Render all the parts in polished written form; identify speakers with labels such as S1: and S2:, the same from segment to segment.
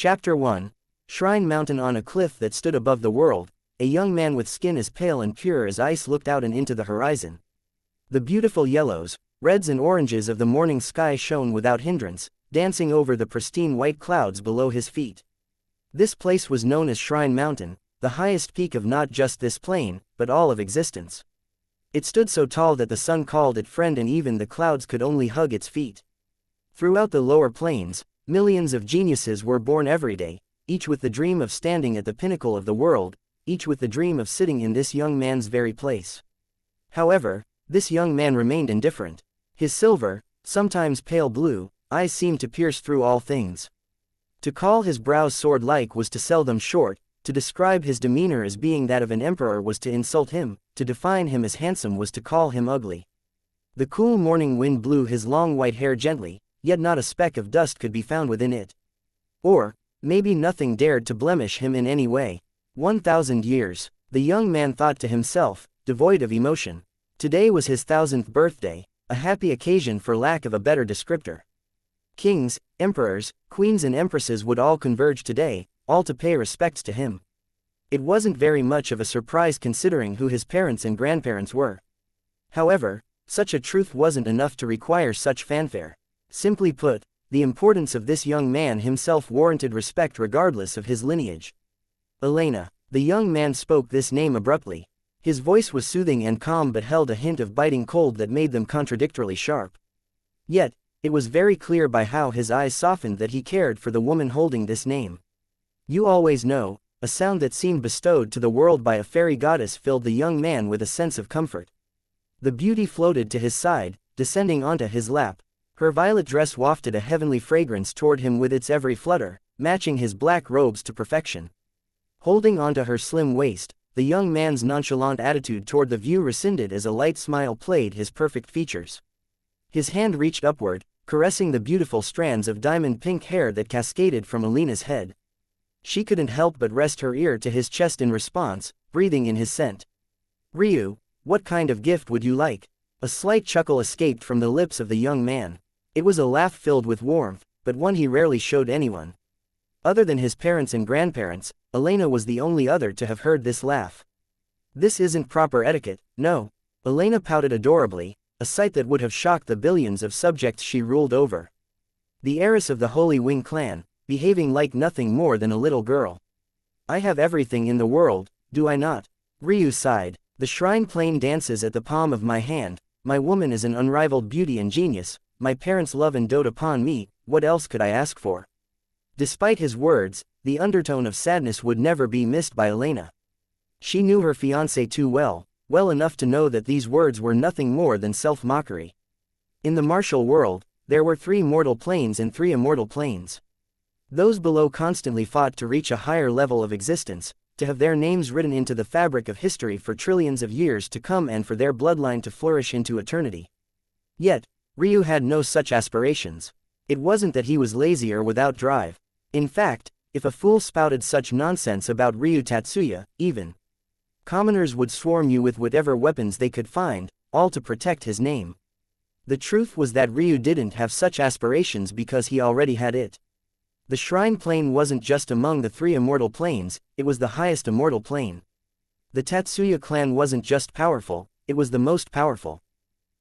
S1: Chapter 1. Shrine Mountain. On a cliff that stood above the world, a young man with skin as pale and pure as ice looked out and into the horizon. The beautiful yellows, reds and oranges of the morning sky shone without hindrance, dancing over the pristine white clouds below his feet. This place was known as Shrine Mountain, the highest peak of not just this plain, but all of existence. It stood so tall that the sun called it friend and even the clouds could only hug its feet. Throughout the lower plains, millions of geniuses were born every day, each with the dream of standing at the pinnacle of the world, each with the dream of sitting in this young man's very place. However, this young man remained indifferent. His silver, sometimes pale blue, eyes seemed to pierce through all things. To call his brows sword-like was to sell them short, to describe his demeanor as being that of an emperor was to insult him, to define him as handsome was to call him ugly. The cool morning wind blew his long white hair gently, yet not a speck of dust could be found within it. Or, maybe nothing dared to blemish him in any way. 1,000 years, the young man thought to himself, devoid of emotion. Today was his 1000th birthday, a happy occasion for lack of a better descriptor. Kings, emperors, queens and empresses would all converge today, all to pay respects to him. It wasn't very much of a surprise considering who his parents and grandparents were. However, such a truth wasn't enough to require such fanfare. Simply put, the importance of this young man himself warranted respect regardless of his lineage. Elena. The young man spoke this name abruptly. His voice was soothing and calm but held a hint of biting cold that made them contradictorily sharp. Yet, it was very clear by how his eyes softened that he cared for the woman holding this name. You always know, a sound that seemed bestowed to the world by a fairy goddess filled the young man with a sense of comfort. The beauty floated to his side, descending onto his lap. Her violet dress wafted a heavenly fragrance toward him with its every flutter, matching his black robes to perfection. Holding onto her slim waist, the young man's nonchalant attitude toward the view rescinded as a light smile played his perfect features. His hand reached upward, caressing the beautiful strands of diamond pink hair that cascaded from Elena's head. She couldn't help but rest her ear to his chest in response, breathing in his scent. Ryu, what kind of gift would you like? A slight chuckle escaped from the lips of the young man. It was a laugh filled with warmth, but one he rarely showed anyone. Other than his parents and grandparents, Elena was the only other to have heard this laugh. This isn't proper etiquette, no. Elena pouted adorably, a sight that would have shocked the billions of subjects she ruled over. The heiress of the Holy Wing clan, behaving like nothing more than a little girl. I have everything in the world, do I not? Ryu sighed. The shrine plain dances at the palm of my hand, my woman is an unrivaled beauty and genius, my parents love and dote upon me, what else could I ask for? Despite his words, the undertone of sadness would never be missed by Elena. She knew her fiancé too well, well enough to know that these words were nothing more than self-mockery. In the martial world, there were 3 mortal planes and 3 immortal planes. Those below constantly fought to reach a higher level of existence, to have their names written into the fabric of history for trillions of years to come and for their bloodline to flourish into eternity. Yet, Ryu had no such aspirations. It wasn't that he was lazy or without drive. In fact, if a fool spouted such nonsense about Ryu Tatsuya, even commoners would swarm you with whatever weapons they could find, all to protect his name. The truth was that Ryu didn't have such aspirations because he already had it. The shrine plane wasn't just among the 3 immortal planes, it was the highest immortal plane. The Tatsuya clan wasn't just powerful, it was the most powerful.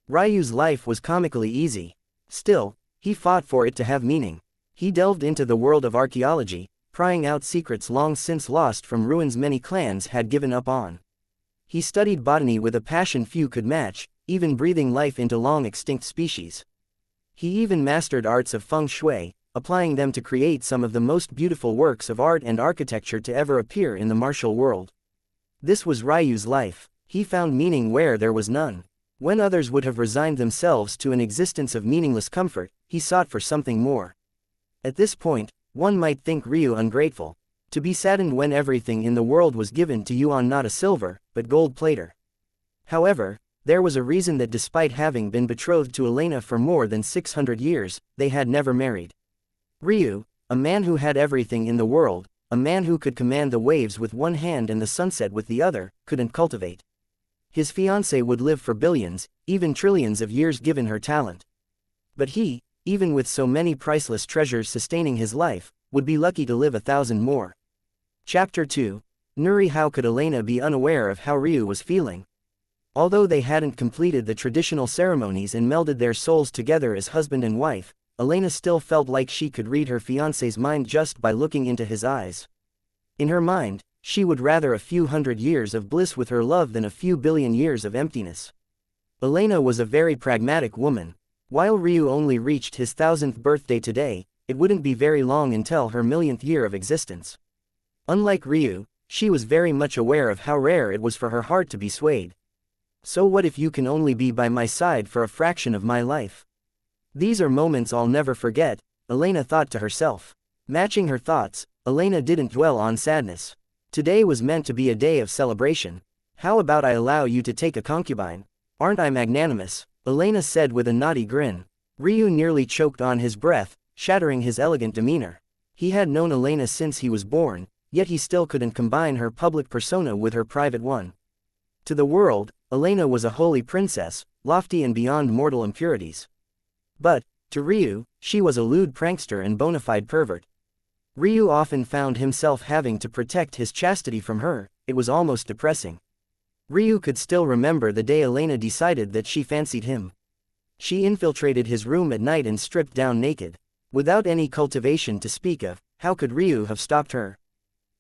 S1: Ryu's life was comically easy. Still, he fought for it to have meaning. He delved into the world of archaeology, prying out secrets long since lost from ruins many clans had given up on. He studied botany with a passion few could match, even breathing life into long-extinct species. He even mastered arts of feng shui, applying them to create some of the most beautiful works of art and architecture to ever appear in the martial world. This was Ryu's life. He found meaning where there was none. When others would have resigned themselves to an existence of meaningless comfort, he sought for something more. At this point, one might think Ryu ungrateful. To be saddened when everything in the world was given to you on not a silver, but gold platter. However, there was a reason that despite having been betrothed to Elena for more than 600 years, they had never married. Ryu, a man who had everything in the world, a man who could command the waves with one hand and the sunset with the other, couldn't cultivate. His fiancée would live for billions, even trillions of years given her talent. But he, even with so many priceless treasures sustaining his life, would be lucky to live 1,000 more. Chapter 2. Nuri. How could Elena be unaware of how Ryu was feeling? Although they hadn't completed the traditional ceremonies and melded their souls together as husband and wife, Elena still felt like she could read her fiancé's mind just by looking into his eyes. In her mind, she would rather a few hundred years of bliss with her love than a few billion years of emptiness. Elena was a very pragmatic woman. While Ryu only reached his 1,000th birthday today, it wouldn't be very long until her millionth year of existence. Unlike Ryu, she was very much aware of how rare it was for her heart to be swayed. So what if you can only be by my side for a fraction of my life? These are moments I'll never forget, Elena thought to herself. Matching her thoughts, Elena didn't dwell on sadness. Today was meant to be a day of celebration. How about I allow you to take a concubine? Aren't I magnanimous? Elena said with a naughty grin. Ryu nearly choked on his breath, shattering his elegant demeanor. He had known Elena since he was born, yet he still couldn't combine her public persona with her private one. To the world, Elena was a holy princess, lofty and beyond mortal impurities. But, to Ryu, she was a lewd prankster and bona fide pervert. Ryu often found himself having to protect his chastity from her. It was almost depressing. Ryu could still remember the day Elena decided that she fancied him. She infiltrated his room at night and stripped down naked. Without any cultivation to speak of, how could Ryu have stopped her?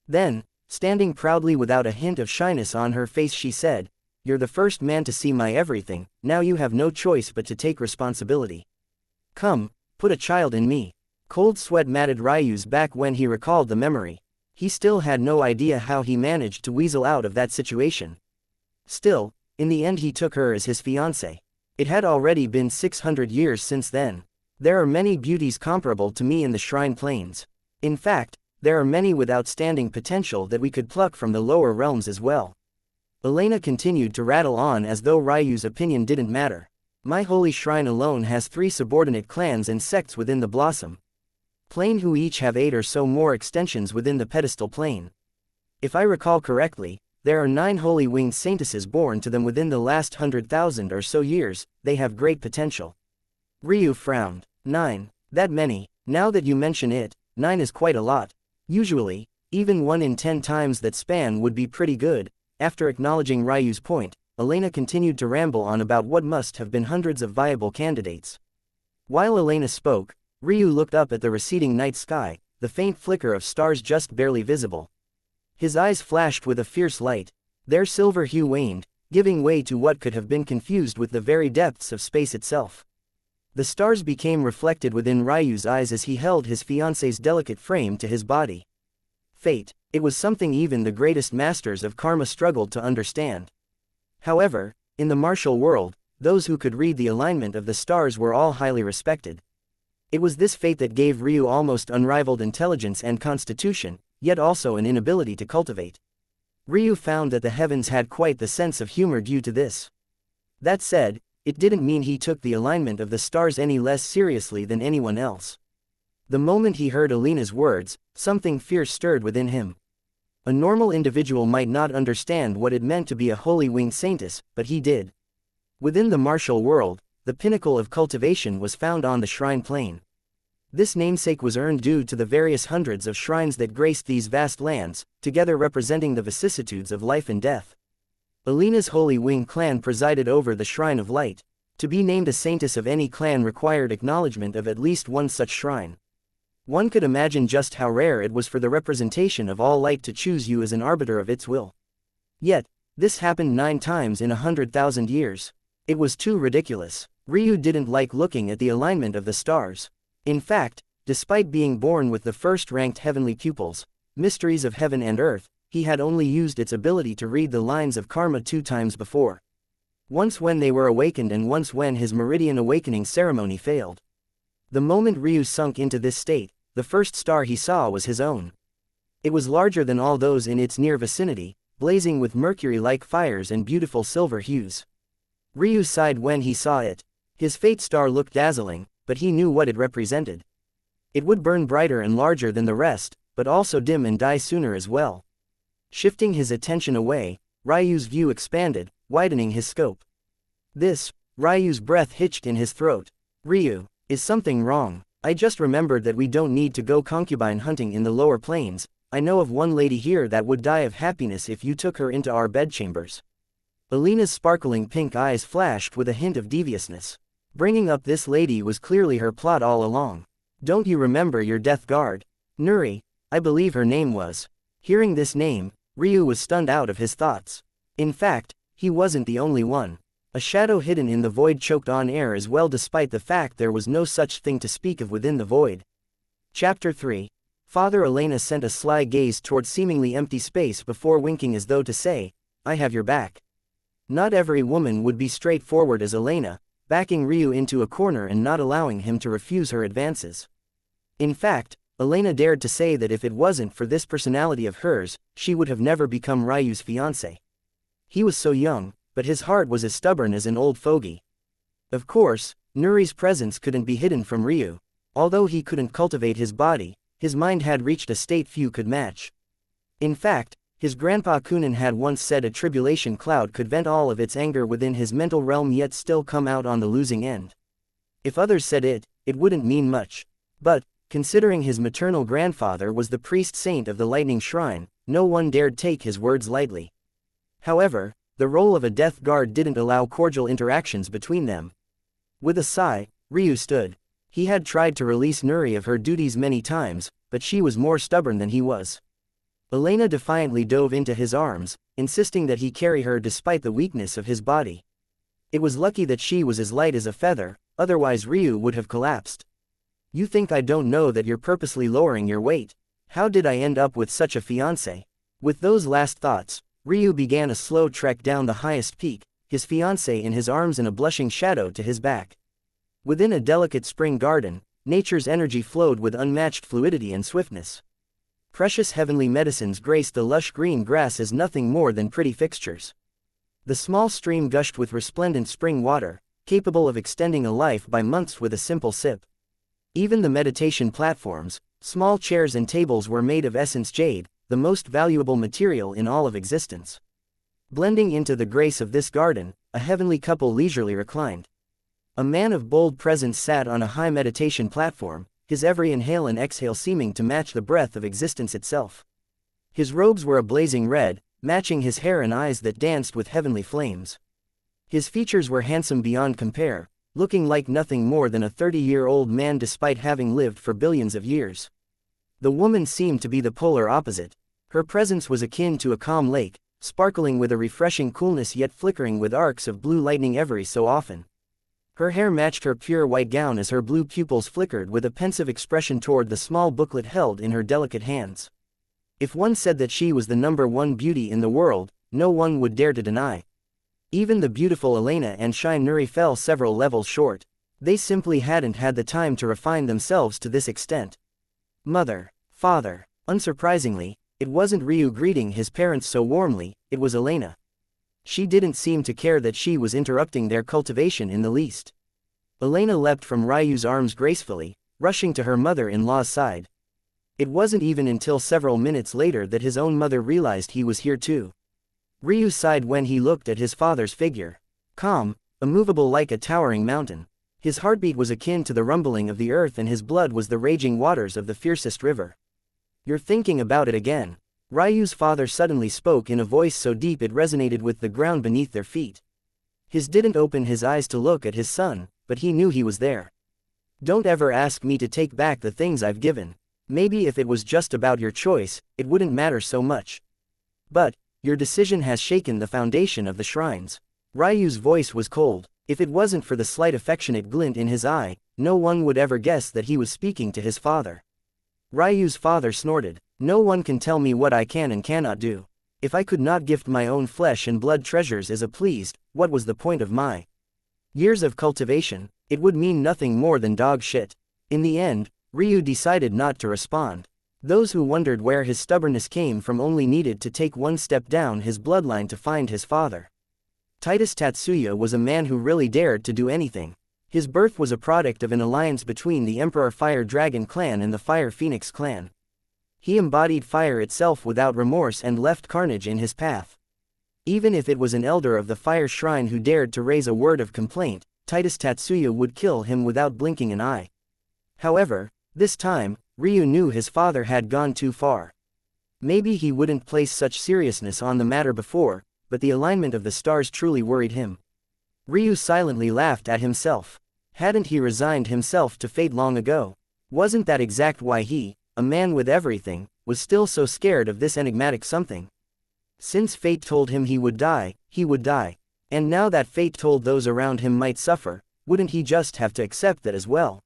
S1: Then, standing proudly without a hint of shyness on her face, she said, "You're the first man to see my everything, now you have no choice but to take responsibility. Come, put a child in me." Cold sweat matted Ryu's back when he recalled the memory. He still had no idea how he managed to weasel out of that situation. Still, in the end he took her as his fiancée. It had already been 600 years since then. There are many beauties comparable to me in the Shrine Plains. In fact, there are many with outstanding potential that we could pluck from the lower realms as well. Elena continued to rattle on as though Ryu's opinion didn't matter. My holy shrine alone has 3 subordinate clans and sects within the Blossom Plane who each have 8 or so more extensions within the pedestal plane. If I recall correctly, there are 9 holy winged saintesses born to them within the last 100,000 or so years. They have great potential. Ryu frowned. 9. That many? Now that you mention it, 9 is quite a lot. Usually, even 1 in 10 times that span would be pretty good. After acknowledging Ryu's point, Elena continued to ramble on about what must have been hundreds of viable candidates. While Elena spoke, Ryu looked up at the receding night sky, the faint flicker of stars just barely visible. His eyes flashed with a fierce light. Their silver hue waned, giving way to what could have been confused with the very depths of space itself. The stars became reflected within Ryu's eyes as he held his fiancée's delicate frame to his body. Fate. It was something even the greatest masters of karma struggled to understand. However, in the martial world, those who could read the alignment of the stars were all highly respected. It was this fate that gave Ryu almost unrivaled intelligence and constitution, yet also an inability to cultivate. Ryu found that the heavens had quite the sense of humor due to this. That said, it didn't mean he took the alignment of the stars any less seriously than anyone else. The moment he heard Elena's words, something fierce stirred within him. A normal individual might not understand what it meant to be a holy winged saintess, but he did. Within the martial world, the pinnacle of cultivation was found on the Shrine Plane. This namesake was earned due to the various hundreds of shrines that graced these vast lands, together representing the vicissitudes of life and death. Elena's Holy Wing clan presided over the Shrine of Light. To be named a saintess of any clan required acknowledgement of at least one such shrine. One could imagine just how rare it was for the representation of all light to choose you as an arbiter of its will. Yet, this happened 9 times in 100,000 years. It was too ridiculous. Ryu didn't like looking at the alignment of the stars. In fact, despite being born with the first-ranked heavenly pupils, mysteries of heaven and earth, he had only used its ability to read the lines of karma 2 times before. Once when they were awakened and once when his meridian awakening ceremony failed. The moment Ryu sunk into this state, the first star he saw was his own. It was larger than all those in its near vicinity, blazing with mercury-like fires and beautiful silver hues. Ryu sighed when he saw it. His fate star looked dazzling, but he knew what it represented. It would burn brighter and larger than the rest, but also dim and die sooner as well. Shifting his attention away, Ryu's view expanded, widening his scope. Ryu's breath hitched in his throat. Ryu, is something wrong? I just remembered that we don't need to go concubine hunting in the lower plains. I know of one lady here that would die of happiness if you took her into our bedchambers. Alina's sparkling pink eyes flashed with a hint of deviousness. Bringing up this lady was clearly her plot all along. Don't you remember your death guard? Nuri, I believe her name was. Hearing this name, Ryu was stunned out of his thoughts. In fact, he wasn't the only one. A shadow hidden in the void choked on air as well despite the fact there was no such thing to speak of within the void. Chapter 3. Father Elena sent a sly gaze toward seemingly empty space before winking as though to say, I have your back. Not every woman would be straightforward as Elena, backing Ryu into a corner and not allowing him to refuse her advances. In fact, Elena dared to say that if it wasn't for this personality of hers, she would have never become Ryu's fiancé. He was so young, but his heart was as stubborn as an old fogey. Of course, Nuri's presence couldn't be hidden from Ryu. Although he couldn't cultivate his body, his mind had reached a state few could match. In fact, his grandpa Kunin had once said a tribulation cloud could vent all of its anger within his mental realm yet still come out on the losing end. If others said it, it wouldn't mean much. But, considering his maternal grandfather was the priest saint of the Lightning Shrine, no one dared take his words lightly. However, the role of a death guard didn't allow cordial interactions between them. With a sigh, Ryu stood. He had tried to release Nuri of her duties many times, but she was more stubborn than he was. Elena defiantly dove into his arms, insisting that he carry her despite the weakness of his body. It was lucky that she was as light as a feather, otherwise Ryu would have collapsed. You think I don't know that you're purposely lowering your weight? How did I end up with such a fiancé? With those last thoughts, Ryu began a slow trek down the highest peak, his fiancé in his arms and a blushing shadow to his back. Within a delicate spring garden, nature's energy flowed with unmatched fluidity and swiftness. Precious heavenly medicines graced the lush green grass as nothing more than pretty fixtures. The small stream gushed with resplendent spring water, capable of extending a life by months with a simple sip. Even the meditation platforms, small chairs and tables were made of essence jade, the most valuable material in all of existence. Blending into the grace of this garden, a heavenly couple leisurely reclined. A man of bold presence sat on a high meditation platform, his every inhale and exhale seeming to match the breath of existence itself. His robes were a blazing red, matching his hair and eyes that danced with heavenly flames. His features were handsome beyond compare, looking like nothing more than a 30-year-old man despite having lived for billions of years. The woman seemed to be the polar opposite. Her presence was akin to a calm lake, sparkling with a refreshing coolness yet flickering with arcs of blue lightning every so often. Her hair matched her pure white gown as her blue pupils flickered with a pensive expression toward the small booklet held in her delicate hands. If one said that she was the #1 beauty in the world, no one would dare to deny. Even the beautiful Elena and shy Nuri fell several levels short. They simply hadn't had the time to refine themselves to this extent. Mother, father. Unsurprisingly, it wasn't Ryu greeting his parents so warmly, it was Elena. She didn't seem to care that she was interrupting their cultivation in the least. Elena leapt from Ryu's arms gracefully, rushing to her mother-in-law's side. It wasn't even until several minutes later that his own mother realized he was here too. Ryu sighed when he looked at his father's figure. Calm, immovable like a towering mountain. His heartbeat was akin to the rumbling of the earth and his blood was the raging waters of the fiercest river. You're thinking about it again. Ryu's father suddenly spoke in a voice so deep it resonated with the ground beneath their feet. His didn't open his eyes to look at his son, but he knew he was there. Don't ever ask me to take back the things I've given. Maybe if it was just about your choice, it wouldn't matter so much. But, your decision has shaken the foundation of the shrines. Ryu's voice was cold. If it wasn't for the slight affectionate glint in his eye, no one would ever guess that he was speaking to his father. Ryu's father snorted. No one can tell me what I can and cannot do. If I could not gift my own flesh and blood treasures as a pleased, what was the point of my years of cultivation? It would mean nothing more than dog shit. In the end, Ryu decided not to respond. Those who wondered where his stubbornness came from only needed to take one step down his bloodline to find his father. Titus Tatsuya was a man who really dared to do anything. His birth was a product of an alliance between the Emperor Fire Dragon clan and the Fire Phoenix clan. He embodied fire itself without remorse and left carnage in his path. Even if it was an elder of the Fire Shrine who dared to raise a word of complaint, Titus Tatsuya would kill him without blinking an eye. However, this time, Ryu knew his father had gone too far. Maybe he wouldn't place such seriousness on the matter before, but the alignment of the stars truly worried him. Ryu silently laughed at himself. Hadn't he resigned himself to fate long ago? Wasn't that exact why he, a man with everything, was still so scared of this enigmatic something? Since fate told him he would die, he would die. And now that fate told those around him might suffer, wouldn't he just have to accept that as well?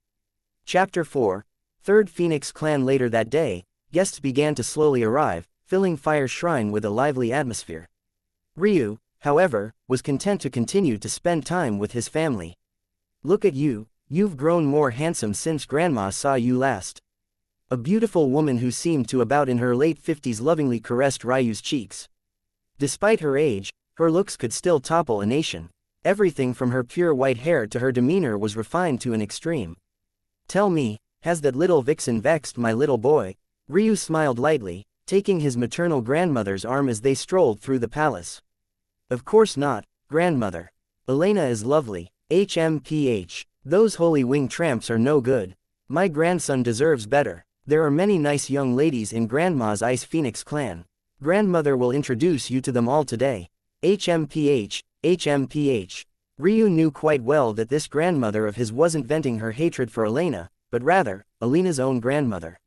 S1: Chapter 4. Third Phoenix Clan. Later that day, guests began to slowly arrive, filling Fire Shrine with a lively atmosphere. Ryu, however, was content to continue to spend time with his family. Look at you, you've grown more handsome since Grandma saw you last. A beautiful woman who seemed to about in her late 50s lovingly caressed Ryu's cheeks. Despite her age, her looks could still topple a nation. Everything from her pure white hair to her demeanor was refined to an extreme. Tell me, has that little vixen vexed my little boy? Ryu smiled lightly, taking his maternal grandmother's arm as they strolled through the palace. Of course not, grandmother. Elena is lovely. HMPH. Those holy wing tramps are no good. My grandson deserves better. There are many nice young ladies in Grandma's Ice Phoenix clan. Grandmother will introduce you to them all today. HMPH, HMPH. Ryu knew quite well that this grandmother of his wasn't venting her hatred for Elena, but rather, Elena's own grandmother.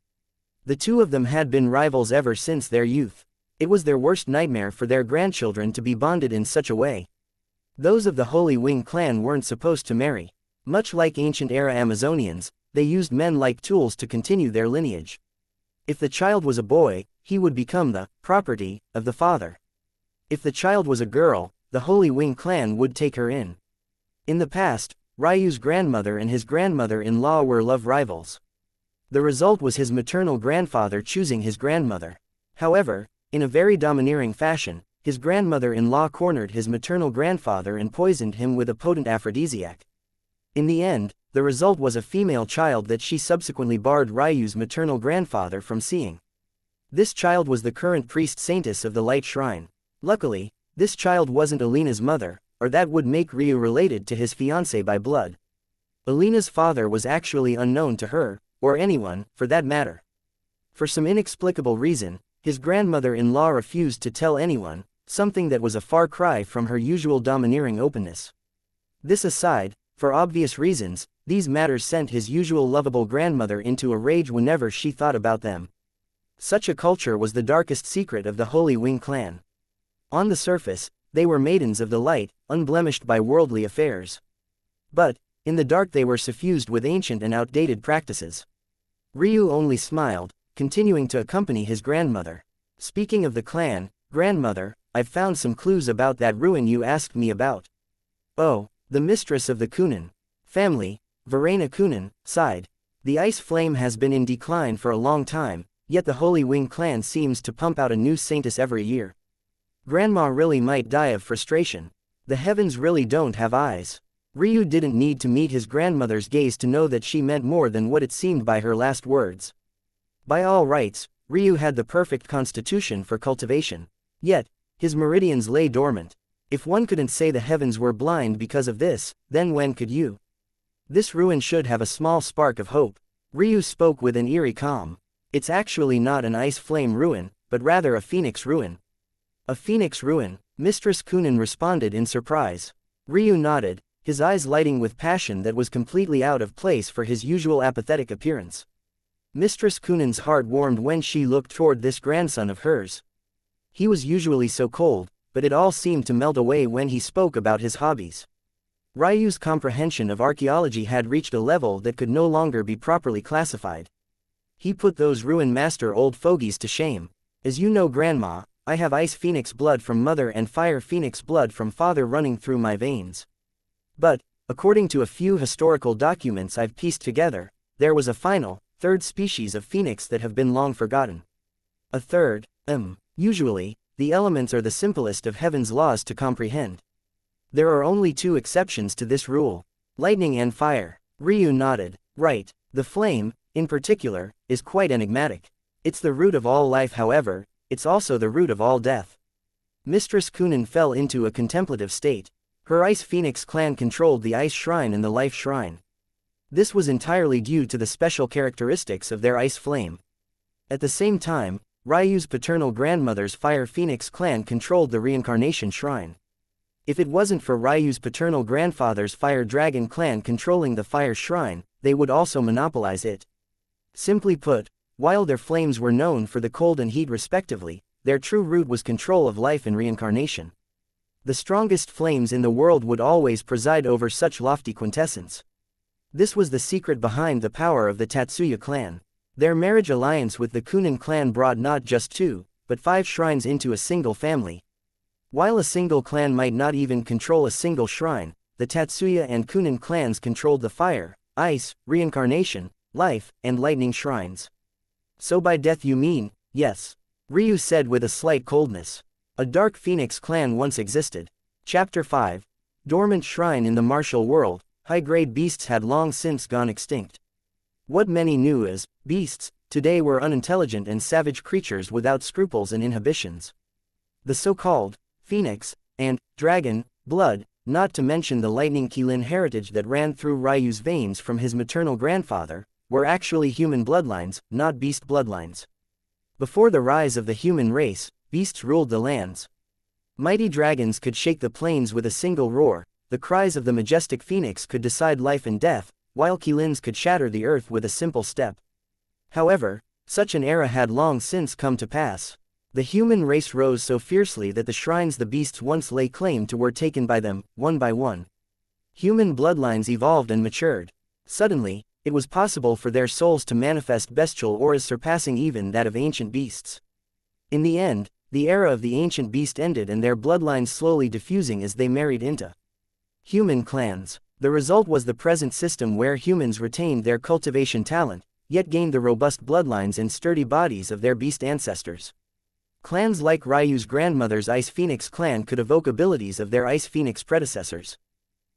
S1: The two of them had been rivals ever since their youth. It was their worst nightmare for their grandchildren to be bonded in such a way. Those of the Holy Wing clan weren't supposed to marry. Much like ancient-era Amazonians, they used men like tools to continue their lineage. If the child was a boy, he would become the property of the father. If the child was a girl, the Holy Wing clan would take her in. In the past, Ryu's grandmother and his grandmother-in-law were love rivals. The result was his maternal grandfather choosing his grandmother. However, in a very domineering fashion, his grandmother-in-law cornered his maternal grandfather and poisoned him with a potent aphrodisiac. In the end, the result was a female child that she subsequently barred Ryu's maternal grandfather from seeing. This child was the current priest-saintess of the Light Shrine. Luckily, this child wasn't Elena's mother, or that would make Ryu related to his fiancée by blood. Elena's father was actually unknown to her, or anyone, for that matter. For some inexplicable reason, his grandmother-in-law refused to tell anyone, something that was a far cry from her usual domineering openness. This aside, for obvious reasons, these matters sent his usual lovable grandmother into a rage whenever she thought about them. Such a culture was the darkest secret of the Holy Wing clan. On the surface, they were maidens of the light, unblemished by worldly affairs. But, in the dark they were suffused with ancient and outdated practices. Ryu only smiled, continuing to accompany his grandmother. Speaking of the clan, grandmother, I've found some clues about that ruin you asked me about. Oh, the mistress of the Kunin family, Verena Kunin, sighed. The ice flame has been in decline for a long time, yet the Holy Wing clan seems to pump out a new saintess every year. Grandma really might die of frustration. The heavens really don't have eyes. Ryu didn't need to meet his grandmother's gaze to know that she meant more than what it seemed by her last words. By all rights, Ryu had the perfect constitution for cultivation. Yet, his meridians lay dormant. If one couldn't say the heavens were blind because of this, then when could you? This ruin should have a small spark of hope. Ryu spoke with an eerie calm. It's actually not an ice flame ruin, but rather a phoenix ruin. A phoenix ruin, Mistress Kunin responded in surprise. Ryu nodded, his eyes lighting with passion that was completely out of place for his usual apathetic appearance. Mistress Kunin's heart warmed when she looked toward this grandson of hers. He was usually so cold, but it all seemed to melt away when he spoke about his hobbies. Ryu's comprehension of archaeology had reached a level that could no longer be properly classified. He put those ruin master old fogies to shame. As you know, Grandma, I have ice phoenix blood from mother and fire phoenix blood from father running through my veins. But, according to a few historical documents I've pieced together, there was a final, third species of phoenix that have been long forgotten. A third, usually, the elements are the simplest of heaven's laws to comprehend. There are only two exceptions to this rule: lightning and fire. Ryu nodded. Right, the flame, in particular, is quite enigmatic. It's the root of all life, however, it's also the root of all death. Mistress Kunin fell into a contemplative state. Her Ice Phoenix clan controlled the Ice Shrine and the Life Shrine. This was entirely due to the special characteristics of their ice flame. At the same time, Ryu's paternal grandmother's Fire Phoenix clan controlled the reincarnation shrine. If it wasn't for Ryu's paternal grandfather's Fire Dragon clan controlling the fire shrine, they would also monopolize it. Simply put, while their flames were known for the cold and heat respectively, their true root was control of life and reincarnation. The strongest flames in the world would always preside over such lofty quintessence. This was the secret behind the power of the Tatsuya clan. Their marriage alliance with the Kunin clan brought not just 2, but 5 shrines into a single family. While a single clan might not even control a single shrine, the Tatsuya and Kunin clans controlled the fire, ice, reincarnation, life, and lightning shrines. So by death you mean, yes. Ryu said with a slight coldness. A dark phoenix clan once existed. Chapter 5. Dormant shrine in the martial world, high-grade beasts had long since gone extinct. What many knew as beasts today were unintelligent and savage creatures without scruples and inhibitions. The so-called phoenix and dragon blood, not to mention the lightning Qilin heritage that ran through Ryu's veins from his maternal grandfather, were actually human bloodlines, not beast bloodlines. Before the rise of the human race, beasts ruled the lands. Mighty dragons could shake the plains with a single roar, the cries of the majestic phoenix could decide life and death, while Qilins could shatter the earth with a simple step. However, such an era had long since come to pass. The human race rose so fiercely that the shrines the beasts once lay claim to were taken by them, one by one. Human bloodlines evolved and matured. Suddenly, it was possible for their souls to manifest bestial auras surpassing even that of ancient beasts. In the end, the era of the ancient beast ended and their bloodlines slowly diffusing as they married into human clans. The result was the present system where humans retained their cultivation talent, yet gained the robust bloodlines and sturdy bodies of their beast ancestors. Clans like Ryu's grandmother's Ice Phoenix clan could evoke abilities of their Ice Phoenix predecessors.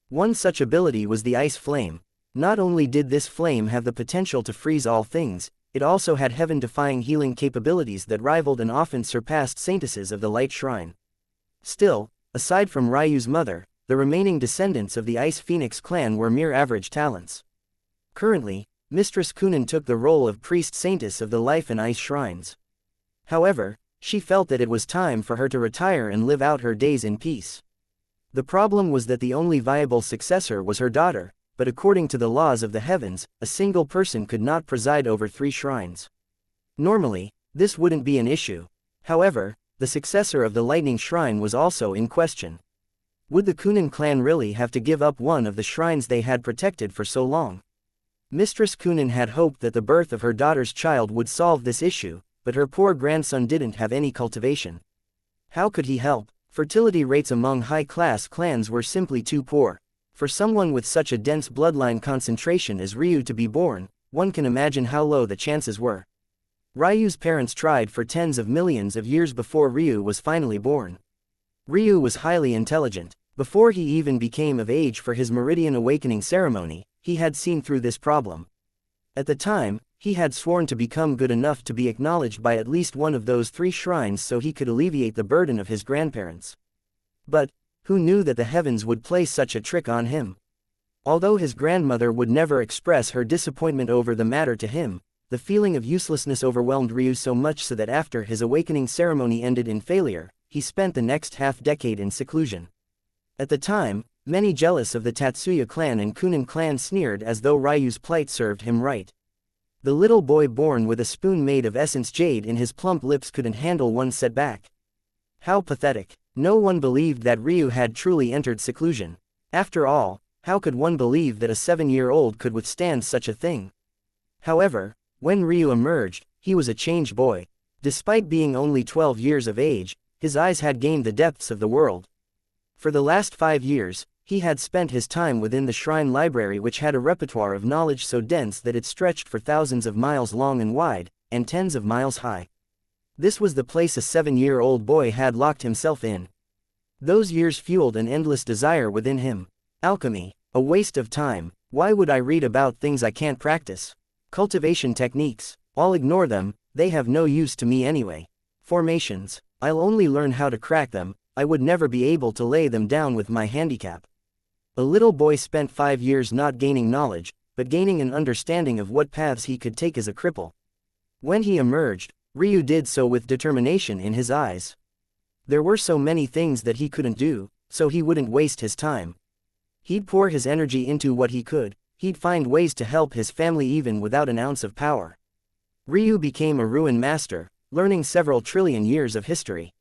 S1: One such ability was the Ice Flame. Not only did this flame have the potential to freeze all things, it also had heaven-defying healing capabilities that rivaled and often surpassed saintesses of the Light Shrine. Still, aside from Ryu's mother, the remaining descendants of the Ice Phoenix clan were mere average talents. Currently, Mistress Kunin took the role of priest saintess of the Life and Ice Shrines. However, she felt that it was time for her to retire and live out her days in peace. The problem was that the only viable successor was her daughter, but according to the laws of the heavens, a single person could not preside over 3 shrines. Normally, this wouldn't be an issue. However, the successor of the Lightning Shrine was also in question. Would the Kunin clan really have to give up one of the shrines they had protected for so long? Mistress Kunin had hoped that the birth of her daughter's child would solve this issue, but her poor grandson didn't have any cultivation. How could he help? Fertility rates among high-class clans were simply too poor. For someone with such a dense bloodline concentration as Ryu to be born, one can imagine how low the chances were. Ryu's parents tried for tens of millions of years before Ryu was finally born. Ryu was highly intelligent. Before he even became of age for his Meridian Awakening ceremony, he had seen through this problem. At the time, he had sworn to become good enough to be acknowledged by at least one of those 3 shrines so he could alleviate the burden of his grandparents. But, who knew that the heavens would play such a trick on him? Although his grandmother would never express her disappointment over the matter to him, the feeling of uselessness overwhelmed Ryu so much so that after his awakening ceremony ended in failure, he spent the next half-decade in seclusion. At the time, many jealous of the Tatsuya clan and Kunin clan sneered as though Ryu's plight served him right. The little boy born with a spoon made of essence jade in his plump lips couldn't handle one setback. How pathetic. No one believed that Ryu had truly entered seclusion. After all, how could one believe that a 7-year-old could withstand such a thing? However, when Ryu emerged, he was a changed boy. Despite being only 12 years of age, his eyes had gained the depths of the world. For the last 5 years, he had spent his time within the shrine library, which had a repertoire of knowledge so dense that it stretched for thousands of miles long and wide, and tens of miles high. This was the place a 7-year-old boy had locked himself in. Those years fueled an endless desire within him. Alchemy, a waste of time. Why would I read about things I can't practice? Cultivation techniques, I'll ignore them, they have no use to me anyway. Formations, I'll only learn how to crack them, I would never be able to lay them down with my handicap. A little boy spent 5 years not gaining knowledge, but gaining an understanding of what paths he could take as a cripple. When he emerged, Ryu did so with determination in his eyes. There were so many things that he couldn't do, so he wouldn't waste his time. He'd pour his energy into what he could, he'd find ways to help his family even without an ounce of power. Ryu became a ruin master, learning several trillion years of history.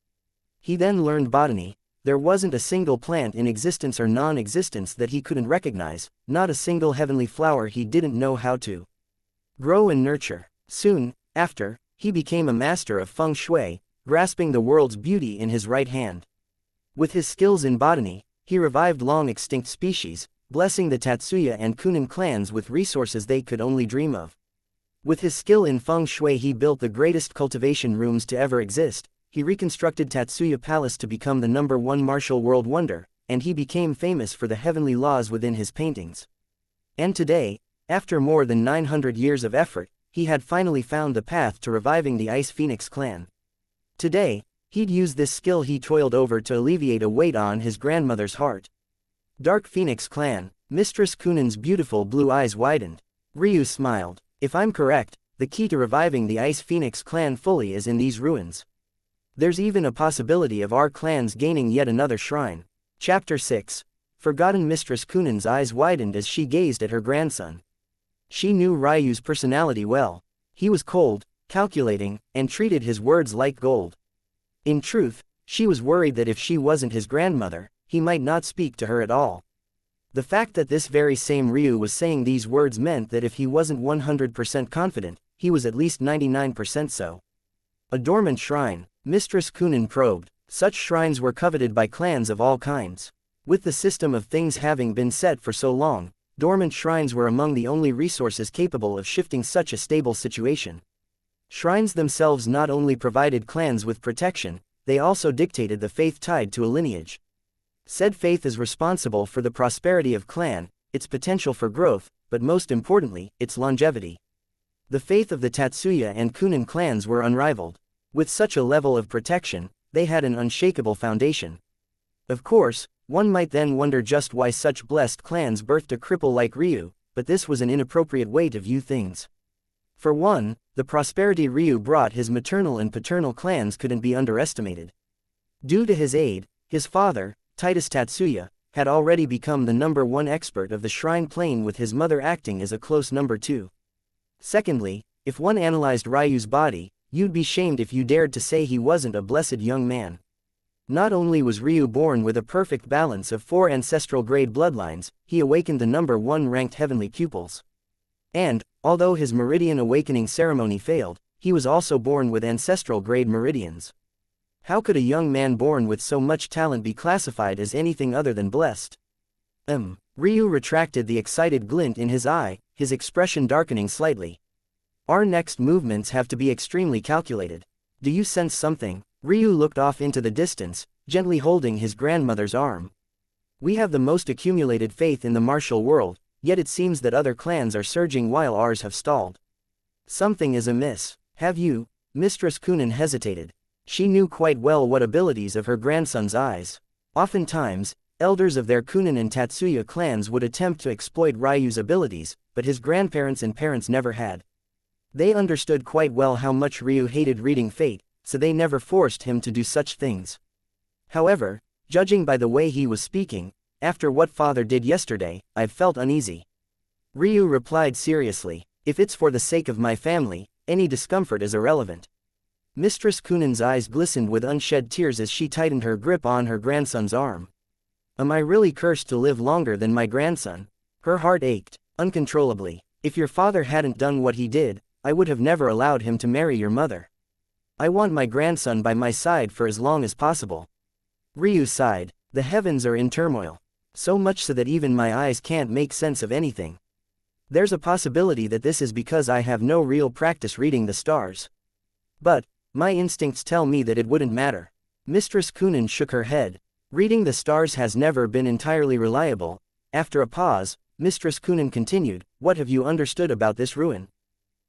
S1: He then learned botany. There wasn't a single plant in existence or non-existence that he couldn't recognize, not a single heavenly flower he didn't know how to grow and nurture. Soon after, he became a master of feng shui, grasping the world's beauty in his right hand. With his skills in botany, he revived long-extinct species, blessing the Tatsuya and Kunin clans with resources they could only dream of. With his skill in feng shui, he built the greatest cultivation rooms to ever exist. He reconstructed Tatsuya Palace to become the #1 martial world wonder, and he became famous for the heavenly laws within his paintings. And today, after more than 900 years of effort, he had finally found the path to reviving the Ice Phoenix clan. Today, he'd use this skill he toiled over to alleviate a weight on his grandmother's heart. Dark Phoenix clan. Mistress Kunin's beautiful blue eyes widened. Ryu smiled. If I'm correct, the key to reviving the Ice Phoenix clan fully is in these ruins. There's even a possibility of our clans gaining yet another shrine. Chapter 6. Forgotten. Mistress Kunin's eyes widened as she gazed at her grandson. She knew Ryu's personality well. He was cold, calculating, and treated his words like gold. In truth, she was worried that if she wasn't his grandmother, he might not speak to her at all. The fact that this very same Ryu was saying these words meant that if he wasn't 100% confident, he was at least 99% so. A dormant shrine. Mistress Kunin probed. Such shrines were coveted by clans of all kinds. With the system of things having been set for so long, dormant shrines were among the only resources capable of shifting such a stable situation. Shrines themselves not only provided clans with protection, they also dictated the faith tied to a lineage. Said faith is responsible for the prosperity of clan, its potential for growth, but most importantly, its longevity. The faith of the Tatsuya and Kunin clans were unrivaled. With such a level of protection, they had an unshakable foundation. Of course, one might then wonder just why such blessed clans birthed a cripple like Ryu, but this was an inappropriate way to view things. For one, the prosperity Ryu brought his maternal and paternal clans couldn't be underestimated. Due to his aid, his father, Titus Tatsuya, had already become the #1 expert of the shrine plane, with his mother acting as a close #2. Secondly, if one analyzed Ryu's body, you'd be shamed if you dared to say he wasn't a blessed young man. Not only was Ryu born with a perfect balance of 4 ancestral grade bloodlines, he awakened the #1 ranked heavenly pupils. And, although his meridian awakening ceremony failed, he was also born with ancestral grade meridians. How could a young man born with so much talent be classified as anything other than blessed? Ryu retracted the excited glint in his eye, his expression darkening slightly. Our next movements have to be extremely calculated. Do you sense something? Ryu looked off into the distance, gently holding his grandmother's arm. We have the most accumulated faith in the martial world, yet it seems that other clans are surging while ours have stalled. Something is amiss. Have you? Mistress Kunin hesitated. She knew quite well what abilities of her grandson's eyes. Oftentimes, elders of their Kunin and Tatsuya clans would attempt to exploit Ryu's abilities, but his grandparents and parents never had. They understood quite well how much Ryu hated reading fate, so they never forced him to do such things. However, judging by the way he was speaking, after what father did yesterday, I've felt uneasy. Ryu replied seriously, if it's for the sake of my family, any discomfort is irrelevant. Mistress Kunin's eyes glistened with unshed tears as she tightened her grip on her grandson's arm. Am I really cursed to live longer than my grandson? Her heart ached uncontrollably. If your father hadn't done what he did, I would have never allowed him to marry your mother. I want my grandson by my side for as long as possible. Ryu sighed. The heavens are in turmoil. So much so that even my eyes can't make sense of anything. There's a possibility that this is because I have no real practice reading the stars. But my instincts tell me that it wouldn't matter. Mistress Kunin shook her head. Reading the stars has never been entirely reliable. After a pause, Mistress Kunin continued, what have you understood about this ruin?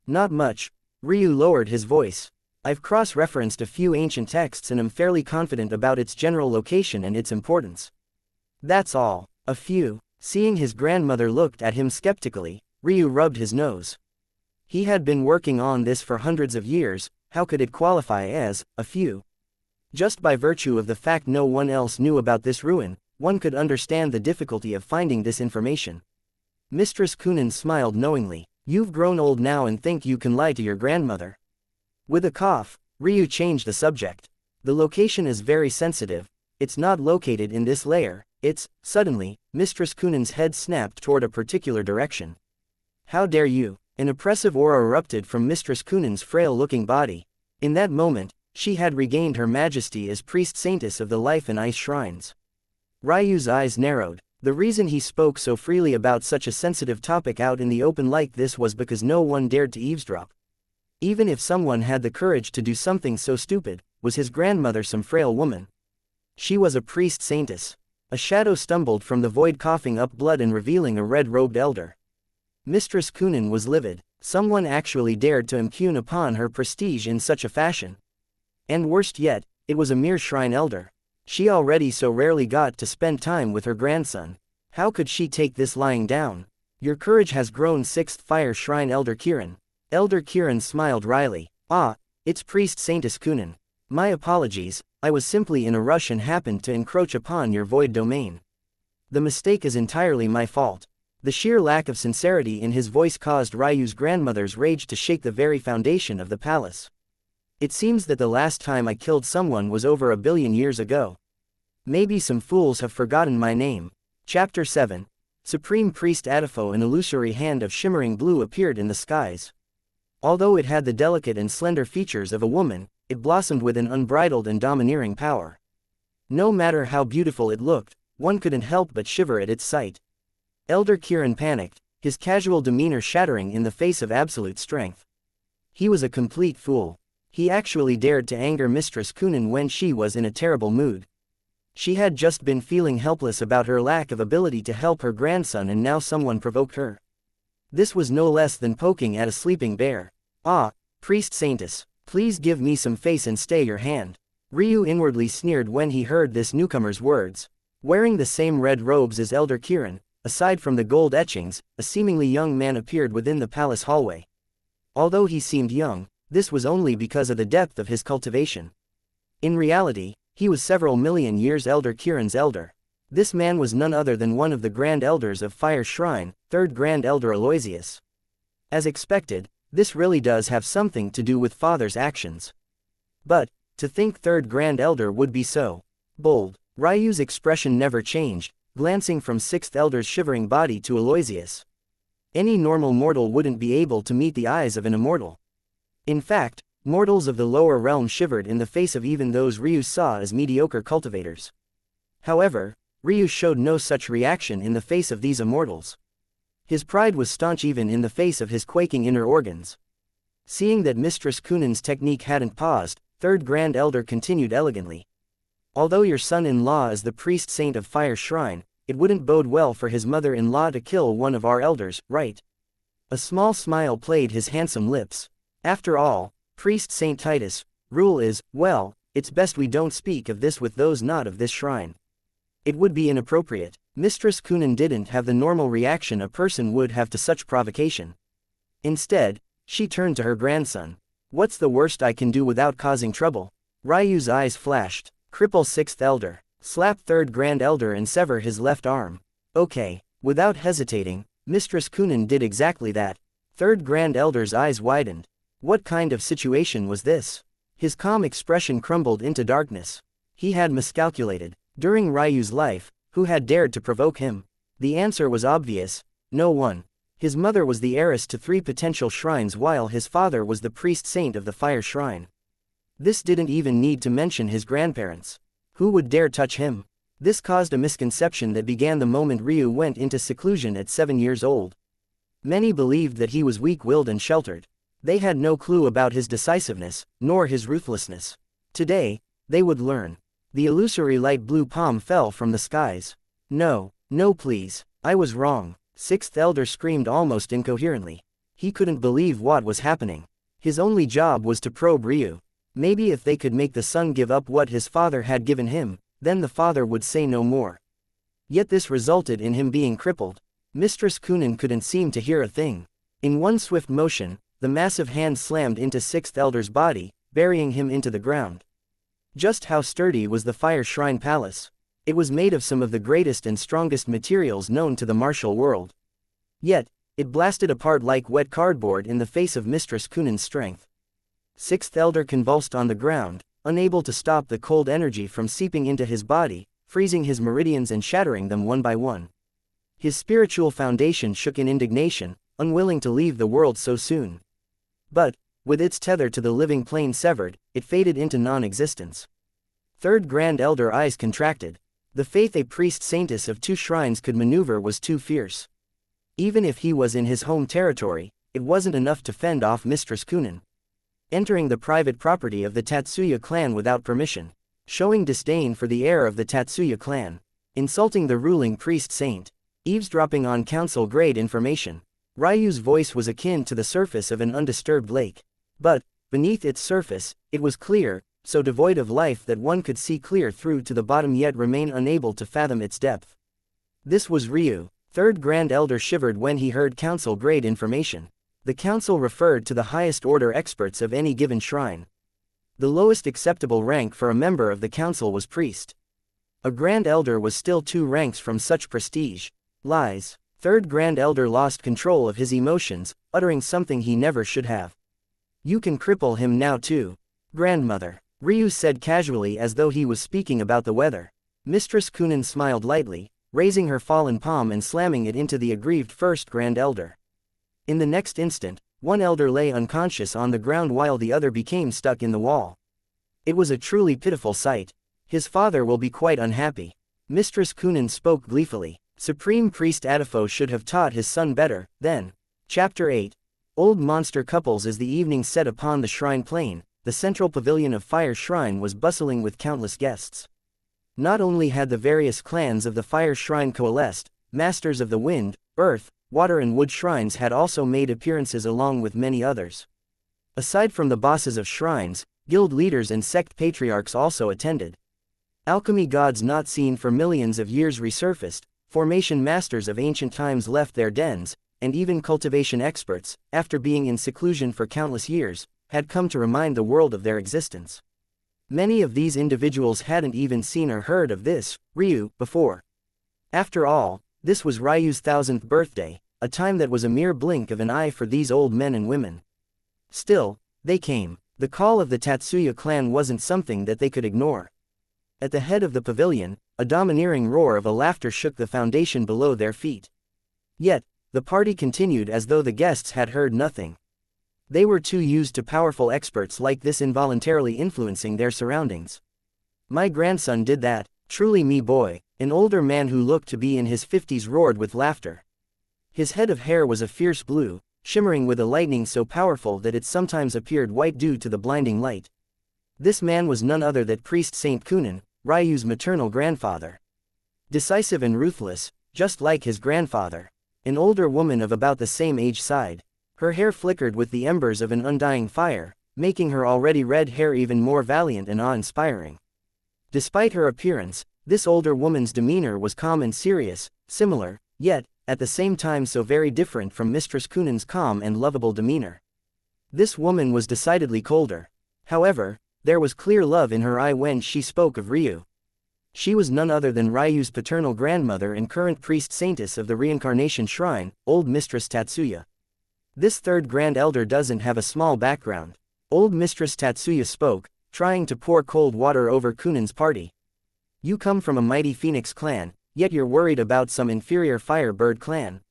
S1: Not much. Ryu lowered his voice. I've cross-referenced a few ancient texts and am fairly confident about its general location and its importance. That's all. A few. Seeing his grandmother looked at him skeptically, Ryu rubbed his nose. He had been working on this for hundreds of years, how could it qualify as a few? Just by virtue of the fact no one else knew about this ruin, one could understand the difficulty of finding this information. Mistress Kunin smiled knowingly. You've grown old now and think you can lie to your grandmother. With a cough, Ryu changed the subject. The location is very sensitive. It's not located in this layer, it's. Suddenly, Mistress Kunin's head snapped toward a particular direction. How dare you! An oppressive aura erupted from Mistress Kunin's frail-looking body. In that moment, she had regained her majesty as priest-saintess of the Life and Ice Shrines. Ryu's eyes narrowed. The reason he spoke so freely about such a sensitive topic out in the open like this was because no one dared to eavesdrop. Even if someone had the courage to do something so stupid, was his grandmother some frail woman? She was a priest-saintess. A shadow stumbled from the void coughing up blood and revealing a red-robed elder. Mistress Kunin was livid. Someone actually dared to impugn upon her prestige in such a fashion. And worst yet, it was a mere shrine elder. She already so rarely got to spend time with her grandson. How could she take this lying down? Your courage has grown, 6th Fire Shrine Elder Kirin. Elder Kirin smiled wryly. Ah, it's Priest Saintess Kunin. My apologies, I was simply in a rush and happened to encroach upon your void domain. The mistake is entirely my fault. The sheer lack of sincerity in his voice caused Ryu's grandmother's rage to shake the very foundation of the palace. It seems that the last time I killed someone was over 1 billion years ago. Maybe some fools have forgotten my name. Chapter 7. Supreme Priest Adifo. An illusory hand of shimmering blue appeared in the skies. Although it had the delicate and slender features of a woman, it blossomed with an unbridled and domineering power. No matter how beautiful it looked, one couldn't help but shiver at its sight. Elder Kirin panicked, his casual demeanor shattering in the face of absolute strength. He was a complete fool. He actually dared to anger Mistress Kunin when she was in a terrible mood. She had just been feeling helpless about her lack of ability to help her grandson, and now someone provoked her. This was no less than poking at a sleeping bear. Ah, Priest Saintess, please give me some face and stay your hand. Ryu inwardly sneered when he heard this newcomer's words. Wearing the same red robes as Elder Kirin, aside from the gold etchings, a seemingly young man appeared within the palace hallway. Although he seemed young, this was only because of the depth of his cultivation. In reality, he was several million years Elder Kirin's elder. This man was none other than one of the Grand Elders of Fire Shrine, 3rd Grand Elder Aloysius. As expected, this really does have something to do with father's actions. But, to think 3rd Grand Elder would be so bold. Ryu's expression never changed, glancing from 6th Elder's shivering body to Aloysius. Any normal mortal wouldn't be able to meet the eyes of an immortal. In fact, mortals of the lower realm shivered in the face of even those Ryu saw as mediocre cultivators. However, Ryu showed no such reaction in the face of these immortals. His pride was staunch even in the face of his quaking inner organs. Seeing that Mistress Kunin's technique hadn't paused, 3rd Grand Elder continued elegantly. Although your son-in-law is the priest saint of Fire Shrine, it wouldn't bode well for his mother-in-law to kill one of our elders, right? A small smile played his handsome lips. After all, Priest Saint Titus, rule is, well, it's best we don't speak of this with those not of this shrine. It would be inappropriate. Mistress Kunin didn't have the normal reaction a person would have to such provocation. Instead, she turned to her grandson. What's the worst I can do without causing trouble? Ryu's eyes flashed. Cripple 6th Elder. Slap 3rd Grand Elder and sever his left arm. Okay. Without hesitating, Mistress Kunin did exactly that. 3rd Grand Elder's eyes widened. What kind of situation was this? His calm expression crumbled into darkness. He had miscalculated. During Ryu's life, who had dared to provoke him? The answer was obvious. No one. His mother was the heiress to 3 potential shrines while his father was the priest saint of the Fire Shrine. This didn't even need to mention his grandparents. Who would dare touch him? This caused a misconception that began the moment Ryu went into seclusion at 7 years old. Many believed that he was weak-willed and sheltered. They had no clue about his decisiveness, nor his ruthlessness. Today, they would learn. The illusory light blue palm fell from the skies. No, no please, I was wrong. 6th Elder screamed almost incoherently. He couldn't believe what was happening. His only job was to probe Ryu. Maybe if they could make the son give up what his father had given him, then the father would say no more. Yet this resulted in him being crippled. Mistress Kunin couldn't seem to hear a thing. In one swift motion, the massive hand slammed into Sixth Elder's body, burying him into the ground. Just how sturdy was the Fire Shrine Palace? It was made of some of the greatest and strongest materials known to the martial world. Yet, it blasted apart like wet cardboard in the face of Mistress Kunin's strength. Sixth Elder convulsed on the ground, unable to stop the cold energy from seeping into his body, freezing his meridians and shattering them one by one. His spiritual foundation shook in indignation, unwilling to leave the world so soon. But, with its tether to the living plane severed, it faded into non-existence. Third Grand Elder eyes contracted. The faith a priest-saintess of 2 shrines could maneuver was too fierce. Even if he was in his home territory, it wasn't enough to fend off Mistress Kunin. Entering the private property of the Tatsuya clan without permission, showing disdain for the heir of the Tatsuya clan, insulting the ruling priest-saint, eavesdropping on council-grade information. Ryu's voice was akin to the surface of an undisturbed lake. But, beneath its surface, it was clear, so devoid of life that one could see clear through to the bottom yet remain unable to fathom its depth. This was Ryu. Third Grand Elder shivered when he heard council-grade information. The council referred to the highest order experts of any given shrine. The lowest acceptable rank for a member of the council was priest. A Grand Elder was still 2 ranks from such prestige. Lies. Third Grand Elder lost control of his emotions, uttering something he never should have. You can cripple him now too. Grandmother, Ryu said casually as though he was speaking about the weather. Mistress Kunin smiled lightly, raising her fallen palm and slamming it into the aggrieved First Grand Elder. In the next instant, one elder lay unconscious on the ground while the other became stuck in the wall. It was a truly pitiful sight. His father will be quite unhappy. Mistress Kunin spoke gleefully. Supreme Priest Adifo should have taught his son better, then. Chapter 8. Old Monster Couples. As the evening set upon the shrine plain, the central pavilion of Fire Shrine was bustling with countless guests. Not only had the various clans of the Fire Shrine coalesced, masters of the Wind, Earth, Water and Wood shrines had also made appearances along with many others. Aside from the bosses of shrines, guild leaders and sect patriarchs also attended. Alchemy gods not seen for millions of years resurfaced, formation masters of ancient times left their dens, and even cultivation experts, after being in seclusion for countless years, had come to remind the world of their existence. Many of these individuals hadn't even seen or heard of this, Ryu, before. After all, this was Ryu's 1000th birthday, a time that was a mere blink of an eye for these old men and women. Still, they came. The call of the Tatsuya clan wasn't something that they could ignore. At the head of the pavilion, a domineering roar of laughter shook the foundation below their feet. Yet, the party continued as though the guests had heard nothing. They were too used to powerful experts like this involuntarily influencing their surroundings. My grandson did that, truly me boy, an older man who looked to be in his 50s roared with laughter. His head of hair was a fierce blue, shimmering with a lightning so powerful that it sometimes appeared white due to the blinding light. This man was none other than Priest Saint Kunin, Ryu's maternal grandfather. Decisive and ruthless, just like his grandfather. An older woman of about the same age sighed. Her hair flickered with the embers of an undying fire, making her already red hair even more valiant and awe-inspiring. Despite her appearance, this older woman's demeanor was calm and serious, similar, yet, at the same time so very different from Mistress Kunin's calm and lovable demeanor. This woman was decidedly colder. However, there was clear love in her eye when she spoke of Ryu. She was none other than Ryu's paternal grandmother and current priest saintess of the Reincarnation Shrine, Old Mistress Tatsuya. This third Grand Elder doesn't have a small background. Old Mistress Tatsuya spoke, trying to pour cold water over Kunin's party. You come from a mighty Phoenix clan, yet you're worried about some inferior Firebird clan.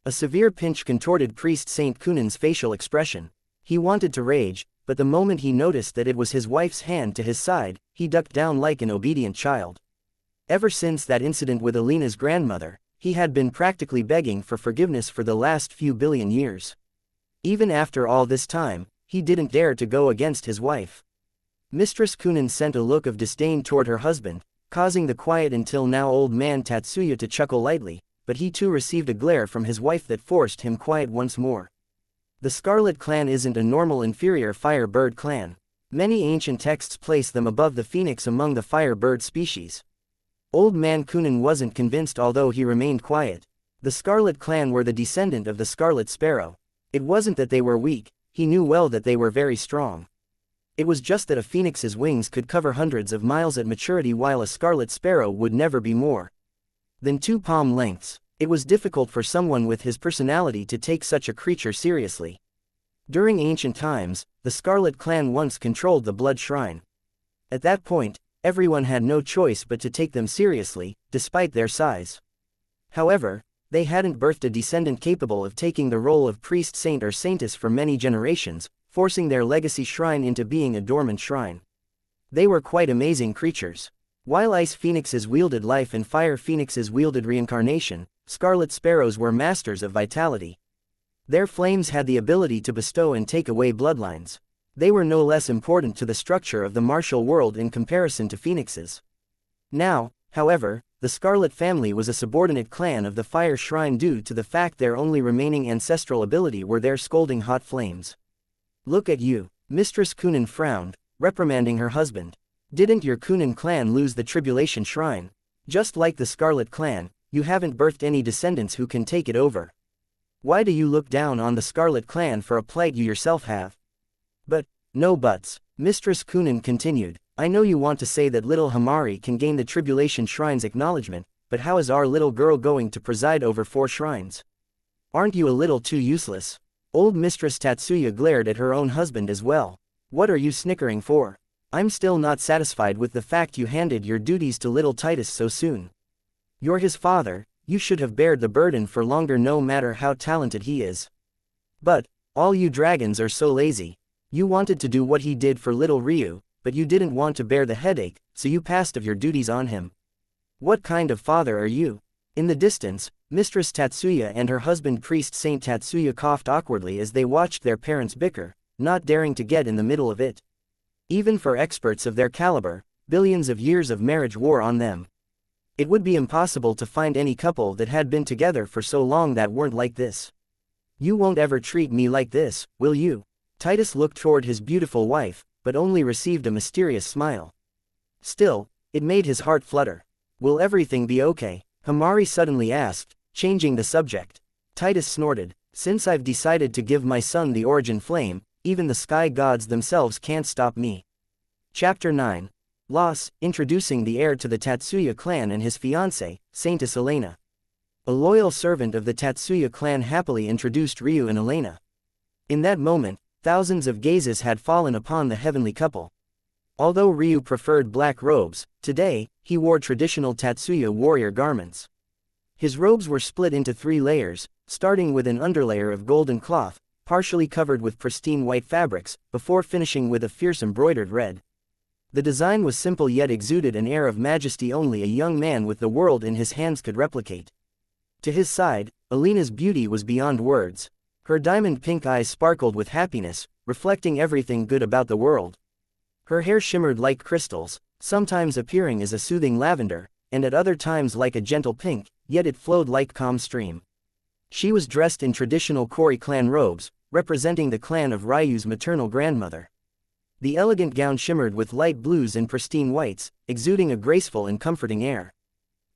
S1: A severe pinch contorted Priest Saint Kunin's facial expression. He wanted to rage, but the moment he noticed that it was his wife's hand to his side, he ducked down like an obedient child. Ever since that incident with Alina's grandmother, he had been practically begging for forgiveness for the last few billion years. Even after all this time, he didn't dare to go against his wife. Mistress Kunin sent a look of disdain toward her husband, causing the quiet until now old man Tatsuya to chuckle lightly, but he too received a glare from his wife that forced him quiet once more. The Scarlet Clan isn't a normal inferior Firebird clan. Many ancient texts place them above the phoenix among the Firebird species. Old man Kunin wasn't convinced although he remained quiet. The Scarlet Clan were the descendant of the Scarlet Sparrow. It wasn't that they were weak, he knew well that they were very strong. It was just that a phoenix's wings could cover hundreds of miles at maturity while a scarlet sparrow would never be more than 2 palm lengths. It was difficult for someone with his personality to take such a creature seriously. During ancient times, the Scarlet Clan once controlled the Blood Shrine. At that point, everyone had no choice but to take them seriously, despite their size. However, they hadn't birthed a descendant capable of taking the role of priest saint or saintess for many generations, forcing their legacy shrine into being a dormant shrine. They were quite amazing creatures. While ice phoenixes wielded life and fire phoenixes wielded reincarnation, scarlet sparrows were masters of vitality. Their flames had the ability to bestow and take away bloodlines. They were no less important to the structure of the martial world in comparison to phoenixes. Now, however, the Scarlet family was a subordinate clan of the Fire Shrine due to the fact their only remaining ancestral ability were their scalding hot flames. "Look at you," Mistress Kunin frowned, reprimanding her husband. "Didn't your Kunin clan lose the Tribulation Shrine? Just like the Scarlet Clan, you haven't birthed any descendants who can take it over. Why do you look down on the Scarlet Clan for a plight you yourself have?" "But, no buts," Mistress Kunin continued. "I know you want to say that little Hamari can gain the Tribulation Shrine's acknowledgement, but how is our little girl going to preside over 4 shrines? Aren't you a little too useless?" Old Mistress Tatsuya glared at her own husband as well. "What are you snickering for? I'm still not satisfied with the fact you handed your duties to little Titus so soon. You're his father, you should have bared the burden for longer no matter how talented he is. But, all you dragons are so lazy. You wanted to do what he did for little Ryu, but you didn't want to bear the headache, so you passed of your duties on him. What kind of father are you?" In the distance, Mistress Tatsuya and her husband Priest Saint Tatsuya coughed awkwardly as they watched their parents bicker, not daring to get in the middle of it. Even for experts of their caliber, billions of years of marriage wore on them. It would be impossible to find any couple that had been together for so long that weren't like this. "You won't ever treat me like this, will you?" Titus looked toward his beautiful wife, but only received a mysterious smile. Still, it made his heart flutter. "Will everything be okay?" Hamari suddenly asked, changing the subject. Titus snorted. "Since I've decided to give my son the origin flame, even the sky gods themselves can't stop me." Chapter 9. Loss, introducing the heir to the Tatsuya clan and his fiancée, Saintess Elena. A loyal servant of the Tatsuya clan happily introduced Ryu and Elena. In that moment, thousands of gazes had fallen upon the heavenly couple. Although Ryu preferred black robes, today, he wore traditional Tatsuya warrior garments. His robes were split into 3 layers, starting with an underlayer of golden cloth, partially covered with pristine white fabrics, before finishing with a fierce embroidered red. The design was simple yet exuded an air of majesty only a young man with the world in his hands could replicate. To his side, Elena's beauty was beyond words. Her diamond pink eyes sparkled with happiness, reflecting everything good about the world. Her hair shimmered like crystals, sometimes appearing as a soothing lavender, and at other times like a gentle pink, yet it flowed like calm stream. She was dressed in traditional Kori clan robes, representing the clan of Ryu's maternal grandmother. The elegant gown shimmered with light blues and pristine whites, exuding a graceful and comforting air.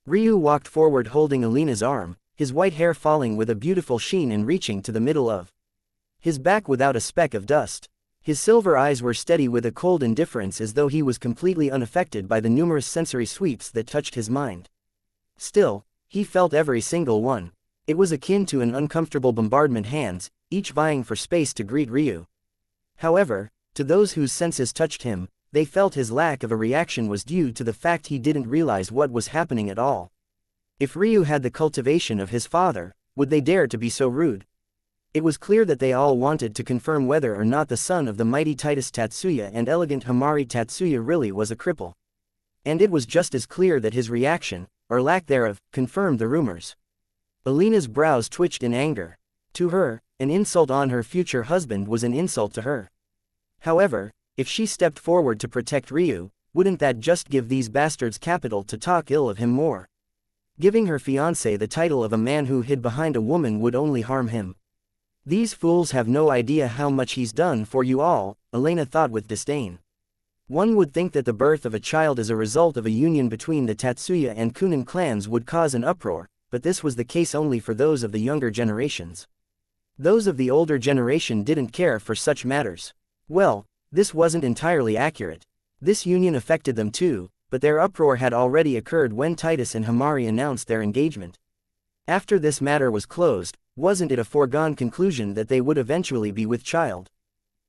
S1: Ryu walked forward holding Elena's arm, his white hair falling with a beautiful sheen and reaching to the middle of his back without a speck of dust. His silver eyes were steady with a cold indifference as though he was completely unaffected by the numerous sensory sweeps that touched his mind. Still, he felt every single one. It was akin to an uncomfortable bombardment hands, each vying for space to greet Ryu. However, to those whose senses touched him, they felt his lack of a reaction was due to the fact he didn't realize what was happening at all. If Ryu had the cultivation of his father, would they dare to be so rude? It was clear that they all wanted to confirm whether or not the son of the mighty Titus Tatsuya and elegant Hamari Tatsuya really was a cripple. And it was just as clear that his reaction, or lack thereof, confirmed the rumors. Elena's brows twitched in anger. To her, an insult on her future husband was an insult to her. However, if she stepped forward to protect Ryu, wouldn't that just give these bastards capital to talk ill of him more? Giving her fiancé the title of a man who hid behind a woman would only harm him. "These fools have no idea how much he's done for you all," Elena thought with disdain. One would think that the birth of a child as a result of a union between the Tatsuya and Kunin clans would cause an uproar, but this was the case only for those of the younger generations. Those of the older generation didn't care for such matters. Well, this wasn't entirely accurate. This union affected them too, but their uproar had already occurred when Titus and Hamari announced their engagement. After this matter was closed, wasn't it a foregone conclusion that they would eventually be with child?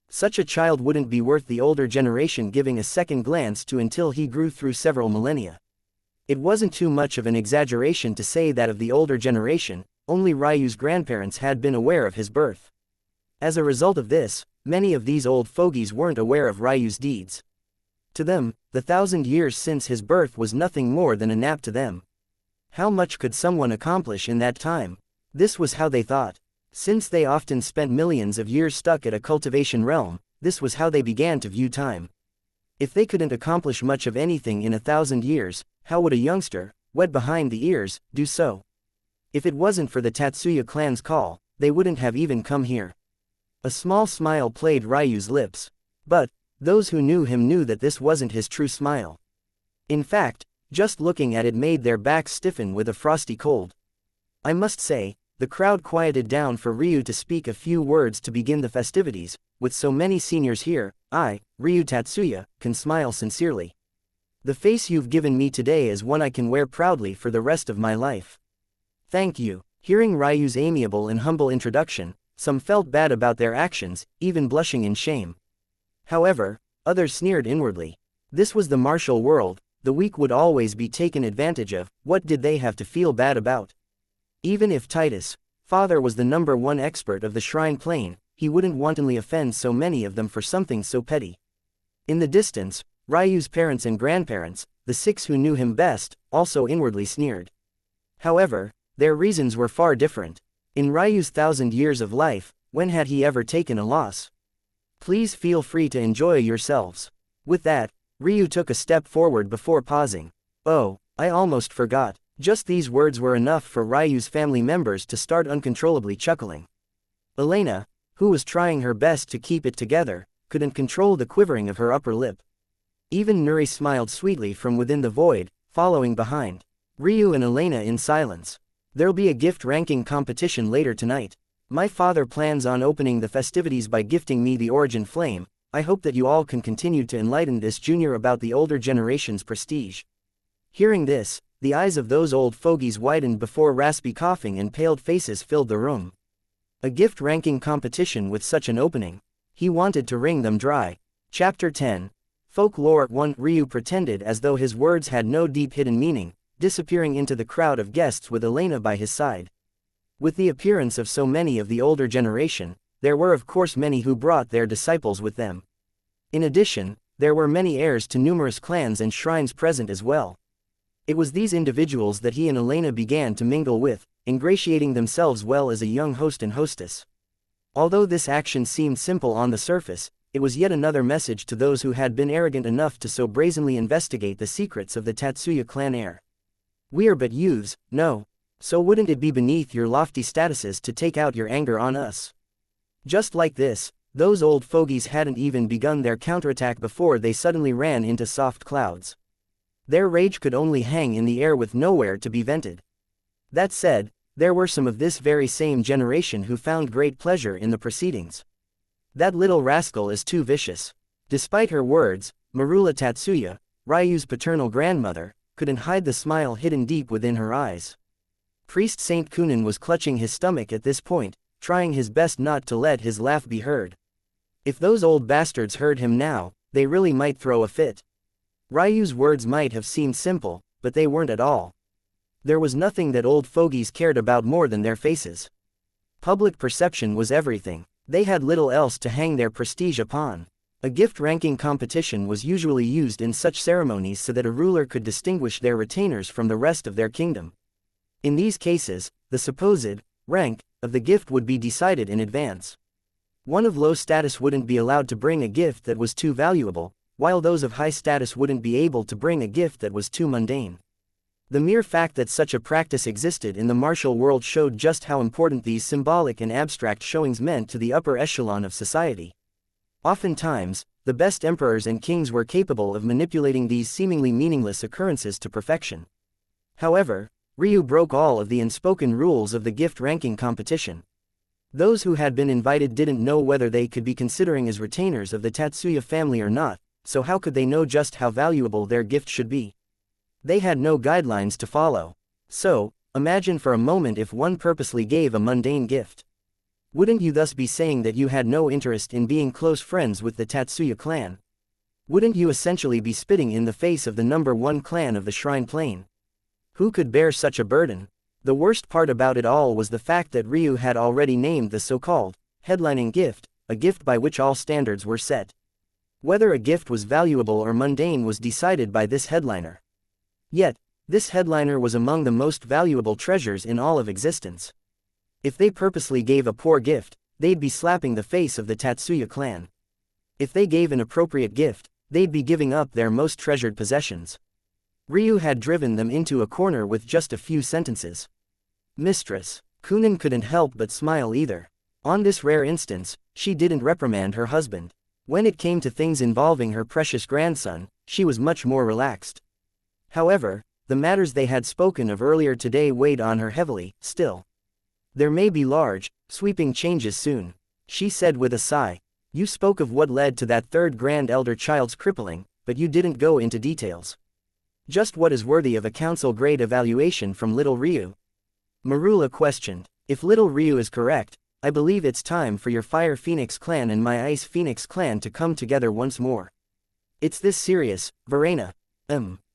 S1: Such a child wouldn't be worth the older generation giving a second glance to until he grew through several millennia. It wasn't too much of an exaggeration to say that of the older generation, only Ryu's grandparents had been aware of his birth. As a result of this, many of these old fogies weren't aware of Ryu's deeds. To them, the 1,000 years since his birth was nothing more than a nap to them. How much could someone accomplish in that time? This was how they thought. Since they often spent millions of years stuck at a cultivation realm, this was how they began to view time. If they couldn't accomplish much of anything in 1,000 years, how would a youngster, wet behind the ears, do so? If it wasn't for the Tatsuya clan's call, they wouldn't have even come here. A small smile played Ryu's lips. But those who knew him knew that this wasn't his true smile. In fact, just looking at it made their backs stiffen with a frosty cold. I must say, the crowd quieted down for Ryu to speak a few words to begin the festivities. With so many seniors here, I, Ryu Tatsuya, can smile sincerely. The face you've given me today is one I can wear proudly for the rest of my life. Thank you. Hearing Ryu's amiable and humble introduction, some felt bad about their actions, even blushing in shame. However, others sneered inwardly. This was the martial world, the weak would always be taken advantage of. What did they have to feel bad about? Even if Titus, father, was the #1 expert of the Shrine Plane, he wouldn't wantonly offend so many of them for something so petty. In the distance, Ryu's parents and grandparents, the 6 who knew him best, also inwardly sneered. However, their reasons were far different. In Ryu's 1,000 years of life, when had he ever taken a loss? Please feel free to enjoy yourselves. With that, Ryu took a step forward before pausing. Oh, I almost forgot. Just these words were enough for Ryu's family members to start uncontrollably chuckling. Elena, who was trying her best to keep it together, couldn't control the quivering of her upper lip. Even Nuri smiled sweetly from within the void, following behind Ryu and Elena in silence. There'll be a gift ranking competition later tonight. My father plans on opening the festivities by gifting me the Origin Flame. I hope that you all can continue to enlighten this junior about the older generation's prestige. Hearing this, the eyes of those old fogies widened before raspy coughing and paled faces filled the room. A gift ranking competition with such an opening. He wanted to wring them dry. Chapter 10. Folklore 1. Ryu pretended as though his words had no deep hidden meaning, disappearing into the crowd of guests with Elena by his side. With the appearance of so many of the older generation, there were of course many who brought their disciples with them. In addition, there were many heirs to numerous clans and shrines present as well. It was these individuals that he and Elena began to mingle with, ingratiating themselves well as a young host and hostess. Although this action seemed simple on the surface, it was yet another message to those who had been arrogant enough to so brazenly investigate the secrets of the Tatsuya clan heir. We are but youths, no. So wouldn't it be beneath your lofty statuses to take out your anger on us? Just like this, those old fogies hadn't even begun their counterattack before they suddenly ran into soft clouds. Their rage could only hang in the air with nowhere to be vented. That said, there were some of this very same generation who found great pleasure in the proceedings. That little rascal is too vicious. Despite her words, Marula Tatsuya, Ryu's paternal grandmother, couldn't hide the smile hidden deep within her eyes. Priest Saint Kunin was clutching his stomach at this point, trying his best not to let his laugh be heard. If those old bastards heard him now, they really might throw a fit. Ryu's words might have seemed simple, but they weren't at all. There was nothing that old fogies cared about more than their faces. Public perception was everything. They had little else to hang their prestige upon. A gift-ranking competition was usually used in such ceremonies so that a ruler could distinguish their retainers from the rest of their kingdom. In these cases, the supposed rank of the gift would be decided in advance. One of low status wouldn't be allowed to bring a gift that was too valuable, while those of high status wouldn't be able to bring a gift that was too mundane. The mere fact that such a practice existed in the martial world showed just how important these symbolic and abstract showings meant to the upper echelon of society. Oftentimes, the best emperors and kings were capable of manipulating these seemingly meaningless occurrences to perfection. However, Ryu broke all of the unspoken rules of the gift ranking competition. Those who had been invited didn't know whether they could be considering as retainers of the Tatsuya family or not, so how could they know just how valuable their gift should be? They had no guidelines to follow. So, imagine for a moment if one purposely gave a mundane gift. Wouldn't you thus be saying that you had no interest in being close friends with the Tatsuya clan? Wouldn't you essentially be spitting in the face of the #1 clan of the Shrine Plain? Who could bear such a burden? The worst part about it all was the fact that Ryu had already named the so-called headlining gift, a gift by which all standards were set. Whether a gift was valuable or mundane was decided by this headliner. Yet, this headliner was among the most valuable treasures in all of existence. If they purposely gave a poor gift, they'd be slapping the face of the Tatsuya clan. If they gave an appropriate gift, they'd be giving up their most treasured possessions. Ryu had driven them into a corner with just a few sentences. Mistress Kunin couldn't help but smile either. On this rare instance, she didn't reprimand her husband. When it came to things involving her precious grandson, she was much more relaxed. However, the matters they had spoken of earlier today weighed on her heavily, still. There may be large, sweeping changes soon, she said with a sigh. You spoke of what led to that third grand elder child's crippling, but you didn't go into details. Just what is worthy of a council-grade evaluation from little Ryu? Marula questioned. If little Ryu is correct, I believe it's time for your Fire Phoenix clan and my Ice Phoenix clan to come together once more. It's this serious, Verena.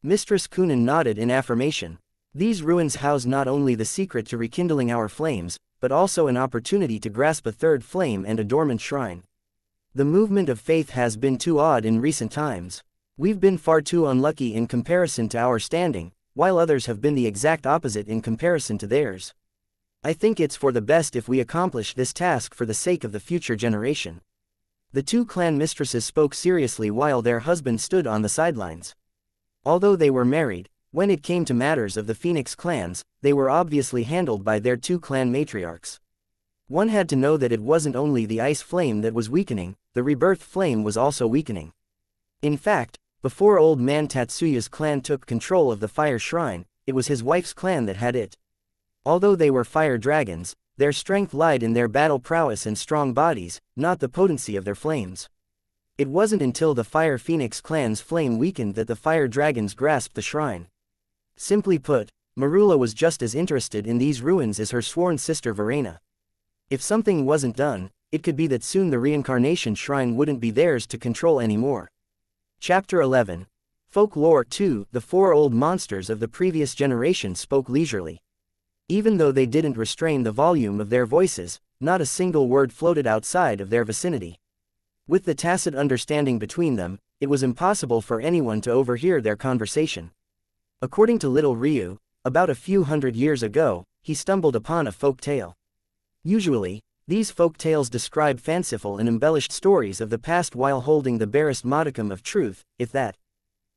S1: Mistress Kunin nodded in affirmation. These ruins house not only the secret to rekindling our flames, but also an opportunity to grasp a third flame and a dormant shrine. The movement of faith has been too odd in recent times. We've been far too unlucky in comparison to our standing, while others have been the exact opposite in comparison to theirs. I think it's for the best if we accomplish this task for the sake of the future generation. The two clan mistresses spoke seriously while their husbands stood on the sidelines. Although they were married, when it came to matters of the Phoenix clans, they were obviously handled by their two clan matriarchs. One had to know that it wasn't only the ice flame that was weakening, the rebirth flame was also weakening. In fact, before old man Tatsuya's clan took control of the fire shrine, it was his wife's clan that had it. Although they were fire dragons, their strength lied in their battle prowess and strong bodies, not the potency of their flames. It wasn't until the Fire Phoenix clan's flame weakened that the fire dragons grasped the shrine. Simply put, Marula was just as interested in these ruins as her sworn sister Verena. If something wasn't done, it could be that soon the reincarnation shrine wouldn't be theirs to control anymore. Chapter 11. Folklore 2. The four old monsters of the previous generation spoke leisurely. Even though they didn't restrain the volume of their voices, not a single word floated outside of their vicinity. With the tacit understanding between them, it was impossible for anyone to overhear their conversation. According to little Ryu, about a few hundred years ago, he stumbled upon a folk tale. Usually, these folk tales describe fanciful and embellished stories of the past while holding the barest modicum of truth, if that.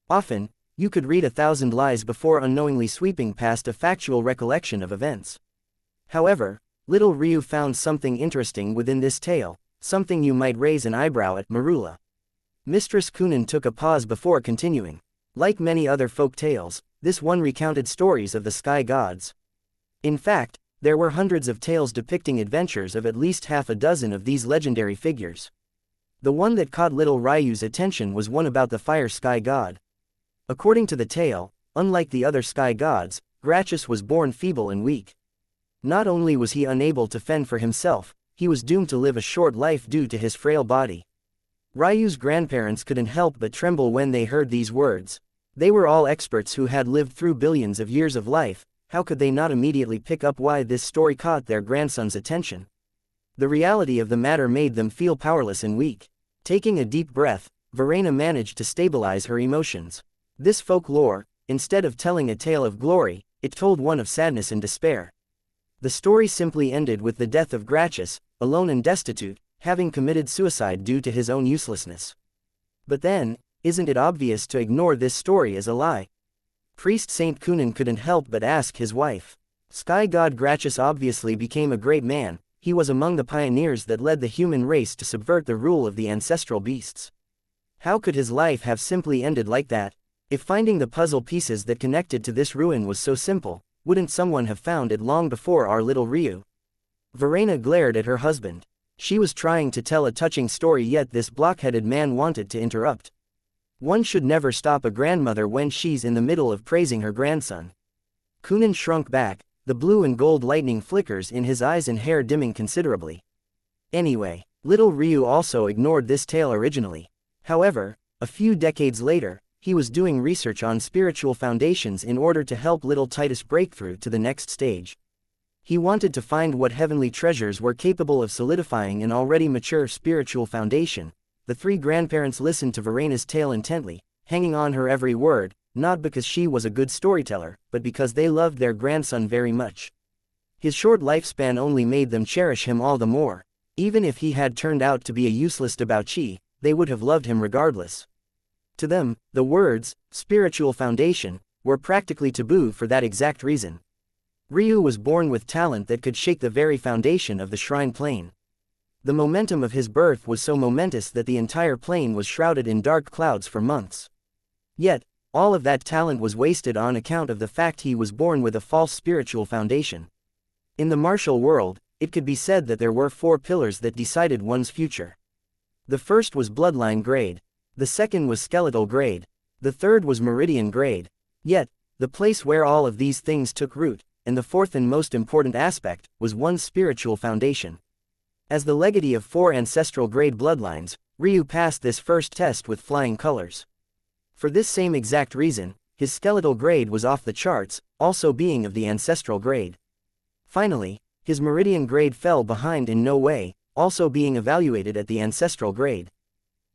S1: Often, you could read 1,000 lies before unknowingly sweeping past a factual recollection of events. However, little Ryu found something interesting within this tale, something you might raise an eyebrow at. Marula. Mistress Kunin took a pause before continuing. Like many other folk tales, this one recounted stories of the sky gods. In fact, there were hundreds of tales depicting adventures of at least half a dozen of these legendary figures. The one that caught little Ryu's attention was one about the fire sky god. According to the tale, unlike the other sky gods, Grachus was born feeble and weak. Not only was he unable to fend for himself, he was doomed to live a short life due to his frail body. Ryu's grandparents couldn't help but tremble when they heard these words. They were all experts who had lived through billions of years of life. How could they not immediately pick up why this story caught their grandson's attention? The reality of the matter made them feel powerless and weak. Taking a deep breath, Verena managed to stabilize her emotions. This folklore, instead of telling a tale of glory, it told one of sadness and despair. The story simply ended with the death of Grachus, alone and destitute, having committed suicide due to his own uselessness. But then, isn't it obvious to ignore this story as a lie? Priest Saint Kunin couldn't help but ask his wife. Sky god Grachus obviously became a great man. He was among the pioneers that led the human race to subvert the rule of the ancestral beasts. How could his life have simply ended like that? If finding the puzzle pieces that connected to this ruin was so simple, wouldn't someone have found it long before our little Ryu? Verena glared at her husband. She was trying to tell a touching story, yet this blockheaded man wanted to interrupt. One should never stop a grandmother when she's in the middle of praising her grandson. Kunin shrunk back, the blue and gold lightning flickers in his eyes and hair dimming considerably. Anyway, little Ryu also ignored this tale originally. However, a few decades later, he was doing research on spiritual foundations in order to help little Titus break through to the next stage. He wanted to find what heavenly treasures were capable of solidifying an already mature spiritual foundation. The three grandparents listened to Verena's tale intently, hanging on her every word, not because she was a good storyteller, but because they loved their grandson very much. His short lifespan only made them cherish him all the more. Even if he had turned out to be a useless debauchee, they would have loved him regardless. To them, the words, spiritual foundation, were practically taboo for that exact reason. Ryu was born with talent that could shake the very foundation of the shrine plane. The momentum of his birth was so momentous that the entire plane was shrouded in dark clouds for months. Yet, all of that talent was wasted on account of the fact he was born with a false spiritual foundation. In the martial world, it could be said that there were 4 pillars that decided one's future. The first was bloodline grade. The second was skeletal grade. The third was meridian grade. Yet, the place where all of these things took root, and the fourth and most important aspect, was one's spiritual foundation. As the legatee of 4 ancestral grade bloodlines, Ryu passed this first test with flying colors. For this same exact reason, his skeletal grade was off the charts, also being of the ancestral grade. Finally, his meridian grade fell behind in no way, also being evaluated at the ancestral grade.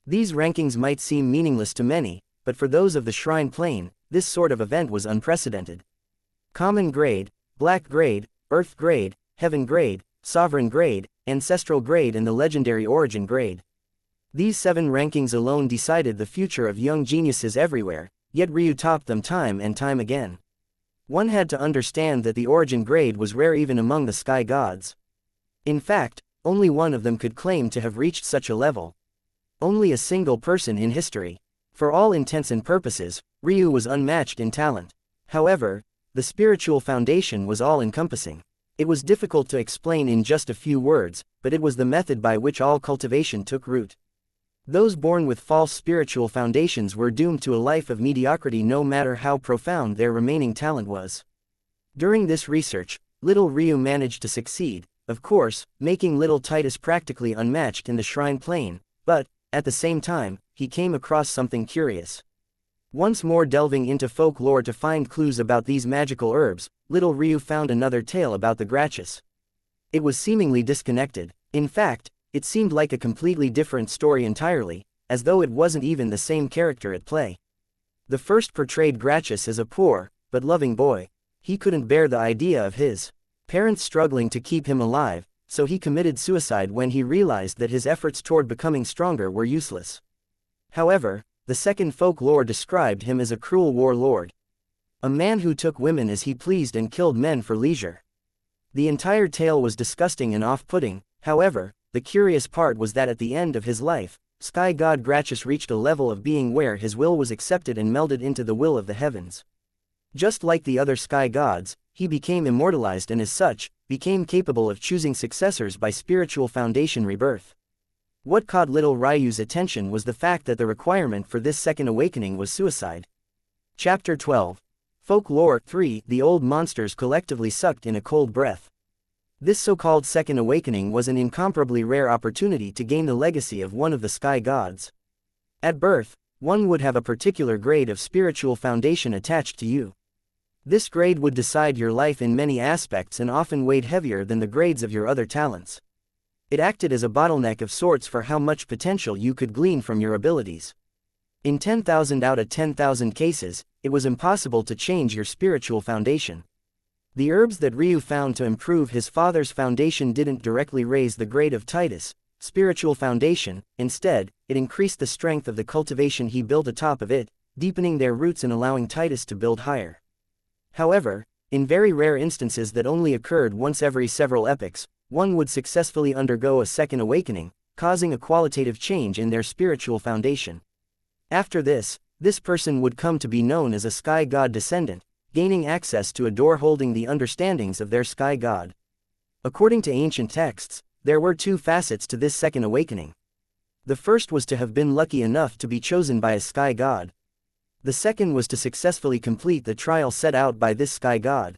S1: These rankings might seem meaningless to many, but for those of the shrine plane, this sort of event was unprecedented. Common grade, black grade, earth grade, heaven grade, sovereign grade, ancestral grade and the legendary origin grade. These 7 rankings alone decided the future of young geniuses everywhere, yet Ryu topped them time and time again. One had to understand that the origin grade was rare even among the sky gods. In fact, only one of them could claim to have reached such a level. Only a single person in history. For all intents and purposes, Ryu was unmatched in talent. However, the spiritual foundation was all-encompassing. It was difficult to explain in just a few words, but it was the method by which all cultivation took root. Those born with false spiritual foundations were doomed to a life of mediocrity no matter how profound their remaining talent was. During this research, little Ryu managed to succeed, of course, making little Titus practically unmatched in the shrine plane, but, at the same time, he came across something curious. Once more delving into folklore to find clues about these magical herbs, little Ryu found another tale about the Grachus. It was seemingly disconnected. In fact, it seemed like a completely different story entirely, as though it wasn't even the same character at play. The first portrayed Grachus as a poor, but loving boy. He couldn't bear the idea of his parents struggling to keep him alive, so he committed suicide when he realized that his efforts toward becoming stronger were useless. However, the second folklore described him as a cruel warlord. A man who took women as he pleased and killed men for leisure. The entire tale was disgusting and off-putting. However, the curious part was that at the end of his life, Sky God Grachus reached a level of being where his will was accepted and melded into the will of the heavens. Just like the other sky gods, he became immortalized and as such, became capable of choosing successors by spiritual foundation rebirth. What caught little Ryu's attention was the fact that the requirement for this second awakening was suicide. Chapter 12. Folklore 3. The old monsters collectively sucked in a cold breath. This so-called second awakening was an incomparably rare opportunity to gain the legacy of one of the sky gods. At birth, one would have a particular grade of spiritual foundation attached to you. This grade would decide your life in many aspects and often weighed heavier than the grades of your other talents. It acted as a bottleneck of sorts for how much potential you could glean from your abilities. In 10,000 out of 10,000 cases, it was impossible to change your spiritual foundation. The herbs that Ryu found to improve his father's foundation didn't directly raise the grade of Titus' spiritual foundation. Instead, it increased the strength of the cultivation he built atop of it, deepening their roots and allowing Titus to build higher. However, in very rare instances that only occurred once every several epochs, one would successfully undergo a second awakening, causing a qualitative change in their spiritual foundation. After this person would come to be known as a sky god descendant, gaining access to a door holding the understandings of their sky god. According to ancient texts, there were two facets to this second awakening. The first was to have been lucky enough to be chosen by a sky god. The second was to successfully complete the trial set out by this sky god.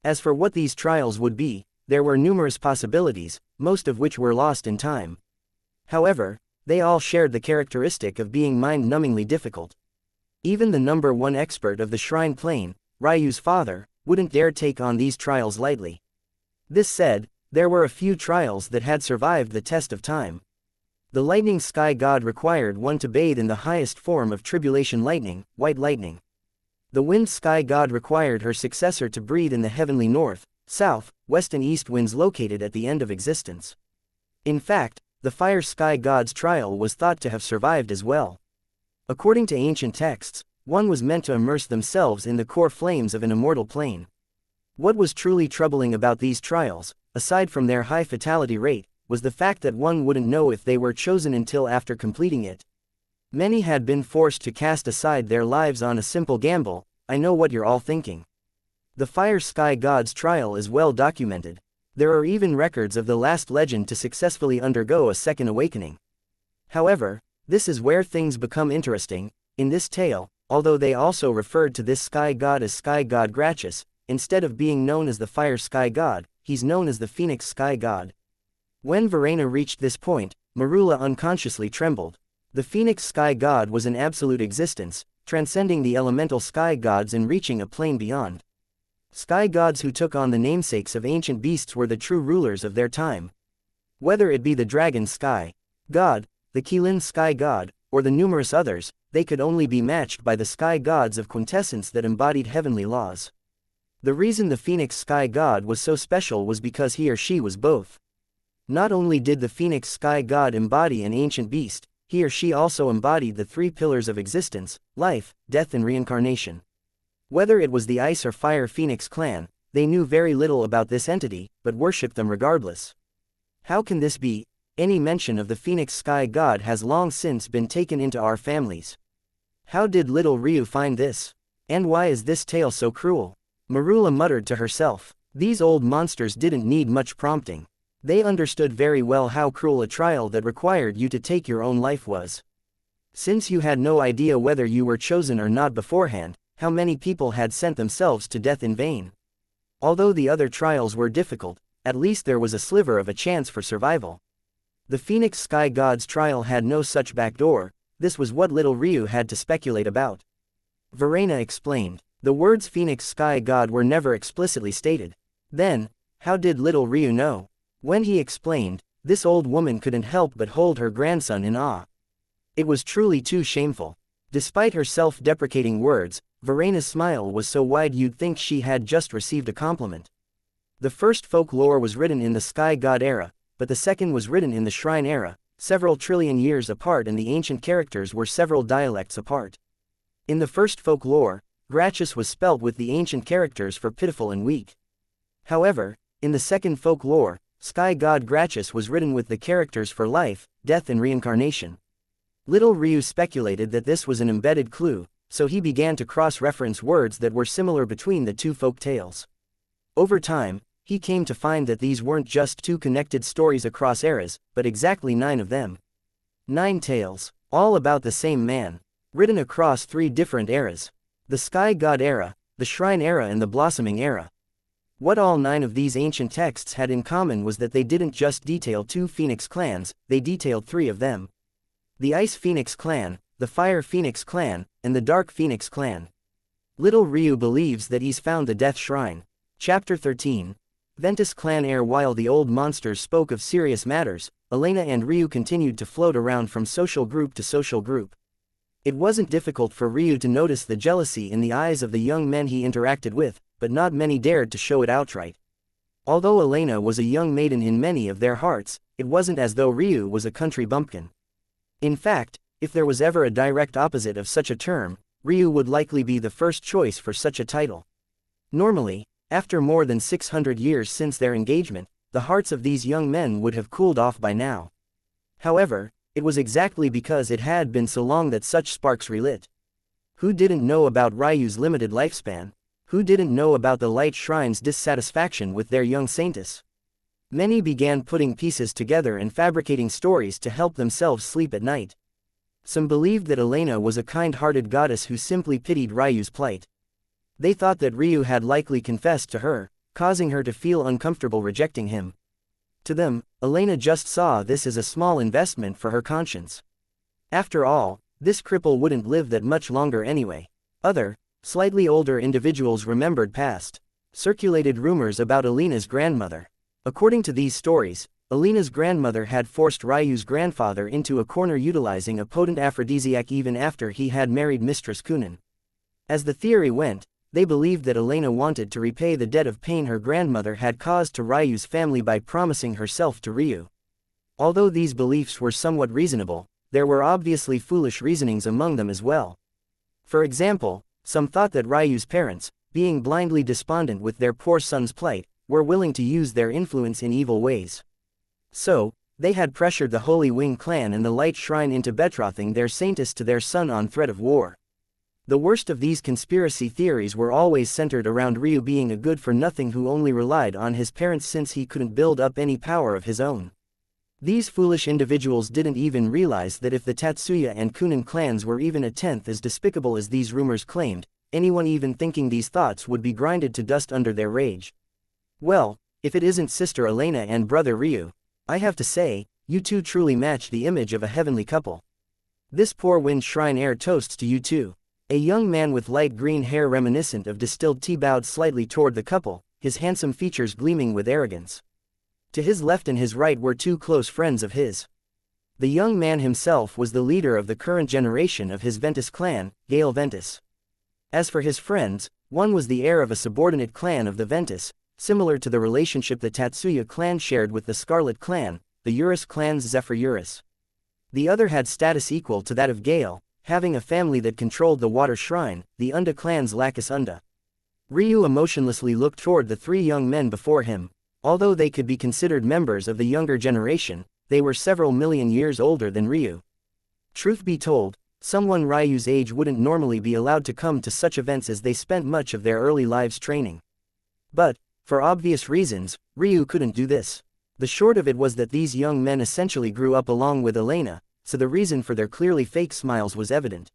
S1: As for what these trials would be, there were numerous possibilities, most of which were lost in time. However, they all shared the characteristic of being mind-numbingly difficult. Even the number one expert of the Shrine Plane, Ryu's father, wouldn't dare take on these trials lightly. This said, there were a few trials that had survived the test of time. The lightning sky god required one to bathe in the highest form of tribulation lightning, white lightning. The wind sky god required her successor to breathe in the heavenly north, south, west and east winds located at the end of existence. In fact, the fire sky god's trial was thought to have survived as well. According to ancient texts, one was meant to immerse themselves in the core flames of an immortal plane. What was truly troubling about these trials, aside from their high fatality rate, was the fact that one wouldn't know if they were chosen until after completing it. Many had been forced to cast aside their lives on a simple gamble. I know what you're all thinking. The fire sky god's trial is well documented. There are even records of the last legend to successfully undergo a second awakening. However, this is where things become interesting. In this tale, although they also referred to this sky god as sky god Grachus, instead of being known as the fire sky god, he's known as the phoenix sky god. When Verena reached this point, Marula unconsciously trembled. The phoenix sky god was an absolute existence, transcending the elemental sky gods and reaching a plane beyond. Sky gods who took on the namesakes of ancient beasts were the true rulers of their time. Whether it be the dragon sky god, the Qilin sky god, or the numerous others, they could only be matched by the sky gods of quintessence that embodied heavenly laws. The reason the phoenix sky god was so special was because he or she was both. Not only did the phoenix sky god embody an ancient beast, he or she also embodied the three pillars of existence: life, death and reincarnation. Whether it was the ice or fire phoenix clan, they knew very little about this entity, but worshipped them regardless. How can this be? Any mention of the phoenix sky god has long since been taken into our families. How did little Ryu find this? And why is this tale so cruel? Marula muttered to herself. These old monsters didn't need much prompting. They understood very well how cruel a trial that required you to take your own life was. Since you had no idea whether you were chosen or not beforehand, how many people had sent themselves to death in vain? Although the other trials were difficult, at least there was a sliver of a chance for survival. The Phoenix Sky God's trial had no such backdoor. This was what little Ryu had to speculate about. Verena explained. The words Phoenix Sky God were never explicitly stated. Then, how did little Ryu know? When he explained, this old woman couldn't help but hold her grandson in awe. It was truly too shameful. Despite her self-deprecating words, Verena's smile was so wide you'd think she had just received a compliment. The first folklore was written in the Sky God era, but the second was written in the Shrine era, several trillion years apart, and the ancient characters were several dialects apart. In the first folklore, Grachus was spelt with the ancient characters for pitiful and weak. However, in the second folklore, Sky God Grachus was written with the characters for life, death and reincarnation. Little Ryu speculated that this was an embedded clue, so he began to cross-reference words that were similar between the two folk tales. Over time, he came to find that these weren't just two connected stories across eras, but exactly 9 of them. 9 tales, all about the same man, written across 3 different eras. The Sky God era, the Shrine era and the Blossoming era. What all 9 of these ancient texts had in common was that they didn't just detail 2 Phoenix clans, they detailed 3 of them. The Ice Phoenix clan, the Fire Phoenix clan, and the Dark Phoenix clan. Little Ryu believes that he's found the Death Shrine. Chapter 13. Ventus clan heir. While the old monsters spoke of serious matters, Elena and Ryu continued to float around from social group to social group. It wasn't difficult for Ryu to notice the jealousy in the eyes of the young men he interacted with, but not many dared to show it outright. Although Elena was a young maiden in many of their hearts, it wasn't as though Ryu was a country bumpkin. In fact, if there was ever a direct opposite of such a term, Ryu would likely be the first choice for such a title. Normally, after more than 600 years since their engagement, the hearts of these young men would have cooled off by now. However, it was exactly because it had been so long that such sparks relit. Who didn't know about Ryu's limited lifespan? Who didn't know about the light shrine's dissatisfaction with their young saintess? Many began putting pieces together and fabricating stories to help themselves sleep at night. Some believed that Elena was a kind-hearted goddess who simply pitied Ryu's plight. They thought that Ryu had likely confessed to her, causing her to feel uncomfortable rejecting him. To them, Elena just saw this as a small investment for her conscience. After all, this cripple wouldn't live that much longer anyway. Other, slightly older individuals remembered past, circulated rumors about Elena's grandmother. According to these stories, Elena's grandmother had forced Ryu's grandfather into a corner utilizing a potent aphrodisiac even after he had married Mistress Kunin. As the theory went, they believed that Elena wanted to repay the debt of pain her grandmother had caused to Ryu's family by promising herself to Ryu. Although these beliefs were somewhat reasonable, there were obviously foolish reasonings among them as well. For example, some thought that Ryu's parents, being blindly despondent with their poor son's plight, were willing to use their influence in evil ways. So, they had pressured the Holy Wing clan and the Light Shrine into betrothing their saintess to their son on threat of war. The worst of these conspiracy theories were always centered around Ryu being a good-for-nothing who only relied on his parents since he couldn't build up any power of his own. These foolish individuals didn't even realize that if the Tatsuya and Kunin clans were even a tenth as despicable as these rumors claimed, anyone even thinking these thoughts would be grinded to dust under their rage. Well, if it isn't Sister Elena and Brother Ryu, I have to say, you two truly match the image of a heavenly couple. This poor wind shrine heir toasts to you two. A young man with light green hair reminiscent of distilled tea bowed slightly toward the couple, his handsome features gleaming with arrogance. To his left and his right were two close friends of his. The young man himself was the leader of the current generation of his Ventus clan, Gale Ventus. As for his friends, one was the heir of a subordinate clan of the Ventus, similar to the relationship the Tatsuya clan shared with the Scarlet clan, the Eurus clan's Zephyr Eurus. The other had status equal to that of Gale, having a family that controlled the water shrine, the Unda clan's Lacus Unda. Ryu emotionlessly looked toward the three young men before him. Although they could be considered members of the younger generation, they were several million years older than Ryu. Truth be told, someone Ryu's age wouldn't normally be allowed to come to such events as they spent much of their early lives training. But, for obvious reasons, Ryu couldn't do this. The short of it was that these young men essentially grew up along with Elena, so the reason for their clearly fake smiles was evident.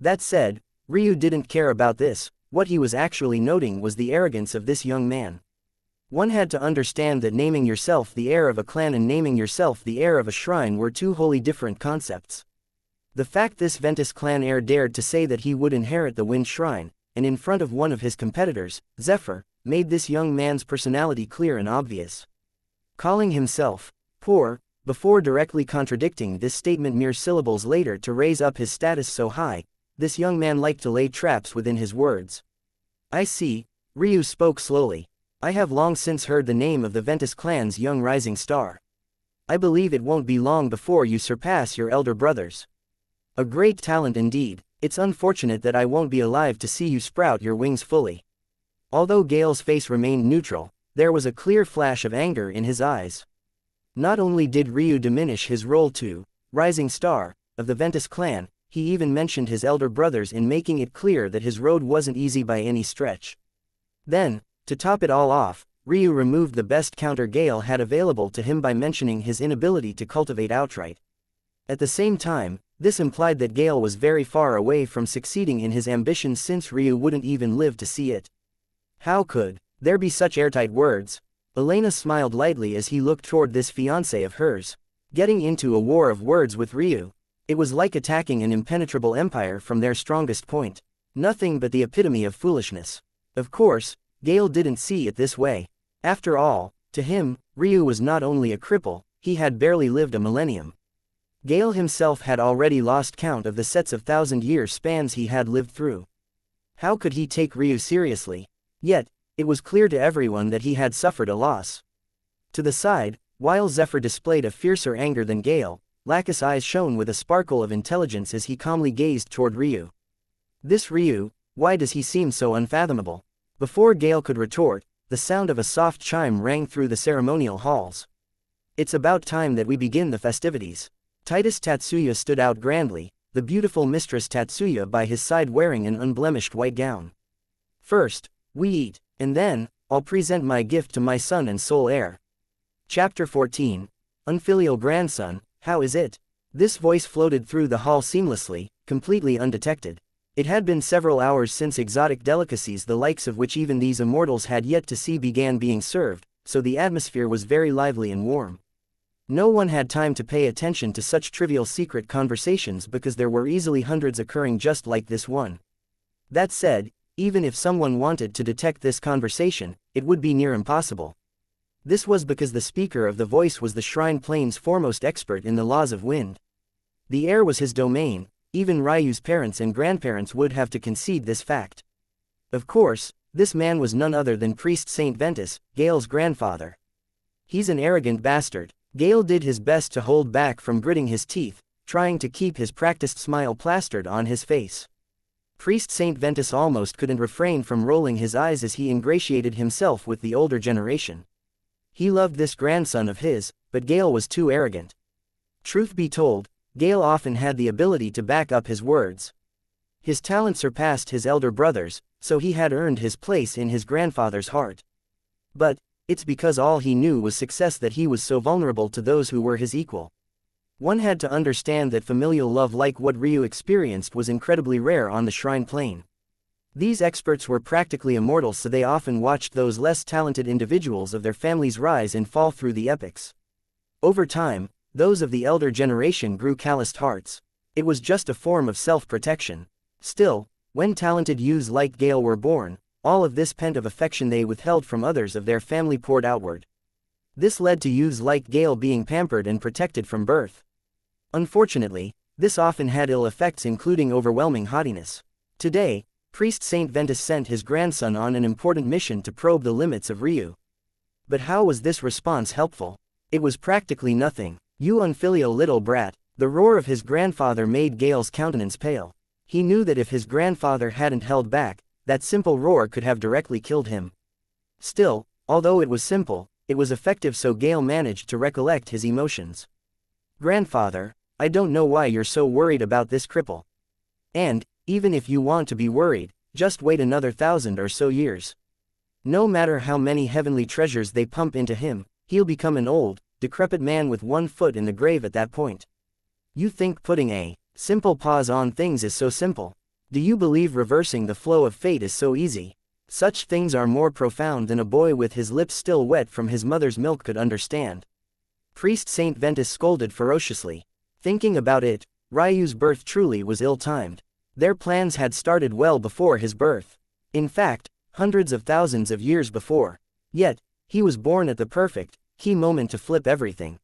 S1: That said, Ryu didn't care about this. What he was actually noting was the arrogance of this young man. One had to understand that naming yourself the heir of a clan and naming yourself the heir of a shrine were two wholly different concepts. The fact this Ventus clan heir dared to say that he would inherit the Wind Shrine, and in front of one of his competitors, Zephyr, made this young man's personality clear and obvious. Calling himself poor, before directly contradicting this statement mere syllables later to raise up his status so high, this young man liked to lay traps within his words. I see, Ryu spoke slowly. I have long since heard the name of the Ventus clan's young rising star. I believe it won't be long before you surpass your elder brothers. A great talent indeed. It's unfortunate that I won't be alive to see you sprout your wings fully. Although Gale's face remained neutral, there was a clear flash of anger in his eyes. Not only did Ryu diminish his role to rising star of the Ventus clan, he even mentioned his elder brothers in making it clear that his road wasn't easy by any stretch. Then, to top it all off, Ryu removed the best counter Gale had available to him by mentioning his inability to cultivate outright. At the same time, this implied that Gale was very far away from succeeding in his ambitions since Ryu wouldn't even live to see it. How could there be such airtight words? Elena smiled lightly as he looked toward this fiancé of hers. Getting into a war of words with Ryu. It was like attacking an impenetrable empire from their strongest point. Nothing but the epitome of foolishness. Of course, Gale didn't see it this way. After all, to him, Ryu was not only a cripple, he had barely lived a millennium. Gale himself had already lost count of the sets of thousand-year spans he had lived through. How could he take Ryu seriously? Yet, it was clear to everyone that he had suffered a loss. To the side, while Zephyr displayed a fiercer anger than Gale, Lacus' eyes shone with a sparkle of intelligence as he calmly gazed toward Ryu. This Ryu, why does he seem so unfathomable? Before Gale could retort, the sound of a soft chime rang through the ceremonial halls. It's about time that we begin the festivities. Titus Tatsuya stood out grandly, the beautiful Mistress Tatsuya by his side wearing an unblemished white gown. First, We eat, and then, I'll present my gift to my son and sole heir. Chapter 14. Unfilial grandson, how is it? This voice floated through the hall seamlessly, completely undetected. It had been several hours since exotic delicacies the likes of which even these immortals had yet to see began being served, so the atmosphere was very lively and warm. No one had time to pay attention to such trivial secret conversations because there were easily hundreds occurring just like this one. That said, even if someone wanted to detect this conversation, it would be near impossible. This was because the speaker of the voice was the Shrine Plain's foremost expert in the laws of wind. The air was his domain. Even Ryu's parents and grandparents would have to concede this fact. Of course, this man was none other than Priest Saint Ventus, Gale's grandfather. He's an arrogant bastard. Gale did his best to hold back from gritting his teeth, trying to keep his practiced smile plastered on his face. Priest Saint Ventus almost couldn't refrain from rolling his eyes as he ingratiated himself with the older generation. He loved this grandson of his, but Gale was too arrogant. Truth be told, Gale often had the ability to back up his words. His talent surpassed his elder brother's, so he had earned his place in his grandfather's heart. But, it's because all he knew was success that he was so vulnerable to those who were his equal. One had to understand that familial love like what Ryu experienced was incredibly rare on the Shrine Plain. These experts were practically immortal, so they often watched those less talented individuals of their families rise and fall through the epics. Over time, those of the elder generation grew calloused hearts. It was just a form of self-protection. Still, when talented youths like Gale were born, all of this pent of affection they withheld from others of their family poured outward. This led to youths like Gale being pampered and protected from birth. Unfortunately, this often had ill effects, including overwhelming haughtiness. Today, Priest Saint Ventus sent his grandson on an important mission to probe the limits of Ryu. But how was this response helpful? It was practically nothing. "You unfilial little brat." The roar of his grandfather made Gale's countenance pale. He knew that if his grandfather hadn't held back, that simple roar could have directly killed him. Still, although it was simple, it was effective, so Gale managed to recollect his emotions. "Grandfather, I don't know why you're so worried about this cripple. And, even if you want to be worried, just wait another 1,000 or so years. No matter how many heavenly treasures they pump into him, he'll become an old, decrepit man with one foot in the grave at that point. You think putting a simple pause on things is so simple? Do you believe reversing the flow of fate is so easy? Such things are more profound than a boy with his lips still wet from his mother's milk could understand." Priest Saint Ventus scolded ferociously. Thinking about it, Ryu's birth truly was ill-timed. Their plans had started well before his birth. In fact, hundreds of thousands of years before. Yet, he was born at the perfect, key moment to flip everything.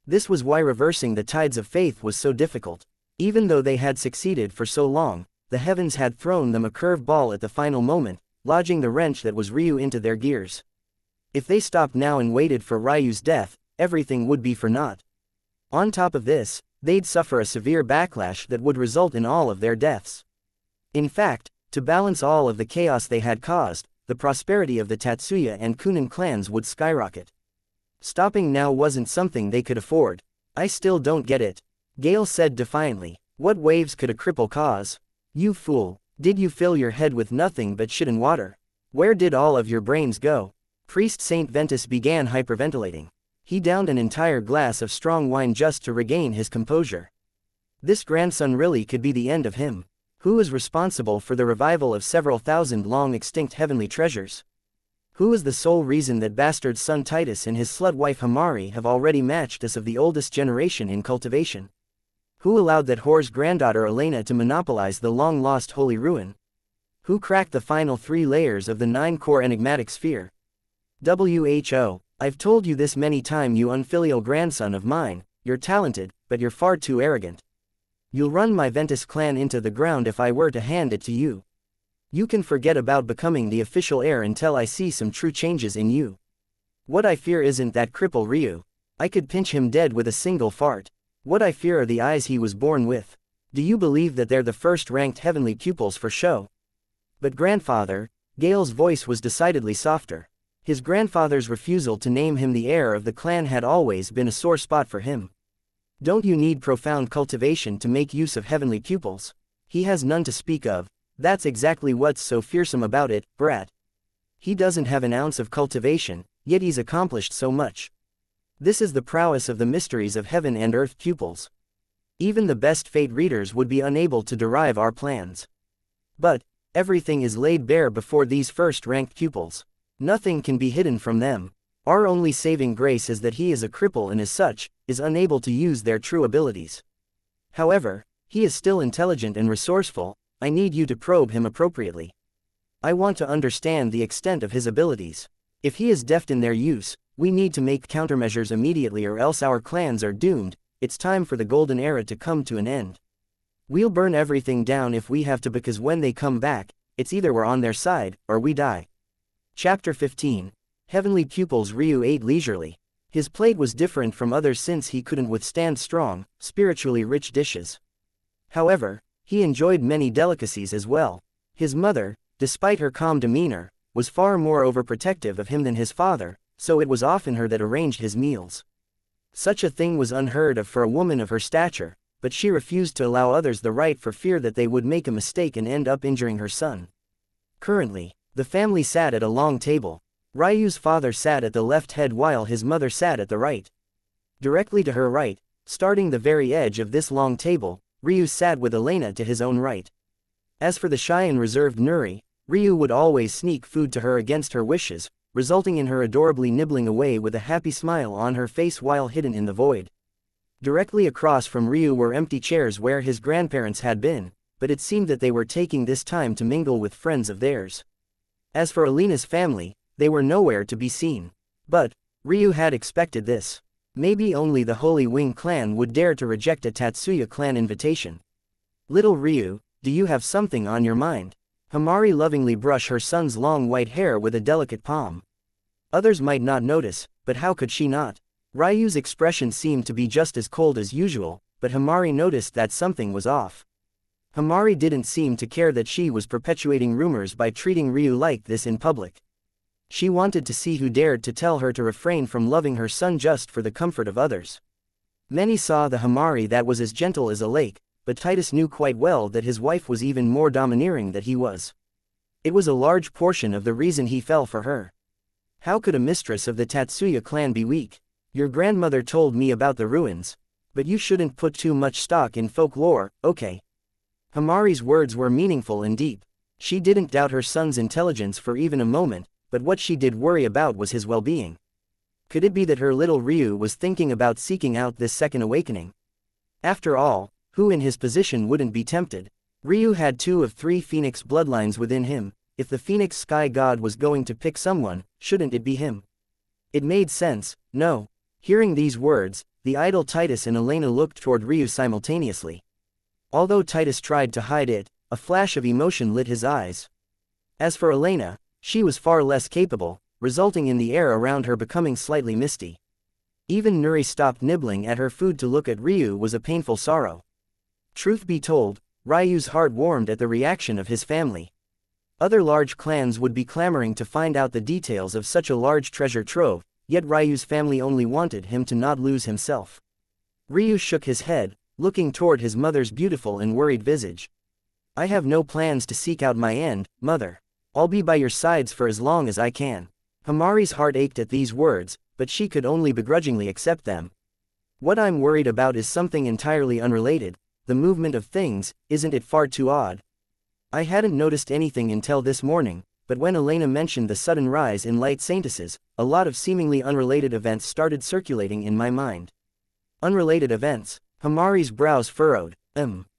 S1: This was why reversing the tides of faith was so difficult. Even though they had succeeded for so long, the heavens had thrown them a curved ball at the final moment, lodging the wrench that was Ryu into their gears. If they stopped now and waited for Ryu's death, everything would be for naught. On top of this, they'd suffer a severe backlash that would result in all of their deaths. In fact, to balance all of the chaos they had caused, the prosperity of the Tatsuya and Kunin clans would skyrocket. Stopping now wasn't something they could afford. "I still don't get it," Gale said defiantly. "What waves could a cripple cause? You fool, did you fill your head with nothing but shit and water? Where did all of your brains go?" Priest Saint Ventus began hyperventilating. He downed an entire glass of strong wine just to regain his composure. This grandson really could be the end of him. Who is responsible for the revival of several thousand long-extinct heavenly treasures? Who is the sole reason that bastard son Titus and his slut wife Hamari have already matched us of the oldest generation in cultivation? Who allowed that whore's granddaughter Elena to monopolize the long-lost holy ruin? Who cracked the final 3 layers of the 9-core enigmatic sphere? Who? I've told you this many times, you unfilial grandson of mine, you're talented, but you're far too arrogant. You'll run my Ventus clan into the ground if I were to hand it to you. You can forget about becoming the official heir until I see some true changes in you. What I fear isn't that cripple Ryu. I could pinch him dead with a single fart. What I fear are the eyes he was born with. Do you believe that they're the first-ranked heavenly pupils for show? But grandfather, Gale's voice was decidedly softer. His grandfather's refusal to name him the heir of the clan had always been a sore spot for him. Don't you need profound cultivation to make use of heavenly pupils? He has none to speak of. That's exactly what's so fearsome about it, brat. He doesn't have an ounce of cultivation, yet he's accomplished so much. This is the prowess of the mysteries of heaven and earth pupils. Even the best fate readers would be unable to derive our plans. But everything is laid bare before these first-ranked pupils. Nothing can be hidden from them. Our only saving grace is that he is a cripple and as such, is unable to use their true abilities. However, he is still intelligent and resourceful. I need you to probe him appropriately. I want to understand the extent of his abilities. If he is deft in their use, we need to make countermeasures immediately or else our clans are doomed. It's time for the golden era to come to an end. We'll burn everything down if we have to, because when they come back, it's either we're on their side, or we die. Chapter 15. Heavenly Pupils. Ryu ate leisurely. His plate was different from others since he couldn't withstand strong, spiritually rich dishes. However, he enjoyed many delicacies as well. His mother, despite her calm demeanor, was far more overprotective of him than his father, so it was often her that arranged his meals. Such a thing was unheard of for a woman of her stature, but she refused to allow others the right for fear that they would make a mistake and end up injuring her son. Currently, the family sat at a long table. Ryu's father sat at the left head while his mother sat at the right. Directly to her right, starting the very edge of this long table, Ryu sat with Elena to his own right. As for the shy and reserved Nuri, Ryu would always sneak food to her against her wishes, resulting in her adorably nibbling away with a happy smile on her face while hidden in the void. Directly across from Ryu were empty chairs where his grandparents had been, but it seemed that they were taking this time to mingle with friends of theirs. As for Alina's family, they were nowhere to be seen. But Ryu had expected this. Maybe only the Holy Wing clan would dare to reject a Tatsuya clan invitation. Little Ryu, do you have something on your mind? Himari lovingly brushed her son's long white hair with a delicate palm. Others might not notice, but how could she not? Ryu's expression seemed to be just as cold as usual, but Himari noticed that something was off. Himari didn't seem to care that she was perpetuating rumors by treating Ryu like this in public. She wanted to see who dared to tell her to refrain from loving her son just for the comfort of others. Many saw the Himari that was as gentle as a lake, but Titus knew quite well that his wife was even more domineering than he was. It was a large portion of the reason he fell for her. How could a mistress of the Tatsuya clan be weak? Your grandmother told me about the ruins. But you shouldn't put too much stock in folklore, okay? Himari's words were meaningful and deep. She didn't doubt her son's intelligence for even a moment, but what she did worry about was his well-being. Could it be that her little Ryu was thinking about seeking out this second awakening? After all, who in his position wouldn't be tempted? Ryu had 2 of 3 phoenix bloodlines within him. If the phoenix sky god was going to pick someone, shouldn't it be him? It made sense, no. Hearing these words, the idle Titus and Elena looked toward Ryu simultaneously. Although Titus tried to hide it, a flash of emotion lit his eyes. As for Elena, she was far less capable, resulting in the air around her becoming slightly misty. Even Nuri stopped nibbling at her food to look at Ryu was a painful sorrow. Truth be told, Ryu's heart warmed at the reaction of his family. Other large clans would be clamoring to find out the details of such a large treasure trove, yet Ryu's family only wanted him to not lose himself. Ryu shook his head, looking toward his mother's beautiful and worried visage. I have no plans to seek out my end, mother. I'll be by your sides for as long as I can. Himari's heart ached at these words, but she could only begrudgingly accept them. What I'm worried about is something entirely unrelated. The movement of things, isn't it far too odd? I hadn't noticed anything until this morning, but when Elena mentioned the sudden rise in light saintesses, a lot of seemingly unrelated events started circulating in my mind. Unrelated events? Himari's brows furrowed.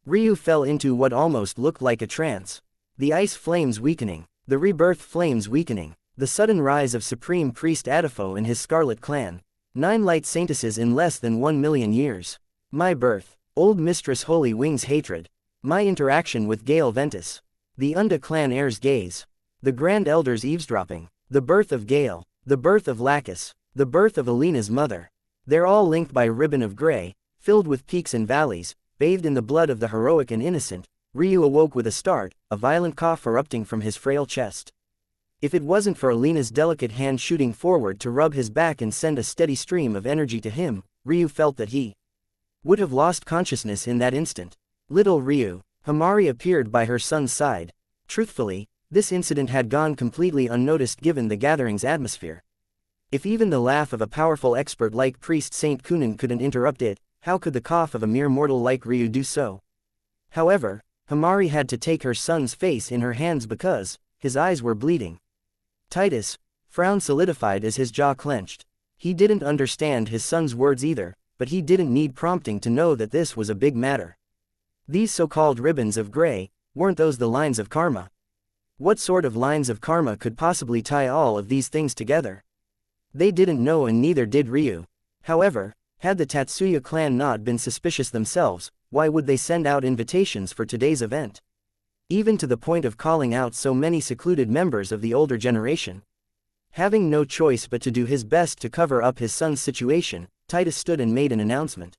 S1: Ryu fell into what almost looked like a trance. The ice flames weakening. The rebirth flames weakening. The sudden rise of Supreme Priest Adifo and his Scarlet Clan. 9 light saintesses in less than 1 million years. My birth. Old Mistress Holy Wing's hatred. My interaction with Gale Ventus. The Unda clan heir's gaze. The Grand Elder's eavesdropping. The birth of Gale. The birth of Lacus. The birth of Alina's mother. They're all linked by a ribbon of gray, filled with peaks and valleys, bathed in the blood of the heroic and innocent. Ryu awoke with a start, a violent cough erupting from his frail chest. If it wasn't for Alina's delicate hand shooting forward to rub his back and send a steady stream of energy to him, Ryu felt that he would have lost consciousness in that instant. Little Ryu. Himari appeared by her son's side. Truthfully, This incident had gone completely unnoticed given the gathering's atmosphere. If even the laugh of a powerful expert like Priest Saint Kunan couldn't interrupt it, how could the cough of a mere mortal like Ryu do so? However, Himari had to take her son's face in her hands because his eyes were bleeding. Titus' frown solidified as his jaw clenched. He didn't understand his son's words either, but he didn't need prompting to know that this was a big matter. These so-called ribbons of gray, weren't those the lines of karma? What sort of lines of karma could possibly tie all of these things together? They didn't know, and neither did Ryu. However, had the Tatsuya clan not been suspicious themselves, why would they send out invitations for today's event? Even to the point of calling out so many secluded members of the older generation. Having no choice but to do his best to cover up his son's situation, Titus stood and made an announcement.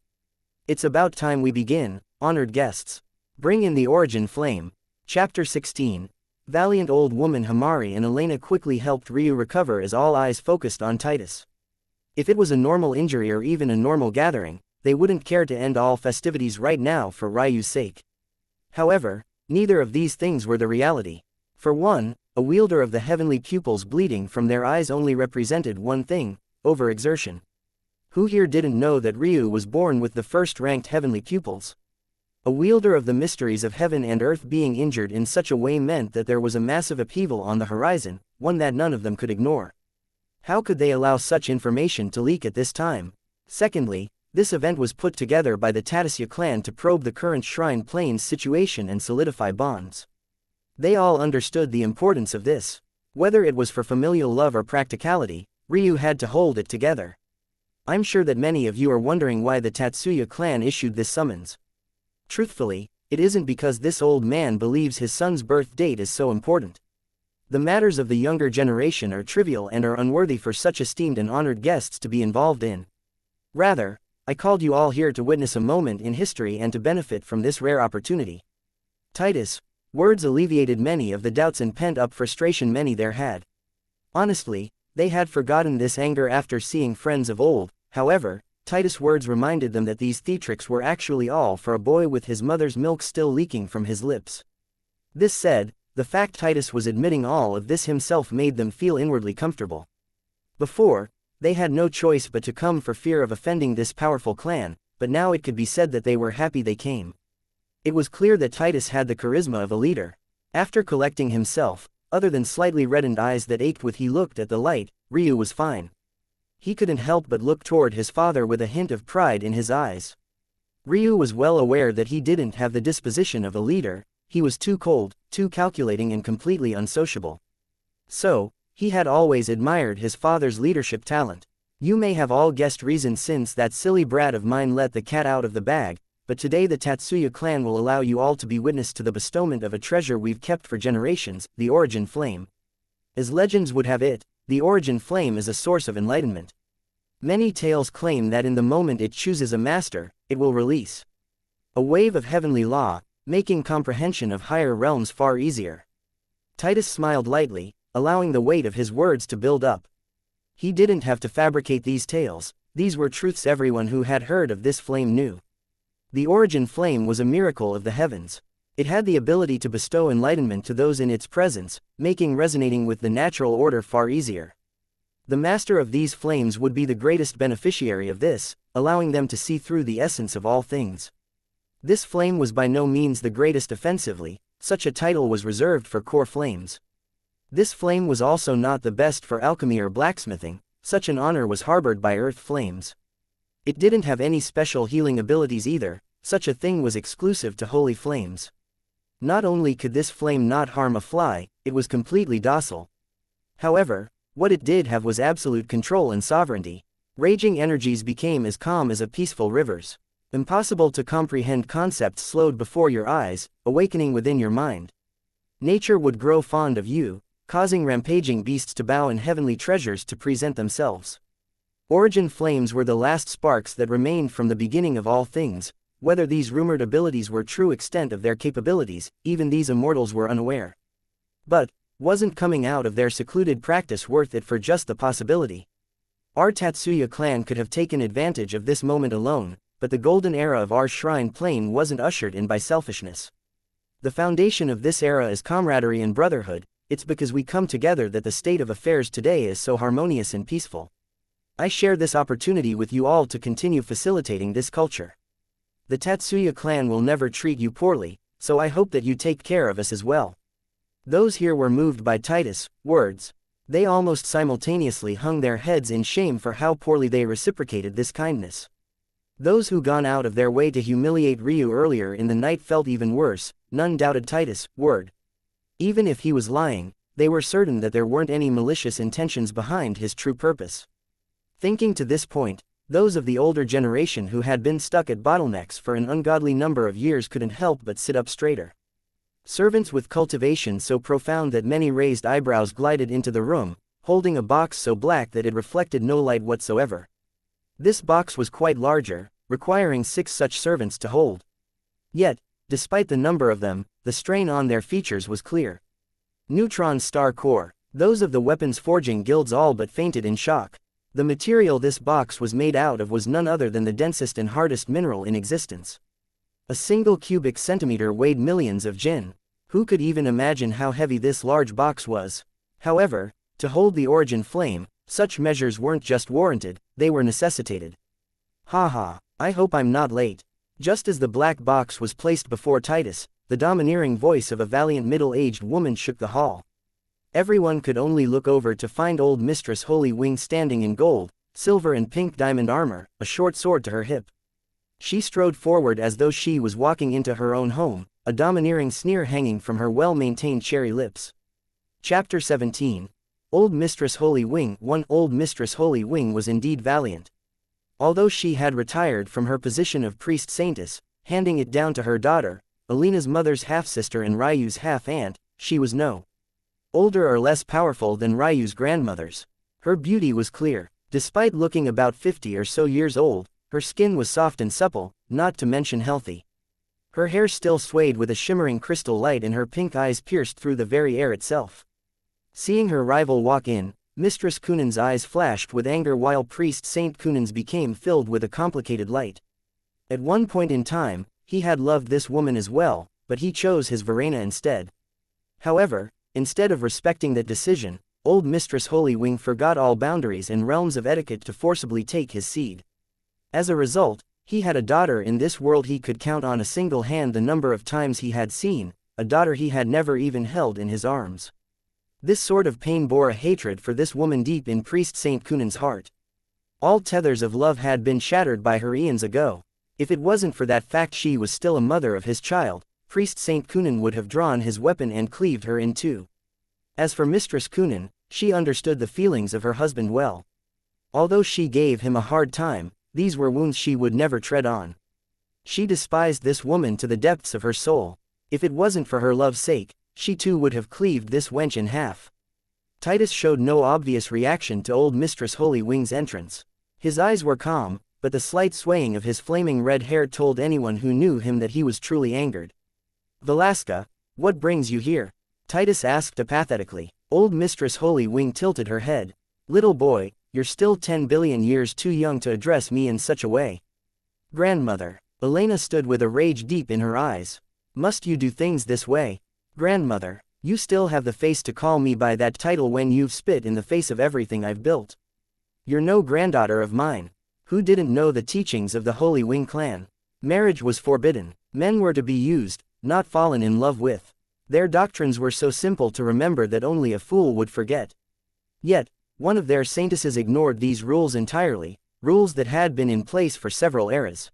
S1: It's about time we begin, honored guests. Bring in the origin flame. Chapter 16. Valiant old woman Himari and Elena quickly helped Ryu recover as all eyes focused on Titus. If it was a normal injury or even a normal gathering, they wouldn't care to end all festivities right now for Ryu's sake. However, neither of these things were the reality. For one, a wielder of the heavenly pupils bleeding from their eyes only represented one thing: overexertion. Who here didn't know that Ryu was born with the first-ranked heavenly pupils? A wielder of the mysteries of heaven and earth being injured in such a way meant that there was a massive upheaval on the horizon, one that none of them could ignore. How could they allow such information to leak at this time? Secondly, this event was put together by the Tatsuya clan to probe the current Shrine Plains situation and solidify bonds. They all understood the importance of this. Whether it was for familial love or practicality, Ryu had to hold it together. I'm sure that many of you are wondering why the Tatsuya clan issued this summons. Truthfully, it isn't because this old man believes his son's birth date is so important. The matters of the younger generation are trivial and are unworthy for such esteemed and honored guests to be involved in. Rather, I called you all here to witness a moment in history and to benefit from this rare opportunity. Titus' words alleviated many of the doubts and pent-up frustration many there had. Honestly, they had forgotten this anger after seeing friends of old. However, Titus' words reminded them that these theatrics were actually all for a boy with his mother's milk still leaking from his lips. This said, the fact Titus was admitting all of this himself made them feel inwardly comfortable. Before, they had no choice but to come for fear of offending this powerful clan, but now it could be said that they were happy they came. It was clear that Titus had the charisma of a leader. After collecting himself, other than slightly reddened eyes that ached when he looked at the light, Ryu was fine. He couldn't help but look toward his father with a hint of pride in his eyes. Ryu was well aware that he didn't have the disposition of a leader. He was too cold, too calculating and completely unsociable. So, he had always admired his father's leadership talent. You may have all guessed reason since that silly brat of mine let the cat out of the bag, but today the Tatsuya clan will allow you all to be witness to the bestowment of a treasure we've kept for generations, the origin flame. As legends would have it, the origin flame is a source of enlightenment. Many tales claim that in the moment it chooses a master, it will release a wave of heavenly law, making comprehension of higher realms far easier. Titus smiled lightly, allowing the weight of his words to build up. He didn't have to fabricate these tales, these were truths everyone who had heard of this flame knew. The origin flame was a miracle of the heavens. It had the ability to bestow enlightenment to those in its presence, making resonating with the natural order far easier. The master of these flames would be the greatest beneficiary of this, allowing them to see through the essence of all things. This flame was by no means the greatest offensively, such a title was reserved for core flames. This flame was also not the best for alchemy or blacksmithing, such an honor was harbored by earth flames. It didn't have any special healing abilities either, such a thing was exclusive to holy flames. Not only could this flame not harm a fly, it was completely docile. However, what it did have was absolute control and sovereignty. Raging energies became as calm as a peaceful rivers. Impossible to comprehend concepts slowed before your eyes, awakening within your mind. Nature would grow fond of you, causing rampaging beasts to bow and heavenly treasures to present themselves. Origin flames were the last sparks that remained from the beginning of all things. Whether these rumored abilities were true extent of their capabilities, even these immortals were unaware. But, wasn't coming out of their secluded practice worth it for just the possibility? Our Tatsuya clan could have taken advantage of this moment alone, but the golden era of our shrine plain wasn't ushered in by selfishness. The foundation of this era is camaraderie and brotherhood. it's because we come together that the state of affairs today is so harmonious and peaceful. I share this opportunity with you all to continue facilitating this culture. The Tatsuya clan will never treat you poorly, so I hope that you take care of us as well. Those here were moved by Titus' words. They almost simultaneously hung their heads in shame for how poorly they reciprocated this kindness. Those who gone out of their way to humiliate Ryu earlier in the night felt even worse. None doubted Titus' word. Even if he was lying, they were certain that there weren't any malicious intentions behind his true purpose. Thinking to this point, those of the older generation who had been stuck at bottlenecks for an ungodly number of years couldn't help but sit up straighter. Servants with cultivation so profound that many raised eyebrows glided into the room, holding a box so black that it reflected no light whatsoever. This box was quite larger, requiring 6 such servants to hold. Yet, despite the number of them, the strain on their features was clear. Neutron star core. Those of the weapons forging guilds all but fainted in shock. The material this box was made out of was none other than the densest and hardest mineral in existence. A single cubic centimeter weighed millions of jin. Who could even imagine how heavy this large box was? However, to hold the origin flame, such measures weren't just warranted, they were necessitated. Haha, I hope I'm not late. Just as the black box was placed before Titus, the domineering voice of a valiant middle-aged woman shook the hall. Everyone could only look over to find old Mistress Holy Wing standing in gold, silver and pink diamond armor, a short sword to her hip. She strode forward as though she was walking into her own home, a domineering sneer hanging from her well-maintained cherry lips. Chapter 17. Old Mistress Holy Wing. Old Mistress Holy Wing was indeed valiant. Although she had retired from her position of priest saintess, handing it down to her daughter, Alina's mother's half-sister and Ryu's half-aunt, she was no older or less powerful than Ryu's grandmothers. Her beauty was clear. Despite looking about 50 or so years old, her skin was soft and supple, not to mention healthy. Her hair still swayed with a shimmering crystal light and her pink eyes pierced through the very air itself. Seeing her rival walk in, Mistress Kunan's eyes flashed with anger while Priest Saint Kunan's became filled with a complicated light. At one point in time, he had loved this woman as well, but he chose his Verena instead. However, instead of respecting that decision, old Mistress Holy Wing forgot all boundaries and realms of etiquette to forcibly take his seed. As a result, he had a daughter in this world he could count on a single hand the number of times he had seen, a daughter he had never even held in his arms. This sort of pain bore a hatred for this woman deep in Priest Saint Kunan's heart. All tethers of love had been shattered by her eons ago. If it wasn't for that fact she was still a mother of his child, Priest Saint Kunan would have drawn his weapon and cleaved her in two. As for Mistress Kunan, she understood the feelings of her husband well. Although she gave him a hard time, these were wounds she would never tread on. She despised this woman to the depths of her soul. If it wasn't for her love's sake, she too would have cleaved this wench in half. Titus showed no obvious reaction to old Mistress Holy Wing's entrance. His eyes were calm, but the slight swaying of his flaming red hair told anyone who knew him that he was truly angered. Velasca, what brings you here? Titus asked apathetically. Old Mistress Holy Wing tilted her head. Little boy, you're still 10 billion years too young to address me in such a way. Grandmother. Elena stood with a rage deep in her eyes. Must you do things this way? Grandmother, you still have the face to call me by that title when you've spit in the face of everything I've built. You're no granddaughter of mine. Who didn't know the teachings of the Holy Wing clan? Marriage was forbidden. Men were to be used, not fallen in love with. Their doctrines were so simple to remember that only a fool would forget. Yet, one of their saintesses ignored these rules entirely, rules that had been in place for several eras.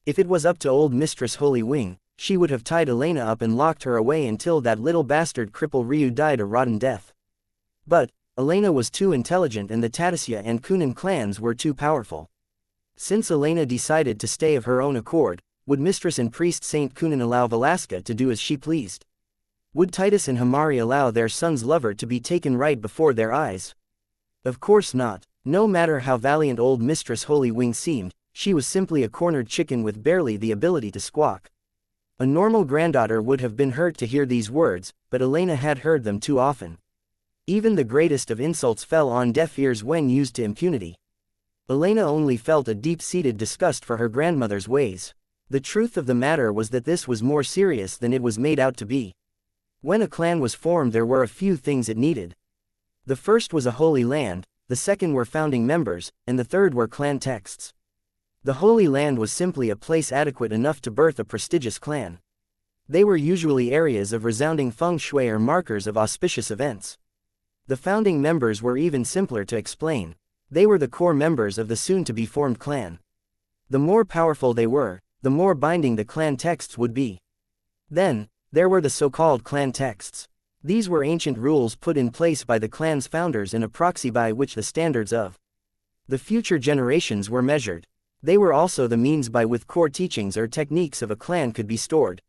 S1: If it was up to old Mistress Holy Wing, she would have tied Elena up and locked her away until that little bastard cripple Ryu died a rotten death. But, Elena was too intelligent and the Tatsuya and Kunan clans were too powerful. Since Elena decided to stay of her own accord, would Mistress and Priest Saint Kunan allow Velasca to do as she pleased? Would Titus and Himari allow their son's lover to be taken right before their eyes? Of course not. No matter how valiant old Mistress Holy Wing seemed, she was simply a cornered chicken with barely the ability to squawk. A normal granddaughter would have been hurt to hear these words, but Elena had heard them too often. Even the greatest of insults fell on deaf ears when used to impunity. Elena only felt a deep-seated disgust for her grandmother's ways. The truth of the matter was that this was more serious than it was made out to be. When a clan was formed, there were a few things it needed. The first was a holy land, the second were founding members, and the third were clan texts. The Holy Land was simply a place adequate enough to birth a prestigious clan. They were usually areas of resounding feng shui or markers of auspicious events. The founding members were even simpler to explain. They were the core members of the soon-to-be-formed clan. The more powerful they were, the more binding the clan texts would be. Then, there were the so-called clan texts. These were ancient rules put in place by the clan's founders in a proxy by which the standards of the future generations were measured. They were also the means by which core teachings or techniques of a clan could be stored.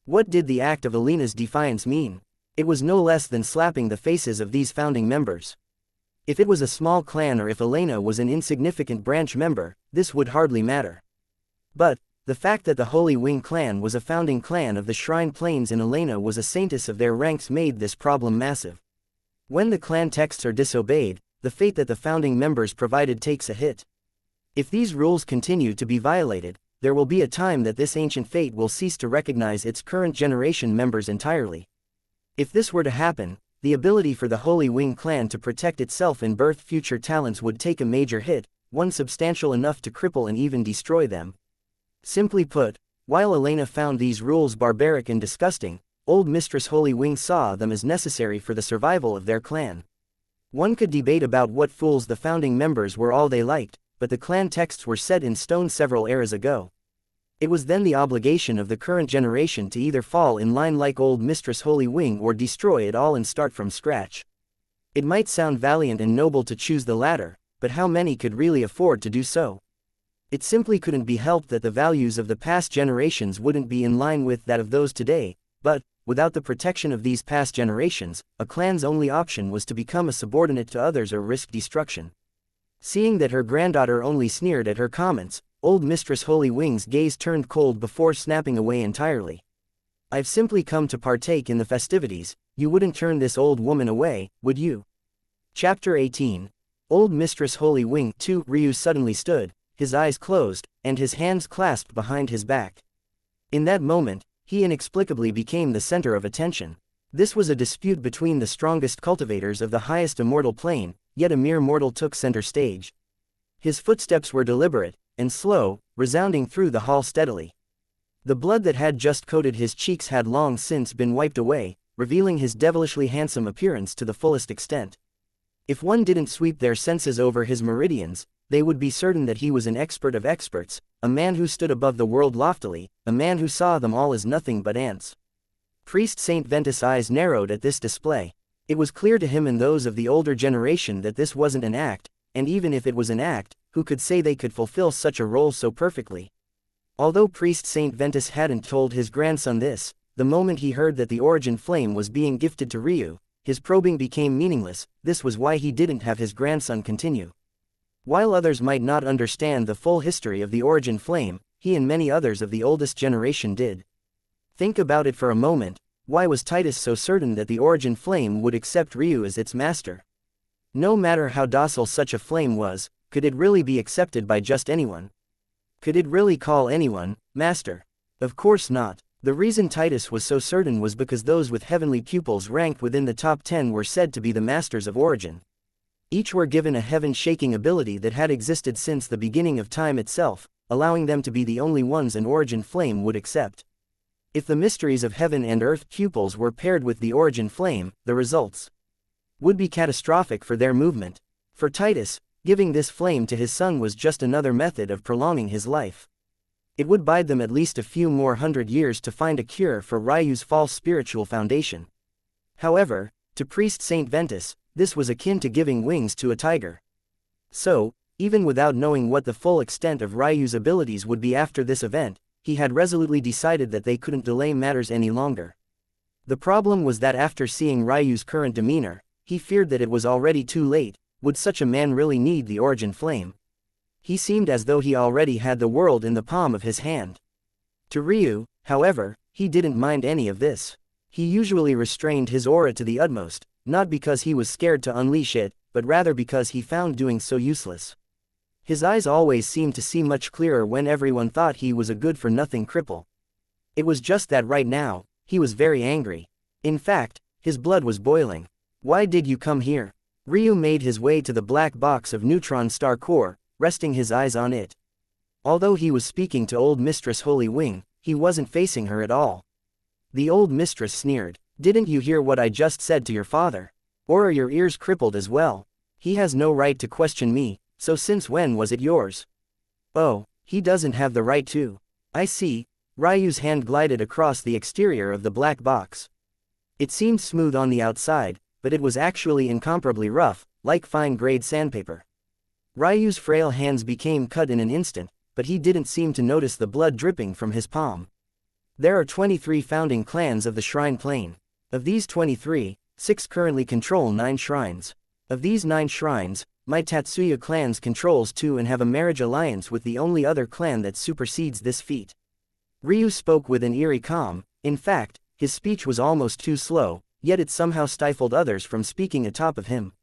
S1: What did the act of Alina's defiance mean? It was no less than slapping the faces of these founding members. If it was a small clan or if Elena was an insignificant branch member, this would hardly matter. But, the fact that the Holy Wing clan was a founding clan of the Shrine Plains and Elena was a saintess of their ranks made this problem massive. When the clan texts are disobeyed, the fate that the founding members provided takes a hit. If these rules continue to be violated, there will be a time that this ancient fate will cease to recognize its current generation members entirely. If this were to happen, the ability for the Holy Wing clan to protect itself and birth future talents would take a major hit, one substantial enough to cripple and even destroy them. Simply put, while Elena found these rules barbaric and disgusting, old Mistress Holy Wing saw them as necessary for the survival of their clan. One could debate about what fools the founding members were all they liked, but the clan texts were set in stone several eras ago. It was then the obligation of the current generation to either fall in line like old Mistress Holy Wing or destroy it all and start from scratch. It might sound valiant and noble to choose the latter, but how many could really afford to do so? It simply couldn't be helped that the values of the past generations wouldn't be in line with that of those today, but, without the protection of these past generations, a clan's only option was to become a subordinate to others or risk destruction. Seeing that her granddaughter only sneered at her comments, old Mistress Holy Wing's gaze turned cold before snapping away entirely. "I've simply come to partake in the festivities, you wouldn't turn this old woman away, would you?" Chapter 18. Old Mistress Holy Wing 2. Ryu suddenly stood, his eyes closed, and his hands clasped behind his back. In that moment, he inexplicably became the center of attention. This was a dispute between the strongest cultivators of the highest immortal plane, yet a mere mortal took center stage. His footsteps were deliberate and slow, resounding through the hall steadily. The blood that had just coated his cheeks had long since been wiped away, revealing his devilishly handsome appearance to the fullest extent. If one didn't sweep their senses over his meridians, they would be certain that he was an expert of experts, a man who stood above the world loftily, a man who saw them all as nothing but ants. Priest Saint Ventus' eyes narrowed at this display. It was clear to him and those of the older generation that this wasn't an act, and even if it was an act, who could say they could fulfill such a role so perfectly? Although Priest Saint Ventus hadn't told his grandson this, the moment he heard that the origin flame was being gifted to Ryu, his probing became meaningless. This was why he didn't have his grandson continue. While others might not understand the full history of the origin flame, he and many others of the oldest generation did. Think about it for a moment. Why was Titus so certain that the origin flame would accept Ryu as its master? No matter how docile such a flame was, could it really be accepted by just anyone? Could it really call anyone master? Of course not. The reason Titus was so certain was because those with heavenly pupils ranked within the top 10 were said to be the masters of origin. Each were given a heaven-shaking ability that had existed since the beginning of time itself, allowing them to be the only ones an origin flame would accept. If the mysteries of heaven and earth pupils were paired with the origin flame, the results would be catastrophic for their movement. For Titus, giving this flame to his son was just another method of prolonging his life. It would bide them at least a few more 100 years to find a cure for Ryu's false spiritual foundation. However, to Priest Saint Ventus, this was akin to giving wings to a tiger. So, even without knowing what the full extent of Ryu's abilities would be after this event, he had resolutely decided that they couldn't delay matters any longer. The problem was that after seeing Ryu's current demeanor, he feared that it was already too late. Would such a man really need the origin flame? He seemed as though he already had the world in the palm of his hand. To Ryu, however, he didn't mind any of this. He usually restrained his aura to the utmost, not because he was scared to unleash it, but rather because he found doing so useless. His eyes always seemed to see much clearer when everyone thought he was a good-for-nothing cripple. It was just that right now, he was very angry. In fact, his blood was boiling. Why did you come here? Ryu made his way to the black box of neutron star core, resting his eyes on it. Although he was speaking to old Mistress Holy Wing, he wasn't facing her at all. The old mistress sneered. Didn't you hear what I just said to your father? Or are your ears crippled as well? He has no right to question me, so since when was it yours? Oh, he doesn't have the right to. I see. Ryu's hand glided across the exterior of the black box. It seemed smooth on the outside, but it was actually incomparably rough, like fine-grade sandpaper. Ryu's frail hands became cut in an instant, but he didn't seem to notice the blood dripping from his palm. There are 23 founding clans of the Shrine Plane. Of these 23, 6 currently control 9 shrines. Of these 9 shrines, my Tatsuya clans controls 2 and have a marriage alliance with the only other clan that supersedes this feat. Ryu spoke with an eerie calm. In fact, his speech was almost too slow, yet it somehow stifled others from speaking atop of him.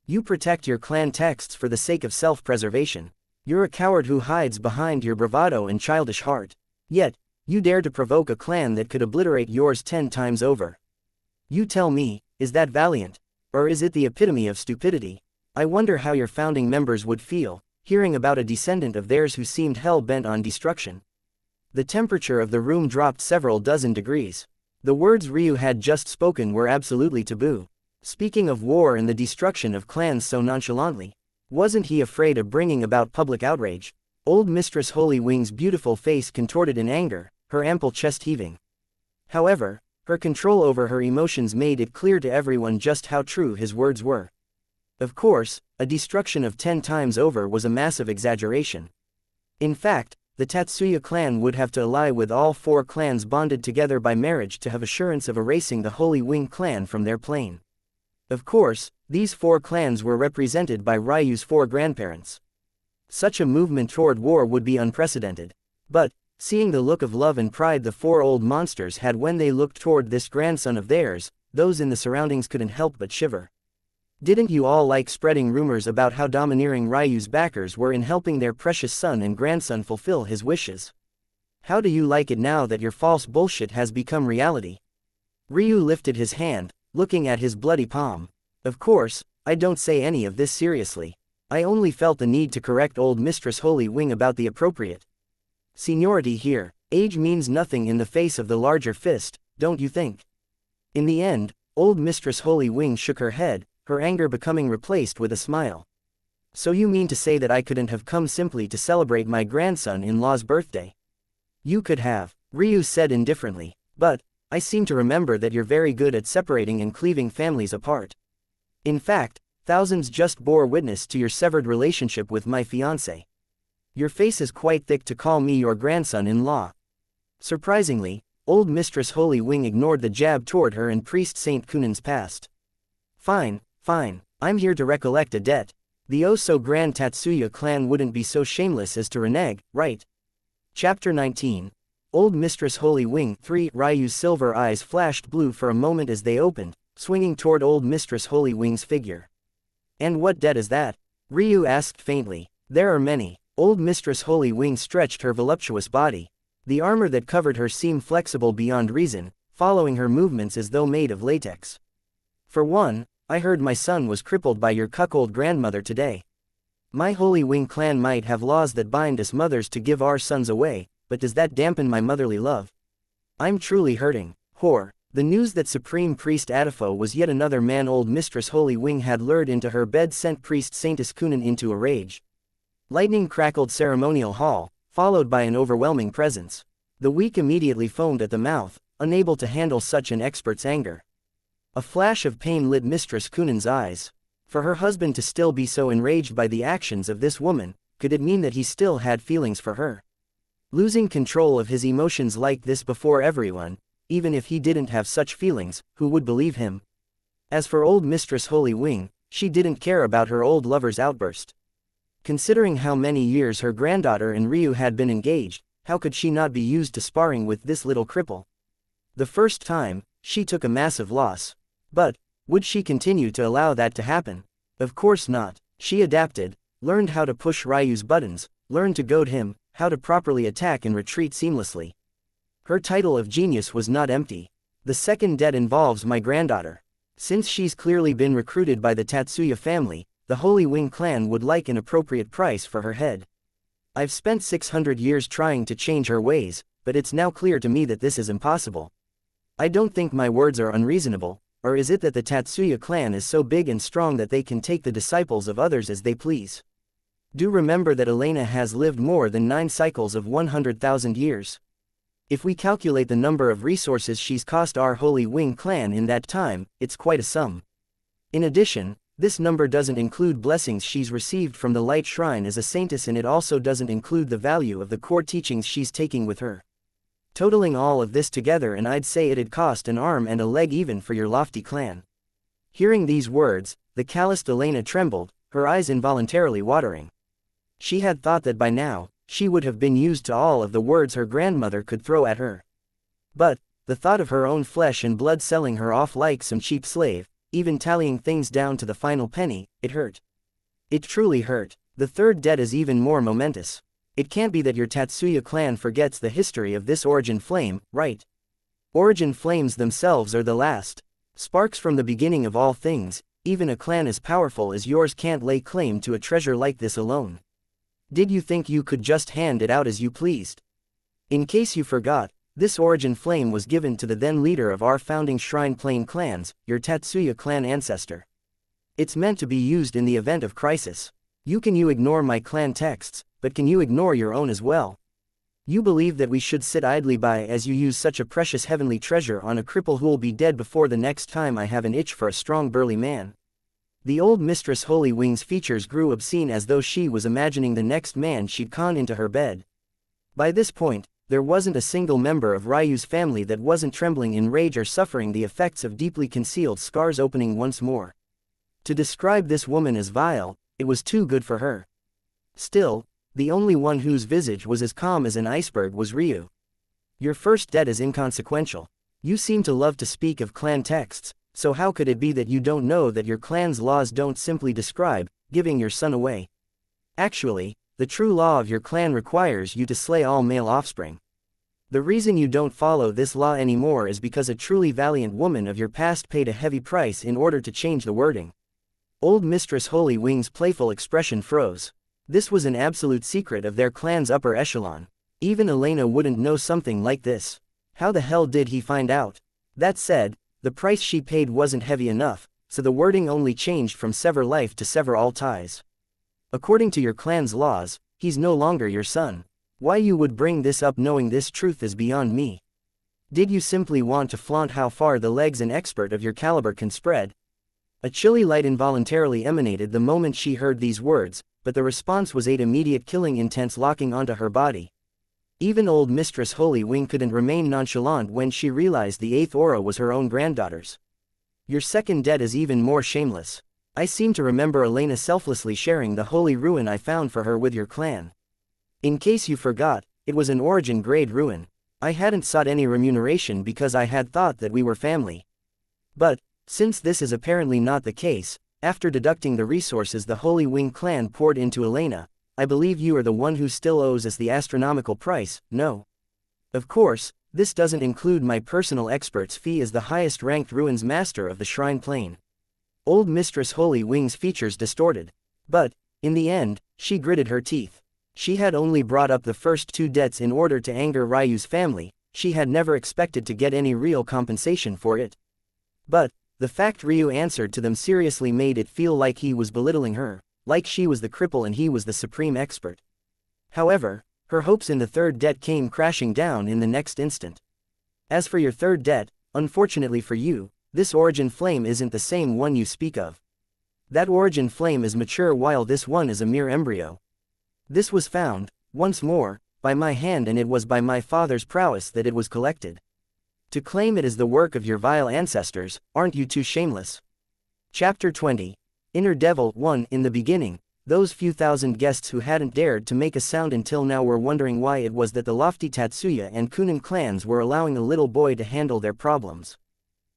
S1: You protect your clan texts for the sake of self-preservation. You're a coward who hides behind your bravado and childish heart. Yet, you dare to provoke a clan that could obliterate yours 10 times over. You tell me, is that valiant? Or is it the epitome of stupidity? I wonder how your founding members would feel, hearing about a descendant of theirs who seemed hell-bent on destruction. The temperature of the room dropped several dozen degrees. The words Ryu had just spoken were absolutely taboo. Speaking of war and the destruction of clans so nonchalantly. Wasn't he afraid of bringing about public outrage? Old Mistress Holy Wing's beautiful face contorted in anger, her ample chest heaving. However, her control over her emotions made it clear to everyone just how true his words were. Of course, a destruction of 10 times over was a massive exaggeration. In fact, the Tatsuya clan would have to ally with all 4 clans bonded together by marriage to have assurance of erasing the Holy Wing clan from their plane. Of course, these 4 clans were represented by Ryu's 4 grandparents. Such a movement toward war would be unprecedented. But, seeing the look of love and pride the 4 old monsters had when they looked toward this grandson of theirs, those in the surroundings couldn't help but shiver. Didn't you all like spreading rumors about how domineering Ryu's backers were in helping their precious son and grandson fulfill his wishes? How do you like it now that your false bullshit has become reality? Ryu lifted his hand, looking at his bloody palm. Of course, I don't say any of this seriously. I only felt the need to correct old Mistress Holy Wing about the appropriate seniority here. Age means nothing in the face of the larger fist, don't you think? In the end, old Mistress Holy Wing shook her head, her anger becoming replaced with a smile. So you mean to say that I couldn't have come simply to celebrate my grandson-in-law's birthday? You could have, Ryu said indifferently, but I seem to remember that you're very good at separating and cleaving families apart. In fact, thousands just bore witness to your severed relationship with my fiancé. Your face is quite thick to call me your grandson-in-law. Surprisingly, old Mistress Holy Wing ignored the jab toward her and Priest Saint Kunan's past. Fine, I'm here to recollect a debt. The oh-so-grand Tatsuya clan wouldn't be so shameless as to renege, right? Chapter 19. Old Mistress Holy Wing 3. Ryu's silver eyes flashed blue for a moment as they opened, swinging toward old Mistress Holy Wing's figure. And what debt is that? Ryu asked faintly. There are many. Old Mistress Holy Wing stretched her voluptuous body. The armor that covered her seemed flexible beyond reason, following her movements as though made of latex. For one, I heard my son was crippled by your cuckold grandmother today. My Holy Wing clan might have laws that bind us mothers to give our sons away, but does that dampen my motherly love? I'm truly hurting. Whore. The news that Supreme Priest Adifo was yet another man old Mistress Holy Wing had lured into her bed sent Priest Saintus Kunan into a rage. Lightning crackled ceremonial hall, followed by an overwhelming presence. The weak immediately foamed at the mouth, unable to handle such an expert's anger. A flash of pain lit Mistress Kunan's eyes. For her husband to still be so enraged by the actions of this woman, could it mean that he still had feelings for her? Losing control of his emotions like this before everyone, even if he didn't have such feelings, who would believe him? As for old Mistress Holy Wing, she didn't care about her old lover's outburst. Considering how many years her granddaughter and Ryu had been engaged, how could she not be used to sparring with this little cripple? The first time, she took a massive loss. But, would she continue to allow that to happen? Of course not. She adapted, learned how to push Ryu's buttons, learned to goad him, how to properly attack and retreat seamlessly. Her title of genius was not empty. The second debt involves my granddaughter. Since she's clearly been recruited by the Tatsuya family, the Holy Wing clan would like an appropriate price for her head. I've spent 600 years trying to change her ways, but it's now clear to me that this is impossible. I don't think my words are unreasonable, or is it that the Tatsuya clan is so big and strong that they can take the disciples of others as they please? Do remember that Elena has lived more than 9 cycles of 100,000 years. If we calculate the number of resources she's cost our Holy Wing clan in that time, it's quite a sum. In addition, this number doesn't include blessings she's received from the Light Shrine as a saintess, and it also doesn't include the value of the core teachings she's taking with her. Totaling all of this together, and I'd say it'd cost an arm and a leg even for your lofty clan. Hearing these words, the calloused Elena trembled, her eyes involuntarily watering. She had thought that by now, she would have been used to all of the words her grandmother could throw at her. But, the thought of her own flesh and blood selling her off like some cheap slave, even tallying things down to the final penny, it hurt. It truly hurt. The third debt is even more momentous. It can't be that your Tatsuya clan forgets the history of this origin flame, right? Origin flames themselves are the last sparks from the beginning of all things. Even a clan as powerful as yours can't lay claim to a treasure like this alone. Did you think you could just hand it out as you pleased? In case you forgot, this origin flame was given to the then leader of our founding Shrine Plain clans, your Tatsuya clan ancestor. It's meant to be used in the event of crisis. You ignore my clan texts, but can you ignore your own as well? You believe that we should sit idly by as you use such a precious heavenly treasure on a cripple who'll be dead before the next time I have an itch for a strong burly man. The old mistress Holy Wing's features grew obscene as though she was imagining the next man she'd con into her bed. By this point, there wasn't a single member of Ryu's family that wasn't trembling in rage or suffering the effects of deeply concealed scars opening once more. To describe this woman as vile, it was too good for her. Still, the only one whose visage was as calm as an iceberg was Ryu. Your first debt is inconsequential. You seem to love to speak of clan texts. So how could it be that you don't know that your clan's laws don't simply describe giving your son away? Actually, the true law of your clan requires you to slay all male offspring. The reason you don't follow this law anymore is because a truly valiant woman of your past paid a heavy price in order to change the wording. Old Mistress Holy Wing's playful expression froze. This was an absolute secret of their clan's upper echelon. Even Elena wouldn't know something like this. How the hell did he find out? That said, the price she paid wasn't heavy enough, so the wording only changed from sever life to sever all ties. According to your clan's laws, he's no longer your son. Why you would bring this up knowing this truth is beyond me. Did you simply want to flaunt how far the legs and expert of your caliber can spread? A chilly light involuntarily emanated the moment she heard these words, but the response was an immediate killing intense locking onto her body. Even old Mistress Holy Wing couldn't remain nonchalant when she realized the 8th aura was her own granddaughter's. Your second debt is even more shameless. I seem to remember Elena selflessly sharing the holy ruin I found for her with your clan. In case you forgot, it was an origin-grade ruin. I hadn't sought any remuneration because I had thought that we were family. But, since this is apparently not the case, after deducting the resources the Holy Wing clan poured into Elena, I believe you are the one who still owes us the astronomical price, no? Of course, this doesn't include my personal expert's fee as the highest-ranked ruins master of the Shrine Plain. Old Mistress Holy Wing's features distorted. But, in the end, she gritted her teeth. She had only brought up the first 2 debts in order to anger Ryu's family. She had never expected to get any real compensation for it. But, the fact Ryu answered to them seriously made it feel like he was belittling her. Like she was the cripple and he was the supreme expert. However, her hopes in the third debt came crashing down in the next instant. As for your third debt, unfortunately for you, this origin flame isn't the same one you speak of. That origin flame is mature while this one is a mere embryo. This was found, once more, by my hand, and it was by my father's prowess that it was collected. To claim it as the work of your vile ancestors, aren't you too shameless? Chapter 20. Inner Devil 1. In the beginning, those few thousand guests who hadn't dared to make a sound until now were wondering why it was that the lofty Tatsuya and Kunin clans were allowing a little boy to handle their problems.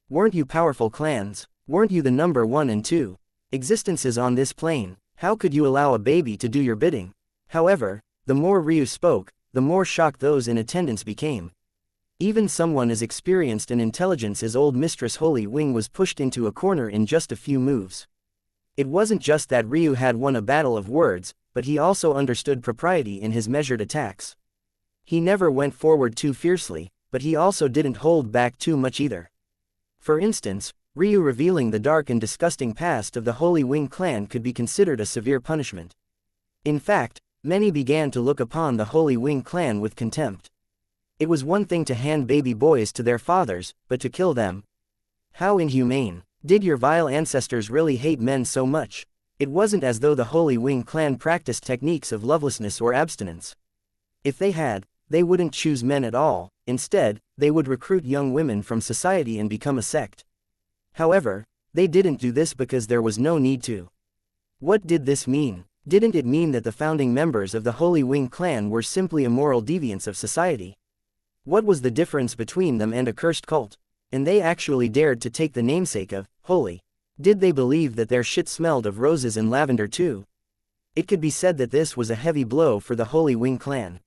S1: Weren't you powerful clans? Weren't you the number 1 and 2 existences on this plane? How could you allow a baby to do your bidding? However, the more Ryu spoke, the more shocked those in attendance became. Even someone as experienced and intelligent as old Mistress Holy Wing was pushed into a corner in just a few moves. It wasn't just that Ryu had won a battle of words, but he also understood propriety in his measured attacks. He never went forward too fiercely, but he also didn't hold back too much either. For instance, Ryu revealing the dark and disgusting past of the Holy Wing clan could be considered a severe punishment. In fact, many began to look upon the Holy Wing clan with contempt. It was one thing to hand baby boys to their fathers, but to kill them? How inhumane! Did your vile ancestors really hate men so much? It wasn't as though the Holy Wing clan practiced techniques of lovelessness or abstinence. If they had, they wouldn't choose men at all. Instead, they would recruit young women from society and become a sect. However, they didn't do this because there was no need to. What did this mean? Didn't it mean that the founding members of the Holy Wing clan were simply immoral deviants of society? What was the difference between them and a cursed cult? And they actually dared to take the namesake of holy. Did they believe that their shit smelled of roses and lavender too? It could be said that this was a heavy blow for the Holy Wing clan.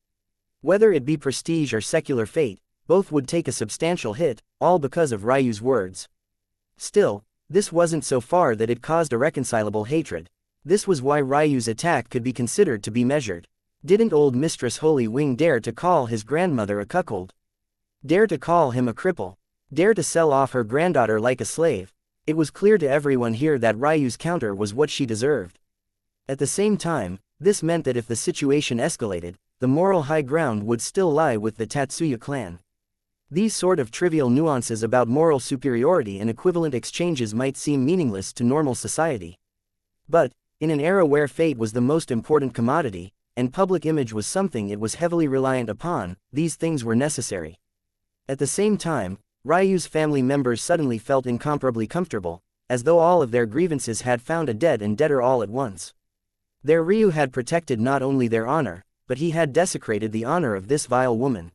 S1: Whether it be prestige or secular fate, both would take a substantial hit, all because of Ryu's words. Still, this wasn't so far that it caused irreconcilable hatred. This was why Ryu's attack could be considered to be measured. Didn't old Mistress Holy Wing dare to call his grandmother a cuckold? Dare to call him a cripple? Dare to sell off her granddaughter like a slave? It was clear to everyone here that Ryu's counter was what she deserved. At the same time, this meant that if the situation escalated, the moral high ground would still lie with the Tatsuya clan. These sort of trivial nuances about moral superiority and equivalent exchanges might seem meaningless to normal society. But, in an era where fate was the most important commodity, and public image was something it was heavily reliant upon, these things were necessary. At the same time, Ryu's family members suddenly felt incomparably comfortable, as though all of their grievances had found a dead and deader all at once. Their Ryu had protected not only their honor, but he had desecrated the honor of this vile woman.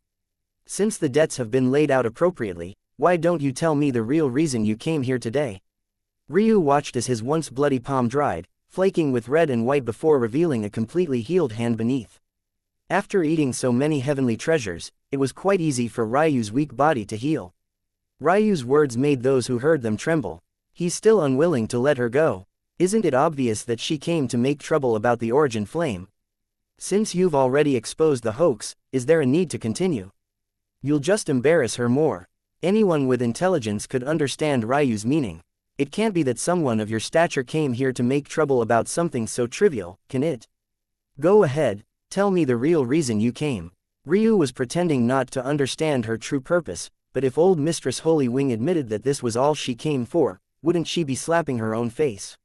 S1: Since the debts have been laid out appropriately, why don't you tell me the real reason you came here today? Ryu watched as his once bloody palm dried, flaking with red and white before revealing a completely healed hand beneath. After eating so many heavenly treasures, it was quite easy for Ryu's weak body to heal. Ryu's words made those who heard them tremble. He's still unwilling to let her go. Isn't it obvious that she came to make trouble about the origin flame? Since you've already exposed the hoax, is there a need to continue? You'll just embarrass her more. Anyone with intelligence could understand Ryu's meaning. It can't be that someone of your stature came here to make trouble about something so trivial, can it? Go ahead, tell me the real reason you came. Ryu was pretending not to understand her true purpose, but if old Mistress Holy Wing admitted that this was all she came for, wouldn't she be slapping her own face?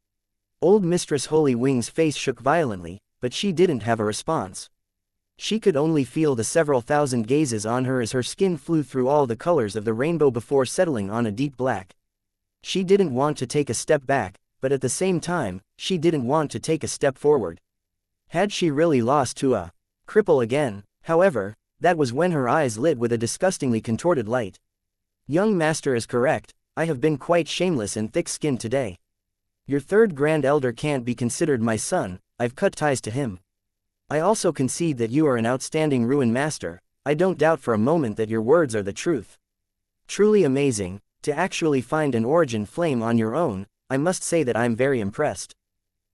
S1: Old Mistress Holy Wing's face shook violently, but she didn't have a response. She could only feel the several thousand gazes on her as her skin flew through all the colors of the rainbow before settling on a deep black. She didn't want to take a step back, but at the same time, she didn't want to take a step forward. Had she really lost to a cripple again? However, that was when her eyes lit with a disgustingly contorted light. Young master is correct, I have been quite shameless and thick-skinned today. Your third grand elder can't be considered my son, I've cut ties to him. I also concede that you are an outstanding ruin master, I don't doubt for a moment that your words are the truth. Truly amazing, to actually find an origin flame on your own, I must say that I'm very impressed.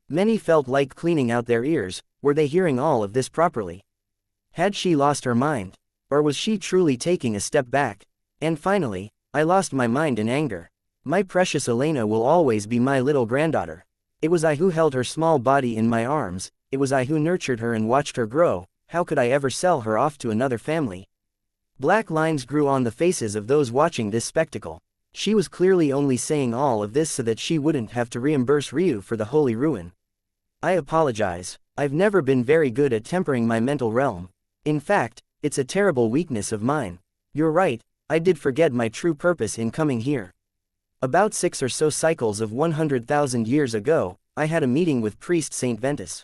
S1: Many felt like cleaning out their ears. Were they hearing all of this properly? Had she lost her mind? Or was she truly taking a step back? And finally, I lost my mind in anger. My precious Elena will always be my little granddaughter. It was I who held her small body in my arms, it was I who nurtured her and watched her grow. How could I ever sell her off to another family? Black lines grew on the faces of those watching this spectacle. She was clearly only saying all of this so that she wouldn't have to reimburse Ryu for the holy ruin. I apologize. I've never been very good at tempering my mental realm. In fact, it's a terrible weakness of mine. You're right, I did forget my true purpose in coming here. About 6 or so cycles of 100,000 years ago, I had a meeting with priest Saint Ventus.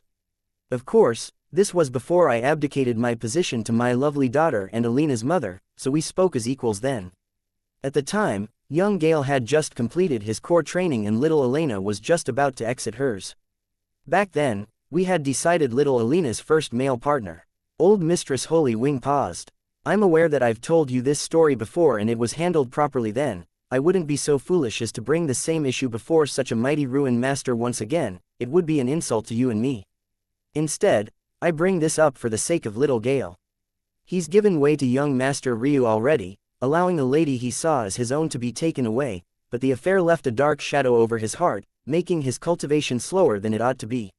S1: Of course, this was before I abdicated my position to my lovely daughter and Alina's mother, so we spoke as equals then. At the time, young Gale had just completed his core training and little Elena was just about to exit hers. Back then, we had decided little Alina's first male partner. Old Mistress Holy Wing paused. I'm aware that I've told you this story before and it was handled properly then. I wouldn't be so foolish as to bring the same issue before such a mighty ruin master once again. It would be an insult to you and me. Instead, I bring this up for the sake of little Gale. He's given way to young Master Ryu already, allowing the lady he saw as his own to be taken away, but the affair left a dark shadow over his heart, making his cultivation slower than it ought to be.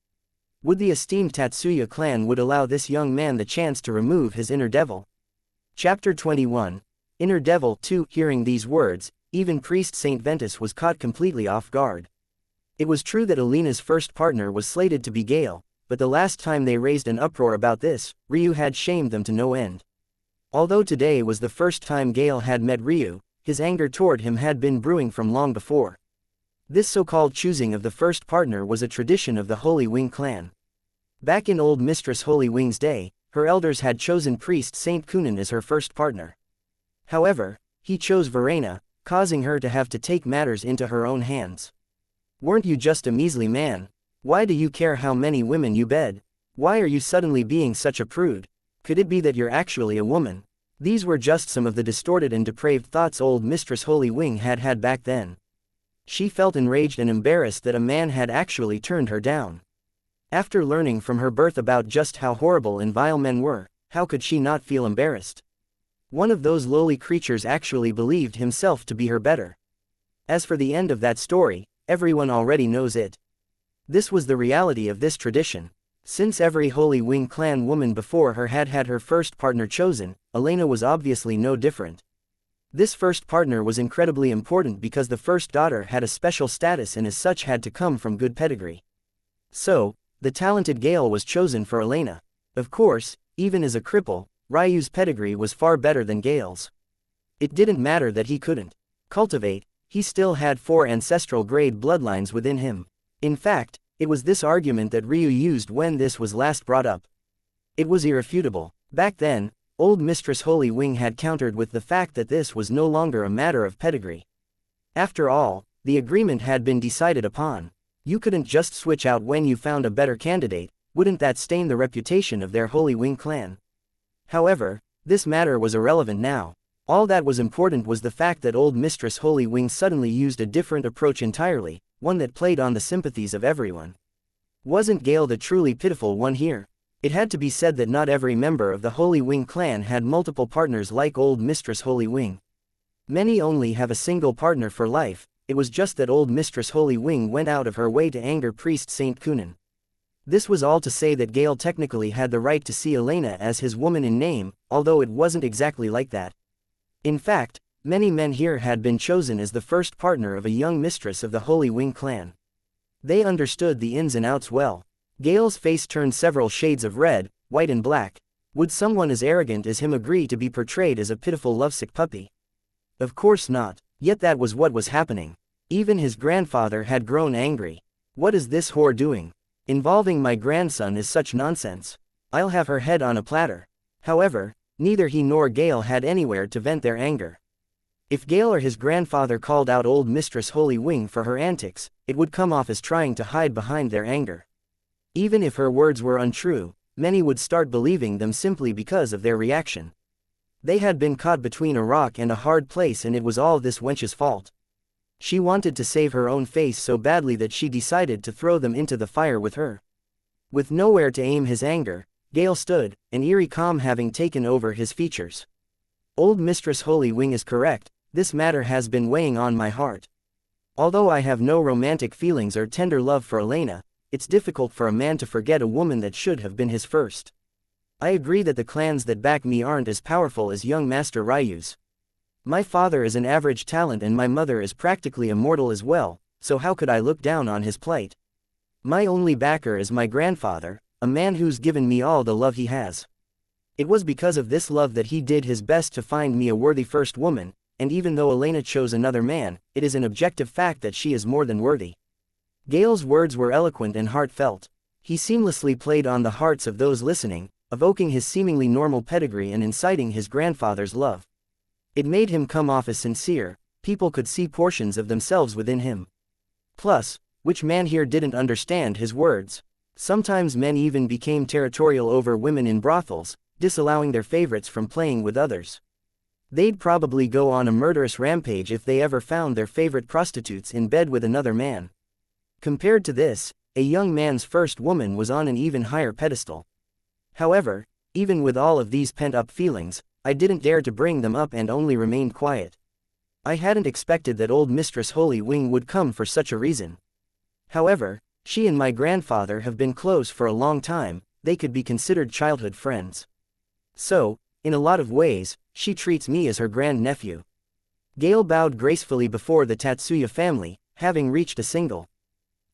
S1: Would the esteemed Tatsuya clan would allow this young man the chance to remove his inner devil? Chapter 21. Inner Devil 2. Hearing these words, even Priest Saint Ventus was caught completely off guard. It was true that Alina's first partner was slated to be Gale, but the last time they raised an uproar about this, Ryu had shamed them to no end. Although today was the first time Gale had met Ryu, his anger toward him had been brewing from long before. This so-called choosing of the first partner was a tradition of the Holy Wing clan. Back in old Mistress Holy Wing's day, her elders had chosen Priest Saint Kunin as her first partner. However, he chose Verena, causing her to have to take matters into her own hands. Weren't you just a measly man? Why do you care how many women you bed? Why are you suddenly being such a prude? Could it be that you're actually a woman? These were just some of the distorted and depraved thoughts old Mistress Holy Wing had back then. She felt enraged and embarrassed that a man had actually turned her down. After learning from her birth about just how horrible and vile men were, how could she not feel embarrassed? One of those lowly creatures actually believed himself to be her better. As for the end of that story, everyone already knows it. This was the reality of this tradition. Since every Holy Wing clan woman before her had had her first partner chosen, Elena was obviously no different. This first partner was incredibly important because the first daughter had a special status and as such had to come from good pedigree. So, the talented Gale was chosen for Elena. Of course, even as a cripple, Ryu's pedigree was far better than Gale's. It didn't matter that he couldn't cultivate, he still had 4 ancestral grade bloodlines within him. In fact, it was this argument that Ryu used when this was last brought up. It was irrefutable. Back then, old Mistress Holy Wing had countered with the fact that this was no longer a matter of pedigree. After all, the agreement had been decided upon. You couldn't just switch out when you found a better candidate. Wouldn't that stain the reputation of their Holy Wing clan? However, this matter was irrelevant now. All that was important was the fact that old Mistress Holy Wing suddenly used a different approach entirely, one that played on the sympathies of everyone. Wasn't Gale the truly pitiful one here? It had to be said that not every member of the Holy Wing clan had multiple partners like old Mistress Holy Wing. Many only have a single partner for life. It was just that old Mistress Holy Wing went out of her way to anger Priest Saint Kunin. This was all to say that Gale technically had the right to see Elena as his woman in name, although it wasn't exactly like that. In fact, many men here had been chosen as the first partner of a young mistress of the Holy Wing clan. They understood the ins and outs well. Gale's face turned several shades of red, white and black. Would someone as arrogant as him agree to be portrayed as a pitiful lovesick puppy? Of course not, yet that was what was happening. Even his grandfather had grown angry. What is this whore doing? Involving my grandson is such nonsense. I'll have her head on a platter. However, neither he nor Gale had anywhere to vent their anger. If Gale or his grandfather called out old Mistress Holy Wing for her antics, it would come off as trying to hide behind their anger. Even if her words were untrue, many would start believing them simply because of their reaction. They had been caught between a rock and a hard place and it was all this wench's fault. She wanted to save her own face so badly that she decided to throw them into the fire with her. With nowhere to aim his anger, Gale stood, an eerie calm having taken over his features. Old Mistress Holy Wing is correct, this matter has been weighing on my heart. Although I have no romantic feelings or tender love for Elena, it's difficult for a man to forget a woman that should have been his first. I agree that the clans that back me aren't as powerful as young Master Ryu's. My father is an average talent and my mother is practically immortal as well, so how could I look down on his plight? My only backer is my grandfather, a man who's given me all the love he has. It was because of this love that he did his best to find me a worthy first woman, and even though Elena chose another man, it is an objective fact that she is more than worthy. Gale's words were eloquent and heartfelt. He seamlessly played on the hearts of those listening, evoking his seemingly normal pedigree and inciting his grandfather's love. It made him come off as sincere. People could see portions of themselves within him. Plus, which man here didn't understand his words? Sometimes men even became territorial over women in brothels, disallowing their favorites from playing with others. They'd probably go on a murderous rampage if they ever found their favorite prostitutes in bed with another man. Compared to this, a young man's first woman was on an even higher pedestal. However, even with all of these pent-up feelings, I didn't dare to bring them up and only remained quiet. I hadn't expected that old Mistress Holy Wing would come for such a reason. However, she and my grandfather have been close for a long time, they could be considered childhood friends. So, in a lot of ways, she treats me as her grandnephew. Gale bowed gracefully before the Tatsuya family, having reached a single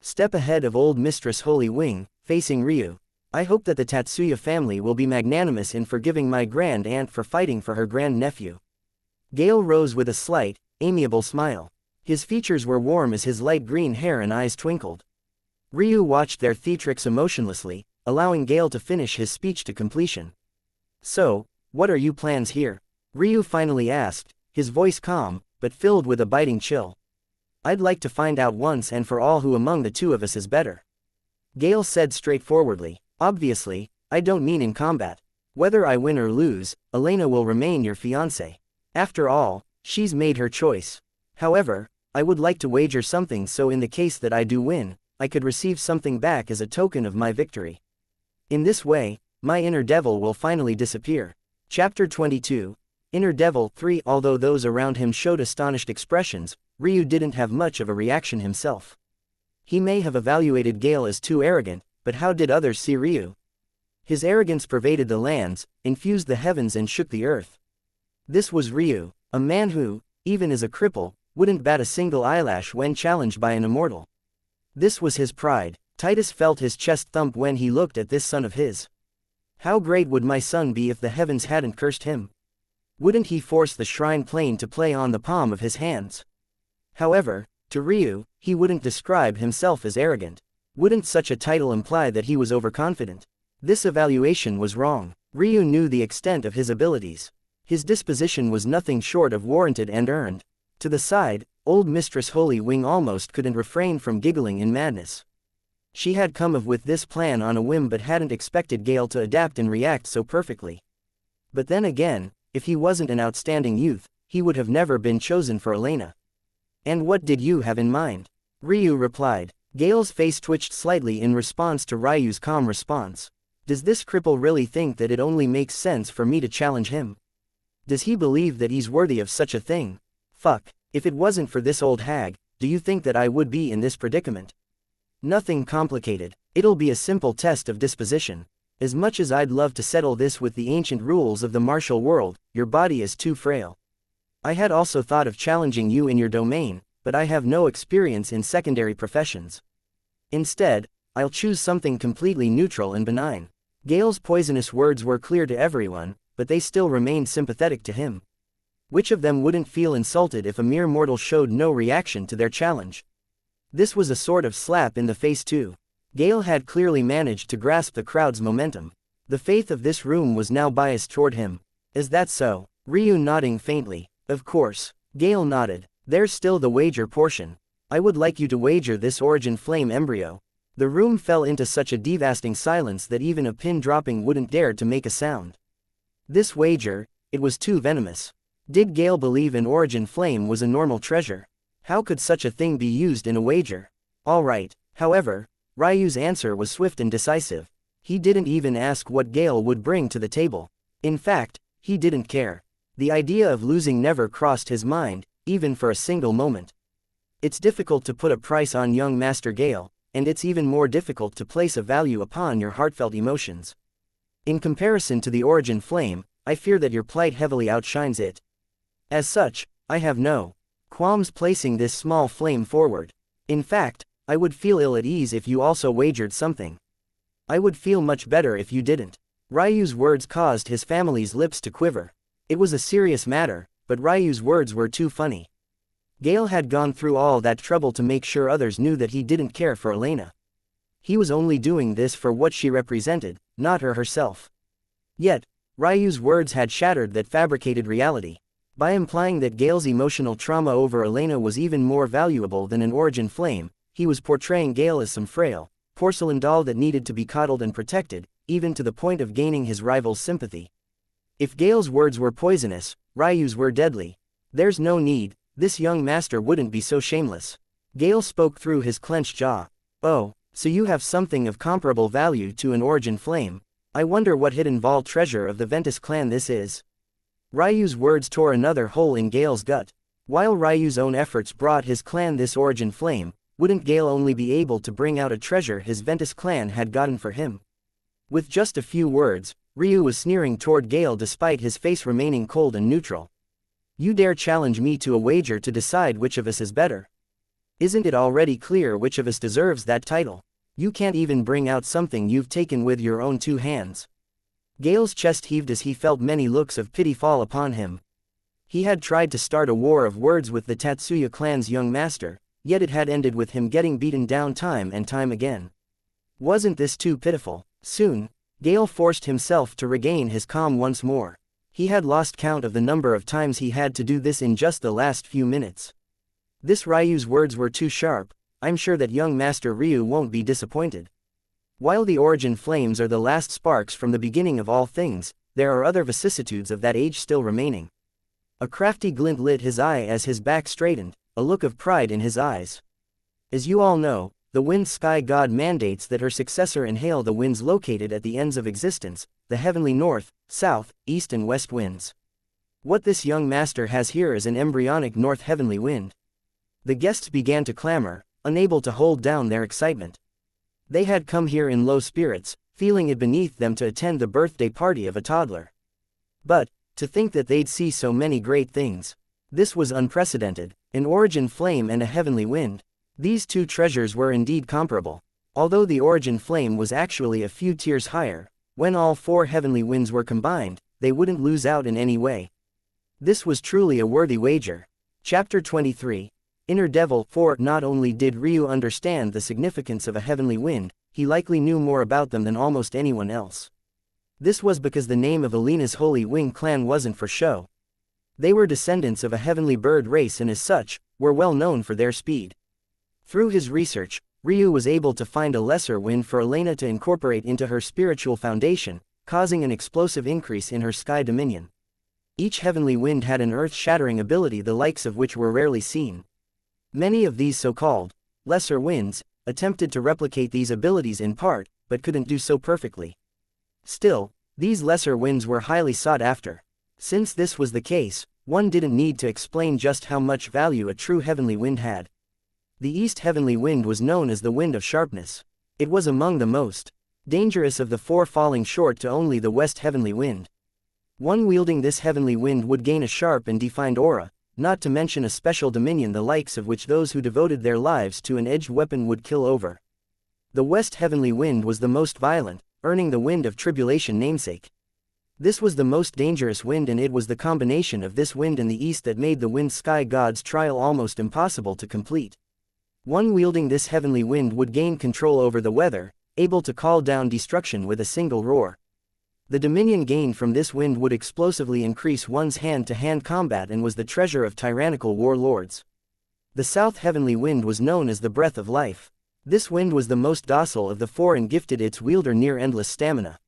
S1: step ahead of old Mistress Holy Wing, facing Ryu. I hope that the Tatsuya family will be magnanimous in forgiving my grand-aunt for fighting for her grandnephew. Gale rose with a slight, amiable smile. His features were warm as his light green hair and eyes twinkled. Ryu watched their theatrics emotionlessly, allowing Gale to finish his speech to completion. So, what are you plans here? Ryu finally asked, his voice calm, but filled with a biting chill. I'd like to find out once and for all who among the two of us is better. Gale said straightforwardly, obviously, I don't mean in combat. Whether I win or lose, Elena will remain your fiancé. After all, she's made her choice. However, I would like to wager something so in the case that I do win, I could receive something back as a token of my victory. In this way, my inner devil will finally disappear. Chapter 22. Inner Devil 3. Although those around him showed astonished expressions, Ryu didn't have much of a reaction himself. He may have evaluated Gale as too arrogant, but how did others see Ryu? His arrogance pervaded the lands, infused the heavens and shook the earth. This was Ryu, a man who, even as a cripple, wouldn't bat a single eyelash when challenged by an immortal. This was his pride. Titus felt his chest thump when he looked at this son of his. How great would my son be if the heavens hadn't cursed him? Wouldn't he force the shrine plane to play on the palm of his hands? However, to Ryu, he wouldn't describe himself as arrogant. Wouldn't such a title imply that he was overconfident? This evaluation was wrong. Ryu knew the extent of his abilities. His disposition was nothing short of warranted and earned. To the side, old Mistress Holy Wing almost couldn't refrain from giggling in madness. She had come up with this plan on a whim but hadn't expected Gale to adapt and react so perfectly. But then again, if he wasn't an outstanding youth, he would have never been chosen for Elena. And what did you have in mind? Ryu replied. Gale's face twitched slightly in response to Ryu's calm response. Does this cripple really think that it only makes sense for me to challenge him? Does he believe that he's worthy of such a thing? Fuck, if it wasn't for this old hag, do you think that I would be in this predicament? Nothing complicated. It'll be a simple test of disposition. As much as I'd love to settle this with the ancient rules of the martial world, your body is too frail. I had also thought of challenging you in your domain, but I have no experience in secondary professions. Instead, I'll choose something completely neutral and benign. Gale's poisonous words were clear to everyone, but they still remained sympathetic to him. Which of them wouldn't feel insulted if a mere mortal showed no reaction to their challenge? This was a sort of slap in the face too. Gale had clearly managed to grasp the crowd's momentum. The faith of this room was now biased toward him. Is that so? Ryu nodding faintly. Of course. Gale nodded. There's still the wager portion. I would like you to wager this origin flame embryo. The room fell into such a devastating silence that even a pin dropping wouldn't dare to make a sound. This wager, it was too venomous. Did Gale believe an origin flame was a normal treasure? How could such a thing be used in a wager? All right. However, Ryu's answer was swift and decisive. He didn't even ask what Gale would bring to the table. In fact, he didn't care. The idea of losing never crossed his mind, even for a single moment. It's difficult to put a price on young Master Gale, and it's even more difficult to place a value upon your heartfelt emotions. In comparison to the origin flame, I fear that your plight heavily outshines it. As such, I have no qualms placing this small flame forward. In fact, I would feel ill at ease if you also wagered something. I would feel much better if you didn't. Ryu's words caused his family's lips to quiver. It was a serious matter, but Ryu's words were too funny. Gale had gone through all that trouble to make sure others knew that he didn't care for Elena. He was only doing this for what she represented, not her herself. Yet, Ryu's words had shattered that fabricated reality. By implying that Gale's emotional trauma over Elena was even more valuable than an origin flame, he was portraying Gale as some frail, porcelain doll that needed to be coddled and protected, even to the point of gaining his rival's sympathy. If Gale's words were poisonous, Ryu's were deadly. There's no need, this young master wouldn't be so shameless. Gale spoke through his clenched jaw. Oh, so you have something of comparable value to an origin flame. I wonder what hidden vault treasure of the Ventus clan this is. Ryu's words tore another hole in Gale's gut. While Ryu's own efforts brought his clan this origin flame, wouldn't Gale only be able to bring out a treasure his Ventus clan had gotten for him? With just a few words, Ryu was sneering toward Gale despite his face remaining cold and neutral. You dare challenge me to a wager to decide which of us is better? Isn't it already clear which of us deserves that title? You can't even bring out something you've taken with your own 2 hands. Gale's chest heaved as he felt many looks of pity fall upon him. He had tried to start a war of words with the Tatsuya clan's young master, yet it had ended with him getting beaten down time and time again. Wasn't this too pitiful? Soon, Gale forced himself to regain his calm once more. He had lost count of the number of times he had to do this in just the last few minutes. This Ryu's words were too sharp. I'm sure that young Master Ryu won't be disappointed. While the origin flames are the last sparks from the beginning of all things, there are other vicissitudes of that age still remaining. A crafty glint lit his eye as his back straightened, a look of pride in his eyes. As you all know, the wind sky god mandates that her successor inhale the winds located at the ends of existence, the heavenly north, south, east and west winds. What this young master has here is an embryonic north heavenly wind. The guests began to clamor, unable to hold down their excitement. They had come here in low spirits, feeling it beneath them to attend the birthday party of a toddler. But, to think that they'd see so many great things. This was unprecedented, an origin flame and a heavenly wind. These 2 treasures were indeed comparable. Although the origin flame was actually a few tiers higher, when all 4 heavenly winds were combined, they wouldn't lose out in any way. This was truly a worthy wager. Chapter 23. Inner Devil. For not only did Ryu understand the significance of a heavenly wind, he likely knew more about them than almost anyone else. This was because the name of Alina's Holy Wing clan wasn't for show. They were descendants of a heavenly bird race and as such, were well known for their speed. Through his research, Ryu was able to find a lesser wind for Elena to incorporate into her spiritual foundation, causing an explosive increase in her sky dominion. Each heavenly wind had an earth-shattering ability the likes of which were rarely seen. Many of these so-called lesser winds attempted to replicate these abilities in part, but couldn't do so perfectly. Still, these lesser winds were highly sought after. Since this was the case, one didn't need to explain just how much value a true heavenly wind had. The east heavenly wind was known as the wind of sharpness. It was among the most dangerous of the 4, falling short to only the west heavenly wind. One wielding this heavenly wind would gain a sharp and defined aura, not to mention a special dominion the likes of which those who devoted their lives to an edged weapon would kill over. The west heavenly wind was the most violent, earning the wind of tribulation namesake. This was the most dangerous wind, and it was the combination of this wind and the east that made the wind sky god's trial almost impossible to complete. One wielding this heavenly wind would gain control over the weather, able to call down destruction with a single roar. The dominion gained from this wind would explosively increase one's hand-to-hand combat and was the treasure of tyrannical warlords. The south heavenly wind was known as the breath of life. This wind was the most docile of the 4 and gifted its wielder near endless stamina.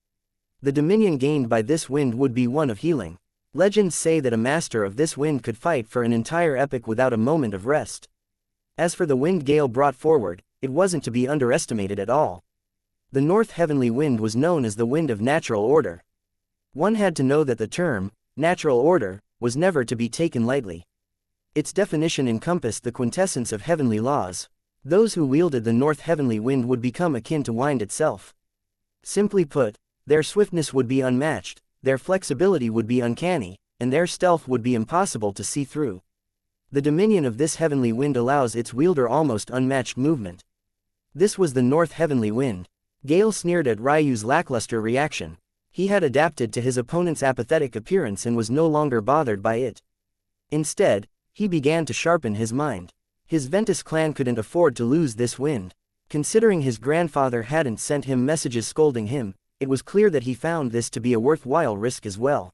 S1: The dominion gained by this wind would be one of healing. Legends say that a master of this wind could fight for an entire epoch without a moment of rest. As for the wind Gale brought forward, it wasn't to be underestimated at all. The north heavenly wind was known as the wind of natural order. One had to know that the term, natural order, was never to be taken lightly. Its definition encompassed the quintessence of heavenly laws. Those who wielded the north heavenly wind would become akin to wind itself. Simply put, their swiftness would be unmatched, their flexibility would be uncanny, and their stealth would be impossible to see through. The dominion of this heavenly wind allows its wielder almost unmatched movement. This was the north heavenly wind. Gale sneered at Ryu's lackluster reaction. He had adapted to his opponent's apathetic appearance and was no longer bothered by it. Instead, he began to sharpen his mind. His Ventus clan couldn't afford to lose this wind. Considering his grandfather hadn't sent him messages scolding him, it was clear that he found this to be a worthwhile risk as well.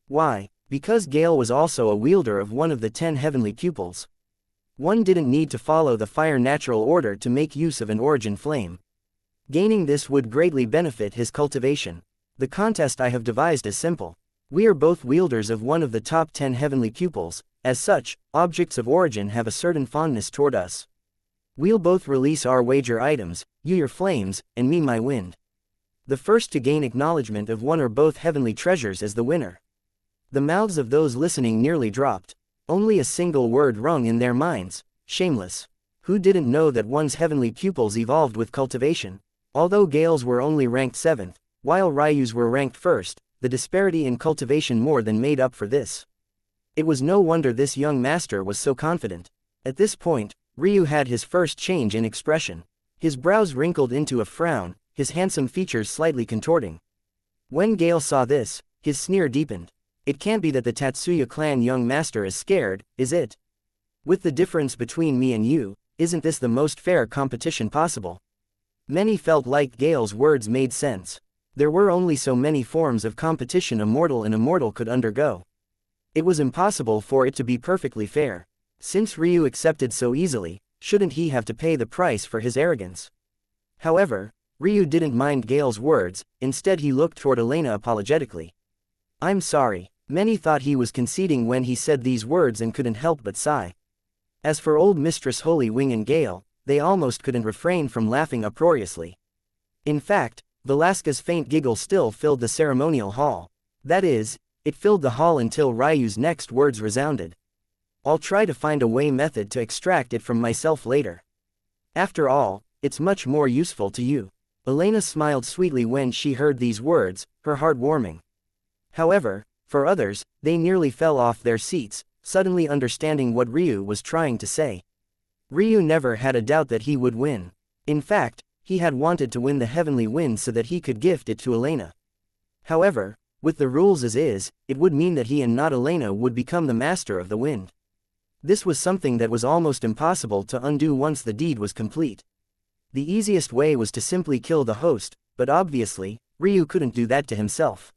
S1: Why? Because Gale was also a wielder of one of the 10 heavenly pupils. One didn't need to follow the fire natural order to make use of an origin flame. Gaining this would greatly benefit his cultivation. The contest I have devised is simple. We are both wielders of one of the top 10 heavenly pupils. As such, objects of origin have a certain fondness toward us. We'll both release our wager items, you your flames, and me my wind. The first to gain acknowledgement of one or both heavenly treasures is the winner. The mouths of those listening nearly dropped. Only a single word rung in their minds: shameless. Who didn't know that one's heavenly pupils evolved with cultivation? Although Gale's were only ranked 7th, while Ryu's were ranked 1st, the disparity in cultivation more than made up for this. It was no wonder this young master was so confident. At this point, Ryu had his first change in expression. His brows wrinkled into a frown, his handsome features slightly contorting. When Gale saw this, his sneer deepened. It can't be that the Tatsuya clan young master is scared, is it? With the difference between me and you, isn't this the most fair competition possible? Many felt like Gale's words made sense. There were only so many forms of competition a mortal and immortal could undergo. It was impossible for it to be perfectly fair. Since Ryu accepted so easily, shouldn't he have to pay the price for his arrogance? However, Ryu didn't mind Gale's words. Instead he looked toward Elena apologetically. I'm sorry. Many thought he was conceding when he said these words and couldn't help but sigh. As for old Mistress Holy Wing and Gale, they almost couldn't refrain from laughing uproariously. In fact, Velasquez's faint giggle still filled the ceremonial hall. That is, it filled the hall until Ryu's next words resounded. I'll try to find a method to extract it from myself later. After all, it's much more useful to you. Elena smiled sweetly when she heard these words, her heart warming. However, for others, they nearly fell off their seats, suddenly understanding what Ryu was trying to say. Ryu never had a doubt that he would win. In fact, he had wanted to win the heavenly wind so that he could gift it to Elena. However, with the rules as is, it would mean that he and not Elena would become the master of the wind. This was something that was almost impossible to undo once the deed was complete. The easiest way was to simply kill the host, but obviously, Ryu couldn't do that to himself.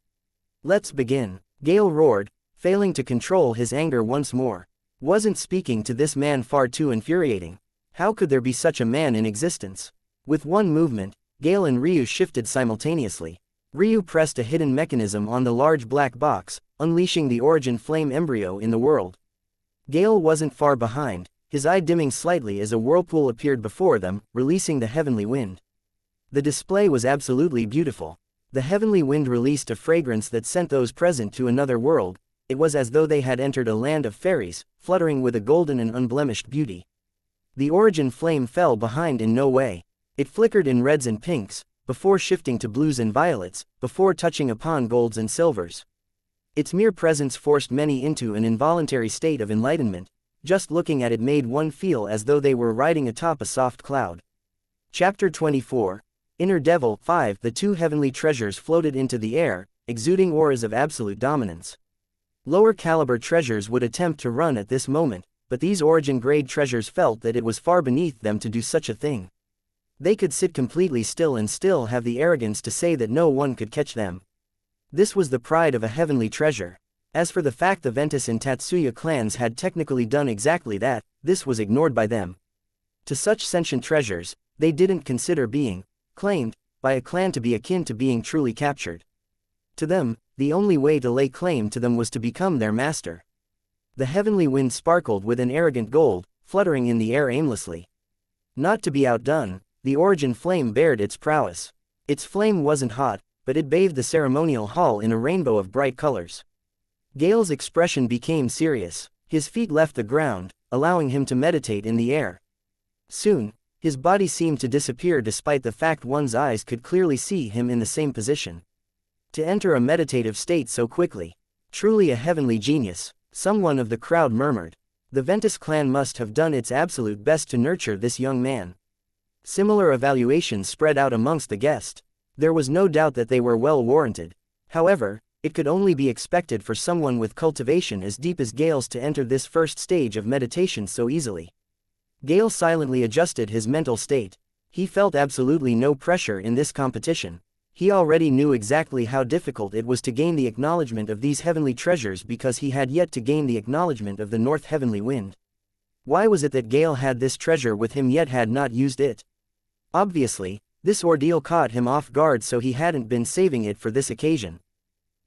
S1: Let's begin. Gale roared, failing to control his anger once more. Wasn't speaking to this man far too infuriating? How could there be such a man in existence? With one movement, Gale and Ryu shifted simultaneously. Ryu pressed a hidden mechanism on the large black box, unleashing the origin flame embryo in the world. Gale wasn't far behind, his eye dimming slightly as a whirlpool appeared before them, releasing the heavenly wind. The display was absolutely beautiful. The heavenly wind released a fragrance that sent those present to another world. It was as though they had entered a land of fairies, fluttering with a golden and unblemished beauty. The origin flame fell behind in no way. It flickered in reds and pinks, before shifting to blues and violets, before touching upon golds and silvers. Its mere presence forced many into an involuntary state of enlightenment. Just looking at it made one feel as though they were riding atop a soft cloud. Chapter 24. Inner Devil 5. The two heavenly treasures floated into the air, exuding auras of absolute dominance. Lower caliber treasures would attempt to run at this moment, but these origin-grade treasures felt that it was far beneath them to do such a thing. They could sit completely still and still have the arrogance to say that no one could catch them. This was the pride of a heavenly treasure. As for the fact the Ventus and Tatsuya clans had technically done exactly that, this was ignored by them. To such sentient treasures, they didn't consider being claimed by a clan to be akin to being truly captured. To them, the only way to lay claim to them was to become their master. The heavenly wind sparkled with an arrogant gold, fluttering in the air aimlessly. Not to be outdone, the origin flame bared its prowess. Its flame wasn't hot, but it bathed the ceremonial hall in a rainbow of bright colors. Gale's expression became serious. His feet left the ground, allowing him to meditate in the air. Soon, his body seemed to disappear despite the fact one's eyes could clearly see him in the same position. To enter a meditative state so quickly. Truly a heavenly genius, someone of the crowd murmured. The Ventus clan must have done its absolute best to nurture this young man. Similar evaluations spread out amongst the guests. There was no doubt that they were well warranted. However, it could only be expected for someone with cultivation as deep as Gale's to enter this first stage of meditation so easily. Gale silently adjusted his mental state. He felt absolutely no pressure in this competition. He already knew exactly how difficult it was to gain the acknowledgement of these heavenly treasures because he had yet to gain the acknowledgement of the North Heavenly Wind. Why was it that Gale had this treasure with him yet had not used it? Obviously, this ordeal caught him off guard, so he hadn't been saving it for this occasion.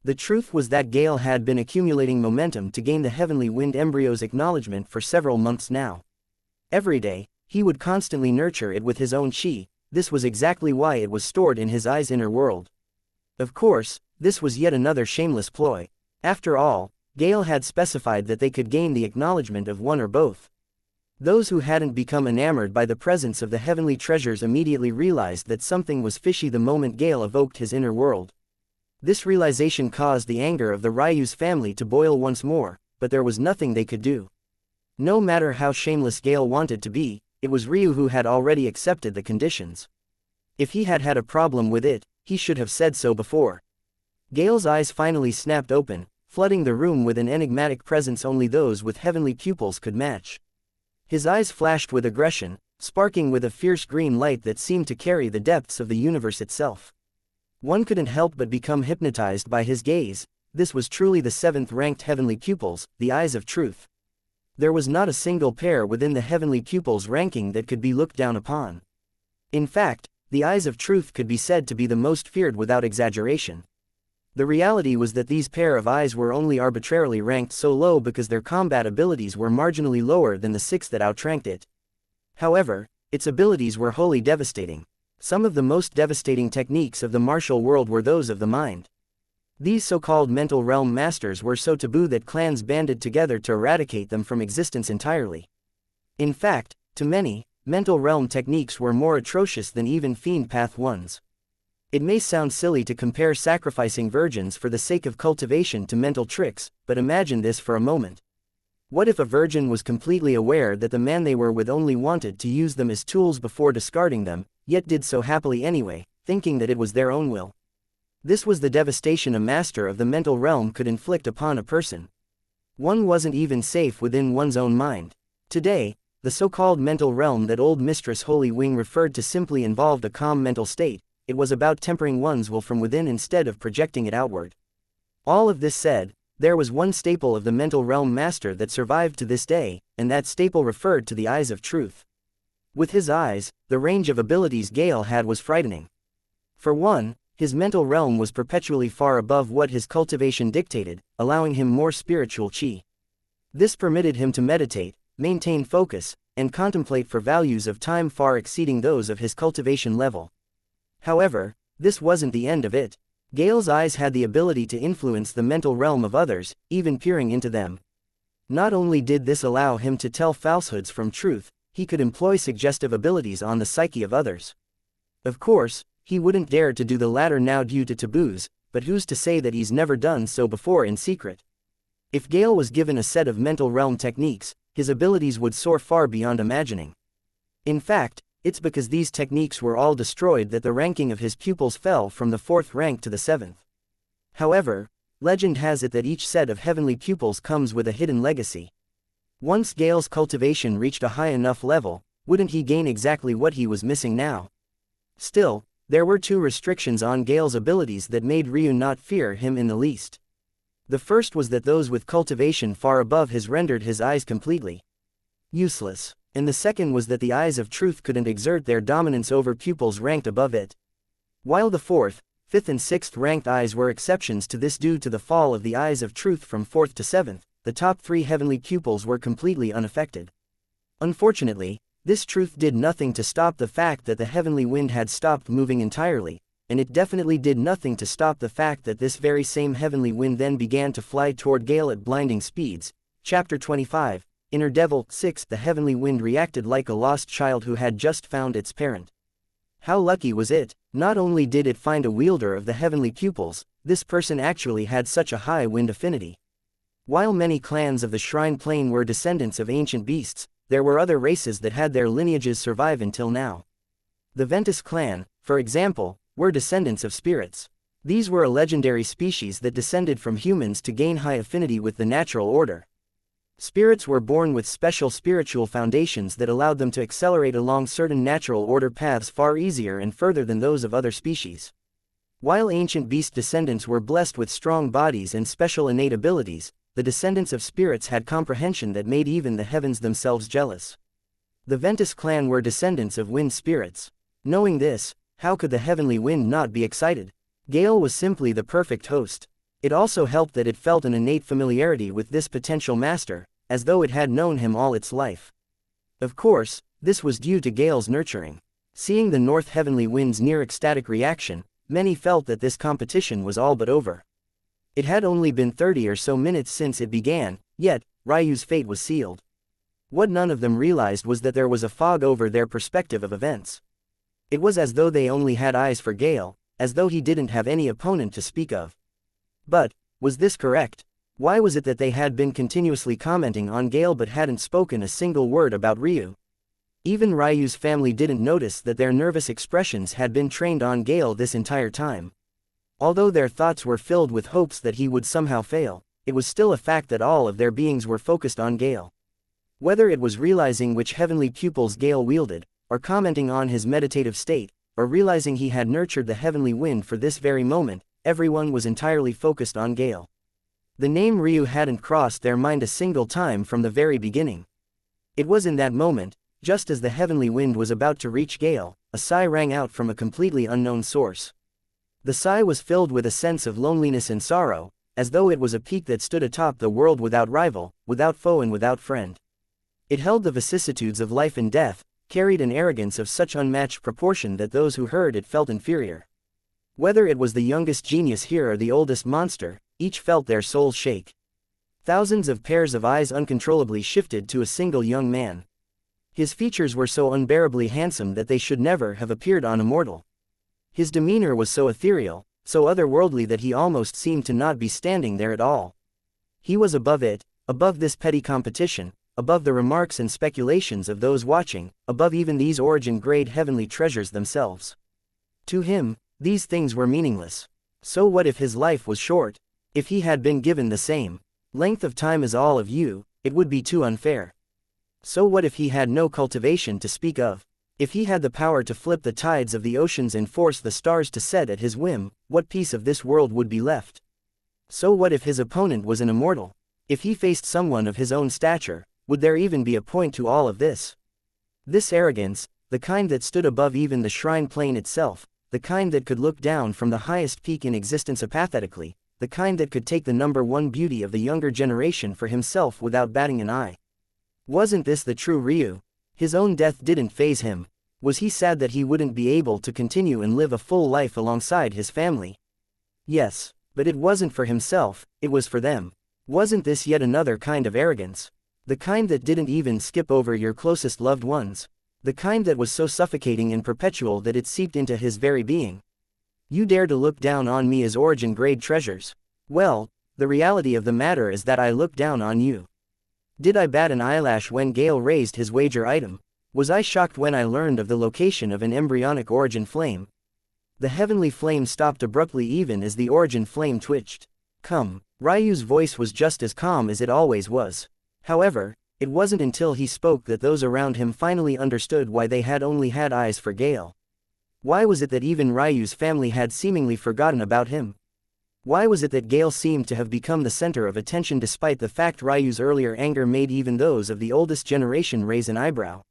S1: The truth was that Gale had been accumulating momentum to gain the heavenly wind embryo's acknowledgement for several months now. Every day, he would constantly nurture it with his own chi. This was exactly why it was stored in his eye's inner world. Of course, this was yet another shameless ploy. After all, Gale had specified that they could gain the acknowledgement of one or both. Those who hadn't become enamored by the presence of the heavenly treasures immediately realized that something was fishy the moment Gale evoked his inner world. This realization caused the anger of the Ryu's family to boil once more, but there was nothing they could do. No matter how shameless Gale wanted to be, it was Ryu who had already accepted the conditions. If he had had a problem with it, he should have said so before. Gale's eyes finally snapped open, flooding the room with an enigmatic presence only those with heavenly pupils could match. His eyes flashed with aggression, sparking with a fierce green light that seemed to carry the depths of the universe itself. One couldn't help but become hypnotized by his gaze. This was truly the 7th-ranked heavenly pupils, the eyes of truth. There was not a single pair within the heavenly pupils ranking that could be looked down upon. In fact, the eyes of truth could be said to be the most feared without exaggeration. The reality was that these pair of eyes were only arbitrarily ranked so low because their combat abilities were marginally lower than the 6 that outranked it. However, its abilities were wholly devastating. Some of the most devastating techniques of the martial world were those of the mind. These so-called mental realm masters were so taboo that clans banded together to eradicate them from existence entirely. In fact, to many, mental realm techniques were more atrocious than even fiend path ones. It may sound silly to compare sacrificing virgins for the sake of cultivation to mental tricks, but imagine this for a moment. What if a virgin was completely aware that the man they were with only wanted to use them as tools before discarding them, yet did so happily anyway, thinking that it was their own will? This was the devastation a master of the mental realm could inflict upon a person. One wasn't even safe within one's own mind. Today, the so-called mental realm that old Mistress Holy Wing referred to simply involved a calm mental state. It was about tempering one's will from within instead of projecting it outward. All of this said, there was one staple of the mental realm master that survived to this day, and that staple referred to the eyes of truth. With his eyes, the range of abilities Gale had was frightening. For one, his mental realm was perpetually far above what his cultivation dictated, allowing him more spiritual chi. This permitted him to meditate, maintain focus, and contemplate for values of time far exceeding those of his cultivation level. However, this wasn't the end of it. Gale's eyes had the ability to influence the mental realm of others, even peering into them. Not only did this allow him to tell falsehoods from truth, he could employ suggestive abilities on the psyche of others. Of course, he wouldn't dare to do the latter now due to taboos, but who's to say that he's never done so before in secret? If Gale was given a set of mental realm techniques, his abilities would soar far beyond imagining. In fact, it's because these techniques were all destroyed that the ranking of his pupils fell from the 4th rank to the 7th. However, legend has it that each set of heavenly pupils comes with a hidden legacy. Once Gale's cultivation reached a high enough level, wouldn't he gain exactly what he was missing now? Still, there were 2 restrictions on Gale's abilities that made Ryu not fear him in the least. The first was that those with cultivation far above his rendered his eyes completely useless. And the second was that the eyes of truth couldn't exert their dominance over pupils ranked above it. While the 4th, 5th and 6th ranked eyes were exceptions to this due to the fall of the eyes of truth from 4th to 7th, the top 3 heavenly pupils were completely unaffected. Unfortunately, this truth did nothing to stop the fact that the heavenly wind had stopped moving entirely, and it definitely did nothing to stop the fact that this very same heavenly wind then began to fly toward Gale at blinding speeds. Chapter 25. Inner Devil. 6. The heavenly wind reacted like a lost child who had just found its parent. How lucky was it? Not only did it find a wielder of the heavenly pupils, this person actually had such a high wind affinity. While many clans of the Shrine Plain were descendants of ancient beasts, there were other races that had their lineages survive until now. The Ventus clan, for example, were descendants of spirits. These were a legendary species that descended from humans to gain high affinity with the natural order. Spirits were born with special spiritual foundations that allowed them to accelerate along certain natural order paths far easier and further than those of other species. While ancient beast descendants were blessed with strong bodies and special innate abilities, the descendants of spirits had comprehension that made even the heavens themselves jealous. The Ventus clan were descendants of wind spirits. Knowing this, how could the heavenly wind not be excited? Gale was simply the perfect host. It also helped that it felt an innate familiarity with this potential master, as though it had known him all its life. Of course, this was due to Gale's nurturing. Seeing the North Heavenly Wind's near-ecstatic reaction, many felt that this competition was all but over. It had only been 30 or so minutes since it began, yet, Ryu's fate was sealed. What none of them realized was that there was a fog over their perspective of events. It was as though they only had eyes for Gale, as though he didn't have any opponent to speak of. But, was this correct? Why was it that they had been continuously commenting on Gale but hadn't spoken a single word about Ryu? Even Ryu's family didn't notice that their nervous expressions had been trained on Gale this entire time. Although their thoughts were filled with hopes that he would somehow fail, it was still a fact that all of their beings were focused on Gale. Whether it was realizing which heavenly pupils Gale wielded, or commenting on his meditative state, or realizing he had nurtured the heavenly wind for this very moment, everyone was entirely focused on Gale. The name Ryu hadn't crossed their mind a single time from the very beginning. It was in that moment, just as the heavenly wind was about to reach Gale, a sigh rang out from a completely unknown source. The sigh was filled with a sense of loneliness and sorrow, as though it was a peak that stood atop the world without rival, without foe and without friend. It held the vicissitudes of life and death, carried an arrogance of such unmatched proportion that those who heard it felt inferior. Whether it was the youngest genius here or the oldest monster, each felt their souls shake. Thousands of pairs of eyes uncontrollably shifted to a single young man. His features were so unbearably handsome that they should never have appeared on a mortal. His demeanor was so ethereal, so otherworldly that he almost seemed to not be standing there at all. He was above it, above this petty competition, above the remarks and speculations of those watching, above even these origin-grade heavenly treasures themselves. To him, these things were meaningless. So what if his life was short? If he had been given the same length of time as all of you, it would be too unfair. So what if he had no cultivation to speak of? If he had the power to flip the tides of the oceans and force the stars to set at his whim, what piece of this world would be left? So what if his opponent was an immortal? If he faced someone of his own stature, would there even be a point to all of this? This arrogance, the kind that stood above even the shrine plane itself, the kind that could look down from the highest peak in existence apathetically, the kind that could take the #1 beauty of the younger generation for himself without batting an eye. Wasn't this the true Ryu? His own death didn't faze him. Was he sad that he wouldn't be able to continue and live a full life alongside his family? Yes, but it wasn't for himself, it was for them. Wasn't this yet another kind of arrogance? The kind that didn't even skip over your closest loved ones. The kind that was so suffocating and perpetual that it seeped into his very being. You dare to look down on me as origin-grade treasures? Well, the reality of the matter is that I look down on you. Did I bat an eyelash when Gale raised his wager item? Was I shocked when I learned of the location of an embryonic origin flame? The heavenly flame stopped abruptly even as the origin flame twitched. Come. Ryu's voice was just as calm as it always was. However, it wasn't until he spoke that those around him finally understood why they had only had eyes for Gale. Why was it that even Ryu's family had seemingly forgotten about him? Why was it that Gale seemed to have become the center of attention despite the fact Ryu's earlier anger made even those of the oldest generation raise an eyebrow?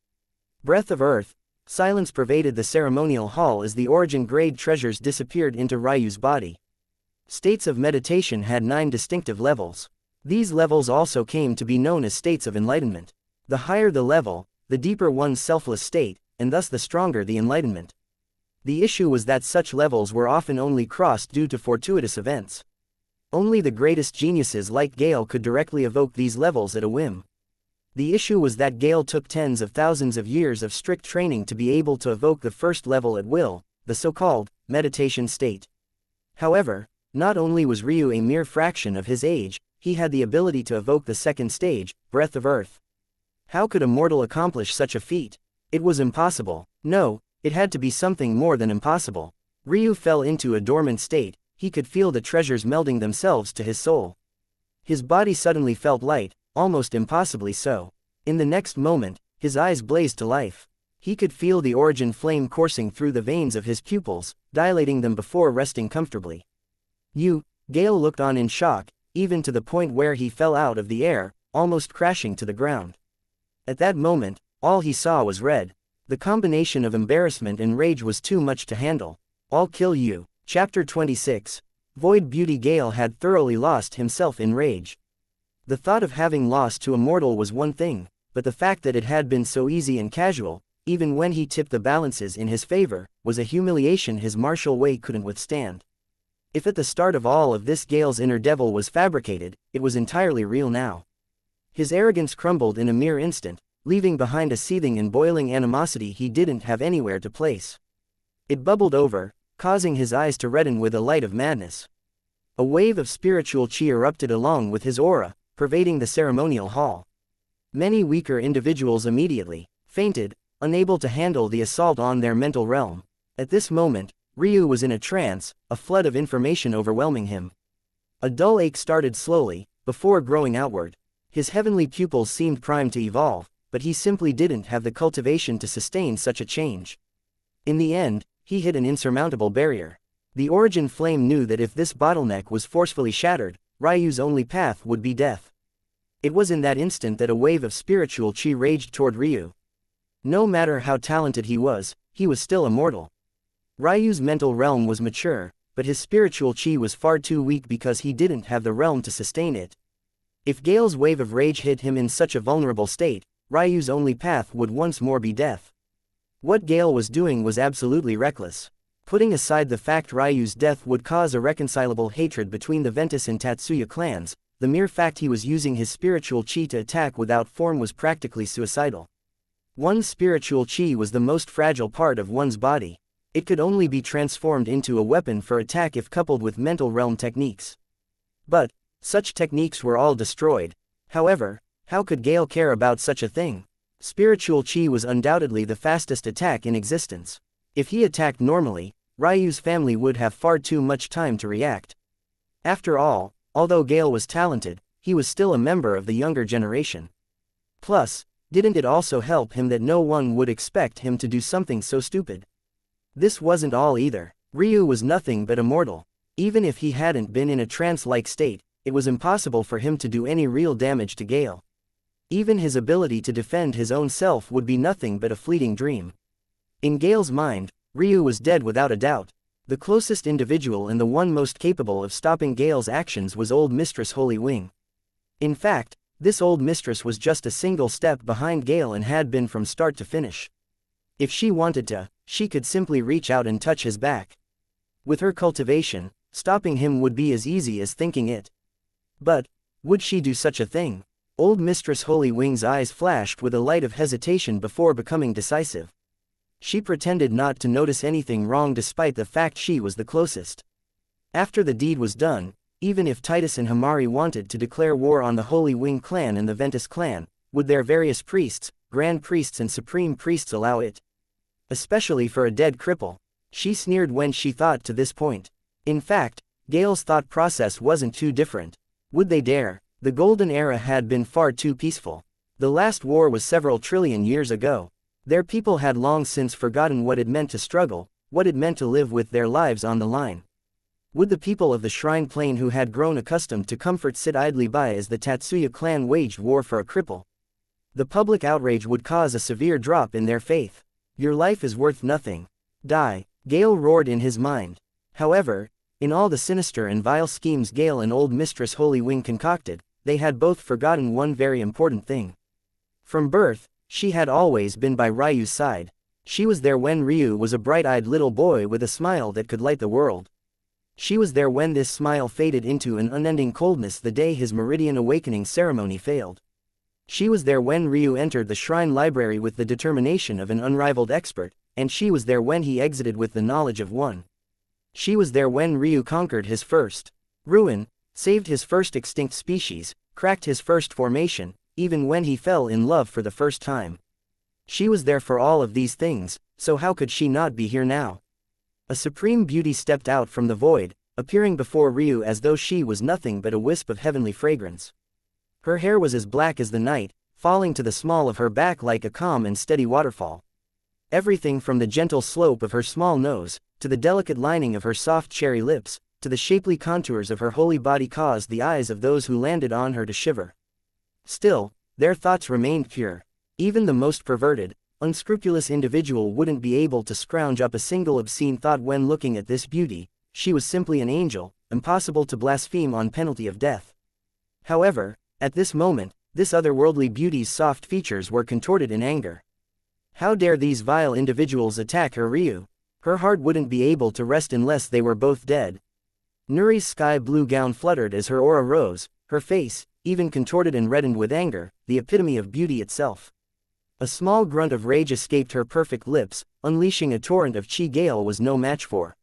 S1: Breath of earth. Silence pervaded the ceremonial hall as the origin-grade treasures disappeared into Ryu's body. States of meditation had 9 distinctive levels. These levels also came to be known as states of enlightenment. The higher the level, the deeper one's selfless state, and thus the stronger the enlightenment. The issue was that such levels were often only crossed due to fortuitous events. Only the greatest geniuses like Gale could directly evoke these levels at a whim. The issue was that Gale took tens of thousands of years of strict training to be able to evoke the first level at will, the so-called meditation state. However, not only was Ryu a mere fraction of his age, he had the ability to evoke the second stage, breath of earth. How could a mortal accomplish such a feat? It was impossible. No, it had to be something more than impossible. Ryu fell into a dormant state. He could feel the treasures melding themselves to his soul. His body suddenly felt light, almost impossibly so. In the next moment, his eyes blazed to life. He could feel the origin flame coursing through the veins of his pupils, dilating them before resting comfortably. Gale looked on in shock, even to the point where he fell out of the air, almost crashing to the ground. At that moment, all he saw was red. The combination of embarrassment and rage was too much to handle. I'll kill you. Chapter 26. Void beauty Gale had thoroughly lost himself in rage. The thought of having lost to a mortal was one thing, but the fact that it had been so easy and casual, even when he tipped the balances in his favor, was a humiliation his martial way couldn't withstand. If at the start of all of this Gale's inner devil was fabricated, it was entirely real now. His arrogance crumbled in a mere instant, leaving behind a seething and boiling animosity he didn't have anywhere to place. It bubbled over, causing his eyes to redden with the light of madness. A wave of spiritual chi erupted along with his aura, pervading the ceremonial hall. Many weaker individuals immediately fainted, unable to handle the assault on their mental realm. At this moment, Ryu was in a trance, a flood of information overwhelming him. A dull ache started slowly, before growing outward. His heavenly pupils seemed primed to evolve, but he simply didn't have the cultivation to sustain such a change. In the end, he hit an insurmountable barrier. The origin flame knew that if this bottleneck was forcefully shattered, Ryu's only path would be death. It was in that instant that a wave of spiritual chi raged toward Ryu. No matter how talented he was still a mortal. Ryu's mental realm was mature, but his spiritual chi was far too weak because he didn't have the realm to sustain it. If Gale's wave of rage hit him in such a vulnerable state, Ryu's only path would once more be death. What Gale was doing was absolutely reckless. Putting aside the fact Ryu's death would cause irreconcilable hatred between the Ventus and Tatsuya clans, the mere fact he was using his spiritual chi to attack without form was practically suicidal. One's spiritual chi was the most fragile part of one's body. It could only be transformed into a weapon for attack if coupled with mental realm techniques. But such techniques were all destroyed. However, how could Gale care about such a thing? Spiritual chi was undoubtedly the fastest attack in existence. If he attacked normally, Ryu's family would have far too much time to react. After all, although Gale was talented, he was still a member of the younger generation. Plus, didn't it also help him that no one would expect him to do something so stupid? This wasn't all either. Ryu was nothing but a mortal. Even if he hadn't been in a trance-like state, it was impossible for him to do any real damage to Gale. Even his ability to defend his own self would be nothing but a fleeting dream. In Gale's mind, Ryu was dead without a doubt. The closest individual and the one most capable of stopping Gale's actions was Old Mistress Holy Wing. In fact, this Old Mistress was just a single step behind Gale and had been from start to finish. If she wanted to, she could simply reach out and touch his back. With her cultivation, stopping him would be as easy as thinking it. But would she do such a thing? Old Mistress Holy Wing's eyes flashed with a light of hesitation before becoming decisive. She pretended not to notice anything wrong despite the fact she was the closest. After the deed was done, even if Titus and Himari wanted to declare war on the Holy Wing clan and the Ventus clan, would their various priests, grand priests and supreme priests allow it? Especially for a dead cripple. She sneered when she thought to this point. In fact, Gale's thought process wasn't too different. Would they dare? The Golden Era had been far too peaceful. The last war was several trillion years ago. Their people had long since forgotten what it meant to struggle, what it meant to live with their lives on the line. Would the people of the Shrine Plain who had grown accustomed to comfort sit idly by as the Tatsuya clan waged war for a cripple? The public outrage would cause a severe drop in their faith. Your life is worth nothing. Die, Gale roared in his mind. However, in all the sinister and vile schemes Gale and Old Mistress Holy Wing concocted, they had both forgotten one very important thing. From birth, she had always been by Ryu's side. She was there when Ryu was a bright-eyed little boy with a smile that could light the world. She was there when this smile faded into an unending coldness the day his Meridian Awakening ceremony failed. She was there when Ryu entered the shrine library with the determination of an unrivaled expert, and she was there when he exited with the knowledge of one. She was there when Ryu conquered his first ruin, saved his first extinct species, cracked his first formation, even when he fell in love for the first time. She was there for all of these things, so how could she not be here now? A supreme beauty stepped out from the void, appearing before Ryu as though she was nothing but a wisp of heavenly fragrance. Her hair was as black as the night, falling to the small of her back like a calm and steady waterfall. Everything from the gentle slope of her small nose, to the delicate lining of her soft cherry lips, to the shapely contours of her holy body caused the eyes of those who landed on her to shiver. Still, their thoughts remained pure. Even the most perverted, unscrupulous individual wouldn't be able to scrounge up a single obscene thought when looking at this beauty. she was simply an angel, impossible to blaspheme on penalty of death. However, at this moment, this otherworldly beauty's soft features were contorted in anger. How dare these vile individuals attack her Ryu? Her heart wouldn't be able to rest unless they were both dead. Nuri's sky blue gown fluttered as her aura rose, her face, even contorted and reddened with anger, the epitome of beauty itself. A small grunt of rage escaped her perfect lips, unleashing a torrent of chi Gale was no match for.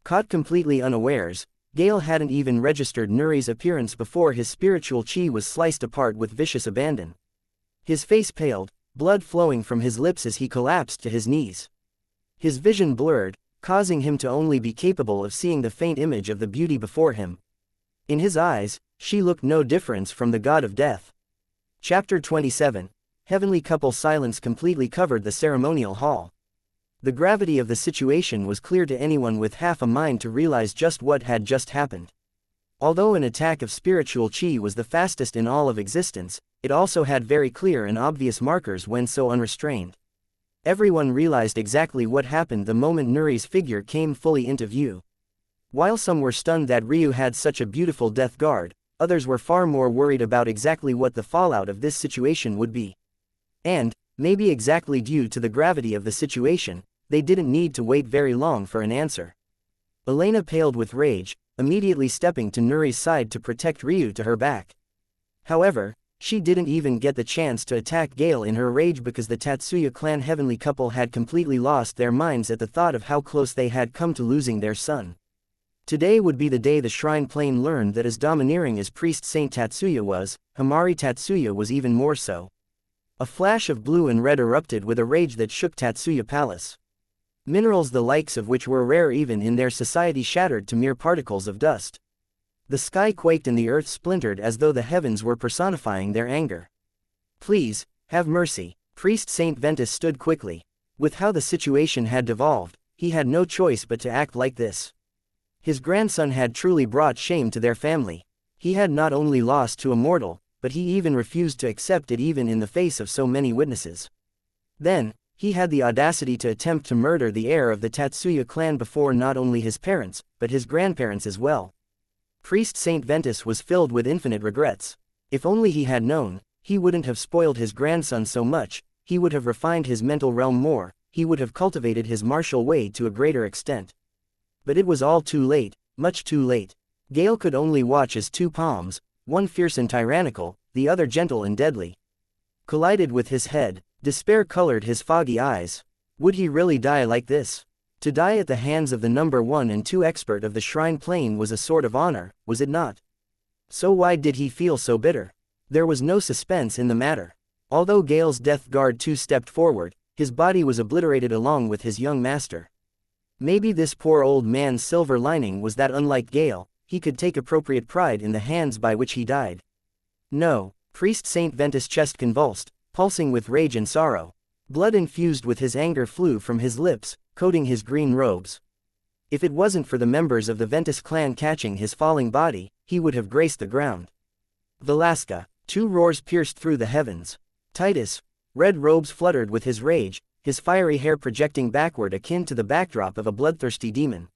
S1: Caught completely unawares, Gale hadn't even registered Nuri's appearance before his spiritual chi was sliced apart with vicious abandon. His face paled, blood flowing from his lips as he collapsed to his knees. His vision blurred, causing him to only be capable of seeing the faint image of the beauty before him. In his eyes, she looked no difference from the god of death. Chapter 27. Heavenly couple. Silence completely covered the ceremonial hall. The gravity of the situation was clear to anyone with half a mind to realize just what had just happened. Although an attack of spiritual chi was the fastest in all of existence, it also had very clear and obvious markers when so unrestrained. Everyone realized exactly what happened the moment Nuri's figure came fully into view. While some were stunned that Ryu had such a beautiful death guard, others were far more worried about exactly what the fallout of this situation would be. And, maybe exactly due to the gravity of the situation, they didn't need to wait very long for an answer. Elena paled with rage, immediately stepping to Nuri's side to protect Ryu to her back. However, she didn't even get the chance to attack Gale in her rage because the Tatsuya clan heavenly couple had completely lost their minds at the thought of how close they had come to losing their son. Today would be the day the shrine plane learned that as domineering as priest Saint Tatsuya was, Himari Tatsuya was even more so. A flash of blue and red erupted with a rage that shook Tatsuya Palace. Minerals the likes of which were rare even in their society shattered to mere particles of dust. The sky quaked and the earth splintered as though the heavens were personifying their anger. Please, have mercy. Priest Saint Ventus stood quickly. With how the situation had devolved, he had no choice but to act like this. His grandson had truly brought shame to their family. He had not only lost to a mortal, but he even refused to accept it even in the face of so many witnesses. Then, he had the audacity to attempt to murder the heir of the Tatsuya clan before not only his parents, but his grandparents as well. Priest Saint Ventus was filled with infinite regrets. If only he had known, he wouldn't have spoiled his grandson so much, he would have refined his mental realm more, he would have cultivated his martial way to a greater extent. But it was all too late, much too late. Gale could only watch as two palms, one fierce and tyrannical, the other gentle and deadly, collided with his head. Despair colored his foggy eyes. Would he really die like this? To die at the hands of the number 1 and 2 expert of the shrine plane was a sort of honor, was it not? So why did he feel so bitter? There was no suspense in the matter. Although Gale's death guard 2 stepped forward, his body was obliterated along with his young master. Maybe this poor old man's silver lining was that unlike Gale, he could take appropriate pride in the hands by which he died. No, Priest Saint Ventus' chest convulsed, pulsing with rage and sorrow. Blood infused with his anger flew from his lips, coating his green robes. If it wasn't for the members of the Ventus clan catching his falling body, he would have graced the ground. Velasca. 2 roars pierced through the heavens. Titus. Red robes fluttered with his rage, his fiery hair projecting backward akin to the backdrop of a bloodthirsty demon.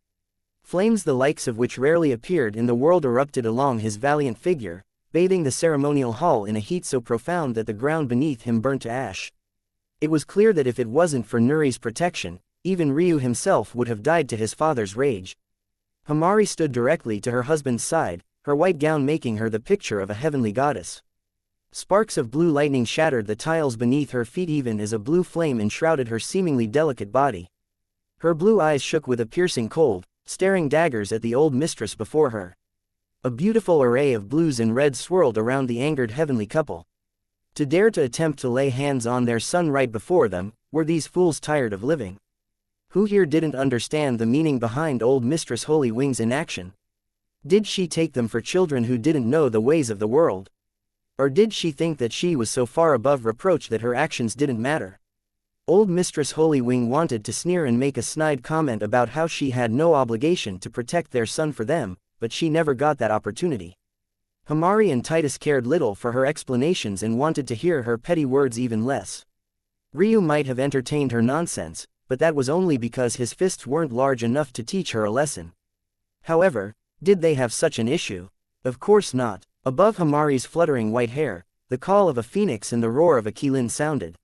S1: Flames the likes of which rarely appeared in the world erupted along his valiant figure, bathing the ceremonial hall in a heat so profound that the ground beneath him burnt to ash. It was clear that if it wasn't for Nuri's protection, even Ryu himself would have died to his father's rage. Himari stood directly to her husband's side, her white gown making her the picture of a heavenly goddess. Sparks of blue lightning shattered the tiles beneath her feet even as a blue flame enshrouded her seemingly delicate body. Her blue eyes shook with a piercing cold, staring daggers at the old mistress before her. A beautiful array of blues and reds swirled around the angered heavenly couple. To dare to attempt to lay hands on their son right before them, were these fools tired of living? Who here didn't understand the meaning behind old Mistress Holy Wing's inaction? Did she take them for children who didn't know the ways of the world? Or did she think that she was so far above reproach that her actions didn't matter? Old Mistress Holy Wing wanted to sneer and make a snide comment about how she had no obligation to protect their son for them, but she never got that opportunity. Himari and Titus cared little for her explanations and wanted to hear her petty words even less. Ryu might have entertained her nonsense, but that was only because his fists weren't large enough to teach her a lesson. However, did they have such an issue? Of course not. Above Hamari's fluttering white hair, the call of a phoenix and the roar of a qilin sounded.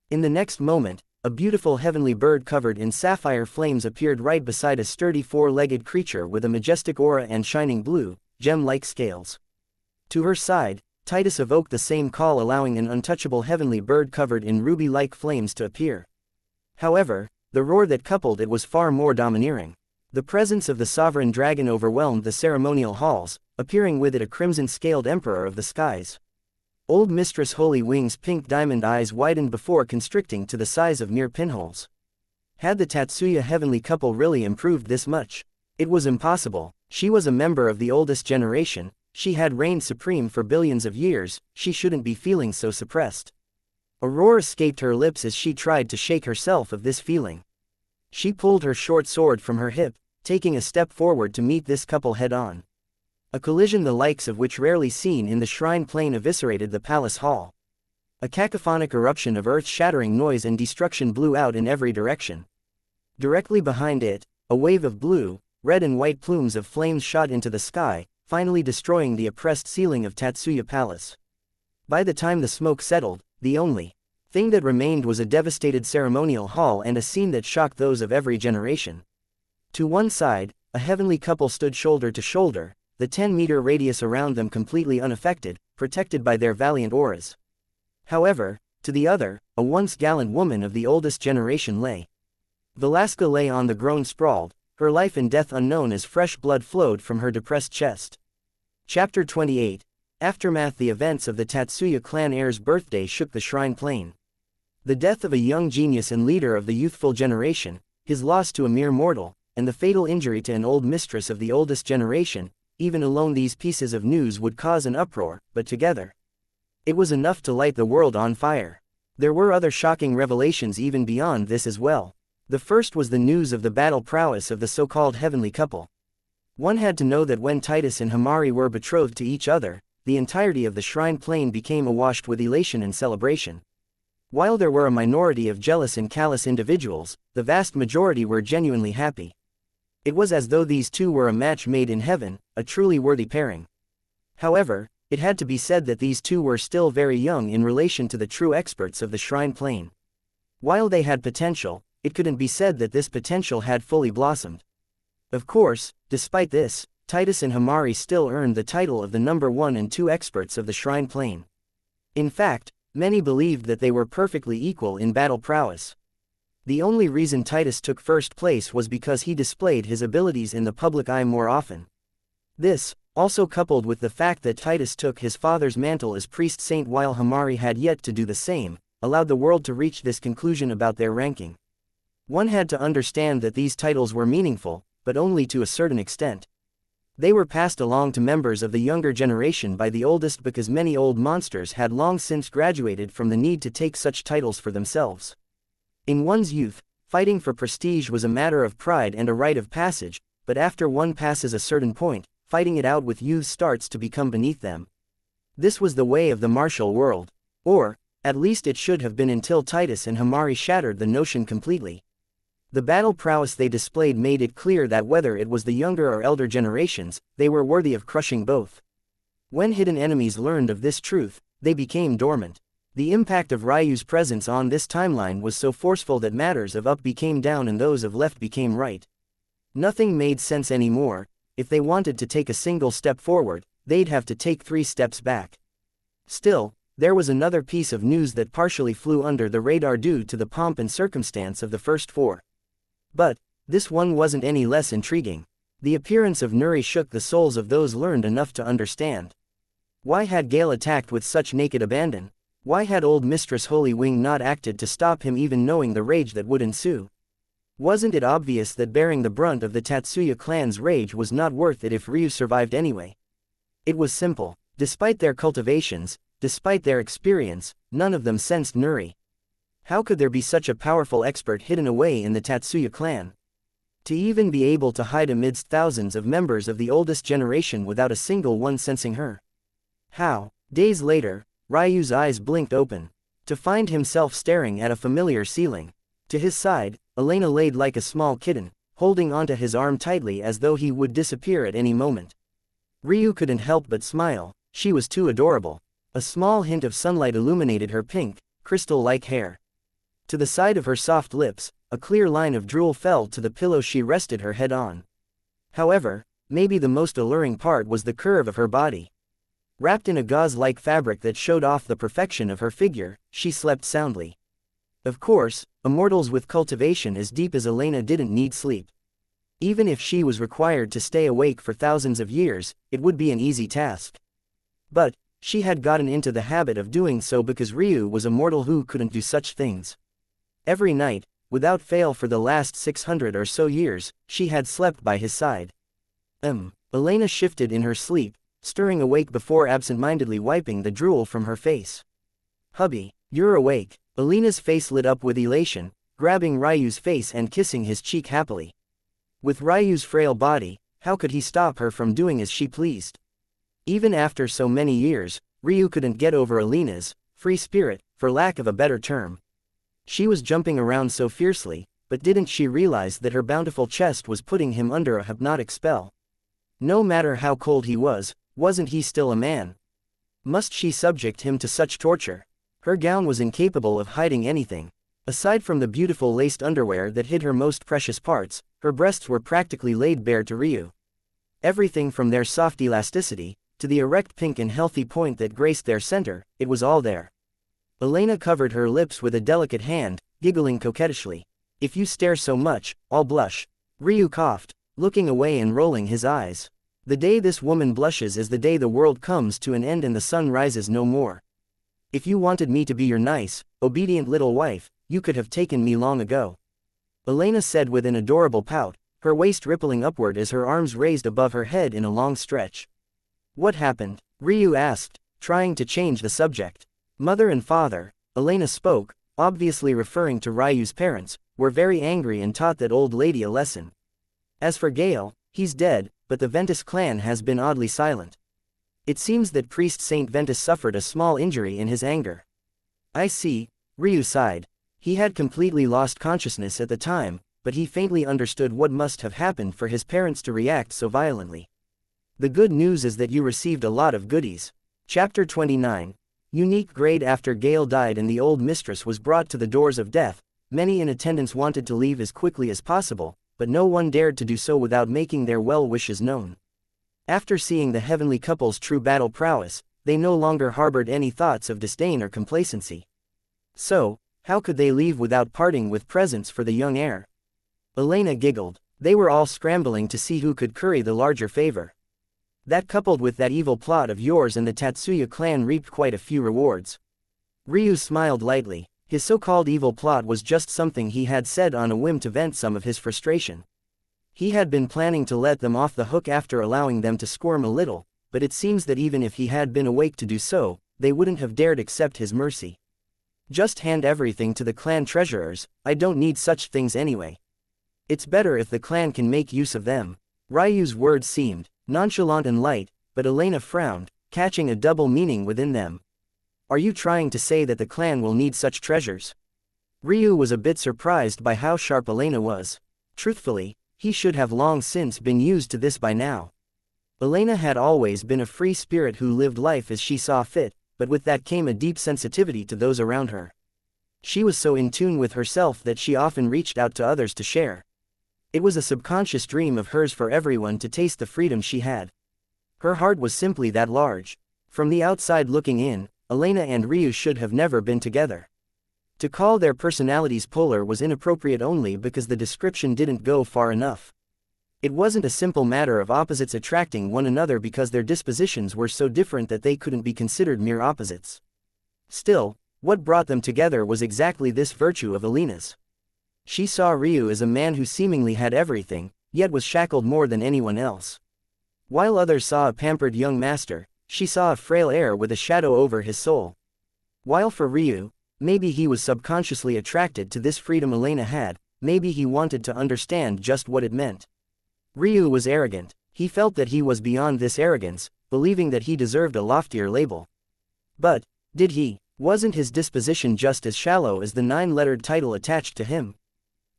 S1: In the next moment, a beautiful heavenly bird covered in sapphire flames appeared right beside a sturdy four-legged creature with a majestic aura and shining blue, gem-like scales. To her side, Titus evoked the same call, allowing an untouchable heavenly bird covered in ruby-like flames to appear. However, the roar that coupled it was far more domineering. The presence of the sovereign dragon overwhelmed the ceremonial halls, appearing with it a crimson-scaled emperor of the skies. Old Mistress Holy Wing's pink diamond eyes widened before constricting to the size of mere pinholes. Had the Tatsuya heavenly couple really improved this much? It was impossible. She was a member of the oldest generation, she had reigned supreme for billions of years, she shouldn't be feeling so suppressed. A roar escaped her lips as she tried to shake herself of this feeling. She pulled her short sword from her hip, taking a step forward to meet this couple head-on. A collision the likes of which rarely seen in the shrine plain eviscerated the palace hall. A cacophonic eruption of earth-shattering noise and destruction blew out in every direction. Directly behind it, a wave of blue, red and white plumes of flames shot into the sky, finally destroying the oppressed ceiling of Tatsuya Palace. By the time the smoke settled, the only thing that remained was a devastated ceremonial hall and a scene that shocked those of every generation. To one side, a heavenly couple stood shoulder to shoulder, the 10-meter radius around them completely unaffected, protected by their valiant auras. However, to the other, a once gallant woman of the oldest generation lay. Velasca lay on the ground sprawled, her life and death unknown as fresh blood flowed from her depressed chest. Chapter 28. Aftermath. The events of the Tatsuya clan heir's birthday shook the shrine plain. The death of a young genius and leader of the youthful generation, his loss to a mere mortal, and the fatal injury to an old mistress of the oldest generation, even alone these pieces of news would cause an uproar, but together, it was enough to light the world on fire. There were other shocking revelations even beyond this as well. The first was the news of the battle prowess of the so-called heavenly couple. One had to know that when Titus and Hamari were betrothed to each other, the entirety of the shrine plain became awash with elation and celebration. While there were a minority of jealous and callous individuals, the vast majority were genuinely happy. It was as though these two were a match made in heaven, a truly worthy pairing. However, it had to be said that these two were still very young in relation to the true experts of the shrine plain. While they had potential, it couldn't be said that this potential had fully blossomed. Of course, despite this, Titus and Hamari still earned the title of the number 1 and 2 experts of the shrine plain. In fact, many believed that they were perfectly equal in battle prowess. The only reason Titus took first place was because he displayed his abilities in the public eye more often. This, also coupled with the fact that Titus took his father's mantle as priest saint while Hamari had yet to do the same, allowed the world to reach this conclusion about their ranking. One had to understand that these titles were meaningful, but only to a certain extent. They were passed along to members of the younger generation by the oldest because many old monsters had long since graduated from the need to take such titles for themselves. In one's youth, fighting for prestige was a matter of pride and a rite of passage, but after one passes a certain point, fighting it out with youths starts to become beneath them. This was the way of the martial world. Or, at least it should have been until Titus and Hamari shattered the notion completely. The battle prowess they displayed made it clear that whether it was the younger or elder generations, they were worthy of crushing both. When hidden enemies learned of this truth, they became dormant. The impact of Ryu's presence on this timeline was so forceful that matters of up became down and those of left became right. Nothing made sense anymore. If they wanted to take a single step forward, they'd have to take 3 steps back. Still, there was another piece of news that partially flew under the radar due to the pomp and circumstance of the first 4. But, this one wasn't any less intriguing. The appearance of Nuri shook the souls of those learned enough to understand. Why had Gale attacked with such naked abandon? Why had old Mistress Holy Wing not acted to stop him even knowing the rage that would ensue? Wasn't it obvious that bearing the brunt of the Tatsuya clan's rage was not worth it if Ryu survived anyway? It was simple. Despite their cultivations, despite their experience, none of them sensed Nuri. How could there be such a powerful expert hidden away in the Tatsuya clan? To even be able to hide amidst thousands of members of the oldest generation without a single one sensing her? How? Days later, Ryu's eyes blinked open, to find himself staring at a familiar ceiling. To his side, Elena laid like a small kitten, holding onto his arm tightly as though he would disappear at any moment. Ryu couldn't help but smile, she was too adorable. A small hint of sunlight illuminated her pink, crystal-like hair. To the side of her soft lips, a clear line of drool fell to the pillow she rested her head on. However, maybe the most alluring part was the curve of her body. Wrapped in a gauze-like fabric that showed off the perfection of her figure, she slept soundly. Of course, immortals with cultivation as deep as Elena didn't need sleep. Even if she was required to stay awake for thousands of years, it would be an easy task. But she had gotten into the habit of doing so because Ryu was a mortal who couldn't do such things. Every night, without fail for the last 600 or so years, she had slept by his side. Elena shifted in her sleep, stirring awake before absent-mindedly wiping the drool from her face. "Hubby, you're awake." Elena's face lit up with elation, grabbing Ryu's face and kissing his cheek happily. With Ryu's frail body, how could he stop her from doing as she pleased? Even after so many years, Ryu couldn't get over Elena's free spirit, for lack of a better term. She was jumping around so fiercely, but didn't she realize that her bountiful chest was putting him under a hypnotic spell? No matter how cold he was, wasn't he still a man? Must she subject him to such torture? Her gown was incapable of hiding anything. Aside from the beautiful laced underwear that hid her most precious parts, her breasts were practically laid bare to Ryu. Everything from their soft elasticity, to the erect pink and healthy point that graced their center, it was all there. Elena covered her lips with a delicate hand, giggling coquettishly. "If you stare so much, I'll blush." Ryu coughed, looking away and rolling his eyes. "The day this woman blushes is the day the world comes to an end and the sun rises no more. If you wanted me to be your nice, obedient little wife, you could have taken me long ago." Elena said with an adorable pout, her waist rippling upward as her arms raised above her head in a long stretch. "What happened?" Ryu asked, trying to change the subject. "Mother and father," Elena spoke, obviously referring to Ryu's parents, were very angry and taught that old lady a lesson. As for Gale, he's dead, but the Ventus clan has been oddly silent. It seems that priest Saint Ventus suffered a small injury in his anger. "I see," Ryu sighed. He had completely lost consciousness at the time, but he faintly understood what must have happened for his parents to react so violently. "The good news is that you received a lot of goodies." Chapter 29. Unique grade. After Gale died and the old mistress was brought to the doors of death, many in attendance wanted to leave as quickly as possible, but no one dared to do so without making their well wishes known. After seeing the heavenly couple's true battle prowess, they no longer harbored any thoughts of disdain or complacency. So, how could they leave without parting with presents for the young heir? Elena giggled. They were all scrambling to see who could curry the larger favor. That coupled with that evil plot of yours and the Tatsuya clan reaped quite a few rewards. Ryu smiled lightly. His so-called evil plot was just something he had said on a whim to vent some of his frustration. He had been planning to let them off the hook after allowing them to squirm a little, but it seems that even if he had been awake to do so, they wouldn't have dared accept his mercy. "Just hand everything to the clan treasurers, I don't need such things anyway. It's better if the clan can make use of them." Ryu's words seemed nonchalant and light, but Elena frowned, catching a double meaning within them. "Are you trying to say that the clan will need such treasures?" Ryu was a bit surprised by how sharp Elena was. Truthfully, he should have long since been used to this by now. Elena had always been a free spirit who lived life as she saw fit, but with that came a deep sensitivity to those around her. She was so in tune with herself that she often reached out to others to share. It was a subconscious dream of hers for everyone to taste the freedom she had. Her heart was simply that large. From the outside looking in, Elena and Ryu should have never been together. To call their personalities polar was inappropriate only because the description didn't go far enough. It wasn't a simple matter of opposites attracting one another because their dispositions were so different that they couldn't be considered mere opposites. Still, what brought them together was exactly this virtue of Elena's. She saw Ryu as a man who seemingly had everything, yet was shackled more than anyone else. While others saw a pampered young master, she saw a frail heir with a shadow over his soul. While for Ryu, maybe he was subconsciously attracted to this freedom Elena had, maybe he wanted to understand just what it meant. Ryu was arrogant. He felt that he was beyond this arrogance, believing that he deserved a loftier label. But, did he? Wasn't his disposition just as shallow as the 9-lettered title attached to him?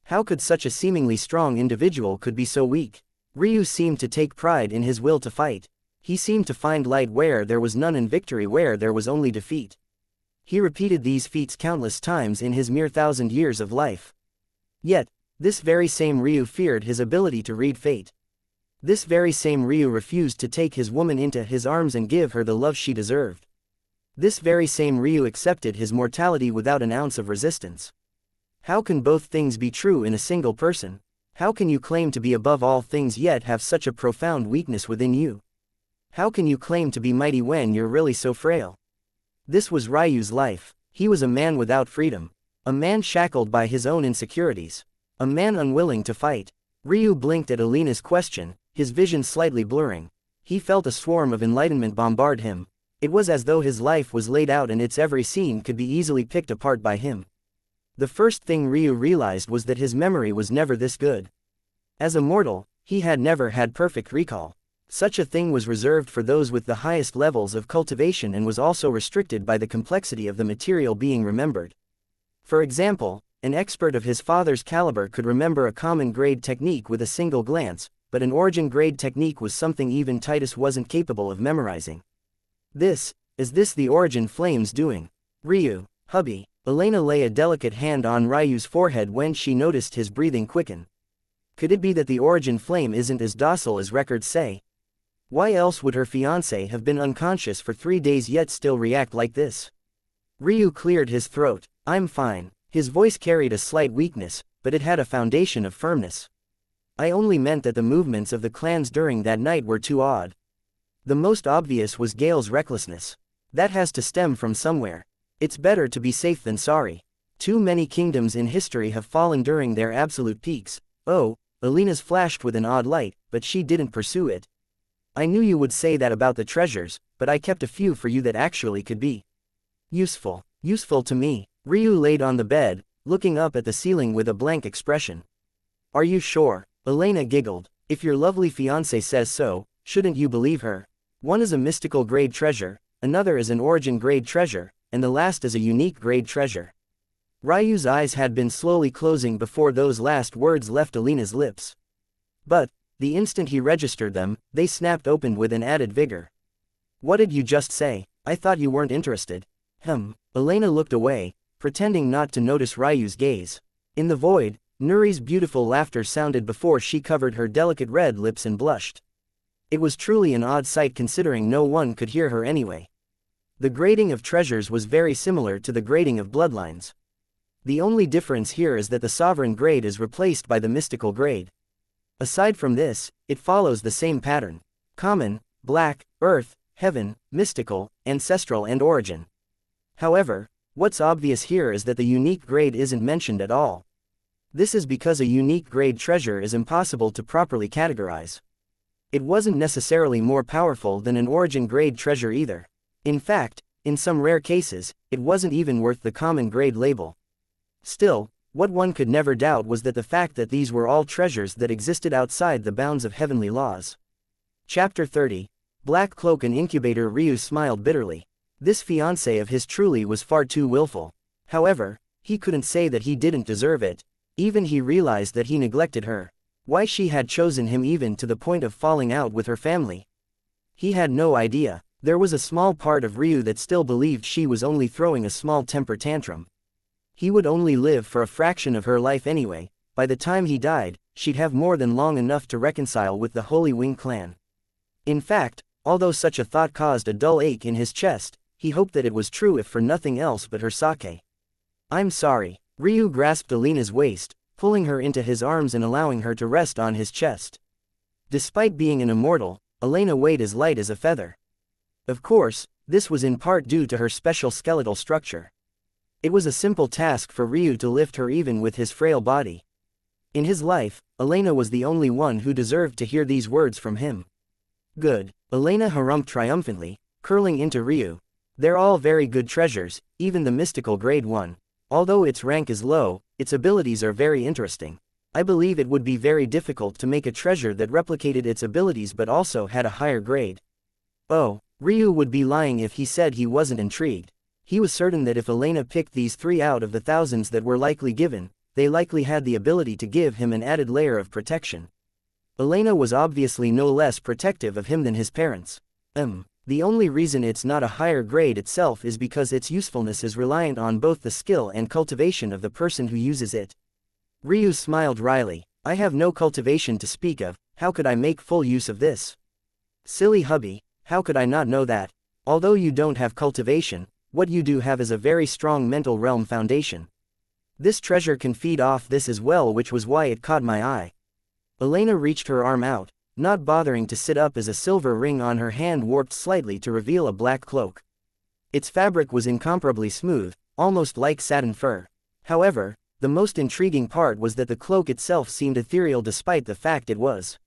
S1: How could such a seemingly strong individual could be so weak? Ryu seemed to take pride in his will to fight. He seemed to find light where there was none and victory where there was only defeat. He repeated these feats countless times in his mere 1,000 years of life. Yet, this very same Ryu feared his ability to read fate. This very same Ryu refused to take his woman into his arms and give her the love she deserved. This very same Ryu accepted his mortality without an ounce of resistance. How can both things be true in a single person? How can you claim to be above all things yet have such a profound weakness within you? How can you claim to be mighty when you're really so frail? This was Ryu's life. He was a man without freedom. A man shackled by his own insecurities. A man unwilling to fight. Ryu blinked at Alina's question, his vision slightly blurring. He felt a swarm of enlightenment bombard him. It was as though his life was laid out and its every scene could be easily picked apart by him. The first thing Ryu realized was that his memory was never this good. As a mortal, he had never had perfect recall. Such a thing was reserved for those with the highest levels of cultivation and was also restricted by the complexity of the material being remembered. For example, an expert of his father's caliber could remember a common grade technique with a single glance, but an origin grade technique was something even Titus wasn't capable of memorizing. Is this the origin flame's doing? Ryu, hubby. Elena lay a delicate hand on Ryu's forehead when she noticed his breathing quicken. Could it be that the origin flame isn't as docile as records say? Why else would her fiancé have been unconscious for 3 days yet still react like this? Ryu cleared his throat. I'm fine. His voice carried a slight weakness, but it had a foundation of firmness. I only meant that the movements of the clans during that night were too odd. The most obvious was Gale's recklessness. That has to stem from somewhere. It's better to be safe than sorry. Too many kingdoms in history have fallen during their absolute peaks. Oh, Alina's flashed with an odd light, but she didn't pursue it. I knew you would say that about the treasures, but I kept a few for you that actually could be useful. Useful to me. Ryu laid on the bed, looking up at the ceiling with a blank expression. Are you sure? Elena giggled. If your lovely fiancé says so, shouldn't you believe her? One is a mystical grade treasure, another is an origin grade treasure, and the last is a unique grade treasure. Ryu's eyes had been slowly closing before those last words left Alina's lips. But, the instant he registered them, they snapped open with an added vigor. What did you just say? I thought you weren't interested. Elena looked away, pretending not to notice Ryu's gaze. In the void, Nuri's beautiful laughter sounded before she covered her delicate red lips and blushed. It was truly an odd sight considering no one could hear her anyway. The grading of treasures was very similar to the grading of bloodlines. The only difference here is that the sovereign grade is replaced by the mystical grade. Aside from this, it follows the same pattern. Common, black, earth, heaven, mystical, ancestral and origin. However, what's obvious here is that the unique grade isn't mentioned at all. This is because a unique grade treasure is impossible to properly categorize. It wasn't necessarily more powerful than an origin grade treasure either. In fact, in some rare cases, it wasn't even worth the common grade label. Still, what one could never doubt was that the fact that these were all treasures that existed outside the bounds of heavenly laws. Chapter 30. Black Cloak and Incubator. Ryu smiled bitterly. This fiancé of his truly was far too willful. However, he couldn't say that he didn't deserve it. Even he realized that he neglected her. Why she had chosen him even to the point of falling out with her family. He had no idea. There was a small part of Ryu that still believed she was only throwing a small temper tantrum. He would only live for a fraction of her life anyway. By the time he died, she'd have more than long enough to reconcile with the Holy Wing clan. In fact, although such a thought caused a dull ache in his chest, he hoped that it was true if for nothing else but her sake. I'm sorry. Ryu grasped Alina's waist, pulling her into his arms and allowing her to rest on his chest. Despite being an immortal, Elena weighed as light as a feather. Of course, this was in part due to her special skeletal structure. It was a simple task for Ryu to lift her even with his frail body. In his life, Elena was the only one who deserved to hear these words from him. Good. Elena harumphed triumphantly, curling into Ryu. They're all very good treasures, even the mystical grade one. Although its rank is low, its abilities are very interesting. I believe it would be very difficult to make a treasure that replicated its abilities but also had a higher grade. Oh, Ryu would be lying if he said he wasn't intrigued. He was certain that if Elena picked these 3 out of the thousands that were likely given, they likely had the ability to give him an added layer of protection. Elena was obviously no less protective of him than his parents. The only reason it's not a higher grade itself is because its usefulness is reliant on both the skill and cultivation of the person who uses it. Ryu smiled wryly. I have no cultivation to speak of, how could I make full use of this? Silly hubby, how could I not know that? Although you don't have cultivation, what you do have is a very strong mental realm foundation. This treasure can feed off this as well, which was why it caught my eye. Elena reached her arm out, not bothering to sit up as a silver ring on her hand warped slightly to reveal a black cloak. Its fabric was incomparably smooth, almost like satin fur. However, the most intriguing part was that the cloak itself seemed ethereal despite the fact it was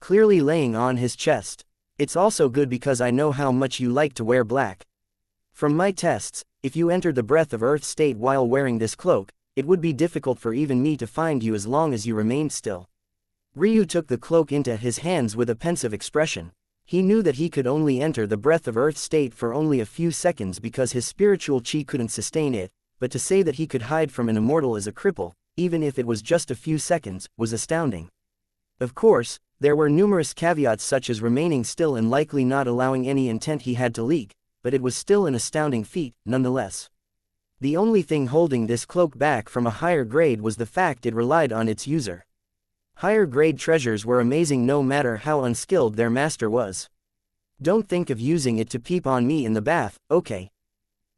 S1: clearly laying on his chest. It's also good because I know how much you like to wear black. From my tests, if you entered the breath of earth state while wearing this cloak, it would be difficult for even me to find you as long as you remained still. Ryu took the cloak into his hands with a pensive expression. He knew that he could only enter the breath of earth state for only a few seconds because his spiritual chi couldn't sustain it, but to say that he could hide from an immortal as a cripple, even if it was just a few seconds, was astounding. Of course, there were numerous caveats such as remaining still and likely not allowing any intent he had to leak, but it was still an astounding feat, nonetheless. The only thing holding this cloak back from a higher grade was the fact it relied on its user. Higher grade treasures were amazing no matter how unskilled their master was. Don't think of using it to peep on me in the bath, okay?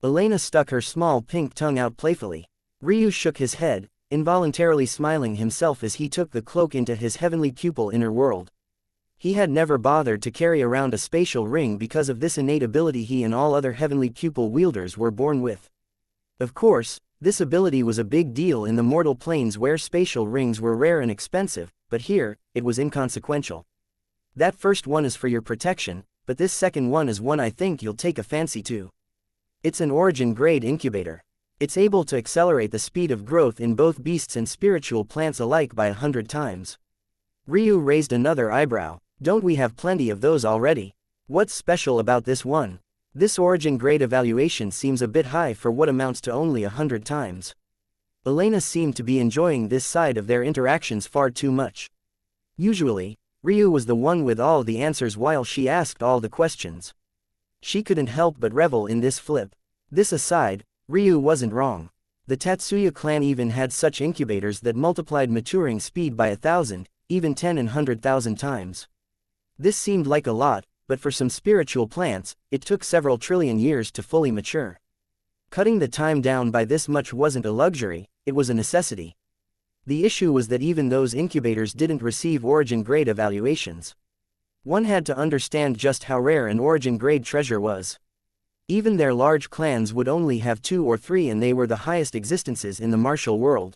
S1: Elena stuck her small pink tongue out playfully. Ryu shook his head, involuntarily smiling himself as he took the cloak into his heavenly pupil inner world. He had never bothered to carry around a spatial ring because of this innate ability he and all other heavenly pupil wielders were born with. Of course, this ability was a big deal in the mortal planes where spatial rings were rare and expensive, but here, it was inconsequential. That first one is for your protection, but this second one is one I think you'll take a fancy to. It's an origin grade incubator. It's able to accelerate the speed of growth in both beasts and spiritual plants alike by 100 times. Ryu raised another eyebrow. Don't we have plenty of those already? What's special about this one? This origin grade evaluation seems a bit high for what amounts to only 100 times. Elena seemed to be enjoying this side of their interactions far too much. Usually, Ryu was the one with all the answers while she asked all the questions. She couldn't help but revel in this flip. This aside, Ryu wasn't wrong. The Tatsuya clan even had such incubators that multiplied maturing speed by 1,000, even 10 and 100,000 times. This seemed like a lot, but for some spiritual plants, it took several trillion years to fully mature. Cutting the time down by this much wasn't a luxury, it was a necessity. The issue was that even those incubators didn't receive origin grade evaluations. One had to understand just how rare an origin grade treasure was. Even their large clans would only have 2 or 3 and they were the highest existences in the martial world.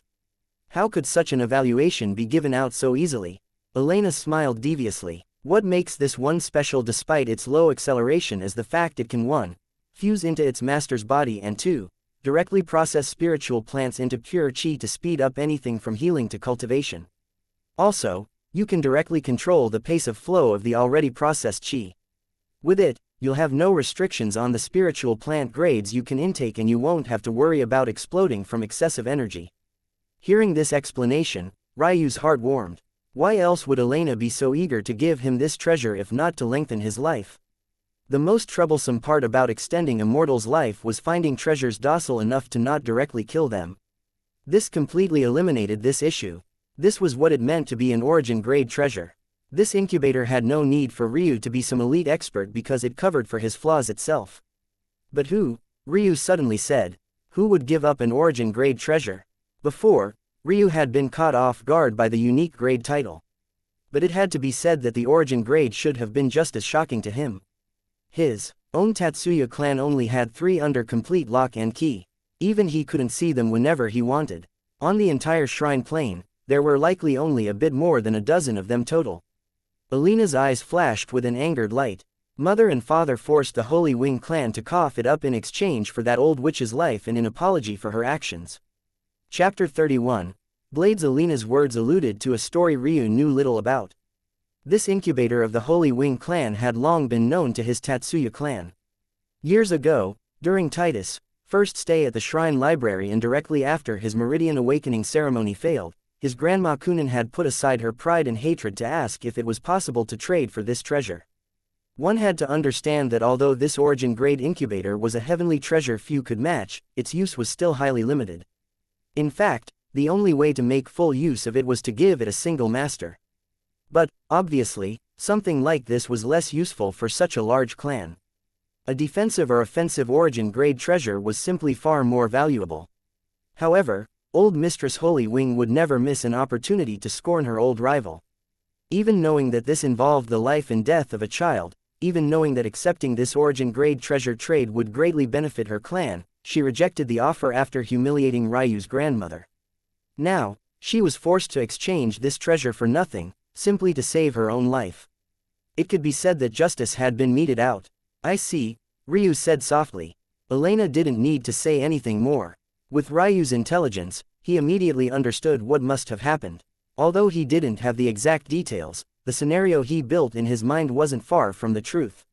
S1: How could such an evaluation be given out so easily? Elena smiled deviously. What makes this one special despite its low acceleration is the fact it can 1. Fuse into its master's body and 2. Directly process spiritual plants into pure chi to speed up anything from healing to cultivation. Also, you can directly control the pace of flow of the already processed chi. With it, you'll have no restrictions on the spiritual plant grades you can intake and you won't have to worry about exploding from excessive energy. Hearing this explanation, Ryu's heart warmed. Why else would Elena be so eager to give him this treasure if not to lengthen his life? The most troublesome part about extending a mortal's life was finding treasures docile enough to not directly kill them. This completely eliminated this issue. This was what it meant to be an origin grade treasure. This incubator had no need for Ryu to be some elite expert because it covered for his flaws itself. But who? Ryu suddenly said. Who would give up an origin grade treasure? Before, Ryu had been caught off guard by the unique grade title. But it had to be said that the origin grade should have been just as shocking to him. His own Tatsuya clan only had 3 under complete lock and key. Even he couldn't see them whenever he wanted. On the entire shrine plane, there were likely only a bit more than a dozen of them total. Elena's eyes flashed with an angered light. Mother and father forced the Holy Wing clan to cough it up in exchange for that old witch's life and in apology for her actions. Chapter 31. Blades. Elena's words alluded to a story Ryu knew little about. This incubator of the Holy Wing clan had long been known to his Tatsuya clan. Years ago, during Titus first stay at the shrine library and directly after his meridian awakening ceremony failed, his grandma Kunin had put aside her pride and hatred to ask if it was possible to trade for this treasure. One had to understand that although this origin-grade incubator was a heavenly treasure few could match, its use was still highly limited. In fact, the only way to make full use of it was to give it a single master. But, obviously, something like this was less useful for such a large clan. A defensive or offensive origin-grade treasure was simply far more valuable. However, old Mistress Holy Wing would never miss an opportunity to scorn her old rival. Even knowing that this involved the life and death of a child, even knowing that accepting this origin-grade treasure trade would greatly benefit her clan, she rejected the offer after humiliating Ryu's grandmother. Now, she was forced to exchange this treasure for nothing, simply to save her own life. It could be said that justice had been meted out. I see, Ryu said softly. Elena didn't need to say anything more. With Ryu's intelligence, he immediately understood what must have happened. Although he didn't have the exact details, the scenario he built in his mind wasn't far from the truth.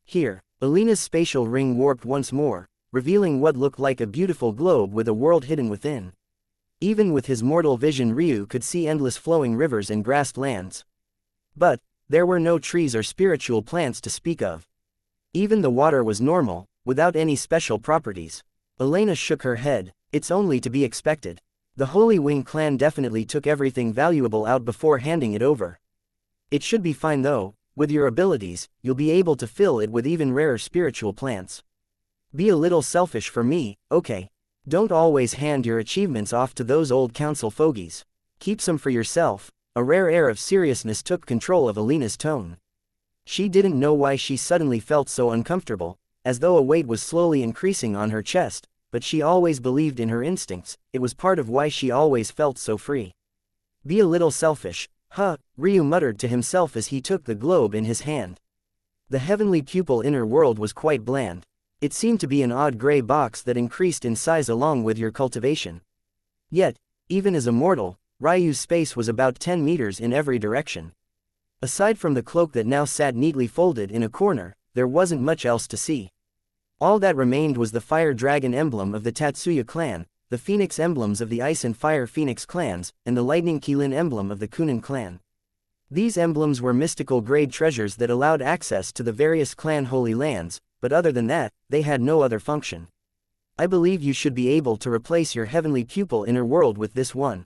S1: Here, Elena's spatial ring warped once more, revealing what looked like a beautiful globe with a world hidden within. Even with his mortal vision, Ryu could see endless flowing rivers and grassed lands. But there were no trees or spiritual plants to speak of. Even the water was normal, without any special properties. Elena shook her head. It's only to be expected. The Holy Wing clan definitely took everything valuable out before handing it over. It should be fine though. With your abilities, you'll be able to fill it with even rarer spiritual plants. Be a little selfish for me, okay? Don't always hand your achievements off to those old council fogies. Keep some for yourself. A rare air of seriousness took control of Elena's tone. She didn't know why she suddenly felt so uncomfortable, as though a weight was slowly increasing on her chest, but she always believed in her instincts. It was part of why she always felt so free. Be a little selfish, huh? Ryu muttered to himself as he took the globe in his hand. The heavenly pupil inner world was quite bland. It seemed to be an odd gray box that increased in size along with your cultivation. Yet, even as a mortal, Ryu's space was about 10 meters in every direction. Aside from the cloak that now sat neatly folded in a corner, there wasn't much else to see. All that remained was the fire dragon emblem of the Tatsuya clan, the phoenix emblems of the ice and fire phoenix clans, and the lightning Kilin emblem of the Kunin clan. These emblems were mystical grade treasures that allowed access to the various clan holy lands, but other than that, they had no other function. I believe you should be able to replace your heavenly pupil inner world with this one.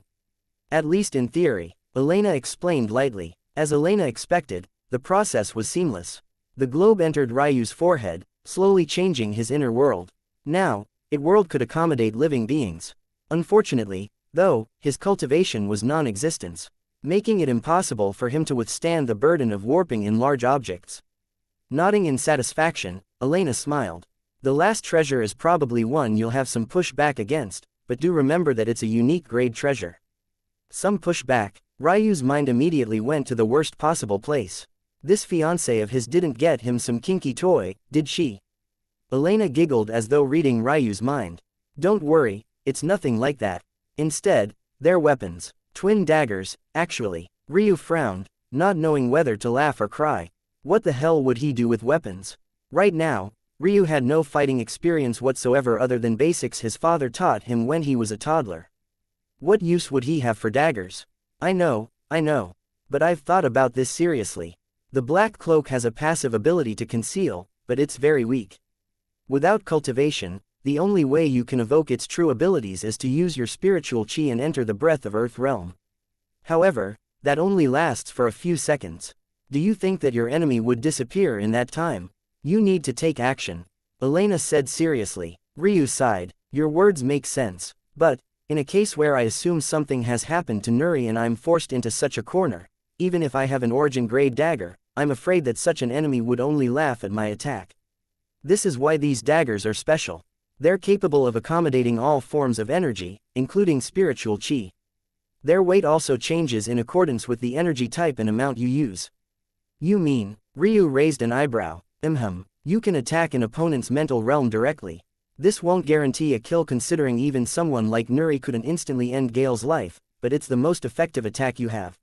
S1: At least in theory, Elena explained lightly. As Elena expected, the process was seamless. The globe entered Ryu's forehead, slowly changing his inner world. Now, its world could accommodate living beings. Unfortunately, though, his cultivation was non-existent, making it impossible for him to withstand the burden of warping in large objects. Nodding in satisfaction, Elena smiled. The last treasure is probably one you'll have some pushback against, but do remember that it's a unique grade treasure. Some pushback? Ryu's mind immediately went to the worst possible place. This fiancée of his didn't get him some kinky toy, did she? Elena giggled as though reading Ryu's mind. Don't worry, it's nothing like that. Instead, they're weapons. Twin daggers, actually. Ryu frowned, not knowing whether to laugh or cry. What the hell would he do with weapons? Right now, Ryu had no fighting experience whatsoever other than basics his father taught him when he was a toddler. What use would he have for daggers? I know, but I've thought about this seriously. The black cloak has a passive ability to conceal, but it's very weak. Without cultivation, the only way you can evoke its true abilities is to use your spiritual chi and enter the breath of Earth realm. However, that only lasts for a few seconds. Do you think that your enemy would disappear in that time? You need to take action. Elena said seriously. Ryu sighed. Your words make sense, but in a case where I assume something has happened to Nuri and I'm forced into such a corner, even if I have an origin-grade dagger, I'm afraid that such an enemy would only laugh at my attack. This is why these daggers are special. They're capable of accommodating all forms of energy, including spiritual chi. Their weight also changes in accordance with the energy type and amount you use. You mean? Ryu raised an eyebrow. You can attack an opponent's mental realm directly. This won't guarantee a kill considering even someone like Nuri couldn't instantly end Gale's life, but it's the most effective attack you have.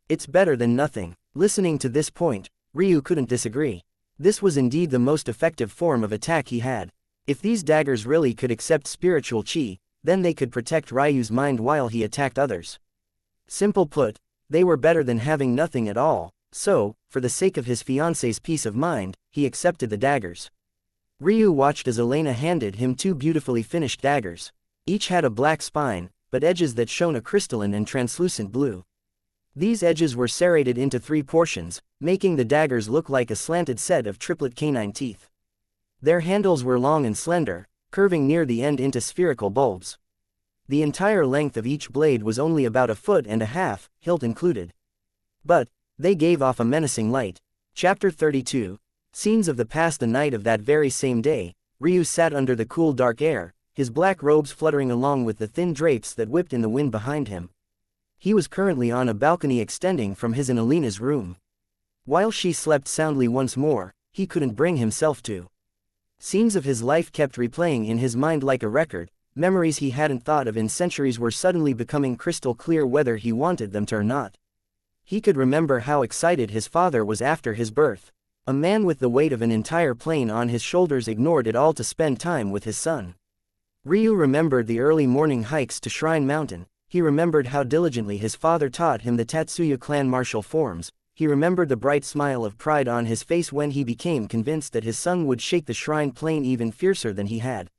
S1: It's better than nothing. Listening to this point, Ryu couldn't disagree. This was indeed the most effective form of attack he had. If these daggers really could accept spiritual chi, then they could protect Ryu's mind while he attacked others. Simple put, they were better than having nothing at all, so, for the sake of his fiancée's peace of mind, he accepted the daggers. Ryu watched as Elena handed him two beautifully finished daggers. Each had a black spine, but edges that shone a crystalline and translucent blue. These edges were serrated into 3 portions, making the daggers look like a slanted set of triplet canine teeth. Their handles were long and slender, curving near the end into spherical bulbs. The entire length of each blade was only about 1.5 feet, hilt included. But they gave off a menacing light. Chapter 32. Scenes of the past. The night of that very same day, Ryu sat under the cool dark air, his black robes fluttering along with the thin drapes that whipped in the wind behind him. He was currently on a balcony extending from his and Alina's room. While she slept soundly once more, he couldn't bring himself to. Scenes of his life kept replaying in his mind like a record. Memories he hadn't thought of in centuries were suddenly becoming crystal clear whether he wanted them to or not. He could remember how excited his father was after his birth. A man with the weight of an entire plane on his shoulders ignored it all to spend time with his son. Ryu remembered the early morning hikes to Shrine Mountain. He remembered how diligently his father taught him the Tatsuya clan martial forms. He remembered the bright smile of pride on his face when he became convinced that his son would shake the shrine plane even fiercer than he had.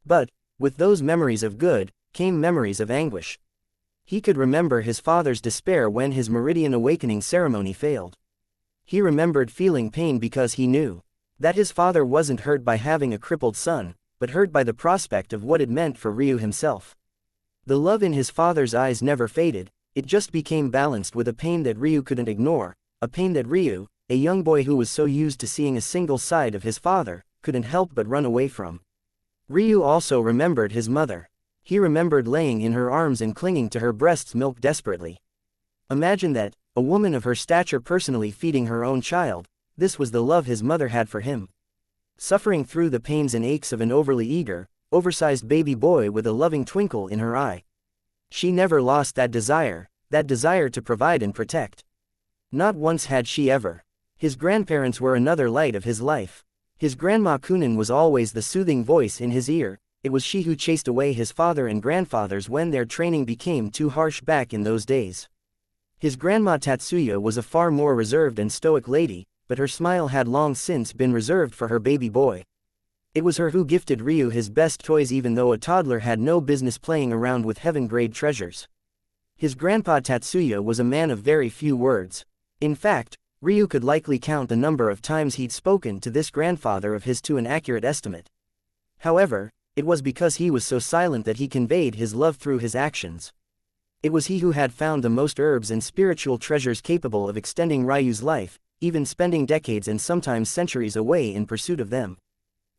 S1: But, with those memories of good, came memories of anguish. He could remember his father's despair when his meridian awakening ceremony failed. He remembered feeling pain because he knew that his father wasn't hurt by having a crippled son, but hurt by the prospect of what it meant for Ryu himself. The love in his father's eyes never faded, it just became balanced with a pain that Ryu couldn't ignore, a pain that Ryu, a young boy who was so used to seeing a single side of his father, couldn't help but run away from. Ryu also remembered his mother. He remembered laying in her arms and clinging to her breast's milk desperately. Imagine that, a woman of her stature personally feeding her own child, this was the love his mother had for him. Suffering through the pains and aches of an overly eager, oversized baby boy with a loving twinkle in her eye. She never lost that desire to provide and protect. Not once had she ever. His grandparents were another light of his life. His grandma Kunin was always the soothing voice in his ear. It was she who chased away his father and grandfathers when their training became too harsh back in those days. His grandma Tatsuya was a far more reserved and stoic lady, but her smile had long since been reserved for her baby boy. It was her who gifted Ryu his best toys even though a toddler had no business playing around with heaven-grade treasures. His grandpa Tatsuya was a man of very few words. In fact, Ryu could likely count the number of times he'd spoken to this grandfather of his to an accurate estimate. However, it was because he was so silent that he conveyed his love through his actions. It was he who had found the most herbs and spiritual treasures capable of extending Ryu's life, even spending decades and sometimes centuries away in pursuit of them.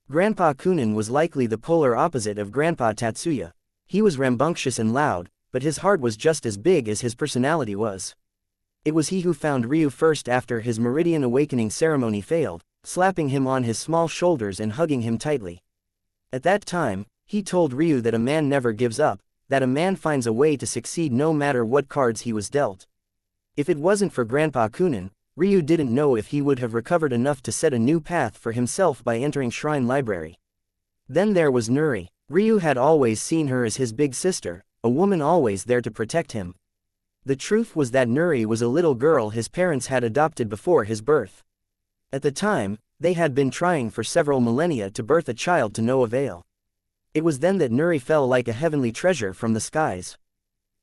S1: Grandpa Kunin was likely the polar opposite of Grandpa Tatsuya. He was rambunctious and loud, but his heart was just as big as his personality was. It was he who found Ryu first after his meridian awakening ceremony failed, slapping him on his small shoulders and hugging him tightly. At that time, he told Ryu that a man never gives up, that a man finds a way to succeed no matter what cards he was dealt. If it wasn't for Grandpa Kunin, Ryu didn't know if he would have recovered enough to set a new path for himself by entering Shrine Library. Then there was Nuri. Ryu had always seen her as his big sister, a woman always there to protect him. The truth was that Nuri was a little girl his parents had adopted before his birth. At the time, they had been trying for several millennia to birth a child to no avail. It was then that Nuri fell like a heavenly treasure from the skies.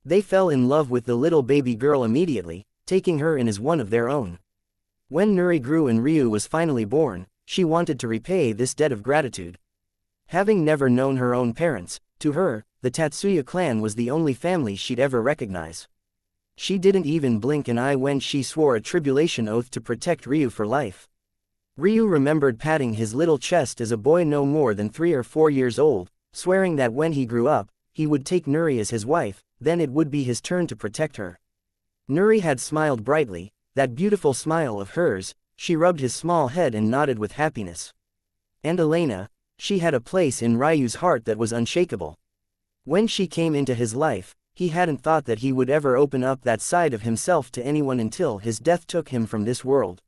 S1: They fell in love with the little baby girl immediately, taking her in as one of their own. When Nuri grew and Ryu was finally born, she wanted to repay this debt of gratitude. Having never known her own parents, to her, the Tatsuya clan was the only family she'd ever recognize. She didn't even blink an eye when she swore a tribulation oath to protect Ryu for life. Ryu remembered patting his little chest as a boy no more than 3 or 4 years old, swearing that when he grew up, he would take Nuri as his wife, then it would be his turn to protect her. Nuri had smiled brightly, that beautiful smile of hers. She rubbed his small head and nodded with happiness. And Elena, she had a place in Ryu's heart that was unshakable. When she came into his life, he hadn't thought that he would ever open up that side of himself to anyone until his death took him from this world.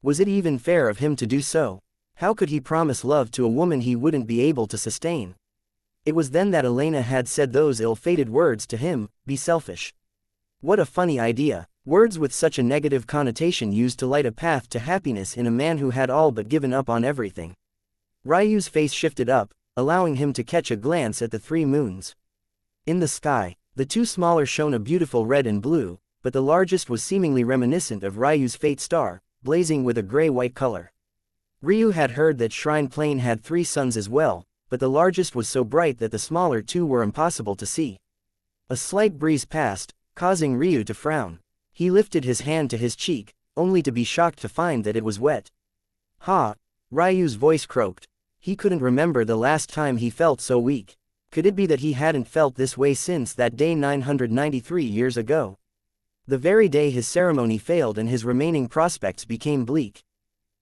S1: Was it even fair of him to do so? How could he promise love to a woman he wouldn't be able to sustain? It was then that Elena had said those ill-fated words to him, "Be selfish." What a funny idea, words with such a negative connotation used to light a path to happiness in a man who had all but given up on everything. Ryu's face shifted up, allowing him to catch a glance at the 3 moons. In the sky, the 2 smaller shone a beautiful red and blue, but the largest was seemingly reminiscent of Ryu's fate star, blazing with a gray-white color. Ryu had heard that Shrine Plain had 3 suns as well, but the largest was so bright that the smaller 2 were impossible to see. A slight breeze passed, causing Ryu to frown. He lifted his hand to his cheek, only to be shocked to find that it was wet. "Ha!" Ryu's voice croaked. He couldn't remember the last time he felt so weak. Could it be that he hadn't felt this way since that day 993 years ago? The very day his ceremony failed and his remaining prospects became bleak.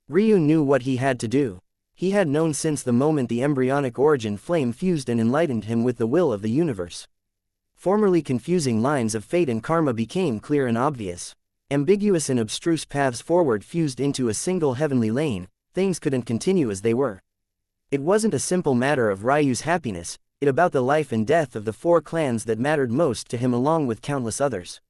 S1: Ryu knew what he had to do. He had known since the moment the embryonic origin flame fused and enlightened him with the will of the universe. Formerly confusing lines of fate and karma became clear and obvious. Ambiguous and abstruse paths forward fused into a single heavenly lane. Things couldn't continue as they were. It wasn't a simple matter of Ryu's happiness, it about the life and death of the 4 clans that mattered most to him along with countless others.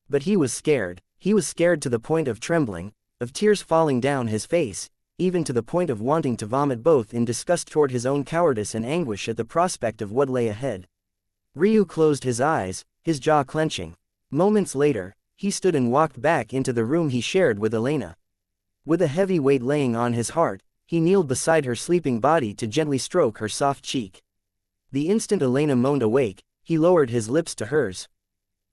S1: But he was scared. He was scared to the point of trembling, of tears falling down his face, even to the point of wanting to vomit, both in disgust toward his own cowardice and anguish at the prospect of what lay ahead. Ryu closed his eyes, his jaw clenching. Moments later, he stood and walked back into the room he shared with Elena. With a heavy weight laying on his heart, he kneeled beside her sleeping body to gently stroke her soft cheek. The instant Elena moaned awake, he lowered his lips to hers.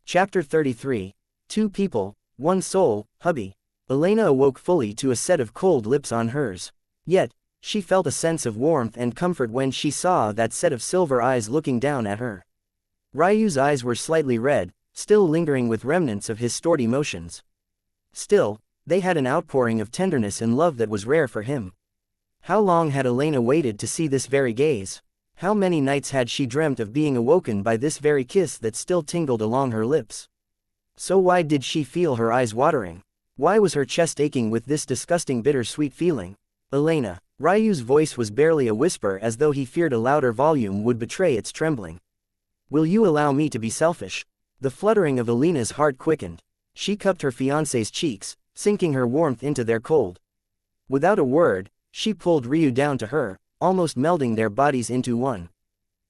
S1: Chapter 33. 2 people, 1 soul, hubby. Elena awoke fully to a set of cold lips on hers. Yet, she felt a sense of warmth and comfort when she saw that set of silver eyes looking down at her. Ryu's eyes were slightly red, still lingering with remnants of his stored emotions. Still, they had an outpouring of tenderness and love that was rare for him. How long had Elena waited to see this very gaze? How many nights had she dreamt of being awoken by this very kiss that still tingled along her lips? So why did she feel her eyes watering? Why was her chest aching with this disgusting bitter-sweet feeling? Elena. Ryu's voice was barely a whisper, as though he feared a louder volume would betray its trembling. "Will you allow me to be selfish?" The fluttering of Elena's heart quickened. She cupped her fiancé's cheeks, sinking her warmth into their cold. Without a word, she pulled Ryu down to her, almost melding their bodies into one.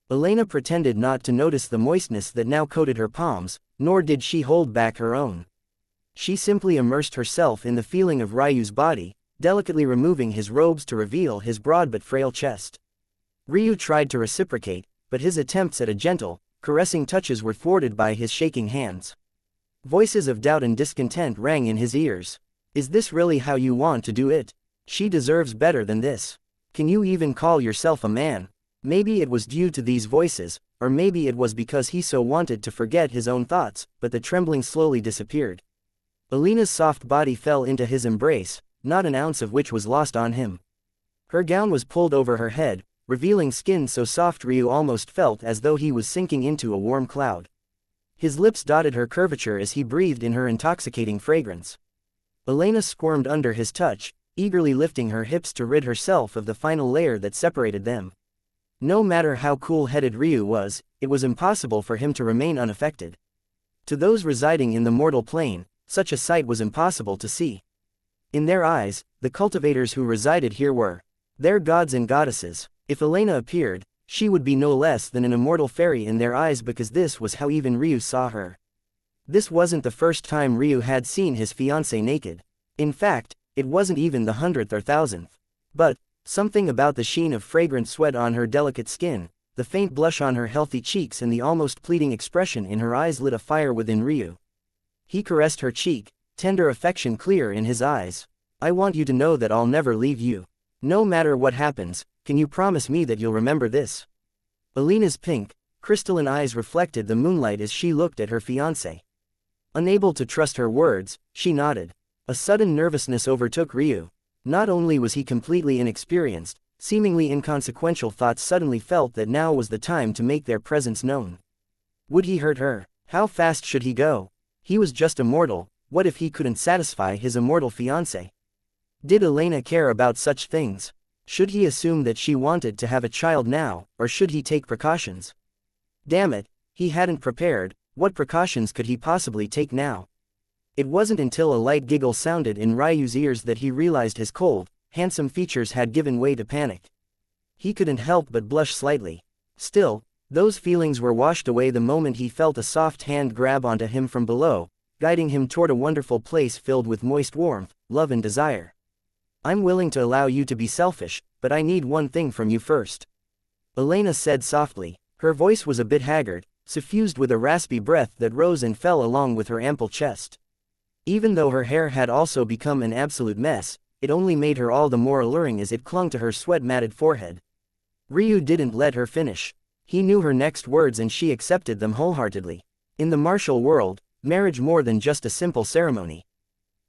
S1: Elena pretended not to notice the moistness that now coated her palms, nor did she hold back her own. She simply immersed herself in the feeling of Ryu's body, delicately removing his robes to reveal his broad but frail chest. Ryu tried to reciprocate, but his attempts at a gentle, caressing touches were thwarted by his shaking hands. Voices of doubt and discontent rang in his ears. "Is this really how you want to do it? She deserves better than this. Can you even call yourself a man?" Maybe it was due to these voices, or maybe it was because he so wanted to forget his own thoughts, but the trembling slowly disappeared. Elena's soft body fell into his embrace, not an ounce of which was lost on him. Her gown was pulled over her head, revealing skin so soft Ryu almost felt as though he was sinking into a warm cloud. His lips dotted her curvature as he breathed in her intoxicating fragrance. Elena squirmed under his touch, eagerly lifting her hips to rid herself of the final layer that separated them. No matter how cool-headed Ryu was, it was impossible for him to remain unaffected. To those residing in the mortal plane, such a sight was impossible to see. In their eyes, the cultivators who resided here were their gods and goddesses. If Elena appeared, she would be no less than an immortal fairy in their eyes, because this was how even Ryu saw her. This wasn't the first time Ryu had seen his fiancée naked. In fact, it wasn't even the 100th or 1000th. But something about the sheen of fragrant sweat on her delicate skin, the faint blush on her healthy cheeks, and the almost pleading expression in her eyes lit a fire within Ryu. He caressed her cheek, tender affection clear in his eyes. "I want you to know that I'll never leave you. No matter what happens, can you promise me that you'll remember this?" Elena's pink, crystalline eyes reflected the moonlight as she looked at her fiancé. Unable to trust her words, she nodded. A sudden nervousness overtook Ryu. Not only was he completely inexperienced, seemingly inconsequential thoughts suddenly felt that now was the time to make their presence known. Would he hurt her? How fast should he go? He was just a mortal. What if he couldn't satisfy his immortal fiancé? Did Elena care about such things? Should he assume that she wanted to have a child now, or should he take precautions? Damn it, he hadn't prepared. What precautions could he possibly take now? It wasn't until a light giggle sounded in Ryu's ears that he realized his cold, handsome features had given way to panic. He couldn't help but blush slightly. Still, those feelings were washed away the moment he felt a soft hand grab onto him from below, guiding him toward a wonderful place filled with moist warmth, love and desire. I'm willing to allow you to be selfish, but I need one thing from you first. Elena said softly. Her voice was a bit haggard, suffused with a raspy breath that rose and fell along with her ample chest. Even though her hair had also become an absolute mess, it only made her all the more alluring as it clung to her sweat-matted forehead. Ryu didn't let her finish. He knew her next words and she accepted them wholeheartedly. In the martial world, marriage more than just a simple ceremony.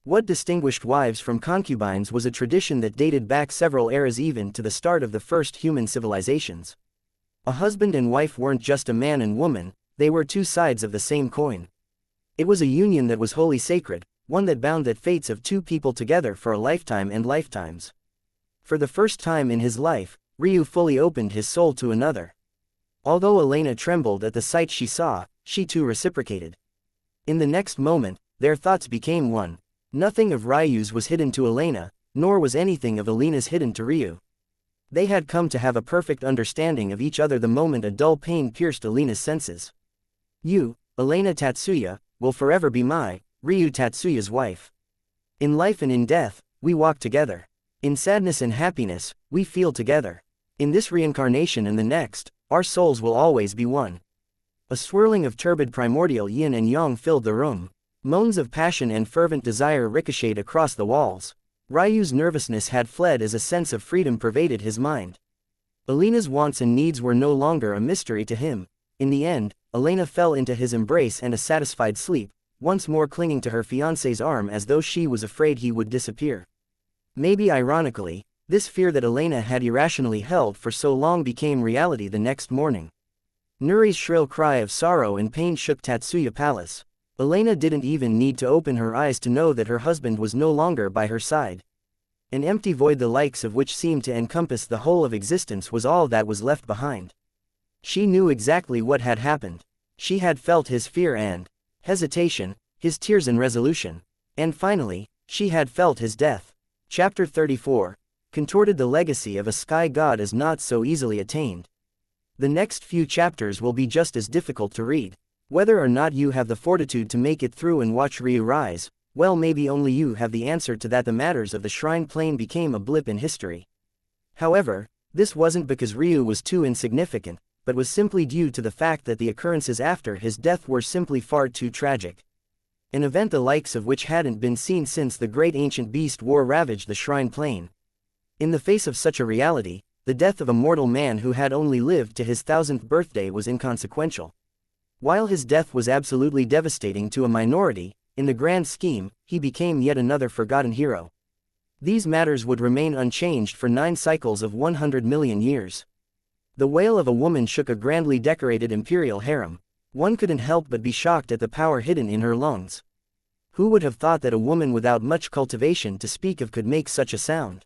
S1: What distinguished wives from concubines was a tradition that dated back several eras even to the start of the first human civilizations. A husband and wife weren't just a man and woman, they were two sides of the same coin. It was a union that was wholly sacred, one that bound the fates of two people together for a lifetime and lifetimes. For the first time in his life, Ryu fully opened his soul to another. Although Elena trembled at the sight she saw, she too reciprocated. In the next moment, their thoughts became one. Nothing of Ryu's was hidden to Elena, nor was anything of Elena's hidden to Ryu. They had come to have a perfect understanding of each other the moment a dull pain pierced Elena's senses. You, Elena Tatsuya, will forever be my, Ryu Tatsuya's wife. In life and in death, we walk together. In sadness and happiness, we feel together. In this reincarnation and the next, our souls will always be one. A swirling of turbid primordial yin and yang filled the room. Moans of passion and fervent desire ricocheted across the walls. Ryu's nervousness had fled as a sense of freedom pervaded his mind. Elena's wants and needs were no longer a mystery to him. In the end, Elena fell into his embrace and a satisfied sleep, once more clinging to her fiancé's arm as though she was afraid he would disappear. Maybe ironically, this fear that Elena had irrationally held for so long became reality the next morning. Nuri's shrill cry of sorrow and pain shook Tatsuya Palace. Elena didn't even need to open her eyes to know that her husband was no longer by her side. An empty void the likes of which seemed to encompass the whole of existence was all that was left behind. She knew exactly what had happened. She had felt his fear and hesitation, his tears and resolution. And finally, she had felt his death. Chapter 34. Contorted. The legacy of a sky god is not so easily attained. The next few chapters will be just as difficult to read. Whether or not you have the fortitude to make it through and watch Ryu rise, well, maybe only you have the answer to that. The matters of the Shrine Plain became a blip in history. However, this wasn't because Ryu was too insignificant, but was simply due to the fact that the occurrences after his death were simply far too tragic. An event the likes of which hadn't been seen since the great ancient beast war ravaged the Shrine Plain. In the face of such a reality, the death of a mortal man who had only lived to his 1000th birthday was inconsequential. While his death was absolutely devastating to a minority, in the grand scheme, he became yet another forgotten hero. These matters would remain unchanged for 9 cycles of 100 million years. The wail of a woman shook a grandly decorated imperial harem. One couldn't help but be shocked at the power hidden in her lungs. Who would have thought that a woman without much cultivation to speak of could make such a sound?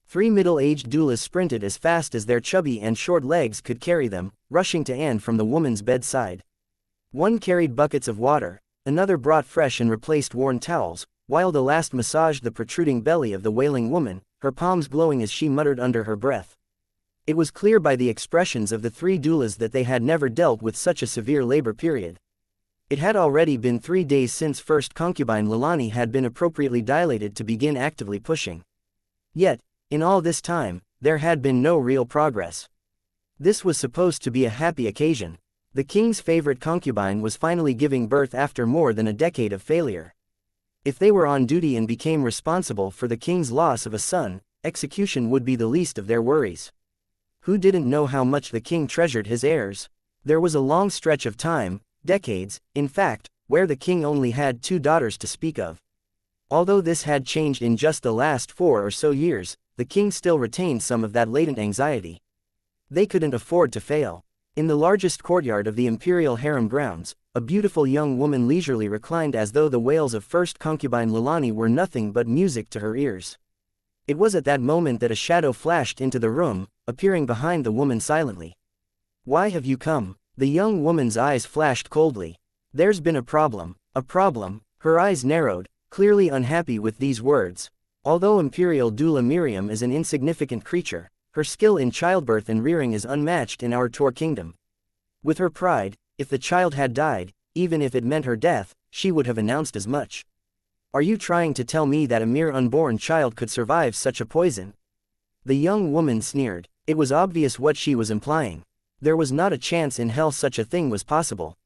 S1: 3 middle-aged doulas sprinted as fast as their chubby and short legs could carry them, rushing to Anne from the woman's bedside. One carried buckets of water, another brought fresh and replaced worn towels, while the last massaged the protruding belly of the wailing woman, her palms glowing as she muttered under her breath. It was clear by the expressions of the 3 doulas that they had never dealt with such a severe labor period. It had already been 3 days since first concubine Lalani had been appropriately dilated to begin actively pushing. Yet, in all this time, there had been no real progress. This was supposed to be a happy occasion. The king's favorite concubine was finally giving birth after more than a decade of failure. If they were on duty and became responsible for the king's loss of a son, execution would be the least of their worries. Who didn't know how much the king treasured his heirs? There was a long stretch of time, decades, in fact, where the king only had 2 daughters to speak of. Although this had changed in just the last 4 or so years, the king still retained some of that latent anxiety. They couldn't afford to fail. In the largest courtyard of the imperial harem grounds, a beautiful young woman leisurely reclined as though the wails of first concubine Lalani were nothing but music to her ears. It was at that moment that a shadow flashed into the room, appearing behind the woman silently. "Why have you come?" The young woman's eyes flashed coldly. "There's been a problem." "A problem?" Her eyes narrowed, clearly unhappy with these words. Although Imperial Doula Miriam is an insignificant creature, her skill in childbirth and rearing is unmatched in our Tor kingdom. With her pride, if the child had died, even if it meant her death, she would have announced as much. "Are you trying to tell me that a mere unborn child could survive such a poison?" The young woman sneered. It was obvious what she was implying. There was not a chance in hell such a thing was possible.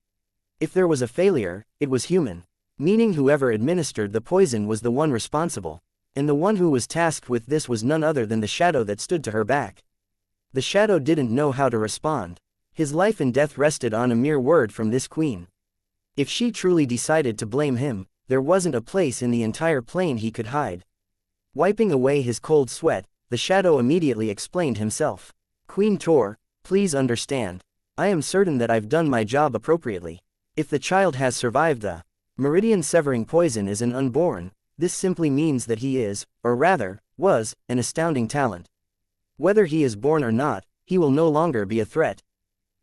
S1: If there was a failure, it was human. Meaning whoever administered the poison was the one responsible. And the one who was tasked with this was none other than the shadow that stood to her back. The shadow didn't know how to respond. His life and death rested on a mere word from this queen. If she truly decided to blame him, there wasn't a place in the entire plane he could hide. Wiping away his cold sweat, the shadow immediately explained himself. "Queen Tor, please understand. I am certain that I've done my job appropriately. If the child has survived the meridian-severing poison as an unborn, this simply means that he is, or rather, was, an astounding talent. Whether he is born or not, he will no longer be a threat."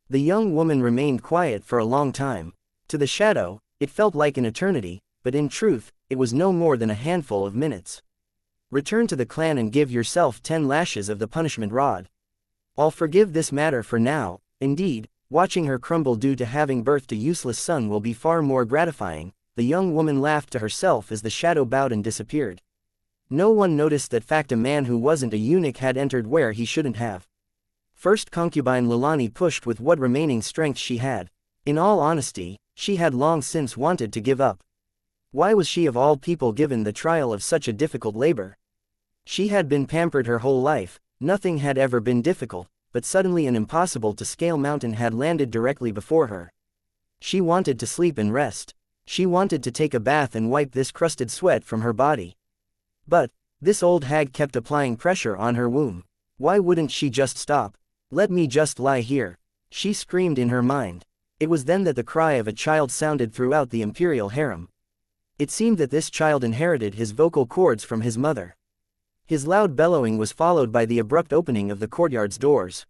S1: The young woman remained quiet for a long time. To the shadow, it felt like an eternity, but in truth, it was no more than a handful of minutes. "Return to the clan and give yourself 10 lashes of the punishment rod. I'll forgive this matter for now. Indeed, watching her crumble due to having birthed a useless son will be far more gratifying." The young woman laughed to herself as the shadow bowed and disappeared. No one noticed that fact. A man who wasn't a eunuch had entered where he shouldn't have. First concubine Lilani pushed with what remaining strength she had. In all honesty, she had long since wanted to give up. Why was she of all people given the trial of such a difficult labor? She had been pampered her whole life, nothing had ever been difficult, but suddenly an impossible-to-scale mountain had landed directly before her. She wanted to sleep and rest. She wanted to take a bath and wipe this crusted sweat from her body. But this old hag kept applying pressure on her womb. Why wouldn't she just stop? "Let me just lie here," she screamed in her mind. It was then that the cry of a child sounded throughout the imperial harem. It seemed that this child inherited his vocal cords from his mother. His loud bellowing was followed by the abrupt opening of the courtyard's doors.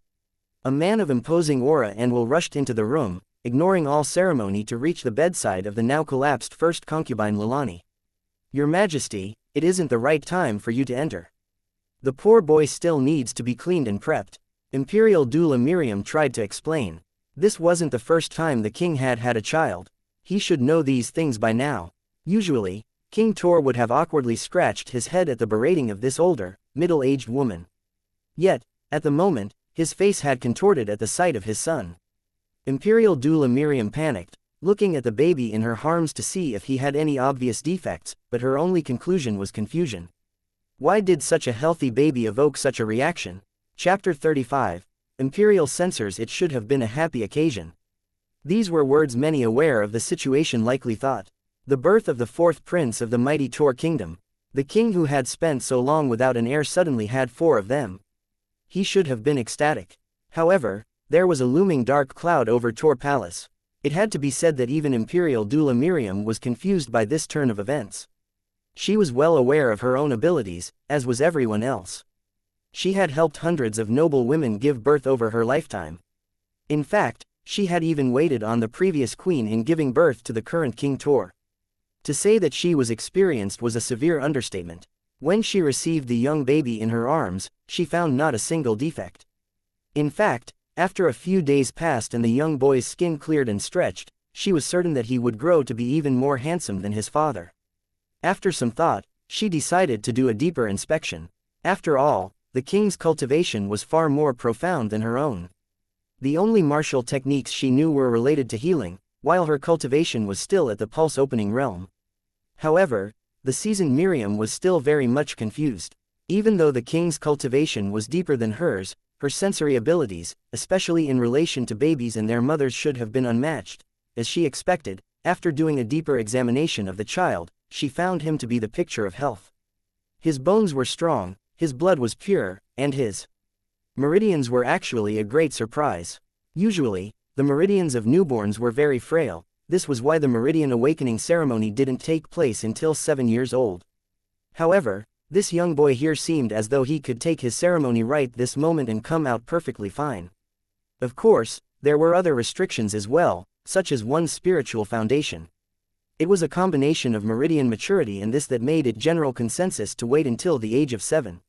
S1: A man of imposing aura and will rushed into the room, ignoring all ceremony to reach the bedside of the now collapsed first concubine Lilani. "Your Majesty, it isn't the right time for you to enter. The poor boy still needs to be cleaned and prepped." Imperial Doula Miriam tried to explain. This wasn't the first time the king had had a child. He should know these things by now. Usually, King Tor would have awkwardly scratched his head at the berating of this older, middle-aged woman. Yet, at the moment, his face had contorted at the sight of his son. Imperial Doula Miriam panicked, looking at the baby in her arms to see if he had any obvious defects, but her only conclusion was confusion. Why did such a healthy baby evoke such a reaction? Chapter 35. Imperial Censors. It should have been a happy occasion. These were words many aware of the situation likely thought. The birth of the fourth prince of the mighty Tor kingdom. The king who had spent so long without an heir suddenly had 4 of them. He should have been ecstatic. However, there was a looming dark cloud over Tor Palace. It had to be said that even Imperial Doula Miriam was confused by this turn of events. She was well aware of her own abilities, as was everyone else. She had helped hundreds of noble women give birth over her lifetime. In fact, she had even waited on the previous queen in giving birth to the current King Tor. To say that she was experienced was a severe understatement. When she received the young baby in her arms, she found not a single defect. In fact, after a few days passed and the young boy's skin cleared and stretched, she was certain that he would grow to be even more handsome than his father. After some thought, she decided to do a deeper inspection. After all, the king's cultivation was far more profound than her own. The only martial techniques she knew were related to healing, while her cultivation was still at the pulse-opening realm. However, the seasoned Miriam was still very much confused. Even though the king's cultivation was deeper than hers, her sensory abilities, especially in relation to babies and their mothers, should have been unmatched. As she expected, after doing a deeper examination of the child, she found him to be the picture of health. His bones were strong, his blood was pure, and his meridians were actually a great surprise. Usually, the meridians of newborns were very frail. This was why the meridian awakening ceremony didn't take place until 7 years old. However, This young boy here seemed as though he could take his ceremony right this moment and come out perfectly fine. Of course, there were other restrictions as well, such as one's spiritual foundation. It was a combination of meridian maturity and this that made it general consensus to wait until the age of 7.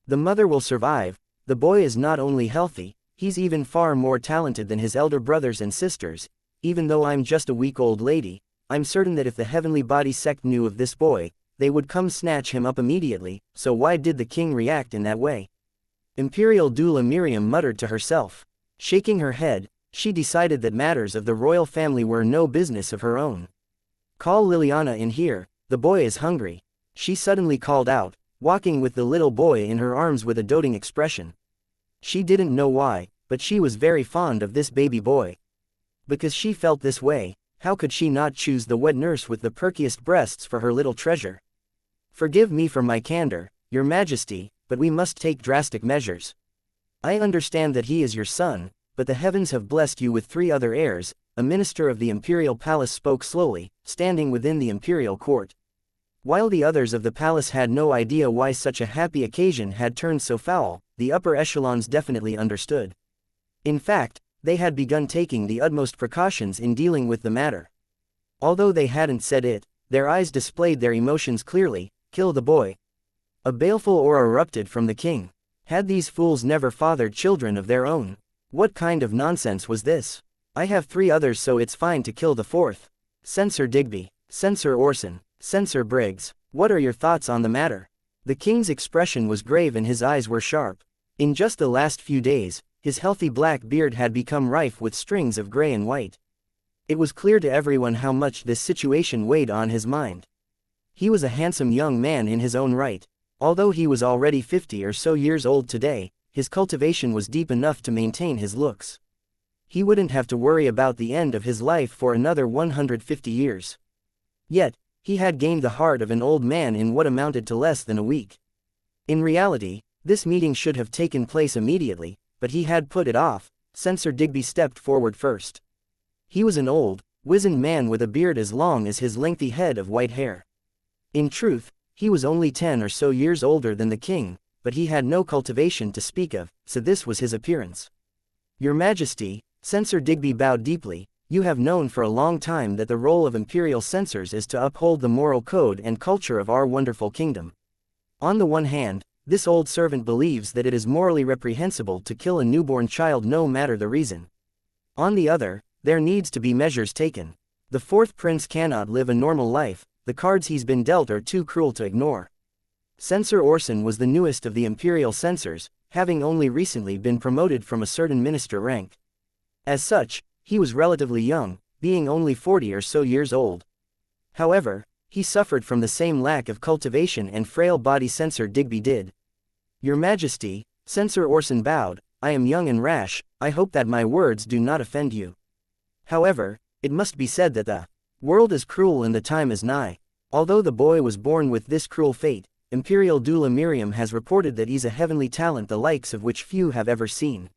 S1: The mother will survive. The boy is not only healthy, he's even far more talented than his elder brothers and sisters. Even though I'm just a weak old lady, I'm certain that if the heavenly body sect knew of this boy, they would come snatch him up immediately. So why did the king react in that way? Imperial doula Miriam muttered to herself. Shaking her head, she decided that matters of the royal family were no business of her own. Call Liliana in here, the boy is hungry, she suddenly called out, walking with the little boy in her arms with a doting expression. She didn't know why, but she was very fond of this baby boy. Because she felt this way, how could she not choose the wet nurse with the perkiest breasts for her little treasure? Forgive me for my candor, Your Majesty, but we must take drastic measures. I understand that he is your son, but the heavens have blessed you with 3 other heirs. A minister of the imperial palace spoke slowly, standing within the imperial court. While the others of the palace had no idea why such a happy occasion had turned so foul, the upper echelons definitely understood. In fact, they had begun taking the utmost precautions in dealing with the matter. Although they hadn't said it, their eyes displayed their emotions clearly. Kill the boy. A baleful aura erupted from the king. Had these fools never fathered children of their own? What kind of nonsense was this? I have 3 others, so it's fine to kill the 4th. Censor Digby, Censor Orson, Censor Briggs, what are your thoughts on the matter? The king's expression was grave and his eyes were sharp. In just the last few days, his healthy black beard had become rife with strings of gray and white. It was clear to everyone how much this situation weighed on his mind. He was a handsome young man in his own right. Although he was already 50 or so years old today, his cultivation was deep enough to maintain his looks. He wouldn't have to worry about the end of his life for another 150 years. Yet, he had gained the heart of an old man in what amounted to less than a week. In reality, this meeting should have taken place immediately, but he had put it off. Censor Digby stepped forward first. He was an old, wizened man with a beard as long as his lengthy head of white hair. In truth, he was only 10 or so years older than the king, but he had no cultivation to speak of, so this was his appearance. Your Majesty, Censor Digby bowed deeply, you have known for a long time that the role of imperial censors is to uphold the moral code and culture of our wonderful kingdom. On the one hand, this old servant believes that it is morally reprehensible to kill a newborn child no matter the reason. On the other, there needs to be measures taken. The 4th prince cannot live a normal life, the cards he's been dealt are too cruel to ignore. Censor Orson was the newest of the imperial censors, having only recently been promoted from a certain minister rank. As such, he was relatively young, being only 40 or so years old. However, he suffered from the same lack of cultivation and frail body Censor Digby did. Your Majesty, Censor Orson bowed, I am young and rash, I hope that my words do not offend you. However, it must be said that the world is cruel and the time is nigh. Although the boy was born with this cruel fate, Imperial doula Miriam has reported that he's a heavenly talent the likes of which few have ever seen.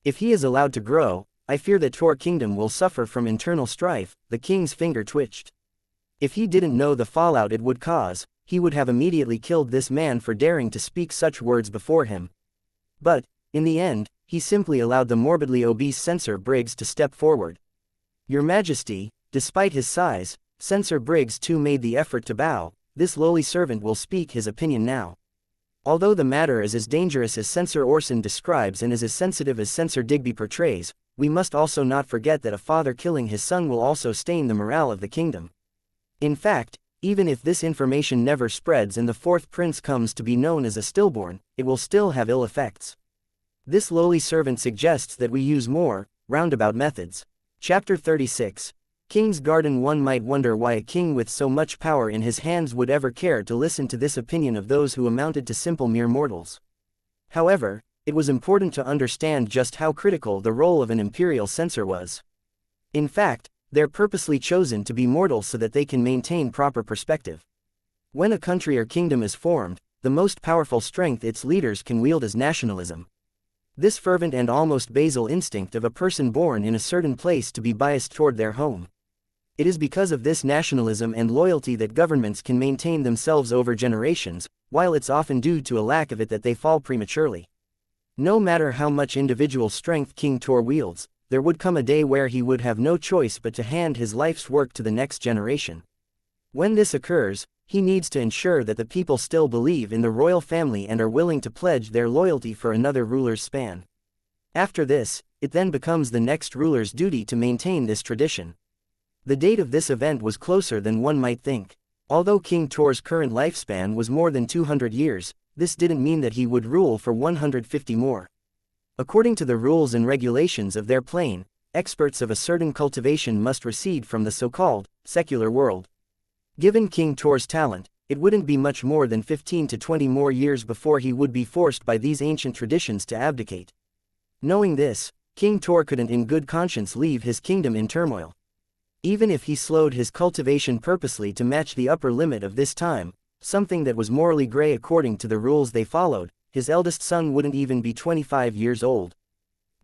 S1: If he is allowed to grow, I fear that Tor Kingdom will suffer from internal strife. The king's finger twitched. If he didn't know the fallout it would cause, he would have immediately killed this man for daring to speak such words before him. But, in the end, he simply allowed the morbidly obese Censor Briggs to step forward. Your Majesty, despite his size, Censor Briggs too made the effort to bow. This lowly servant will speak his opinion now. Although the matter is as dangerous as Censor Orson describes and is as sensitive as Censor Digby portrays, we must also not forget that a father killing his son will also stain the morale of the kingdom. In fact, even if this information never spreads and the 4th prince comes to be known as a stillborn, it will still have ill effects. This lowly servant suggests that we use more roundabout methods. Chapter 36. King's Garden. One might wonder why a king with so much power in his hands would ever care to listen to this opinion of those who amounted to simple mere mortals. However, it was important to understand just how critical the role of an imperial censor was. In fact, they're purposely chosen to be mortal so that they can maintain proper perspective. When a country or kingdom is formed, the most powerful strength its leaders can wield is nationalism. This fervent and almost basal instinct of a person born in a certain place to be biased toward their home. It is because of this nationalism and loyalty that governments can maintain themselves over generations, while it's often due to a lack of it that they fall prematurely. No matter how much individual strength King Tor wields, there would come a day where he would have no choice but to hand his life's work to the next generation. When this occurs, he needs to ensure that the people still believe in the royal family and are willing to pledge their loyalty for another ruler's span. After this, it then becomes the next ruler's duty to maintain this tradition. The date of this event was closer than one might think. Although King Tor's current lifespan was more than 200 years, this didn't mean that he would rule for 150 more. According to the rules and regulations of their plane, experts of a certain cultivation must recede from the so-called secular world. Given King Tor's talent, it wouldn't be much more than 15 to 20 more years before he would be forced by these ancient traditions to abdicate. Knowing this, King Tor couldn't in good conscience leave his kingdom in turmoil. Even if he slowed his cultivation purposely to match the upper limit of this time, something that was morally gray according to the rules they followed, his eldest son wouldn't even be 25 years old.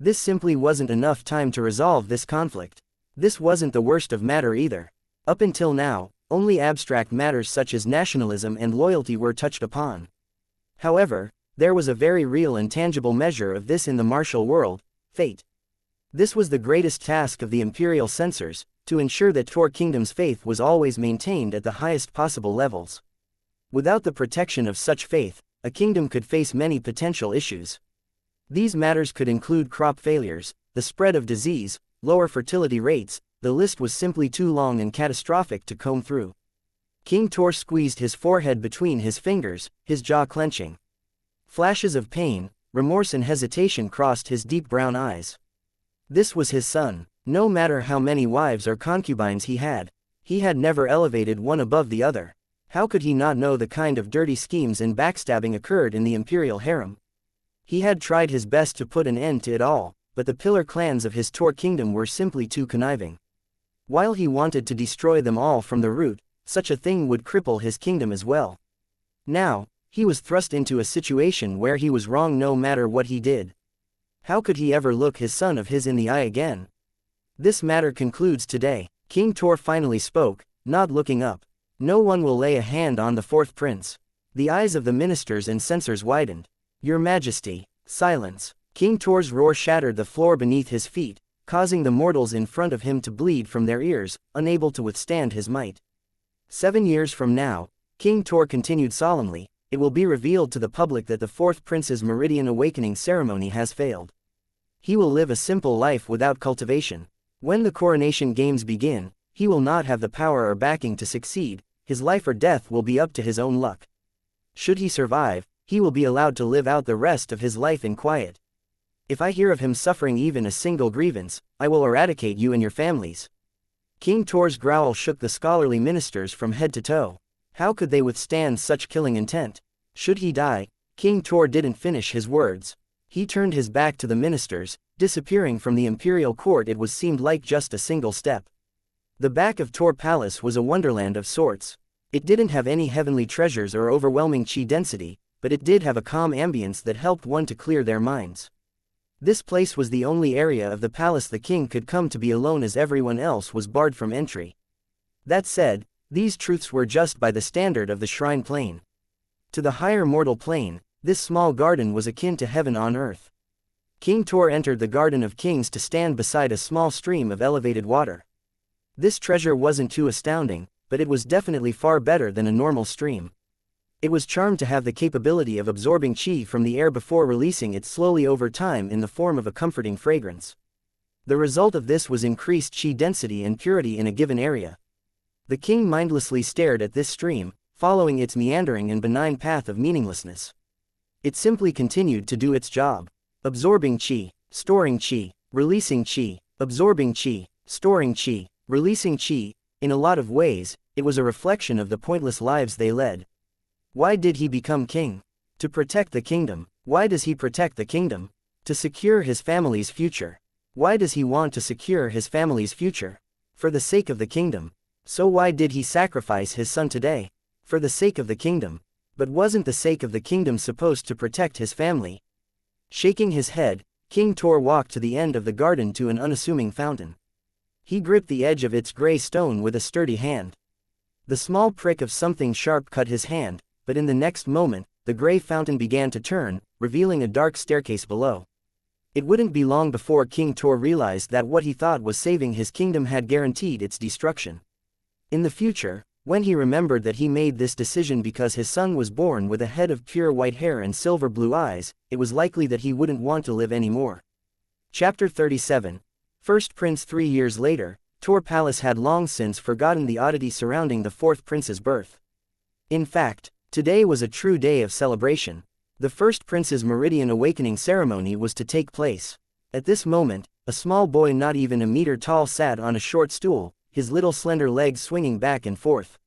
S1: This simply wasn't enough time to resolve this conflict. This wasn't the worst of matter either. Up until now, only abstract matters such as nationalism and loyalty were touched upon. However, there was a very real and tangible measure of this in the martial world, fate. This was the greatest task of the imperial censors, to ensure that Tor Kingdom's faith was always maintained at the highest possible levels. Without the protection of such faith, a kingdom could face many potential issues. These matters could include crop failures, the spread of disease, lower fertility rates. The list was simply too long and catastrophic to comb through. King Tor squeezed his forehead between his fingers, his jaw clenching. Flashes of pain, remorse and hesitation crossed his deep brown eyes. This was his son. No matter how many wives or concubines he had never elevated one above the other. How could he not know the kind of dirty schemes and backstabbing occurred in the imperial harem? He had tried his best to put an end to it all, but the pillar clans of his Tor kingdom were simply too conniving. While he wanted to destroy them all from the root, such a thing would cripple his kingdom as well. Now, he was thrust into a situation where he was wrong no matter what he did. How could he ever look his son of his in the eye again? This matter concludes today. King Tor finally spoke, not looking up. No one will lay a hand on the fourth prince. The eyes of the ministers and censors widened. Your Majesty, silence. King Tor's roar shattered the floor beneath his feet, causing the mortals in front of him to bleed from their ears, unable to withstand his might. 7 years from now, King Tor continued solemnly, it will be revealed to the public that the fourth prince's meridian awakening ceremony has failed. He will live a simple life without cultivation. When the coronation games begin, he will not have the power or backing to succeed. His life or death will be up to his own luck. Should he survive, he will be allowed to live out the rest of his life in quiet. If I hear of him suffering even a single grievance, I will eradicate you and your families. King Tor's growl shook the scholarly ministers from head to toe. How could they withstand such killing intent? Should he die? King Tor didn't finish his words. He turned his back to the ministers, disappearing from the imperial court. It seemed like just a single step. The back of Tor Palace was a wonderland of sorts. It didn't have any heavenly treasures or overwhelming chi density, but it did have a calm ambience that helped one to clear their minds. This place was the only area of the palace the king could come to be alone, as everyone else was barred from entry. That said, these truths were just by the standard of the shrine plane. To the higher mortal plane, this small garden was akin to heaven on earth. King Tor entered the Garden of Kings to stand beside a small stream of elevated water. This treasure wasn't too astounding, but it was definitely far better than a normal stream. It was charmed to have the capability of absorbing chi from the air before releasing it slowly over time in the form of a comforting fragrance. The result of this was increased chi density and purity in a given area. The king mindlessly stared at this stream, following its meandering and benign path of meaninglessness. It simply continued to do its job. Absorbing chi, storing chi, releasing chi, absorbing chi, storing chi, releasing chi. In a lot of ways, it was a reflection of the pointless lives they led. Why did he become king? To protect the kingdom. Why does he protect the kingdom? To secure his family's future. Why does he want to secure his family's future? For the sake of the kingdom. So why did he sacrifice his son today? For the sake of the kingdom. But wasn't the sake of the kingdom supposed to protect his family? Shaking his head, King Tor walked to the end of the garden to an unassuming fountain. He gripped the edge of its gray stone with a sturdy hand. The small prick of something sharp cut his hand, but in the next moment, the gray fountain began to turn, revealing a dark staircase below. It wouldn't be long before King Tor realized that what he thought was saving his kingdom had guaranteed its destruction. In the future, when he remembered that he made this decision because his son was born with a head of pure white hair and silver blue eyes, it was likely that he wouldn't want to live anymore. Chapter 37. First Prince. 3 years later, Tor Palace had long since forgotten the oddity surrounding the fourth prince's birth. In fact, today was a true day of celebration. The first prince's meridian awakening ceremony was to take place. At this moment, a small boy not even a meter tall sat on a short stool, his little slender legs swinging back and forth.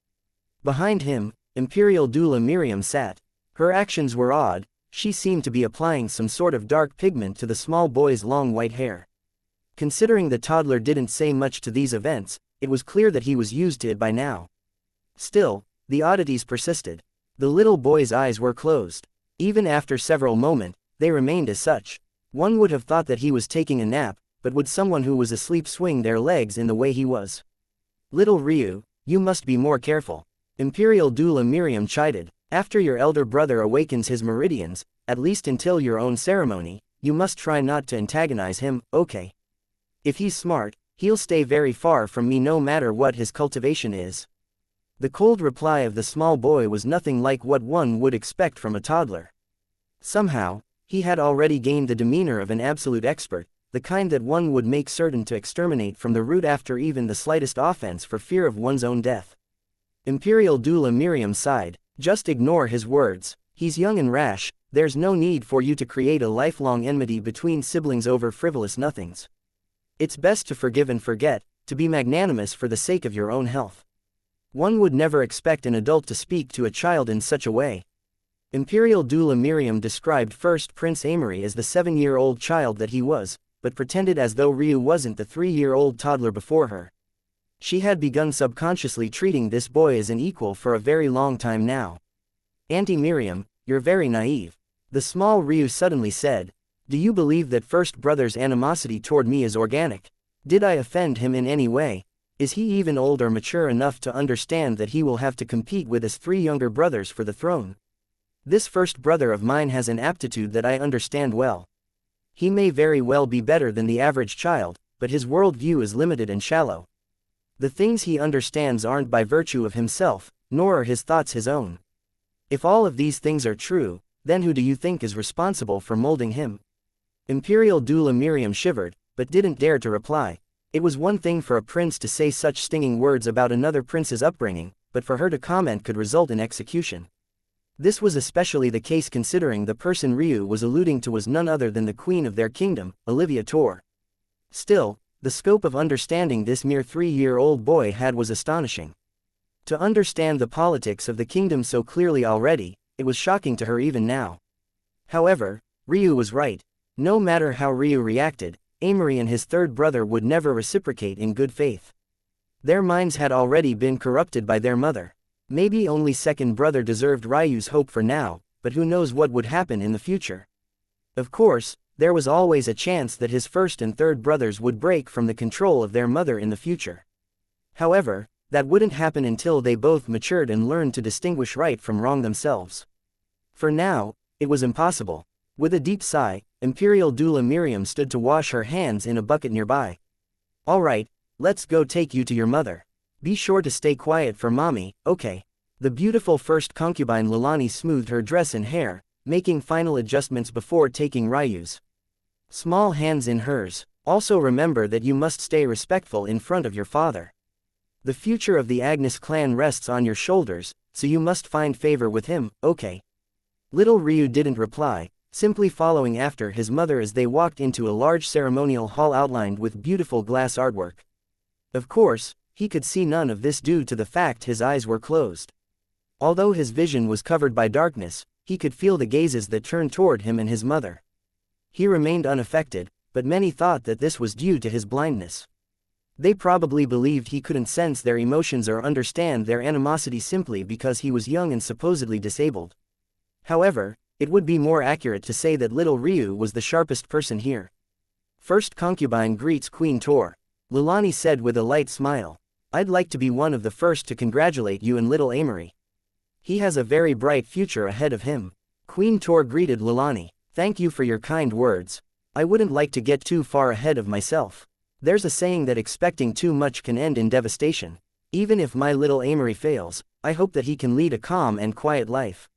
S1: Behind him, Imperial doula Miriam sat. Her actions were odd. She seemed to be applying some sort of dark pigment to the small boy's long white hair. Considering the toddler didn't say much to these events, it was clear that he was used to it by now. Still, the oddities persisted. The little boy's eyes were closed. Even after several moments, they remained as such. One would have thought that he was taking a nap, but would someone who was asleep swing their legs in the way he was? Little Ryu, you must be more careful. Imperial doula Miriam chided. After your elder brother awakens his meridians, at least until your own ceremony, you must try not to antagonize him, okay? If he's smart, he'll stay very far from me no matter what his cultivation is. The cold reply of the small boy was nothing like what one would expect from a toddler. Somehow, he had already gained the demeanor of an absolute expert, the kind that one would make certain to exterminate from the root after even the slightest offense for fear of one's own death. Imperial doula Miriam sighed. Just ignore his words. He's young and rash. There's no need for you to create a lifelong enmity between siblings over frivolous nothings. It's best to forgive and forget, to be magnanimous for the sake of your own health. One would never expect an adult to speak to a child in such a way. Imperial doula Miriam described First Prince Amory as the 7-year-old child that he was, but pretended as though Ryu wasn't the 3-year-old toddler before her. She had begun subconsciously treating this boy as an equal for a very long time now. Auntie Miriam, you're very naive. The small Ryu suddenly said. Do you believe that first brother's animosity toward me is organic? Did I offend him in any way? Is he even old or mature enough to understand that he will have to compete with his 3 younger brothers for the throne? This first brother of mine has an aptitude that I understand well. He may very well be better than the average child, but his worldview is limited and shallow. The things he understands aren't by virtue of himself, nor are his thoughts his own. If all of these things are true, then who do you think is responsible for molding him? Imperial doula Miriam shivered, but didn't dare to reply. It was one thing for a prince to say such stinging words about another prince's upbringing, but for her to comment could result in execution. This was especially the case considering the person Ryu was alluding to was none other than the queen of their kingdom, Olivia Tor. Still, the scope of understanding this mere 3-year-old boy had was astonishing. To understand the politics of the kingdom so clearly already, it was shocking to her even now. However, Ryu was right. No matter how Ryu reacted, Amory and his third brother would never reciprocate in good faith. Their minds had already been corrupted by their mother. Maybe only second brother deserved Ryu's hope for now, but who knows what would happen in the future. Of course, there was always a chance that his first and third brothers would break from the control of their mother in the future. However, that wouldn't happen until they both matured and learned to distinguish right from wrong themselves. For now, it was impossible. With a deep sigh, Imperial doula Miriam stood to wash her hands in a bucket nearby. All right, let's go take you to your mother. Be sure to stay quiet for mommy, okay? The beautiful first concubine Leilani smoothed her dress and hair, making final adjustments before taking Ryu's small hands in hers. Also remember that you must stay respectful in front of your father. The future of the Agnes clan rests on your shoulders, so you must find favor with him, okay? Little Ryu didn't reply, simply following after his mother as they walked into a large ceremonial hall outlined with beautiful glass artwork. Of course, he could see none of this due to the fact his eyes were closed. Although his vision was covered by darkness, he could feel the gazes that turned toward him and his mother. He remained unaffected, but many thought that this was due to his blindness. They probably believed he couldn't sense their emotions or understand their animosity simply because he was young and supposedly disabled. However, it would be more accurate to say that little Ryu was the sharpest person here. First concubine greets Queen Tor. Leilani said with a light smile. I'd like to be one of the first to congratulate you and little Amory. He has a very bright future ahead of him. Queen Tor greeted Leilani. Thank you for your kind words. I wouldn't like to get too far ahead of myself. There's a saying that expecting too much can end in devastation. Even if my little Amory fails, I hope that he can lead a calm and quiet life.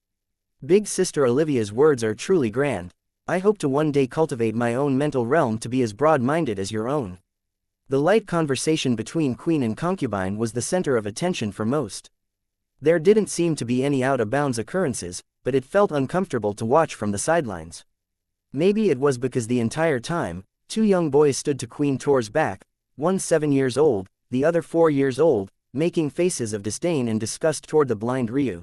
S1: Big Sister Olivia's words are truly grand. I hope to one day cultivate my own mental realm to be as broad-minded as your own. The light conversation between queen and concubine was the center of attention for most. There didn't seem to be any out-of-bounds occurrences, but it felt uncomfortable to watch from the sidelines. Maybe it was because the entire time, two young boys stood to Queen Tor's back, one 7 years old, the other 4 years old, making faces of disdain and disgust toward the blind Ryu.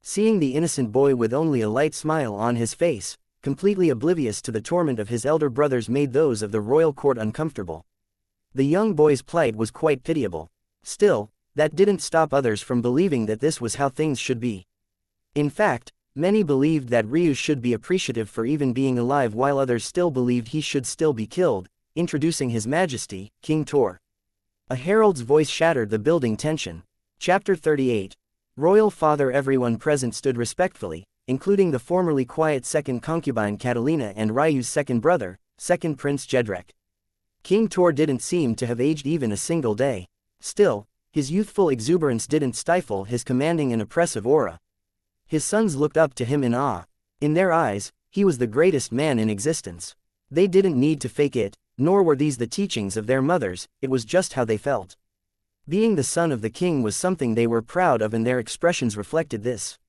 S1: Seeing the innocent boy with only a light smile on his face, completely oblivious to the torment of his elder brothers, made those of the royal court uncomfortable. The young boy's plight was quite pitiable. Still, that didn't stop others from believing that this was how things should be. In fact, many believed that Ryu should be appreciative for even being alive, while others still believed he should still be killed. Introducing His Majesty, King Tor. A herald's voice shattered the building tension. Chapter 38. Royal Father. Everyone present stood respectfully, including the formerly quiet second concubine Catalina and Ryu's second brother, second Prince Jedrek. King Tor didn't seem to have aged even a single day. Still, his youthful exuberance didn't stifle his commanding and oppressive aura. His sons looked up to him in awe. In their eyes, he was the greatest man in existence. They didn't need to fake it, nor were these the teachings of their mothers, it was just how they felt. Being the son of the king was something they were proud of, and their expressions reflected this.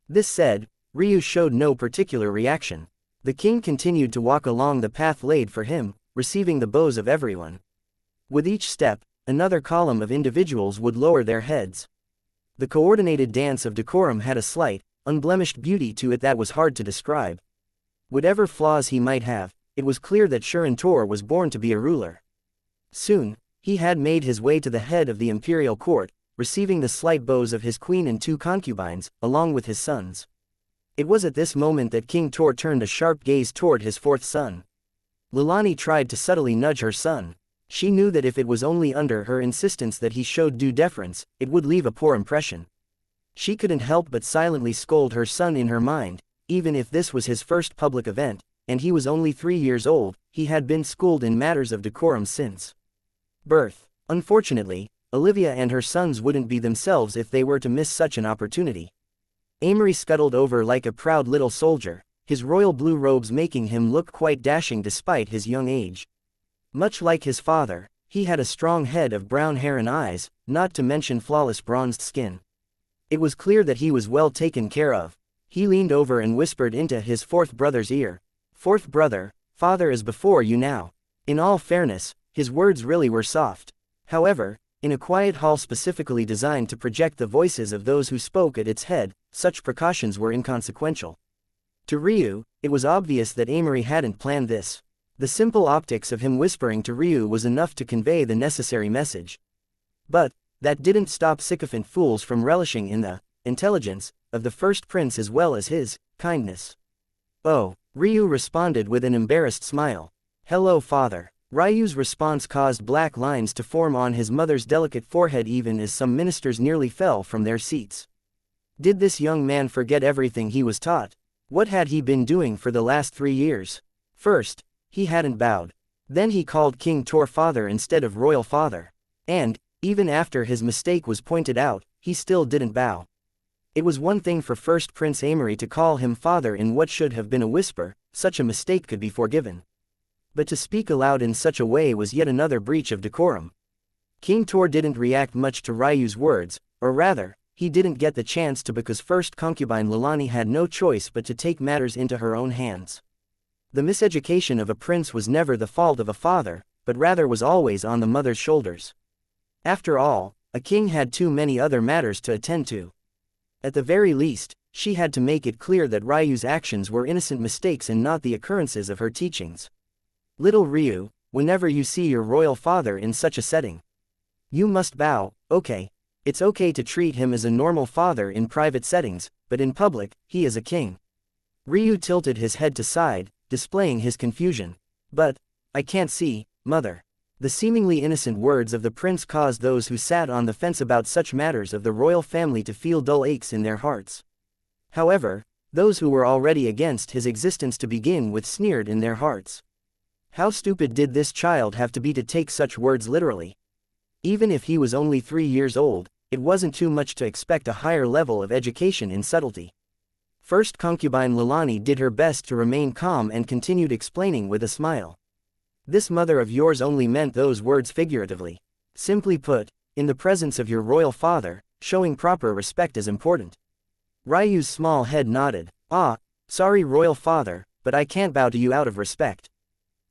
S1: This said, Ryu showed no particular reaction. The king continued to walk along the path laid for him, receiving the bows of everyone. With each step, another column of individuals would lower their heads. The coordinated dance of decorum had a slight, unblemished beauty to it that was hard to describe. Whatever flaws he might have, it was clear that Shuren Tor was born to be a ruler. Soon, he had made his way to the head of the imperial court, receiving the slight bows of his queen and 2 concubines, along with his sons. It was at this moment that King Tor turned a sharp gaze toward his 4th son. Leilani tried to subtly nudge her son. She knew that if it was only under her insistence that he showed due deference, it would leave a poor impression. She couldn't help but silently scold her son in her mind. Even if this was his first public event, and he was only 3 years old, he had been schooled in matters of decorum since birth. Unfortunately, Olivia and her sons wouldn't be themselves if they were to miss such an opportunity. Amory scuttled over like a proud little soldier, his royal blue robes making him look quite dashing despite his young age. Much like his father, he had a strong head of brown hair and eyes, not to mention flawless bronzed skin. It was clear that he was well taken care of. He leaned over and whispered into his 4th brother's ear. 4th brother, father is before you now. In all fairness, his words really were soft. However, in a quiet hall specifically designed to project the voices of those who spoke at its head, such precautions were inconsequential. To Ryu, it was obvious that Amory hadn't planned this. The simple optics of him whispering to Ryu was enough to convey the necessary message. But that didn't stop sycophant fools from relishing in the intelligence of the first prince as well as his kindness. Oh, Ryu responded with an embarrassed smile. Hello, father. Ryu's response caused black lines to form on his mother's delicate forehead, even as some ministers nearly fell from their seats. Did this young man forget everything he was taught? What had he been doing for the last 3 years? First, he hadn't bowed. Then he called King Tor father instead of royal father. And, even after his mistake was pointed out, he still didn't bow. It was one thing for First Prince Amory to call him father in what should have been a whisper, such a mistake could be forgiven. But to speak aloud in such a way was yet another breach of decorum. King Tor didn't react much to Ryu's words, or rather, he didn't get the chance to, because first concubine Leilani had no choice but to take matters into her own hands. The miseducation of a prince was never the fault of a father, but rather was always on the mother's shoulders. After all, a king had too many other matters to attend to. At the very least, she had to make it clear that Ryu's actions were innocent mistakes and not the occurrences of her teachings. Little Ryu, whenever you see your royal father in such a setting, you must bow. Okay. It's okay to treat him as a normal father in private settings, but in public, he is a king. Ryu tilted his head to side, displaying his confusion. But I can't see, mother. The seemingly innocent words of the prince caused those who sat on the fence about such matters of the royal family to feel dull aches in their hearts. However, those who were already against his existence to begin with sneered in their hearts. How stupid did this child have to be to take such words literally? Even if he was only 3 years old, it wasn't too much to expect a higher level of education in subtlety. First concubine Leilani did her best to remain calm and continued explaining with a smile. This mother of yours only meant those words figuratively. Simply put, in the presence of your royal father, showing proper respect is important. Ryu's small head nodded. Ah, sorry royal father, but I can't bow to you out of respect.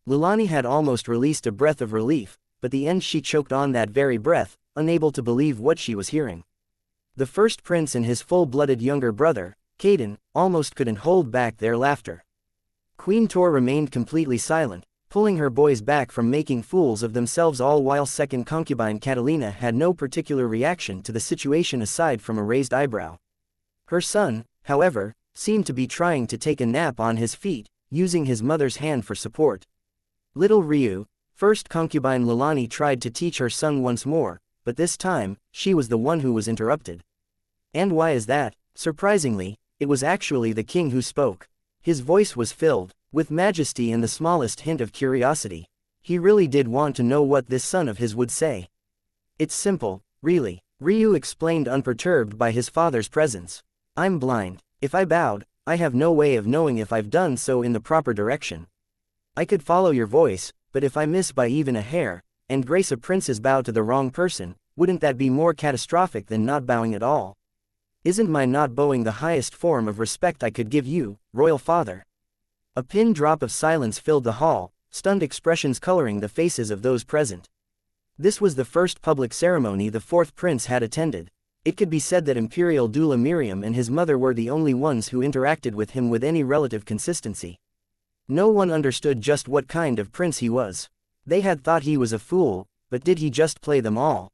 S1: Leilani had almost released a breath of relief, but the end she choked on that very breath, unable to believe what she was hearing. The first prince and his full-blooded younger brother, Caden, almost couldn't hold back their laughter. Queen Tor remained completely silent, pulling her boys back from making fools of themselves, all while second concubine Catalina had no particular reaction to the situation aside from a raised eyebrow. Her son, however, seemed to be trying to take a nap on his feet, using his mother's hand for support. Little Ryu, first concubine Leilani tried to teach her son once more, but this time, she was the one who was interrupted. And why is that? Surprisingly, it was actually the king who spoke. His voice was filled with majesty and the smallest hint of curiosity. He really did want to know what this son of his would say. It's simple, really, Ryu explained, unperturbed by his father's presence. I'm blind. If I bowed, I have no way of knowing if I've done so in the proper direction. I could follow your voice, but if I miss by even a hair, and grace a prince's bow to the wrong person, wouldn't that be more catastrophic than not bowing at all? Isn't my not bowing the highest form of respect I could give you, royal father? A pin drop of silence filled the hall, stunned expressions coloring the faces of those present. This was the first public ceremony the fourth prince had attended. It could be said that Imperial doula Miriam and his mother were the only ones who interacted with him with any relative consistency. No one understood just what kind of prince he was. They had thought he was a fool, but did he just play them all?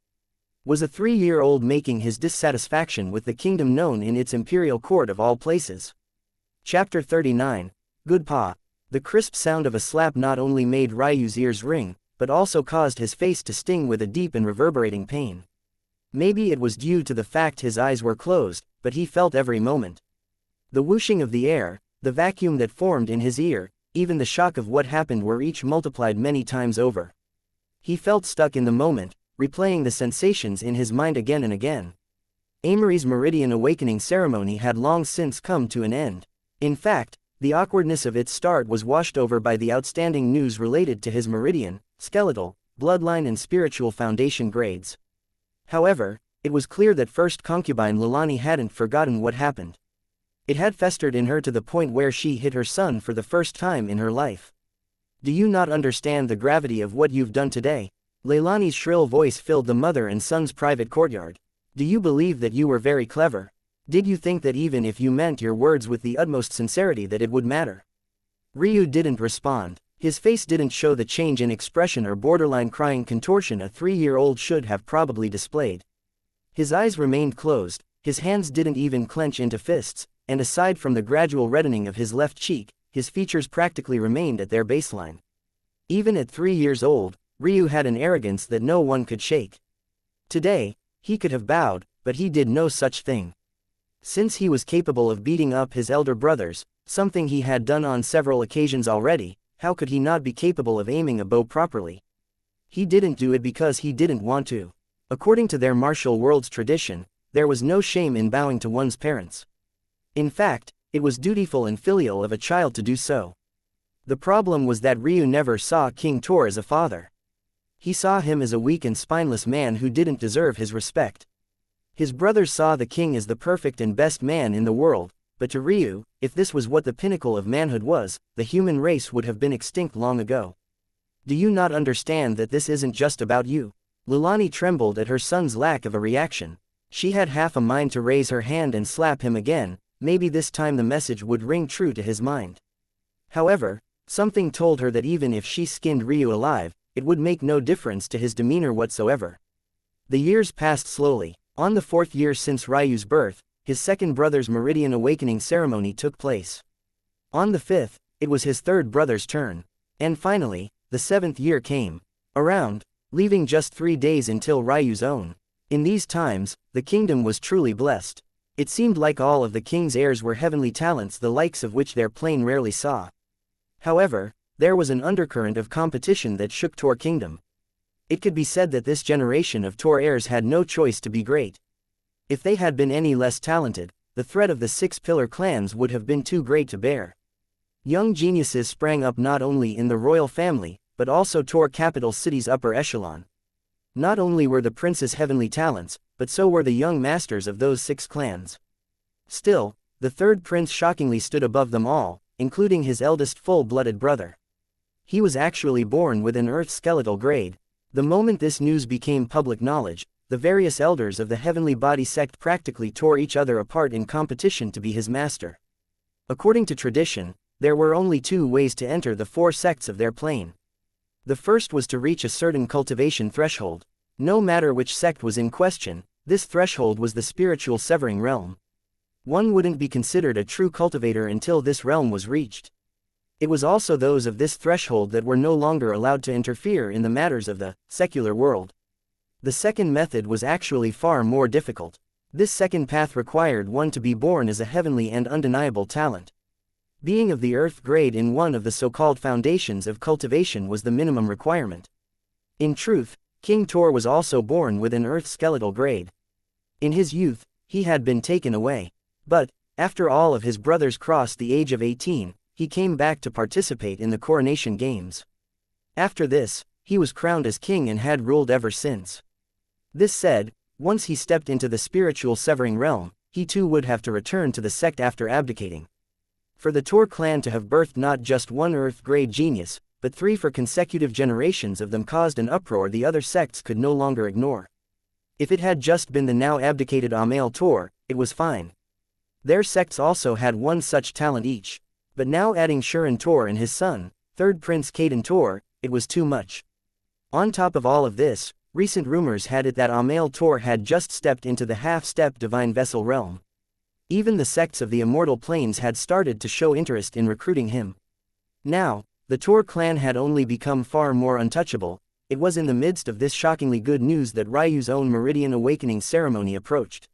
S1: Was a 3-year-old making his dissatisfaction with the kingdom known in its imperial court of all places? Chapter 39. Good Pa. The crisp sound of a slap not only made Ryu's ears ring, but also caused his face to sting with a deep and reverberating pain. Maybe it was due to the fact his eyes were closed, but he felt every moment. The whooshing of the air, the vacuum that formed in his ear, even the shock of what happened were each multiplied many times over. He felt stuck in the moment, replaying the sensations in his mind again and again. Amory's Meridian Awakening ceremony had long since come to an end. In fact, the awkwardness of its start was washed over by the outstanding news related to his Meridian, skeletal, bloodline and spiritual foundation grades. However, it was clear that first concubine Leilani hadn't forgotten what happened. It had festered in her to the point where she hit her son for the first time in her life. Do you not understand the gravity of what you've done today? Leilani's shrill voice filled the mother and son's private courtyard. Do you believe that you were very clever? Did you think that even if you meant your words with the utmost sincerity that it would matter? Ryu didn't respond. His face didn't show the change in expression or borderline crying contortion a 3-year-old should have probably displayed. His eyes remained closed, his hands didn't even clench into fists, and aside from the gradual reddening of his left cheek, his features practically remained at their baseline. Even at 3 years old, Ryu had an arrogance that no one could shake. Today, he could have bowed, but he did no such thing. Since he was capable of beating up his elder brothers, something he had done on several occasions already, how could he not be capable of aiming a bow properly? He didn't do it because he didn't want to. According to their martial world's tradition, there was no shame in bowing to one's parents. In fact, it was dutiful and filial of a child to do so. The problem was that Ryu never saw King Tor as a father. He saw him as a weak and spineless man who didn't deserve his respect. His brothers saw the king as the perfect and best man in the world, but to Ryu, if this was what the pinnacle of manhood was, the human race would have been extinct long ago. Do you not understand that this isn't just about you? Leilani trembled at her son's lack of a reaction. She had half a mind to raise her hand and slap him again, maybe this time the message would ring true to his mind. However, something told her that even if she skinned Ryu alive, it would make no difference to his demeanor whatsoever. The years passed slowly. On the 4th year since Ryu's birth, his second brother's Meridian Awakening ceremony took place. On the 5th, it was his third brother's turn. And finally, the 7th year came. around, leaving just 3 days until Ryu's own. In these times, the kingdom was truly blessed. It seemed like all of the king's heirs were heavenly talents, the likes of which their plane rarely saw. However, there was an undercurrent of competition that shook Tor Kingdom. It could be said that this generation of Tor heirs had no choice to be great. If they had been any less talented, the threat of the six-pillar clans would have been too great to bear. Young geniuses sprang up not only in the royal family, but also Tor capital city's upper echelon. Not only were the prince's heavenly talents, but so were the young masters of those 6 clans. Still, the third prince shockingly stood above them all, including his eldest full-blooded brother. He was actually born with an earth skeletal grade. The moment this news became public knowledge, the various elders of the heavenly body sect practically tore each other apart in competition to be his master. According to tradition, there were only 2 ways to enter the 4 sects of their plane. The first was to reach a certain cultivation threshold. No matter which sect was in question, this threshold was the spiritual severing realm. One wouldn't be considered a true cultivator until this realm was reached. It was also those of this threshold that were no longer allowed to interfere in the matters of the secular world. The second method was actually far more difficult. This second path required one to be born as a heavenly and undeniable talent. Being of the earth grade in one of the so-called foundations of cultivation was the minimum requirement. In truth, King Tor was also born with an earth skeletal grade. In his youth, he had been taken away. But, after all of his brothers crossed the age of 18, he came back to participate in the coronation games. After this, he was crowned as king and had ruled ever since. This said, once he stepped into the spiritual severing realm, he too would have to return to the sect after abdicating. For the Tor clan to have birthed not just one earth-grade genius, but 3 for consecutive generations of them caused an uproar the other sects could no longer ignore. If it had just been the now abdicated Amael Tor, it was fine. Their sects also had 1 such talent each. But now adding Shuren Tor and his son, 3rd Prince Caden Tor, it was too much. On top of all of this, recent rumors had it that Amael Tor had just stepped into the half-step divine vessel realm. Even the sects of the immortal planes had started to show interest in recruiting him. Now, the Tor clan had only become far more untouchable. It was in the midst of this shockingly good news that Ryu's own Meridian Awakening ceremony approached.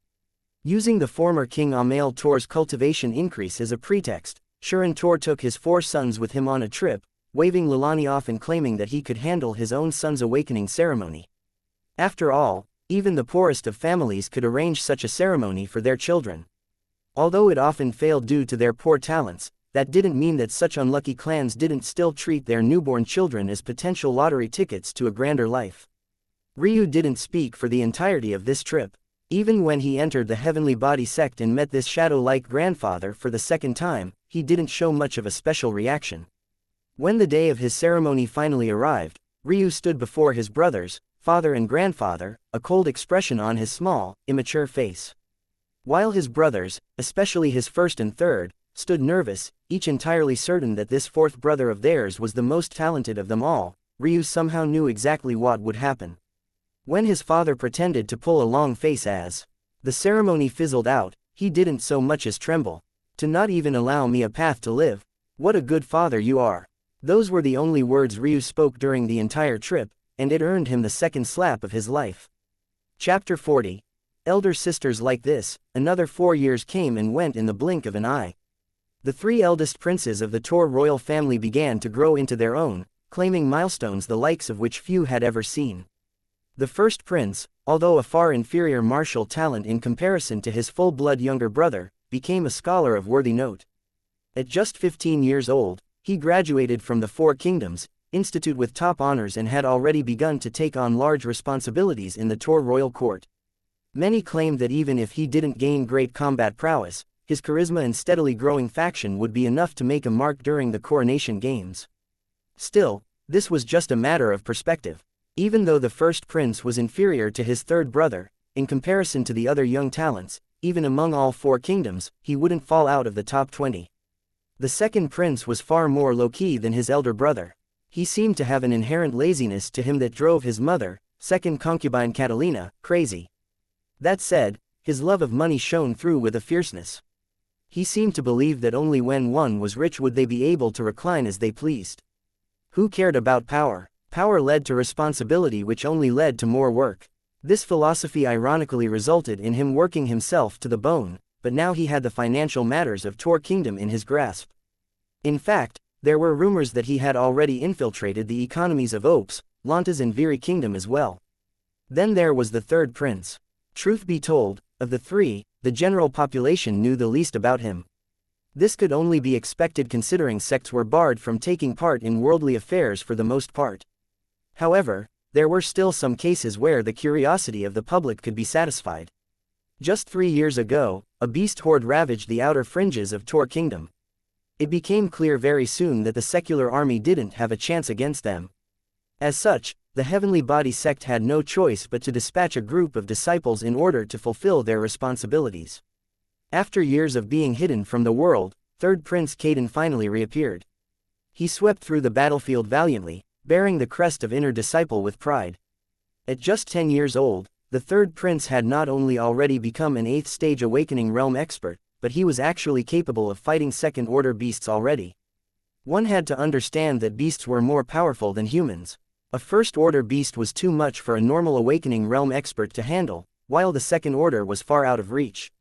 S1: Using the former King Amael Tor's cultivation increase as a pretext, Shuren Tor took his 4 sons with him on a trip, waving Lilani off and claiming that he could handle his own son's awakening ceremony. After all, even the poorest of families could arrange such a ceremony for their children. Although it often failed due to their poor talents, that didn't mean that such unlucky clans didn't still treat their newborn children as potential lottery tickets to a grander life. Ryu didn't speak for the entirety of this trip. Even when he entered the heavenly body sect and met this shadow-like grandfather for the second time, he didn't show much of a special reaction. When the day of his ceremony finally arrived, Ryu stood before his brothers, father and grandfather, a cold expression on his small, immature face. While his brothers, especially his first and third, stood nervous, each entirely certain that this 4th brother of theirs was the most talented of them all, Ryu somehow knew exactly what would happen. When his father pretended to pull a long face as the ceremony fizzled out, he didn't so much as tremble. "To not even allow me a path to live. What a good father you are." Those were the only words Ryu spoke during the entire trip, and it earned him the second slap of his life. Chapter 40. Elder sisters like this, another 4 years came and went in the blink of an eye. The 3 eldest princes of the Tor royal family began to grow into their own, claiming milestones the likes of which few had ever seen. The first prince, although a far inferior martial talent in comparison to his full-blood younger brother, became a scholar of worthy note. At just 15 years old, he graduated from the 4 Kingdoms Institute with top honors and had already begun to take on large responsibilities in the Tor royal court. Many claimed that even if he didn't gain great combat prowess, his charisma and steadily growing faction would be enough to make a mark during the coronation games. Still, this was just a matter of perspective. Even though the first prince was inferior to his 3rd brother, in comparison to the other young talents, even among all 4 kingdoms, he wouldn't fall out of the top 20. The second prince was far more low-key than his elder brother. He seemed to have an inherent laziness to him that drove his mother, second concubine Catalina, crazy. That said, his love of money shone through with a fierceness. He seemed to believe that only when one was rich would they be able to recline as they pleased. Who cared about power? Power led to responsibility, which only led to more work. This philosophy ironically resulted in him working himself to the bone, but now he had the financial matters of Tor Kingdom in his grasp. In fact, there were rumors that he had already infiltrated the economies of Opes, Lantas and Viri Kingdom as well. Then there was the third prince. Truth be told, of the three, the general population knew the least about him. This could only be expected considering sects were barred from taking part in worldly affairs for the most part. However, there were still some cases where the curiosity of the public could be satisfied. Just 3 years ago, a beast horde ravaged the outer fringes of Tor Kingdom. It became clear very soon that the secular army didn't have a chance against them. As such, the Heavenly Body sect had no choice but to dispatch a group of disciples in order to fulfill their responsibilities. After years of being hidden from the world, Third Prince Caden finally reappeared. He swept through the battlefield valiantly, bearing the crest of inner disciple with pride. At just 10 years old, the Third Prince had not only already become an 8th stage awakening realm expert, but he was actually capable of fighting second-order beasts already. One had to understand that beasts were more powerful than humans. A first-order beast was too much for a normal awakening realm expert to handle, while the second order was far out of reach.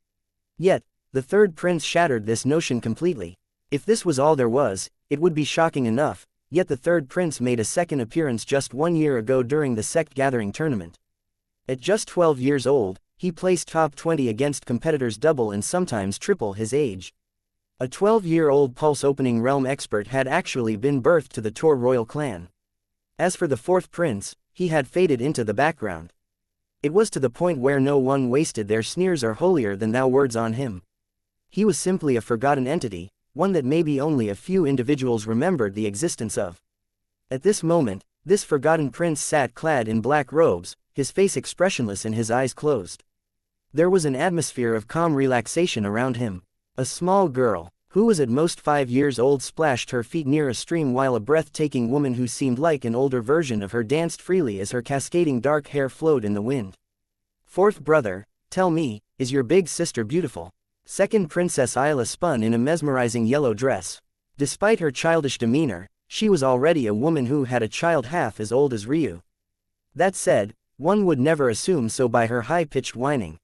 S1: Yet, the Third Prince shattered this notion completely. If this was all there was, it would be shocking enough, yet the Third Prince made a second appearance just 1 year ago during the sect gathering tournament. At just 12 years old, he placed top 20 against competitors double and sometimes triple his age. A 12-year-old pulse opening realm expert had actually been birthed to the Tor royal clan. As for the fourth prince, he had faded into the background. It was to the point where no one wasted their sneers or holier-than-thou words on him. He was simply a forgotten entity, one that maybe only a few individuals remembered the existence of. At this moment, this forgotten prince sat clad in black robes, his face expressionless and his eyes closed. There was an atmosphere of calm relaxation around him. A small girl, who was at most 5 years old, splashed her feet near a stream while a breathtaking woman who seemed like an older version of her danced freely as her cascading dark hair flowed in the wind. Fourth brother, tell me, is your big sister beautiful? Second Princess Isla spun in a mesmerizing yellow dress. Despite her childish demeanor, she was already a woman who had a child half as old as Ryu. That said, one would never assume so by her high-pitched whining.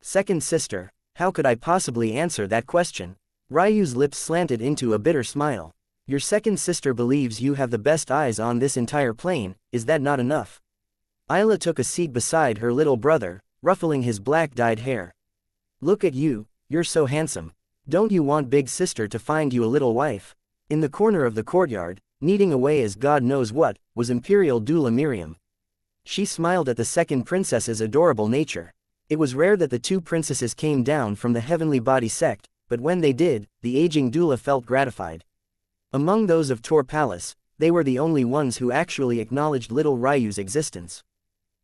S1: Second sister, how could I possibly answer that question? Ryu's lips slanted into a bitter smile. Your second sister believes you have the best eyes on this entire plane, is that not enough? Isla took a seat beside her little brother, ruffling his black-dyed hair. Look at you, you're so handsome. Don't you want big sister to find you a little wife? In the corner of the courtyard, kneading away as God knows what, was Imperial doula Miriam. She smiled at the second princess's adorable nature. It was rare that the two princesses came down from the Heavenly Body sect, but when they did, the aging doula felt gratified. Among those of Tor Palace, they were the only ones who actually acknowledged little Ryu's existence.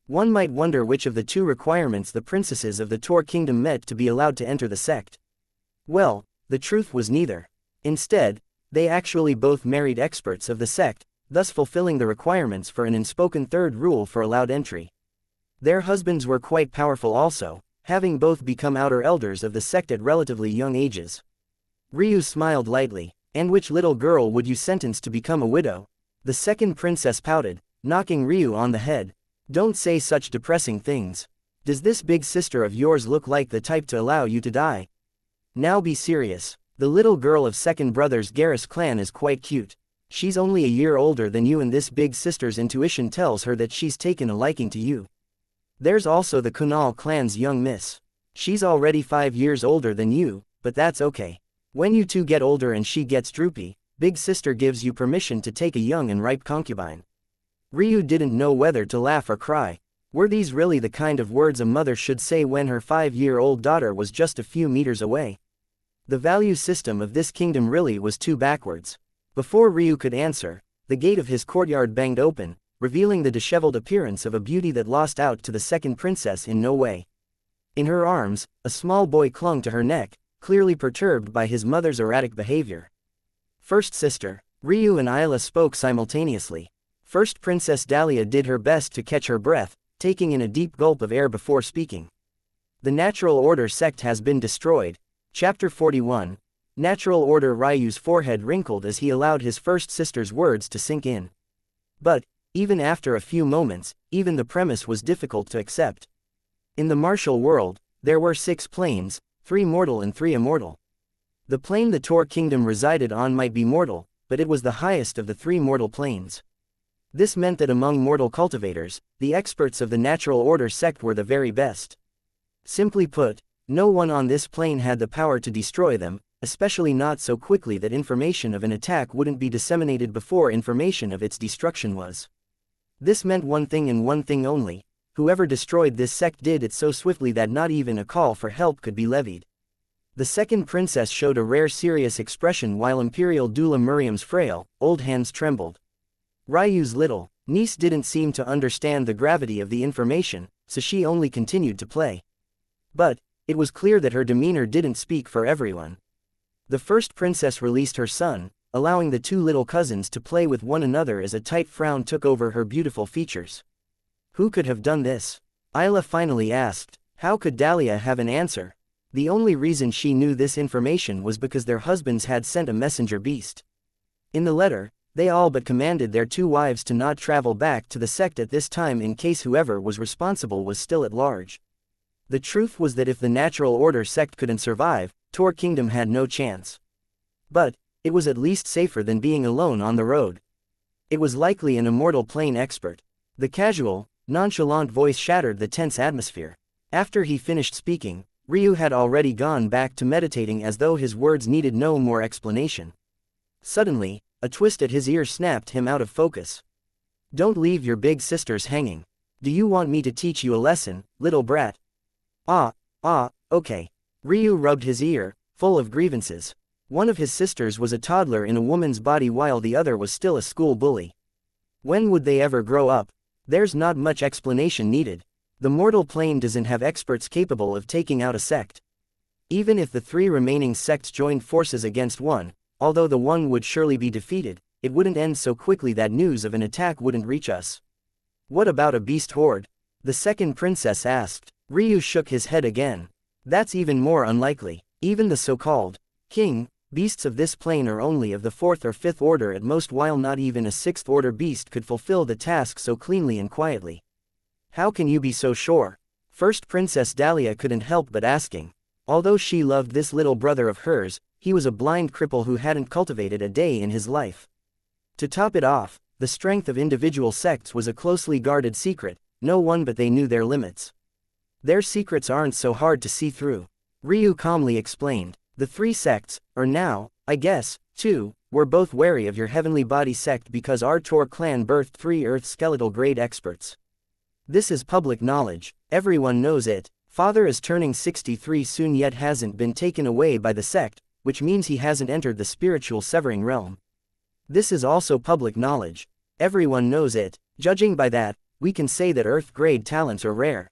S1: One might wonder which of the two requirements the princesses of the Tor Kingdom met to be allowed to enter the sect. Well, the truth was neither. Instead, they actually both married experts of the sect, thus fulfilling the requirements for an unspoken third rule for allowed entry. Their husbands were quite powerful also, having both become outer elders of the sect at relatively young ages. Ryu smiled lightly. And which little girl would you sentence to become a widow? The second princess pouted, knocking Ryu on the head. Don't say such depressing things. Does this big sister of yours look like the type to allow you to die? Now be serious. The little girl of second brother's Garrus clan is quite cute. She's only a year older than you and this big sister's intuition tells her that she's taken a liking to you. There's also the Kunal clan's young miss. She's already 5 years older than you, but that's okay. When you two get older and she gets droopy, big sister gives you permission to take a young and ripe concubine. Ryu didn't know whether to laugh or cry. Were these really the kind of words a mother should say when her 5-year-old daughter was just a few meters away? The value system of this kingdom really was too backwards. Before Ryu could answer, the gate of his courtyard banged open, revealing the disheveled appearance of a beauty that lost out to the second princess in no way. In her arms, a small boy clung to her neck, clearly perturbed by his mother's erratic behavior. First sister, Ryu and Isla spoke simultaneously. First Princess Dahlia did her best to catch her breath, taking in a deep gulp of air before speaking. The Natural Order sect has been destroyed. Chapter 41. Natural Order. Ryu's forehead wrinkled as he allowed his first sister's words to sink in. But, Even after a few moments, even the premise was difficult to accept. In the martial world, there were 6 planes, 3 mortal and 3 immortal. The plane the Tor kingdom resided on might be mortal, but it was the highest of the 3 mortal planes. This meant that among mortal cultivators, the experts of the natural order sect were the very best. Simply put, no one on this plane had the power to destroy them, especially not so quickly that information of an attack wouldn't be disseminated before information of its destruction was. This meant one thing and one thing only: whoever destroyed this sect did it so swiftly that not even a call for help could be levied. The second princess showed a rare serious expression while Imperial doula Miriam's frail, old hands trembled. Ryu's little niece didn't seem to understand the gravity of the information, so she only continued to play. But it was clear that her demeanor didn't speak for everyone. The first princess released her son, allowing the 2 little cousins to play with one another as a tight frown took over her beautiful features. Who could have done this? Isla finally asked. How could Dahlia have an answer? The only reason she knew this information was because their husbands had sent a messenger beast. In the letter, they all but commanded their 2 wives to not travel back to the sect at this time in case whoever was responsible was still at large. The truth was that if the natural order sect couldn't survive, Tor Kingdom had no chance. But it was at least safer than being alone on the road. It was likely an immortal plane expert. The casual, nonchalant voice shattered the tense atmosphere. After he finished speaking, Ryu had already gone back to meditating as though his words needed no more explanation. Suddenly, a twist at his ear snapped him out of focus. Don't leave your big sisters hanging. Do you want me to teach you a lesson, little brat? Okay. Ryu rubbed his ear, full of grievances. One of his sisters was a toddler in a woman's body while the other was still a school bully. When would they ever grow up? There's not much explanation needed. The mortal plane doesn't have experts capable of taking out a sect. Even if the 3 remaining sects joined forces against one, although the one would surely be defeated, it wouldn't end so quickly that news of an attack wouldn't reach us. What about a beast horde? The second princess asked. Ryu shook his head again. That's even more unlikely. Even the so-called king beasts of this plane are only of the 4th or 5th order at most, while not even a 6th order beast could fulfill the task so cleanly and quietly. How can you be so sure? First Princess Dahlia couldn't help but asking. Although she loved this little brother of hers, he was a blind cripple who hadn't cultivated a day in his life. To top it off, the strength of individual sects was a closely guarded secret. No one but they knew their limits. Their secrets aren't so hard to see through. Ryu calmly explained. The 3 sects, or now, I guess, 2, were both wary of your heavenly body sect because our Tor clan birthed 3 Earth skeletal grade experts. This is public knowledge, everyone knows it. Father is turning 63 soon yet hasn't been taken away by the sect, which means he hasn't entered the spiritual severing realm. This is also public knowledge. Everyone knows it. Judging by that, we can say that Earth grade talents are rare.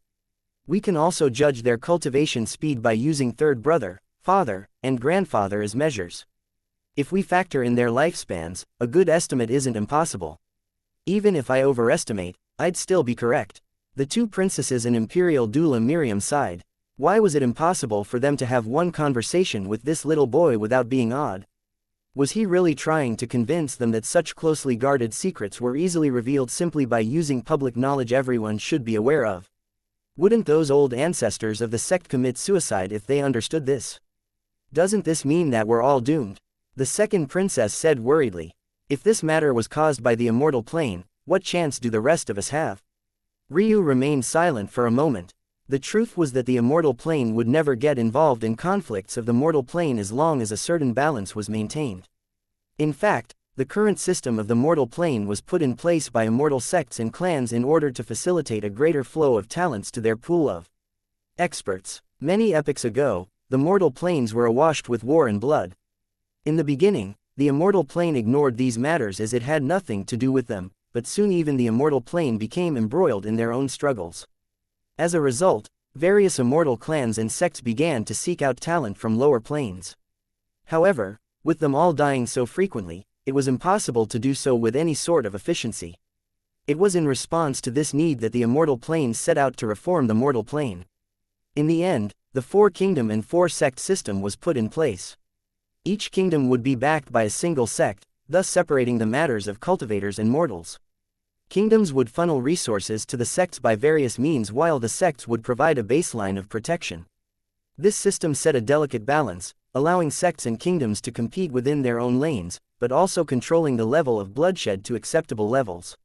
S1: We can also judge their cultivation speed by using third brother, father, and grandfather as measures. If we factor in their lifespans, a good estimate isn't impossible. Even if I overestimate, I'd still be correct. The 2 princesses and Imperial doula Miriam sighed. Why was it impossible for them to have one conversation with this little boy without being odd? Was he really trying to convince them that such closely guarded secrets were easily revealed simply by using public knowledge everyone should be aware of? Wouldn't those old ancestors of the sect commit suicide if they understood this? Doesn't this mean that we're all doomed? The second princess said worriedly. If this matter was caused by the immortal plane, what chance do the rest of us have? Ryu remained silent for a moment. The truth was that the immortal plane would never get involved in conflicts of the mortal plane as long as a certain balance was maintained. In fact, the current system of the mortal plane was put in place by immortal sects and clans in order to facilitate a greater flow of talents to their pool of experts. Many epochs ago, the mortal planes were awash with war and blood. In the beginning, the immortal plane ignored these matters as it had nothing to do with them, but soon even the immortal plane became embroiled in their own struggles. As a result, various immortal clans and sects began to seek out talent from lower planes. However, with them all dying so frequently, it was impossible to do so with any sort of efficiency. It was in response to this need that the immortal plane set out to reform the mortal plane. In the end, the 4-kingdom and 4-sect system was put in place. Each kingdom would be backed by a single sect, thus separating the matters of cultivators and mortals. Kingdoms would funnel resources to the sects by various means while the sects would provide a baseline of protection. This system set a delicate balance, allowing sects and kingdoms to compete within their own lanes, but also controlling the level of bloodshed to acceptable levels.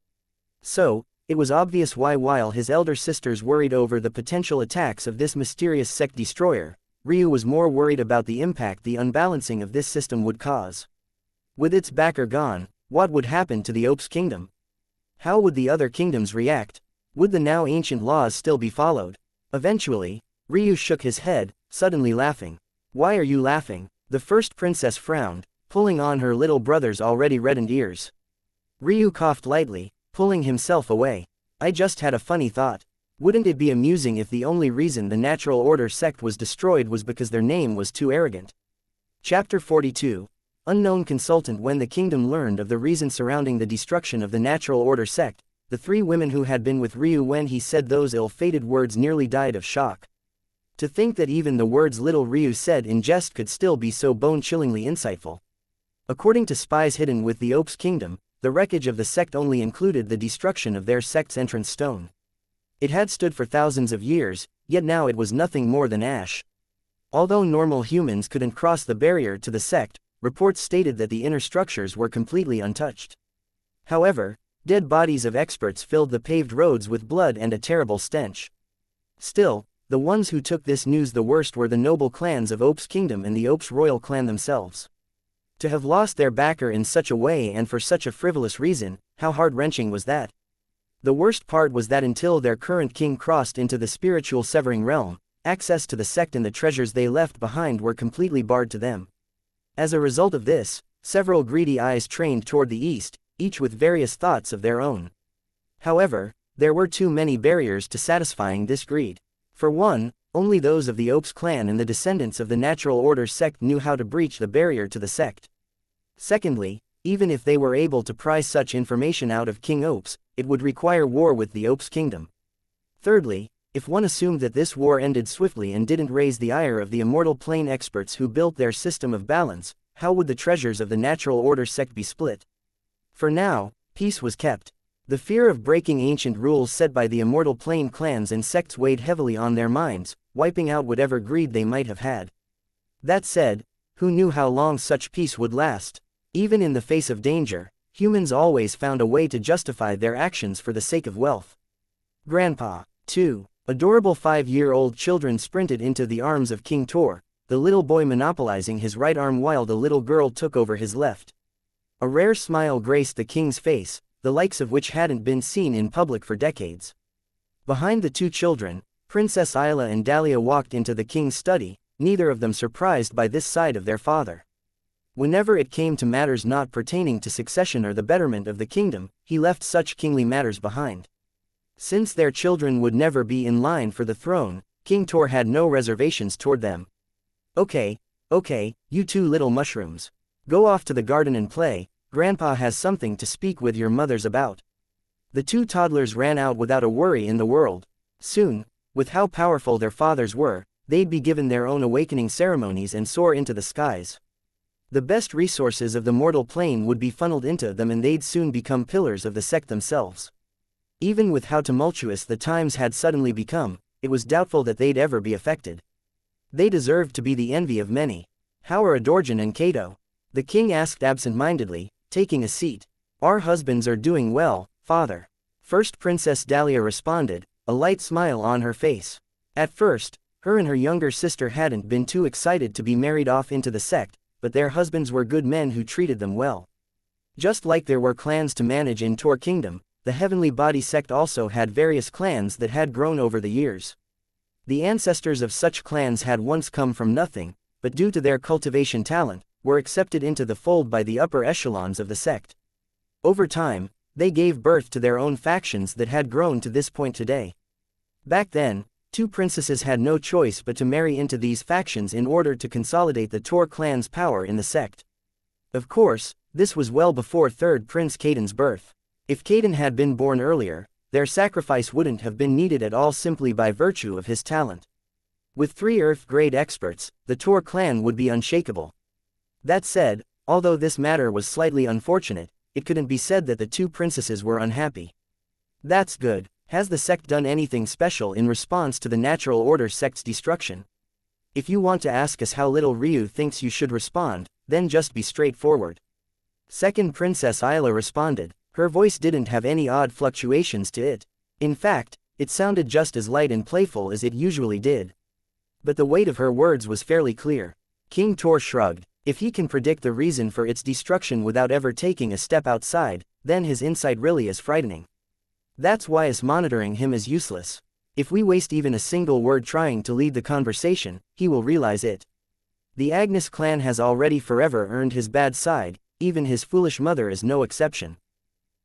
S1: So, it was obvious why, while his elder sisters worried over the potential attacks of this mysterious sect destroyer, Ryu was more worried about the impact the unbalancing of this system would cause. With its backer gone, what would happen to the Opes kingdom? How would the other kingdoms react? Would the now ancient laws still be followed? Eventually, Ryu shook his head, suddenly laughing. "Why are you laughing?" The first princess frowned, pulling on her little brother's already reddened ears. Ryu coughed lightly, pulling himself away. "I just had a funny thought. Wouldn't it be amusing if the only reason the Natural Order sect was destroyed was because their name was too arrogant?" Chapter 42. Unknown Consultant. When the kingdom learned of the reason surrounding the destruction of the Natural Order sect, the three women who had been with Ryu when he said those ill-fated words nearly died of shock. To think that even the words little Ryu said in jest could still be so bone-chillingly insightful. According to spies hidden with the Opes kingdom, the wreckage of the sect only included the destruction of their sect's entrance stone. It had stood for thousands of years, yet now it was nothing more than ash. Although normal humans couldn't cross the barrier to the sect, reports stated that the inner structures were completely untouched. However, dead bodies of experts filled the paved roads with blood and a terrible stench. Still, the ones who took this news the worst were the noble clans of Opes kingdom and the Opes royal clan themselves. To have lost their backer in such a way and for such a frivolous reason, how heart-wrenching was that? The worst part was that until their current king crossed into the spiritual severing realm, access to the sect and the treasures they left behind were completely barred to them. As a result of this, several greedy eyes trained toward the east, each with various thoughts of their own. However, there were too many barriers to satisfying this greed. For one, only those of the Opes clan and the descendants of the Natural Order sect knew how to breach the barrier to the sect. Secondly, even if they were able to pry such information out of King Opes, it would require war with the Opes kingdom. Thirdly, if one assumed that this war ended swiftly and didn't raise the ire of the immortal plane experts who built their system of balance, how would the treasures of the Natural Order sect be split? For now, peace was kept. The fear of breaking ancient rules set by the immortal plane clans and sects weighed heavily on their minds, wiping out whatever greed they might have had. That said, who knew how long such peace would last? Even in the face of danger, humans always found a way to justify their actions for the sake of wealth. Grandpa. 2. Adorable 5-year-old children sprinted into the arms of King Tor, the little boy monopolizing his right arm while the little girl took over his left. A rare smile graced the king's face, the likes of which hadn't been seen in public for decades. Behind the two children, Princess Isla and Dahlia walked into the king's study, neither of them surprised by this side of their father. Whenever it came to matters not pertaining to succession or the betterment of the kingdom, he left such kingly matters behind. Since their children would never be in line for the throne, King Tor had no reservations toward them. Okay, you two little mushrooms. Go off to the garden and play, Grandpa has something to speak with your mothers about. The two toddlers ran out without a worry in the world. Soon, with how powerful their fathers were, they'd be given their own awakening ceremonies and soar into the skies. The best resources of the mortal plane would be funneled into them and they'd soon become pillars of the sect themselves. Even with how tumultuous the times had suddenly become, it was doubtful that they'd ever be affected. They deserved to be the envy of many. How are Adorjan and Kato? The king asked absent-mindedly, taking a seat. Our husbands are doing well, father. First Princess Dahlia responded, a light smile on her face. At first, her and her younger sister hadn't been too excited to be married off into the sect, but their husbands were good men who treated them well. Just like there were clans to manage in Tor Kingdom, the Heavenly Body sect also had various clans that had grown over the years. The ancestors of such clans had once come from nothing, but due to their cultivation talent, were accepted into the fold by the upper echelons of the sect. Over time, they gave birth to their own factions that had grown to this point today. Back then, two princesses had no choice but to marry into these factions in order to consolidate the Tor clan's power in the sect. Of course, this was well before third Prince Caden's birth. If Caden had been born earlier, their sacrifice wouldn't have been needed at all simply by virtue of his talent. With 3 Earth-grade experts, the Tor clan would be unshakable. That said, although this matter was slightly unfortunate, it couldn't be said that the two princesses were unhappy. That's good. Has the sect done anything special in response to the Natural Order sect's destruction? If you want to ask us how little Ryu thinks you should respond, then just be straightforward. Second Princess Isla responded. Her voice didn't have any odd fluctuations to it. In fact, it sounded just as light and playful as it usually did. But the weight of her words was fairly clear. King Tor shrugged. If he can predict the reason for its destruction without ever taking a step outside, then his insight really is frightening. That's why us monitoring him is useless. If we waste even a single word trying to lead the conversation, he will realize it. The Agnes clan has already forever earned his bad side, even his foolish mother is no exception.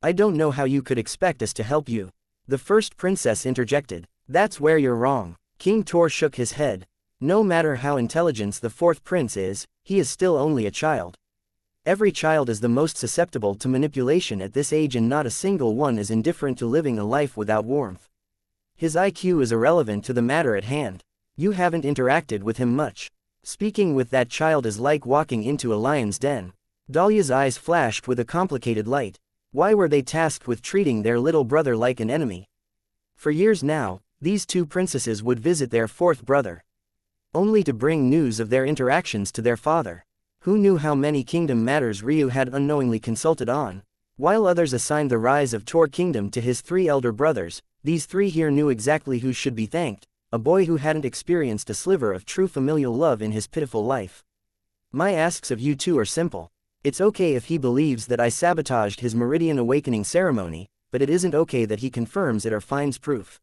S1: I don't know how you could expect us to help you. The first princess interjected. That's where you're wrong. King Tor shook his head. No matter how intelligent the fourth prince is, he is still only a child. Every child is the most susceptible to manipulation at this age, and not a single one is indifferent to living a life without warmth. His IQ is irrelevant to the matter at hand. You haven't interacted with him much. Speaking with that child is like walking into a lion's den. Dahlia's eyes flashed with a complicated light. Why were they tasked with treating their little brother like an enemy? For years now, these two princesses would visit their fourth brother, only to bring news of their interactions to their father. Who knew how many kingdom matters Ryu had unknowingly consulted on? While others assigned the rise of Tor Kingdom to his three elder brothers, these three here knew exactly who should be thanked, a boy who hadn't experienced a sliver of true familial love in his pitiful life. My asks of you two are simple. It's okay if he believes that I sabotaged his Meridian Awakening ceremony, but it isn't okay that he confirms it or finds proof.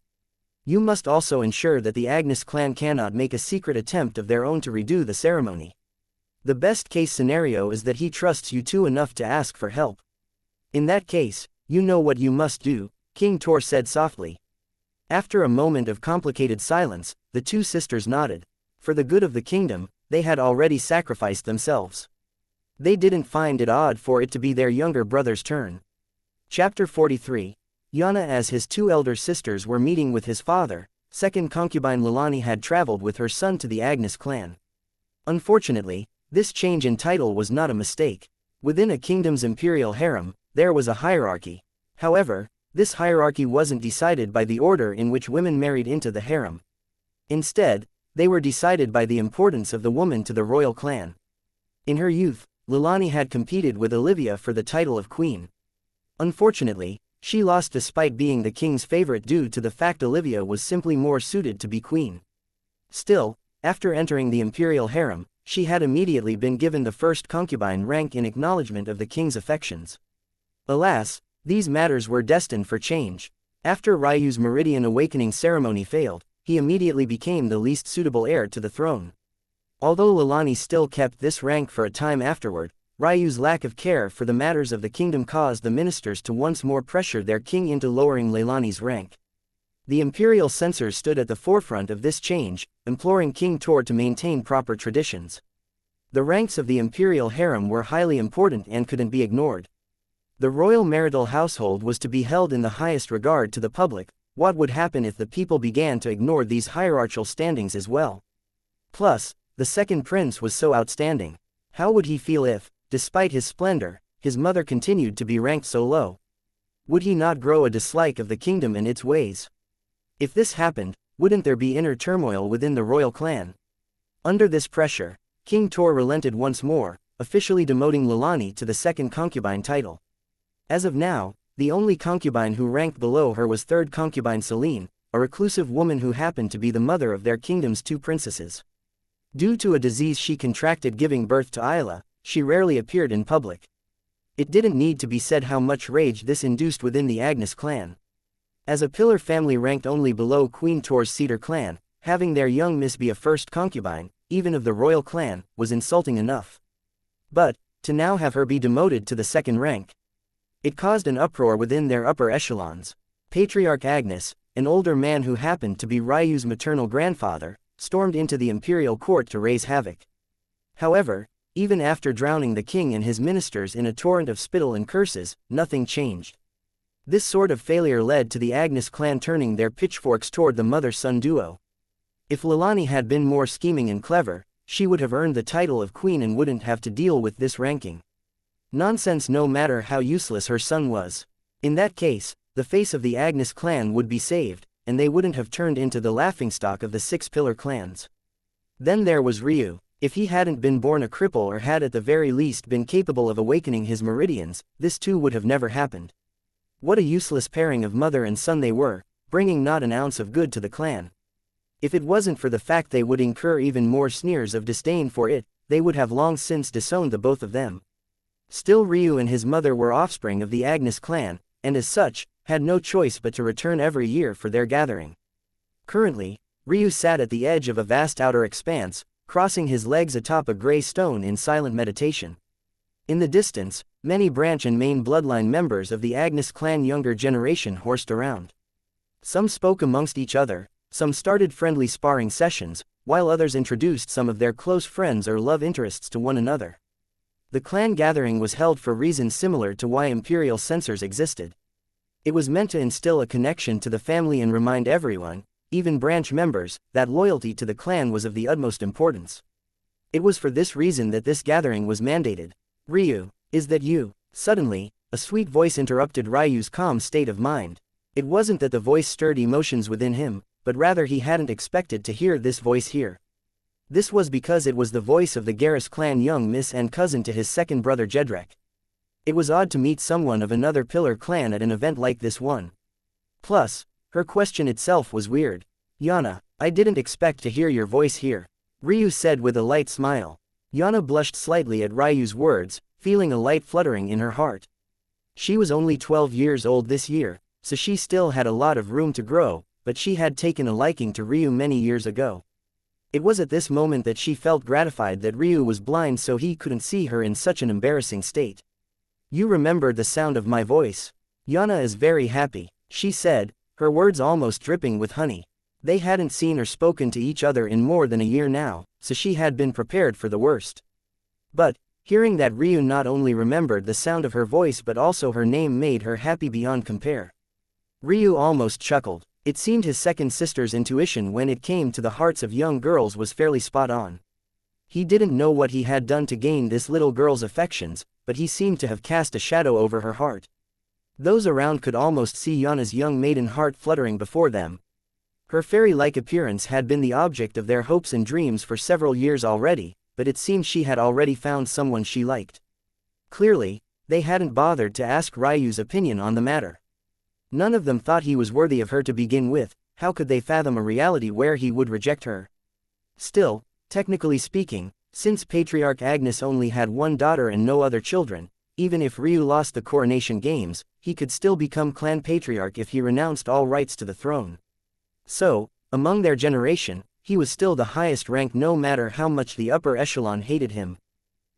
S1: You must also ensure that the Agnes clan cannot make a secret attempt of their own to redo the ceremony. The best case scenario is that he trusts you two enough to ask for help. In that case, you know what you must do, King Tor said softly. After a moment of complicated silence, the two sisters nodded. For the good of the kingdom, they had already sacrificed themselves. They didn't find it odd for it to be their younger brother's turn. Chapter 43. Yana. As his two elder sisters were meeting with his father, second concubine Leilani had traveled with her son to the Agnes clan. Unfortunately, this change in title was not a mistake. Within a kingdom's imperial harem, there was a hierarchy. However, this hierarchy wasn't decided by the order in which women married into the harem. Instead, they were decided by the importance of the woman to the royal clan. In her youth, Leilani had competed with Olivia for the title of queen. Unfortunately, she lost despite being the king's favorite due to the fact Olivia was simply more suited to be queen. Still, after entering the imperial harem, she had immediately been given the first concubine rank in acknowledgement of the king's affections. Alas, these matters were destined for change. After Ryu's Meridian Awakening ceremony failed, he immediately became the least suitable heir to the throne. Although Leilani still kept this rank for a time afterward, Ryu's lack of care for the matters of the kingdom caused the ministers to once more pressure their king into lowering Leilani's rank. The imperial censors stood at the forefront of this change, imploring King Tor to maintain proper traditions. The ranks of the imperial harem were highly important and couldn't be ignored. The royal marital household was to be held in the highest regard to the public. What would happen if the people began to ignore these hierarchical standings as well? Plus, the second prince was so outstanding. How would he feel if, despite his splendor, his mother continued to be ranked so low? Would he not grow a dislike of the kingdom and its ways? If this happened, wouldn't there be inner turmoil within the royal clan? Under this pressure, King Tor relented once more, officially demoting Leilani to the second concubine title. As of now, the only concubine who ranked below her was third concubine Celine, a reclusive woman who happened to be the mother of their kingdom's two princesses. Due to a disease she contracted giving birth to Isla, she rarely appeared in public. It didn't need to be said how much rage this induced within the Agnes clan. As a pillar family ranked only below Queen Tor's Cedar clan, having their young miss be a first concubine, even of the royal clan, was insulting enough. But, to now have her be demoted to the second rank, it caused an uproar within their upper echelons. Patriarch Agnes, an older man who happened to be Ryu's maternal grandfather, stormed into the imperial court to raise havoc. However, even after drowning the king and his ministers in a torrent of spittle and curses, nothing changed. This sort of failure led to the Agnes clan turning their pitchforks toward the mother-son duo. If Leilani had been more scheming and clever, she would have earned the title of queen and wouldn't have to deal with this ranking. Nonsense, no matter how useless her son was. In that case, the face of the Agnes clan would be saved, and they wouldn't have turned into the laughingstock of the six-pillar clans. Then there was Ryu. If he hadn't been born a cripple or had at the very least been capable of awakening his meridians, this too would have never happened. What a useless pairing of mother and son they were, bringing not an ounce of good to the clan. If it wasn't for the fact they would incur even more sneers of disdain for it, they would have long since disowned the both of them. Still, Ryu and his mother were offspring of the Agnes clan, and as such, had no choice but to return every year for their gathering. Currently, Ryu sat at the edge of a vast outer expanse, crossing his legs atop a gray stone in silent meditation. In the distance, many branch and main bloodline members of the Agnes clan younger generation horsed around. Some spoke amongst each other, some started friendly sparring sessions, while others introduced some of their close friends or love interests to one another. The clan gathering was held for reasons similar to why imperial censors existed. It was meant to instill a connection to the family and remind everyone, even branch members, that loyalty to the clan was of the utmost importance. It was for this reason that this gathering was mandated. "Ryu, is that you?" Suddenly, a sweet voice interrupted Ryu's calm state of mind. It wasn't that the voice stirred emotions within him, but rather he hadn't expected to hear this voice here. This was because it was the voice of the Garrus clan young miss and cousin to his second brother Jedrek. It was odd to meet someone of another pillar clan at an event like this one. Plus, her question itself was weird. "Yana, I didn't expect to hear your voice here," Ryu said with a light smile. Yana blushed slightly at Ryu's words, feeling a light fluttering in her heart. She was only 12 years old this year, so she still had a lot of room to grow, but she had taken a liking to Ryu many years ago. It was at this moment that she felt gratified that Ryu was blind so he couldn't see her in such an embarrassing state. "You remembered the sound of my voice. Yana is very happy," she said, her words almost dripping with honey. They hadn't seen or spoken to each other in more than a year now, so she had been prepared for the worst. But, hearing that Ryu not only remembered the sound of her voice but also her name made her happy beyond compare. Ryu almost chuckled. It seemed his second sister's intuition when it came to the hearts of young girls was fairly spot on. He didn't know what he had done to gain this little girl's affections, but he seemed to have cast a shadow over her heart. Those around could almost see Yana's young maiden heart fluttering before them. Her fairy-like appearance had been the object of their hopes and dreams for several years already, but it seemed she had already found someone she liked. Clearly, they hadn't bothered to ask Ryu's opinion on the matter. None of them thought he was worthy of her to begin with. How could they fathom a reality where he would reject her? Still, technically speaking, since Patriarch Agnes only had one daughter and no other children, even if Ryu lost the coronation games, he could still become clan patriarch if he renounced all rights to the throne. So, among their generation, he was still the highest rank no matter how much the upper echelon hated him.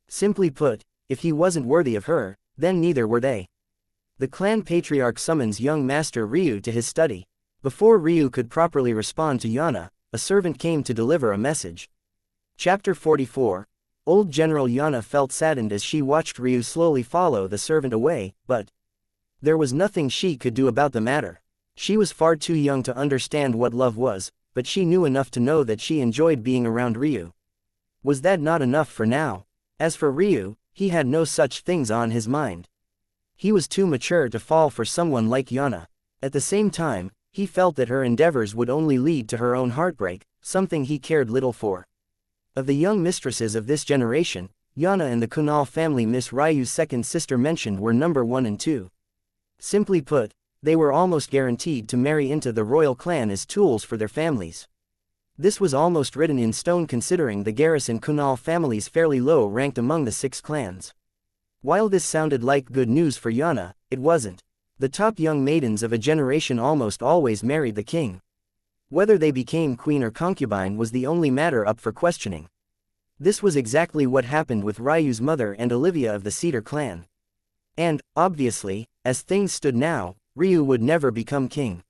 S1: Simply put, if he wasn't worthy of her, then neither were they. The clan patriarch summons young master Ryu to his study. Before Ryu could properly respond to Yana, a servant came to deliver a message. Chapter 44. Old General Yana felt saddened as she watched Ryu slowly follow the servant away, but there was nothing she could do about the matter. She was far too young to understand what love was, but she knew enough to know that she enjoyed being around Ryu. Was that not enough for now? As for Ryu, he had no such things on his mind. He was too mature to fall for someone like Yana. At the same time, he felt that her endeavors would only lead to her own heartbreak, something he cared little for. Of the young mistresses of this generation, Yana and the Kunal family Miss Ryu's second sister mentioned were number 1 and 2. Simply put, they were almost guaranteed to marry into the royal clan as tools for their families. This was almost written in stone considering the Garrus and Kunal families fairly low ranked among the 6 clans. While this sounded like good news for Yana, it wasn't. The top young maidens of a generation almost always married the king. Whether they became queen or concubine was the only matter up for questioning. This was exactly what happened with Ryu's mother and Olivia of the Cedar clan. And, obviously, as things stood now, Ryu would never become king.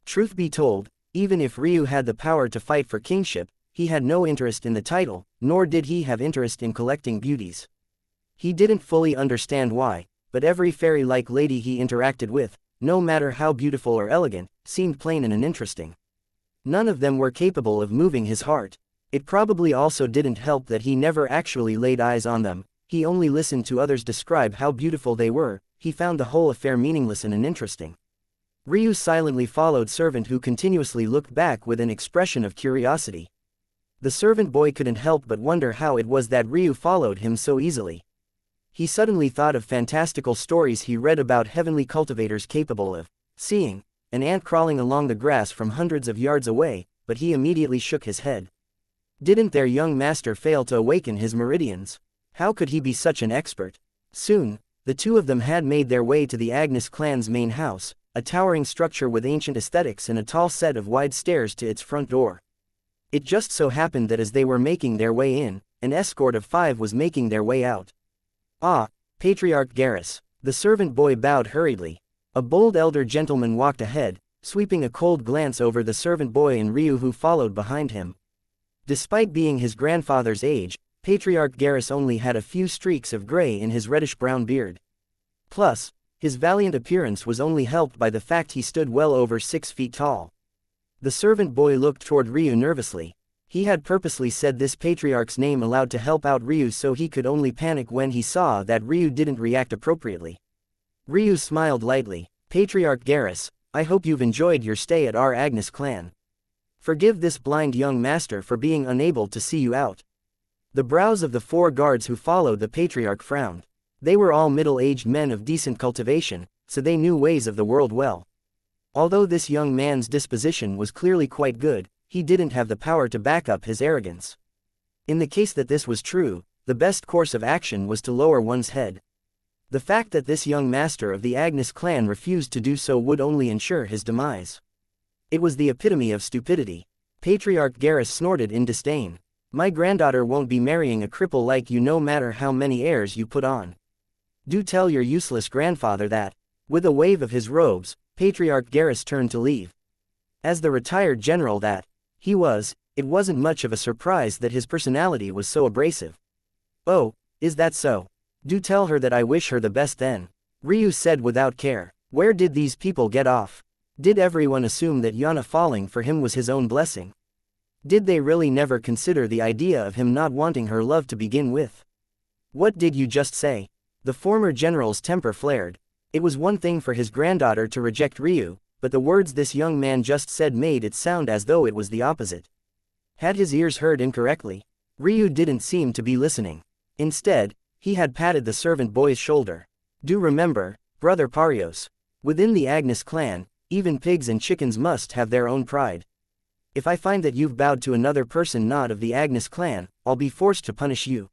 S1: Truth be told, even if Ryu had the power to fight for kingship, he had no interest in the title, nor did he have interest in collecting beauties. He didn't fully understand why, but every fairy-like lady he interacted with, no matter how beautiful or elegant, seemed plain and uninteresting. None of them were capable of moving his heart. It probably also didn't help that he never actually laid eyes on them, he only listened to others describe how beautiful they were. He found the whole affair meaningless and uninteresting. Ryu silently followed servant who continuously looked back with an expression of curiosity. The servant boy couldn't help but wonder how it was that Ryu followed him so easily. He suddenly thought of fantastical stories he read about heavenly cultivators capable of seeing an ant crawling along the grass from hundreds of yards away, but he immediately shook his head. Didn't their young master fail to awaken his meridians? How could he be such an expert? Soon, the two of them had made their way to the Agnes clan's main house, a towering structure with ancient aesthetics and a tall set of wide stairs to its front door. It just so happened that as they were making their way in, an escort of 5 was making their way out. Ah, Patriarch Garrus. The servant boy bowed hurriedly. A bold elder gentleman walked ahead, sweeping a cold glance over the servant boy and Ryu who followed behind him. Despite being his grandfather's age, Patriarch Garrus only had a few streaks of gray in his reddish-brown beard. Plus, his valiant appearance was only helped by the fact he stood well over 6 feet tall. The servant boy looked toward Ryu nervously. He had purposely said this patriarch's name aloud to help out Ryu so he could only panic when he saw that Ryu didn't react appropriately. Ryu smiled lightly. Patriarch Garrus, I hope you've enjoyed your stay at our Agnes clan. Forgive this blind young master for being unable to see you out. The brows of the 4 guards who followed the patriarch frowned. They were all middle-aged men of decent cultivation, so they knew ways of the world well. Although this young man's disposition was clearly quite good, he didn't have the power to back up his arrogance. In the case that this was true, the best course of action was to lower one's head. The fact that this young master of the Agnes clan refused to do so would only ensure his demise. It was the epitome of stupidity. Patriarch Garrus snorted in disdain. My granddaughter won't be marrying a cripple like you no matter how many airs you put on. Do tell your useless grandfather that. With a wave of his robes, Patriarch Garrus turned to leave. As the retired general that he was, it wasn't much of a surprise that his personality was so abrasive. Oh, is that so? Do tell her that I wish her the best then. Ryu said without care. Where did these people get off? Did everyone assume that Yana falling for him was his own blessing? Did they really never consider the idea of him not wanting her love to begin with? What did you just say? The former general's temper flared. It was one thing for his granddaughter to reject Ryu, but the words this young man just said made it sound as though it was the opposite. Had his ears heard incorrectly? Ryu didn't seem to be listening. Instead, he had patted the servant boy's shoulder. Do remember, Brother Parios. Within the Agnes clan, even pigs and chickens must have their own pride. If I find that you've bowed to another person not of the Agnes clan, I'll be forced to punish you.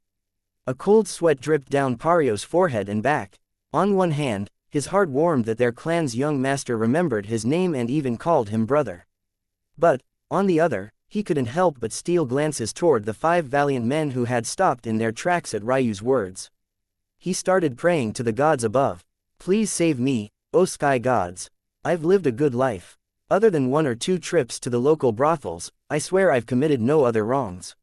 S1: A cold sweat dripped down Parios' forehead and back. On one hand, his heart warmed that their clan's young master remembered his name and even called him brother. But, on the other, he couldn't help but steal glances toward the 5 valiant men who had stopped in their tracks at Ryu's words. He started praying to the gods above. Please save me, O sky gods. I've lived a good life. Other than 1 or 2 trips to the local brothels, I swear I've committed no other wrongs.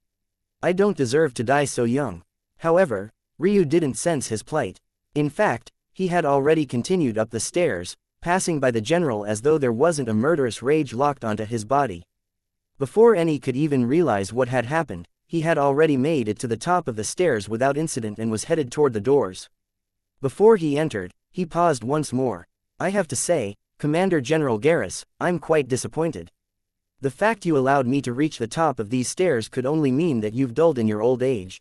S1: I don't deserve to die so young. However, Ryu didn't sense his plight. In fact, he had already continued up the stairs, passing by the general as though there wasn't a murderous rage locked onto his body. Before any could even realize what had happened, he had already made it to the top of the stairs without incident and was headed toward the doors. Before he entered, he paused once more. I have to say, Commander General Garrus, I'm quite disappointed. The fact you allowed me to reach the top of these stairs could only mean that you've dulled in your old age.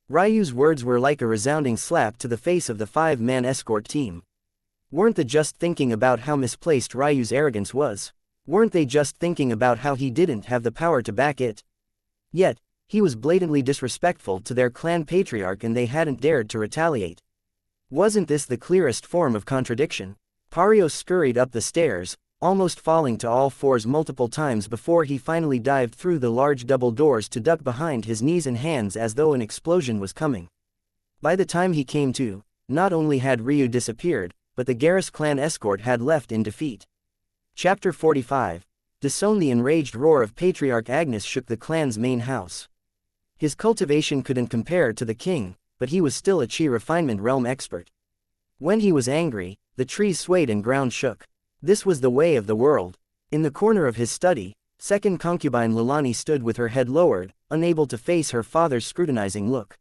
S1: Ryu's words were like a resounding slap to the face of the 5-man escort team. Weren't they just thinking about how misplaced Ryu's arrogance was? Weren't they just thinking about how he didn't have the power to back it? Yet, he was blatantly disrespectful to their clan patriarch and they hadn't dared to retaliate. Wasn't this the clearest form of contradiction? Parios scurried up the stairs, almost falling to all fours multiple times before he finally dived through the large double doors to duck behind his knees and hands as though an explosion was coming. By the time he came to, not only had Ryu disappeared, but the Garrus clan escort had left in defeat. Chapter 45. Disown. The enraged roar of Patriarch Agnes shook the clan's main house. His cultivation couldn't compare to the king, but he was still a chi refinement realm expert. When he was angry, the trees swayed and ground shook. This was the way of the world. In the corner of his study, second concubine Lilani stood with her head lowered, unable to face her father's scrutinizing look.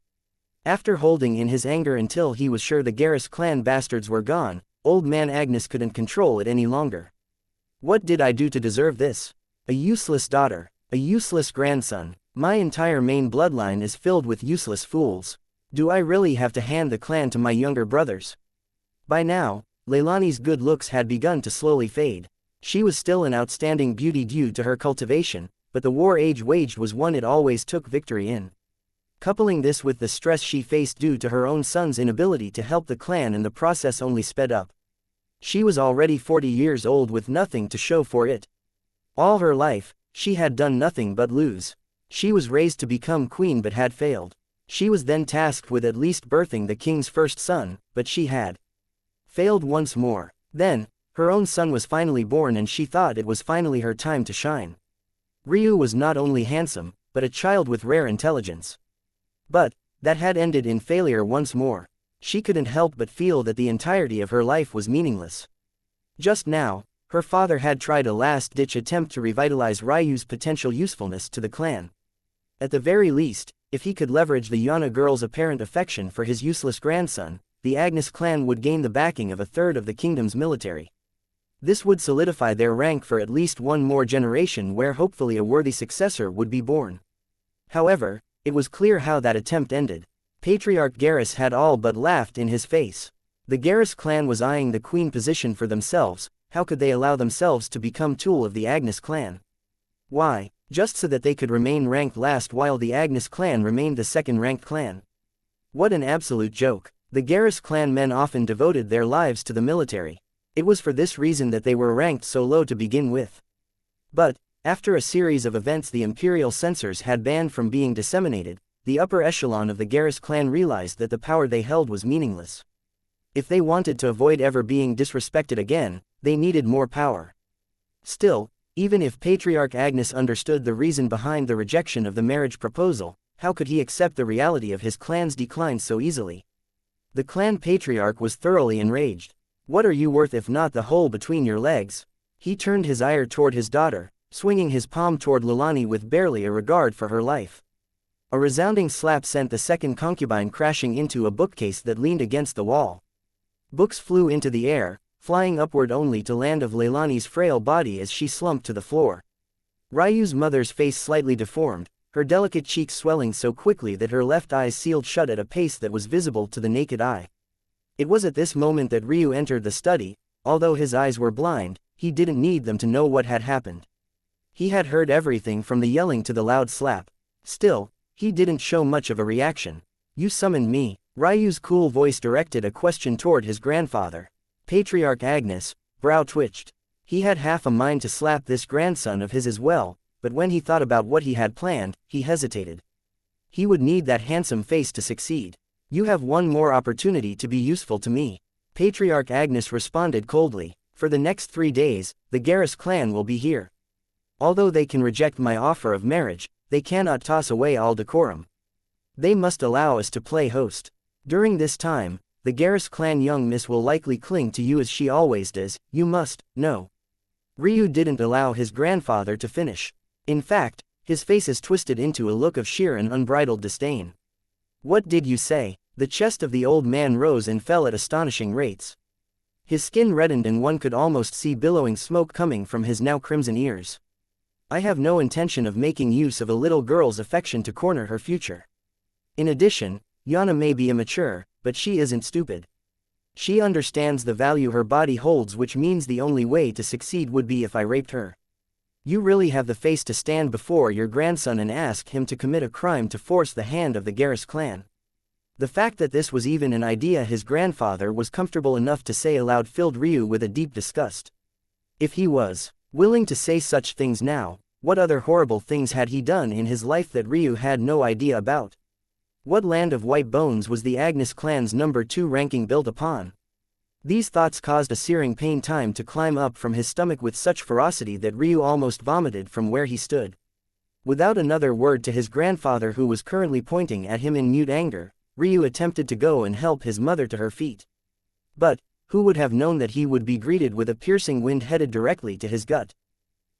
S1: After holding in his anger until he was sure the Garrus clan bastards were gone, old man Agnes couldn't control it any longer. What did I do to deserve this? A useless daughter, a useless grandson. My entire main bloodline is filled with useless fools. Do I really have to hand the clan to my younger brothers? By now, Leilani's good looks had begun to slowly fade. She was still an outstanding beauty due to her cultivation, but the war age waged was one it always took victory in. Coupling this with the stress she faced due to her own son's inability to help the clan, and the process only sped up. She was already 40 years old with nothing to show for it. All her life, she had done nothing but lose. She was raised to become queen but had failed. She was then tasked with at least birthing the king's first son, but she had failed once more. Then, her own son was finally born and she thought it was finally her time to shine. Ryu was not only handsome, but a child with rare intelligence. But that had ended in failure once more. She couldn't help but feel that the entirety of her life was meaningless. Just now, her father had tried a last-ditch attempt to revitalize Ryu's potential usefulness to the clan. At the very least, if he could leverage the Yana girl's apparent affection for his useless grandson, the Agnes clan would gain the backing of a third of the kingdom's military. This would solidify their rank for at least one more generation, where hopefully a worthy successor would be born. However, it was clear how that attempt ended. Patriarch Garrus had all but laughed in his face. The Garrus clan was eyeing the queen position for themselves. How could they allow themselves to become tool of the Agnes clan? Why, just so that they could remain ranked last while the Agnes clan remained the second-ranked clan. What an absolute joke. The Garrus clan men often devoted their lives to the military. It was for this reason that they were ranked so low to begin with. But, after a series of events the imperial censors had banned from being disseminated, the upper echelon of the Garrus clan realized that the power they held was meaningless. If they wanted to avoid ever being disrespected again, they needed more power. Still, even if Patriarch Agnes understood the reason behind the rejection of the marriage proposal, how could he accept the reality of his clan's decline so easily? The clan patriarch was thoroughly enraged. What are you worth if not the hole between your legs? He turned his ire toward his daughter, swinging his palm toward Leilani with barely a regard for her life. A resounding slap sent the second concubine crashing into a bookcase that leaned against the wall. Books flew into the air, flying upward only to land of Leilani's frail body as she slumped to the floor. Ryu's mother's face slightly deformed, her delicate cheeks swelling so quickly that her left eye sealed shut at a pace that was visible to the naked eye. It was at this moment that Ryu entered the study. Although his eyes were blind, he didn't need them to know what had happened. He had heard everything from the yelling to the loud slap. Still, he didn't show much of a reaction. You summoned me. Ryu's cool voice directed a question toward his grandfather. Patriarch Agnes' brow twitched. He had half a mind to slap this grandson of his as well, but when he thought about what he had planned, he hesitated. He would need that handsome face to succeed. You have one more opportunity to be useful to me. Patriarch Agnes responded coldly. For the next 3 days, the Garrus clan will be here. Although they can reject my offer of marriage, they cannot toss away all decorum. They must allow us to play host. During this time, the Garrus clan young miss will likely cling to you as she always does. You must know. Ryu didn't allow his grandfather to finish. In fact, his face is twisted into a look of sheer and unbridled disdain. What did you say? The chest of the old man rose and fell at astonishing rates. His skin reddened and one could almost see billowing smoke coming from his now crimson ears. I have no intention of making use of a little girl's affection to corner her future. In addition, Yana may be immature, but she isn't stupid. She understands the value her body holds, which means the only way to succeed would be if I raped her. You really have the face to stand before your grandson and ask him to commit a crime to force the hand of the Garrus clan. The fact that this was even an idea his grandfather was comfortable enough to say aloud filled Ryu with a deep disgust. If he was willing to say such things now, what other horrible things had he done in his life that Ryu had no idea about? What land of white bones was the Agnes clan's number 2 ranking built upon? These thoughts caused a searing pain time to climb up from his stomach with such ferocity that Ryu almost vomited from where he stood. Without another word to his grandfather, who was currently pointing at him in mute anger, Ryu attempted to go and help his mother to her feet. But, who would have known that he would be greeted with a piercing wind headed directly to his gut?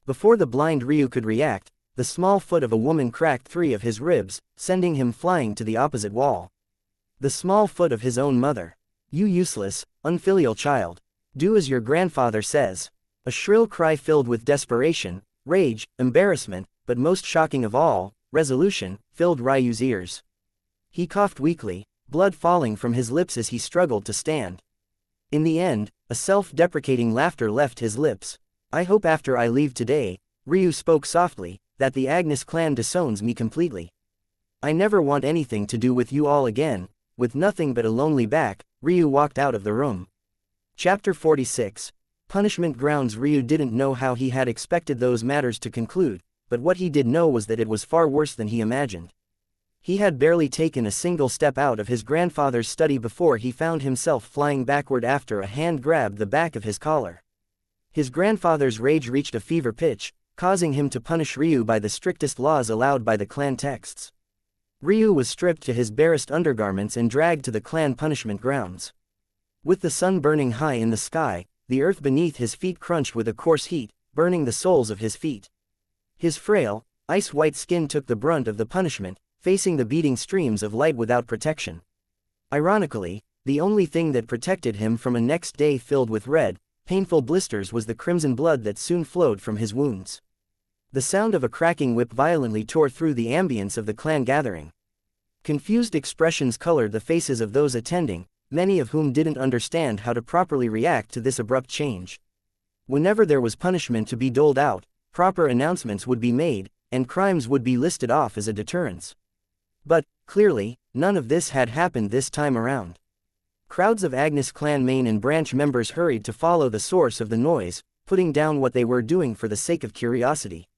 S1: Before the blind Ryu could react, the small foot of a woman cracked 3 of his ribs, sending him flying to the opposite wall. The small foot of his own mother. You useless, unfilial child. Do as your grandfather says. A shrill cry filled with desperation, rage, embarrassment, but most shocking of all, resolution, filled Ryu's ears. He coughed weakly, blood falling from his lips as he struggled to stand. In the end, a self-deprecating laughter left his lips. I hope after I leave today, Ryu spoke softly, that the Agnes clan disowns me completely. I never want anything to do with you all again. With nothing but a lonely back, Ryu walked out of the room. Chapter 46. Punishment Grounds. Ryu didn't know how he had expected those matters to conclude, but what he did know was that it was far worse than he imagined. He had barely taken a single step out of his grandfather's study before he found himself flying backward after a hand grabbed the back of his collar. His grandfather's rage reached a fever pitch, causing him to punish Ryu by the strictest laws allowed by the clan texts. Ryu was stripped to his barest undergarments and dragged to the clan punishment grounds. With the sun burning high in the sky, the earth beneath his feet crunched with a coarse heat, burning the soles of his feet. His frail, ice-white skin took the brunt of the punishment, facing the beating streams of light without protection. Ironically, the only thing that protected him from a next day filled with red, painful blisters was the crimson blood that soon flowed from his wounds. The sound of a cracking whip violently tore through the ambience of the clan gathering. Confused expressions colored the faces of those attending, many of whom didn't understand how to properly react to this abrupt change. Whenever there was punishment to be doled out, proper announcements would be made, and crimes would be listed off as a deterrence. But, clearly, none of this had happened this time around. Crowds of Agnes clan main and branch members hurried to follow the source of the noise, putting down what they were doing for the sake of curiosity.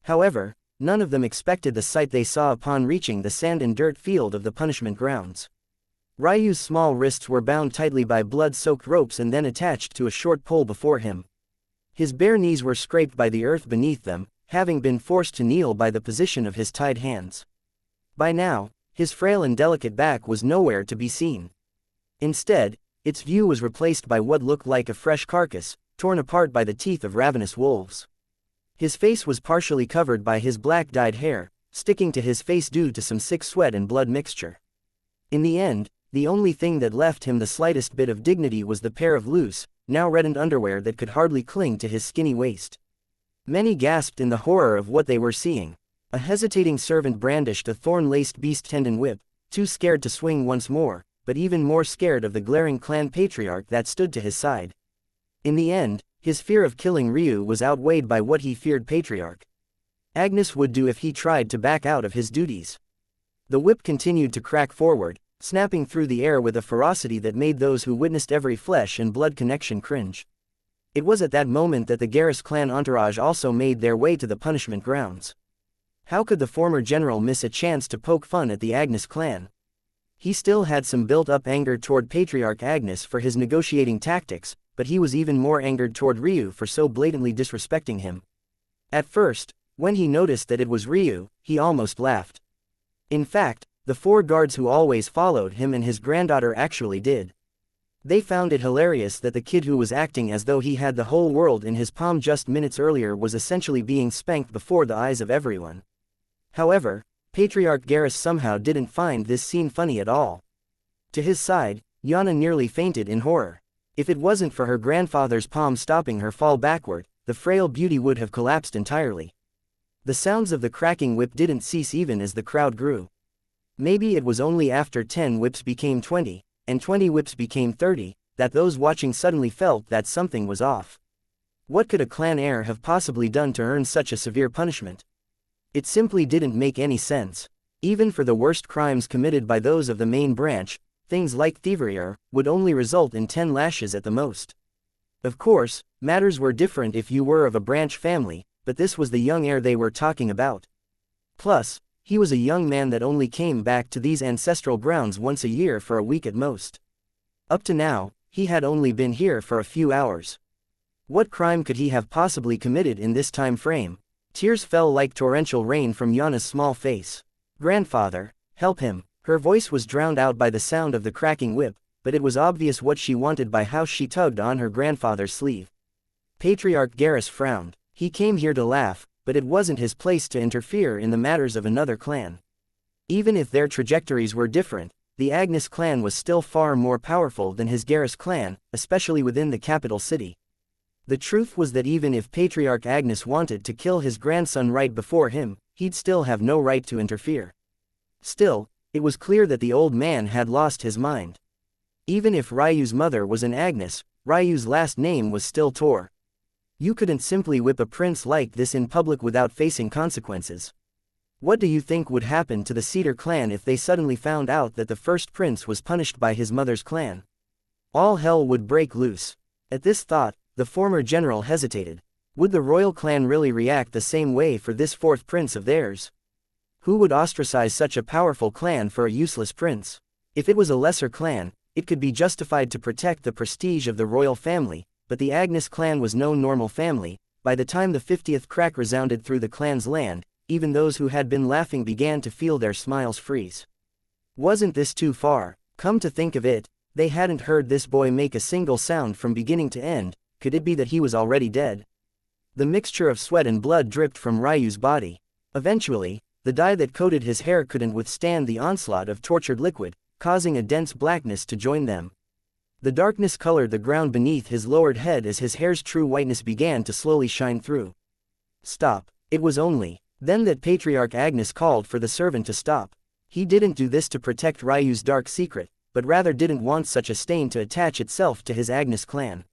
S1: However, none of them expected the sight they saw upon reaching the sand and dirt field of the punishment grounds. Ryu's small wrists were bound tightly by blood-soaked ropes and then attached to a short pole before him. His bare knees were scraped by the earth beneath them, having been forced to kneel by the position of his tied hands. By now, his frail and delicate back was nowhere to be seen. Instead, its view was replaced by what looked like a fresh carcass, torn apart by the teeth of ravenous wolves. His face was partially covered by his black-dyed hair, sticking to his face due to some sick sweat and blood mixture. In the end, the only thing that left him the slightest bit of dignity was the pair of loose, now reddened underwear that could hardly cling to his skinny waist. Many gasped in the horror of what they were seeing. A hesitating servant brandished a thorn-laced beast tendon whip, too scared to swing once more, but even more scared of the glaring clan patriarch that stood to his side. In the end, his fear of killing Ryu was outweighed by what he feared patriarch. Agnes would do if he tried to back out of his duties. The whip continued to crack forward, snapping through the air with a ferocity that made those who witnessed every flesh and blood connection cringe. It was at that moment that the Garrus clan entourage also made their way to the punishment grounds. How could the former general miss a chance to poke fun at the Agnes clan? He still had some built-up anger toward Patriarch Agnes for his negotiating tactics, but he was even more angered toward Ryu for so blatantly disrespecting him. At first, when he noticed that it was Ryu, he almost laughed. In fact, the 4 guards who always followed him and his granddaughter actually did. They found it hilarious that the kid who was acting as though he had the whole world in his palm just minutes earlier was essentially being spanked before the eyes of everyone. However, Patriarch Garrus somehow didn't find this scene funny at all. To his side, Yana nearly fainted in horror. If it wasn't for her grandfather's palm stopping her fall backward, the frail beauty would have collapsed entirely. The sounds of the cracking whip didn't cease even as the crowd grew. Maybe it was only after 10 whips became 20, and 20 whips became 30, that those watching suddenly felt that something was off. What could a clan heir have possibly done to earn such a severe punishment? It simply didn't make any sense. Even for the worst crimes committed by those of the main branch, things like thievery would only result in 10 lashes at the most. Of course, matters were different if you were of a branch family, but this was the young heir they were talking about. Plus, he was a young man that only came back to these ancestral grounds once a year for a week at most. Up to now, he had only been here for a few hours. What crime could he have possibly committed in this time frame? Tears fell like torrential rain from Yana's small face. "Grandfather, help him." Her voice was drowned out by the sound of the cracking whip, but it was obvious what she wanted by how she tugged on her grandfather's sleeve. Patriarch Garrus frowned. He came here to laugh, but it wasn't his place to interfere in the matters of another clan. Even if their trajectories were different, the Agnes clan was still far more powerful than his Garrus clan, especially within the capital city. The truth was that even if Patriarch Agnes wanted to kill his grandson right before him, he'd still have no right to interfere. Still, it was clear that the old man had lost his mind. Even if Ryu's mother was an Agnes, Ryu's last name was still Tor. You couldn't simply whip a prince like this in public without facing consequences. What do you think would happen to the Cedar clan if they suddenly found out that the first prince was punished by his mother's clan? All hell would break loose. At this thought, the former general hesitated. Would the royal clan really react the same way for this fourth prince of theirs? Who would ostracize such a powerful clan for a useless prince? If it was a lesser clan, it could be justified to protect the prestige of the royal family, but the Agnes clan was no normal family. By the time the 50th crack resounded through the clan's land, even those who had been laughing began to feel their smiles freeze. Wasn't this too far? Come to think of it, they hadn't heard this boy make a single sound from beginning to end. Could it be that he was already dead? The mixture of sweat and blood dripped from Ryu's body. Eventually, the dye that coated his hair couldn't withstand the onslaught of tortured liquid, causing a dense blackness to join them. The darkness colored the ground beneath his lowered head as his hair's true whiteness began to slowly shine through. Stop. It was only then that Patriarch Agnes called for the servant to stop. He didn't do this to protect Ryu's dark secret, but rather didn't want such a stain to attach itself to his Agnes clan.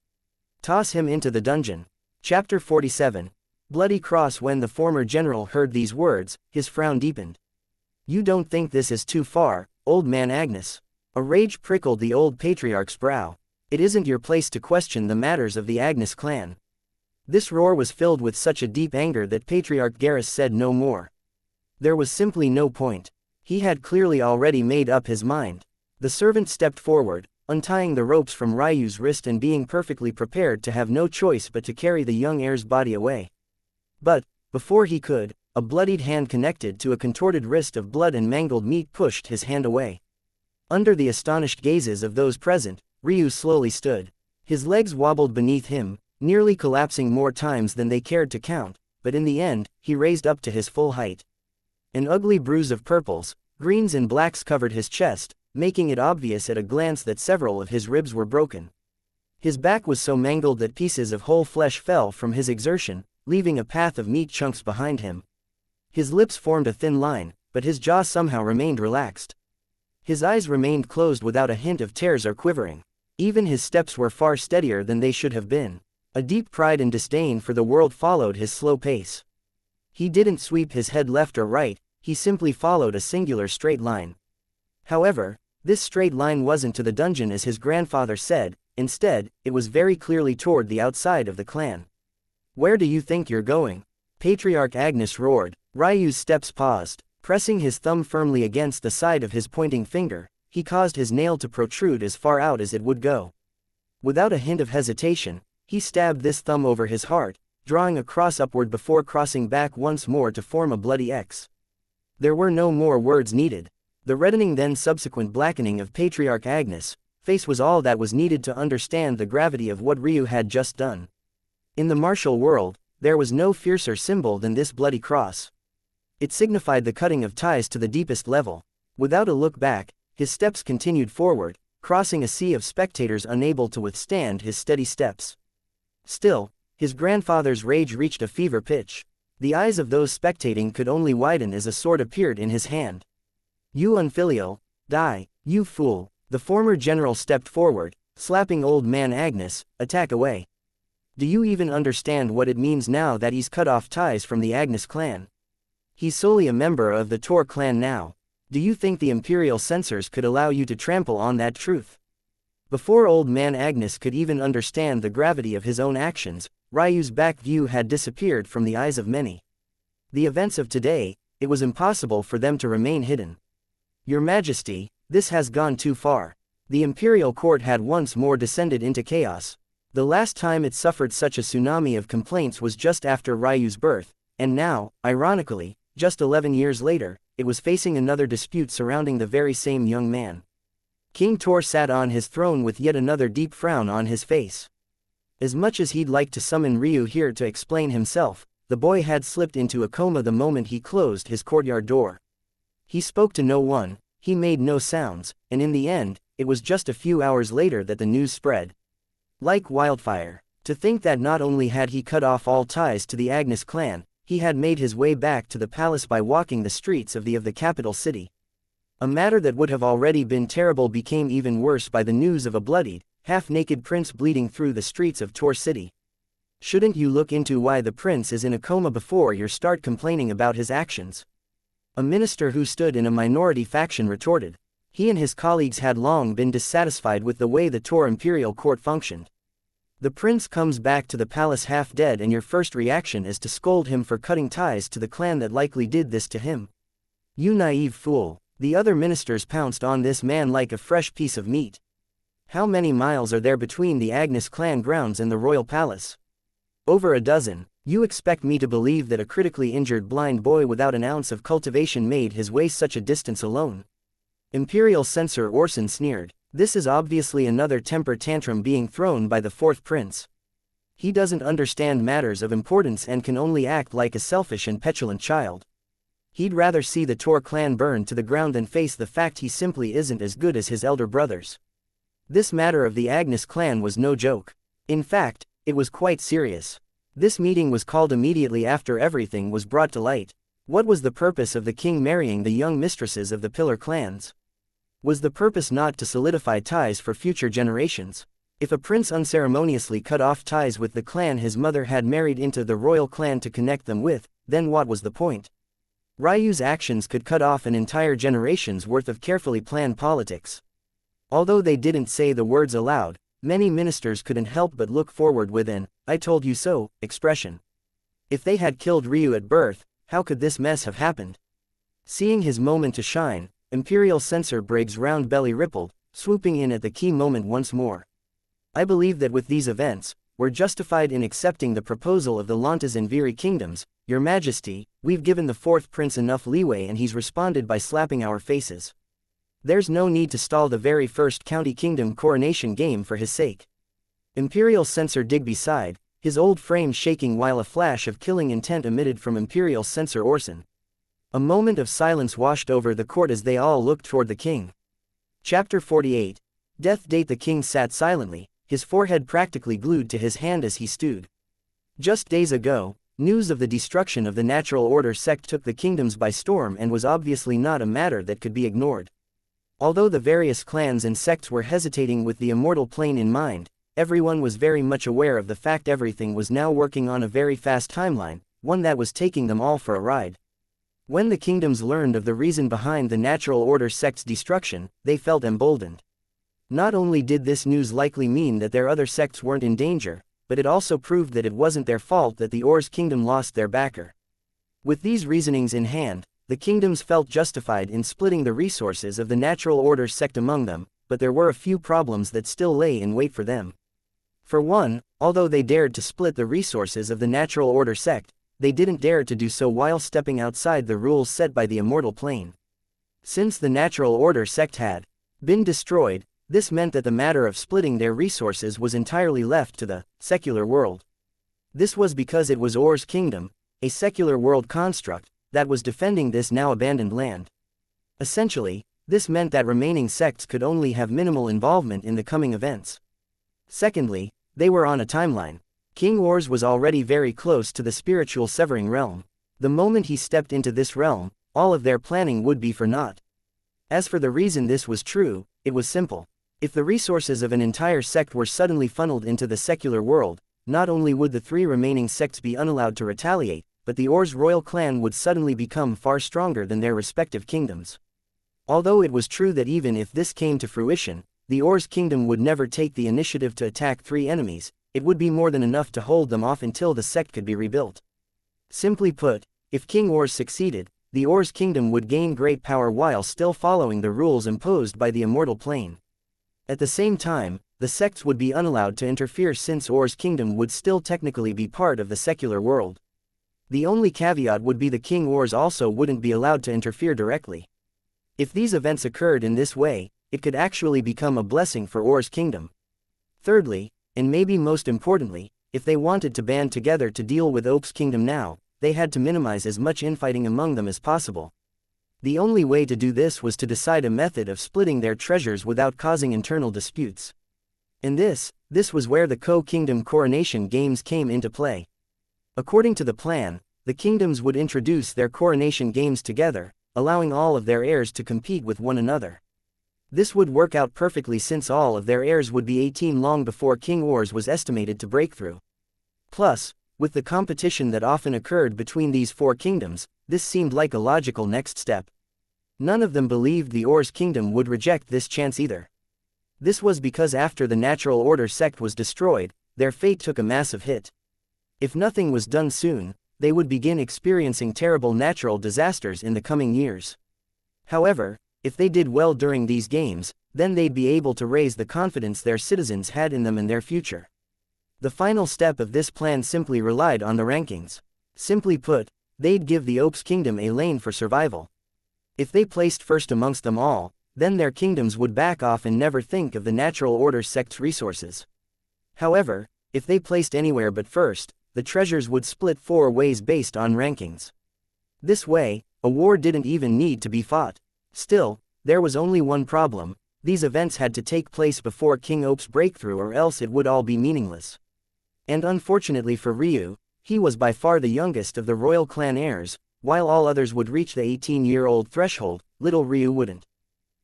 S1: Toss him into the dungeon. Chapter 47. Bloody Cross. When the former general heard these words, his frown deepened. You don't think this is too far, old man Agnes? A rage prickled the old patriarch's brow. It isn't your place to question the matters of the Agnes clan. This roar was filled with such a deep anger that Patriarch Garrus said no more. There was simply no point. He had clearly already made up his mind. The servant stepped forward, untying the ropes from Ryu's wrist and being perfectly prepared to have no choice but to carry the young heir's body away. But, before he could, a bloodied hand connected to a contorted wrist of blood and mangled meat pushed his hand away. Under the astonished gazes of those present, Ryu slowly stood. His legs wobbled beneath him, nearly collapsing more times than they cared to count, but in the end, he raised up to his full height. An ugly bruise of purples, greens and blacks covered his chest, making it obvious at a glance that several of his ribs were broken. His back was so mangled that pieces of whole flesh fell from his exertion, leaving a path of meat chunks behind him. His lips formed a thin line, but his jaw somehow remained relaxed. His eyes remained closed without a hint of tears or quivering. Even his steps were far steadier than they should have been. A deep pride and disdain for the world followed his slow pace. He didn't sweep his head left or right, he simply followed a singular straight line. However, this straight line wasn't to the dungeon as his grandfather said, instead, it was very clearly toward the outside of the clan. Where do you think you're going? Patriarch Agnes roared. Ryu's steps paused. Pressing his thumb firmly against the side of his pointing finger, he caused his nail to protrude as far out as it would go. Without a hint of hesitation, he stabbed this thumb over his heart, drawing a cross upward before crossing back once more to form a bloody X. There were no more words needed. The reddening then subsequent blackening of Patriarch Agnes' face was all that was needed to understand the gravity of what Ryu had just done. In the martial world, there was no fiercer symbol than this bloody cross. It signified the cutting of ties to the deepest level. Without a look back, his steps continued forward, crossing a sea of spectators unable to withstand his steady steps. Still, his grandfather's rage reached a fever pitch. The eyes of those spectating could only widen as a sword appeared in his hand. You unfilial, die, you fool, the former general stepped forward, slapping old man Agnes, attack away. Do you even understand what it means now that he's cut off ties from the Agnes clan? He's solely a member of the Tor clan now. Do you think the imperial censors could allow you to trample on that truth? Before old man Agnes could even understand the gravity of his own actions, Ryu's back view had disappeared from the eyes of many. The events of today, it was impossible for them to remain hidden. Your Majesty, this has gone too far. The imperial court had once more descended into chaos. The last time it suffered such a tsunami of complaints was just after Ryu's birth, and now, ironically, just 11 years later, it was facing another dispute surrounding the very same young man. King Tor sat on his throne with yet another deep frown on his face. As much as he'd like to summon Ryu here to explain himself, the boy had slipped into a coma the moment he closed his courtyard door. He spoke to no one, he made no sounds, and in the end, it was just a few hours later that the news spread like wildfire. To think that not only had he cut off all ties to the Agnes clan, he had made his way back to the palace by walking the streets of the capital city. A matter that would have already been terrible became even worse by the news of a bloodied, half-naked prince bleeding through the streets of Tor City. Shouldn't you look into why the prince is in a coma before you start complaining about his actions? A minister who stood in a minority faction retorted. He and his colleagues had long been dissatisfied with the way the Tor imperial court functioned. The prince comes back to the palace half dead and your first reaction is to scold him for cutting ties to the clan that likely did this to him. You naive fool. The other ministers pounced on this man like a fresh piece of meat. How many miles are there between the Agnes clan grounds and the royal palace? Over a dozen. You expect me to believe that a critically injured blind boy without an ounce of cultivation made his way such a distance alone? Imperial censor Orson sneered. This is obviously another temper tantrum being thrown by the fourth prince. He doesn't understand matters of importance and can only act like a selfish and petulant child. He'd rather see the Tor clan burn to the ground than face the fact he simply isn't as good as his elder brothers. This matter of the Agnes clan was no joke. In fact, it was quite serious. This meeting was called immediately after everything was brought to light. What was the purpose of the king marrying the young mistresses of the pillar clans? Was the purpose not to solidify ties for future generations? If a prince unceremoniously cut off ties with the clan his mother had married into the royal clan to connect them with, then what was the point? Ryu's actions could cut off an entire generation's worth of carefully planned politics. Although they didn't say the words aloud, many ministers couldn't help but look forward with an "I told you so" expression. If they had killed Ryu at birth, how could this mess have happened? Seeing his moment to shine, Imperial censor Briggs' round belly rippled, swooping in at the key moment once more. I believe that with these events, we're justified in accepting the proposal of the Lantas and Viri kingdoms. Your Majesty, we've given the fourth prince enough leeway and he's responded by slapping our faces. There's no need to stall the very first county kingdom coronation game for his sake. Imperial censor Digby sighed, his old frame shaking while a flash of killing intent emitted from Imperial censor Orson. A moment of silence washed over the court as they all looked toward the king. Chapter 48. Death Date. The king sat silently, his forehead practically glued to his hand as he stewed. Just days ago, news of the destruction of the Natural Order sect took the kingdoms by storm and was obviously not a matter that could be ignored. Although the various clans and sects were hesitating with the immortal plane in mind, everyone was very much aware of the fact everything was now working on a very fast timeline, one that was taking them all for a ride. When the kingdoms learned of the reason behind the Natural Order sect's destruction, they felt emboldened. Not only did this news likely mean that their other sects weren't in danger, but it also proved that it wasn't their fault that the Or's kingdom lost their backer. With these reasonings in hand, the kingdoms felt justified in splitting the resources of the Natural Order sect among them, but there were a few problems that still lay in wait for them. For one, although they dared to split the resources of the Natural Order sect, they didn't dare to do so while stepping outside the rules set by the immortal plane. Since the Natural Order sect had been destroyed, this meant that the matter of splitting their resources was entirely left to the secular world. This was because it was Or's kingdom, a secular world construct, that was defending this now abandoned land. Essentially, this meant that remaining sects could only have minimal involvement in the coming events. Secondly, they were on a timeline. King Ors was already very close to the spiritual severing realm. The moment he stepped into this realm, all of their planning would be for naught. As for the reason this was true, it was simple. If the resources of an entire sect were suddenly funneled into the secular world, not only would the three remaining sects be unallowed to retaliate, but the Or's royal clan would suddenly become far stronger than their respective kingdoms. Although it was true that even if this came to fruition, the Or's kingdom would never take the initiative to attack three enemies, it would be more than enough to hold them off until the sect could be rebuilt. Simply put, if King Ors succeeded, the Or's kingdom would gain great power while still following the rules imposed by the immortal plane. At the same time, the sects would be unallowed to interfere since Or's kingdom would still technically be part of the secular world. The only caveat would be the King Ors also wouldn't be allowed to interfere directly. If these events occurred in this way, it could actually become a blessing for Or's kingdom. Thirdly, and maybe most importantly, if they wanted to band together to deal with Oak's kingdom now, they had to minimize as much infighting among them as possible. The only way to do this was to decide a method of splitting their treasures without causing internal disputes. And this was where the Co-Kingdom coronation games came into play. According to the plan, the kingdoms would introduce their coronation games together, allowing all of their heirs to compete with one another. This would work out perfectly since all of their heirs would be 18 long before King Ors was estimated to break through. Plus, with the competition that often occurred between these four kingdoms, this seemed like a logical next step. None of them believed the Ors kingdom would reject this chance either. This was because after the Natural Order sect was destroyed, their fate took a massive hit. If nothing was done soon, they would begin experiencing terrible natural disasters in the coming years. However, if they did well during these games, then they'd be able to raise the confidence their citizens had in them and their future. The final step of this plan simply relied on the rankings. Simply put, they'd give the Ops kingdom a lane for survival. If they placed first amongst them all, then their kingdoms would back off and never think of the Natural Order sect's resources. However, if they placed anywhere but first, the treasures would split 4 ways based on rankings. This way, a war didn't even need to be fought. Still, there was only one problem: these events had to take place before King Ops' breakthrough, or else it would all be meaningless. And unfortunately for Ryu, he was by far the youngest of the royal clan heirs. While all others would reach the 18-year-old threshold, little Ryu wouldn't.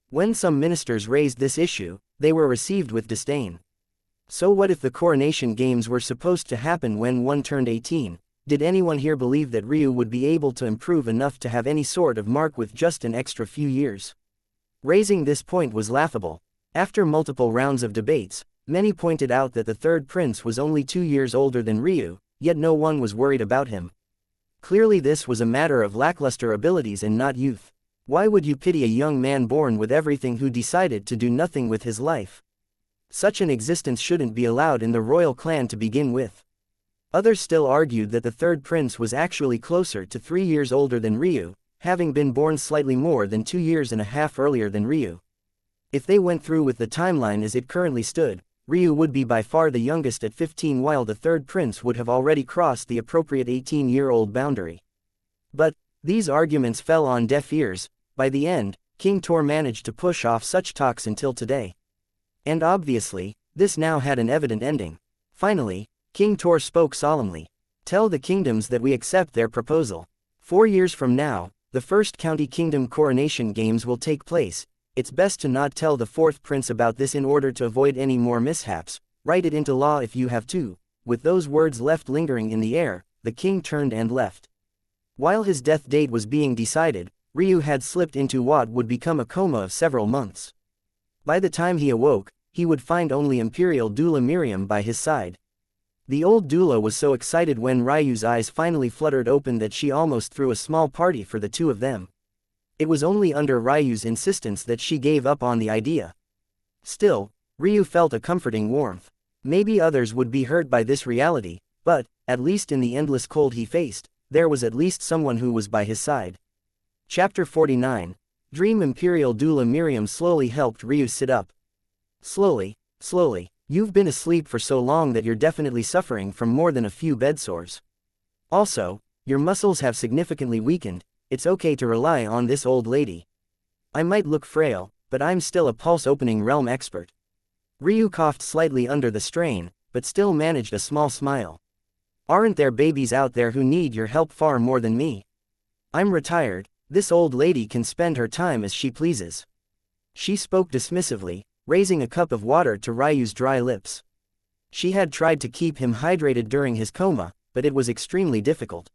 S1: When some ministers raised this issue, they were received with disdain. So what if the coronation games were supposed to happen when one turned 18? Did anyone here believe that Ryu would be able to improve enough to have any sort of mark with just an extra few years? Raising this point was laughable. After multiple rounds of debates, many pointed out that the third prince was only 2 years older than Ryu, yet no one was worried about him. Clearly this was a matter of lackluster abilities and not youth. Why would you pity a young man born with everything who decided to do nothing with his life? Such an existence shouldn't be allowed in the royal clan to begin with. Others still argued that the third prince was actually closer to 3 years older than Ryu, having been born slightly more than 2 years and a half earlier than Ryu. If they went through with the timeline as it currently stood, Ryu would be by far the youngest at 15, while the third prince would have already crossed the appropriate 18-year-old boundary. But these arguments fell on deaf ears. By the end, King Tor managed to push off such talks until today. And obviously, this now had an evident ending. Finally, King Tor spoke solemnly. "Tell the kingdoms that we accept their proposal. 4 years from now, the first county kingdom coronation games will take place. It's best to not tell the fourth prince about this in order to avoid any more mishaps. Write it into law if you have to." With those words left lingering in the air, the king turned and left. While his death date was being decided, Ryu had slipped into what would become a coma of several months. By the time he awoke, he would find only Imperial doula Miriam by his side. The old doula was so excited when Ryu's eyes finally fluttered open that she almost threw a small party for the two of them. It was only under Ryu's insistence that she gave up on the idea. Still, Ryu felt a comforting warmth. Maybe others would be hurt by this reality, but, at least in the endless cold he faced, there was at least someone who was by his side. Chapter 49. Dream. Imperial doula Miriam slowly helped Ryu sit up. Slowly. You've been asleep for so long that you're definitely suffering from more than a few bedsores. Also, your muscles have significantly weakened. It's okay to rely on this old lady. I might look frail, but I'm still a pulse-opening realm expert. Ryu coughed slightly under the strain, but still managed a small smile. Aren't there babies out there who need your help far more than me? I'm retired. This old lady can spend her time as she pleases. She spoke dismissively, raising a cup of water to Ryu's dry lips. She had tried to keep him hydrated during his coma, but it was extremely difficult.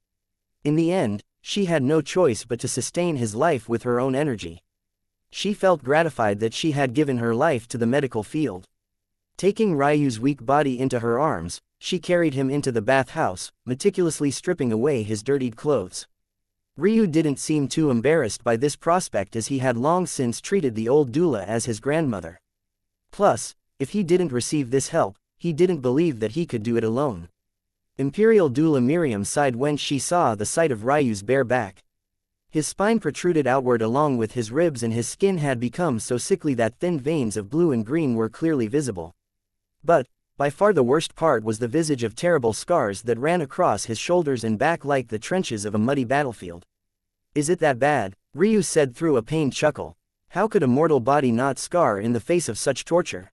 S1: In the end, she had no choice but to sustain his life with her own energy. She felt gratified that she had given her life to the medical field. Taking Ryu's weak body into her arms, she carried him into the bathhouse, meticulously stripping away his dirtied clothes. Ryu didn't seem too embarrassed by this prospect, as he had long since treated the old doula as his grandmother. Plus, if he didn't receive this help, he didn't believe that he could do it alone. Imperial doula Miriam sighed when she saw the sight of Ryu's bare back. His spine protruded outward along with his ribs, and his skin had become so sickly that thin veins of blue and green were clearly visible. But, by far the worst part was the visage of terrible scars that ran across his shoulders and back like the trenches of a muddy battlefield. "Is it that bad?" Ryu said through a pained chuckle. How could a mortal body not scar in the face of such torture?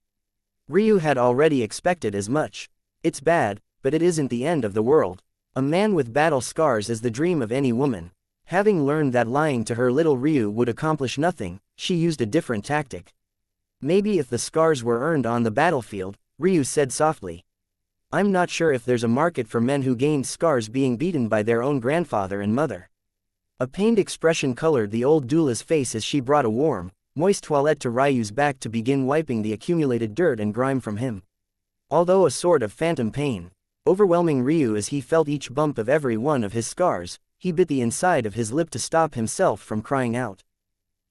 S1: Ryu had already expected as much. It's bad, but it isn't the end of the world. A man with battle scars is the dream of any woman. Having learned that lying to her little Ryu would accomplish nothing, she used a different tactic. Maybe if the scars were earned on the battlefield, Ryu said softly. I'm not sure if there's a market for men who gained scars being beaten by their own grandfather and mother. A pained expression colored the old doula's face as she brought a warm, moist toilette to Ryu's back to begin wiping the accumulated dirt and grime from him. Although a sort of phantom pain, overwhelming Ryu as he felt each bump of every one of his scars, he bit the inside of his lip to stop himself from crying out.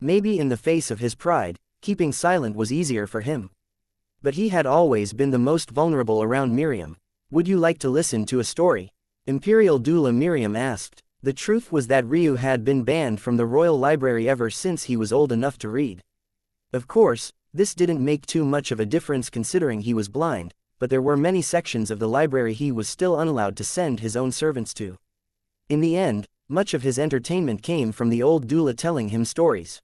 S1: Maybe in the face of his pride, keeping silent was easier for him. But he had always been the most vulnerable around Miriam. Would you like to listen to a story? Imperial doula Miriam asked. The truth was that Ryu had been banned from the royal library ever since he was old enough to read. Of course, this didn't make too much of a difference considering he was blind, but there were many sections of the library he was still unallowed to send his own servants to. In the end, much of his entertainment came from the old doula telling him stories.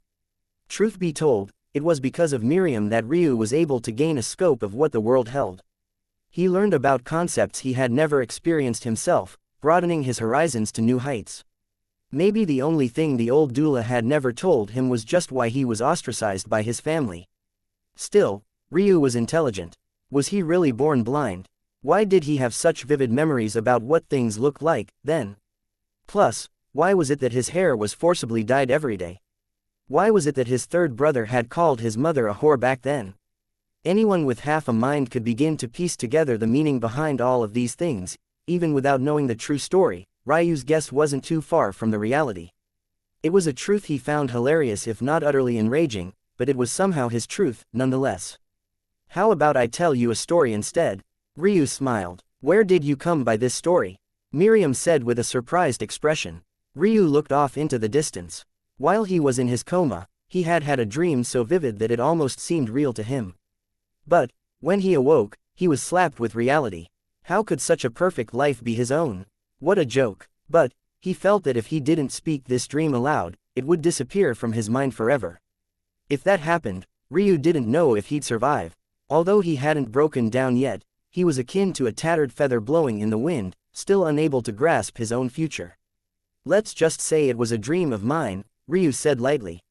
S1: Truth be told, it was because of Miriam that Ryu was able to gain a scope of what the world held. He learned about concepts he had never experienced himself, broadening his horizons to new heights. Maybe the only thing the old doula had never told him was just why he was ostracized by his family. Still, Ryu was intelligent. Was he really born blind? Why did he have such vivid memories about what things looked like, then? Plus, why was it that his hair was forcibly dyed every day? Why was it that his third brother had called his mother a whore back then? Anyone with half a mind could begin to piece together the meaning behind all of these things. Even without knowing the true story, Ryu's guess wasn't too far from the reality. It was a truth he found hilarious if not utterly enraging, but it was somehow his truth, nonetheless. How about I tell you a story instead? Ryu smiled. Where did you come by this story? Miriam said with a surprised expression. Ryu looked off into the distance. While he was in his coma, he had had a dream so vivid that it almost seemed real to him. But, when he awoke, he was slapped with reality. How could such a perfect life be his own? What a joke. But, he felt that if he didn't speak this dream aloud, it would disappear from his mind forever. If that happened, Ryu didn't know if he'd survive. Although he hadn't broken down yet, he was akin to a tattered feather blowing in the wind, still unable to grasp his own future. Let's just say it was a dream of mine, Ryu said lightly.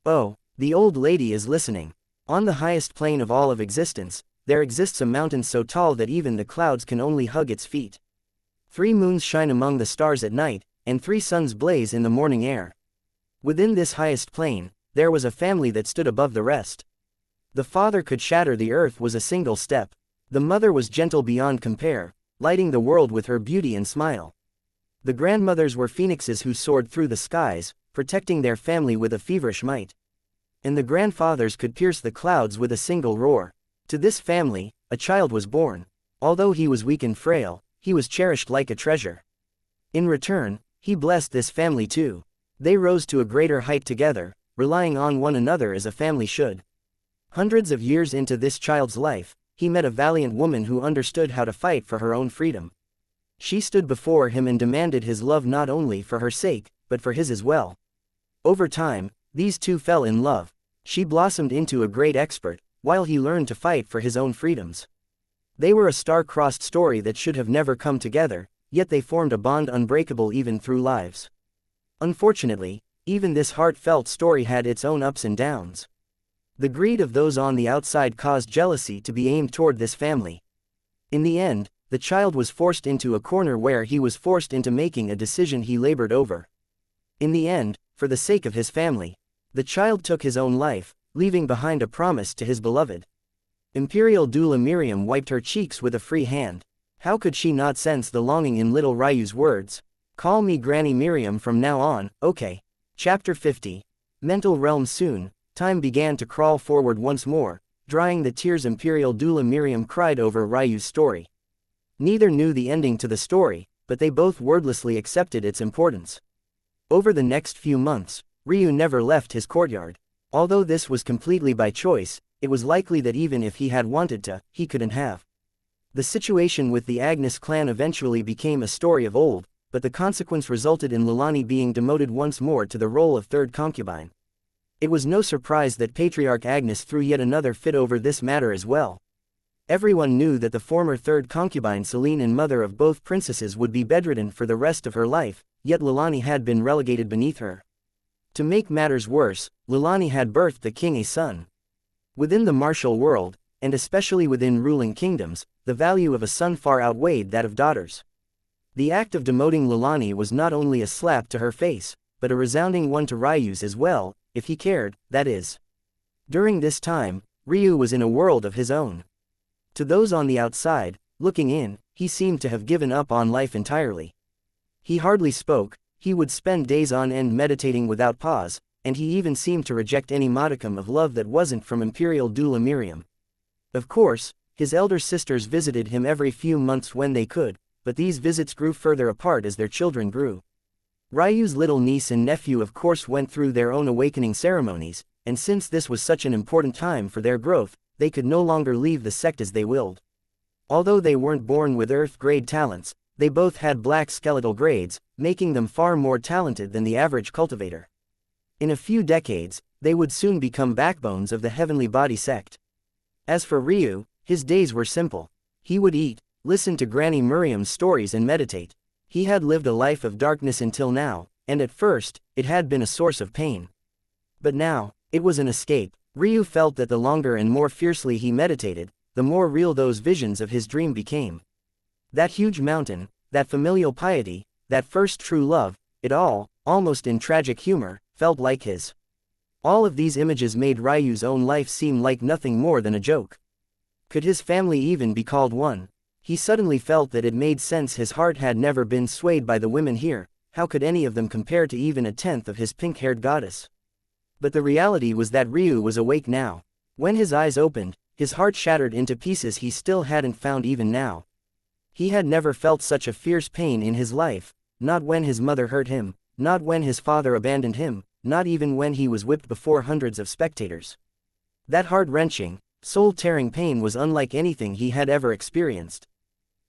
S1: Oh, the old lady is listening. On the highest plane of all of existence, there exists a mountain so tall that even the clouds can only hug its feet. 3 moons shine among the stars at night, and 3 suns blaze in the morning air. Within this highest plane, there was a family that stood above the rest. The father could shatter the earth was a single step. The mother was gentle beyond compare, lighting the world with her beauty and smile. The grandmothers were phoenixes who soared through the skies, protecting their family with a feverish might. And the grandfathers could pierce the clouds with a single roar. To this family, a child was born. Although he was weak and frail, he was cherished like a treasure. In return, he blessed this family too. They rose to a greater height together, relying on one another as a family should. Hundreds of years into this child's life, he met a valiant woman who understood how to fight for her own freedom. She stood before him and demanded his love not only for her sake, but for his as well. Over time, these two fell in love. She blossomed into a great expert, while he learned to fight for his own freedoms. They were a star-crossed story that should have never come together, yet they formed a bond unbreakable even through lives. Unfortunately, even this heartfelt story had its own ups and downs. The greed of those on the outside caused jealousy to be aimed toward this family. In the end, the child was forced into a corner where he was forced into making a decision he labored over. In the end, for the sake of his family, the child took his own life, leaving behind a promise to his beloved. Imperial doula Miriam wiped her cheeks with a free hand. How could she not sense the longing in little Ryu's words? Call me Granny Miriam from now on, okay. Chapter 50. Mental realm. Soon, time began to crawl forward once more, drying the tears Imperial doula Miriam cried over Ryu's story. Neither knew the ending to the story, but they both wordlessly accepted its importance. Over the next few months, Ryu never left his courtyard. Although this was completely by choice, it was likely that even if he had wanted to, he couldn't have. The situation with the Agnes clan eventually became a story of old, but the consequence resulted in Lilani being demoted once more to the role of third concubine. It was no surprise that Patriarch Agnes threw yet another fit over this matter as well. Everyone knew that the former third concubine Selene and mother of both princesses would be bedridden for the rest of her life, yet Leilani had been relegated beneath her. To make matters worse, Leilani had birthed the king a son. Within the martial world, and especially within ruling kingdoms, the value of a son far outweighed that of daughters. The act of demoting Leilani was not only a slap to her face, but a resounding one to Ryu's as well, if he cared, that is. During this time, Ryu was in a world of his own. To those on the outside, looking in, he seemed to have given up on life entirely. He hardly spoke, he would spend days on end meditating without pause, and he even seemed to reject any modicum of love that wasn't from Imperial doula Miriam. Of course, his elder sisters visited him every few months when they could, but these visits grew further apart as their children grew. Ryu's little niece and nephew of course went through their own awakening ceremonies, and since this was such an important time for their growth, they could no longer leave the sect as they willed. Although they weren't born with Earth-grade talents, they both had black skeletal grades, making them far more talented than the average cultivator. In a few decades, they would soon become backbones of the heavenly body sect. As for Ryu, his days were simple. He would eat, listen to Granny Miriam's stories and meditate. He had lived a life of darkness until now, and at first, it had been a source of pain. But now, it was an escape. Ryu felt that the longer and more fiercely he meditated, the more real those visions of his dream became. That huge mountain, that familial piety, that first true love, it all, almost in tragic humor, felt like his. All of these images made Ryu's own life seem like nothing more than a joke. Could his family even be called one? He suddenly felt that it made sense his heart had never been swayed by the women here, how could any of them compare to even a tenth of his pink-haired goddess? But the reality was that Ryu was awake now. When his eyes opened, his heart shattered into pieces he still hadn't found even now. He had never felt such a fierce pain in his life, not when his mother hurt him, not when his father abandoned him, not even when he was whipped before hundreds of spectators. That heart-wrenching, soul-tearing pain was unlike anything he had ever experienced.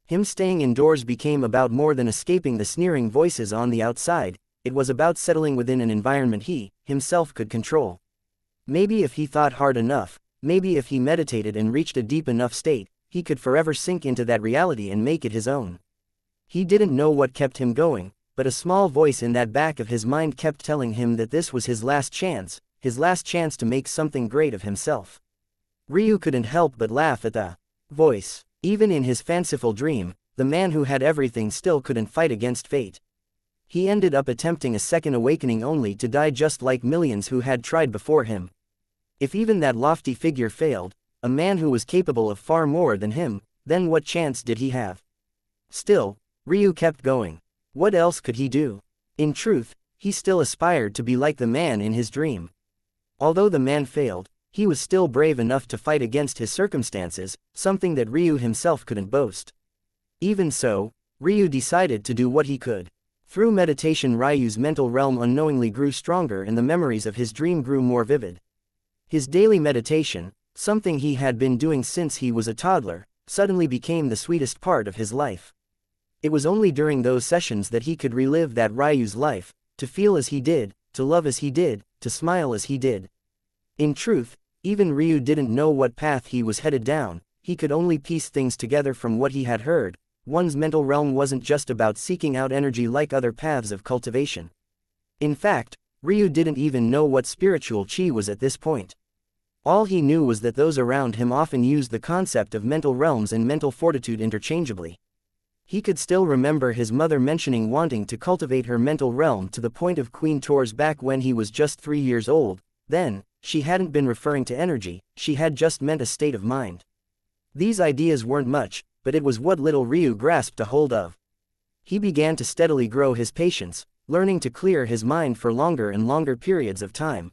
S1: Him staying indoors became about more than escaping the sneering voices on the outside, it was about settling within an environment he, himself could control. Maybe if he thought hard enough, maybe if he meditated and reached a deep enough state, he could forever sink into that reality and make it his own. He didn't know what kept him going, but a small voice in that back of his mind kept telling him that this was his last chance to make something great of himself. Ryu couldn't help but laugh at the voice. Even in his fanciful dream, the man who had everything still couldn't fight against fate. He ended up attempting a second awakening only to die just like millions who had tried before him. If even that lofty figure failed, a man who was capable of far more than him, then what chance did he have? Still, Ryu kept going. What else could he do? In truth, he still aspired to be like the man in his dream. Although the man failed, he was still brave enough to fight against his circumstances, something that Ryu himself couldn't boast. Even so, Ryu decided to do what he could. Through meditation, Ryu's mental realm unknowingly grew stronger and the memories of his dream grew more vivid. His daily meditation, something he had been doing since he was a toddler, suddenly became the sweetest part of his life. It was only during those sessions that he could relive that Ryu's life, to feel as he did, to love as he did, to smile as he did. In truth, even Ryu didn't know what path he was headed down, he could only piece things together from what he had heard. One's mental realm wasn't just about seeking out energy like other paths of cultivation. In fact, Ryu didn't even know what spiritual chi was at this point. All he knew was that those around him often used the concept of mental realms and mental fortitude interchangeably. He could still remember his mother mentioning wanting to cultivate her mental realm to the point of Queen Tours back when he was just 3 years old. Then, she hadn't been referring to energy, she had just meant a state of mind. These ideas weren't much, but it was what little Ryu grasped a hold of. He began to steadily grow his patience, learning to clear his mind for longer and longer periods of time.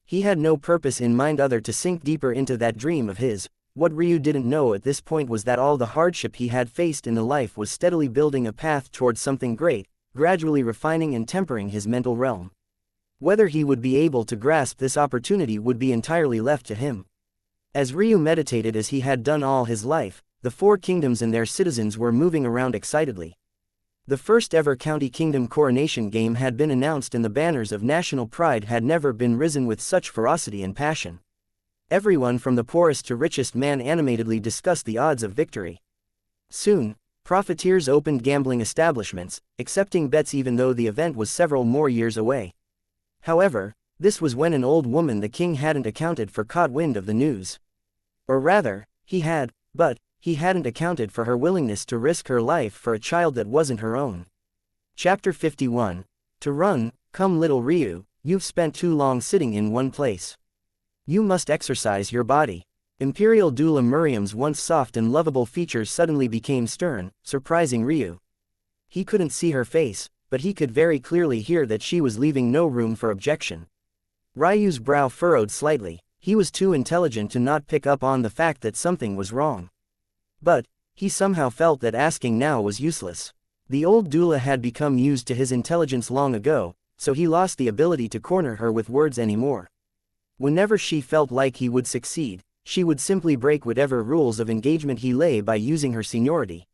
S1: He had no purpose in mind other to sink deeper into that dream of his. What Ryu didn't know at this point was that all the hardship he had faced in the life was steadily building a path towards something great, gradually refining and tempering his mental realm. Whether he would be able to grasp this opportunity would be entirely left to him. As Ryu meditated as he had done all his life, the 4 kingdoms and their citizens were moving around excitedly. The first ever county kingdom coronation game had been announced and the banners of national pride had never been risen with such ferocity and passion. Everyone from the poorest to richest man animatedly discussed the odds of victory. Soon, profiteers opened gambling establishments, accepting bets even though the event was several more years away. However, this was when an old woman the king hadn't accounted for caught wind of the news. Or rather, he had, but he hadn't accounted for her willingness to risk her life for a child that wasn't her own. Chapter 51. To run, come little Ryu, you've spent too long sitting in one place. You must exercise your body. Imperial doula Miriam's once soft and lovable features suddenly became stern, surprising Ryu. He couldn't see her face, but he could very clearly hear that she was leaving no room for objection. Ryu's brow furrowed slightly. He was too intelligent to not pick up on the fact that something was wrong. But he somehow felt that asking now was useless. The old doula had become used to his intelligence long ago, so he lost the ability to corner her with words anymore. Whenever she felt like he would succeed, she would simply break whatever rules of engagement he lay by using her seniority.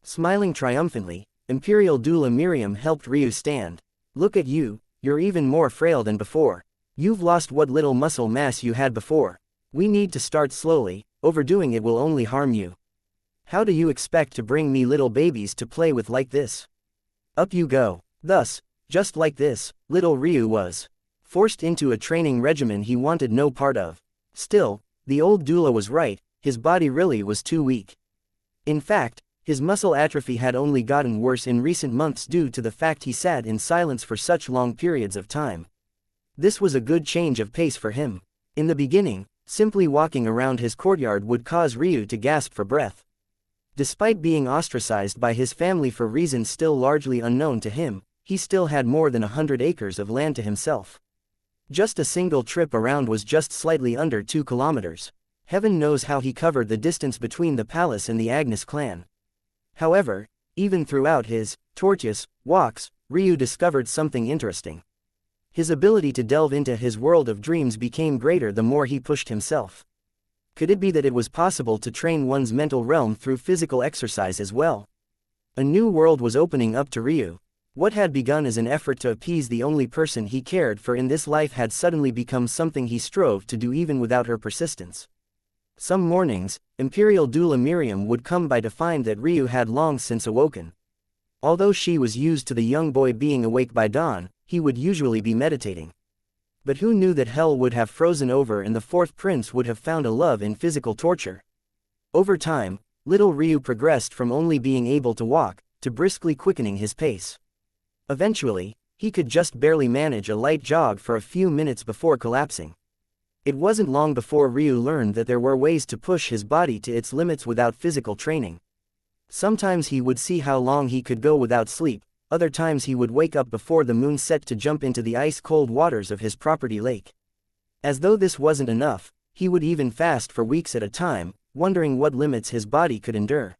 S1: Smiling triumphantly, Imperial doula Miriam helped Ryu stand. Look at you, you're even more frail than before. You've lost what little muscle mass you had before. We need to start slowly, overdoing it will only harm you. How do you expect to bring me little babies to play with like this? Up you go. Thus, just like this, little Ryu was forced into a training regimen he wanted no part of. Still, the old doula was right, his body really was too weak. In fact, his muscle atrophy had only gotten worse in recent months due to the fact he sat in silence for such long periods of time. This was a good change of pace for him. In the beginning, simply walking around his courtyard would cause Ryu to gasp for breath. Despite being ostracized by his family for reasons still largely unknown to him, he still had more than 100 acres of land to himself. Just a single trip around was just slightly under 2 kilometers. Heaven knows how he covered the distance between the palace and the Agnes clan. However, even throughout his tortuous walks, Ryu discovered something interesting. His ability to delve into his world of dreams became greater the more he pushed himself. Could it be that it was possible to train one's mental realm through physical exercise as well? A new world was opening up to Ryu. What had begun as an effort to appease the only person he cared for in this life had suddenly become something he strove to do even without her persistence. Some mornings, Imperial doula Miriam would come by to find that Ryu had long since awoken. Although she was used to the young boy being awake by dawn, he would usually be meditating. But who knew that hell would have frozen over and the fourth prince would have found a love in physical torture? Over time, little Ryu progressed from only being able to walk, to briskly quickening his pace. Eventually, he could just barely manage a light jog for a few minutes before collapsing. It wasn't long before Ryu learned that there were ways to push his body to its limits without physical training. Sometimes he would see how long he could go without sleep, other times he would wake up before the moon set to jump into the ice-cold waters of his property lake. As though this wasn't enough, he would even fast for weeks at a time, wondering what limits his body could endure.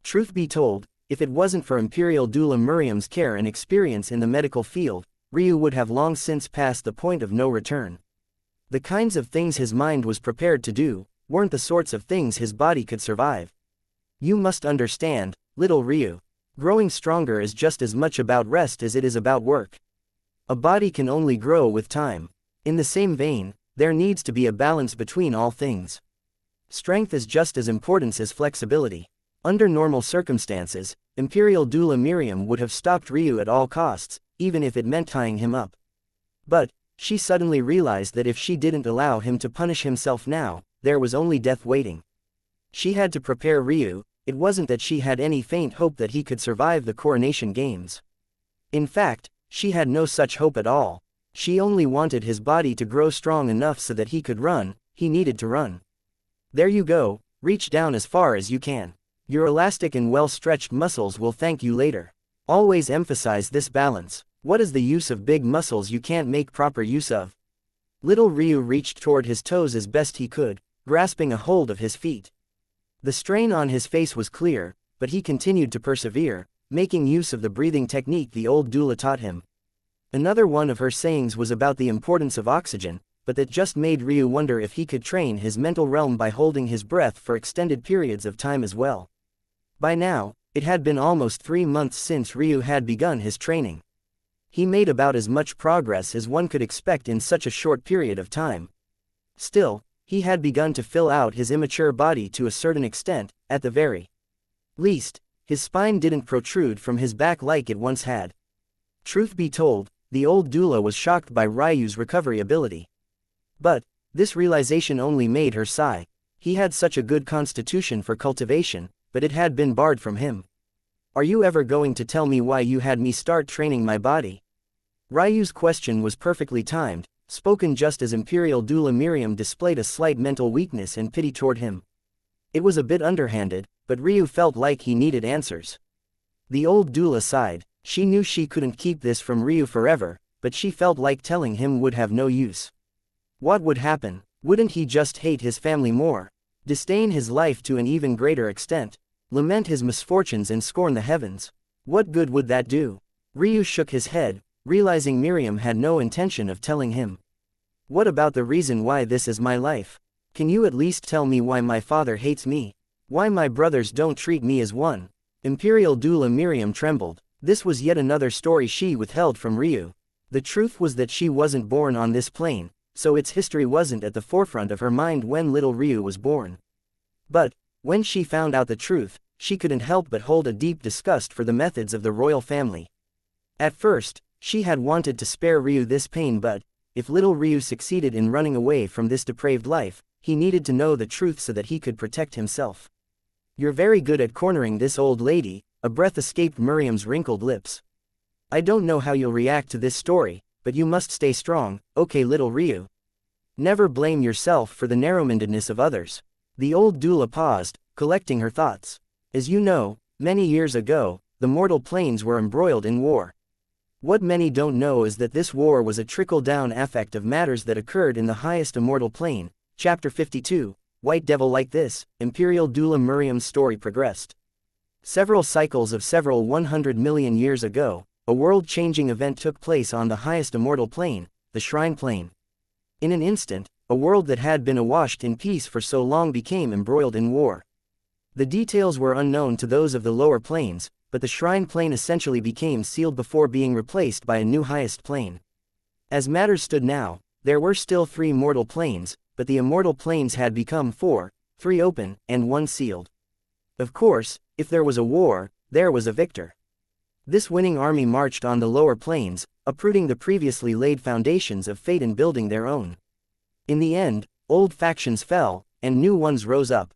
S1: Truth be told, if it wasn't for Imperial doula Miriam's care and experience in the medical field, Ryu would have long since passed the point of no return. The kinds of things his mind was prepared to do weren't the sorts of things his body could survive. You must understand, little Ryu. Growing stronger is just as much about rest as it is about work. A body can only grow with time. In the same vein, there needs to be a balance between all things. Strength is just as important as flexibility. Under normal circumstances, Imperial doula Miriam would have stopped Ryu at all costs, even if it meant tying him up. But she suddenly realized that if she didn't allow him to punish himself now, there was only death waiting. She had to prepare Ryu. It wasn't that she had any faint hope that he could survive the coronation games. In fact, she had no such hope at all. She only wanted his body to grow strong enough so that he could run. He needed to run. There you go, reach down as far as you can. Your elastic and well-stretched muscles will thank you later. Always emphasize this balance. What is the use of big muscles you can't make proper use of? Little Ryu reached toward his toes as best he could, grasping a hold of his feet. The strain on his face was clear, but he continued to persevere, making use of the breathing technique the old doula taught him. Another one of her sayings was about the importance of oxygen, but that just made Ryu wonder if he could train his mental realm by holding his breath for extended periods of time as well. By now, it had been almost 3 months since Ryu had begun his training. He made about as much progress as one could expect in such a short period of time. Still, He had begun to fill out his immature body to a certain extent, at the very least, his spine didn't protrude from his back like it once had. Truth be told, the old doula was shocked by Ryu's recovery ability. But this realization only made her sigh. He had such a good constitution for cultivation, but it had been barred from him. Are you ever going to tell me why you had me start training my body? Ryu's question was perfectly timed, spoken just as Imperial Doula Miriam displayed a slight mental weakness and pity toward him. It was a bit underhanded, but Ryu felt like he needed answers. The old doula sighed. She knew she couldn't keep this from Ryu forever, but she felt like telling him would have no use. What would happen? Wouldn't he just hate his family more? Disdain his life to an even greater extent? Lament his misfortunes and scorn the heavens? What good would that do? Ryu shook his head, realizing Miriam had no intention of telling him. What about the reason why this is my life? Can you at least tell me why my father hates me? Why my brothers don't treat me as one? Imperial Doula Miriam trembled. This was yet another story she withheld from Ryu. The truth was that she wasn't born on this plane, so its history wasn't at the forefront of her mind when little Ryu was born. But when she found out the truth, she couldn't help but hold a deep disgust for the methods of the royal family. At first, she had wanted to spare Ryu this pain, but if little Ryu succeeded in running away from this depraved life, he needed to know the truth so that he could protect himself. You're very good at cornering this old lady, a breath escaped Miriam's wrinkled lips. I don't know how you'll react to this story, but you must stay strong, okay little Ryu? Never blame yourself for the narrow-mindedness of others. The old doula paused, collecting her thoughts. As you know, many years ago, the mortal planes were embroiled in war. What many don't know is that this war was a trickle-down effect of matters that occurred in the highest immortal plane. Chapter 52, White Devil Like This, Imperial Doula Miriam's story progressed. Several cycles of several 100 million years ago, a world-changing event took place on the highest immortal plane, the Shrine Plane. In an instant, a world that had been awash in peace for so long became embroiled in war. The details were unknown to those of the lower planes, but the Shrine Plane essentially became sealed before being replaced by a new highest plane. As matters stood now, there were still 3 mortal planes, but the immortal planes had become 4, 3 open, and 1 sealed. Of course, if there was a war, there was a victor. This winning army marched on the lower planes, uprooting the previously laid foundations of fate and building their own. In the end, old factions fell, and new ones rose up.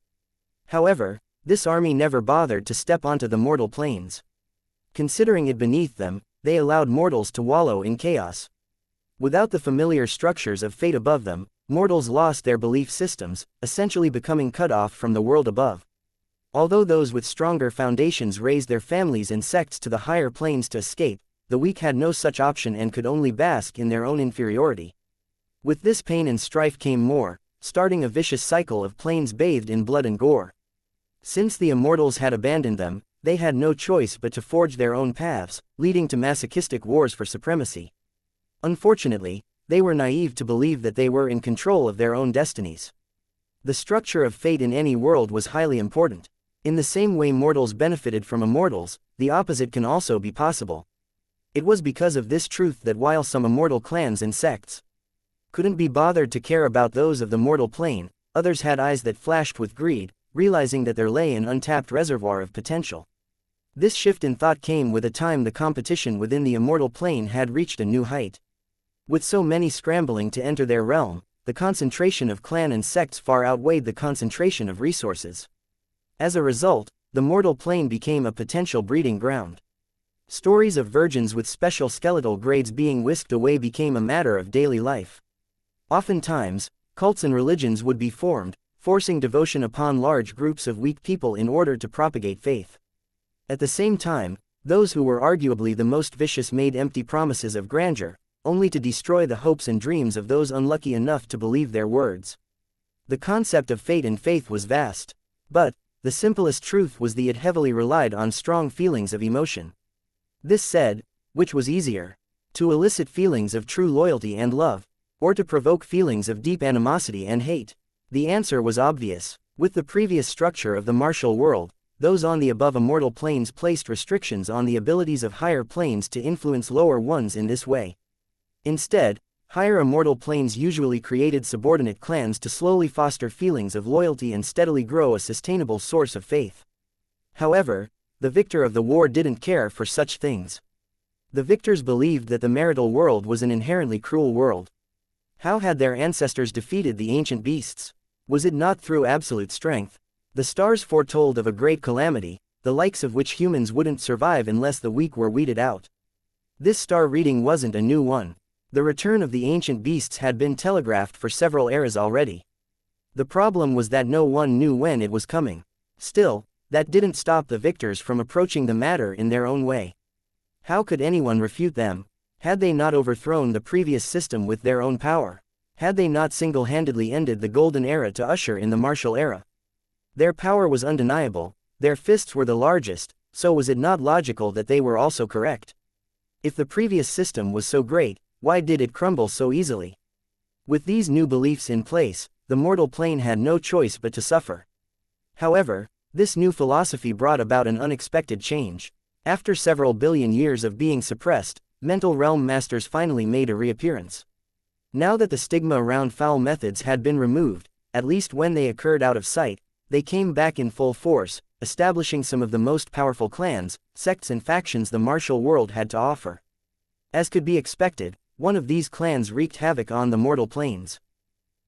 S1: However, this army never bothered to step onto the mortal planes. Considering it beneath them, they allowed mortals to wallow in chaos. Without the familiar structures of fate above them, mortals lost their belief systems, essentially becoming cut off from the world above. Although those with stronger foundations raised their families and sects to the higher planes to escape, the weak had no such option and could only bask in their own inferiority. With this pain and strife came more, starting a vicious cycle of planes bathed in blood and gore. Since the immortals had abandoned them, they had no choice but to forge their own paths, leading to masochistic wars for supremacy. Unfortunately, they were naive to believe that they were in control of their own destinies. The structure of fate in any world was highly important. In the same way mortals benefited from immortals, the opposite can also be possible. It was because of this truth that while some immortal clans and sects couldn't be bothered to care about those of the mortal plane, others had eyes that flashed with greed, realizing that there lay an untapped reservoir of potential. This shift in thought came with a time the competition within the immortal plane had reached a new height. With so many scrambling to enter their realm, the concentration of clan and sects far outweighed the concentration of resources. As a result, the mortal plane became a potential breeding ground. Stories of virgins with special skeletal grades being whisked away became a matter of daily life. Oftentimes, cults and religions would be formed, forcing devotion upon large groups of weak people in order to propagate faith. At the same time, those who were arguably the most vicious made empty promises of grandeur, only to destroy the hopes and dreams of those unlucky enough to believe their words. The concept of fate and faith was vast. But the simplest truth was that it heavily relied on strong feelings of emotion. This said, which was easier? To elicit feelings of true loyalty and love, or to provoke feelings of deep animosity and hate? The answer was obvious. With the previous structure of the martial world, those on the above immortal planes placed restrictions on the abilities of higher planes to influence lower ones in this way. Instead, Higher immortal planes usually created subordinate clans to slowly foster feelings of loyalty and steadily grow a sustainable source of faith. However, the victor of the war didn't care for such things. The victors believed that the marital world was an inherently cruel world. How had their ancestors defeated the ancient beasts? Was it not through absolute strength? The stars foretold of a great calamity, the likes of which humans wouldn't survive unless the weak were weeded out. This star reading wasn't a new one. The return of the ancient beasts had been telegraphed for several eras already. The problem was that no one knew when it was coming. Still, that didn't stop the victors from approaching the matter in their own way. How could anyone refute them? Had they not overthrown the previous system with their own power? Had they not single-handedly ended the Golden Era to usher in the Martial Era? Their power was undeniable, their fists were the largest, so was it not logical that they were also correct? If the previous system was so great, why did it crumble so easily? With these new beliefs in place, the mortal plane had no choice but to suffer. However, this new philosophy brought about an unexpected change. After several billion years of being suppressed, mental realm masters finally made a reappearance. Now that the stigma around foul methods had been removed, at least when they occurred out of sight, they came back in full force, establishing some of the most powerful clans, sects and factions the martial world had to offer. As could be expected, one of these clans wreaked havoc on the mortal planes.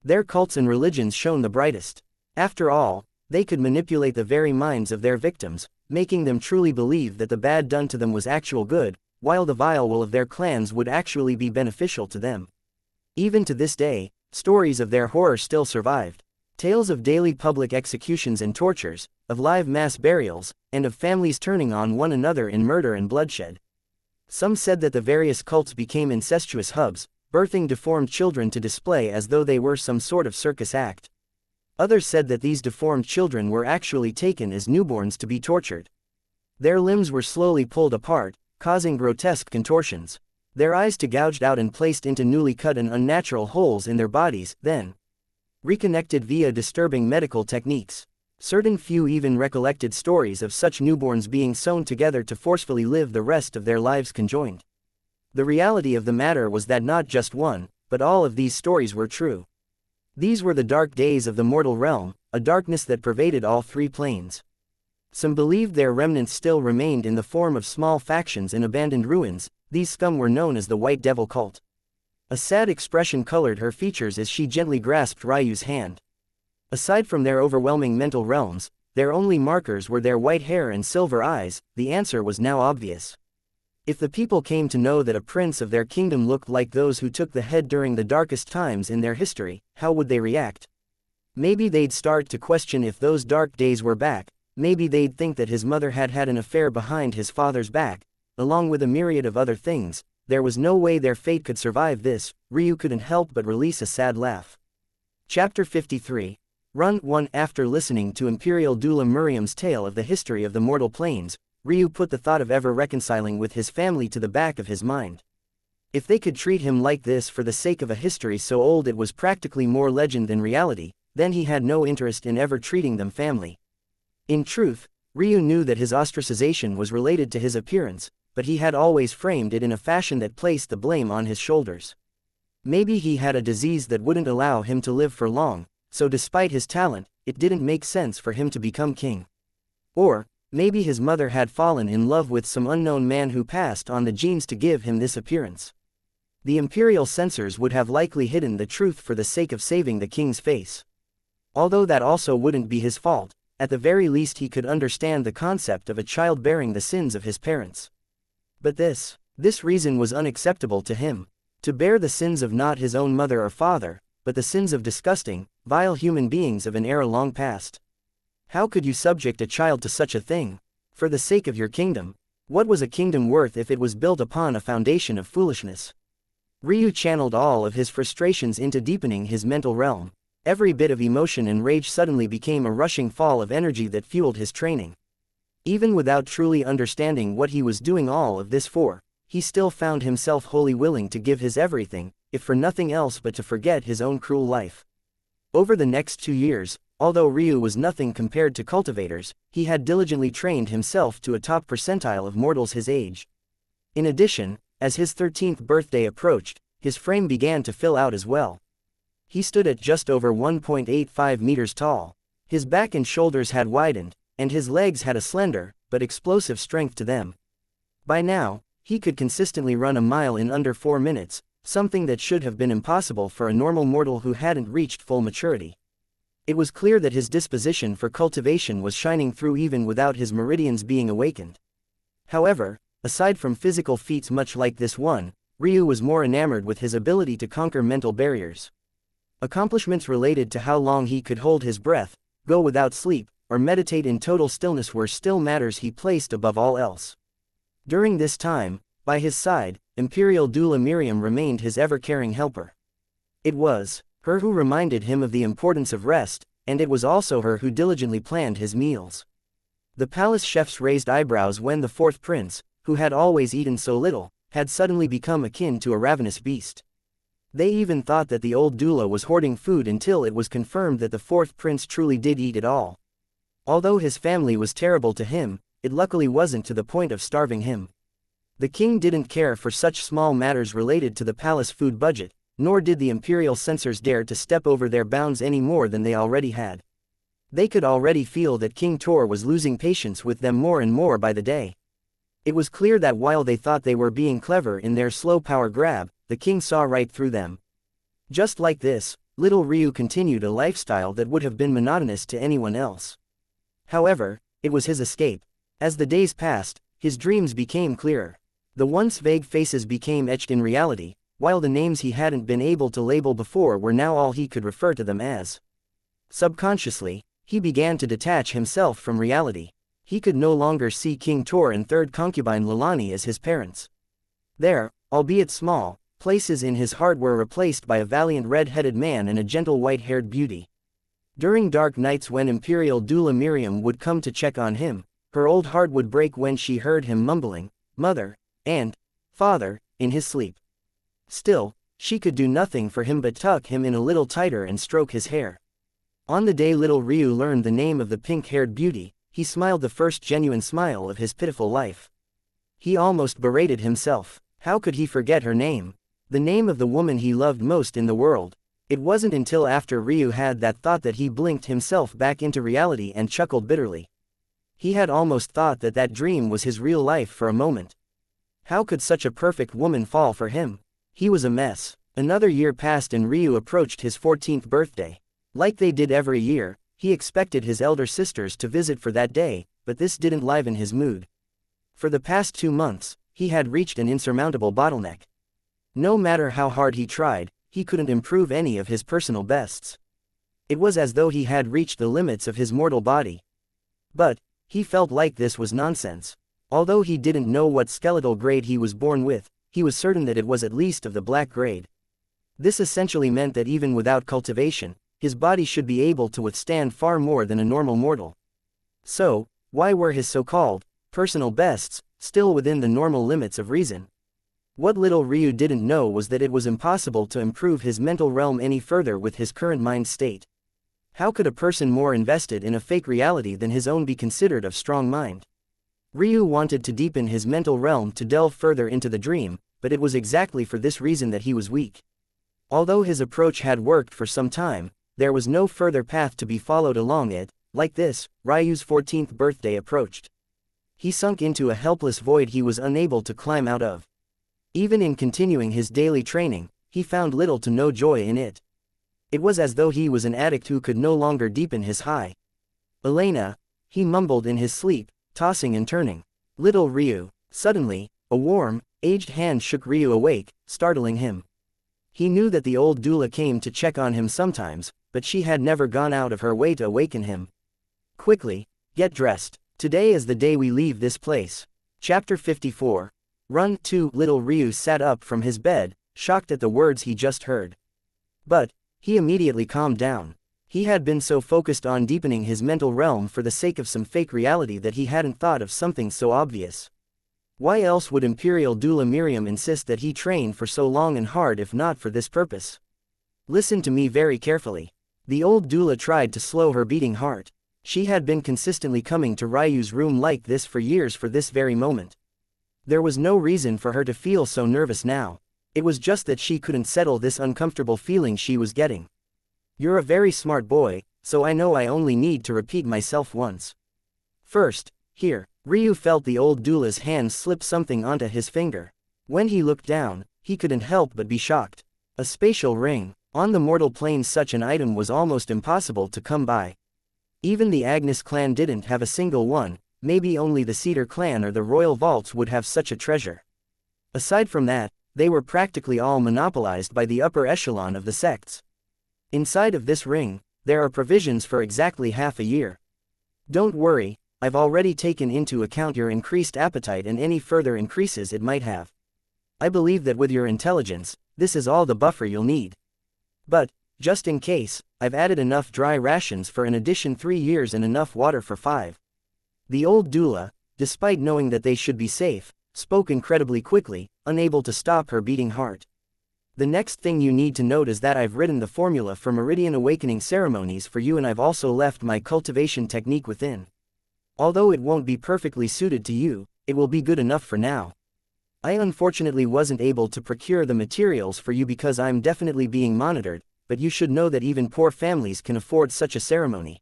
S1: Their cults and religions shone the brightest. After all, they could manipulate the very minds of their victims, making them truly believe that the bad done to them was actual good, while the vile will of their clans would actually be beneficial to them. Even to this day, stories of their horror still survived. Tales of daily public executions and tortures, of live mass burials, and of families turning on one another in murder and bloodshed. Some said that the various cults became incestuous hubs, birthing deformed children to display as though they were some sort of circus act. Others said that these deformed children were actually taken as newborns to be tortured. Their limbs were slowly pulled apart, causing grotesque contortions. Their eyes to gouged out and placed into newly cut and unnatural holes in their bodies, then reconnected via disturbing medical techniques. Certain few even recollected stories of such newborns being sewn together to forcefully live the rest of their lives conjoined. The reality of the matter was that not just one, but all of these stories were true. These were the dark days of the mortal realm, a darkness that pervaded all three planes. Some believed their remnants still remained in the form of small factions in abandoned ruins. These scum were known as the White Devil Cult. A sad expression colored her features as she gently grasped Ryu's hand. Aside from their overwhelming mental realms, their only markers were their white hair and silver eyes. The answer was now obvious. If the people came to know that a prince of their kingdom looked like those who took the head during the darkest times in their history, how would they react? Maybe they'd start to question if those dark days were back. Maybe they'd think that his mother had had an affair behind his father's back, along with a myriad of other things. There was no way their fate could survive this. Ryu couldn't help but release a sad laugh. Chapter 53. Run 1. After listening to Imperial Doula Miriam's tale of the history of the mortal planes, Ryu put the thought of ever reconciling with his family to the back of his mind. If they could treat him like this for the sake of a history so old it was practically more legend than reality, then he had no interest in ever treating them family. In truth, Ryu knew that his ostracization was related to his appearance, but he had always framed it in a fashion that placed the blame on his shoulders. Maybe he had a disease that wouldn't allow him to live for long, so despite his talent, it didn't make sense for him to become king. Or, maybe his mother had fallen in love with some unknown man who passed on the genes to give him this appearance. The imperial censors would have likely hidden the truth for the sake of saving the king's face. Although that also wouldn't be his fault, at the very least he could understand the concept of a child bearing the sins of his parents. But this reason was unacceptable to him. To bear the sins of not his own mother or father, but the sins of disgusting, vile human beings of an era long past. How could you subject a child to such a thing? For the sake of your kingdom. What was a kingdom worth if it was built upon a foundation of foolishness? Ryu channeled all of his frustrations into deepening his mental realm. Every bit of emotion and rage suddenly became a rushing fall of energy that fueled his training. Even without truly understanding what he was doing all of this for, he still found himself wholly willing to give his everything, if for nothing else but to forget his own cruel life. Over the next 2 years, although Ryu was nothing compared to cultivators, he had diligently trained himself to a top percentile of mortals his age. In addition, as his 13th birthday approached, his frame began to fill out as well. He stood at just over 1.85 meters tall. His back and shoulders had widened, and his legs had a slender, but explosive strength to them. By now, he could consistently run a mile in under 4 minutes, something that should have been impossible for a normal mortal who hadn't reached full maturity. It was clear that his disposition for cultivation was shining through even without his meridians being awakened. However, aside from physical feats much like this one, Ryu was more enamored with his ability to conquer mental barriers. Accomplishments related to how long he could hold his breath, go without sleep, or meditate in total stillness were still matters he placed above all else. During this time, by his side, Imperial Doula Miriam remained his ever-caring helper. It was her who reminded him of the importance of rest, and it was also her who diligently planned his meals. The palace chefs raised eyebrows when the fourth prince, who had always eaten so little, had suddenly become akin to a ravenous beast. They even thought that the old doula was hoarding food until it was confirmed that the fourth prince truly did eat it all. Although his family was terrible to him, it luckily wasn't to the point of starving him. The king didn't care for such small matters related to the palace food budget, nor did the imperial censors dare to step over their bounds any more than they already had. They could already feel that King Tor was losing patience with them more and more by the day. It was clear that while they thought they were being clever in their slow power grab, the king saw right through them. Just like this, little Ryu continued a lifestyle that would have been monotonous to anyone else. However, it was his escape. As the days passed, his dreams became clearer. The once vague faces became etched in reality, while the names he hadn't been able to label before were now all he could refer to them as. Subconsciously, he began to detach himself from reality. He could no longer see King Tor and third concubine Lilani as his parents. Their, albeit small, places in his heart were replaced by a valiant red-headed man and a gentle white-haired beauty. During dark nights when Imperial Doula Miriam would come to check on him, her old heart would break when she heard him mumbling, "Mother," and "Father," in his sleep. Still, she could do nothing for him but tuck him in a little tighter and stroke his hair. On the day little Ryu learned the name of the pink-haired beauty, he smiled the first genuine smile of his pitiful life. He almost berated himself. How could he forget her name? The name of the woman he loved most in the world. It wasn't until after Ryu had that thought that he blinked himself back into reality and chuckled bitterly. He had almost thought that that dream was his real life for a moment. How could such a perfect woman fall for him? He was a mess. Another year passed and Ryu approached his 14th birthday. Like they did every year, he expected his elder sisters to visit for that day, but this didn't liven his mood. For the past 2 months, he had reached an insurmountable bottleneck. No matter how hard he tried, he couldn't improve any of his personal bests. It was as though he had reached the limits of his mortal body. But he felt like this was nonsense. Although he didn't know what skeletal grade he was born with, he was certain that it was at least of the black grade. This essentially meant that even without cultivation, his body should be able to withstand far more than a normal mortal. So, why were his so-called personal bests still within the normal limits of reason? What little Ryu didn't know was that it was impossible to improve his mental realm any further with his current mind state. How could a person more invested in a fake reality than his own be considered of strong mind? Ryu wanted to deepen his mental realm to delve further into the dream, but it was exactly for this reason that he was weak. Although his approach had worked for some time, there was no further path to be followed along it. Like this, Ryu's 14th birthday approached. He sunk into a helpless void he was unable to climb out of. Even in continuing his daily training, he found little to no joy in it. It was as though he was an addict who could no longer deepen his high. "Elena," he mumbled in his sleep, tossing and turning. "Little Ryu." Suddenly, a warm, aged hand shook Ryu awake, startling him. He knew that the old doula came to check on him sometimes, but she had never gone out of her way to awaken him. "Quickly, get dressed. Today is the day we leave this place." Chapter 54. Run to. Little Ryu sat up from his bed, shocked at the words he just heard. But he immediately calmed down. He had been so focused on deepening his mental realm for the sake of some fake reality that he hadn't thought of something so obvious. Why else would Imperial Doula Miriam insist that he train for so long and hard if not for this purpose? Listen to me very carefully. The old doula tried to slow her beating heart. She had been consistently coming to Ryu's room like this for years for this very moment. There was no reason for her to feel so nervous now. It was just that she couldn't settle this uncomfortable feeling she was getting. You're a very smart boy, so I know I only need to repeat myself once. First, here. Ryu felt the old doula's hand slip something onto his finger. When he looked down, he couldn't help but be shocked. A spatial ring. On the mortal plane such an item was almost impossible to come by. Even the Agnes clan didn't have a single one, maybe only the Cedar clan or the royal vaults would have such a treasure. Aside from that, they were practically all monopolized by the upper echelon of the sects. Inside of this ring, there are provisions for exactly half a year. Don't worry, I've already taken into account your increased appetite and any further increases it might have. I believe that with your intelligence, this is all the buffer you'll need. But, just in case, I've added enough dry rations for an addition 3 years and enough water for 5. The old doula, despite knowing that they should be safe, spoke incredibly quickly, unable to stop her beating heart. The next thing you need to note is that I've written the formula for Meridian Awakening ceremonies for you, and I've also left my cultivation technique within. Although it won't be perfectly suited to you, it will be good enough for now. I unfortunately wasn't able to procure the materials for you because I'm definitely being monitored, but you should know that even poor families can afford such a ceremony.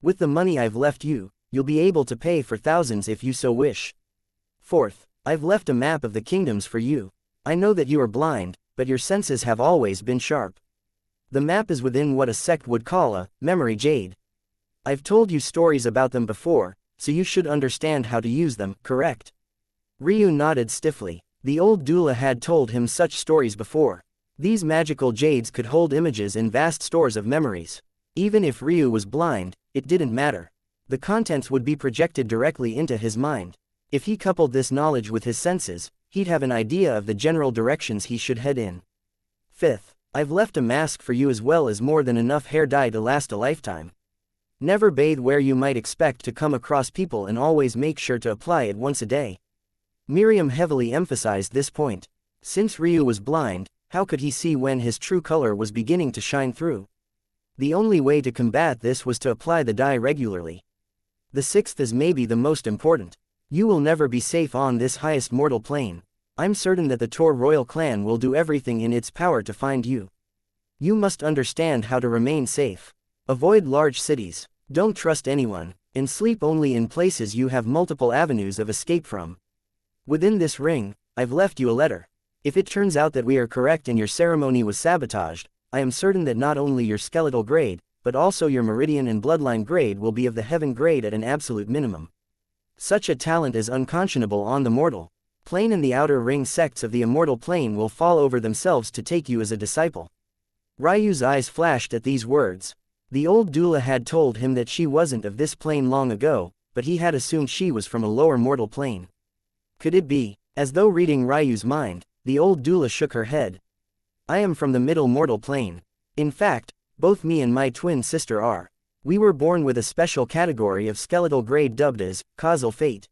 S1: With the money I've left you, you'll be able to pay for thousands if you so wish. Fourth, I've left a map of the kingdoms for you. I know that you are blind, but your senses have always been sharp. The map is within what a sect would call a memory jade. I've told you stories about them before, so you should understand how to use them, correct? Ryu nodded stiffly. The old doula had told him such stories before. These magical jades could hold images in vast stores of memories. Even if Ryu was blind, it didn't matter. The contents would be projected directly into his mind. If he coupled this knowledge with his senses, he'd have an idea of the general directions he should head in. Fifth, I've left a mask for you as well as more than enough hair dye to last a lifetime. Never bathe where you might expect to come across people, and always make sure to apply it once a day. Miriam heavily emphasized this point. Since Ryu was blind, how could he see when his true color was beginning to shine through? The only way to combat this was to apply the dye regularly. The sixth is maybe the most important. You will never be safe on this highest mortal plane. I'm certain that the Tor royal clan will do everything in its power to find you. You must understand how to remain safe. Avoid large cities. Don't trust anyone, and sleep only in places you have multiple avenues of escape from. Within this ring, I've left you a letter. If it turns out that we are correct and your ceremony was sabotaged, I am certain that not only your skeletal grade, but also your meridian and bloodline grade will be of the heaven grade at an absolute minimum. Such a talent is unconscionable on the mortal plane, and the outer ring sects of the immortal plane will fall over themselves to take you as a disciple. Ryu's eyes flashed at these words. The old doula had told him that she wasn't of this plane long ago, but he had assumed she was from a lower mortal plane. Could it be? As though reading Ryu's mind, the old doula shook her head. I am from the middle mortal plane. In fact, both me and my twin sister are. We were born with a special category of skeletal grade dubbed as causal fate.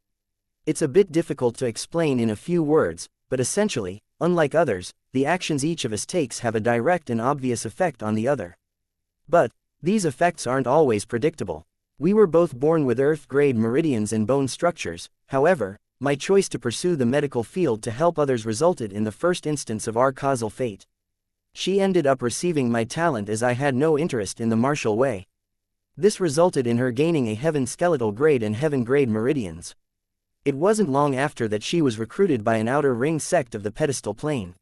S1: It's a bit difficult to explain in a few words, but essentially, unlike others, the actions each of us takes have a direct and obvious effect on the other. But these effects aren't always predictable. We were both born with earth-grade meridians and bone structures. However, my choice to pursue the medical field to help others resulted in the first instance of our causal fate. She ended up receiving my talent as I had no interest in the martial way. This resulted in her gaining a heaven skeletal grade and heaven grade meridians. It wasn't long after that she was recruited by an outer ring sect of the pedestal plane.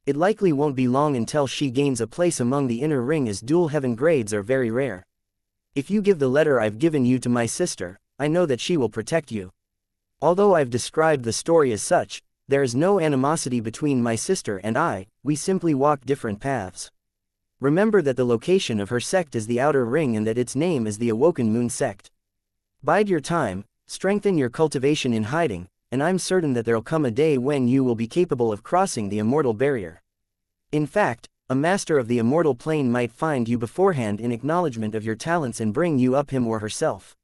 S1: It likely won't be long until she gains a place among the inner ring, as dual heaven grades are very rare. If you give the letter I've given you to my sister, I know that she will protect you. Although I've described the story as such, there is no animosity between my sister and I, we simply walk different paths. Remember that the location of her sect is the outer ring and that its name is the Awoken Moon Sect. Bide your time, strengthen your cultivation in hiding, and I'm certain that there'll come a day when you will be capable of crossing the immortal barrier. In fact, a master of the immortal plane might find you beforehand in acknowledgement of your talents and bring you up him or herself.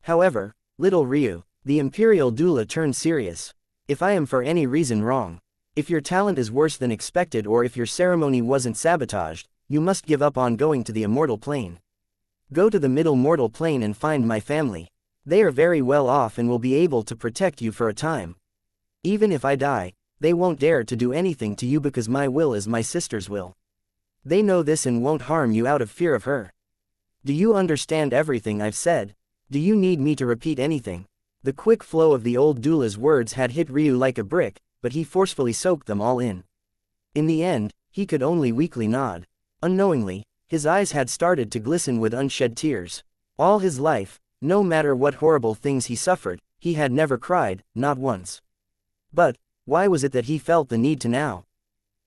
S1: However, little Ryu, the imperial doula turned serious. If I am for any reason wrong, if your talent is worse than expected, or if your ceremony wasn't sabotaged, you must give up on going to the immortal plane. Go to the middle mortal plane and find my family. They are very well off and will be able to protect you for a time. Even if I die, They won't dare to do anything to you because my will is my sister's will. They know this and won't harm you out of fear of her. Do you understand everything I've said? Do you need me to repeat anything? The quick flow of the old doula's words had hit Ryu like a brick, but he forcefully soaked them all in. In the end, he could only weakly nod. Unknowingly, his eyes had started to glisten with unshed tears. All his life, no matter what horrible things he suffered, he had never cried, not once. But, why was it that he felt the need to now?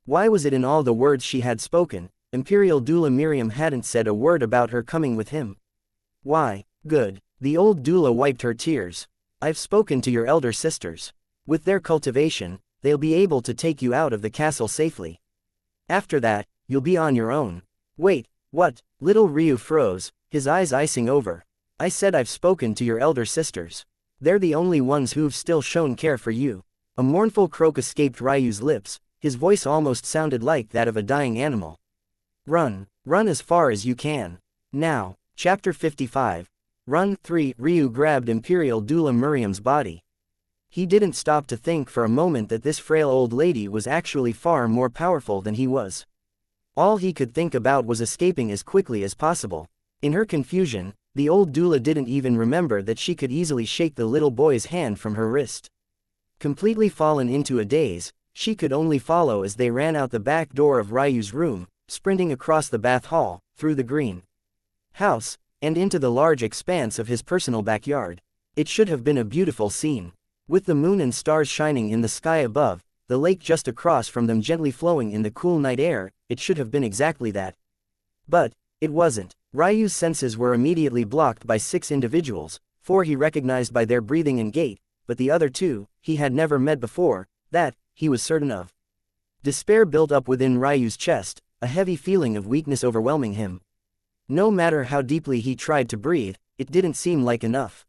S1: Why was it in all the words she had spoken, Imperial doula Miriam hadn't said a word about her coming with him? Why? Good. The old doula wiped her tears. I've spoken to your elder sisters. With their cultivation, they'll be able to take you out of the castle safely. After that, you'll be on your own. Wait, what? Little Ryu froze, his eyes icing over. I said I've spoken to your elder sisters. They're the only ones who've still shown care for you. A mournful croak escaped Ryu's lips, his voice almost sounded like that of a dying animal. Run, run as far as you can. Now, Chapter 55. Run. 3. Ryu grabbed Imperial doula Miriam's body. He didn't stop to think for a moment that this frail old lady was actually far more powerful than he was. All he could think about was escaping as quickly as possible. In her confusion, the old doula didn't even remember that she could easily shake the little boy's hand from her wrist. Completely fallen into a daze, she could only follow as they ran out the back door of Ryu's room, sprinting across the bath hall, through the green house, and into the large expanse of his personal backyard. It should have been a beautiful scene. With the moon and stars shining in the sky above, the lake just across from them gently flowing in the cool night air, it should have been exactly that. But, it wasn't. Ryu's senses were immediately blocked by 6 individuals, 4 he recognized by their breathing and gait, but the other 2, he had never met before, that, he was certain of. Despair built up within Ryu's chest, a heavy feeling of weakness overwhelming him. No matter how deeply he tried to breathe, it didn't seem like enough.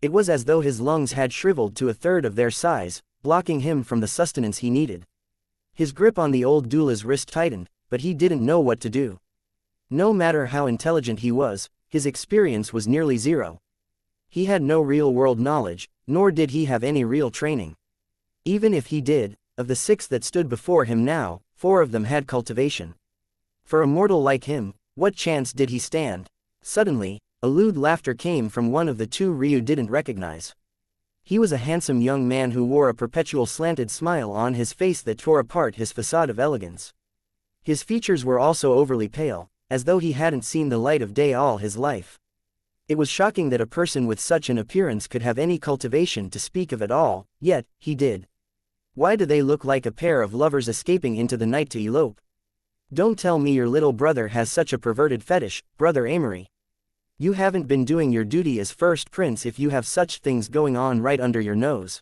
S1: It was as though his lungs had shriveled to a third of their size, blocking him from the sustenance he needed. His grip on the old doula's wrist tightened, but he didn't know what to do. No matter how intelligent he was, his experience was nearly zero. He had no real-world knowledge, nor did he have any real training. Even if he did, of the 6 that stood before him now, 4 of them had cultivation. For a mortal like him, what chance did he stand? Suddenly, a lewd laughter came from one of the 2 Ryu didn't recognize. He was a handsome young man who wore a perpetual slanted smile on his face that tore apart his facade of elegance. His features were also overly pale, as though he hadn't seen the light of day all his life. It was shocking that a person with such an appearance could have any cultivation to speak of at all, yet, he did. Why do they look like a pair of lovers escaping into the night to elope? Don't tell me your little brother has such a perverted fetish, Brother Amory. You haven't been doing your duty as first prince if you have such things going on right under your nose.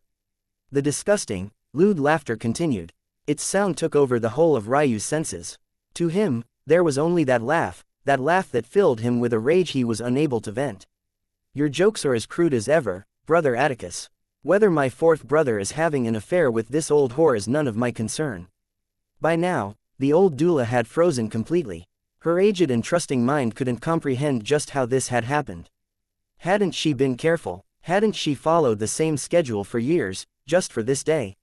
S1: The disgusting, lewd laughter continued. Its sound took over the whole of Ryu's senses. To him, there was only that laugh that filled him with a rage he was unable to vent. Your jokes are as crude as ever, Brother Atticus. Whether my 4th brother is having an affair with this old whore is none of my concern. By now, the old doula had frozen completely. Her aged and trusting mind couldn't comprehend just how this had happened. Hadn't she been careful? Hadn't she followed the same schedule for years, just for this day?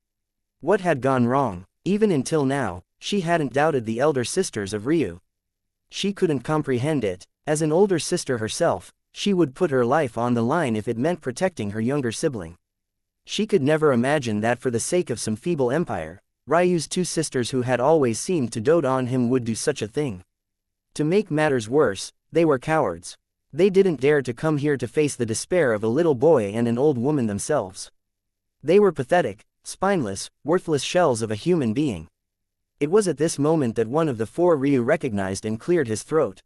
S1: What had gone wrong? Even until now, she hadn't doubted the elder sisters of Ryu. She couldn't comprehend it. As an older sister herself, she would put her life on the line if it meant protecting her younger sibling. She could never imagine that for the sake of some feeble empire, Ryu's 2 sisters who had always seemed to dote on him would do such a thing. To make matters worse, they were cowards. They didn't dare to come here to face the despair of a little boy and an old woman themselves. They were pathetic, spineless, worthless shells of a human being. It was at this moment that one of the 4 Ryu recognized and cleared his throat.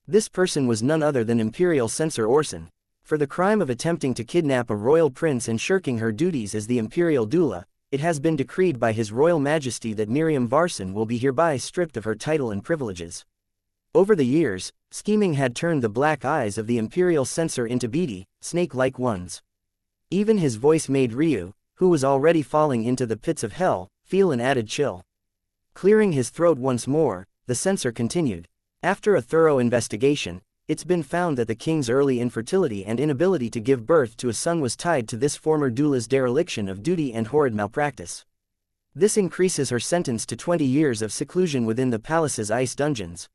S1: This person was none other than Imperial Censor Orson. For the crime of attempting to kidnap a royal prince and shirking her duties as the Imperial doula, it has been decreed by His Royal Majesty that Miriam Varson will be hereby stripped of her title and privileges. Over the years, scheming had turned the black eyes of the Imperial Censor into beady, snake-like ones. Even his voice made Ryu, who was already falling into the pits of hell, feel an added chill. Clearing his throat once more, the censor continued. After a thorough investigation, it's been found that the king's early infertility and inability to give birth to a son was tied to this former doula's dereliction of duty and horrid malpractice. This increases her sentence to 20 years of seclusion within the palace's ice dungeons.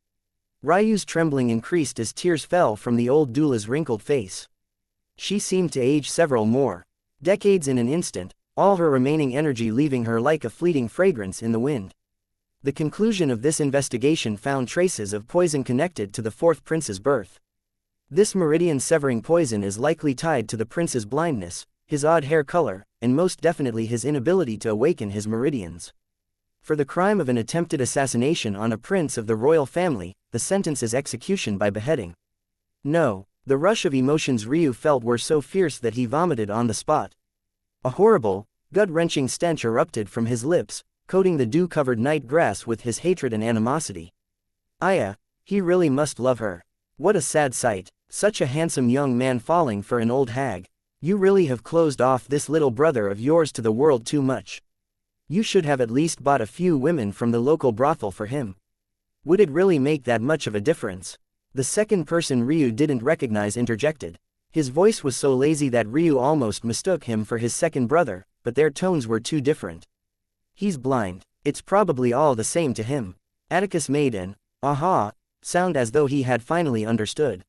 S1: Ryu's trembling increased as tears fell from the old doula's wrinkled face. She seemed to age several more decades in an instant, all her remaining energy leaving her like a fleeting fragrance in the wind. The conclusion of this investigation found traces of poison connected to the fourth prince's birth. This meridian-severing poison is likely tied to the prince's blindness, his odd hair color, and most definitely his inability to awaken his meridians. For the crime of an attempted assassination on a prince of the royal family, the sentence is execution by beheading. No, the rush of emotions Ryu felt were so fierce that he vomited on the spot. A horrible, gut-wrenching stench erupted from his lips, coating the dew-covered night grass with his hatred and animosity. Aya, he really must love her. What a sad sight, such a handsome young man falling for an old hag. You really have closed off this little brother of yours to the world too much. You should have at least bought a few women from the local brothel for him. Would it really make that much of a difference? The second person Ryu didn't recognize interjected. His voice was so lazy that Ryu almost mistook him for his second brother, but their tones were too different. He's blind. It's probably all the same to him. Atticus made an aha sound as though he had finally understood.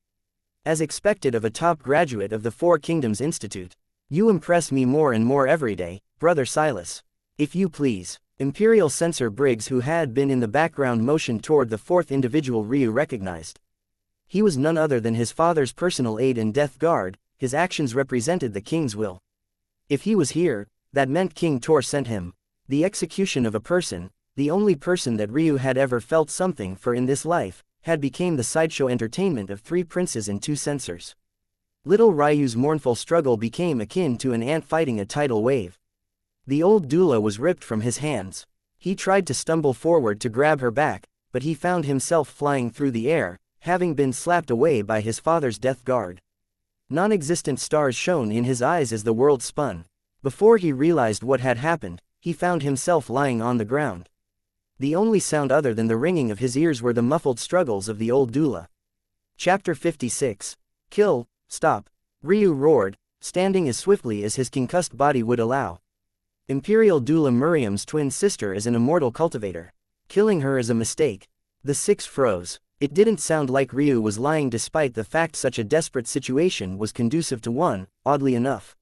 S1: As expected of a top graduate of the Four Kingdoms Institute. You impress me more and more every day, Brother Silas. If you please. Imperial Censor Briggs, who had been in the background, motioned toward the fourth individual Ryu recognized. He was none other than his father's personal aide and death guard. His actions represented the king's will. If he was here, that meant King Tor sent him. The execution of a person, the only person that Ryu had ever felt something for in this life, had become the sideshow entertainment of three princes and two censors. Little Ryu's mournful struggle became akin to an ant fighting a tidal wave. The old doula was ripped from his hands. He tried to stumble forward to grab her back, but he found himself flying through the air, having been slapped away by his father's death guard. Non-existent stars shone in his eyes as the world spun. Before he realized what had happened, he found himself lying on the ground. The only sound other than the ringing of his ears were the muffled struggles of the old doula. Chapter 56. Kill, stop. Ryu roared, standing as swiftly as his concussed body would allow. Imperial doula Miriam's twin sister is an immortal cultivator. Killing her is a mistake. The six froze. It didn't sound like Ryu was lying, despite the fact such a desperate situation was conducive to one, oddly enough.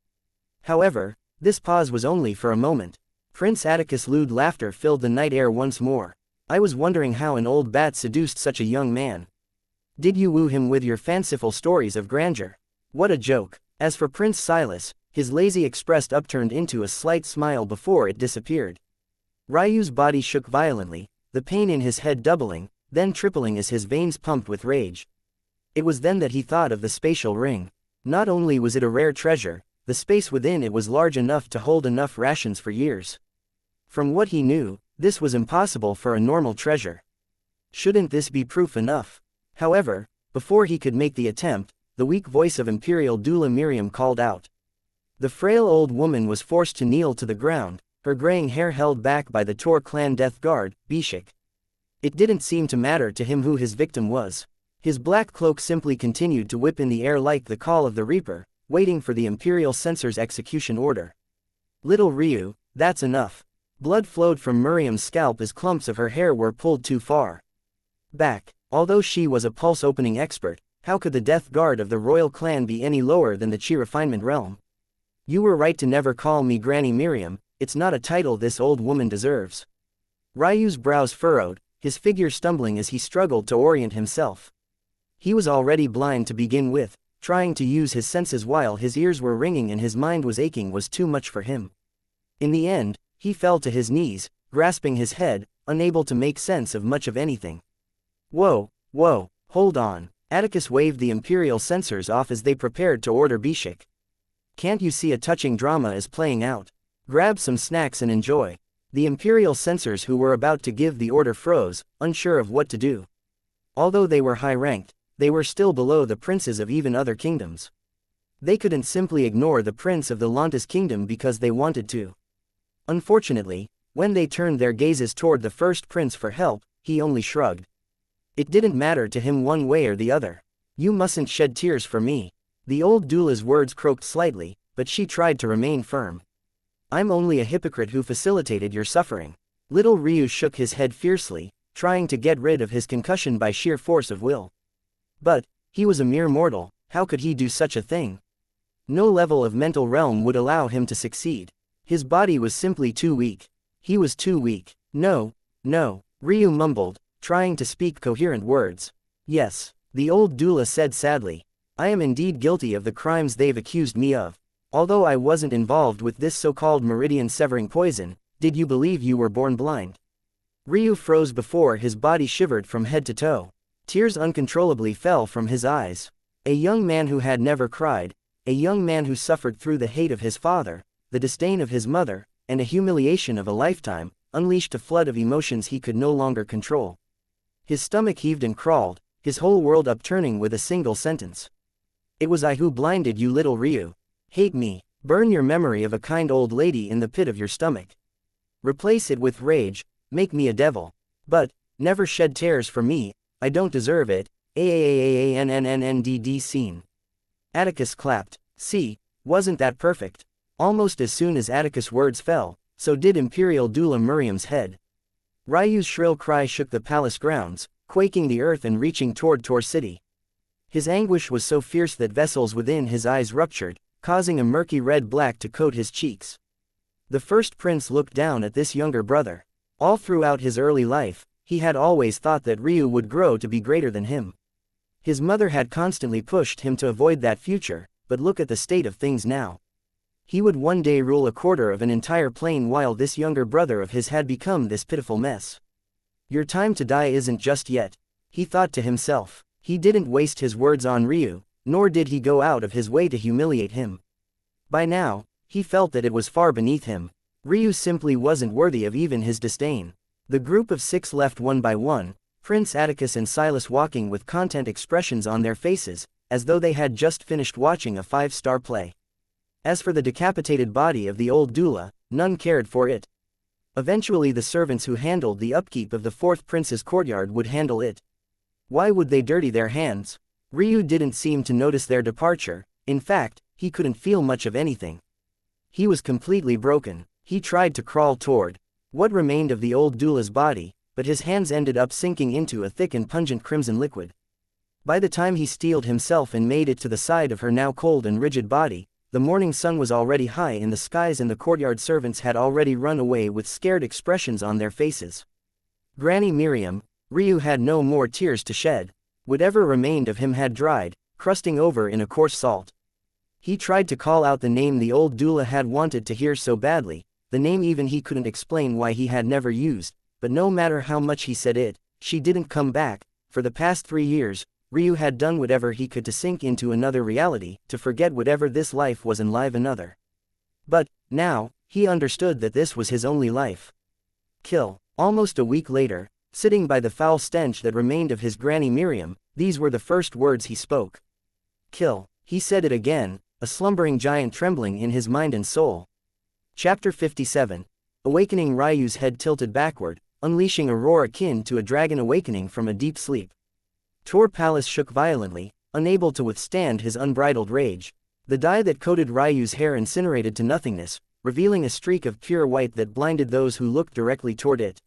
S1: However, this pause was only for a moment. Prince Atticus' lewd laughter filled the night air once more. I was wondering how an old bat seduced such a young man. Did you woo him with your fanciful stories of grandeur? What a joke. As for Prince Silas, his lazy expression upturned into a slight smile before it disappeared. Ryu's body shook violently, the pain in his head doubling, then tripling as his veins pumped with rage. It was then that he thought of the spatial ring. Not only was it a rare treasure, the space within it was large enough to hold enough rations for years. From what he knew, this was impossible for a normal treasure. Shouldn't this be proof enough? However, before he could make the attempt, the weak voice of Imperial doula Miriam called out. The frail old woman was forced to kneel to the ground, her graying hair held back by the Tor clan death guard, Bishik. It didn't seem to matter to him who his victim was. His black cloak simply continued to whip in the air like the call of the Reaper, waiting for the Imperial Censor's execution order. Little Ryu, that's enough. Blood flowed from Miriam's scalp as clumps of her hair were pulled too far back. Although she was a pulse-opening expert, how could the death guard of the royal clan be any lower than the chi refinement realm? You were right to never call me Granny Miriam, it's not a title this old woman deserves. Ryu's brows furrowed, his figure stumbling as he struggled to orient himself. He was already blind to begin with, trying to use his senses while his ears were ringing and his mind was aching was too much for him. In the end, he fell to his knees, grasping his head, unable to make sense of much of anything. Whoa, hold on. Atticus waved the Imperial censors off as they prepared to order Bishik. Can't you see a touching drama is playing out? Grab some snacks and enjoy. The Imperial censors who were about to give the order froze, unsure of what to do. Although they were high-ranked, they were still below the princes of even other kingdoms. They couldn't simply ignore the prince of the Lantis kingdom because they wanted to. Unfortunately, when they turned their gazes toward the first prince for help, he only shrugged. It didn't matter to him one way or the other. You mustn't shed tears for me. The old doula's words croaked slightly, but she tried to remain firm. I'm only a hypocrite who facilitated your suffering. Little Ryu shook his head fiercely, trying to get rid of his concussion by sheer force of will. But, he was a mere mortal, how could he do such a thing? No level of mental realm would allow him to succeed. His body was simply too weak. He was too weak. No, no, Ryu mumbled, trying to speak coherent words. Yes, the old doula said sadly. I am indeed guilty of the crimes they've accused me of. Although I wasn't involved with this so-called meridian-severing poison, did you believe you were born blind? Ryu froze before his body shivered from head to toe. Tears uncontrollably fell from his eyes. A young man who had never cried, a young man who suffered through the hate of his father, the disdain of his mother, and a humiliation of a lifetime, unleashed a flood of emotions he could no longer control. His stomach heaved and crawled, his whole world upturning with a single sentence. It was I who blinded you, little Ryu. Hate me, burn your memory of a kind old lady in the pit of your stomach. Replace it with rage, make me a devil. But, never shed tears for me, I don't deserve it. AAAANNNNDD scene. Atticus clapped. See, wasn't that perfect? Almost as soon as Atticus' words fell, so did Imperial Doula Miriam's head. Ryu's shrill cry shook the palace grounds, quaking the earth and reaching toward Tor City. His anguish was so fierce that vessels within his eyes ruptured, causing a murky red-black to coat his cheeks. The first prince looked down at this younger brother. All throughout his early life, he had always thought that Ryu would grow to be greater than him. His mother had constantly pushed him to avoid that future, but look at the state of things now. He would one day rule a quarter of an entire plane while this younger brother of his had become this pitiful mess. Your time to die isn't just yet, he thought to himself. He didn't waste his words on Ryu, nor did he go out of his way to humiliate him. By now, he felt that it was far beneath him. Ryu simply wasn't worthy of even his disdain. The group of 6 left one by one, Prince Atticus and Silas walking with content expressions on their faces, as though they had just finished watching a 5-star play. As for the decapitated body of the old doula, none cared for it. Eventually the servants who handled the upkeep of the 4th prince's courtyard would handle it. Why would they dirty their hands? Ryu didn't seem to notice their departure. In fact, he couldn't feel much of anything. He was completely broken. He tried to crawl toward what remained of the old doula's body, but his hands ended up sinking into a thick and pungent crimson liquid. By the time he steeled himself and made it to the side of her now cold and rigid body, the morning sun was already high in the skies and the courtyard servants had already run away with scared expressions on their faces. Granny Miriam, Ryu had no more tears to shed. Whatever remained of him had dried, crusting over in a coarse salt. He tried to call out the name the old doula had wanted to hear so badly, the name even he couldn't explain why he had never used, but no matter how much he said it, she didn't come back. For the past 3 years, Ryu had done whatever he could to sink into another reality, to forget whatever this life was and live another. But, now, he understood that this was his only life. Kill. Almost a week later, sitting by the foul stench that remained of his Granny Miriam, these were the first words he spoke. Kill. He said it again, a slumbering giant trembling in his mind and soul. Chapter 57. Awakening. Ryu's head tilted backward, unleashing a roar akin to a dragon awakening from a deep sleep. Tor Palace shook violently, unable to withstand his unbridled rage. The dye that coated Ryu's hair incinerated to nothingness, revealing a streak of pure white that blinded those who looked directly toward it.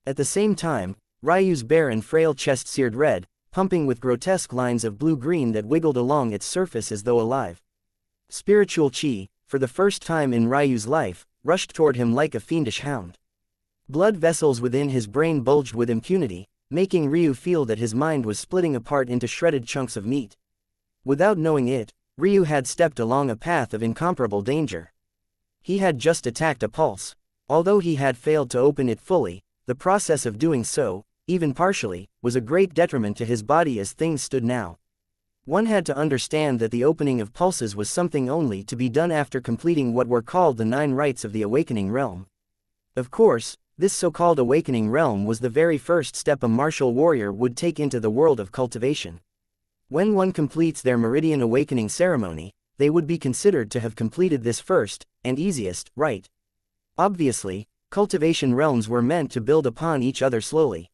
S1: At the same time, Ryu's bare and frail chest seared red, pumping with grotesque lines of blue-green that wiggled along its surface as though alive. Spiritual chi, for the first time in Ryu's life, rushed toward him like a fiendish hound. Blood vessels within his brain bulged with impunity, making Ryu feel that his mind was splitting apart into shredded chunks of meat. Without knowing it, Ryu had stepped along a path of incomparable danger. He had just attacked a pulse. Although he had failed to open it fully, the process of doing so, even partially, was a great detriment to his body as things stood now. One had to understand that the opening of pulses was something only to be done after completing what were called the 9 rites of the awakening realm. Of course, this so-called awakening realm was the very first step a martial warrior would take into the world of cultivation. When one completes their meridian awakening ceremony, they would be considered to have completed this first, and easiest, rite. Obviously, cultivation realms were meant to build upon each other slowly.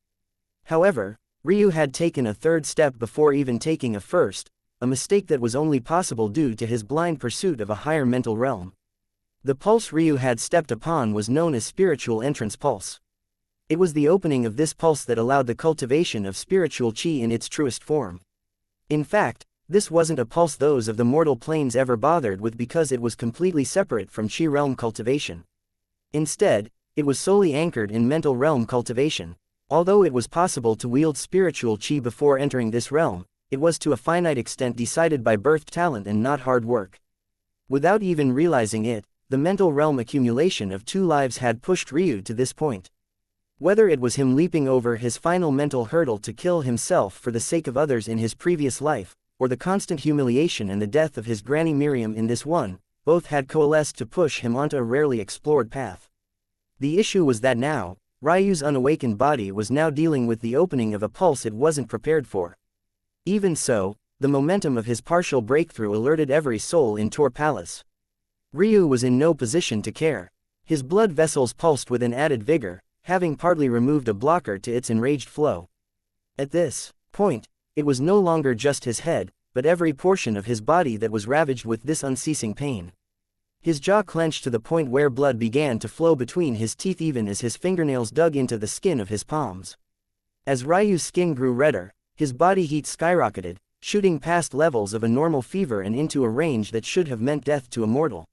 S1: However, Ryu had taken a 3rd step before even taking a 1st, a mistake that was only possible due to his blind pursuit of a higher mental realm. The pulse Ryu had stepped upon was known as spiritual entrance pulse. It was the opening of this pulse that allowed the cultivation of spiritual qi in its truest form. In fact, this wasn't a pulse those of the mortal planes ever bothered with because it was completely separate from qi realm cultivation. Instead, it was solely anchored in mental realm cultivation. Although it was possible to wield spiritual qi before entering this realm, it was to a finite extent decided by birthed talent and not hard work. Without even realizing it, the mental realm accumulation of 2 lives had pushed Ryu to this point. Whether it was him leaping over his final mental hurdle to kill himself for the sake of others in his previous life, or the constant humiliation and the death of his granny Miriam in this one, both had coalesced to push him onto a rarely explored path. The issue was that now, Ryu's unawakened body was now dealing with the opening of a pulse it wasn't prepared for. Even so, the momentum of his partial breakthrough alerted every soul in Tor Palace. Ryu was in no position to care. His blood vessels pulsed with an added vigor, having partly removed a blocker to its enraged flow. At this point, it was no longer just his head, but every portion of his body that was ravaged with this unceasing pain. His jaw clenched to the point where blood began to flow between his teeth even as his fingernails dug into the skin of his palms. As Ryu's skin grew redder, his body heat skyrocketed, shooting past levels of a normal fever and into a range that should have meant death to a mortal.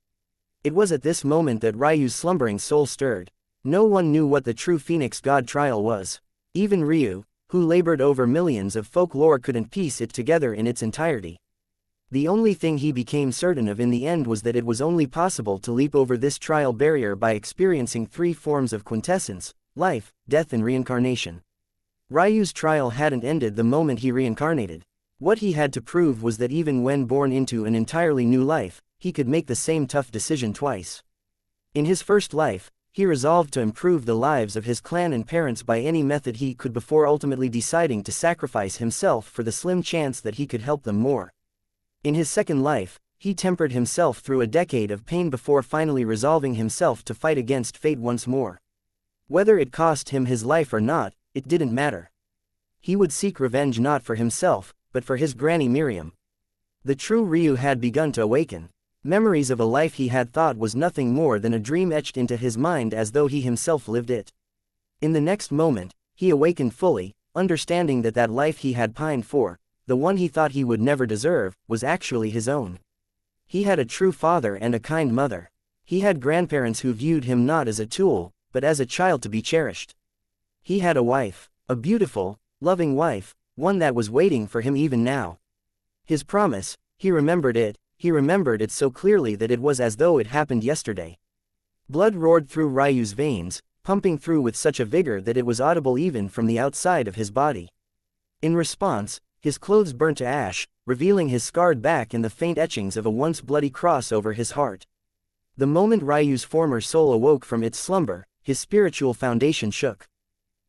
S1: It was at this moment that Ryu's slumbering soul stirred. No one knew what the true Phoenix God trial was. Even Ryu, who labored over millions of folklore, couldn't piece it together in its entirety. The only thing he became certain of in the end was that it was only possible to leap over this trial barrier by experiencing 3 forms of quintessence: life, death and reincarnation. Ryu's trial hadn't ended the moment he reincarnated. What he had to prove was that even when born into an entirely new life, he could make the same tough decision twice. In his first life, he resolved to improve the lives of his clan and parents by any method he could before ultimately deciding to sacrifice himself for the slim chance that he could help them more. In his second life, he tempered himself through a decade of pain before finally resolving himself to fight against fate once more. Whether it cost him his life or not, it didn't matter. He would seek revenge not for himself, but for his granny Miriam. The true Ryu had begun to awaken. Memories of a life he had thought was nothing more than a dream etched into his mind as though he himself lived it. In the next moment, he awakened fully, understanding that that life he had pined for, the one he thought he would never deserve, was actually his own. He had a true father and a kind mother. He had grandparents who viewed him not as a tool, but as a child to be cherished. He had a wife, a beautiful, loving wife, one that was waiting for him even now. His promise, he remembered it so clearly that it was as though it happened yesterday. Blood roared through Ryu's veins, pumping through with such a vigor that it was audible even from the outside of his body. In response, his clothes burnt to ash, revealing his scarred back and the faint etchings of a once bloody cross over his heart. The moment Ryu's former soul awoke from its slumber, his spiritual foundation shook.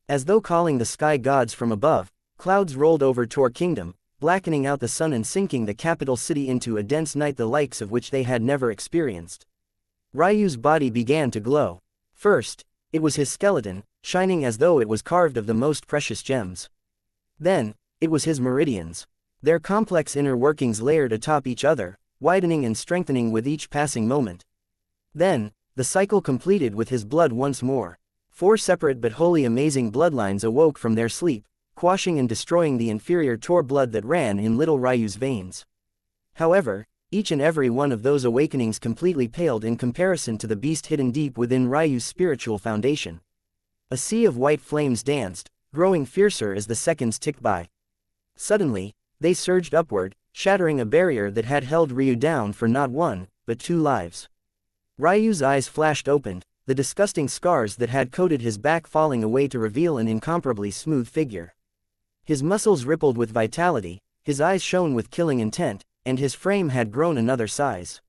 S1: As though calling the sky gods from above, clouds rolled over Tor Kingdom, blackening out the sun and sinking the capital city into a dense night the likes of which they had never experienced. Ryu's body began to glow. First, it was his skeleton, shining as though it was carved of the most precious gems. Then, it was his meridians. Their complex inner workings layered atop each other, widening and strengthening with each passing moment. Then, the cycle completed with his blood once more. 4 separate but wholly amazing bloodlines awoke from their sleep, quashing and destroying the inferior Tor blood that ran in little Ryu's veins. However, each and every one of those awakenings completely paled in comparison to the beast hidden deep within Ryu's spiritual foundation. A sea of white flames danced, growing fiercer as the seconds ticked by. Suddenly, they surged upward, shattering a barrier that had held Ryu down for not 1, but 2 lives. Ryu's eyes flashed open, the disgusting scars that had coated his back falling away to reveal an incomparably smooth figure. His muscles rippled with vitality, his eyes shone with killing intent, and his frame had grown another size.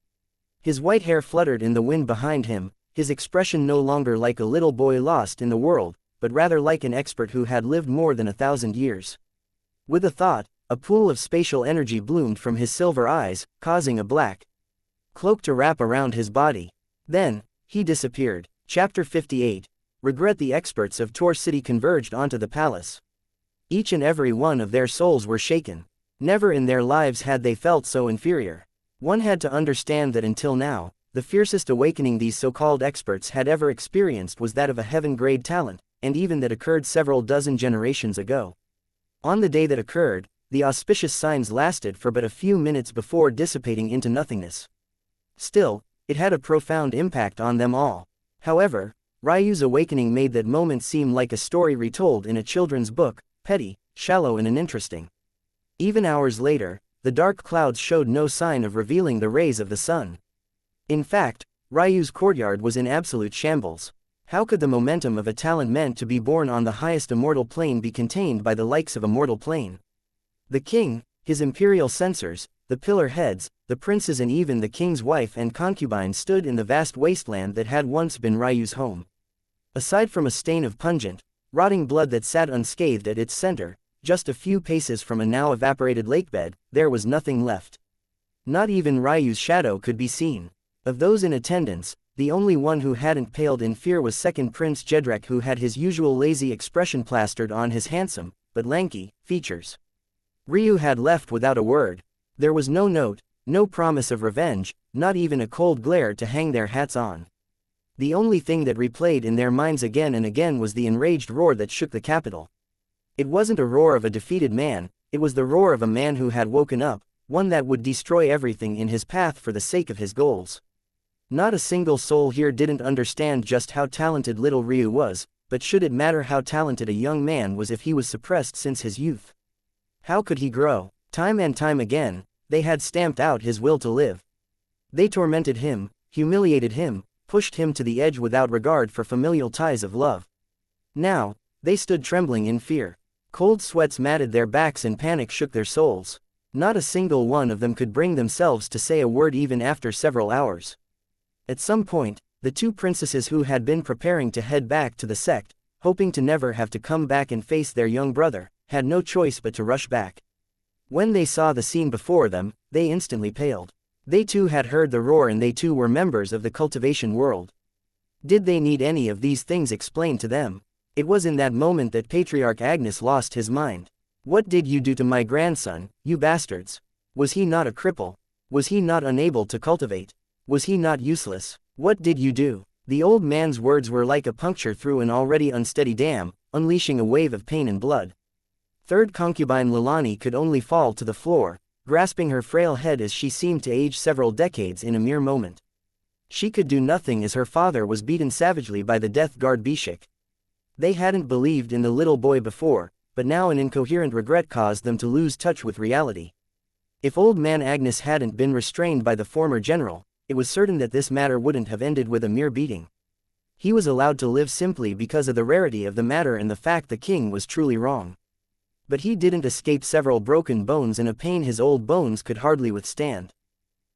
S1: His white hair fluttered in the wind behind him, his expression no longer like a little boy lost in the world, but rather like an expert who had lived more than 1,000 years. With a thought, a pool of spatial energy bloomed from his silver eyes, causing a black cloak to wrap around his body. Then, he disappeared. Chapter 58. Regret. The experts of Tor City converged onto the palace. Each and every one of their souls were shaken. Never in their lives had they felt so inferior. One had to understand that until now, The fiercest awakening these so-called experts had ever experienced was that of a heaven-grade talent, and even that occurred several dozen generations ago. On the day that occurred, the auspicious signs lasted for but a few minutes before dissipating into nothingness. Still, it had a profound impact on them all. However, Ryu's awakening made that moment seem like a story retold in a children's book, petty, shallow and uninteresting. Even hours later, the dark clouds showed no sign of revealing the rays of the sun. In fact, Ryu's courtyard was in absolute shambles. How could the momentum of a talent meant to be born on the highest immortal plane be contained by the likes of a mortal plane? The king, his imperial censors, the pillar heads, the princes and even the king's wife and concubine stood in the vast wasteland that had once been Ryu's home. Aside from a stain of pungent, rotting blood that sat unscathed at its center, just a few paces from a now evaporated lakebed, there was nothing left. Not even Ryu's shadow could be seen. Of those in attendance, the only one who hadn't paled in fear was second Prince Jedrek, who had his usual lazy expression plastered on his handsome, but lanky, features. Ryu had left without a word. There was no note, no promise of revenge, not even a cold glare to hang their hats on. The only thing that replayed in their minds again and again was the enraged roar that shook the capital. It wasn't a roar of a defeated man, it was the roar of a man who had woken up, one that would destroy everything in his path for the sake of his goals. Not a single soul here didn't understand just how talented little Ryu was, but should it matter how talented a young man was if he was suppressed since his youth? How could he grow? Time and time again, they had stamped out his will to live. They tormented him, humiliated him, pushed him to the edge without regard for familial ties of love. Now, they stood trembling in fear. Cold sweats matted their backs and panic shook their souls. Not a single one of them could bring themselves to say a word even after several hours. At some point, the two princesses who had been preparing to head back to the sect, hoping to never have to come back and face their young brother, had no choice but to rush back. When they saw the scene before them, they instantly paled. They too had heard the roar and they too were members of the cultivation world. Did they need any of these things explained to them? It was in that moment that Patriarch Agnes lost his mind. What did you do to my grandson, you bastards? Was he not a cripple? Was he not unable to cultivate? Was he not useless? What did you do? The old man's words were like a puncture through an already unsteady dam, unleashing a wave of pain and blood. Third concubine Leilani could only fall to the floor, grasping her frail head as she seemed to age several decades in a mere moment. She could do nothing as her father was beaten savagely by the death guard Bishik. They hadn't believed in the little boy before, but now an incoherent regret caused them to lose touch with reality. If old man Agnes hadn't been restrained by the former general, it was certain that this matter wouldn't have ended with a mere beating. He was allowed to live simply because of the rarity of the matter and the fact the king was truly wrong. But he didn't escape several broken bones and a pain his old bones could hardly withstand.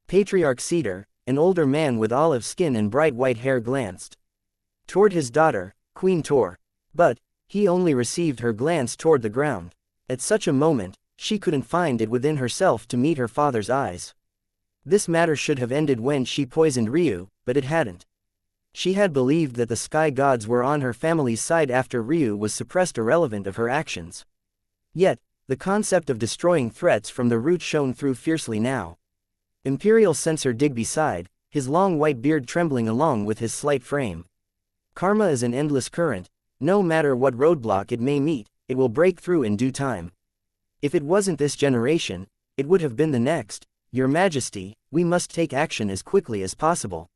S1: Patriarch Cedar, an older man with olive skin and bright white hair, glanced toward his daughter, Queen Tor. But he only received her glance toward the ground. At such a moment, she couldn't find it within herself to meet her father's eyes. This matter should have ended when she poisoned Ryu, but it hadn't. She had believed that the sky gods were on her family's side after Ryu was suppressed, irrelevant of her actions. Yet, the concept of destroying threats from the root shone through fiercely now. Imperial Censor Digby sighed, his long white beard trembling along with his slight frame. Karma is an endless current. No matter what roadblock it may meet, it will break through in due time. If it wasn't this generation, it would have been the next. Your Majesty, we must take action as quickly as possible.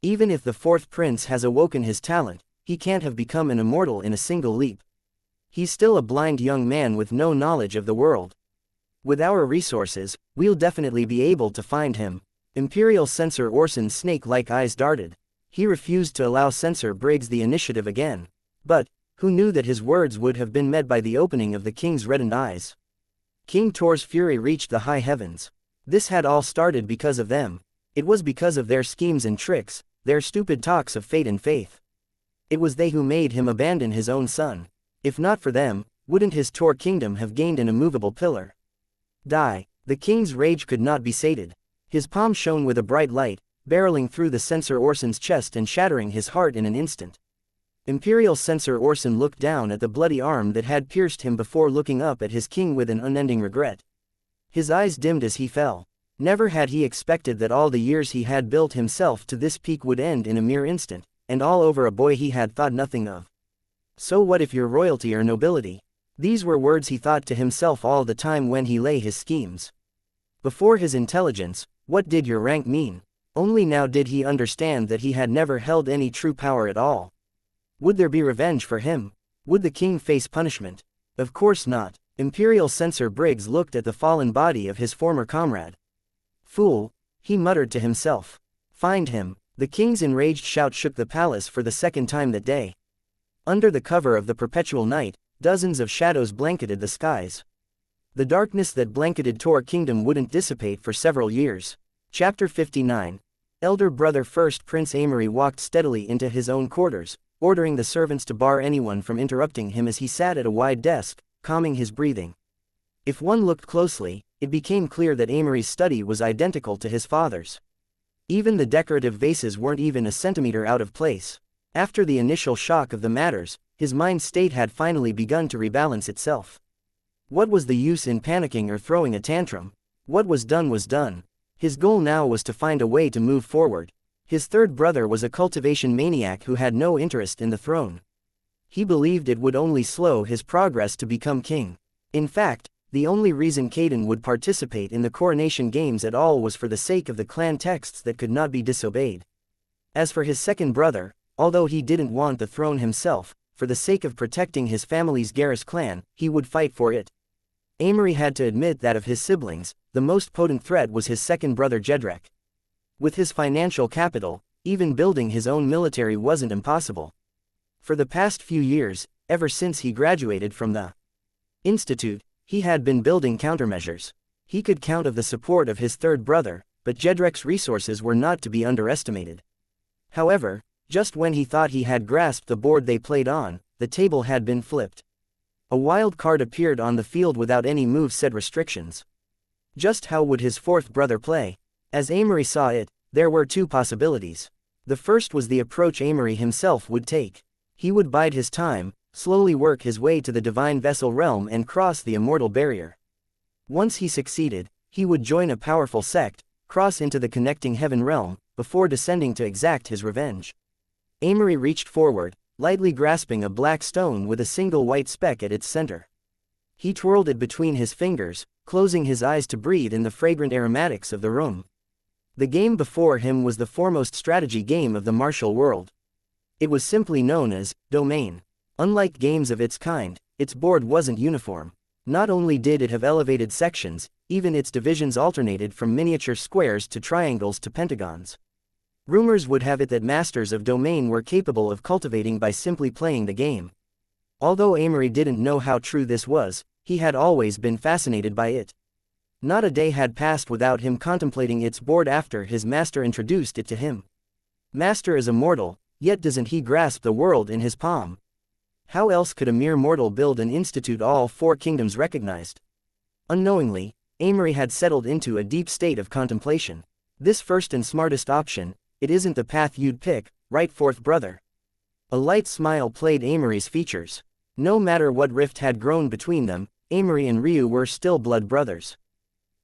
S1: Even if the fourth prince has awoken his talent, he can't have become an immortal in a single leap. He's still a blind young man with no knowledge of the world. With our resources, we'll definitely be able to find him. Imperial Censor Orson's snake-like eyes darted. He refused to allow Censor Briggs the initiative again. But, who knew that his words would have been met by the opening of the king's reddened eyes? King Tor's fury reached the high heavens. This had all started because of them. It was because of their schemes and tricks, their stupid talks of fate and faith. It was they who made him abandon his own son. If not for them, wouldn't his Tor kingdom have gained an immovable pillar? Die. The king's rage could not be sated. His palm shone with a bright light, barreling through the Censor Orson's chest and shattering his heart in an instant. Imperial Censor Orson looked down at the bloody arm that had pierced him before looking up at his king with an unending regret. His eyes dimmed as he fell. Never had he expected that all the years he had built himself to this peak would end in a mere instant, and all over a boy he had thought nothing of. So what if you're royalty or nobility? These were words he thought to himself all the time when he lay his schemes. Before his intelligence, what did your rank mean? Only now did he understand that he had never held any true power at all. Would there be revenge for him? Would the king face punishment? Of course not. Imperial Censor Briggs looked at the fallen body of his former comrade. Fool, he muttered to himself. Find him. The king's enraged shout shook the palace for the second time that day. Under the cover of the perpetual night, dozens of shadows blanketed the skies. The darkness that blanketed Tor Kingdom wouldn't dissipate for several years. Chapter 59. Elder brother First Prince Amory walked steadily into his own quarters, ordering the servants to bar anyone from interrupting him as he sat at a wide desk, calming his breathing. If one looked closely, it became clear that Amory's study was identical to his father's. Even the decorative vases weren't even a centimeter out of place. After the initial shock of the matters, his mind state had finally begun to rebalance itself. What was the use in panicking or throwing a tantrum? What was done was done. His goal now was to find a way to move forward. His third brother was a cultivation maniac who had no interest in the throne. He believed it would only slow his progress to become king. In fact, the only reason Caden would participate in the coronation games at all was for the sake of the clan texts that could not be disobeyed. As for his second brother, although he didn't want the throne himself, for the sake of protecting his family's Garrus clan, he would fight for it. Amory had to admit that of his siblings, the most potent threat was his second brother Jedrek. With his financial capital, even building his own military wasn't impossible. For the past few years, ever since he graduated from the Institute, he had been building countermeasures. He could count on the support of his third brother, but Jedrek's resources were not to be underestimated. However, just when he thought he had grasped the board they played on, the table had been flipped. A wild card appeared on the field without any move-set restrictions. Just how would his fourth brother play? As Amory saw it, there were two possibilities. The first was the approach Amory himself would take. He would bide his time, slowly work his way to the Divine Vessel realm and cross the immortal barrier. Once he succeeded, he would join a powerful sect, cross into the connecting heaven realm, before descending to exact his revenge. Amory reached forward, lightly grasping a black stone with a single white speck at its center. He twirled it between his fingers, closing his eyes to breathe in the fragrant aromatics of the room. The game before him was the foremost strategy game of the martial world. It was simply known as Domain. Unlike games of its kind, its board wasn't uniform. Not only did it have elevated sections, even its divisions alternated from miniature squares to triangles to pentagons. Rumors would have it that masters of Domain were capable of cultivating by simply playing the game. Although Amory didn't know how true this was, he had always been fascinated by it. Not a day had passed without him contemplating its board after his master introduced it to him. Master is immortal, yet doesn't he grasp the world in his palm? How else could a mere mortal build an institute all four kingdoms recognized? Unknowingly, Amory had settled into a deep state of contemplation. This first and smartest option, it isn't the path you'd pick, right, fourth brother? A light smile played Amory's features. No matter what rift had grown between them, Amory and Ryu were still blood brothers.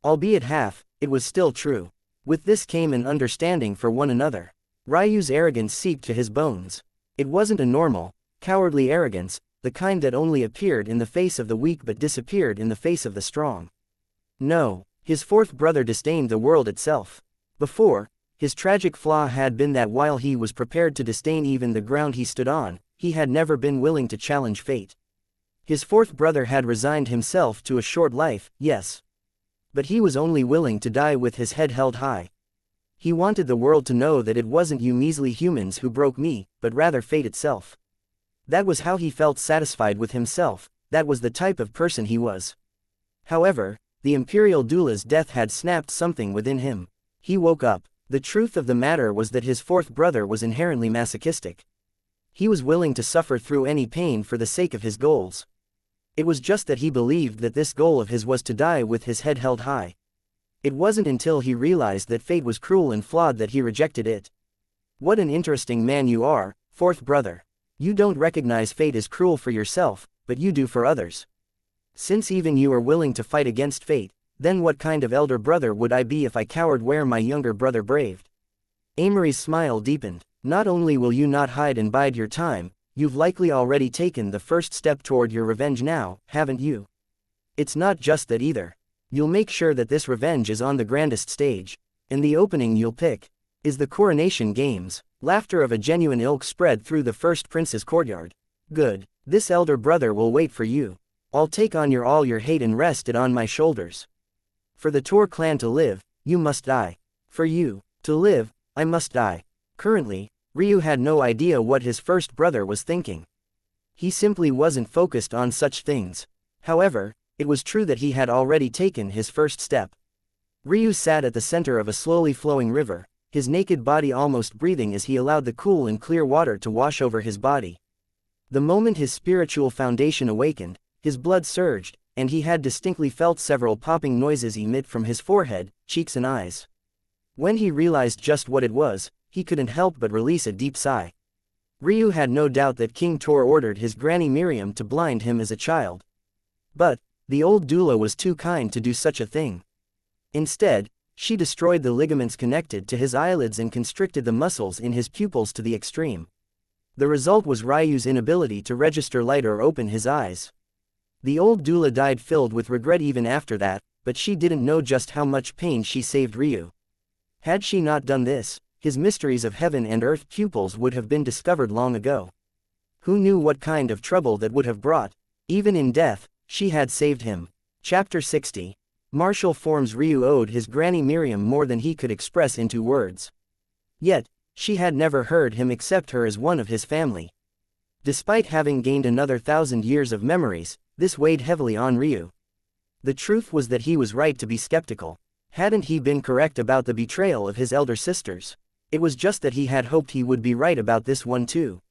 S1: Albeit half, it was still true. With this came an understanding for one another. Ryu's arrogance seeped to his bones. It wasn't a normal, cowardly arrogance, the kind that only appeared in the face of the weak but disappeared in the face of the strong. No, his fourth brother disdained the world itself. Before, his tragic flaw had been that while he was prepared to disdain even the ground he stood on, he had never been willing to challenge fate. His fourth brother had resigned himself to a short life, yes. But he was only willing to die with his head held high. He wanted the world to know that it wasn't you measly humans who broke me, but rather fate itself. That was how he felt satisfied with himself, that was the type of person he was. However, the Imperial Doula's death had snapped something within him. He woke up. The truth of the matter was that his fourth brother was inherently masochistic. He was willing to suffer through any pain for the sake of his goals. It was just that he believed that this goal of his was to die with his head held high. It wasn't until he realized that fate was cruel and flawed that he rejected it. What an interesting man you are, fourth brother. You don't recognize fate as cruel for yourself, but you do for others. Since even you are willing to fight against fate, Then what kind of elder brother would I be if I cowered where my younger brother braved? Amory's smile deepened. Not only will you not hide and bide your time, you've likely already taken the first step toward your revenge now, haven't you? It's not just that either. You'll make sure that this revenge is on the grandest stage. And the opening you'll pick is the coronation games. Laughter of a genuine ilk spread through the first prince's courtyard. Good. This elder brother will wait for you. I'll take on all your hate and rest it on my shoulders. For the Tor clan to live, you must die. For you to live, I must die. Currently, Ryu had no idea what his first brother was thinking. He simply wasn't focused on such things. However, it was true that he had already taken his first step. Ryu sat at the center of a slowly flowing river, his naked body almost breathing as he allowed the cool and clear water to wash over his body. The moment his spiritual foundation awakened, his blood surged, and he had distinctly felt several popping noises emit from his forehead, cheeks and eyes. When he realized just what it was, he couldn't help but release a deep sigh. Ryu had no doubt that King Tor ordered his granny Miriam to blind him as a child. But the old doula was too kind to do such a thing. Instead, she destroyed the ligaments connected to his eyelids and constricted the muscles in his pupils to the extreme. The result was Ryu's inability to register light or open his eyes. The old doula died filled with regret even after that, but she didn't know just how much pain she saved Ryu. Had she not done this, his mysteries of heaven and earth pupils would have been discovered long ago. Who knew what kind of trouble that would have brought? Even in death, she had saved him. Chapter 60. Martial forms. Ryu owed his granny Miriam more than he could express into words. Yet, she had never heard him accept her as one of his family. Despite having gained another 1,000 years of memories, this weighed heavily on Ryu. The truth was that he was right to be skeptical. Hadn't he been correct about the betrayal of his elder sisters? It was just that he had hoped he would be right about this one too.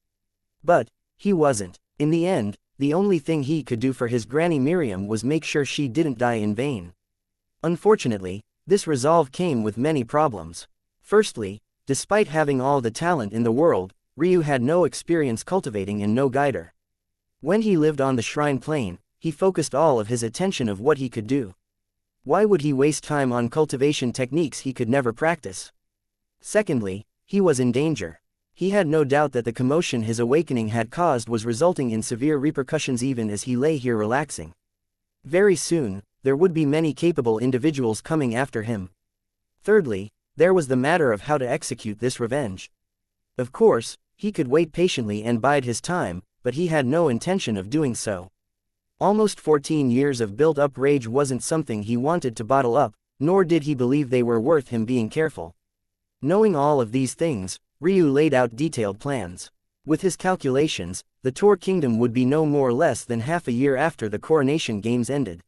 S1: But he wasn't. In the end, the only thing he could do for his granny Miriam was make sure she didn't die in vain. Unfortunately, this resolve came with many problems. Firstly, despite having all the talent in the world, Ryu had no experience cultivating and no guider. When he lived on the Shrine Plain, he focused all of his attention of what he could do. Why would he waste time on cultivation techniques he could never practice? Secondly, he was in danger. He had no doubt that the commotion his awakening had caused was resulting in severe repercussions even as he lay here relaxing. Very soon, there would be many capable individuals coming after him. Thirdly, there was the matter of how to execute this revenge. Of course, he could wait patiently and bide his time, but he had no intention of doing so. Almost 14 years of built-up rage wasn't something he wanted to bottle up, nor did he believe they were worth him being careful. Knowing all of these things, Ryu laid out detailed plans. With his calculations, the Tor Kingdom would be no more or less than half a year after the coronation games ended.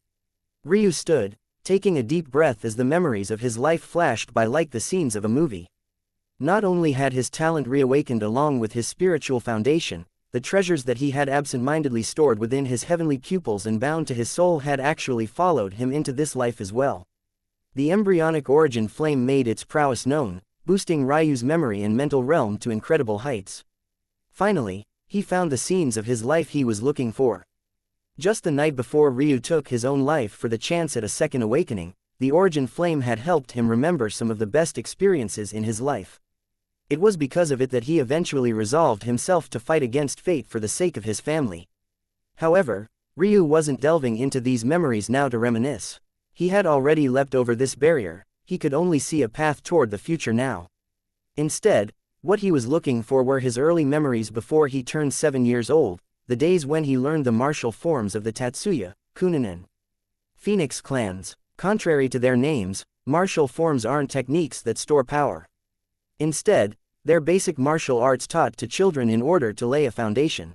S1: Ryu stood, taking a deep breath as the memories of his life flashed by like the scenes of a movie. Not only had his talent reawakened along with his spiritual foundation, the treasures that he had absent-mindedly stored within his heavenly pupils and bound to his soul had actually followed him into this life as well. The embryonic origin flame made its prowess known, boosting Ryu's memory and mental realm to incredible heights. Finally, he found the scenes of his life he was looking for. Just the night before Ryu took his own life for the chance at a second awakening, the origin flame had helped him remember some of the best experiences in his life. It was because of it that he eventually resolved himself to fight against fate for the sake of his family. However, Ryu wasn't delving into these memories now to reminisce. He had already leapt over this barrier. He could only see a path toward the future now. Instead, what he was looking for were his early memories before he turned 7 years old, the days when he learned the martial forms of the Tatsuya, Kunin and Phoenix clans. Contrary to their names, martial forms aren't techniques that store power. Instead, they're basic martial arts taught to children in order to lay a foundation.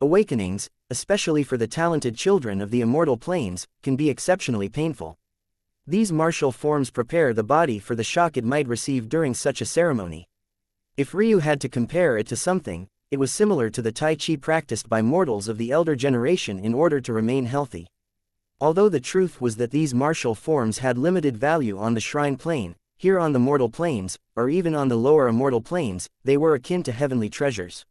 S1: Awakenings, especially for the talented children of the immortal planes, can be exceptionally painful. These martial forms prepare the body for the shock it might receive during such a ceremony. If Ryu had to compare it to something, it was similar to the Tai Chi practiced by mortals of the elder generation in order to remain healthy. Although the truth was that these martial forms had limited value on the Shrine Plane, here on the mortal planes, or even on the lower immortal planes, they were akin to heavenly treasures.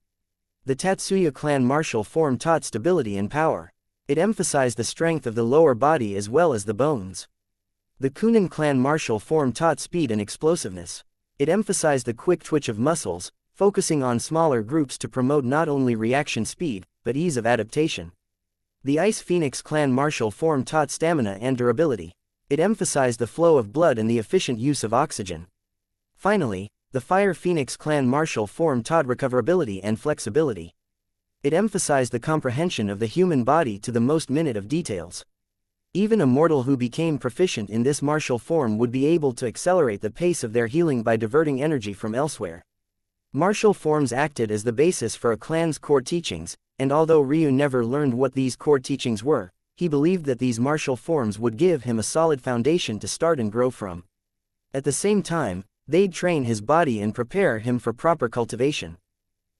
S1: The Tatsuya clan martial form taught stability and power. It emphasized the strength of the lower body as well as the bones. The Kunin clan martial form taught speed and explosiveness. It emphasized the quick twitch of muscles, focusing on smaller groups to promote not only reaction speed, but ease of adaptation. The Ice Phoenix clan martial form taught stamina and durability. It emphasized the flow of blood and the efficient use of oxygen. Finally, the Fire Phoenix clan martial form taught recoverability and flexibility. It emphasized the comprehension of the human body to the most minute of details. Even a mortal who became proficient in this martial form would be able to accelerate the pace of their healing by diverting energy from elsewhere. Martial forms acted as the basis for a clan's core teachings, and although Ryu never learned what these core teachings were, he believed that these martial forms would give him a solid foundation to start and grow from. At the same time, they'd train his body and prepare him for proper cultivation.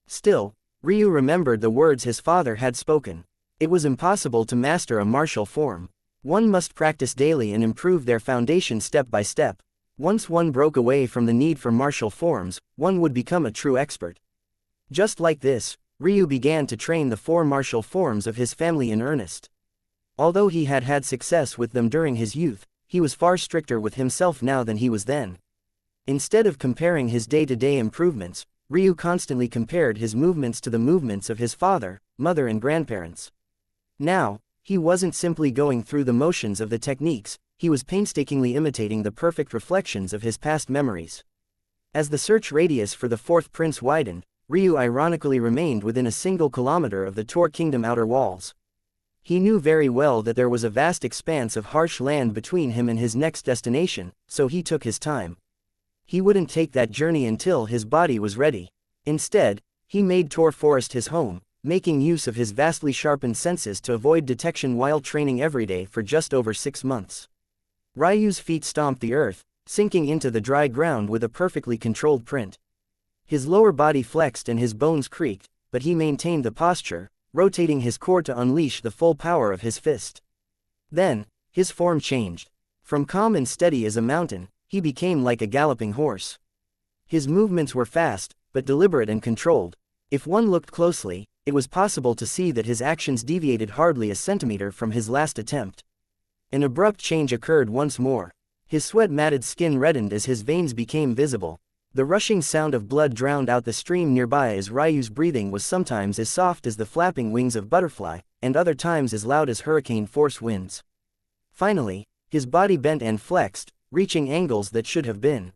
S1: Still, Ryu remembered the words his father had spoken. It was impossible to master a martial form. One must practice daily and improve their foundation step by step. Once one broke away from the need for martial forms, one would become a true expert. Just like this, Ryu began to train the 4 martial forms of his family in earnest. Although he had had success with them during his youth, he was far stricter with himself now than he was then. Instead of comparing his day-to-day improvements, Ryu constantly compared his movements to the movements of his father, mother and grandparents. Now, he wasn't simply going through the motions of the techniques, he was painstakingly imitating the perfect reflections of his past memories. As the search radius for the 4th prince widened, Ryu ironically remained within a single kilometer of the Tor Kingdom outer walls. He knew very well that there was a vast expanse of harsh land between him and his next destination, so he took his time. He wouldn't take that journey until his body was ready. Instead, he made Tor Forest his home, making use of his vastly sharpened senses to avoid detection while training every day for just over 6 months. Ryu's feet stomped the earth, sinking into the dry ground with a perfectly controlled print. His lower body flexed and his bones creaked, but he maintained the posture, rotating his core to unleash the full power of his fist. Then, his form changed. From calm and steady as a mountain, he became like a galloping horse. His movements were fast, but deliberate and controlled. If one looked closely, it was possible to see that his actions deviated hardly a centimeter from his last attempt. An abrupt change occurred once more. His sweat-matted skin reddened as his veins became visible. The rushing sound of blood drowned out the stream nearby as Ryu's breathing was sometimes as soft as the flapping wings of butterfly, and other times as loud as hurricane-force winds. Finally, his body bent and flexed, reaching angles that should have been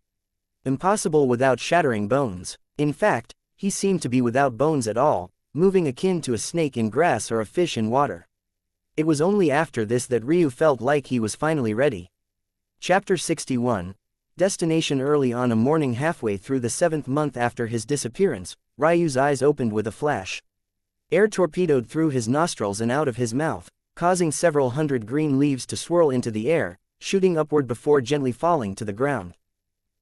S1: impossible without shattering bones. In fact, he seemed to be without bones at all, moving akin to a snake in grass or a fish in water. It was only after this that Ryu felt like he was finally ready. Chapter 61. Destination. Early on a morning halfway through the 7th month after his disappearance, Ryu's eyes opened with a flash. Air torpedoed through his nostrils and out of his mouth, causing several hundred green leaves to swirl into the air, shooting upward before gently falling to the ground.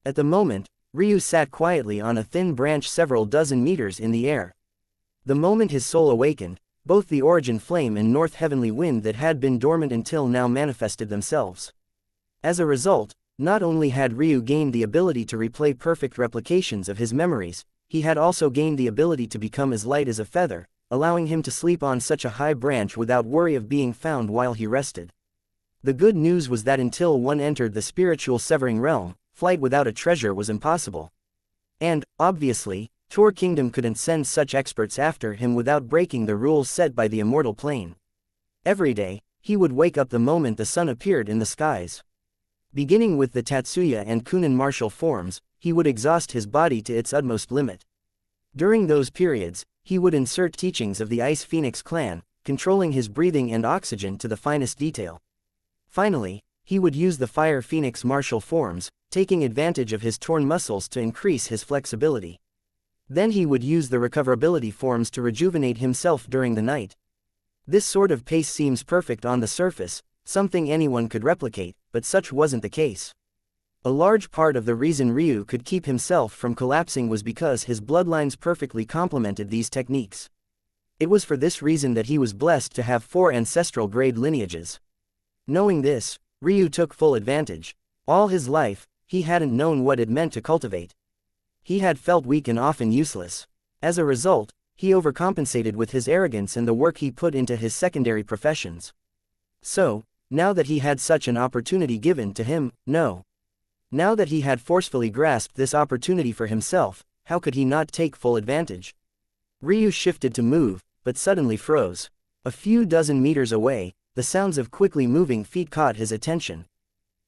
S1: At the moment, Ryu sat quietly on a thin branch several dozen meters in the air. The moment his soul awakened, both the origin flame and north heavenly wind that had been dormant until now manifested themselves. As a result, not only had Ryu gained the ability to replay perfect replications of his memories, he had also gained the ability to become as light as a feather, allowing him to sleep on such a high branch without worry of being found while he rested. The good news was that until one entered the spiritual severing realm, flight without a treasure was impossible. And, obviously, Tor Kingdom couldn't send such experts after him without breaking the rules set by the immortal plane. Every day, he would wake up the moment the sun appeared in the skies. Beginning with the Tatsuya and Kunin martial forms, he would exhaust his body to its utmost limit. During those periods, he would insert teachings of the Ice Phoenix clan, controlling his breathing and oxygen to the finest detail. Finally, he would use the Fire Phoenix martial forms, taking advantage of his torn muscles to increase his flexibility. Then he would use the recoverability forms to rejuvenate himself during the night. This sort of pace seems perfect on the surface, something anyone could replicate, but such wasn't the case. A large part of the reason Ryu could keep himself from collapsing was because his bloodlines perfectly complemented these techniques. It was for this reason that he was blessed to have 4 ancestral grade lineages. Knowing this, Ryu took full advantage. All his life, he hadn't known what it meant to cultivate. He had felt weak and often useless. As a result, he overcompensated with his arrogance and the work he put into his secondary professions. So, Now that he had such an opportunity given to him, no. Now that he had forcefully grasped this opportunity for himself, how could he not take full advantage? Ryu shifted to move, but suddenly froze. A few dozen meters away, the sounds of quickly moving feet caught his attention.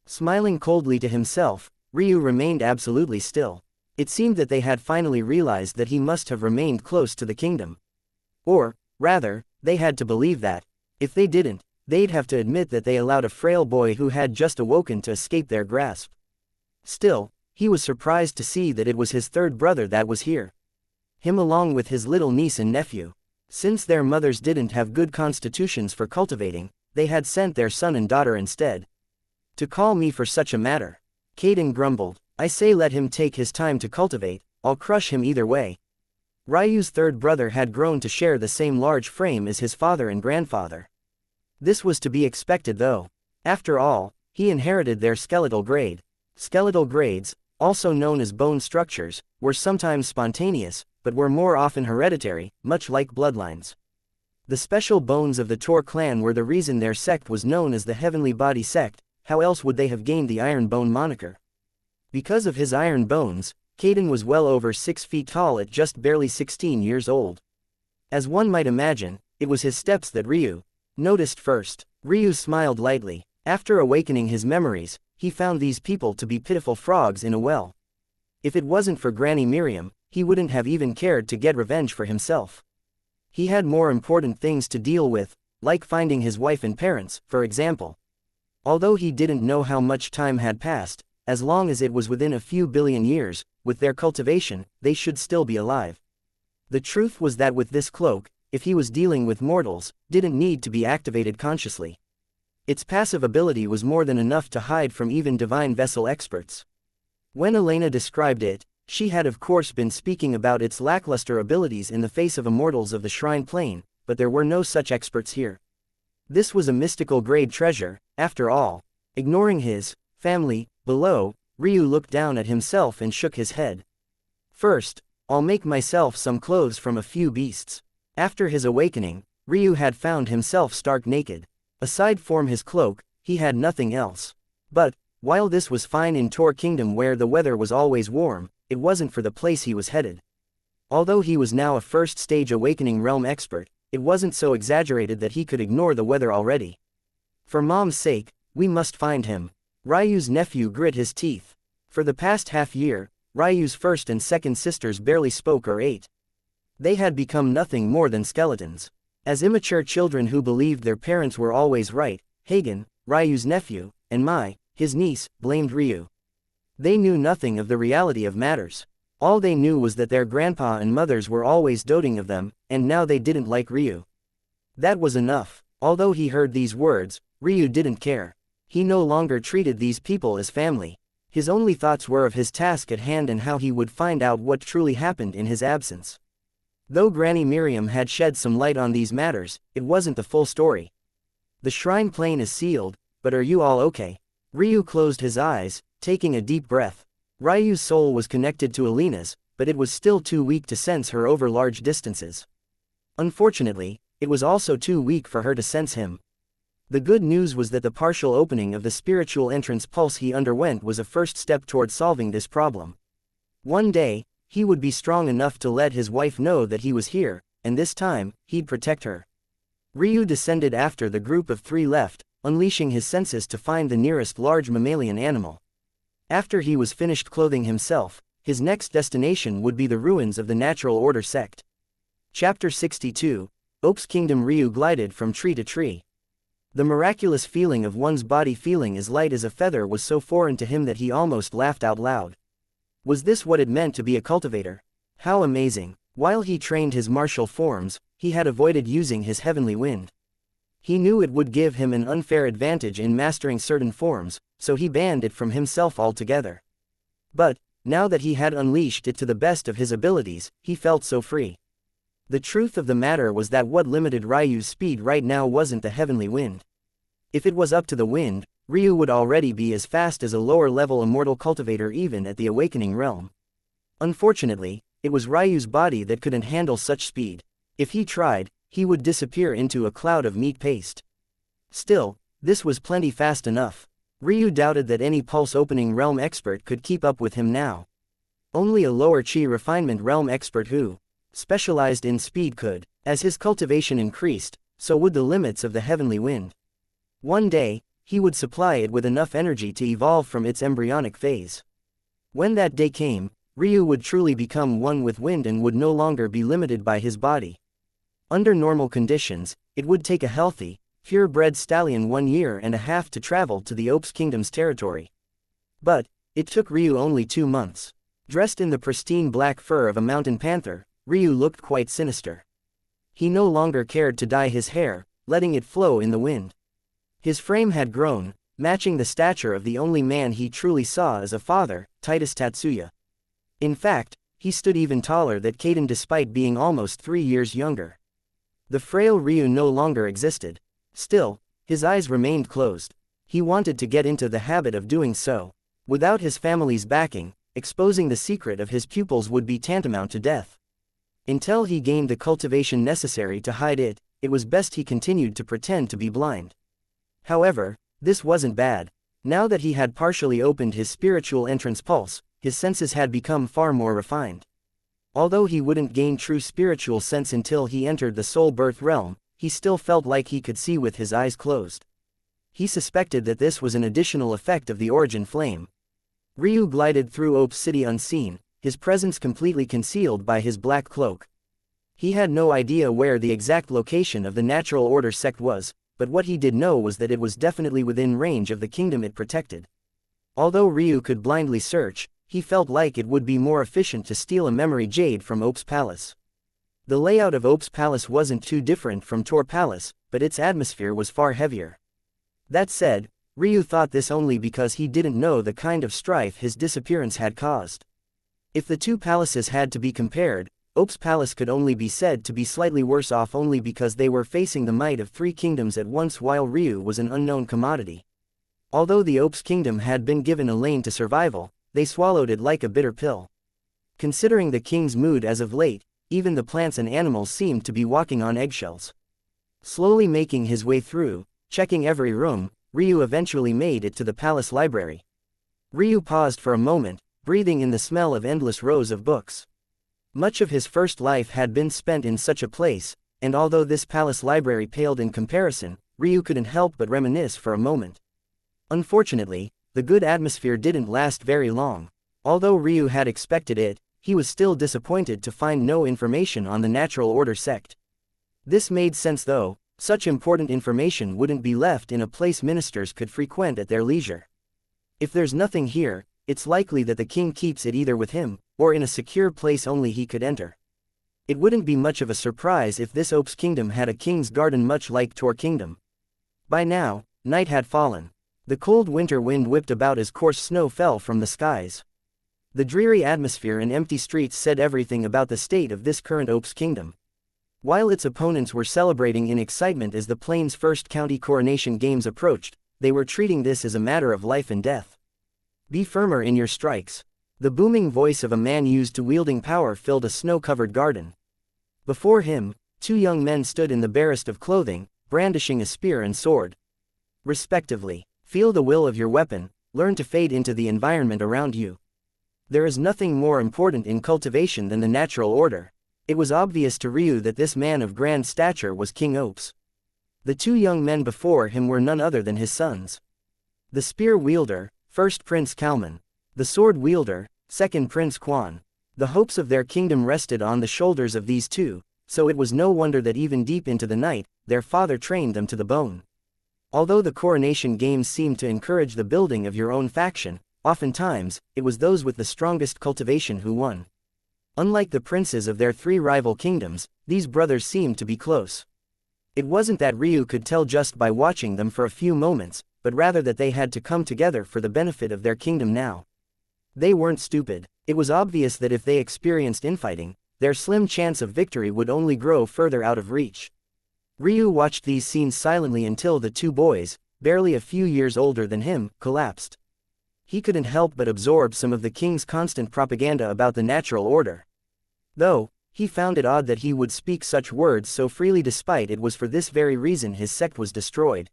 S1: Smiling coldly to himself, Ryu remained absolutely still. It seemed that they had finally realized that he must have remained close to the kingdom. Or, rather, they had to believe that. If they didn't, they'd have to admit that they allowed a frail boy who had just awoken to escape their grasp. Still, he was surprised to see that it was his third brother that was here. Him along with his little niece and nephew. Since their mothers didn't have good constitutions for cultivating, they had sent their son and daughter instead. To call me for such a matter. Caden grumbled. I say let him take his time to cultivate, I'll crush him either way. Ryu's third brother had grown to share the same large frame as his father and grandfather. This was to be expected though. After all, he inherited their skeletal grade. Skeletal grades, also known as bone structures, were sometimes spontaneous, but were more often hereditary, much like bloodlines. The special bones of the Tor clan were the reason their sect was known as the Heavenly Body Sect. How else would they have gained the Iron Bone moniker? Because of his iron bones, Caden was well over 6 feet tall at just barely 16 years old. As one might imagine, it was his steps that Ryu noticed first. Ryu smiled lightly. After awakening his memories, he found these people to be pitiful frogs in a well. If it wasn't for Granny Miriam, he wouldn't have even cared to get revenge for himself. He had more important things to deal with, like finding his wife and parents, for example. Although he didn't know how much time had passed, as long as it was within a few billion years, with their cultivation, they should still be alive. The truth was that with this cloak, if he was dealing with mortals, didn't need to be activated consciously. Its passive ability was more than enough to hide from even divine vessel experts. When Elena described it, she had of course been speaking about its lackluster abilities in the face of immortals of the Shrine Plane, but there were no such experts here. This was a mystical grade treasure, after all. Ignoring his family below, Ryu looked down at himself and shook his head. First, I'll make myself some clothes from a few beasts. After his awakening, Ryu had found himself stark naked. Aside from his cloak, he had nothing else. But, while this was fine in Tor Kingdom where the weather was always warm, it wasn't for the place he was headed. Although he was now a first-stage awakening realm expert, it wasn't so exaggerated that he could ignore the weather already. For Mom's sake, we must find him. Ryu's nephew grit his teeth. For the past half-year, Ryu's first and second sisters barely spoke or ate. They had become nothing more than skeletons. As immature children who believed their parents were always right, Hagen, Ryu's nephew, and his niece, blamed Ryu. They knew nothing of the reality of matters. All they knew was that their grandpa and mothers were always doting of them, and now they didn't like Ryu. That was enough. Although he heard these words, Ryu didn't care. He no longer treated these people as family. His only thoughts were of his task at hand and how he would find out what truly happened in his absence. Though Granny Miriam had shed some light on these matters, it wasn't the full story. The shrine plane is sealed, but are you all okay? Ryu closed his eyes, taking a deep breath. Ryu's soul was connected to Alina's, but it was still too weak to sense her over large distances. Unfortunately, it was also too weak for her to sense him. The good news was that the partial opening of the spiritual entrance pulse he underwent was a first step toward solving this problem. One day, he would be strong enough to let his wife know that he was here, and this time, he'd protect her. Ryu descended after the group of 3 left, unleashing his senses to find the nearest large mammalian animal. After he was finished clothing himself, his next destination would be the ruins of the Natural Order sect. Chapter 62, Oak's Kingdom. Ryu glided from tree to tree. The miraculous feeling of one's body feeling as light as a feather was so foreign to him that he almost laughed out loud. Was this what it meant to be a cultivator? How amazing! While he trained his martial forms, he had avoided using his heavenly wind. He knew it would give him an unfair advantage in mastering certain forms, so he banned it from himself altogether. But, now that he had unleashed it to the best of his abilities, he felt so free. The truth of the matter was that what limited Ryu's speed right now wasn't the heavenly wind. If it was up to the wind, Ryu would already be as fast as a lower-level immortal cultivator even at the awakening realm. Unfortunately, it was Ryu's body that couldn't handle such speed. If he tried, he would disappear into a cloud of meat paste. Still, this was plenty fast enough. Ryu doubted that any pulse-opening realm expert could keep up with him now. Only a lower chi refinement realm expert who specialized in speed could. As his cultivation increased, so would the limits of the heavenly wind. One day, he would supply it with enough energy to evolve from its embryonic phase. When that day came, Ryu would truly become one with wind and would no longer be limited by his body. Under normal conditions, it would take a healthy, pure-bred stallion 1 year and a half to travel to the Opes Kingdom's territory. But it took Ryu only 2 months. Dressed in the pristine black fur of a mountain panther, Ryu looked quite sinister. He no longer cared to dye his hair, letting it flow in the wind. His frame had grown, matching the stature of the only man he truly saw as a father, Titus Tatsuya. In fact, he stood even taller than Kaden despite being almost 3 years younger. The frail Ryu no longer existed. Still, his eyes remained closed. He wanted to get into the habit of doing so. Without his family's backing, exposing the secret of his pupils would be tantamount to death. Until he gained the cultivation necessary to hide it, it was best he continued to pretend to be blind. However, this wasn't bad. Now that he had partially opened his spiritual entrance pulse, his senses had become far more refined. Although he wouldn't gain true spiritual sense until he entered the soul birth realm, he still felt like he could see with his eyes closed. He suspected that this was an additional effect of the origin flame. Ryu glided through Opes City unseen, his presence completely concealed by his black cloak. He had no idea where the exact location of the Natural Order sect was, but what he did know was that it was definitely within range of the kingdom it protected. Although Ryu could blindly search, he felt like it would be more efficient to steal a memory jade from Opes Palace. The layout of Opes Palace wasn't too different from Tor Palace, but its atmosphere was far heavier. That said, Ryu thought this only because he didn't know the kind of strife his disappearance had caused. If the two palaces had to be compared, Opes Palace could only be said to be slightly worse off only because they were facing the might of 3 kingdoms at once while Ryu was an unknown commodity. Although the Opes Kingdom had been given a lane to survival, they swallowed it like a bitter pill. Considering the king's mood as of late, even the plants and animals seemed to be walking on eggshells. Slowly making his way through, checking every room, Ryu eventually made it to the palace library. Ryu paused for a moment, breathing in the smell of endless rows of books. Much of his first life had been spent in such a place, and although this palace library paled in comparison, Ryu couldn't help but reminisce for a moment. Unfortunately, the good atmosphere didn't last very long. Although Ryu had expected it, he was still disappointed to find no information on the Natural Order sect. This made sense though, such important information wouldn't be left in a place ministers could frequent at their leisure. If there's nothing here, it's likely that the king keeps it either with him, or in a secure place only he could enter. It wouldn't be much of a surprise if this Opes Kingdom had a king's garden much like Tor Kingdom. By now, night had fallen. The cold winter wind whipped about as coarse snow fell from the skies. The dreary atmosphere and empty streets said everything about the state of this current Opes Kingdom. While its opponents were celebrating in excitement as the Plains First County Coronation Games approached, they were treating this as a matter of life and death. Be firmer in your strikes. The booming voice of a man used to wielding power filled a snow-covered garden. Before him, 2 young men stood in the barest of clothing, brandishing a spear and sword. Respectively, feel the will of your weapon, learn to fade into the environment around you. There is nothing more important in cultivation than the natural order. It was obvious to Ryu that this man of grand stature was King Opes. The 2 young men before him were none other than his sons. The spear wielder, first Prince Kalman. The sword wielder, second Prince Quan. The hopes of their kingdom rested on the shoulders of these 2, so it was no wonder that even deep into the night, their father trained them to the bone. Although the coronation games seemed to encourage the building of your own faction, oftentimes, it was those with the strongest cultivation who won. Unlike the princes of their 3 rival kingdoms, these brothers seemed to be close. It wasn't that Ryu could tell just by watching them for a few moments, but rather that they had to come together for the benefit of their kingdom now. They weren't stupid. It was obvious that if they experienced infighting, their slim chance of victory would only grow further out of reach. Ryu watched these scenes silently until the 2 boys, barely a few years older than him, collapsed. He couldn't help but absorb some of the king's constant propaganda about the natural order. Though, he found it odd that he would speak such words so freely despite it was for this very reason his sect was destroyed.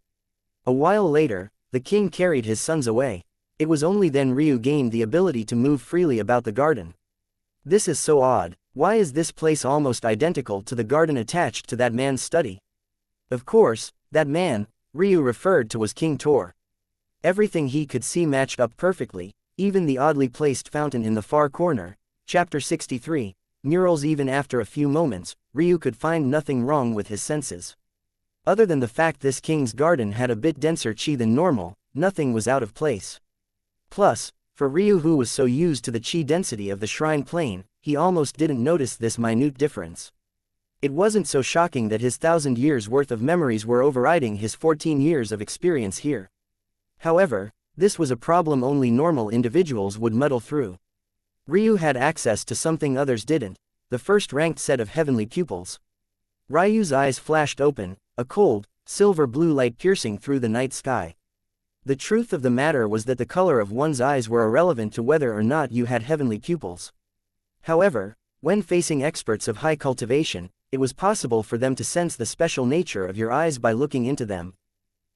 S1: A while later, the king carried his sons away. It was only then Ryu gained the ability to move freely about the garden. This is so odd. Why is this place almost identical to the garden attached to that man's study? Of course, that man, Ryu referred to was King Tor. Everything he could see matched up perfectly, even the oddly placed fountain in the far corner. Chapter 63, Murals. Even after a few moments, Ryu could find nothing wrong with his senses. Other than the fact this king's garden had a bit denser chi than normal, nothing was out of place. Plus, for Ryu, who was so used to the chi density of the shrine plane, he almost didn't notice this minute difference. It wasn't so shocking that his 1,000 years worth of memories were overriding his 14 years of experience here. However, this was a problem only normal individuals would muddle through. Ryu had access to something others didn't, the first-ranked set of heavenly pupils. Ryu's eyes flashed open, a cold, silver-blue light piercing through the night sky. The truth of the matter was that the color of one's eyes were irrelevant to whether or not you had heavenly pupils. However, when facing experts of high cultivation, it was possible for them to sense the special nature of your eyes by looking into them.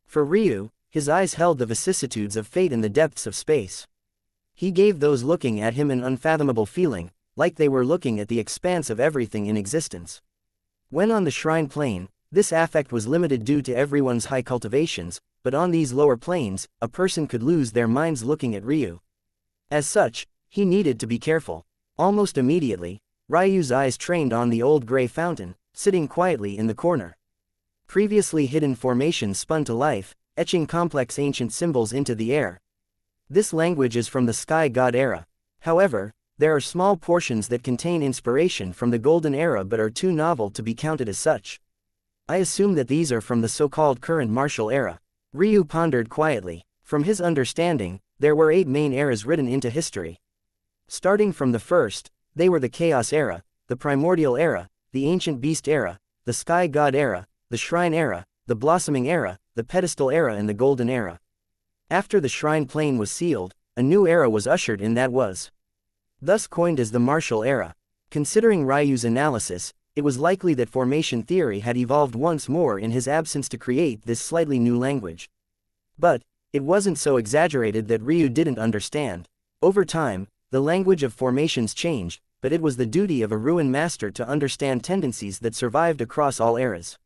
S1: For Ryu, his eyes held the vicissitudes of fate in the depths of space. He gave those looking at him an unfathomable feeling, like they were looking at the expanse of everything in existence. When on the shrine plane, this affect was limited due to everyone's high cultivations, but on these lower planes, a person could lose their minds looking at Ryu. As such, he needed to be careful. Almost immediately, Ryu's eyes trained on the old gray fountain, sitting quietly in the corner. Previously hidden formations spun to life, etching complex ancient symbols into the air. This language is from the Sky God era. However, there are small portions that contain inspiration from the Golden Era but are too novel to be counted as such. I assume that these are from the so-called current martial era. Ryu pondered quietly. From his understanding, there were 8 main eras written into history. Starting from the first, they were the Chaos Era, the Primordial Era, the Ancient Beast Era, the Sky God Era, the Shrine Era, the Blossoming Era, the Pedestal Era and the Golden Era. After the Shrine Plane was sealed, a new era was ushered in that was thus coined as the Martial Era. Considering Ryu's analysis, it was likely that formation theory had evolved once more in his absence to create this slightly new language. But it wasn't so exaggerated that Ryu didn't understand. Over time, the language of formations changed, but it was the duty of a ruin master to understand tendencies that survived across all eras.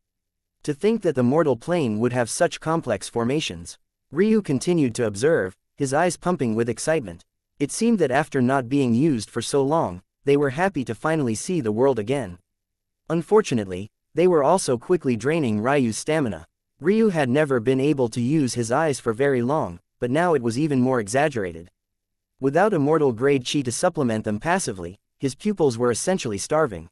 S1: To think that the mortal plane would have such complex formations. Ryu continued to observe, his eyes pumping with excitement. It seemed that after not being used for so long, they were happy to finally see the world again. Unfortunately, they were also quickly draining Ryu's stamina. Ryu had never been able to use his eyes for very long, but now it was even more exaggerated. Without immortal grade chi to supplement them passively, his pupils were essentially starving.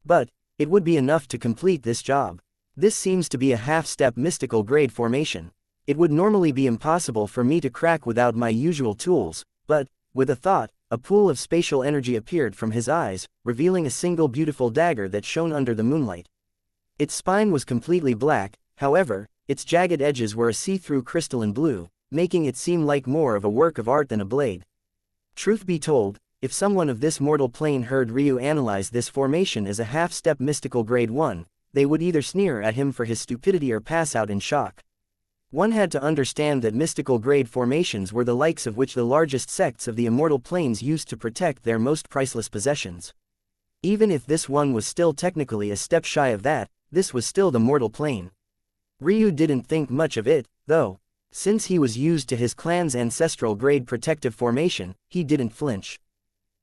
S1: But it would be enough to complete this job. This seems to be a half-step mystical grade formation. It would normally be impossible for me to crack without my usual tools, but, with a thought, a pool of spatial energy appeared from his eyes, revealing a single beautiful dagger that shone under the moonlight. Its spine was completely black, however, its jagged edges were a see-through crystalline blue, making it seem like more of a work of art than a blade. Truth be told, if someone of this mortal plane heard Ryu analyze this formation as a half-step mystical grade 1, they would either sneer at him for his stupidity or pass out in shock. One had to understand that mystical grade formations were the likes of which the largest sects of the immortal planes used to protect their most priceless possessions. Even if this one was still technically a step shy of that, this was still the mortal plane. Ryu didn't think much of it, though. Since he was used to his clan's ancestral grade protective formation, he didn't flinch.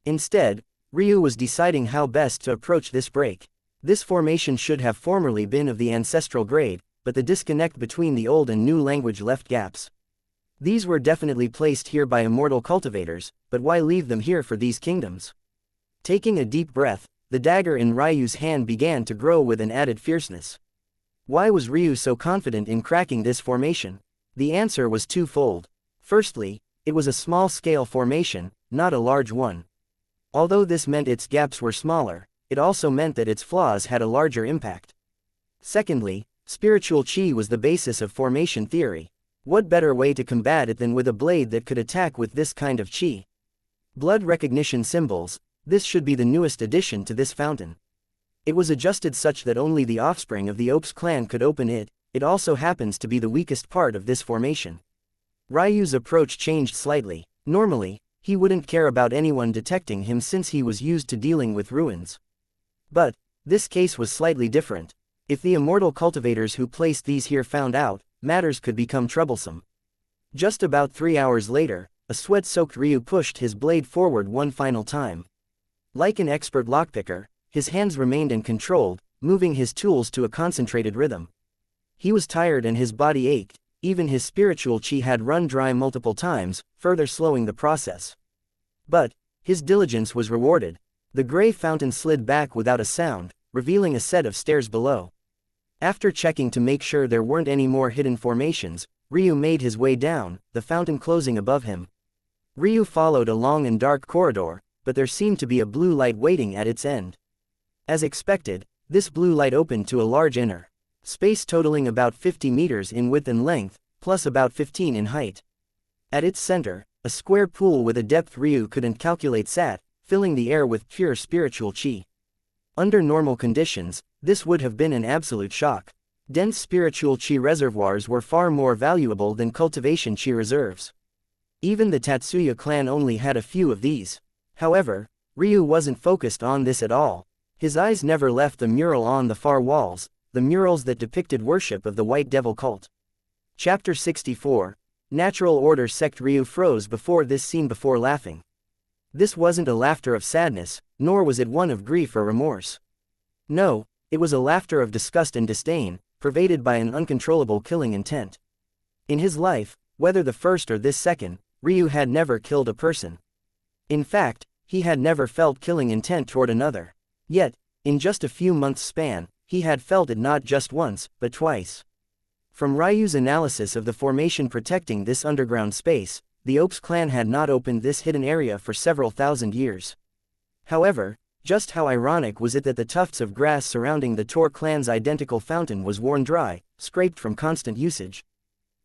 S1: Instead, Ryu was deciding how best to approach this break. This formation should have formerly been of the ancestral grade, but the disconnect between the old and new language left gaps. These were definitely placed here by immortal cultivators, but why leave them here for these kingdoms? Taking a deep breath, the dagger in Ryu's hand began to grow with an added fierceness. Why was Ryu so confident in cracking this formation? The answer was twofold. Firstly, it was a small-scale formation, not a large one. Although this meant its gaps were smaller, it also meant that its flaws had a larger impact. Secondly, spiritual chi was the basis of formation theory. What better way to combat it than with a blade that could attack with this kind of chi? Blood recognition symbols, this should be the newest addition to this fountain. It was adjusted such that only the offspring of the Ops clan could open it, it also happens to be the weakest part of this formation. Ryu's approach changed slightly. Normally, he wouldn't care about anyone detecting him since he was used to dealing with ruins. But this case was slightly different. If the immortal cultivators who placed these here found out, matters could become troublesome. Just about 3 hours later, a sweat-soaked Ryu pushed his blade forward one final time. Like an expert lockpicker, his hands remained uncontrolled, moving his tools to a concentrated rhythm. He was tired and his body ached, even his spiritual chi had run dry multiple times, further slowing the process. But his diligence was rewarded. The gray fountain slid back without a sound, revealing a set of stairs below. After checking to make sure there weren't any more hidden formations, Ryu made his way down, the fountain closing above him. Ryu followed a long and dark corridor, but there seemed to be a blue light waiting at its end. As expected, this blue light opened to a large inner space totaling about 50 meters in width and length, plus about 15 in height. At its center, a square pool with a depth Ryu couldn't calculate sat, filling the air with pure spiritual chi. Under normal conditions, this would have been an absolute shock. Dense spiritual chi reservoirs were far more valuable than cultivation chi reserves. Even the Tatsuya clan only had a few of these. However, Ryu wasn't focused on this at all. His eyes never left the mural on the far walls, the murals that depicted worship of the White Devil cult. Chapter 64. Natural Order Sect. Ryu froze before this scene before laughing. This wasn't a laughter of sadness, nor was it one of grief or remorse. No, it was a laughter of disgust and disdain, pervaded by an uncontrollable killing intent. In his life, whether the first or this second, Ryu had never killed a person. In fact, he had never felt killing intent toward another. Yet, in just a few months' span, he had felt it not just once, but twice. From Ryu's analysis of the formation protecting this underground space, the Oaks clan had not opened this hidden area for several thousand years. However, just how ironic was it that the tufts of grass surrounding the Tor clan's identical fountain was worn dry, scraped from constant usage.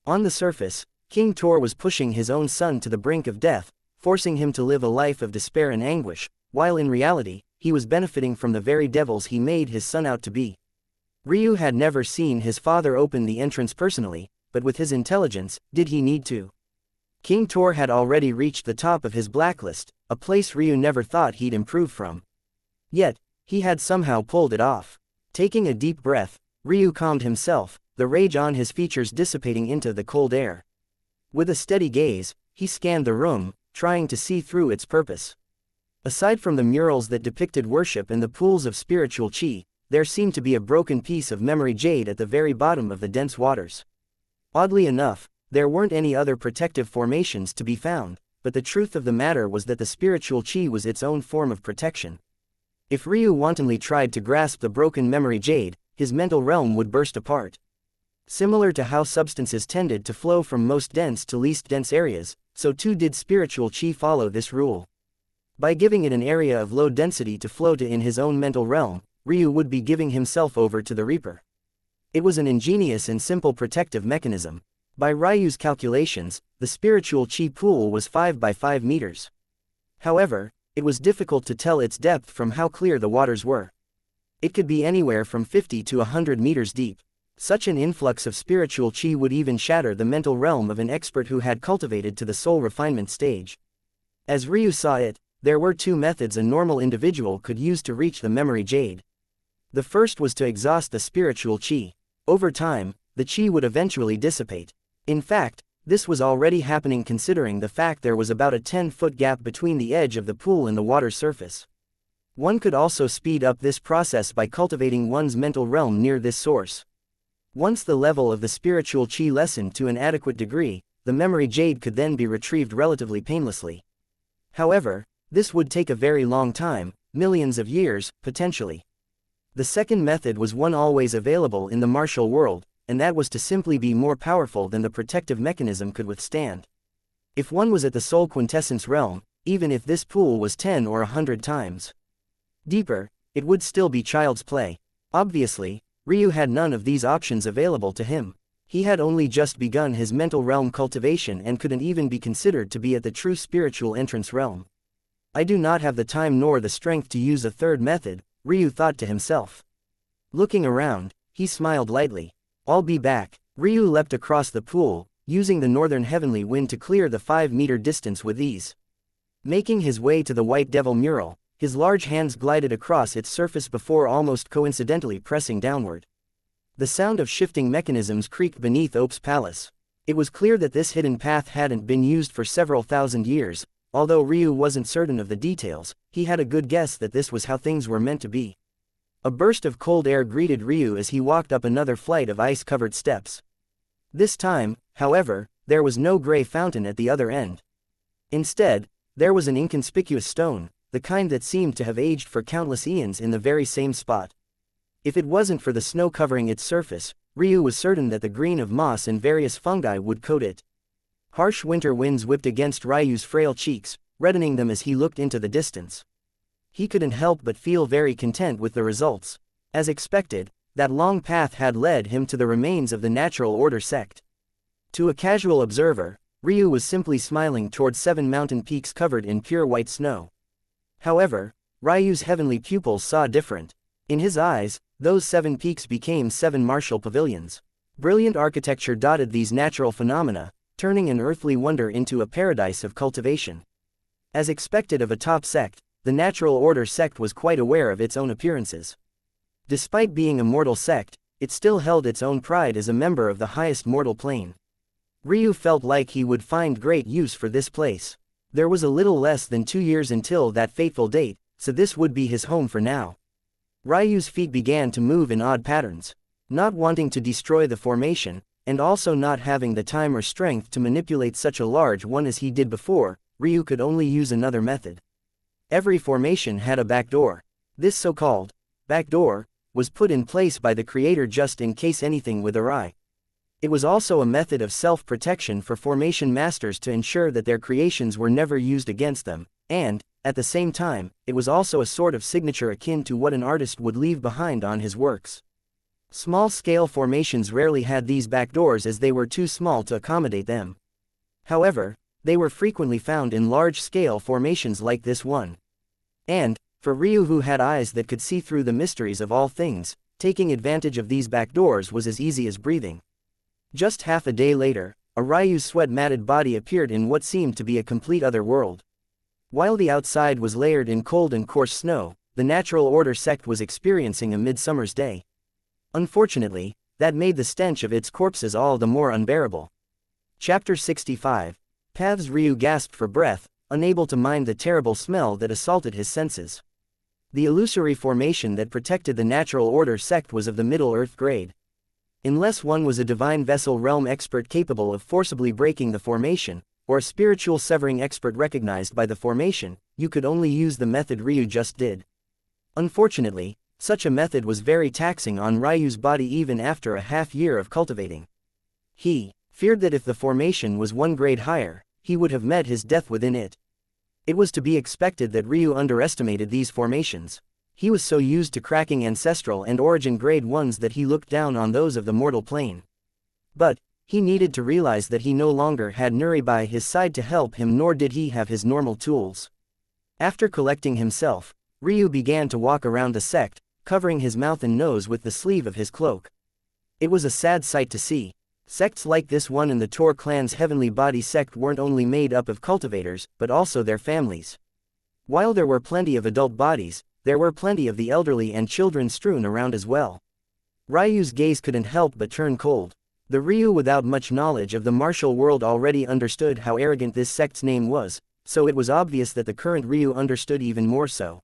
S1: On the surface, King Tor was pushing his own son to the brink of death, forcing him to live a life of despair and anguish, while in reality, he was benefiting from the very devils he made his son out to be. Ryu had never seen his father open the entrance personally, but with his intelligence, did he need to? King Tor had already reached the top of his blacklist, a place Ryu never thought he'd improve from. Yet, he had somehow pulled it off. Taking a deep breath, Ryu calmed himself, the rage on his features dissipating into the cold air. With a steady gaze, he scanned the room, trying to see through its purpose. Aside from the murals that depicted worship and the pools of spiritual chi, there seemed to be a broken piece of memory jade at the very bottom of the dense waters. Oddly enough, there weren't any other protective formations to be found, but the truth of the matter was that the spiritual chi was its own form of protection. If Ryu wantonly tried to grasp the broken memory jade, his mental realm would burst apart. Similar to how substances tended to flow from most dense to least dense areas, so too did spiritual chi follow this rule. By giving it an area of low density to flow to in his own mental realm, Ryu would be giving himself over to the Reaper. It was an ingenious and simple protective mechanism. By Ryu's calculations, the spiritual chi pool was 5 by 5 meters. However, it was difficult to tell its depth from how clear the waters were. It could be anywhere from 50 to 100 meters deep. Such an influx of spiritual chi would even shatter the mental realm of an expert who had cultivated to the soul refinement stage. As Ryu saw it, there were two methods a normal individual could use to reach the memory jade. The first was to exhaust the spiritual chi. Over time, the chi would eventually dissipate. In fact, this was already happening considering the fact there was about a 10-foot gap between the edge of the pool and the water's surface. One could also speed up this process by cultivating one's mental realm near this source. Once the level of the spiritual chi lessened to an adequate degree, the memory jade could then be retrieved relatively painlessly. However, this would take a very long time, millions of years, potentially. The second method was one always available in the martial world, and that was to simply be more powerful than the protective mechanism could withstand. If one was at the soul quintessence realm, even if this pool was 10 or 100 times deeper, it would still be child's play. Obviously, Ryu had none of these options available to him. He had only just begun his mental realm cultivation and couldn't even be considered to be at the true spiritual entrance realm. I do not have the time nor the strength to use a third method, Ryu thought to himself. Looking around, he smiled lightly. I'll be back. Ryu leapt across the pool, using the northern heavenly wind to clear the 5-meter distance with ease. Making his way to the White Devil mural, his large hands glided across its surface before almost coincidentally pressing downward. The sound of shifting mechanisms creaked beneath Ope's palace. It was clear that this hidden path hadn't been used for several thousand years. Although Ryu wasn't certain of the details, he had a good guess that this was how things were meant to be. A burst of cold air greeted Ryu as he walked up another flight of ice-covered steps. This time, however, there was no gray fountain at the other end. Instead, there was an inconspicuous stone, the kind that seemed to have aged for countless eons in the very same spot. If it wasn't for the snow covering its surface, Ryu was certain that the green of moss and various fungi would coat it. Harsh winter winds whipped against Ryu's frail cheeks, reddening them as he looked into the distance. He couldn't help but feel very content with the results. As expected, that long path had led him to the remains of the Natural Order sect. To a casual observer, Ryu was simply smiling toward 7 mountain peaks covered in pure white snow. However, Ryu's heavenly pupils saw different. In his eyes, those 7 peaks became 7 martial pavilions. Brilliant architecture dotted these natural phenomena, turning an earthly wonder into a paradise of cultivation. As expected of a top sect, the Natural Order sect was quite aware of its own appearances. Despite being a mortal sect, it still held its own pride as a member of the highest mortal plane. Ryu felt like he would find great use for this place. There was a little less than 2 years until that fateful date, so this would be his home for now. Ryu's feet began to move in odd patterns. Not wanting to destroy the formation, and also not having the time or strength to manipulate such a large one as he did before, Ryu could only use another method. Every formation had a backdoor. This so-called backdoor was put in place by the creator just in case anything went awry. It was also a method of self-protection for formation masters to ensure that their creations were never used against them, and, at the same time, it was also a sort of signature akin to what an artist would leave behind on his works. Small-scale formations rarely had these backdoors as they were too small to accommodate them. However, they were frequently found in large-scale formations like this one. And, for Ryu who had eyes that could see through the mysteries of all things, taking advantage of these backdoors was as easy as breathing. Just half a day later, a Ryu's sweat-matted body appeared in what seemed to be a complete other world. While the outside was layered in cold and coarse snow, the Natural Order sect was experiencing a midsummer's day. Unfortunately, that made the stench of its corpses all the more unbearable. Chapter 65. Paths. Ryu gasped for breath, unable to mind the terrible smell that assaulted his senses. The illusory formation that protected the Natural Order sect was of the Middle Earth grade. Unless one was a divine vessel realm expert capable of forcibly breaking the formation, or a spiritual severing expert recognized by the formation, you could only use the method Ryu just did. Unfortunately, such a method was very taxing on Ryu's body even after a half-year of cultivating. He feared that if the formation was 1 grade higher, he would have met his death within it. It was to be expected that Ryu underestimated these formations. He was so used to cracking Ancestral and Origin grade 1s that he looked down on those of the mortal plane. But he needed to realize that he no longer had Nuri by his side to help him, nor did he have his normal tools. After collecting himself, Ryu began to walk around the sect, covering his mouth and nose with the sleeve of his cloak. It was a sad sight to see. Sects like this one in the Tor clan's Heavenly Body sect weren't only made up of cultivators, but also their families. While there were plenty of adult bodies, there were plenty of the elderly and children strewn around as well. Ryu's gaze couldn't help but turn cold. The Ryu without much knowledge of the martial world already understood how arrogant this sect's name was, so it was obvious that the current Ryu understood even more so.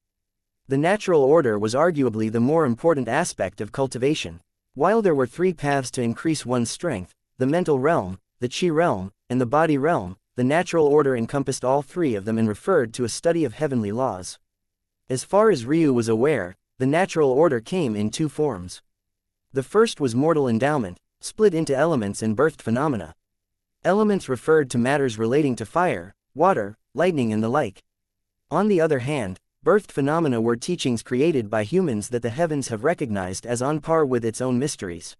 S1: The Natural Order was arguably the more important aspect of cultivation. While there were 3 paths to increase one's strength, the mental realm, the chi realm, and the body realm, the Natural Order encompassed all 3 of them and referred to a study of heavenly laws. As far as Ryu was aware, the Natural Order came in 2 forms. The first was mortal endowment, split into elements and birthed phenomena. Elements referred to matters relating to fire, water, lightning and the like. On the other hand, birthed phenomena were teachings created by humans that the heavens have recognized as on par with its own mysteries.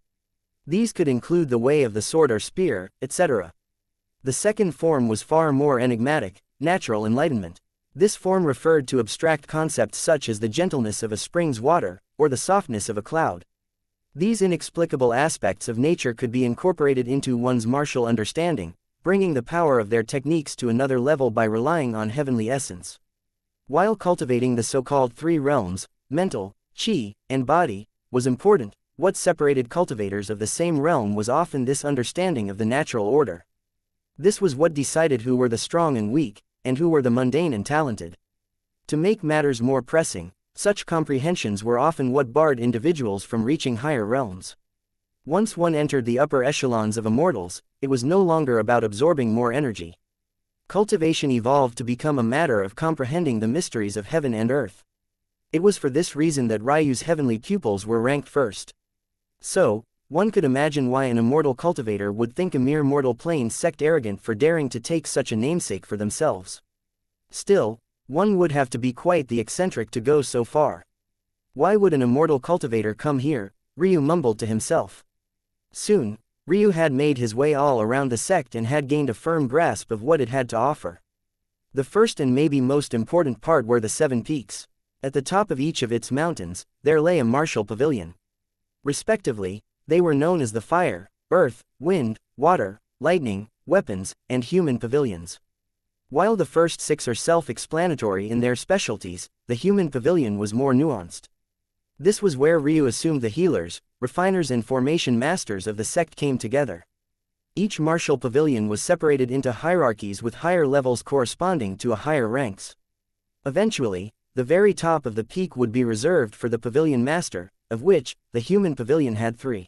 S1: These could include the way of the sword or spear, etc. The second form was far more enigmatic, natural enlightenment. This form referred to abstract concepts such as the gentleness of a spring's water, or the softness of a cloud. These inexplicable aspects of nature could be incorporated into one's martial understanding, bringing the power of their techniques to another level by relying on heavenly essence. While cultivating the so-called three realms, mental, qi, and body, was important, what separated cultivators of the same realm was often this understanding of the natural order. This was what decided who were the strong and weak, and who were the mundane and talented. To make matters more pressing, such comprehensions were often what barred individuals from reaching higher realms. Once one entered the upper echelons of immortals, it was no longer about absorbing more energy. Cultivation evolved to become a matter of comprehending the mysteries of heaven and earth. It was for this reason that Ryu's heavenly pupils were ranked first. So, one could imagine why an immortal cultivator would think a mere mortal plane sect arrogant for daring to take such a namesake for themselves. Still, one would have to be quite the eccentric to go so far. Why would an immortal cultivator come here? Ryu mumbled to himself. Soon, Ryu had made his way all around the sect and had gained a firm grasp of what it had to offer. The first and maybe most important part were the 7 peaks. At the top of each of its mountains, there lay a martial pavilion. Respectively, they were known as the fire, earth, wind, water, lightning, weapons, and human pavilions. While the first 6 are self-explanatory in their specialties, the human pavilion was more nuanced. This was where Ryu assumed the healers, refiners and formation masters of the sect came together. Each martial pavilion was separated into hierarchies with higher levels corresponding to a higher ranks. Eventually, the very top of the peak would be reserved for the pavilion master, of which, the human pavilion had 3.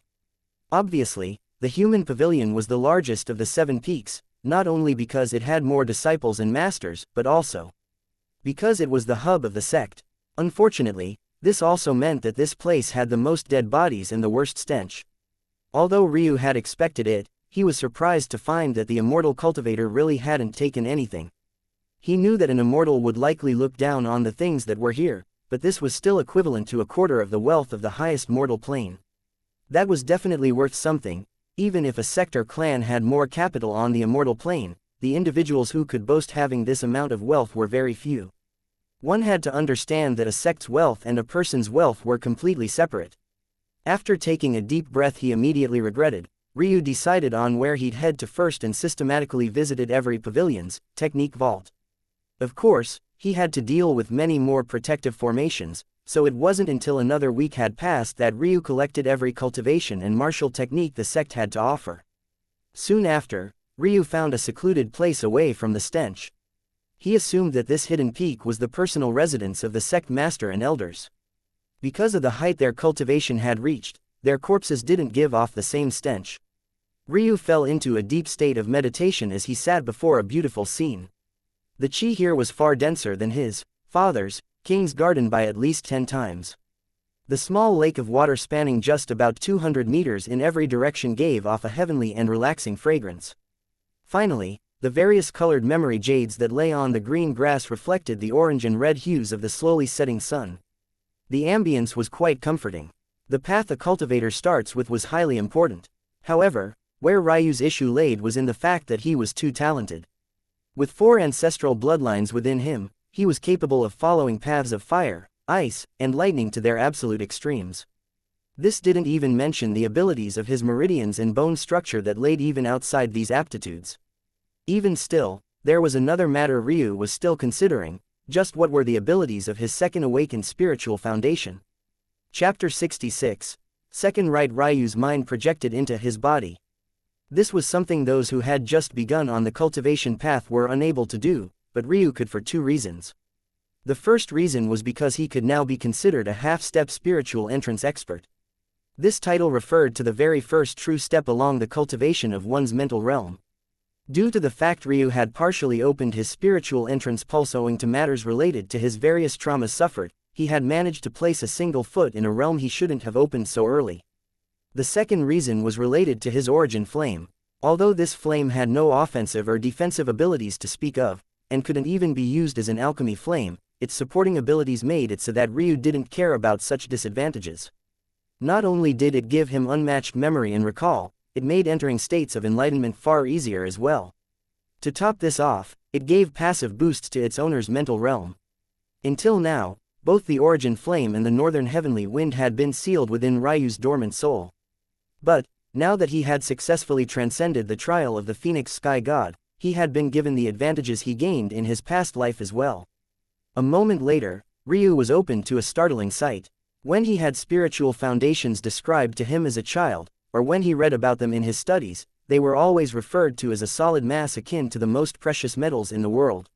S1: Obviously, the human pavilion was the largest of the 7 peaks, not only because it had more disciples and masters, but also because it was the hub of the sect. Unfortunately, this also meant that this place had the most dead bodies and the worst stench. Although Ryu had expected it, he was surprised to find that the immortal cultivator really hadn't taken anything. He knew that an immortal would likely look down on the things that were here, but this was still equivalent to a quarter of the wealth of the highest mortal plane. That was definitely worth something. Even if a sect or clan had more capital on the immortal plane, the individuals who could boast having this amount of wealth were very few. One had to understand that a sect's wealth and a person's wealth were completely separate. After taking a deep breath he immediately regretted, Ryu decided on where he'd head to first and systematically visited every pavilion's technique vault. Of course, he had to deal with many more protective formations, so it wasn't until another week had passed that Ryu collected every cultivation and martial technique the sect had to offer. Soon after, Ryu found a secluded place away from the stench. He assumed that this hidden peak was the personal residence of the sect master and elders. Because of the height their cultivation had reached, their corpses didn't give off the same stench. Ryu fell into a deep state of meditation as he sat before a beautiful scene. The chi here was far denser than his father's king's garden by at least 10 times. The small lake of water spanning just about 200 meters in every direction gave off a heavenly and relaxing fragrance. Finally, the various colored memory jades that lay on the green grass reflected the orange and red hues of the slowly setting sun. The ambience was quite comforting. The path a cultivator starts with was highly important. However, where Ryu's issue laid was in the fact that he was too talented. With 4 ancestral bloodlines within him, he was capable of following paths of fire, ice, and lightning to their absolute extremes. This didn't even mention the abilities of his meridians and bone structure that laid even outside these aptitudes. Even still, there was another matter Ryu was still considering: just what were the abilities of his second awakened spiritual foundation? Chapter 66. Second Right. Ryu's mind projected into his body. This was something those who had just begun on the cultivation path were unable to do, but Ryu could for 2 reasons. The first reason was because he could now be considered a half-step spiritual entrance expert. This title referred to the very first true step along the cultivation of one's mental realm. Due to the fact Ryu had partially opened his spiritual entrance pulse owing to matters related to his various traumas suffered, he had managed to place a single foot in a realm he shouldn't have opened so early. The second reason was related to his origin flame. Although this flame had no offensive or defensive abilities to speak of, and couldn't even be used as an alchemy flame, its supporting abilities made it so that Ryu didn't care about such disadvantages. Not only did it give him unmatched memory and recall, it made entering states of enlightenment far easier as well. To top this off, it gave passive boosts to its owner's mental realm. Until now, Both the origin flame and the northern heavenly wind had been sealed within Ryu's dormant soul. But, now that he had successfully transcended the trial of the Phoenix Sky God, he had been given the advantages he gained in his past life as well. A moment later, Ryu was opened to a startling sight. When he had spiritual foundations described to him as a child, or when he read about them in his studies, they were always referred to as a solid mass akin to the most precious metals in the world.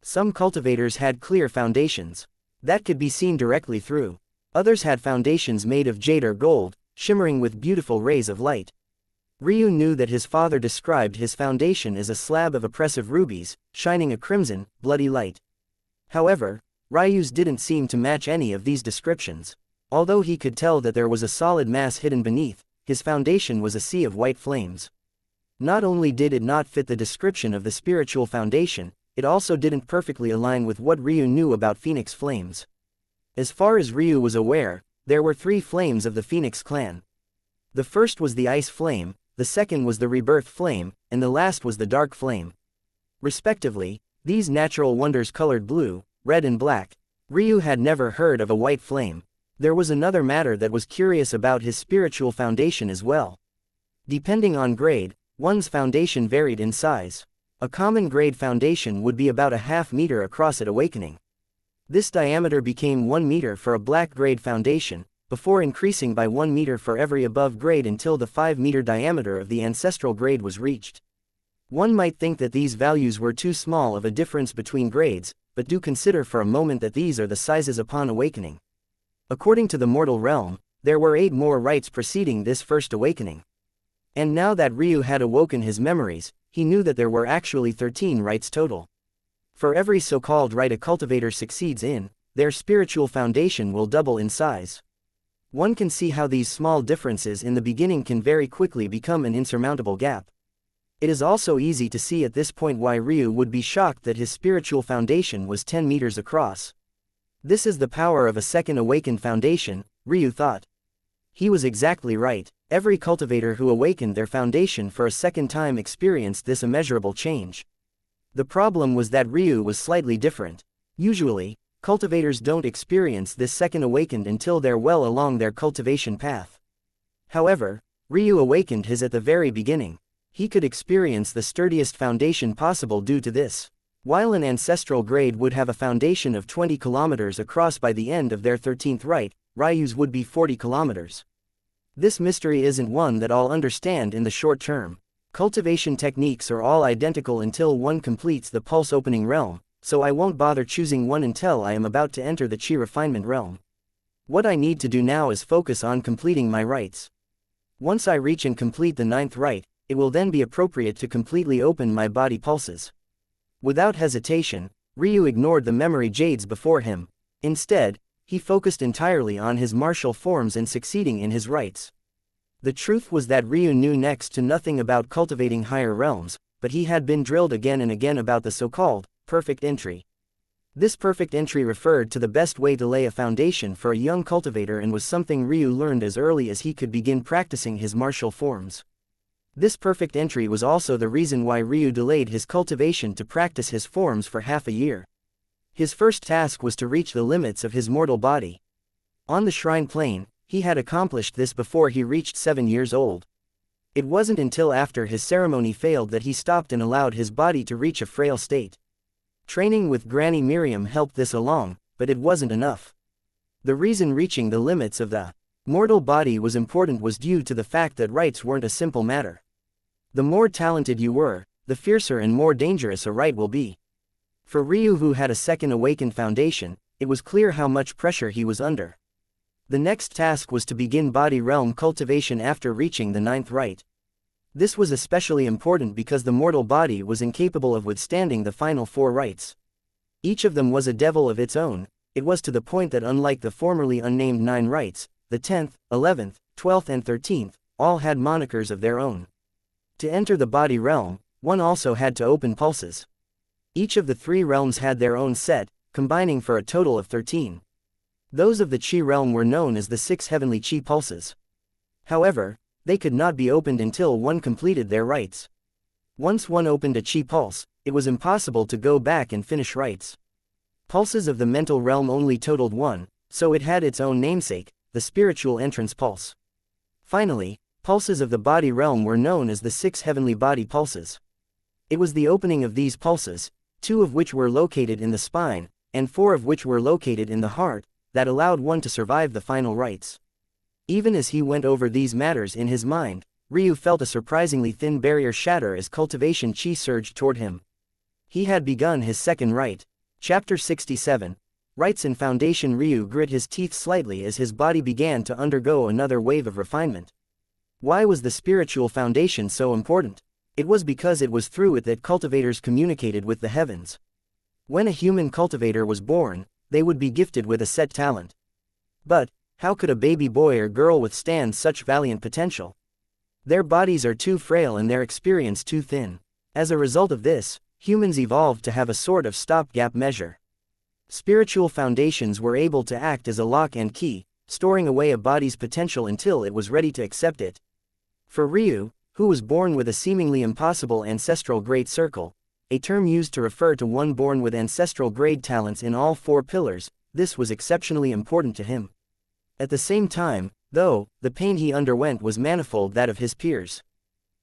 S1: Some cultivators had clear foundations that could be seen directly through. Others had foundations made of jade or gold, shimmering with beautiful rays of light. Ryu knew that his father described his foundation as a slab of oppressive rubies, shining a crimson, bloody light. However, Ryu's didn't seem to match any of these descriptions. Although he could tell that there was a solid mass hidden beneath, his foundation was a sea of white flames. Not only did it not fit the description of the spiritual foundation, it also didn't perfectly align with what Ryu knew about Phoenix flames. As far as Ryu was aware, there were 3 flames of the Phoenix clan. The first was the ice flame, the second was the rebirth flame, and the last was the dark flame. Respectively, these natural wonders colored blue, red and black. Ryu had never heard of a white flame. There was another matter that was curious about his spiritual foundation as well. Depending on grade, one's foundation varied in size. A common grade foundation would be about a half meter across at awakening. This diameter became 1 meter for a black grade foundation, before increasing by 1 meter for every above grade until the 5-meter diameter of the ancestral grade was reached. One might think that these values were too small of a difference between grades, but do consider for a moment that these are the sizes upon awakening. According to the mortal realm, there were 8 more rites preceding this first awakening. And now that Ryu had awoken his memories, he knew that there were actually 13 rites total. For every so-called rite a cultivator succeeds in, their spiritual foundation will double in size. One can see how these small differences in the beginning can very quickly become an insurmountable gap. It is also easy to see at this point why Ryu would be shocked that his spiritual foundation was 10 meters across. This is the power of a second awakened foundation, Ryu thought. He was exactly right. Every cultivator who awakened their foundation for a second time experienced this immeasurable change. The problem was that Ryu was slightly different. Usually, cultivators don't experience this second awakened until they're well along their cultivation path. However, Ryu awakened his at the very beginning. He could experience the sturdiest foundation possible due to this. While an ancestral grade would have a foundation of 20 kilometers across by the end of their 13th rite, Ryu's would be 40 kilometers. This mystery isn't one that I'll understand in the short term. Cultivation techniques are all identical until one completes the pulse opening realm, so I won't bother choosing one until I am about to enter the chi refinement realm. What I need to do now is focus on completing my rites. Once I reach and complete the 9th rite, it will then be appropriate to completely open my body pulses. Without hesitation, Ryu ignored the memory jades before him. Instead, he focused entirely on his martial forms and succeeding in his rites. The truth was that Ryu knew next to nothing about cultivating higher realms, but he had been drilled again and again about the so-called perfect entry. This perfect entry referred to the best way to lay a foundation for a young cultivator and was something Ryu learned as early as he could begin practicing his martial forms. This perfect entry was also the reason why Ryu delayed his cultivation to practice his forms for half a year. His first task was to reach the limits of his mortal body. On the shrine plane, he had accomplished this before he reached 7 years old. It wasn't until after his ceremony failed that he stopped and allowed his body to reach a frail state. Training with Granny Miriam helped this along, but it wasn't enough. The reason reaching the limits of the mortal body was important was due to the fact that rites weren't a simple matter. The more talented you were, the fiercer and more dangerous a rite will be. For Ryu, who had a second awakened foundation, it was clear how much pressure he was under. The next task was to begin body realm cultivation after reaching the 9th rite. This was especially important because the mortal body was incapable of withstanding the final 4 rites. Each of them was a devil of its own. It was to the point that unlike the formerly unnamed 9 rites, the 10th, 11th, 12th and 13th, all had monikers of their own. To enter the body realm, one also had to open pulses. Each of the 3 realms had their own set, combining for a total of 13. Those of the Chi realm were known as the 6 heavenly Chi pulses. However, they could not be opened until one completed their rites. Once one opened a Chi pulse, it was impossible to go back and finish rites. Pulses of the mental realm only totaled one, so it had its own namesake, the spiritual entrance pulse. Finally, pulses of the body realm were known as the 6 heavenly body pulses. It was the opening of these pulses, 2 of which were located in the spine, and 4 of which were located in the heart, that allowed one to survive the final rites. Even as he went over these matters in his mind, Ryu felt a surprisingly thin barrier shatter as cultivation chi surged toward him. He had begun his second rite. Chapter 67. Rites and Foundation. Ryu grit his teeth slightly as his body began to undergo another wave of refinement. Why was the spiritual foundation so important? It was because it was through it that cultivators communicated with the heavens. When a human cultivator was born, they would be gifted with a set talent. But, how could a baby boy or girl withstand such valiant potential? Their bodies are too frail and their experience too thin. As a result of this, humans evolved to have a sort of stopgap measure. Spiritual foundations were able to act as a lock and key, storing away a body's potential until it was ready to accept it. For Ryu, who was born with a seemingly impossible ancestral grade circle, a term used to refer to one born with ancestral grade talents in all 4 pillars, this was exceptionally important to him. At the same time, though, the pain he underwent was manifold that of his peers.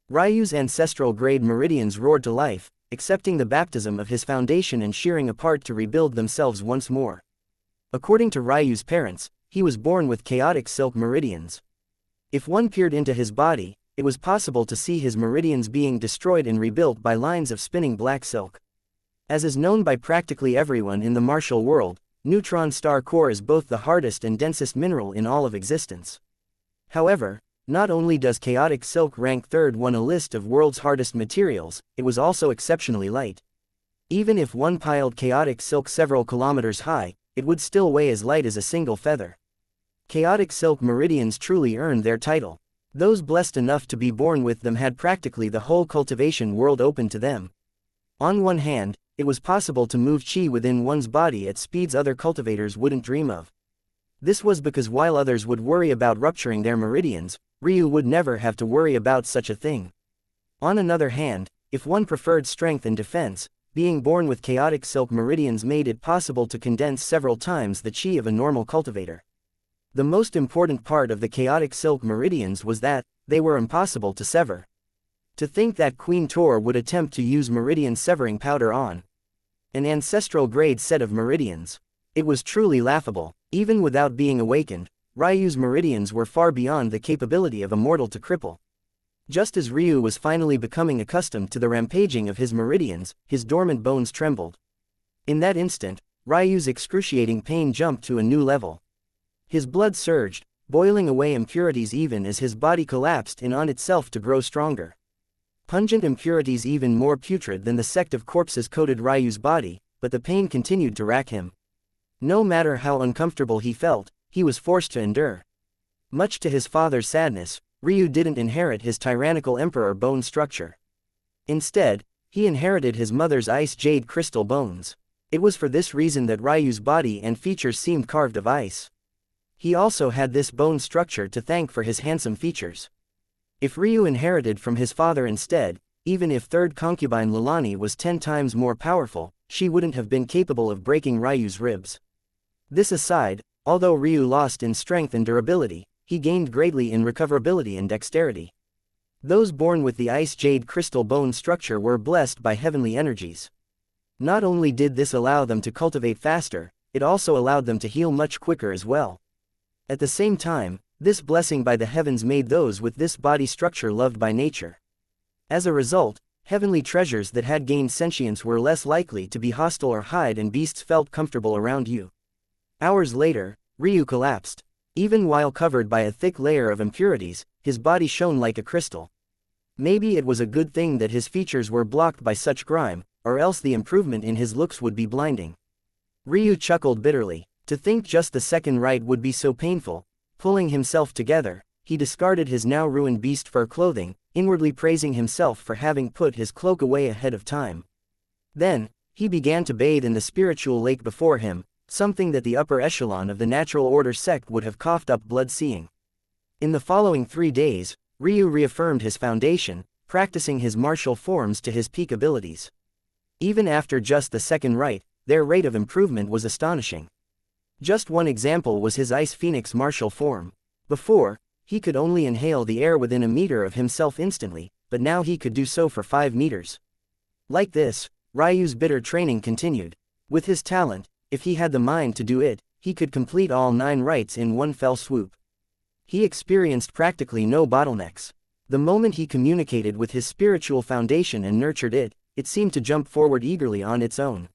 S1: Ryu's ancestral grade meridians roared to life, accepting the baptism of his foundation and shearing apart to rebuild themselves once more. According to Ryu's parents, he was born with chaotic silk meridians. If one peered into his body, it was possible to see his meridians being destroyed and rebuilt by lines of spinning black silk. As is known by practically everyone in the martial world, neutron star core is both the hardest and densest mineral in all of existence. However, not only does chaotic silk rank third on a list of world's hardest materials, it was also exceptionally light. Even if one piled chaotic silk several kilometers high, it would still weigh as light as a single feather. Chaotic silk meridians truly earned their title. Those blessed enough to be born with them had practically the whole cultivation world open to them. On one hand, it was possible to move chi within one's body at speeds other cultivators wouldn't dream of. This was because while others would worry about rupturing their meridians, Ryu would never have to worry about such a thing. On another hand, if one preferred strength and defense, being born with chaotic silk meridians made it possible to condense several times the chi of a normal cultivator. The most important part of the chaotic silk meridians was that they were impossible to sever. To think that Queen Tor would attempt to use meridian severing powder on an ancestral grade set of meridians. It was truly laughable. Even without being awakened, Ryu's meridians were far beyond the capability of a mortal to cripple. Just as Ryu was finally becoming accustomed to the rampaging of his meridians, his dormant bones trembled. In that instant, Ryu's excruciating pain jumped to a new level. His blood surged, boiling away impurities even as his body collapsed in on itself to grow stronger. Pungent impurities even more putrid than the sect of corpses coated Ryu's body, but the pain continued to rack him. No matter how uncomfortable he felt, he was forced to endure. Much to his father's sadness, Ryu didn't inherit his tyrannical emperor bone structure. Instead, he inherited his mother's ice jade crystal bones. It was for this reason that Ryu's body and features seemed carved of ice. He also had this bone structure to thank for his handsome features. If Ryu inherited from his father instead, even if third concubine Leilani was 10 times more powerful, she wouldn't have been capable of breaking Ryu's ribs. This aside, although Ryu lost in strength and durability, he gained greatly in recoverability and dexterity. Those born with the ice jade crystal bone structure were blessed by heavenly energies. Not only did this allow them to cultivate faster, it also allowed them to heal much quicker as well. At the same time, this blessing by the heavens made those with this body structure loved by nature. As a result, heavenly treasures that had gained sentience were less likely to be hostile or hide, and beasts felt comfortable around you. Hours later, Ryu collapsed. Even while covered by a thick layer of impurities, his body shone like a crystal. Maybe it was a good thing that his features were blocked by such grime, or else the improvement in his looks would be blinding. Ryu chuckled bitterly. To think just the second rite would be so painful. Pulling himself together, he discarded his now ruined beast fur clothing, inwardly praising himself for having put his cloak away ahead of time. Then, he began to bathe in the spiritual lake before him, something that the upper echelon of the natural order sect would have coughed up blood seeing. In the following 3 days, Ryu reaffirmed his foundation, practicing his martial forms to his peak abilities. Even after just the second rite, their rate of improvement was astonishing. Just one example was his Ice Phoenix martial form. Before, he could only inhale the air within a meter of himself instantly, but now he could do so for 5 meters. Like this, Ryu's bitter training continued. With his talent, if he had the mind to do it, he could complete all 9 rites in one fell swoop. He experienced practically no bottlenecks. The moment he communicated with his spiritual foundation and nurtured it, it seemed to jump forward eagerly on its own.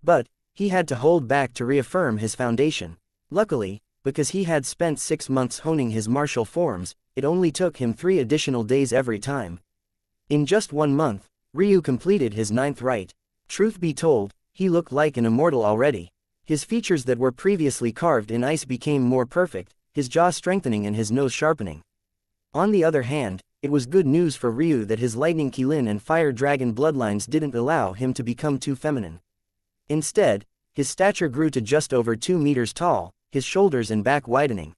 S1: But he had to hold back to reaffirm his foundation. Luckily, because he had spent 6 months honing his martial forms, it only took him 3 additional days every time. In just 1 month, Ryu completed his 9th rite. Truth be told, he looked like an immortal already. His features that were previously carved in ice became more perfect, his jaw strengthening and his nose sharpening. On the other hand, it was good news for Ryu that his lightning Qilin and fire dragon bloodlines didn't allow him to become too feminine. Instead, his stature grew to just over 2 meters tall, his shoulders and back widening.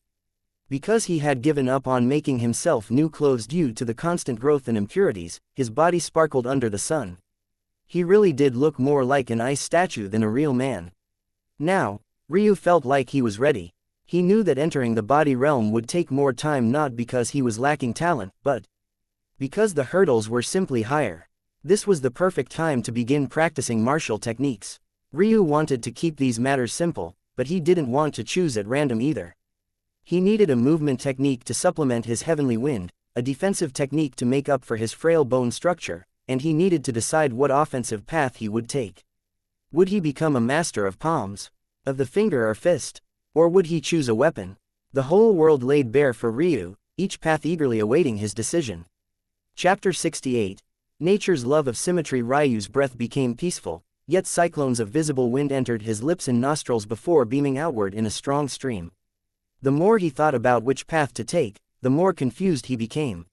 S1: Because he had given up on making himself new clothes due to the constant growth and impurities, his body sparkled under the sun. He really did look more like an ice statue than a real man. Now, Ryu felt like he was ready. He knew that entering the body realm would take more time, not because he was lacking talent, but because the hurdles were simply higher. This was the perfect time to begin practicing martial techniques. Ryu wanted to keep these matters simple, but he didn't want to choose at random either. He needed a movement technique to supplement his heavenly wind, a defensive technique to make up for his frail bone structure, and he needed to decide what offensive path he would take. Would he become a master of palms, of the finger or fist? Or would he choose a weapon? The whole world laid bare for Ryu, each path eagerly awaiting his decision. Chapter 68. Nature's love of symmetry. Ryu's breath became peaceful, yet cyclones of visible wind entered his lips and nostrils before beaming outward in a strong stream. The more he thought about which path to take, the more confused he became.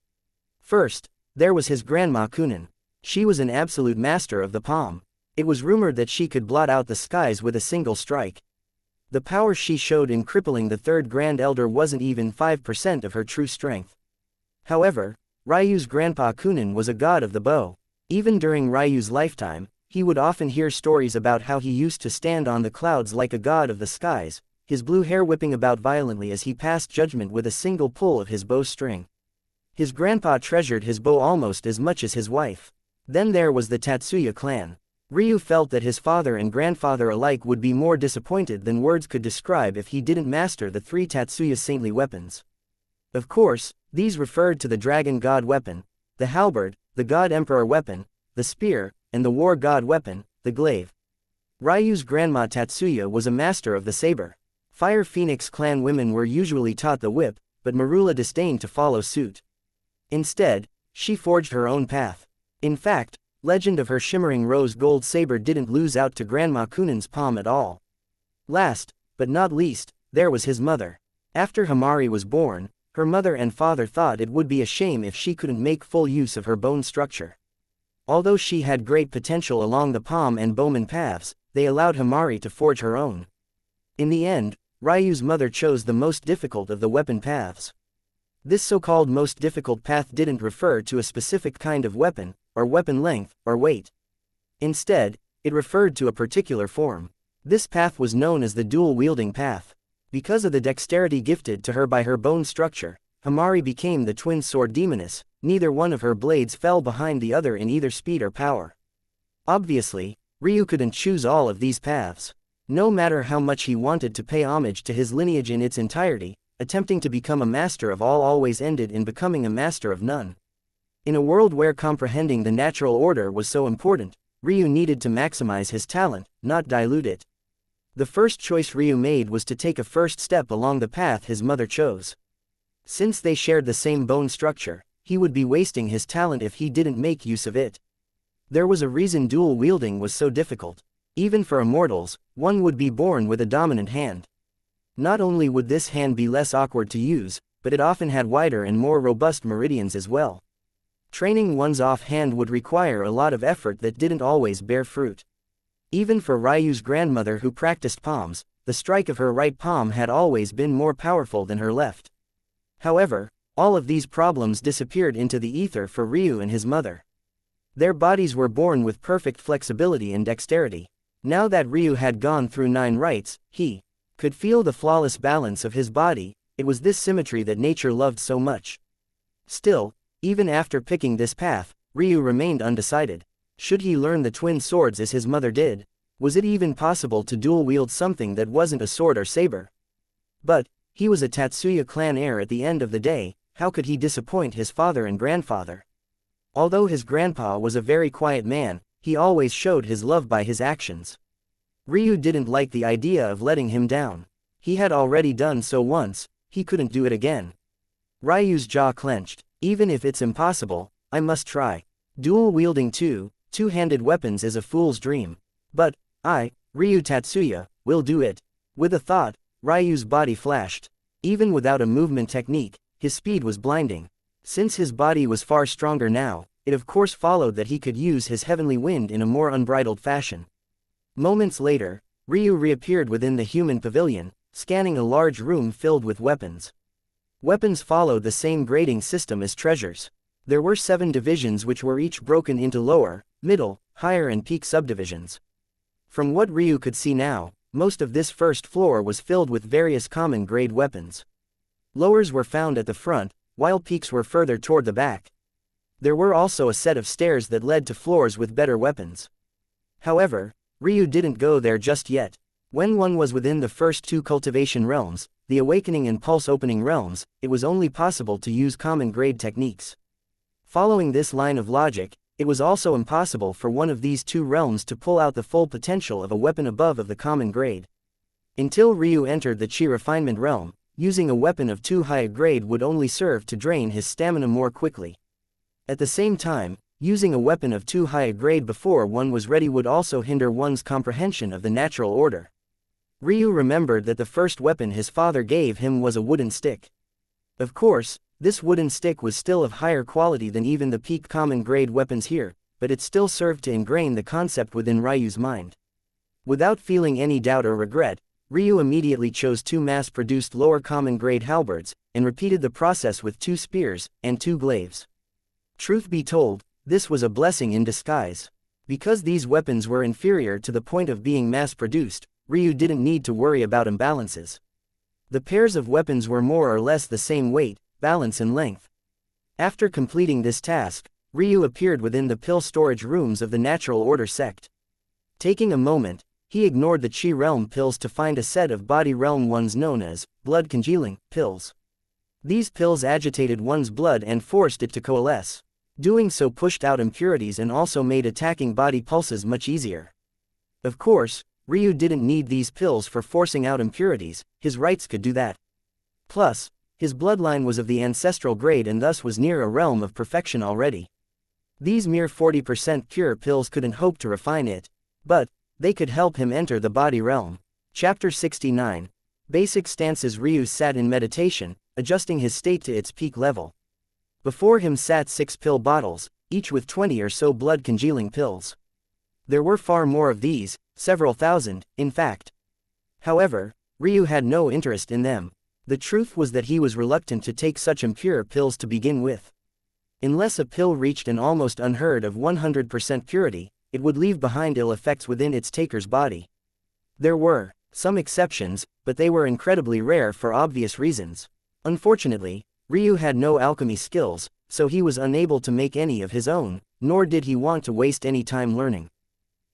S1: First, there was his grandma Kunin. She was an absolute master of the palm. It was rumored that she could blot out the skies with a single strike. The power she showed in crippling the 3rd Grand Elder wasn't even 5% of her true strength. However, Ryu's grandpa Kunin was a god of the bow. Even during Ryu's lifetime, he would often hear stories about how he used to stand on the clouds like a god of the skies, his blue hair whipping about violently as he passed judgment with a single pull of his bowstring. His grandpa treasured his bow almost as much as his wife. Then there was the Tatsuya clan. Ryu felt that his father and grandfather alike would be more disappointed than words could describe if he didn't master the 3 Tatsuya saintly weapons. Of course, these referred to the dragon god weapon, the halberd, the god emperor weapon, the spear, and the war god weapon, the glaive. Ryu's grandma Tatsuya was a master of the saber. Fire Phoenix clan women were usually taught the whip, but Marula disdained to follow suit. Instead, she forged her own path. In fact, legend of her shimmering rose gold saber didn't lose out to Grandma Kunin's palm at all. Last, but not least, there was his mother. After Himari was born, her mother and father thought it would be a shame if she couldn't make full use of her bone structure. Although she had great potential along the palm and bowman paths, they allowed Himari to forge her own. In the end, Ryu's mother chose the most difficult of the weapon paths. This so-called most difficult path didn't refer to a specific kind of weapon, or weapon length, or weight. Instead, it referred to a particular form. This path was known as the dual-wielding path. Because of the dexterity gifted to her by her bone structure, Himari became the twin sword demoness. Neither one of her blades fell behind the other in either speed or power. Obviously, Ryu couldn't choose all of these paths. No matter how much he wanted to pay homage to his lineage in its entirety, attempting to become a master of all always ended in becoming a master of none. In a world where comprehending the natural order was so important, Ryu needed to maximize his talent, not dilute it. The first choice Ryu made was to take a first step along the path his mother chose. Since they shared the same bone structure, he would be wasting his talent if he didn't make use of it. There was a reason dual wielding was so difficult. Even for immortals, one would be born with a dominant hand. Not only would this hand be less awkward to use, but it often had wider and more robust meridians as well. Training one's offhand would require a lot of effort that didn't always bear fruit. Even for Ryu's grandmother who practiced palms, the strike of her right palm had always been more powerful than her left. However, all of these problems disappeared into the ether for Ryu and his mother. Their bodies were born with perfect flexibility and dexterity. Now that Ryu had gone through 9 rites, he could feel the flawless balance of his body. It was this symmetry that nature loved so much. Still, even after picking this path, Ryu remained undecided. Should he learn the twin swords as his mother did? Was it even possible to dual-wield something that wasn't a sword or saber? But, he was a Tatsuya clan heir at the end of the day. How could he disappoint his father and grandfather? Although his grandpa was a very quiet man, he always showed his love by his actions. Ryu didn't like the idea of letting him down. He had already done so once, he couldn't do it again. Ryu's jaw clenched. Even if it's impossible, I must try. Dual-wielding two-handed weapons is a fool's dream. But, Ryu Tatsuya, will do it. With a thought, Ryu's body flashed. Even without a movement technique, his speed was blinding. Since his body was far stronger now, it of course followed that he could use his heavenly wind in a more unbridled fashion. Moments later, Ryu reappeared within the human pavilion, scanning a large room filled with weapons. Weapons followed the same grading system as treasures. There were 7 divisions which were each broken into lower, middle, higher and peak subdivisions. From what Ryu could see now, most of this first floor was filled with various common grade weapons. Lowers were found at the front, while peaks were further toward the back. There were also a set of stairs that led to floors with better weapons. However, Ryu didn't go there just yet. When one was within the first 2 cultivation realms, the awakening and pulse opening realms, it was only possible to use common grade techniques. Following this line of logic, it was also impossible for one of these 2 realms to pull out the full potential of a weapon above of the common grade. Until Ryu entered the Chi refinement realm, using a weapon of too high a grade would only serve to drain his stamina more quickly. At the same time, using a weapon of too high a grade before one was ready would also hinder one's comprehension of the natural order. Ryu remembered that the first weapon his father gave him was a wooden stick. Of course, this wooden stick was still of higher quality than even the peak common grade weapons here, but it still served to ingrain the concept within Ryu's mind. Without feeling any doubt or regret, Ryu immediately chose 2 mass-produced lower common grade halberds, and repeated the process with 2 spears, and 2 glaives. Truth be told, this was a blessing in disguise. Because these weapons were inferior to the point of being mass-produced, Ryu didn't need to worry about imbalances. The pairs of weapons were more or less the same weight, balance and length. After completing this task, Ryu appeared within the pill storage rooms of the Natural Order sect. Taking a moment, he ignored the Chi realm pills to find a set of body realm ones known as blood congealing pills. These pills agitated one's blood and forced it to coalesce. Doing so pushed out impurities and also made attacking body pulses much easier. Of course, Ryu didn't need these pills for forcing out impurities, his rites could do that. Plus, his bloodline was of the ancestral grade and thus was near a realm of perfection already. These mere 40% pure pills couldn't hope to refine it, but they could help him enter the body realm. Chapter 69. Basic stances. Ryu sat in meditation, adjusting his state to its peak level. Before him sat 6 pill bottles, each with 20 or so blood congealing pills. There were far more of these, several thousand, in fact. However, Ryu had no interest in them. The truth was that he was reluctant to take such impure pills to begin with. Unless a pill reached an almost unheard of 100% purity, it would leave behind ill effects within its taker's body. There were some exceptions, but they were incredibly rare for obvious reasons. Unfortunately, Ryu had no alchemy skills, so he was unable to make any of his own, nor did he want to waste any time learning.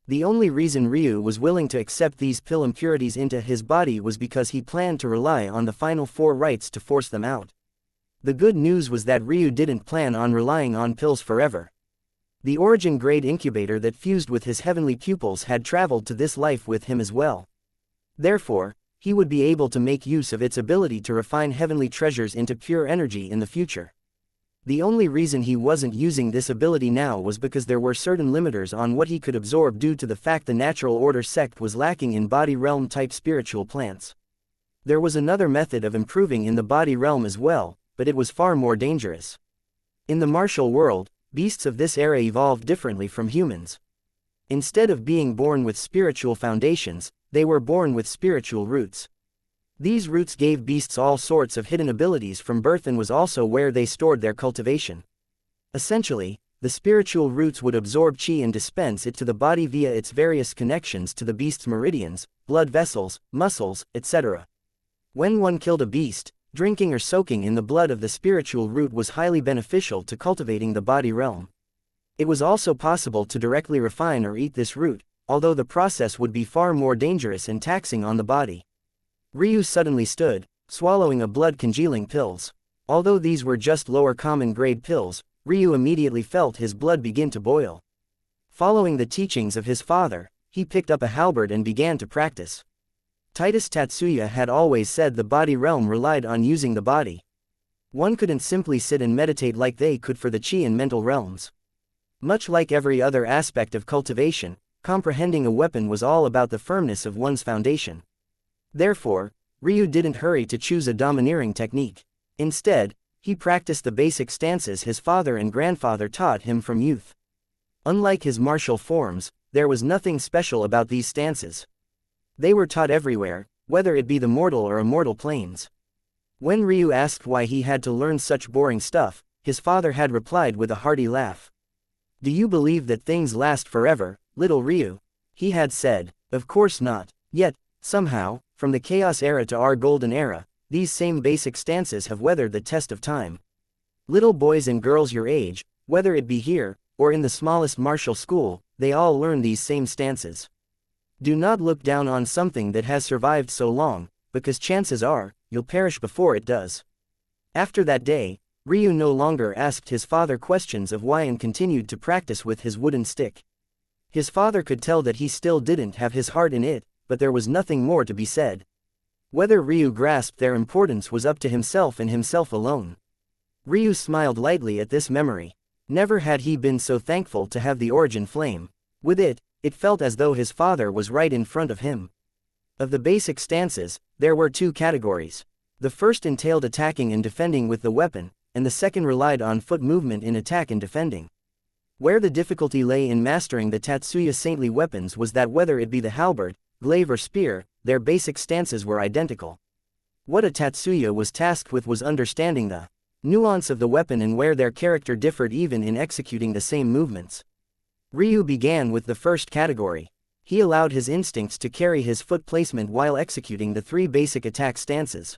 S1: The only reason Ryu was willing to accept these pill impurities into his body was because he planned to rely on the final 4 rites to force them out. The good news was that Ryu didn't plan on relying on pills forever. The origin grade incubator that fused with his heavenly pupils had traveled to this life with him as well. Therefore, he would be able to make use of its ability to refine heavenly treasures into pure energy in the future. The only reason he wasn't using this ability now was because there were certain limiters on what he could absorb due to the fact the Natural Order sect was lacking in body realm type spiritual plants. There was another method of improving in the body realm as well, but it was far more dangerous. In the martial world, beasts of this era evolved differently from humans. Instead of being born with spiritual foundations, they were born with spiritual roots. These roots gave beasts all sorts of hidden abilities from birth and was also where they stored their cultivation. Essentially, the spiritual roots would absorb qi and dispense it to the body via its various connections to the beast's meridians, blood vessels, muscles, etc. When one killed a beast, drinking or soaking in the blood of the spiritual root was highly beneficial to cultivating the body realm. It was also possible to directly refine or eat this root, although the process would be far more dangerous and taxing on the body. Ryu suddenly stood, swallowing a blood-congealing pills. Although these were just lower common grade pills, Ryu immediately felt his blood begin to boil. Following the teachings of his father, he picked up a halberd and began to practice. Titus Tatsuya had always said the body realm relied on using the body. One couldn't simply sit and meditate like they could for the chi and mental realms. Much like every other aspect of cultivation, comprehending a weapon was all about the firmness of one's foundation. Therefore, Ryu didn't hurry to choose a domineering technique. Instead, he practiced the basic stances his father and grandfather taught him from youth. Unlike his martial forms, there was nothing special about these stances. They were taught everywhere, whether it be the mortal or immortal planes. When Ryu asked why he had to learn such boring stuff, his father had replied with a hearty laugh. "Do you believe that things last forever, little Ryu?" He had said. "Of course not." Yet, somehow, from the Chaos Era to our Golden Era, these same basic stances have weathered the test of time. Little boys and girls your age, whether it be here, or in the smallest martial school, they all learn these same stances. Do not look down on something that has survived so long, because chances are, you'll perish before it does. After that day, Ryu no longer asked his father questions of why and continued to practice with his wooden stick. His father could tell that he still didn't have his heart in it, but there was nothing more to be said. Whether Ryu grasped their importance was up to himself and himself alone. Ryu smiled lightly at this memory. Never had he been so thankful to have the origin flame. With it, it felt as though his father was right in front of him. Of the basic stances, there were two categories. The first entailed attacking and defending with the weapon, and the second relied on foot movement in attack and defending. Where the difficulty lay in mastering the Tatsuya saintly weapons was that whether it be the halberd, glaive or spear, their basic stances were identical. What a Tatsuya was tasked with was understanding the nuance of the weapon and where their character differed even in executing the same movements. Ryu began with the first category. He allowed his instincts to carry his foot placement while executing the three basic attack stances.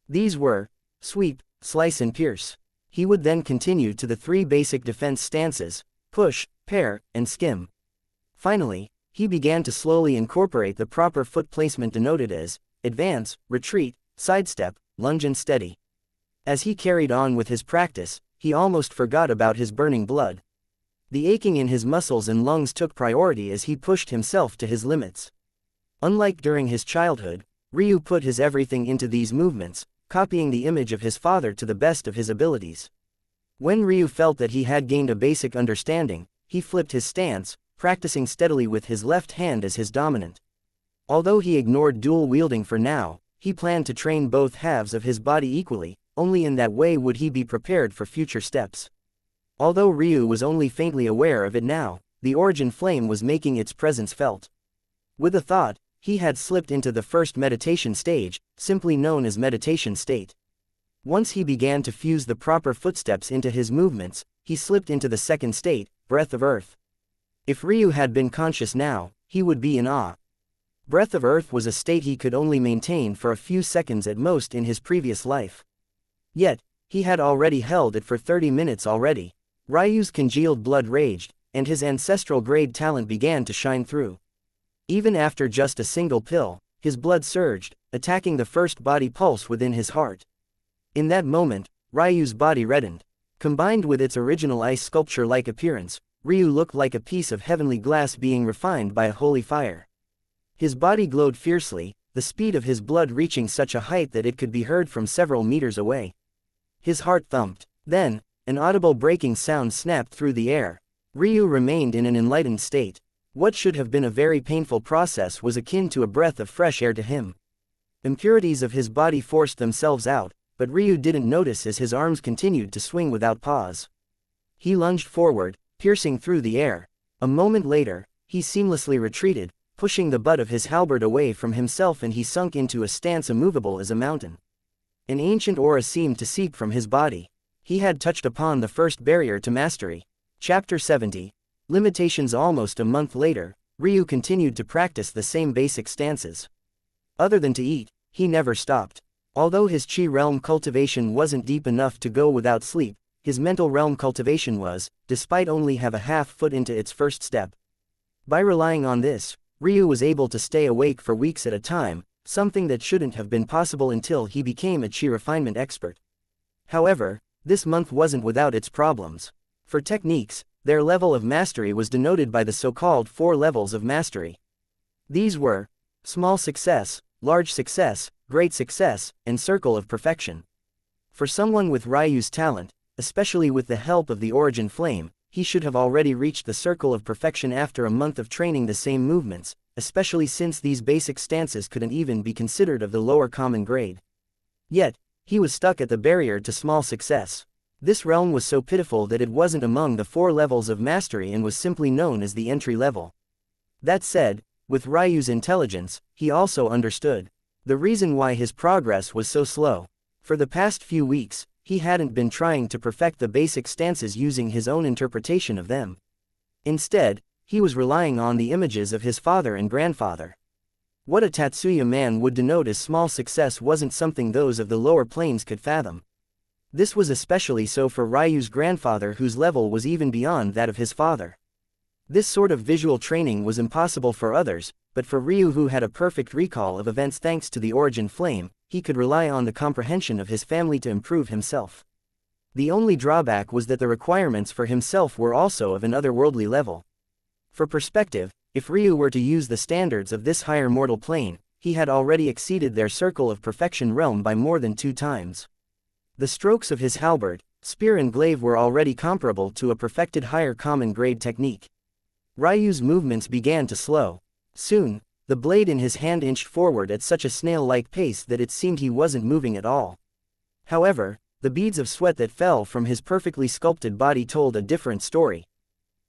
S1: These were sweep, slice and pierce. He would then continue to the three basic defense stances, push, parry, and skim. Finally, he began to slowly incorporate the proper foot placement denoted as advance, retreat, sidestep, lunge and steady. As he carried on with his practice, he almost forgot about his burning blood. The aching in his muscles and lungs took priority as he pushed himself to his limits. Unlike during his childhood, Ryu put his everything into these movements, copying the image of his father to the best of his abilities. When Ryu felt that he had gained a basic understanding, he flipped his stance, practicing steadily with his left hand as his dominant. Although he ignored dual wielding for now, he planned to train both halves of his body equally, only in that way would he be prepared for future steps. Although Ryu was only faintly aware of it now, the origin flame was making its presence felt. With a thought, he had slipped into the first meditation stage, simply known as meditation state. Once he began to fuse the proper footsteps into his movements, he slipped into the second state, breath of earth. If Ryu had been conscious now, he would be in awe. Breath of earth was a state he could only maintain for a few seconds at most in his previous life. Yet, he had already held it for 30 minutes already. Ryu's congealed blood raged, and his ancestral grade talent began to shine through. Even after just a single pill, his blood surged, attacking the first body pulse within his heart. In that moment, Ryu's body reddened. Combined with its original ice sculpture-like appearance, Ryu looked like a piece of heavenly glass being refined by a holy fire. His body glowed fiercely, the speed of his blood reaching such a height that it could be heard from several meters away. His heart thumped. Then, an audible breaking sound snapped through the air. Ryu remained in an enlightened state. What should have been a very painful process was akin to a breath of fresh air to him. Impurities of his body forced themselves out, but Ryu didn't notice as his arms continued to swing without pause. He lunged forward, piercing through the air. A moment later, he seamlessly retreated, pushing the butt of his halberd away from himself, and he sunk into a stance immovable as a mountain. An ancient aura seemed to seep from his body. He had touched upon the first barrier to mastery. Chapter 70. Limitations. Almost a month later, Ryu continued to practice the same basic stances. Other than to eat, he never stopped. Although his chi realm cultivation wasn't deep enough to go without sleep, his mental realm cultivation was, despite only have a half foot into its first step. By relying on this, Ryu was able to stay awake for weeks at a time, something that shouldn't have been possible until he became a chi refinement expert. However, this month wasn't without its problems. For techniques, their level of mastery was denoted by the so-called 4 levels of mastery. These were small success, large success, great success, and circle of perfection. For someone with Ryu's talent, especially with the help of the origin flame, he should have already reached the circle of perfection after a month of training the same movements, especially since these basic stances couldn't even be considered of the lower common grade. Yet, he was stuck at the barrier to small success. This realm was so pitiful that it wasn't among the 4 levels of mastery and was simply known as the entry level. That said, with Ryu's intelligence, he also understood the reason why his progress was so slow. For the past few weeks, he hadn't been trying to perfect the basic stances using his own interpretation of them. Instead, he was relying on the images of his father and grandfather. What a Tatsuya man would denote as small success wasn't something those of the lower planes could fathom. This was especially so for Ryu's grandfather, whose level was even beyond that of his father. This sort of visual training was impossible for others, but for Ryu, who had a perfect recall of events thanks to the origin flame, he could rely on the comprehension of his family to improve himself. The only drawback was that the requirements for himself were also of an otherworldly level. For perspective, if Ryu were to use the standards of this higher mortal plane, he had already exceeded their circle of perfection realm by more than 2 times. The strokes of his halberd, spear and glaive were already comparable to a perfected higher common grade technique. Ryu's movements began to slow. Soon, the blade in his hand inched forward at such a snail-like pace that it seemed he wasn't moving at all. However, the beads of sweat that fell from his perfectly sculpted body told a different story.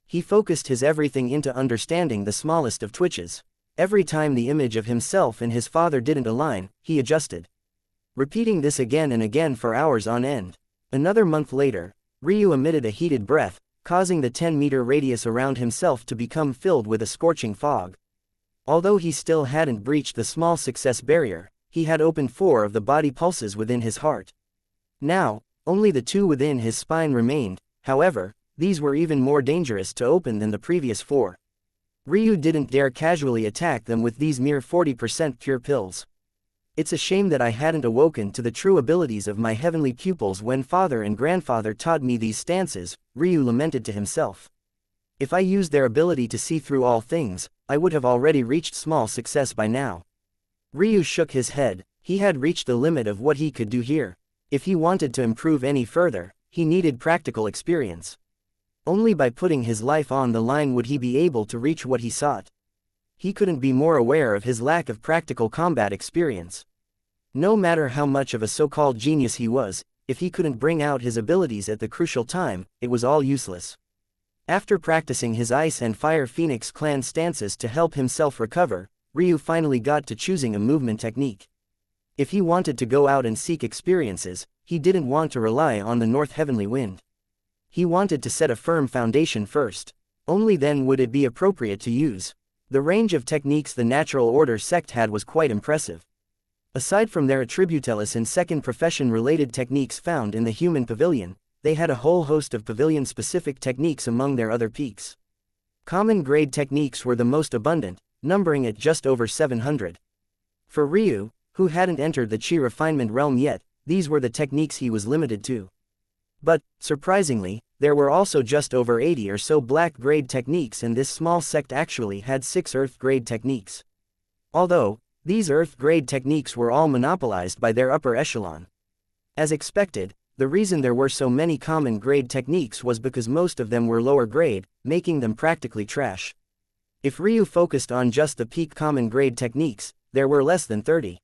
S1: He focused his everything into understanding the smallest of twitches. Every time the image of himself and his father didn't align, he adjusted. Repeating this again and again for hours on end. Another month later, Ryu emitted a heated breath, causing the 10-meter radius around himself to become filled with a scorching fog. Although he still hadn't breached the small success barrier, he had opened 4 of the body pulses within his heart. Now, only the 2 within his spine remained. However, these were even more dangerous to open than the previous 4. Ryu didn't dare casually attack them with these mere 40% pure pills. It's a shame that I hadn't awoken to the true abilities of my heavenly pupils when father and grandfather taught me these stances, Ryu lamented to himself. If I used their ability to see through all things, I would have already reached small success by now. Ryu shook his head. He had reached the limit of what he could do here. If he wanted to improve any further, he needed practical experience. Only by putting his life on the line would he be able to reach what he sought. He couldn't be more aware of his lack of practical combat experience. No matter how much of a so-called genius he was, if he couldn't bring out his abilities at the crucial time, it was all useless. After practicing his Ice and Fire Phoenix clan stances to help himself recover, Ryu finally got to choosing a movement technique. If he wanted to go out and seek experiences, he didn't want to rely on the North Heavenly Wind. He wanted to set a firm foundation first. Only then would it be appropriate to use. The range of techniques the Natural Order sect had was quite impressive. Aside from their attributellus and second profession-related techniques found in the human pavilion, they had a whole host of pavilion-specific techniques among their other peaks. Common grade techniques were the most abundant, numbering at just over 700. For Ryu, who hadn't entered the chi refinement realm yet, these were the techniques he was limited to. But, surprisingly, there were also just over 80 or so black grade techniques, and this small sect actually had 6 earth grade techniques. Although, these earth grade techniques were all monopolized by their upper echelon. As expected, the reason there were so many common grade techniques was because most of them were lower grade, making them practically trash. If Ryu focused on just the peak common grade techniques, there were less than 30.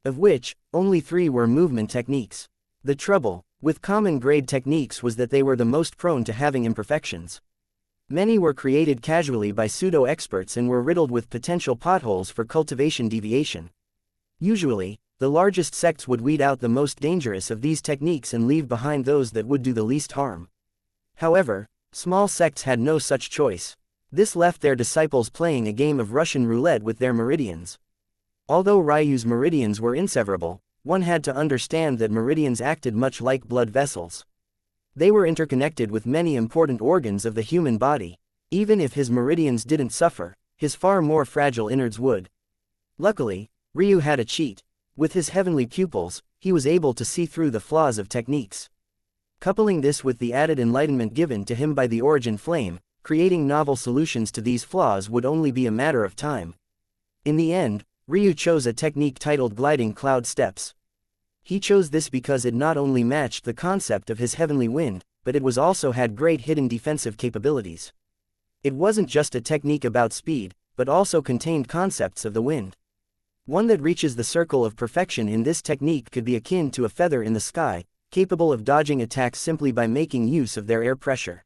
S1: Of which, only 3 were movement techniques. The trouble with common grade techniques was that they were the most prone to having imperfections. Many were created casually by pseudo-experts and were riddled with potential potholes for cultivation deviation. Usually, the largest sects would weed out the most dangerous of these techniques and leave behind those that would do the least harm. However, Small sects had no such choice. This left their disciples playing a game of Russian roulette with their meridians. Although Ryu's meridians were inseverable, one had to understand that meridians acted much like blood vessels. They were interconnected with many important organs of the human body. Even if his meridians didn't suffer, his far more fragile innards would. Luckily, Ryu had a cheat. With his heavenly pupils, he was able to see through the flaws of techniques. Coupling this with the added enlightenment given to him by the origin flame, creating novel solutions to these flaws would only be a matter of time. In the end, Ryu chose a technique titled gliding cloud steps. He chose this because it not only matched the concept of his heavenly wind, but it was also had great hidden defensive capabilities. It wasn't just a technique about speed, but also contained concepts of the wind. One that reaches the circle of perfection in this technique could be akin to a feather in the sky, capable of dodging attacks simply by making use of their air pressure.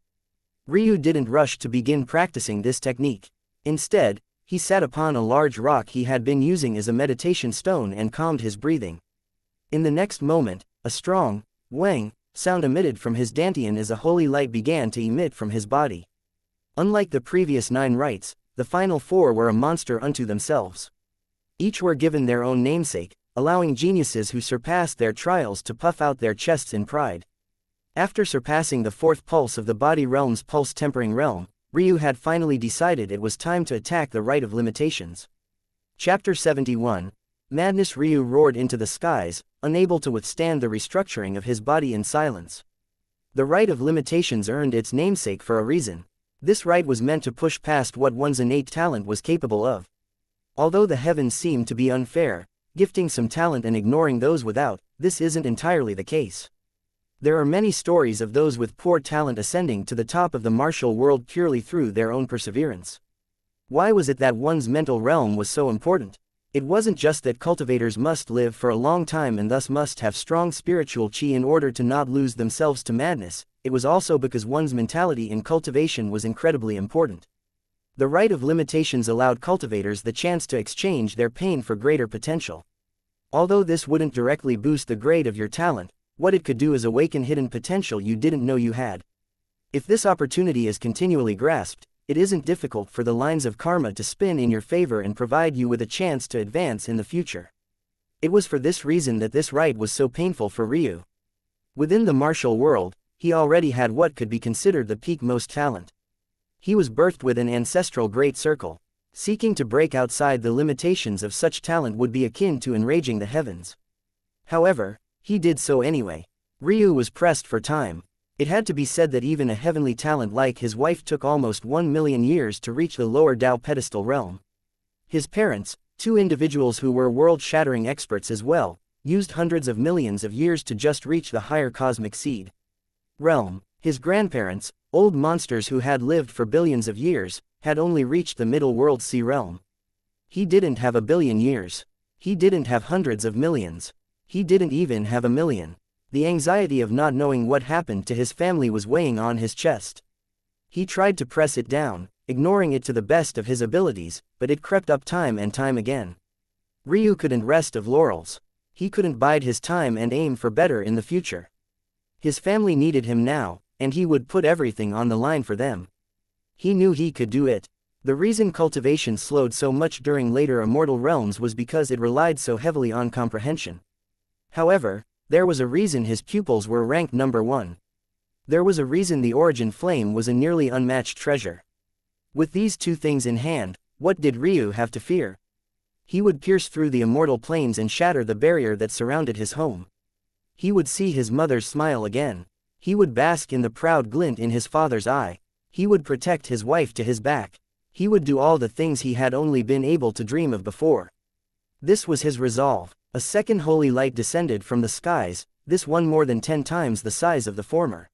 S1: Ryu didn't rush to begin practicing this technique. Instead, he sat upon a large rock he had been using as a meditation stone and calmed his breathing. In the next moment, a strong, wang sound emitted from his dantian as a holy light began to emit from his body. Unlike the previous 9 rites, the final 4 were a monster unto themselves. Each were given their own namesake, allowing geniuses who surpassed their trials to puff out their chests in pride. After surpassing the 4th pulse of the body realm's pulse-tempering realm, Ryu had finally decided it was time to attack the Rite of Limitations. Chapter 71. Madness. Ryu roared into the skies, unable to withstand the restructuring of his body in silence. The Rite of Limitations earned its namesake for a reason. This rite was meant to push past what one's innate talent was capable of. Although the heavens seem to be unfair, gifting some talent and ignoring those without, this isn't entirely the case. There are many stories of those with poor talent ascending to the top of the martial world purely through their own perseverance. Why was it that one's mental realm was so important? It wasn't just that cultivators must live for a long time and thus must have strong spiritual chi in order to not lose themselves to madness, it was also because one's mentality in cultivation was incredibly important. The Rite of Limitations allowed cultivators the chance to exchange their pain for greater potential. Although this wouldn't directly boost the grade of your talent, what it could do is awaken hidden potential you didn't know you had. If this opportunity is continually grasped, it isn't difficult for the lines of karma to spin in your favor and provide you with a chance to advance in the future. It was for this reason that this rite was so painful for Ryu. Within the martial world, he already had what could be considered the peak-most talent. He was birthed with an ancestral great circle. Seeking to break outside the limitations of such talent would be akin to enraging the heavens. However, he did so anyway. Ryu was pressed for time. It had to be said that even a heavenly talent like his wife took almost 1 million years to reach the lower Tao pedestal realm. His parents, 2 individuals who were world-shattering experts as well, used hundreds of millions of years to just reach the higher cosmic seed realm. His grandparents, old monsters who had lived for billions of years, had only reached the middle world sea realm. He didn't have a billion years. He didn't have hundreds of millions. He didn't even have a million. The anxiety of not knowing what happened to his family was weighing on his chest. He tried to press it down, ignoring it to the best of his abilities, but it crept up time and time again. Ryu couldn't rest of laurels. He couldn't bide his time and aim for better in the future. His family needed him now, and he would put everything on the line for them. He knew he could do it. The reason cultivation slowed so much during later immortal realms was because it relied so heavily on comprehension. However, there was a reason his pupils were ranked number 1. There was a reason the origin flame was a nearly unmatched treasure. With these 2 things in hand, what did Ryu have to fear? He would pierce through the immortal planes and shatter the barrier that surrounded his home. He would see his mother's smile again. He would bask in the proud glint in his father's eye. He would protect his wife to his back. He would do all the things he had only been able to dream of before. This was his resolve. A second holy light descended from the skies, this one more than 10 times the size of the former.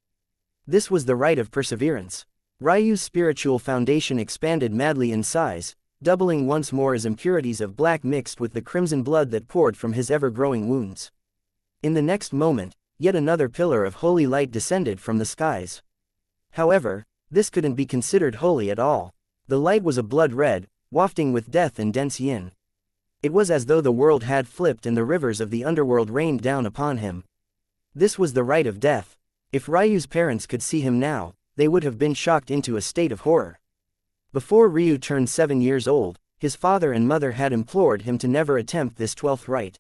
S1: This was the rite of perseverance. Ryu's spiritual foundation expanded madly in size, doubling once more as impurities of black mixed with the crimson blood that poured from his ever-growing wounds. In the next moment, yet another pillar of holy light descended from the skies. However, this couldn't be considered holy at all. The light was a blood red, wafting with death and dense yin. It was as though the world had flipped and the rivers of the underworld rained down upon him. This was the rite of death. If Ryu's parents could see him now, they would have been shocked into a state of horror. Before Ryu turned 7 years old, his father and mother had implored him to never attempt this 12th rite.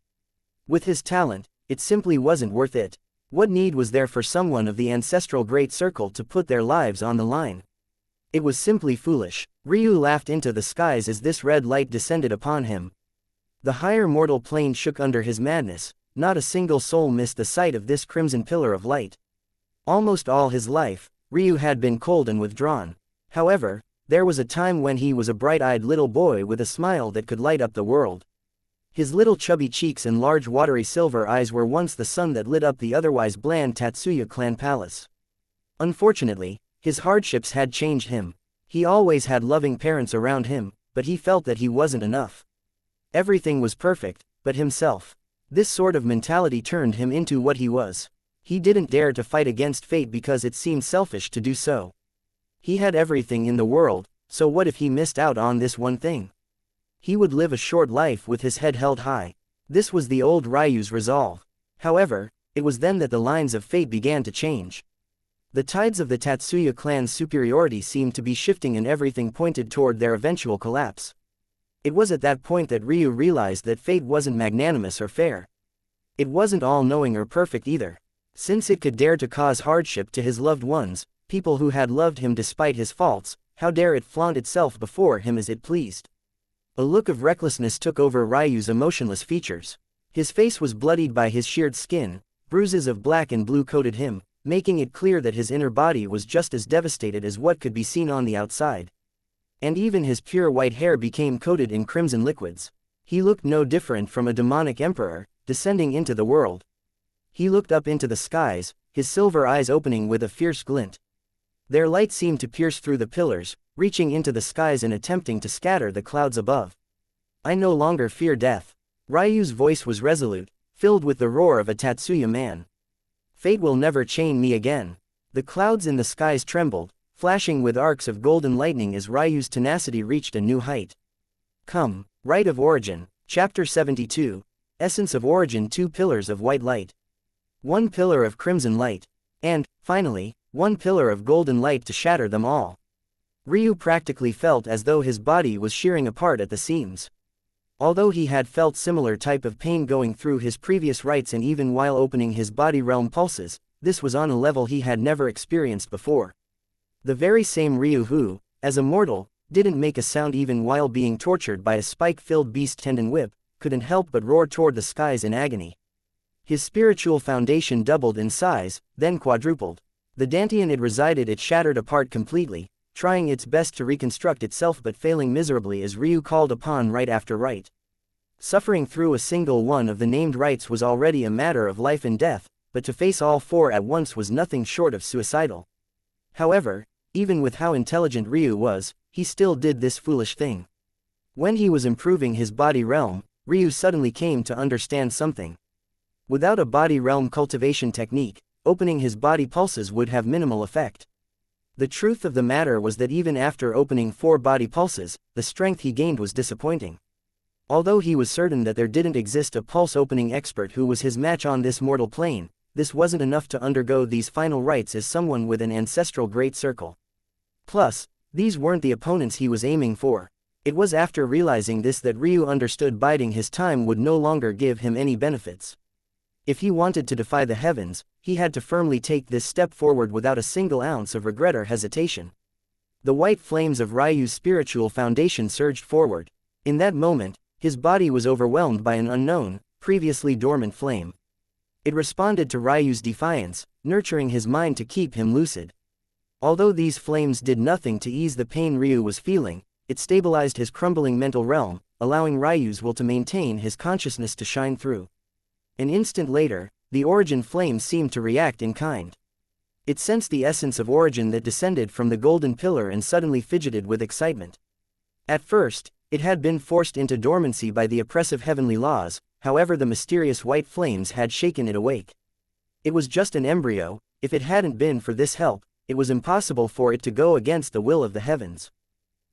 S1: With his talent, it simply wasn't worth it. What need was there for someone of the ancestral great circle to put their lives on the line? It was simply foolish. Ryu laughed into the skies as this red light descended upon him. The higher mortal plane shook under his madness. Not a single soul missed the sight of this crimson pillar of light. Almost all his life, Ryu had been cold and withdrawn. However, there was a time when he was a bright-eyed little boy with a smile that could light up the world. His little chubby cheeks and large watery silver eyes were once the sun that lit up the otherwise bland Tatsuya clan palace. Unfortunately, his hardships had changed him. He always had loving parents around him, but he felt that he wasn't enough. Everything was perfect, but himself. This sort of mentality turned him into what he was. He didn't dare to fight against fate because it seemed selfish to do so. He had everything in the world, so what if he missed out on this one thing? He would live a short life with his head held high. This was the old Ryu's resolve. However, it was then that the lines of fate began to change. The tides of the Tatsuya clan's superiority seemed to be shifting and everything pointed toward their eventual collapse. It was at that point that Ryu realized that fate wasn't magnanimous or fair. It wasn't all-knowing or perfect either. Since it could dare to cause hardship to his loved ones, people who had loved him despite his faults, how dare it flaunt itself before him as it pleased? A look of recklessness took over Ryu's emotionless features. His face was bloodied by his sheared skin, bruises of black and blue coated him, making it clear that his inner body was just as devastated as what could be seen on the outside. And even his pure white hair became coated in crimson liquids. He looked no different from a demonic emperor, descending into the world. He looked up into the skies, his silver eyes opening with a fierce glint. Their light seemed to pierce through the pillars, reaching into the skies and attempting to scatter the clouds above. I no longer fear death. Ryu's voice was resolute, filled with the roar of a Tatsuya man. Fate will never chain me again. The clouds in the skies trembled, flashing with arcs of golden lightning as Ryu's tenacity reached a new height. Come, Rite of Origin, Chapter 72, Essence of Origin. 2 pillars of white light. 1 pillar of crimson light. And, finally, 1 pillar of golden light to shatter them all. Ryu practically felt as though his body was shearing apart at the seams. Although he had felt similar type of pain going through his previous rites and even while opening his body realm pulses, this was on a level he had never experienced before. The very same Ryu who, as a mortal, didn't make a sound even while being tortured by a spike-filled beast tendon whip, couldn't help but roar toward the skies in agony. His spiritual foundation doubled in size, then quadrupled. The dantian it resided it shattered apart completely, trying its best to reconstruct itself but failing miserably as Ryu called upon rite after rite. Suffering through a single one of the named rites was already a matter of life and death, but to face all 4 at once was nothing short of suicidal. However, even with how intelligent Ryu was, he still did this foolish thing. When he was improving his body realm, Ryu suddenly came to understand something. Without a body realm cultivation technique, opening his body pulses would have minimal effect. The truth of the matter was that even after opening 4 body pulses, the strength he gained was disappointing. Although he was certain that there didn't exist a pulse opening expert who was his match on this mortal plane, this wasn't enough to undergo these final rites as someone with an ancestral great circle. Plus, these weren't the opponents he was aiming for. It was after realizing this that Ryu understood biding his time would no longer give him any benefits. If he wanted to defy the heavens, he had to firmly take this step forward without a single ounce of regret or hesitation. The white flames of Ryu's spiritual foundation surged forward. In that moment, his body was overwhelmed by an unknown, previously dormant flame. It responded to Ryu's defiance, nurturing his mind to keep him lucid. Although these flames did nothing to ease the pain Ryu was feeling, it stabilized his crumbling mental realm, allowing Ryu's will to maintain his consciousness to shine through. An instant later, the origin flame seemed to react in kind. It sensed the essence of origin that descended from the golden pillar and suddenly fidgeted with excitement. At first, it had been forced into dormancy by the oppressive heavenly laws, however the mysterious white flames had shaken it awake. It was just an embryo. If it hadn't been for this help, it was impossible for it to go against the will of the heavens.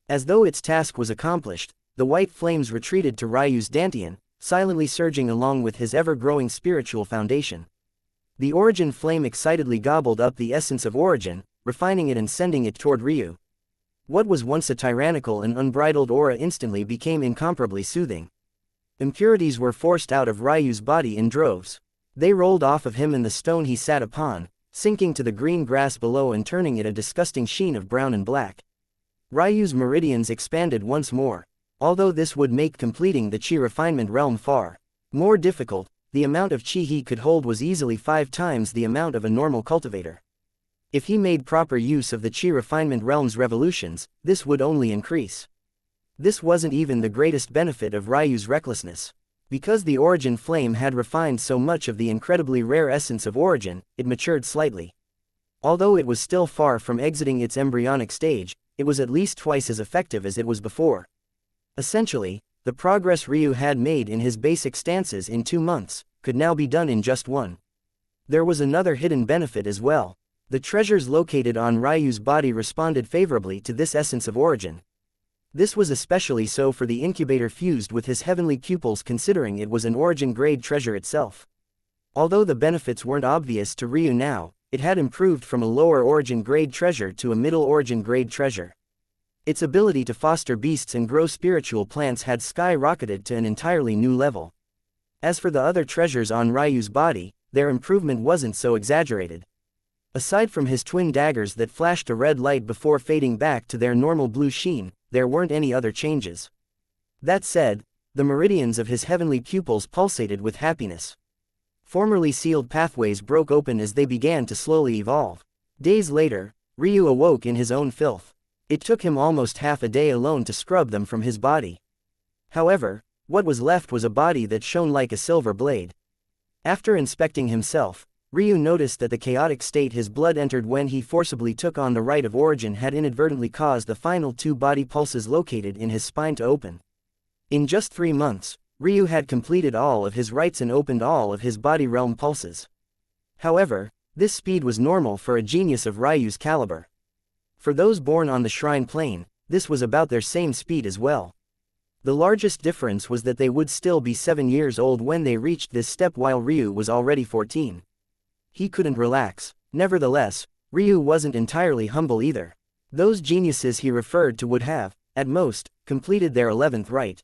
S1: As though its task was accomplished, the white flames retreated to Ryu's dantian, silently surging along with his ever-growing spiritual foundation. The origin flame excitedly gobbled up the essence of origin, refining it and sending it toward Ryu. What was once a tyrannical and unbridled aura instantly became incomparably soothing. Impurities were forced out of Ryu's body in droves. They rolled off of him and the stone he sat upon, sinking to the green grass below and turning it a disgusting sheen of brown and black. Ryu's meridians expanded once more. Although this would make completing the chi refinement realm far more difficult, the amount of chi he could hold was easily 5 times the amount of a normal cultivator. If he made proper use of the chi refinement realm's revolutions, this would only increase. This wasn't even the greatest benefit of Ryu's recklessness. Because the origin flame had refined so much of the incredibly rare essence of origin, it matured slightly. Although it was still far from exiting its embryonic stage, it was at least twice as effective as it was before. Essentially, the progress Ryu had made in his basic stances in 2 months, could now be done in just 1. There was another hidden benefit as well. The treasures located on Ryu's body responded favorably to this essence of origin. This was especially so for the incubator fused with his heavenly pupils, considering it was an origin-grade treasure itself. Although the benefits weren't obvious to Ryu now, it had improved from a lower origin-grade treasure to a middle origin-grade treasure. Its ability to foster beasts and grow spiritual plants had skyrocketed to an entirely new level. As for the other treasures on Ryu's body, their improvement wasn't so exaggerated. Aside from his twin daggers that flashed a red light before fading back to their normal blue sheen, there weren't any other changes. That said, the meridians of his heavenly pupils pulsated with happiness. Formerly sealed pathways broke open as they began to slowly evolve. Days later, Ryu awoke in his own filth. It took him almost half a day alone to scrub them from his body. However, what was left was a body that shone like a silver blade. After inspecting himself, Ryu noticed that the chaotic state his blood entered when he forcibly took on the rite of origin had inadvertently caused the final 2 body pulses located in his spine to open. In just 3 months, Ryu had completed all of his rites and opened all of his body realm pulses. However, this speed was normal for a genius of Ryu's caliber. For those born on the shrine plane, this was about their same speed as well. The largest difference was that they would still be 7 years old when they reached this step, while Ryu was already 14. He couldn't relax. Nevertheless, Ryu wasn't entirely humble either. Those geniuses he referred to would have, at most, completed their 11th rite.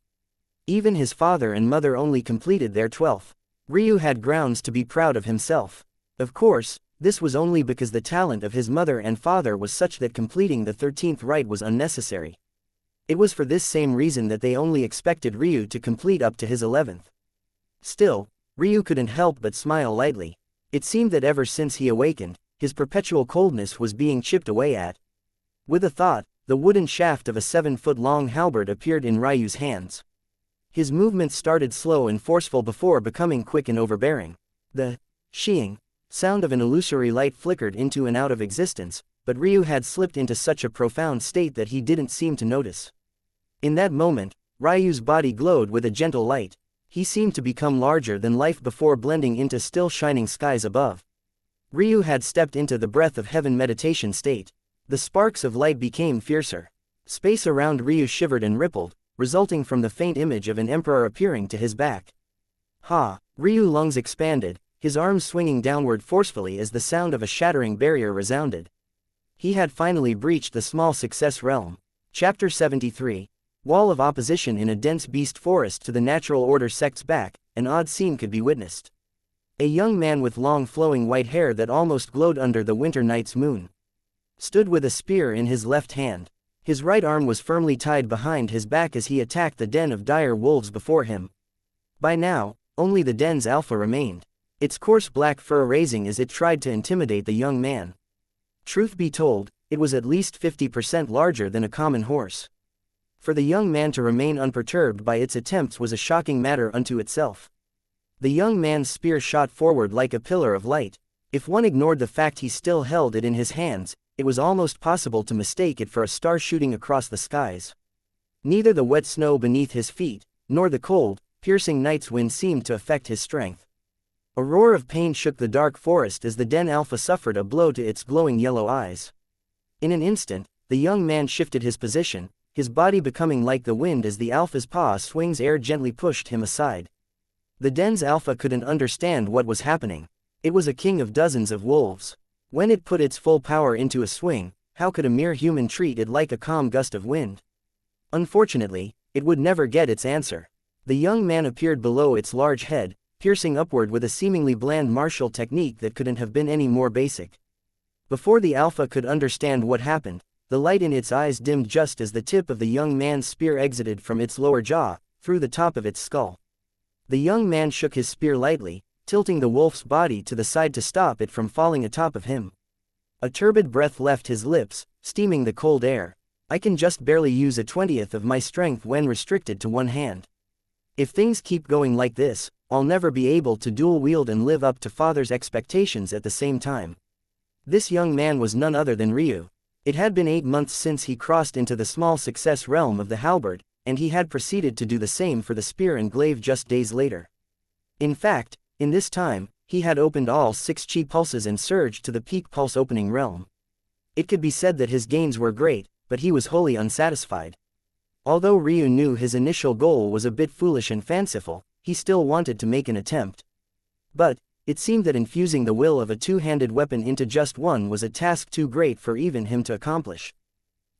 S1: Even his father and mother only completed their 12th. Ryu had grounds to be proud of himself. Of course, this was only because the talent of his mother and father was such that completing the 13th rite was unnecessary. It was for this same reason that they only expected Ryu to complete up to his 11th. Still, Ryu couldn't help but smile lightly. It seemed that ever since he awakened, his perpetual coldness was being chipped away at. With a thought, the wooden shaft of a 7-foot-long halberd appeared in Ryu's hands. His movements started slow and forceful before becoming quick and overbearing. The xiang sound of an illusory light flickered into and out of existence, but Ryu had slipped into such a profound state that he didn't seem to notice. In that moment, Ryu's body glowed with a gentle light. He seemed to become larger than life before blending into still shining skies above. Ryu had stepped into the breath of heaven meditation state. The sparks of light became fiercer. Space around Ryu shivered and rippled, resulting from the faint image of an emperor appearing to his back. Ha! Ryu's lungs expanded, his arms swinging downward forcefully as the sound of a shattering barrier resounded. He had finally breached the small success realm. Chapter 73. Wall of opposition in a dense beast forest to the natural order sect's back, an odd scene could be witnessed. A young man with long flowing white hair that almost glowed under the winter night's moon stood with a spear in his left hand. His right arm was firmly tied behind his back as he attacked the den of dire wolves before him. By now, only the den's alpha remained, its coarse black fur raising as it tried to intimidate the young man. Truth be told, it was at least 50% larger than a common horse. For the young man to remain unperturbed by its attempts was a shocking matter unto itself. The young man's spear shot forward like a pillar of light. If one ignored the fact he still held it in his hands, it was almost possible to mistake it for a star shooting across the skies. Neither the wet snow beneath his feet, nor the cold, piercing night's wind seemed to affect his strength. A roar of pain shook the dark forest as the den alpha suffered a blow to its glowing yellow eyes. In an instant, the young man shifted his position, his body becoming like the wind as the alpha's paw swings air gently pushed him aside. The den's alpha couldn't understand what was happening. It was a king of dozens of wolves. When it put its full power into a swing, how could a mere human treat it like a calm gust of wind? Unfortunately, it would never get its answer. The young man appeared below its large head, piercing upward with a seemingly bland martial technique that couldn't have been any more basic. Before the alpha could understand what happened, the light in its eyes dimmed just as the tip of the young man's spear exited from its lower jaw, through the top of its skull. The young man shook his spear lightly, tilting the wolf's body to the side to stop it from falling atop of him. A turbid breath left his lips, steaming the cold air. I can just barely use 1/20th of my strength when restricted to one hand. If things keep going like this, I'll never be able to dual wield and live up to father's expectations at the same time. This young man was none other than Ryu. It had been 8 months since he crossed into the small success realm of the halberd, and he had proceeded to do the same for the spear and glaive just days later. In fact, in this time, he had opened all 6 chi pulses and surged to the peak pulse opening realm. It could be said that his gains were great, but he was wholly unsatisfied. Although Ryu knew his initial goal was a bit foolish and fanciful, he still wanted to make an attempt. But it seemed that infusing the will of a two-handed weapon into just one was a task too great for even him to accomplish.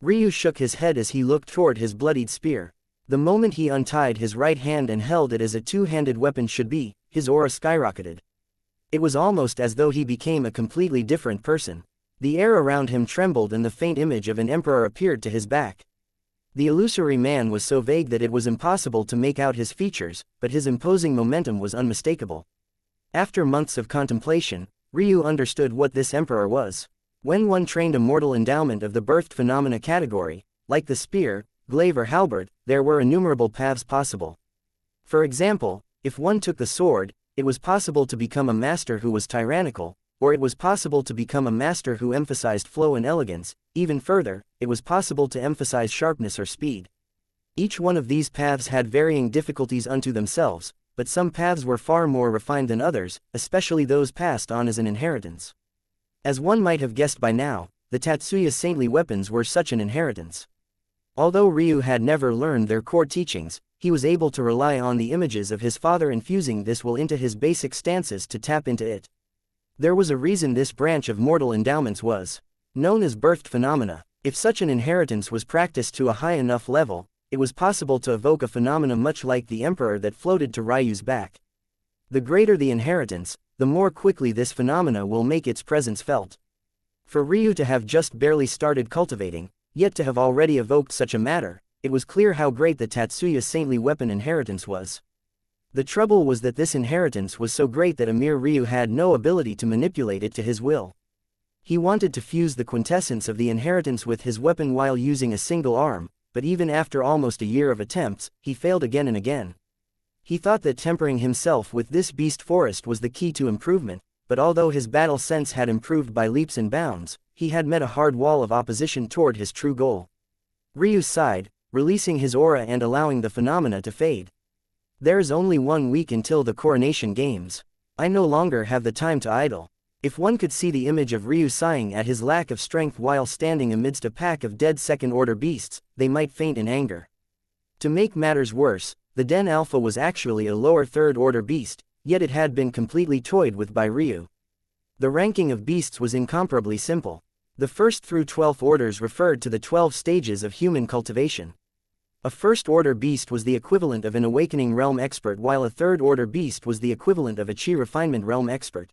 S1: Ryu shook his head as he looked toward his bloodied spear. The moment he untied his right hand and held it as a two-handed weapon should be, his aura skyrocketed. It was almost as though he became a completely different person. The air around him trembled and the faint image of an emperor appeared to his back. The illusory man was so vague that it was impossible to make out his features, but his imposing momentum was unmistakable. After months of contemplation, Ryu understood what this emperor was. When one trained a mortal endowment of the birthed phenomena category, like the spear, glaive or halberd, there were innumerable paths possible. For example, if one took the sword, it was possible to become a master who was tyrannical, or it was possible to become a master who emphasized flow and elegance. Even further, it was possible to emphasize sharpness or speed. Each one of these paths had varying difficulties unto themselves, but some paths were far more refined than others, especially those passed on as an inheritance. As one might have guessed by now, the Tatsuya's saintly weapons were such an inheritance. Although Ryu had never learned their core teachings, he was able to rely on the images of his father infusing this will into his basic stances to tap into it. There was a reason this branch of mortal endowments was known as birthed phenomena. If such an inheritance was practiced to a high enough level, it was possible to evoke a phenomena much like the emperor that floated to Ryu's back. The greater the inheritance, the more quickly this phenomena will make its presence felt. For Ryu to have just barely started cultivating, yet to have already evoked such a matter, it was clear how great the Tatsuya's saintly weapon inheritance was. The trouble was that this inheritance was so great that a mere Ryu had no ability to manipulate it to his will. He wanted to fuse the quintessence of the inheritance with his weapon while using a single arm, but even after almost a year of attempts, he failed again and again. He thought that tempering himself with this beast forest was the key to improvement, but although his battle sense had improved by leaps and bounds, he had met a hard wall of opposition toward his true goal. Ryu sighed, releasing his aura and allowing the phenomena to fade. There is only 1 week until the coronation games. I no longer have the time to idle. If one could see the image of Ryu sighing at his lack of strength while standing amidst a pack of dead second-order beasts, they might faint in anger. To make matters worse, the Den Alpha was actually a lower third-order beast, yet it had been completely toyed with by Ryu. The ranking of beasts was incomparably simple. The 1st through 12th orders referred to the 12 stages of human cultivation. A first-order beast was the equivalent of an awakening realm expert, while a third-order beast was the equivalent of a chi refinement realm expert.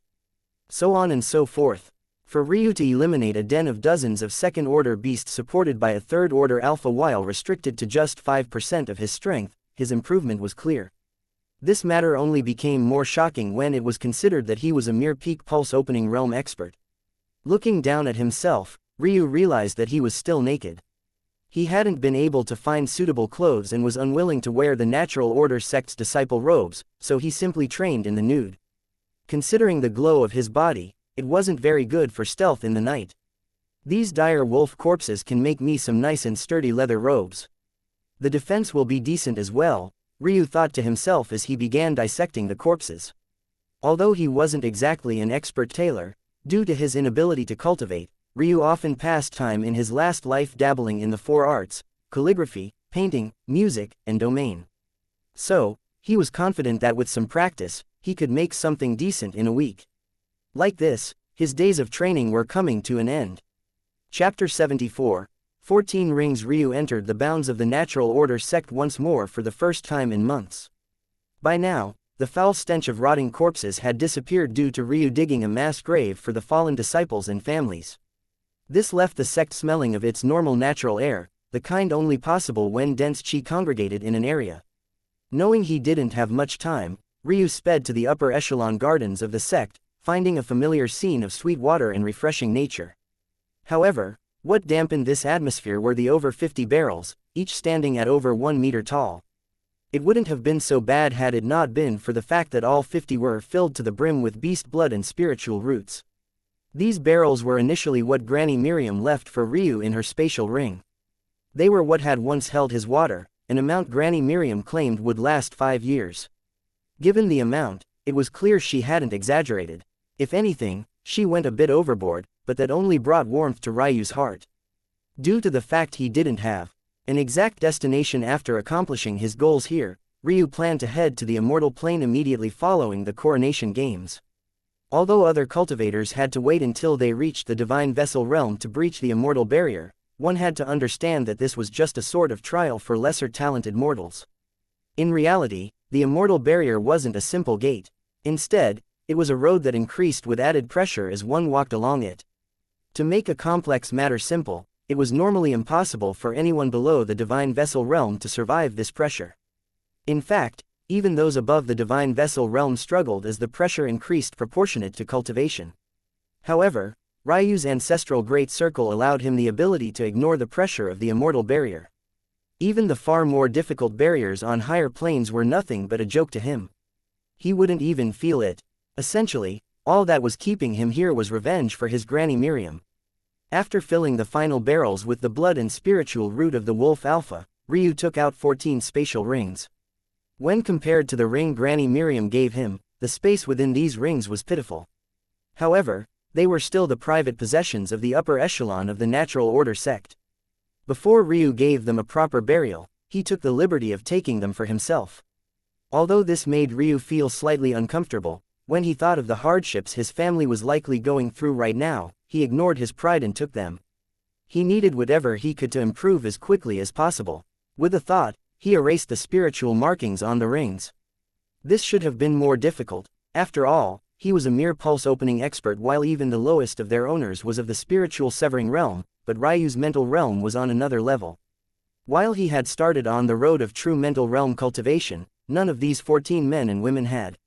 S1: So on and so forth. For Ryu to eliminate a den of dozens of second-order beasts supported by a third-order alpha while restricted to just 5% of his strength, his improvement was clear. This matter only became more shocking when it was considered that he was a mere peak pulse opening realm expert. Looking down at himself, Ryu realized that he was still naked. He hadn't been able to find suitable clothes and was unwilling to wear the Natural Order sect's disciple robes, so he simply trained in the nude. Considering the glow of his body, it wasn't very good for stealth in the night. These dire wolf corpses can make me some nice and sturdy leather robes. The defense will be decent as well, Ryu thought to himself as he began dissecting the corpses. Although he wasn't exactly an expert tailor, due to his inability to cultivate, Ryu often passed time in his last life dabbling in the 4 arts: calligraphy, painting, music, and domain. So, he was confident that with some practice, he could make something decent in a week. Like this, His days of training were coming to an end. Chapter 74. 14 Rings. Ryu entered the bounds of the Natural Order sect once more for the first time in months. By now, the foul stench of rotting corpses had disappeared due to Ryu digging a mass grave for the fallen disciples and families. This left the sect smelling of its normal natural air, the kind only possible when dense chi congregated in an area. Knowing he didn't have much time, Ryu sped to the upper echelon gardens of the sect, finding a familiar scene of sweet water and refreshing nature. However, what dampened this atmosphere were the over 50 barrels, each standing at over 1 meter tall. It wouldn't have been so bad had it not been for the fact that all 50 were filled to the brim with beast blood and spiritual roots. These barrels were initially what Granny Miriam left for Ryu in her spatial ring. They were what had once held his water, an amount Granny Miriam claimed would last 5 years. Given the amount, it was clear she hadn't exaggerated. If anything, she went a bit overboard, but that only brought warmth to Ryu's heart. Due to the fact he didn't have an exact destination after accomplishing his goals here, Ryu planned to head to the Immortal Plane immediately following the Coronation Games. Although other cultivators had to wait until they reached the Divine Vessel realm to breach the Immortal Barrier, one had to understand that this was just a sort of trial for lesser talented mortals. In reality, the Immortal Barrier wasn't a simple gate. Instead, it was a road that increased with added pressure as one walked along it. To make a complex matter simple, it was normally impossible for anyone below the Divine Vessel realm to survive this pressure. In fact, even those above the Divine Vessel realm struggled as the pressure increased proportionate to cultivation. However, Ryu's ancestral Great Circle allowed him the ability to ignore the pressure of the Immortal Barrier. Even the far more difficult barriers on higher planes were nothing but a joke to him. He wouldn't even feel it. Essentially, all that was keeping him here was revenge for his Granny Miriam. After filling the final barrels with the blood and spiritual root of the Wolf Alpha, Ryu took out 14 spatial rings. When compared to the ring Granny Miriam gave him, the space within these rings was pitiful. However, they were still the private possessions of the upper echelon of the Natural Order sect. Before Ryu gave them a proper burial, he took the liberty of taking them for himself. Although this made Ryu feel slightly uncomfortable, when he thought of the hardships his family was likely going through right now, he ignored his pride and took them. He needed whatever he could to improve as quickly as possible. With a thought, he erased the spiritual markings on the rings. This should have been more difficult. After all, he was a mere pulse-opening expert while even the lowest of their owners was of the spiritual severing realm, but Ryu's mental realm was on another level. While he had started on the road of true mental realm cultivation, none of these 14 men and women had.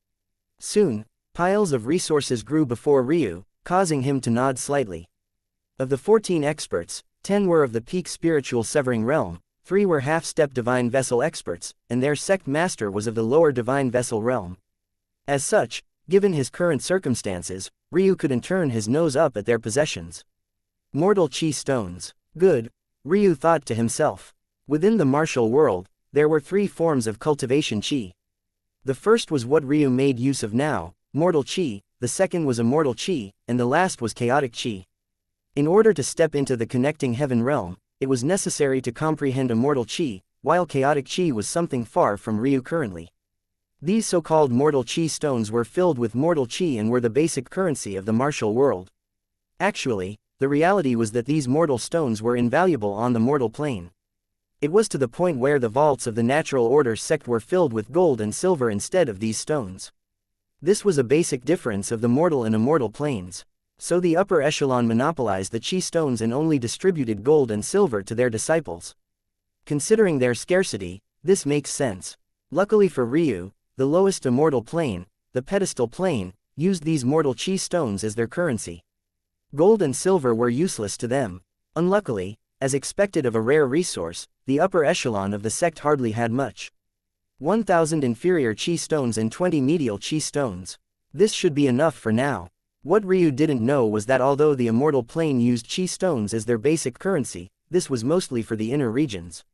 S1: Soon, piles of resources grew before Ryu, causing him to nod slightly. Of the 14 experts, 10 were of the peak spiritual severing realm, 3 were half-step Divine Vessel experts, and their sect master was of the lower Divine Vessel realm. As such, given his current circumstances, Ryu couldn't turn his nose up at their possessions. Mortal Chi Stones. Good, Ryu thought to himself. Within the martial world, there were 3 forms of cultivation chi. The first was what Ryu made use of now, Mortal Chi, the second was Immortal Chi, and the last was Chaotic Chi. In order to step into the connecting heaven realm, it was necessary to comprehend Immortal Chi, while Chaotic Chi was something far from Ryu currently. These so-called Mortal Chi stones were filled with Mortal Chi and were the basic currency of the martial world. Actually, the reality was that these mortal stones were invaluable on the mortal plane. It was to the point where the vaults of the Natural Order sect were filled with gold and silver instead of these stones. This was a basic difference of the mortal and immortal planes. So the upper echelon monopolized the chi stones and only distributed gold and silver to their disciples. Considering their scarcity, this makes sense. Luckily for Ryu, the lowest immortal plane, the pedestal plane, used these mortal chi stones as their currency. Gold and silver were useless to them. Unluckily, as expected of a rare resource, the upper echelon of the sect hardly had much. 1,000 inferior chi stones and 20 medial chi stones. This should be enough for now. What Ryu didn't know was that although the immortal plane used chi stones as their basic currency, this was mostly for the inner regions.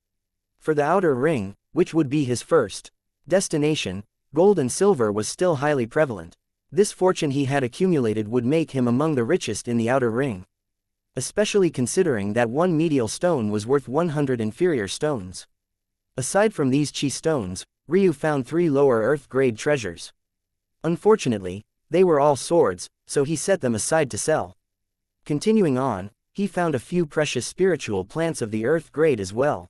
S1: For the outer ring, which would be his first destination, gold and silver was still highly prevalent. This fortune he had accumulated would make him among the richest in the outer ring. Especially considering that one medial stone was worth 100 inferior stones. Aside from these chi stones, Ryu found 3 lower earth-grade treasures. Unfortunately, They were all swords, so he set them aside to sell. Continuing on, he found a few precious spiritual plants of the earth grade as well.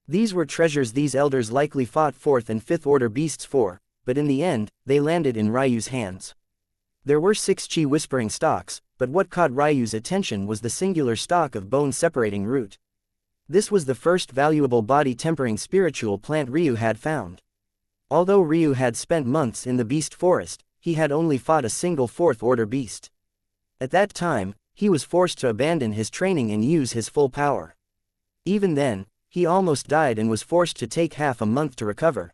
S1: These were treasures these elders likely fought 4th and 5th order beasts for, but in the end, they landed in Ryu's hands. There were 6 chi whispering stalks, but what caught Ryu's attention was the singular stalk of bone-separating root. This was the first valuable body-tempering spiritual plant Ryu had found. Although Ryu had spent months in the beast forest, he had only fought a single 4th order beast. At that time, he was forced to abandon his training and use his full power. Even then, he almost died and was forced to take half a month to recover.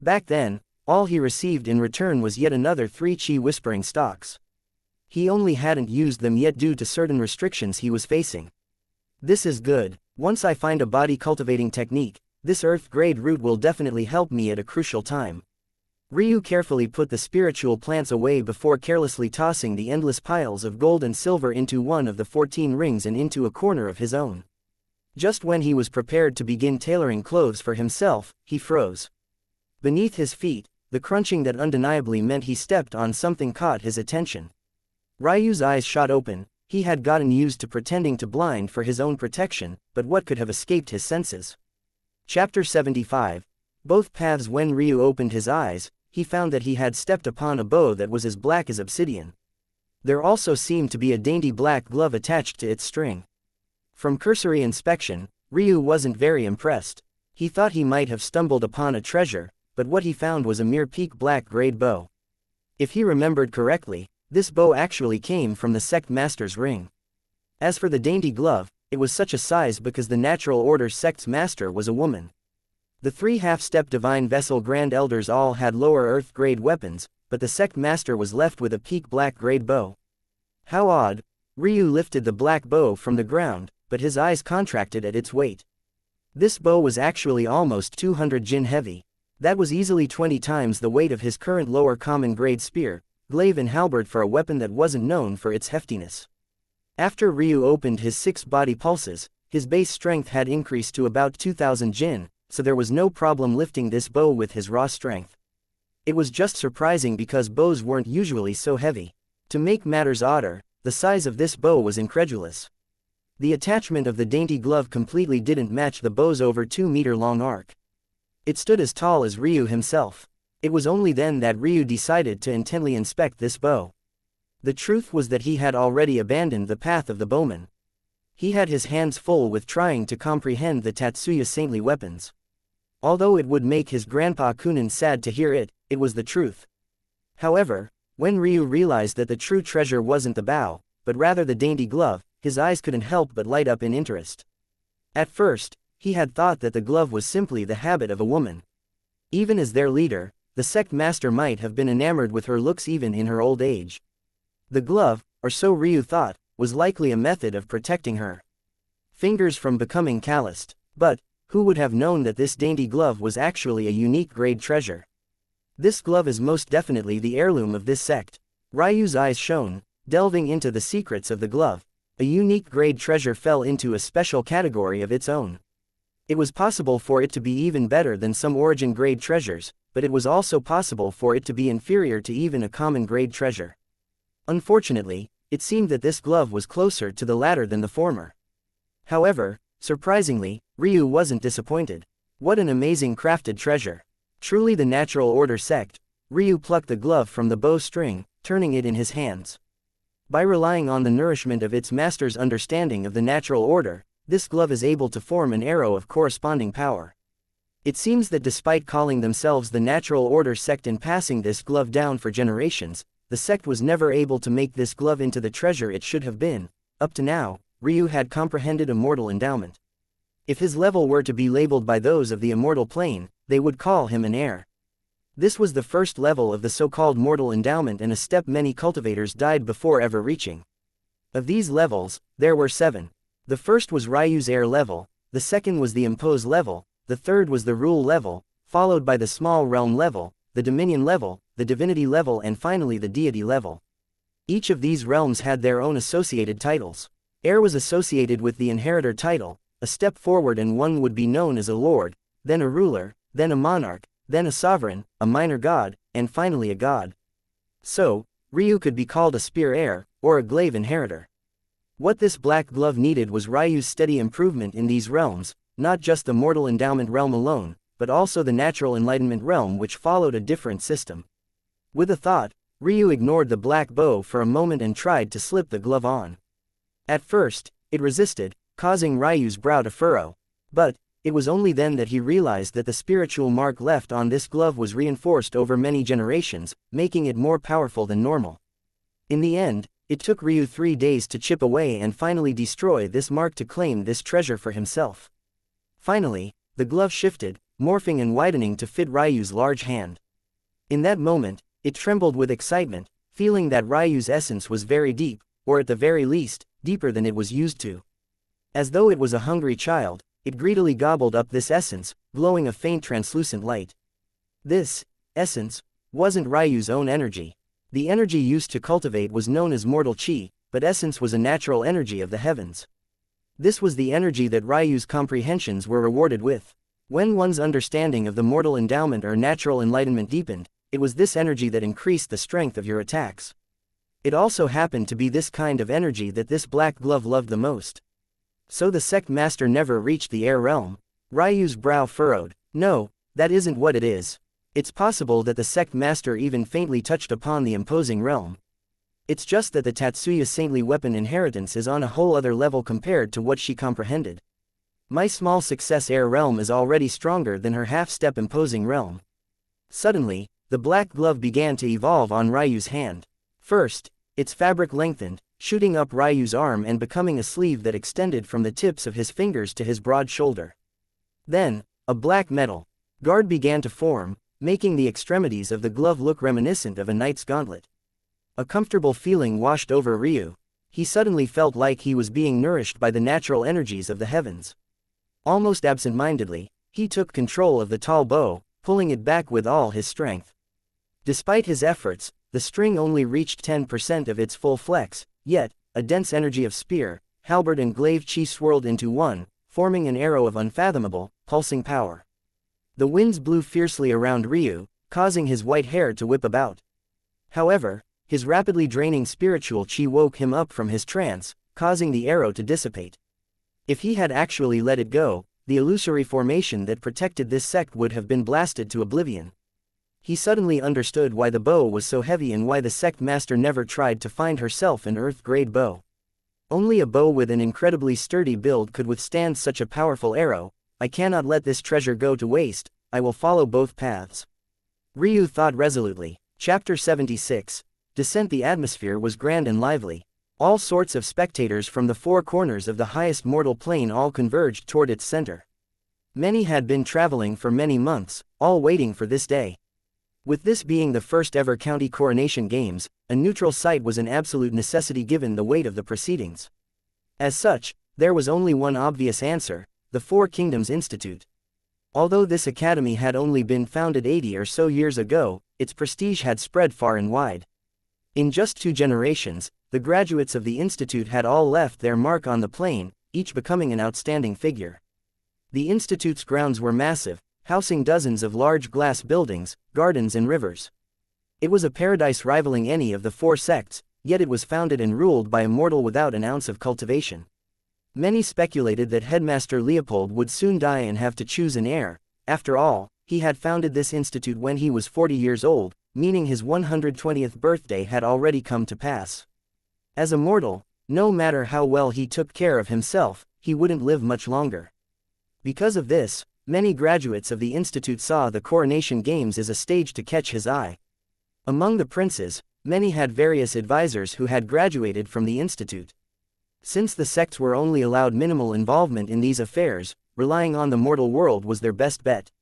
S1: Back then, all he received in return was yet another 3 chi whispering stalks. He only hadn't used them yet due to certain restrictions he was facing. This is good. Once I find a body cultivating technique, this earth grade root will definitely help me at a crucial time. Ryu carefully put the spiritual plants away before carelessly tossing the endless piles of gold and silver into one of the 14 rings and into a corner of his own. Just when he was prepared to begin tailoring clothes for himself, he froze. Beneath his feet, the crunching that undeniably meant he stepped on something caught his attention. Ryu's eyes shot open. He had gotten used to pretending to blind for his own protection, but what could have escaped his senses? Chapter 75. Both paths. When Ryu opened his eyes, he found that he had stepped upon a bow that was as black as obsidian. There also seemed to be a dainty black glove attached to its string. From cursory inspection, Ryu wasn't very impressed. He thought he might have stumbled upon a treasure, but what he found was a mere peak black-grade bow. If he remembered correctly, this bow actually came from the sect master's ring. As for the dainty glove, it was such a size because the Natural Order sect's master was a woman. The 3 half-step divine vessel grand elders all had lower earth-grade weapons, but the sect master was left with a peak black-grade bow. How odd. Ryu lifted the black bow from the ground, but his eyes contracted at its weight. This bow was actually almost 200 jin heavy. That was easily 20 times the weight of his current lower common grade spear, glaive and halberd for a weapon that wasn't known for its heftiness. After Ryu opened his 6 body pulses, his base strength had increased to about 2000 jin, so there was no problem lifting this bow with his raw strength. It was just surprising because bows weren't usually so heavy. To make matters odder, the size of this bow was incredulous. The attachment of the dainty glove completely didn't match the bow's over 2-meter long arc. It stood as tall as Ryu himself. It was only then that Ryu decided to intently inspect this bow. The truth was that he had already abandoned the path of the bowman. He had his hands full with trying to comprehend the Tatsuya saintly weapons. Although it would make his grandpa Kunin sad to hear it, it was the truth. However, when Ryu realized that the true treasure wasn't the bow, but rather the dainty glove, his eyes couldn't help but light up in interest. At first, he had thought that the glove was simply the habit of a woman. Even as their leader, the sect master might have been enamored with her looks even in her old age. The glove, or so Ryu thought, was likely a method of protecting her fingers from becoming calloused. But who would have known that this dainty glove was actually a unique grade treasure? This glove is most definitely the heirloom of this sect. Ryu's eyes shone, delving into the secrets of the glove. A unique grade treasure fell into a special category of its own. It was possible for it to be even better than some origin grade treasures, but it was also possible for it to be inferior to even a common grade treasure. Unfortunately, it seemed that this glove was closer to the latter than the former. However, surprisingly, Ryu wasn't disappointed. What an amazing crafted treasure. Truly the Natural Order sect. Ryu plucked the glove from the bow string, turning it in his hands. By relying on the nourishment of its master's understanding of the Natural Order, this glove is able to form an arrow of corresponding power. It seems that despite calling themselves the Natural Order sect and passing this glove down for generations, the sect was never able to make this glove into the treasure it should have been. Up to now, Ryu had comprehended a mortal endowment. If his level were to be labeled by those of the immortal plane, they would call him an heir. This was the first level of the so-called mortal endowment and a step many cultivators died before ever reaching. Of these levels, there were 7. The first was Ryu's heir level, the second was the impose level, the third was the rule level, followed by the small realm level, the dominion level, the divinity level and finally the deity level. Each of these realms had their own associated titles. Heir was associated with the inheritor title, a step forward and one would be known as a lord, then a ruler, then a monarch, then a sovereign, a minor god, and finally a god. So, Ryu could be called a spear heir, or a glaive inheritor. What this black glove needed was Ryu's steady improvement in these realms, not just the mortal endowment realm alone, but also the natural enlightenment realm which followed a different system. With a thought, Ryu ignored the black bow for a moment and tried to slip the glove on. At first, it resisted, causing Ryu's brow to furrow. But it was only then that he realized that the spiritual mark left on this glove was reinforced over many generations, making it more powerful than normal. In the end, it took Ryu 3 days to chip away and finally destroy this mark to claim this treasure for himself. Finally, the glove shifted, morphing and widening to fit Ryu's large hand. In that moment, it trembled with excitement, feeling that Ryu's essence was very deep, or at the very least, deeper than it was used to. As though it was a hungry child, it greedily gobbled up this essence, glowing a faint translucent light. This essence wasn't Ryu's own energy. The energy used to cultivate was known as mortal chi, but essence was a natural energy of the heavens. This was the energy that Ryu's comprehensions were rewarded with. When one's understanding of the mortal endowment or natural enlightenment deepened, it was this energy that increased the strength of your attacks. It also happened to be this kind of energy that this black glove loved the most. So the sect master never reached the air realm. Ryu's brow furrowed. No, that isn't what it is. It's possible that the sect master even faintly touched upon the imposing realm. It's just that the Tatsuya saintly weapon inheritance is on a whole other level compared to what she comprehended. My small success air realm is already stronger than her half-step imposing realm. Suddenly, the black glove began to evolve on Ryu's hand. First, its fabric lengthened, shooting up Ryu's arm and becoming a sleeve that extended from the tips of his fingers to his broad shoulder. Then, a black metal guard began to form, making the extremities of the glove look reminiscent of a knight's gauntlet. A comfortable feeling washed over Ryu. He suddenly felt like he was being nourished by the natural energies of the heavens. Almost absent-mindedly, he took control of the tall bow, pulling it back with all his strength. Despite his efforts, the string only reached 10% of its full flex, yet, a dense energy of spear, halberd and glaive chi swirled into one, forming an arrow of unfathomable, pulsing power. The winds blew fiercely around Ryu, causing his white hair to whip about. However, his rapidly draining spiritual chi woke him up from his trance, causing the arrow to dissipate. If he had actually let it go, the illusory formation that protected this sect would have been blasted to oblivion. He suddenly understood why the bow was so heavy and why the sect master never tried to find herself an earth-grade bow. Only a bow with an incredibly sturdy build could withstand such a powerful arrow. I cannot let this treasure go to waste, I will follow both paths. Ryu thought resolutely. Chapter 76. Descent. The atmosphere was grand and lively. All sorts of spectators from the four corners of the highest mortal plane all converged toward its center. Many had been traveling for many months, all waiting for this day. With this being the first ever county coronation games, a neutral site was an absolute necessity given the weight of the proceedings. As such, there was only one obvious answer: the Four Kingdoms Institute. Although this academy had only been founded 80 or so years ago, its prestige had spread far and wide. In just 2 generations, the graduates of the institute had all left their mark on the plane, each becoming an outstanding figure. The institute's grounds were massive, housing dozens of large glass buildings, gardens and rivers. It was a paradise rivaling any of the 4 sects, yet it was founded and ruled by a mortal without an ounce of cultivation. Many speculated that Headmaster Leopold would soon die and have to choose an heir. After all, he had founded this institute when he was 40 years old, meaning his 120th birthday had already come to pass. As a mortal, no matter how well he took care of himself, he wouldn't live much longer. Because of this, many graduates of the institute saw the coronation games as a stage to catch his eye. Among the princes, many had various advisors who had graduated from the institute. Since the sects were only allowed minimal involvement in these affairs, relying on the mortal world was their best bet.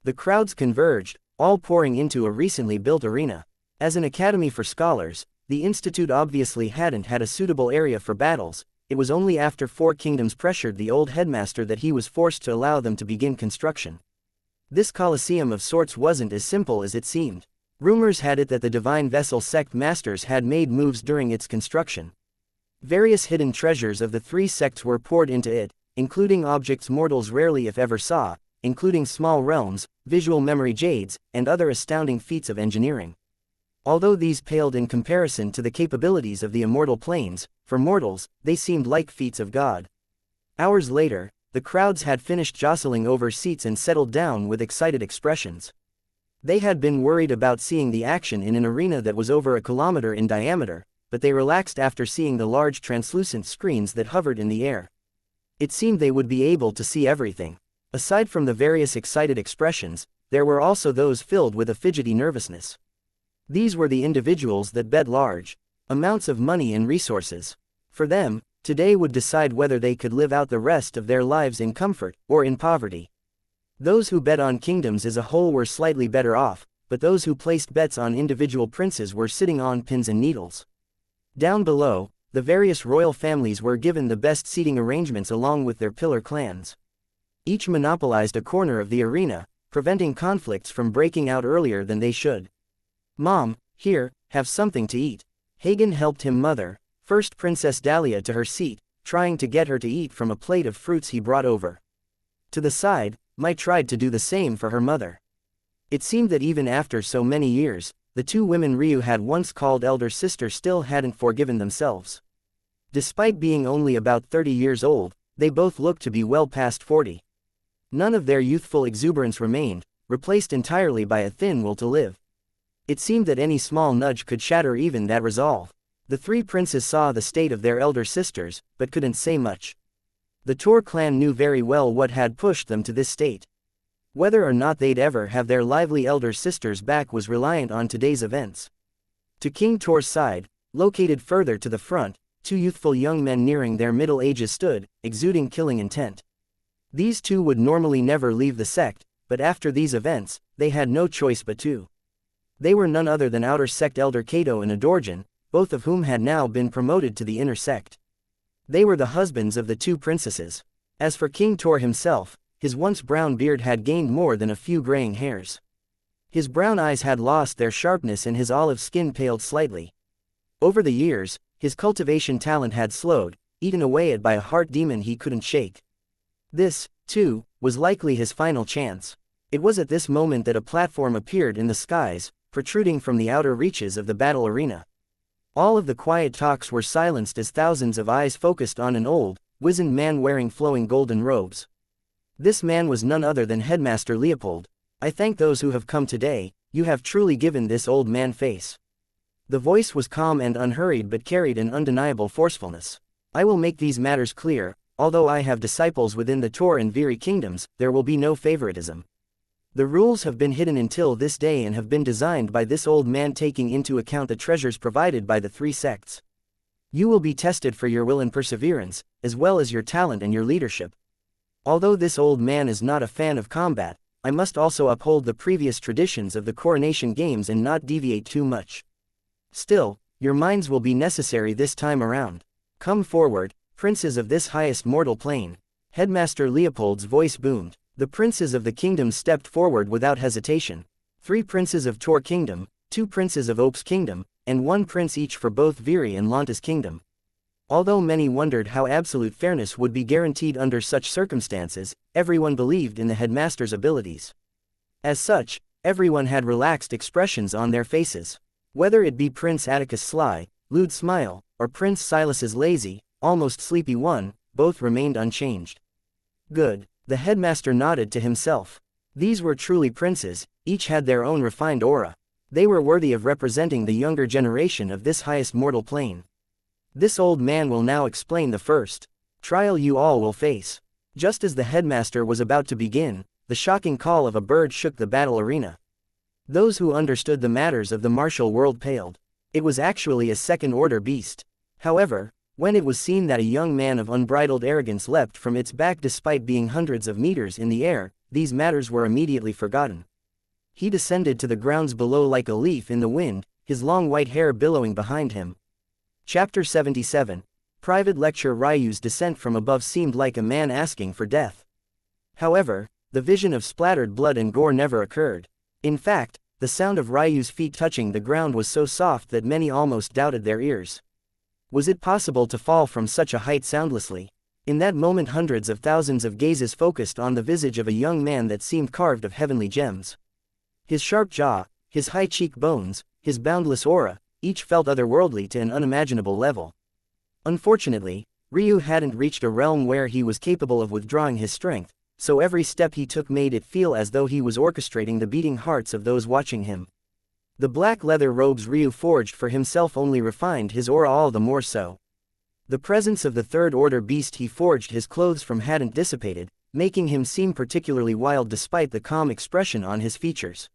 S1: The crowds converged, all pouring into a recently built arena. As an academy for scholars, the institute obviously hadn't had a suitable area for battles. It was only after 4 Kingdoms pressured the old headmaster that he was forced to allow them to begin construction. This coliseum of sorts wasn't as simple as it seemed. Rumors had it that the Divine Vessel sect masters had made moves during its construction. Various hidden treasures of the 3 sects were poured into it, including objects mortals rarely if ever saw, including small realms, visual memory jades, and other astounding feats of engineering. Although these paled in comparison to the capabilities of the immortal planes, for mortals, they seemed like feats of God. Hours later, the crowds had finished jostling over seats and settled down with excited expressions. They had been worried about seeing the action in an arena that was over a kilometer in diameter, but they relaxed after seeing the large translucent screens that hovered in the air. It seemed they would be able to see everything. Aside from the various excited expressions, there were also those filled with a fidgety nervousness. These were the individuals that bet large amounts of money and resources. For them, today would decide whether they could live out the rest of their lives in comfort or in poverty. Those who bet on kingdoms as a whole were slightly better off, but those who placed bets on individual princes were sitting on pins and needles. Down below, the various royal families were given the best seating arrangements along with their pillar clans. Each monopolized a corner of the arena, preventing conflicts from breaking out earlier than they should. "Mom, here, have something to eat." Hagen helped him mother, first Princess Dahlia to her seat, trying to get her to eat from a plate of fruits he brought over. To the side, Mai tried to do the same for her mother. It seemed that even after so many years, the two women Ryu had once called elder sister still hadn't forgiven themselves. Despite being only about 30 years old, they both looked to be well past 40. None of their youthful exuberance remained, replaced entirely by a thin will to live. It seemed that any small nudge could shatter even that resolve. The three princes saw the state of their elder sisters, but couldn't say much. The Tor clan knew very well what had pushed them to this state. Whether or not they'd ever have their lively elder sisters back was reliant on today's events. To King Tor's side, located further to the front, two youthful young men nearing their middle ages stood, exuding killing intent. These two would normally never leave the sect, but after these events, they had no choice but to. They were none other than outer sect elder Kato and Adorjan, both of whom had now been promoted to the inner sect. They were the husbands of the two princesses. As for King Tor himself, his once brown beard had gained more than a few graying hairs. His brown eyes had lost their sharpness and his olive skin paled slightly. Over the years, his cultivation talent had slowed, eaten away at by a heart demon he couldn't shake. This, too, was likely his final chance. It was at this moment that a platform appeared in the skies, protruding from the outer reaches of the battle arena. All of the quiet talks were silenced as thousands of eyes focused on an old, wizened man wearing flowing golden robes. This man was none other than Headmaster Leopold. "I thank those who have come today, you have truly given this old man face." The voice was calm and unhurried but carried an undeniable forcefulness. "I will make these matters clear, although I have disciples within the Tor and Viri kingdoms, there will be no favoritism. The rules have been hidden until this day and have been designed by this old man taking into account the treasures provided by the three sects. You will be tested for your will and perseverance, as well as your talent and your leadership. Although this old man is not a fan of combat, I must also uphold the previous traditions of the coronation games and not deviate too much. Still, your minds will be necessary this time around. Come forward, princes of this highest mortal plane." Headmaster Leopold's voice boomed. The princes of the kingdom stepped forward without hesitation. 3 princes of Tor kingdom, 2 princes of Oak's kingdom, and 1 prince each for both Viri and Lanta's kingdom. Although many wondered how absolute fairness would be guaranteed under such circumstances, everyone believed in the headmaster's abilities. As such, everyone had relaxed expressions on their faces. Whether it be Prince Atticus' sly, lewd smile, or Prince Silas's lazy, almost sleepy one, both remained unchanged. Good. The headmaster nodded to himself. These were truly princes, each had their own refined aura. They were worthy of representing the younger generation of this highest mortal plane. This old man will now explain the first trial you all will face. Just as the headmaster was about to begin, the shocking call of a bird shook the battle arena. Those who understood the matters of the martial world paled. It was actually a second-order beast. However, when it was seen that a young man of unbridled arrogance leapt from its back despite being hundreds of meters in the air, these matters were immediately forgotten. He descended to the grounds below like a leaf in the wind, his long white hair billowing behind him. Chapter 77. Private Lecture. Ryu's descent from above seemed like a man asking for death. However, the vision of splattered blood and gore never occurred. In fact, the sound of Ryu's feet touching the ground was so soft that many almost doubted their ears. Was it possible to fall from such a height soundlessly? In that moment hundreds of thousands of gazes focused on the visage of a young man that seemed carved of heavenly gems. His sharp jaw, his high cheekbones, his boundless aura, each felt otherworldly to an unimaginable level. Unfortunately, Ryu hadn't reached a realm where he was capable of withdrawing his strength, so every step he took made it feel as though he was orchestrating the beating hearts of those watching him. The black leather robes Ryu forged for himself only refined his aura all the more so. The presence of the third order beast he forged his clothes from hadn't dissipated, making him seem particularly wild despite the calm expression on his features.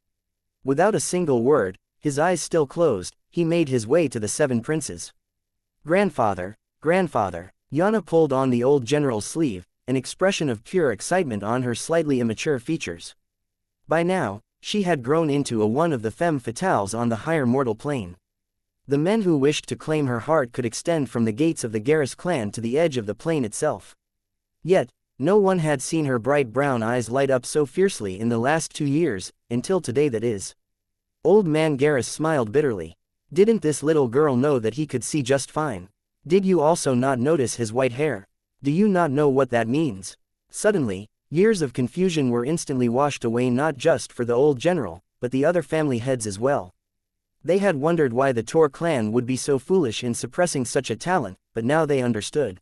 S1: Without a single word, his eyes still closed, he made his way to the seven princes. "Grandfather, grandfather." Yana pulled on the old general's sleeve, an expression of pure excitement on her slightly immature features. By now, she had grown into one of the femme fatales on the higher mortal plane. The men who wished to claim her heart could extend from the gates of the Garrus clan to the edge of the plane itself. Yet, no one had seen her bright brown eyes light up so fiercely in the last 2 years, until today that is. Old man Garrus smiled bitterly. Didn't this little girl know that he could see just fine? Did you also not notice his white hair? Do you not know what that means? Suddenly, years of confusion were instantly washed away, not just for the old general, but the other family heads as well. They had wondered why the Tor clan would be so foolish in suppressing such a talent, but now they understood.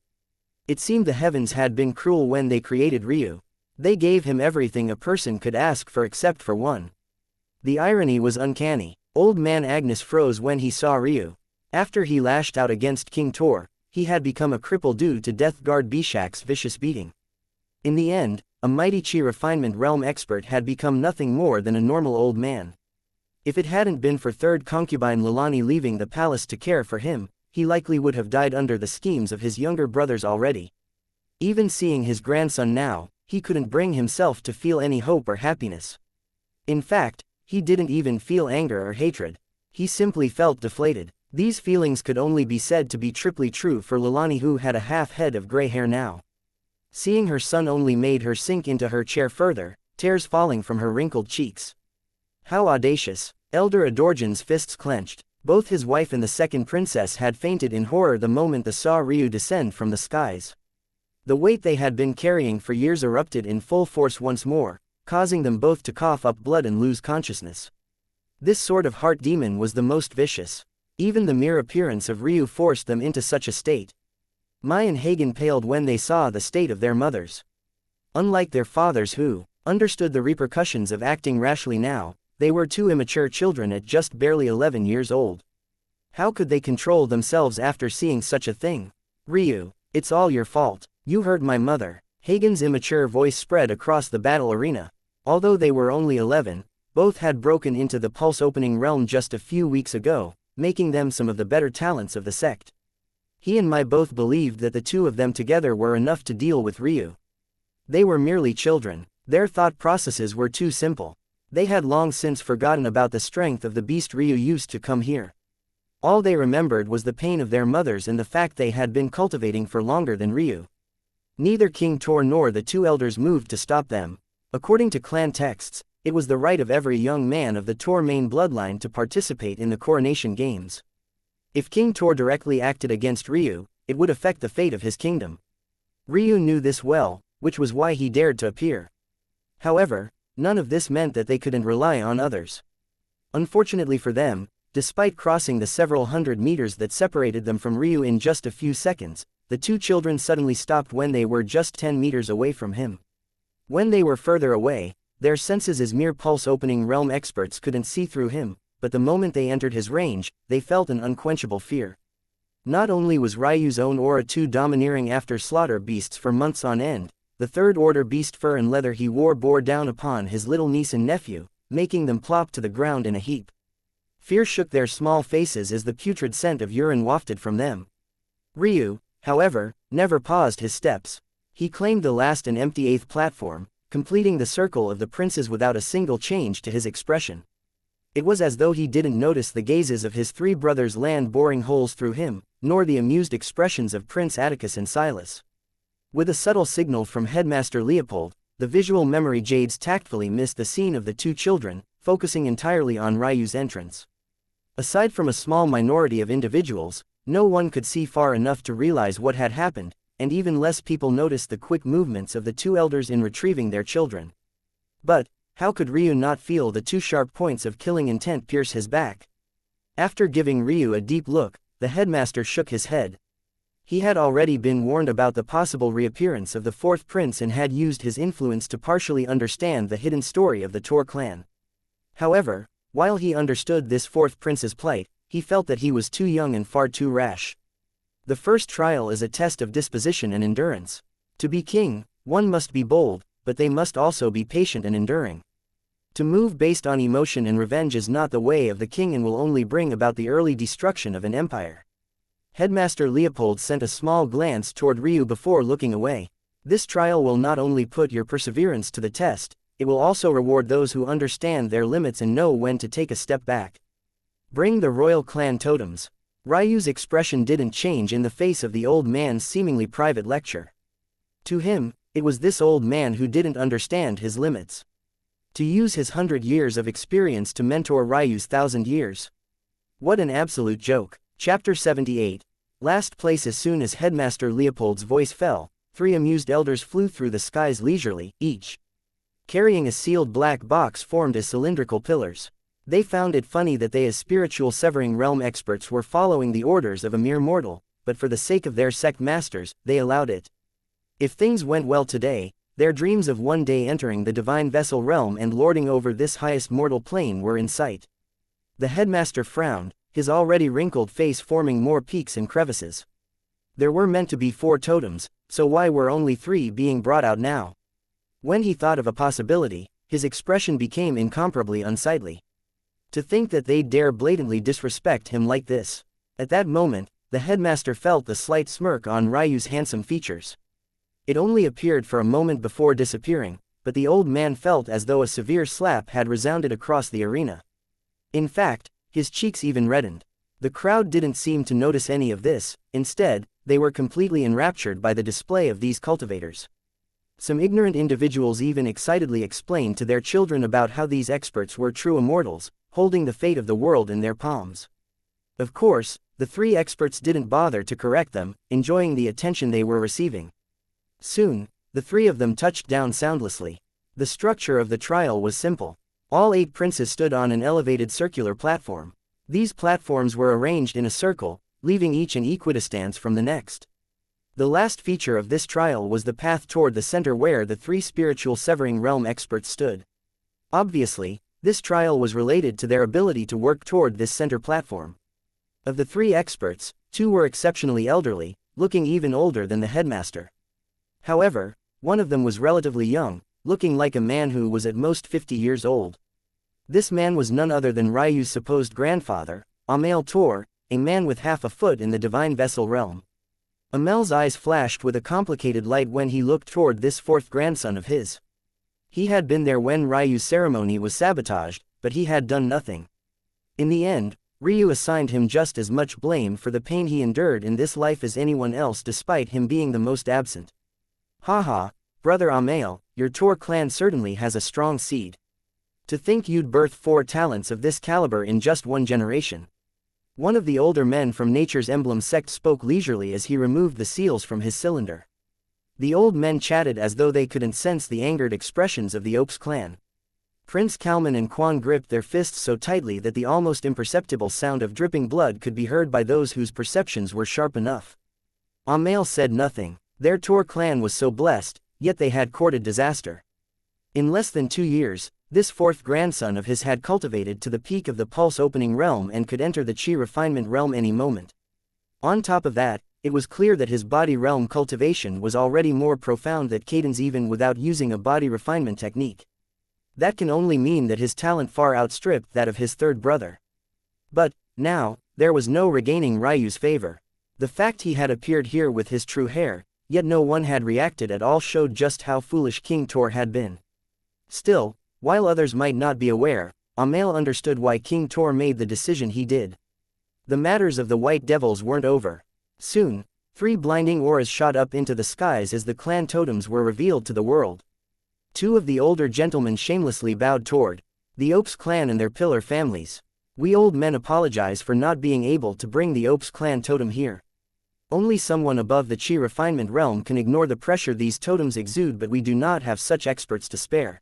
S1: It seemed the heavens had been cruel when they created Ryu. They gave him everything a person could ask for except for one. The irony was uncanny. Old man Agnes froze when he saw Ryu. After he lashed out against King Tor, he had become a cripple due to Death Guard Bishak's vicious beating. In the end, a mighty Chi refinement realm expert had become nothing more than a normal old man. If it hadn't been for third concubine Leilani leaving the palace to care for him, he likely would have died under the schemes of his younger brothers already. Even seeing his grandson now, he couldn't bring himself to feel any hope or happiness. In fact, he didn't even feel anger or hatred. He simply felt deflated. These feelings could only be said to be triply true for Leilani, who had a half head of gray hair now. Seeing her son only made her sink into her chair further, tears falling from her wrinkled cheeks. How audacious! Elder Adorjan's fists clenched. Both his wife and the second princess had fainted in horror the moment they saw Ryu descend from the skies. The weight they had been carrying for years erupted in full force once more, causing them both to cough up blood and lose consciousness. This sort of heart demon was the most vicious. Even the mere appearance of Ryu forced them into such a state. Mai and Hagen paled when they saw the state of their mothers. Unlike their fathers, who understood the repercussions of acting rashly now, they were two immature children at just barely 11 years old. How could they control themselves after seeing such a thing? "Ryu, it's all your fault. You hurt my mother." Hagen's immature voice spread across the battle arena. Although they were only 11, both had broken into the pulse-opening realm just a few weeks ago, making them some of the better talents of the sect. He and Mai both believed that the two of them together were enough to deal with Ryu. They were merely children. Their thought processes were too simple. They had long since forgotten about the strength of the beast Ryu used to come here. All they remembered was the pain of their mothers and the fact they had been cultivating for longer than Ryu. Neither King Tor nor the two elders moved to stop them. According to clan texts, it was the right of every young man of the Tor main bloodline to participate in the coronation games. If King Tor directly acted against Ryu, it would affect the fate of his kingdom. Ryu knew this well, which was why he dared to appear. However, none of this meant that they couldn't rely on others. Unfortunately for them, despite crossing the several hundred meters that separated them from Ryu in just a few seconds, the two children suddenly stopped when they were just 10 meters away from him. When they were further away, their senses as mere pulse-opening realm experts couldn't see through him, but the moment they entered his range, they felt an unquenchable fear. Not only was Ryu's own aura too domineering after slaughter beasts for months on end, the third-order beast fur and leather he wore bore down upon his little niece and nephew, making them plop to the ground in a heap. Fear shook their small faces as the putrid scent of urine wafted from them. Ryu, however, never paused his steps. He claimed the last and empty 8th platform, completing the circle of the princes without a single change to his expression. It was as though he didn't notice the gazes of his three brothers land boring holes through him, nor the amused expressions of Prince Atticus and Silas. With a subtle signal from Headmaster Leopold, the visual memory jades tactfully missed the scene of the two children, focusing entirely on Ryu's entrance. Aside from a small minority of individuals, no one could see far enough to realize what had happened, and even less people noticed the quick movements of the two elders in retrieving their children. But how could Ryu not feel the two sharp points of killing intent pierce his back? After giving Ryu a deep look, the headmaster shook his head. He had already been warned about the possible reappearance of the fourth prince and had used his influence to partially understand the hidden story of the Tor clan. However, while he understood this fourth prince's plight, he felt that he was too young and far too rash. The first trial is a test of disposition and endurance. To be king, one must be bold, but they must also be patient and enduring. To move based on emotion and revenge is not the way of the king and will only bring about the early destruction of an empire. Headmaster Leopold sent a small glance toward Ryu before looking away. This trial will not only put your perseverance to the test, it will also reward those who understand their limits and know when to take a step back. Bring the royal clan totems. Ryu's expression didn't change in the face of the old man's seemingly private lecture. To him, it was this old man who didn't understand his limits. To use his 100 years of experience to mentor Ryu's 1,000 years. What an absolute joke. Chapter 78. Last place. As soon as Headmaster Leopold's voice fell, 3 amused elders flew through the skies leisurely, each carrying a sealed black box formed as cylindrical pillars. They found it funny that they as spiritual severing realm experts were following the orders of a mere mortal, but for the sake of their sect masters, they allowed it. If things went well today, their dreams of one day entering the divine vessel realm and lording over this highest mortal plane were in sight. The headmaster frowned, his already wrinkled face forming more peaks and crevices. There were meant to be 4 totems, so why were only 3 being brought out now? When he thought of a possibility, his expression became incomparably unsightly. To think that they'd dare blatantly disrespect him like this. At that moment, the headmaster felt the slight smirk on Ryu's handsome features. It only appeared for a moment before disappearing, but the old man felt as though a severe slap had resounded across the arena. In fact, his cheeks even reddened. The crowd didn't seem to notice any of this. Instead, they were completely enraptured by the display of these cultivators. Some ignorant individuals even excitedly explained to their children about how these experts were true immortals, holding the fate of the world in their palms. Of course, the 3 experts didn't bother to correct them, enjoying the attention they were receiving. Soon, the 3 of them touched down soundlessly. The structure of the trial was simple. All 8 princes stood on an elevated circular platform. These platforms were arranged in a circle, leaving each an equidistance from the next. The last feature of this trial was the path toward the center where the 3 spiritual severing realm experts stood. Obviously, this trial was related to their ability to work toward this center platform. Of the 3 experts, 2 were exceptionally elderly, looking even older than the headmaster. However, one of them was relatively young, looking like a man who was at most 50 years old. This man was none other than Ryu's supposed grandfather, Amel Tor, a man with half a foot in the divine vessel realm. Amel's eyes flashed with a complicated light when he looked toward this 4th grandson of his. He had been there when Ryu's ceremony was sabotaged, but he had done nothing. In the end, Ryu assigned him just as much blame for the pain he endured in this life as anyone else despite him being the most absent. Haha, brother Amel, your Tor clan certainly has a strong seed. To think you'd birth 4 talents of this caliber in just 1 generation. One of the older men from Nature's Emblem sect spoke leisurely as he removed the seals from his cylinder. The old men chatted as though they couldn't sense the angered expressions of the Oaks clan. Prince Kalman and Quan gripped their fists so tightly that the almost imperceptible sound of dripping blood could be heard by those whose perceptions were sharp enough. Amel said nothing. Their Tor clan was so blessed, yet they had courted disaster. In less than 2 years, this 4th grandson of his had cultivated to the peak of the pulse-opening realm and could enter the chi refinement realm any moment. On top of that, it was clear that his body realm cultivation was already more profound than Caden's even without using a body refinement technique. That can only mean that his talent far outstripped that of his 3rd brother. But, now, there was no regaining Ryu's favor. The fact he had appeared here with his true hair, yet no one had reacted at all showed just how foolish King Tor had been. Still, while others might not be aware, Amel understood why King Tor made the decision he did. The matters of the White Devils weren't over. Soon, 3 blinding auras shot up into the skies as the clan totems were revealed to the world. 2 of the older gentlemen shamelessly bowed toward the Oaks clan and their pillar families. We old men apologize for not being able to bring the Oaks clan totem here. Only someone above the chi refinement realm can ignore the pressure these totems exude, but we do not have such experts to spare.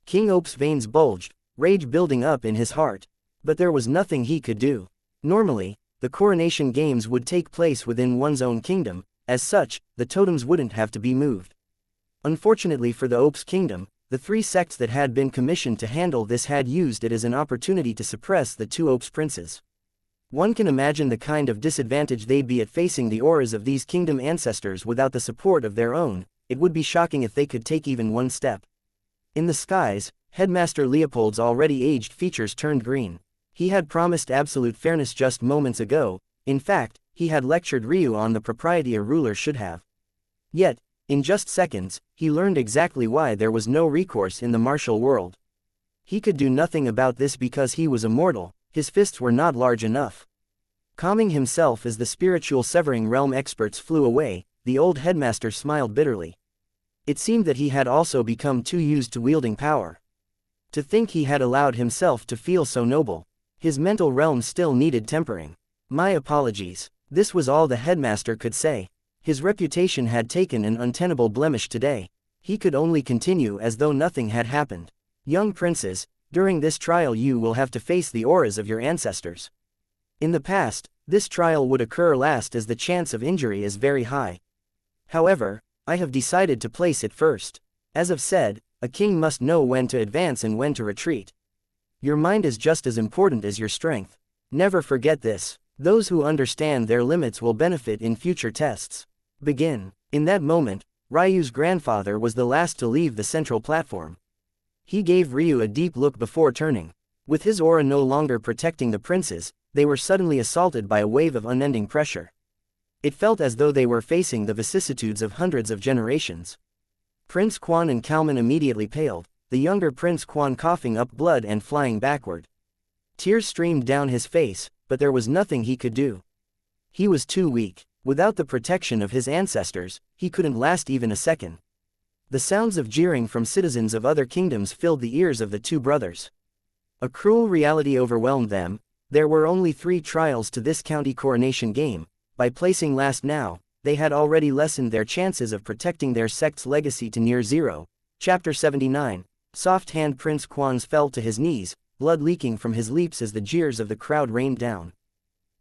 S1: King Oak's veins bulged, rage building up in his heart. But there was nothing he could do. Normally, the coronation games would take place within one's own kingdom, as such, the totems wouldn't have to be moved. Unfortunately for the Opes kingdom, the three sects that had been commissioned to handle this had used it as an opportunity to suppress the two Opes princes. One can imagine the kind of disadvantage they'd be at facing the auras of these kingdom ancestors without the support of their own. It would be shocking if they could take even one step. In the skies, Headmaster Leopold's already aged features turned green. He had promised absolute fairness just moments ago. In fact, he had lectured Ryu on the propriety a ruler should have. Yet, in just seconds, he learned exactly why there was no recourse in the martial world. He could do nothing about this because he was immortal. His fists were not large enough. Calming himself as the spiritual severing realm experts flew away, the old headmaster smiled bitterly. It seemed that he had also become too used to wielding power. To think he had allowed himself to feel so noble. His mental realm still needed tempering. My apologies. This was all the headmaster could say. His reputation had taken an untenable blemish today. He could only continue as though nothing had happened. Young princes, during this trial you will have to face the auras of your ancestors. In the past, this trial would occur last as the chance of injury is very high. However, I have decided to place it first. As I've said, a king must know when to advance and when to retreat. Your mind is just as important as your strength. Never forget this. Those who understand their limits will benefit in future tests. Begin. In that moment, Ryu's grandfather was the last to leave the central platform. He gave Ryu a deep look before turning. With his aura no longer protecting the princes, they were suddenly assaulted by a wave of unending pressure. It felt as though they were facing the vicissitudes of hundreds of generations. Prince Quan and Kalman immediately paled, the younger Prince Quan coughing up blood and flying backward. Tears streamed down his face, but there was nothing he could do. He was too weak. Without the protection of his ancestors, he couldn't last even a second. The sounds of jeering from citizens of other kingdoms filled the ears of the two brothers. A cruel reality overwhelmed them. There were only 3 trials to this county coronation game. By placing last now, they had already lessened their chances of protecting their sect's legacy to near zero. Chapter 79. Soft-hand Prince Quan's fell to his knees, blood leaking from his leaps as the jeers of the crowd rained down.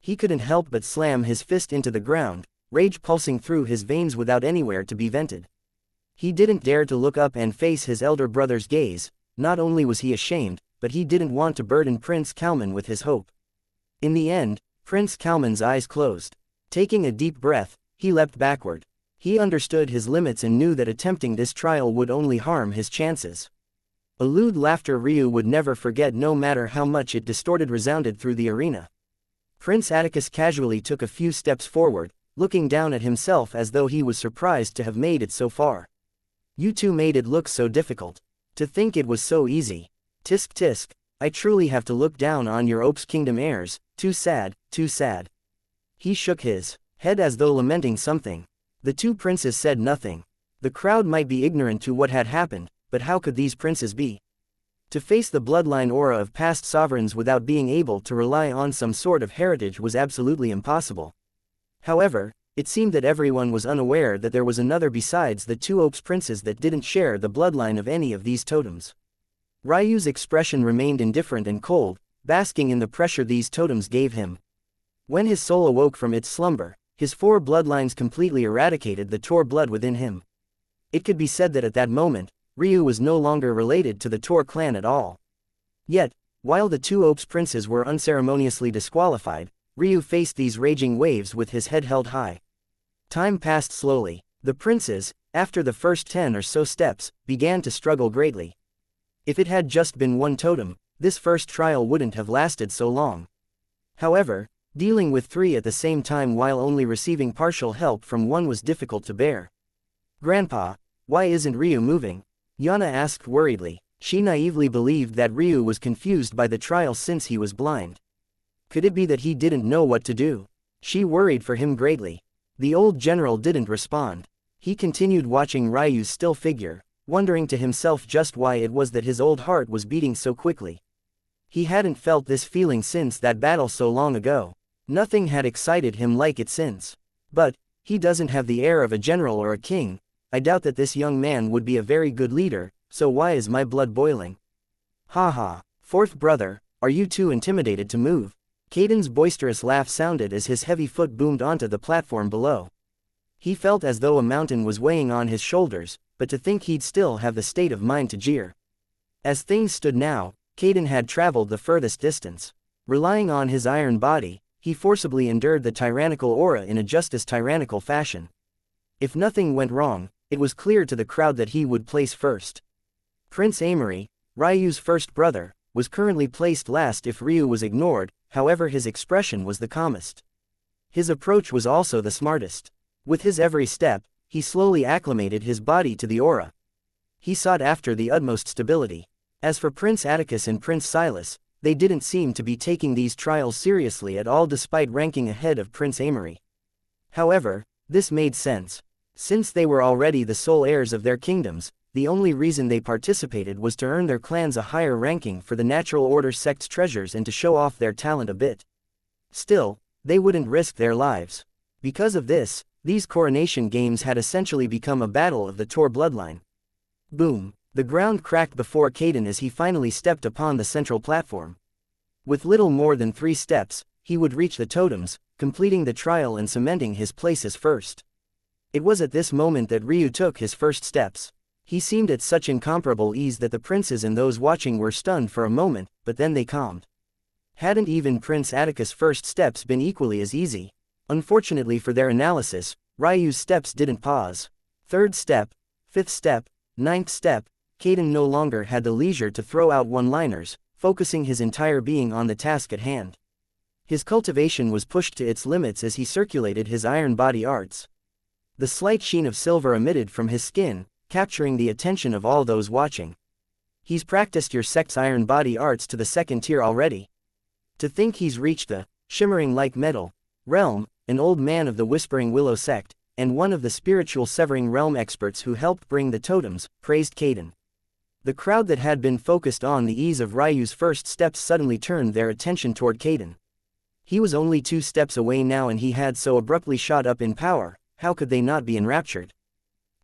S1: He couldn't help but slam his fist into the ground, rage pulsing through his veins without anywhere to be vented. He didn't dare to look up and face his elder brother's gaze. Not only was he ashamed, but he didn't want to burden Prince Kalman with his hope. In the end, Prince Kalman's eyes closed. Taking a deep breath, he leapt backward. He understood his limits and knew that attempting this trial would only harm his chances. A lewd laughter Ryu would never forget, no matter how much it distorted, resounded through the arena. Prince Atticus casually took a few steps forward, looking down at himself as though he was surprised to have made it so far. You two made it look so difficult. To think it was so easy. Tisk tisk, I truly have to look down on your Opes Kingdom heirs, too sad, too sad. He shook his head as though lamenting something. The two princes said nothing. The crowd might be ignorant to what had happened, but how could these princes be? To face the bloodline aura of past sovereigns without being able to rely on some sort of heritage was absolutely impossible. However, it seemed that everyone was unaware that there was another besides the two Opes princes that didn't share the bloodline of any of these totems. Ryu's expression remained indifferent and cold, basking in the pressure these totems gave him. When his soul awoke from its slumber, his 4 bloodlines completely eradicated the Tor blood within him. It could be said that at that moment, Ryu was no longer related to the Tor clan at all. Yet, while the two Opes princes were unceremoniously disqualified, Ryu faced these raging waves with his head held high. Time passed slowly. The princes, after the first 10 or so steps, began to struggle greatly. If it had just been one totem, this first trial wouldn't have lasted so long. However, dealing with 3 at the same time while only receiving partial help from one was difficult to bear. Grandpa, why isn't Ryu moving? Yana asked worriedly. She naively believed that Ryu was confused by the trial since he was blind. Could it be that he didn't know what to do? She worried for him greatly. The old general didn't respond. He continued watching Ryu's still figure, wondering to himself just why it was that his old heart was beating so quickly. He hadn't felt this feeling since that battle so long ago. Nothing had excited him like it since. But, he doesn't have the air of a general or a king. I doubt that this young man would be a very good leader, so why is my blood boiling? Ha ha, 4th brother, are you too intimidated to move? Kaiden's boisterous laugh sounded as his heavy foot boomed onto the platform below. He felt as though a mountain was weighing on his shoulders, but to think he'd still have the state of mind to jeer. As things stood now, Kaiden had traveled the furthest distance. Relying on his iron body, he forcibly endured the tyrannical aura in a just as tyrannical fashion. If nothing went wrong, it was clear to the crowd that he would place first. Prince Amory, Ryu's first brother, was currently placed last if Ryu was ignored, however his expression was the calmest. His approach was also the smartest. With his every step, he slowly acclimated his body to the aura. He sought after the utmost stability. As for Prince Atticus and Prince Silas, they didn't seem to be taking these trials seriously at all despite ranking ahead of Prince Amory. However, this made sense. Since they were already the sole heirs of their kingdoms, the only reason they participated was to earn their clans a higher ranking for the Natural Order sect's treasures and to show off their talent a bit. Still, they wouldn't risk their lives. Because of this, these coronation games had essentially become a battle of the Tor bloodline. Boom! The ground cracked before Kaiden as he finally stepped upon the central platform. With little more than 3 steps, he would reach the totems, completing the trial and cementing his place as first. It was at this moment that Ryu took his first steps. He seemed at such incomparable ease that the princes and those watching were stunned for a moment, but then they calmed. Hadn't even Prince Atticus' first steps been equally as easy? Unfortunately for their analysis, Ryu's steps didn't pause. 3rd step, 5th step, 9th step, Kaiden no longer had the leisure to throw out one-liners, focusing his entire being on the task at hand. His cultivation was pushed to its limits as he circulated his iron body arts. The slight sheen of silver emitted from his skin, capturing the attention of all those watching. He's practiced your sect's iron body arts to the 2nd tier already. To think he's reached the shimmering like metal realm, an old man of the Whispering Willow sect, and one of the spiritual severing realm experts who helped bring the totems, praised Kaiden. The crowd that had been focused on the ease of Ryu's first steps suddenly turned their attention toward Kaiden. He was only 2 steps away now and he had so abruptly shot up in power, how could they not be enraptured?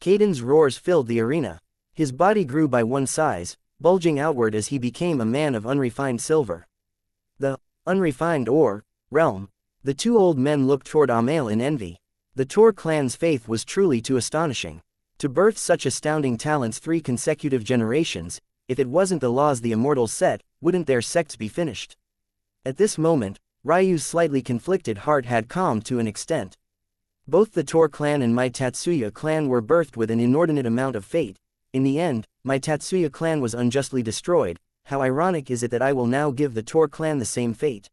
S1: Kaiden's roars filled the arena. His body grew by 1 size, bulging outward as he became a man of unrefined silver. The unrefined ore realm. The 2 old men looked toward Amael in envy. The Tor clan's faith was truly too astonishing. To birth such astounding talents 3 consecutive generations, if it wasn't the laws the immortals set, wouldn't their sects be finished? At this moment, Ryu's slightly conflicted heart had calmed to an extent. Both the Tor clan and my Tatsuya clan were birthed with an inordinate amount of fate. In the end, my Tatsuya clan was unjustly destroyed. How ironic is it that I will now give the Tor clan the same fate?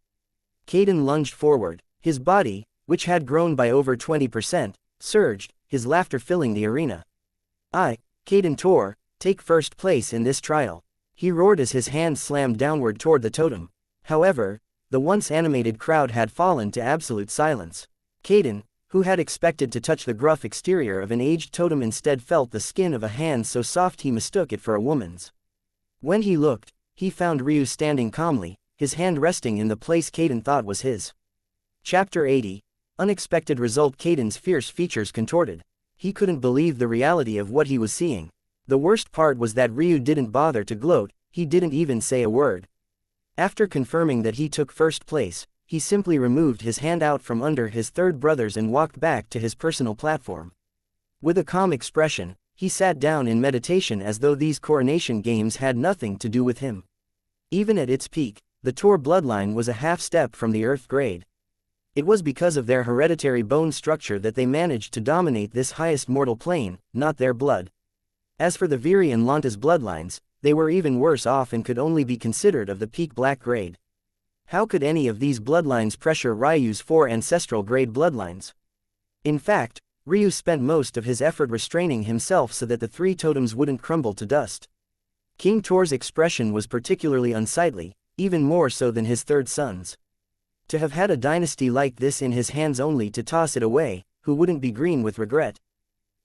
S1: Kaiden lunged forward. His body, which had grown by over 20%, surged, his laughter filling the arena. I, Kaiden Tor, take first place in this trial. He roared as his hand slammed downward toward the totem. However, the once animated crowd had fallen to absolute silence. Kaiden, who had expected to touch the gruff exterior of an aged totem, instead felt the skin of a hand so soft he mistook it for a woman's. When he looked, he found Ryu standing calmly, his hand resting in the place Kaiden thought was his. Chapter 80. Unexpected result. Kaiden's fierce features contorted. He couldn't believe the reality of what he was seeing. The worst part was that Ryu didn't bother to gloat, he didn't even say a word. After confirming that he took first place, he simply removed his hand out from under his 3rd brothers and walked back to his personal platform. With a calm expression, he sat down in meditation as though these coronation games had nothing to do with him. Even at its peak, the Tor bloodline was a half step from the Earth grade. It was because of their hereditary bone structure that they managed to dominate this highest mortal plane, not their blood. As for the Viri and Lanta's bloodlines, they were even worse off and could only be considered of the peak black grade. How could any of these bloodlines pressure Ryu's 4 ancestral grade bloodlines? In fact, Ryu spent most of his effort restraining himself so that the 3 totems wouldn't crumble to dust. King Tor's expression was particularly unsightly, even more so than his 3rd son's. To have had a dynasty like this in his hands only to toss it away, who wouldn't be green with regret?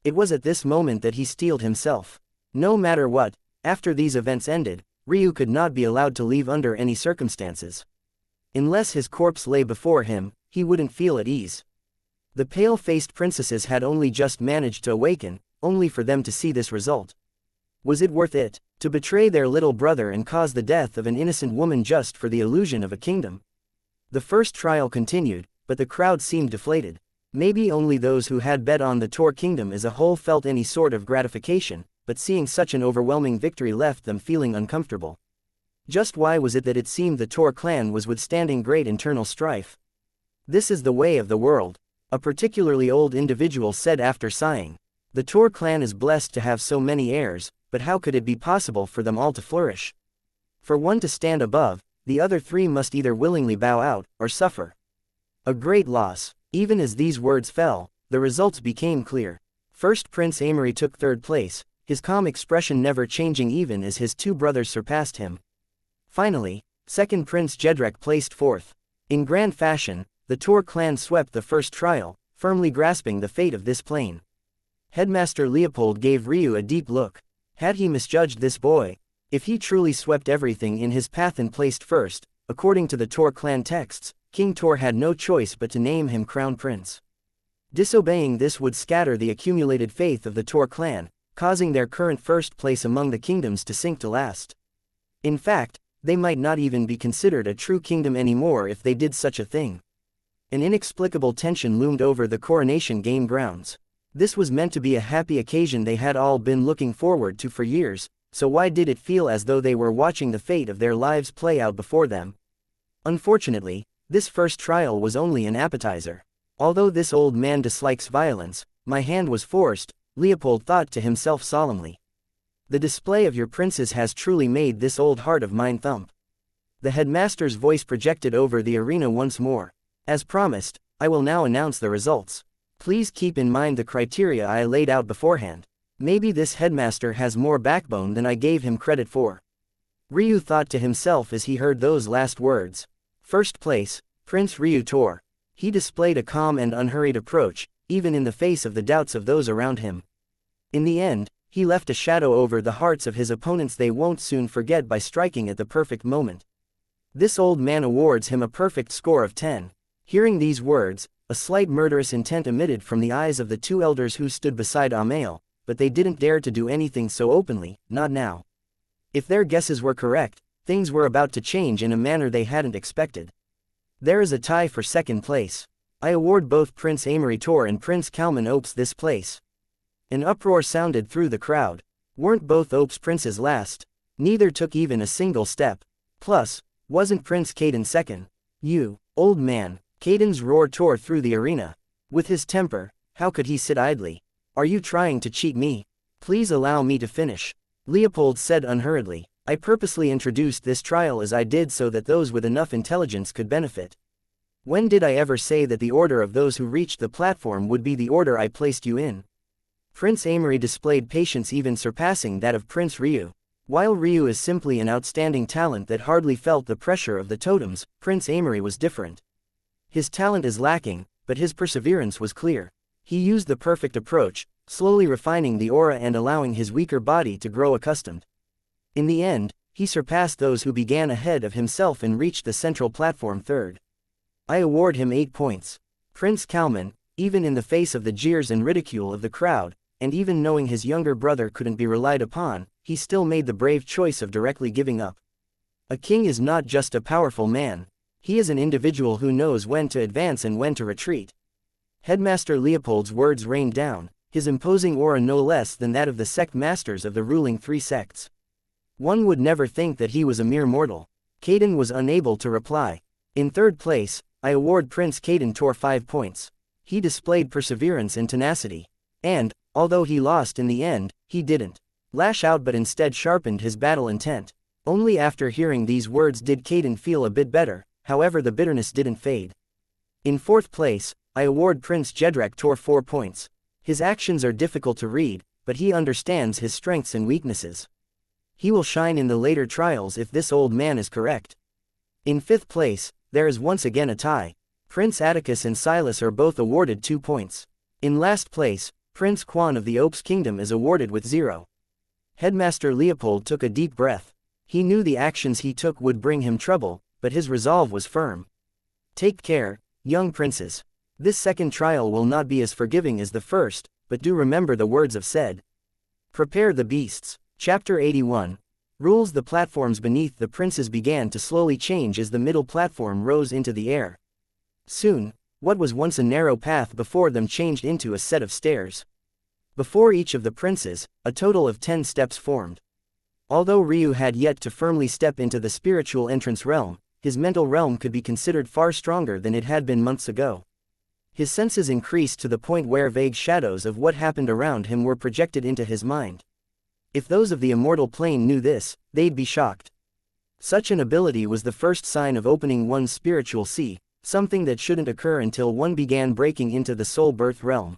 S1: It was at this moment that he steeled himself. No matter what, after these events ended, Ryu could not be allowed to leave under any circumstances. Unless his corpse lay before him, he wouldn't feel at ease. The pale-faced princesses had only just managed to awaken, only for them to see this result. Was it worth it, to betray their little brother and cause the death of an innocent woman just for the illusion of a kingdom? The first trial continued, but the crowd seemed deflated. Maybe only those who had bet on the Tor kingdom as a whole felt any sort of gratification, but seeing such an overwhelming victory left them feeling uncomfortable. Just why was it that it seemed the Tor clan was withstanding great internal strife? "This is the way of the world," a particularly old individual said after sighing. "The Tor clan is blessed to have so many heirs, but how could it be possible for them all to flourish? For one to stand above, the other three must either willingly bow out, or suffer a great loss." Even as these words fell, the results became clear. First Prince Amory took third place, his calm expression never changing even as his two brothers surpassed him. Finally, second Prince Jedrek placed fourth. In grand fashion, the Tor clan swept the first trial, firmly grasping the fate of this plane. Headmaster Leopold gave Ryu a deep look. Had he misjudged this boy? If he truly swept everything in his path and placed first, according to the Tor clan texts, King Tor had no choice but to name him Crown Prince. Disobeying this would scatter the accumulated faith of the Tor clan, causing their current first place among the kingdoms to sink to last. In fact, they might not even be considered a true kingdom anymore if they did such a thing. An inexplicable tension loomed over the coronation game grounds. This was meant to be a happy occasion they had all been looking forward to for years, so why did it feel as though they were watching the fate of their lives play out before them? Unfortunately, this first trial was only an appetizer. Although this old man dislikes violence, my hand was forced, Leopold thought to himself solemnly. The display of your princes has truly made this old heart of mine thump. The headmaster's voice projected over the arena once more. As promised, I will now announce the results. Please keep in mind the criteria I laid out beforehand. Maybe this headmaster has more backbone than I gave him credit for. Ryu thought to himself as he heard those last words. First place, Prince Ryu Tor. He displayed a calm and unhurried approach, even in the face of the doubts of those around him. In the end, he left a shadow over the hearts of his opponents they won't soon forget by striking at the perfect moment. This old man awards him a perfect score of 10. Hearing these words, a slight murderous intent emitted from the eyes of the two elders who stood beside Amael, but they didn't dare to do anything so openly, not now. If their guesses were correct, things were about to change in a manner they hadn't expected. There is a tie for second place. I award both Prince Amory Tor and Prince Kalman Opes this place. An uproar sounded through the crowd. Weren't both Opes princes last? Neither took even a single step. Plus, wasn't Prince Caden second? You, old man. Caden's roar tore through the arena. With his temper, how could he sit idly? Are you trying to cheat me? Please allow me to finish. Leopold said unhurriedly. I purposely introduced this trial as I did so that those with enough intelligence could benefit. When did I ever say that the order of those who reached the platform would be the order I placed you in? Prince Amory displayed patience even surpassing that of Prince Ryu. While Ryu is simply an outstanding talent that hardly felt the pressure of the totems, Prince Amory was different. His talent is lacking, but his perseverance was clear. He used the perfect approach, slowly refining the aura and allowing his weaker body to grow accustomed. In the end, he surpassed those who began ahead of himself and reached the central platform third. I award him 8 points. Prince Kalman, even in the face of the jeers and ridicule of the crowd, and even knowing his younger brother couldn't be relied upon, he still made the brave choice of directly giving up. A king is not just a powerful man. He is an individual who knows when to advance and when to retreat. Headmaster Leopold's words rained down, his imposing aura no less than that of the sect masters of the ruling 3 sects. One would never think that he was a mere mortal. Caden was unable to reply. In third place, I award Prince Caden Tor 5 points. He displayed perseverance and tenacity. And, although he lost in the end, he didn't lash out but instead sharpened his battle intent. Only after hearing these words did Caden feel a bit better, however the bitterness didn't fade. In fourth place, I award Prince Jedrek Tor 4 points. His actions are difficult to read, but he understands his strengths and weaknesses. He will shine in the later trials if this old man is correct. In fifth place, there is once again a tie. Prince Atticus and Silas are both awarded 2 points. In last place, Prince Quan of the Opes Kingdom is awarded with 0. Headmaster Leopold took a deep breath. He knew the actions he took would bring him trouble, but his resolve was firm. Take care, young princes. This second trial will not be as forgiving as the first, but do remember the words of said. Prepare the beasts. Chapter 81. Rules. The platforms beneath the princes began to slowly change as the middle platform rose into the air. Soon, what was once a narrow path before them changed into a set of stairs. Before each of the princes, a total of 10 steps formed. Although Ryu had yet to firmly step into the spiritual entrance realm, his mental realm could be considered far stronger than it had been months ago. His senses increased to the point where vague shadows of what happened around him were projected into his mind. If those of the immortal plane knew this, they'd be shocked. Such an ability was the first sign of opening one's spiritual sea, something that shouldn't occur until one began breaking into the soul birth realm.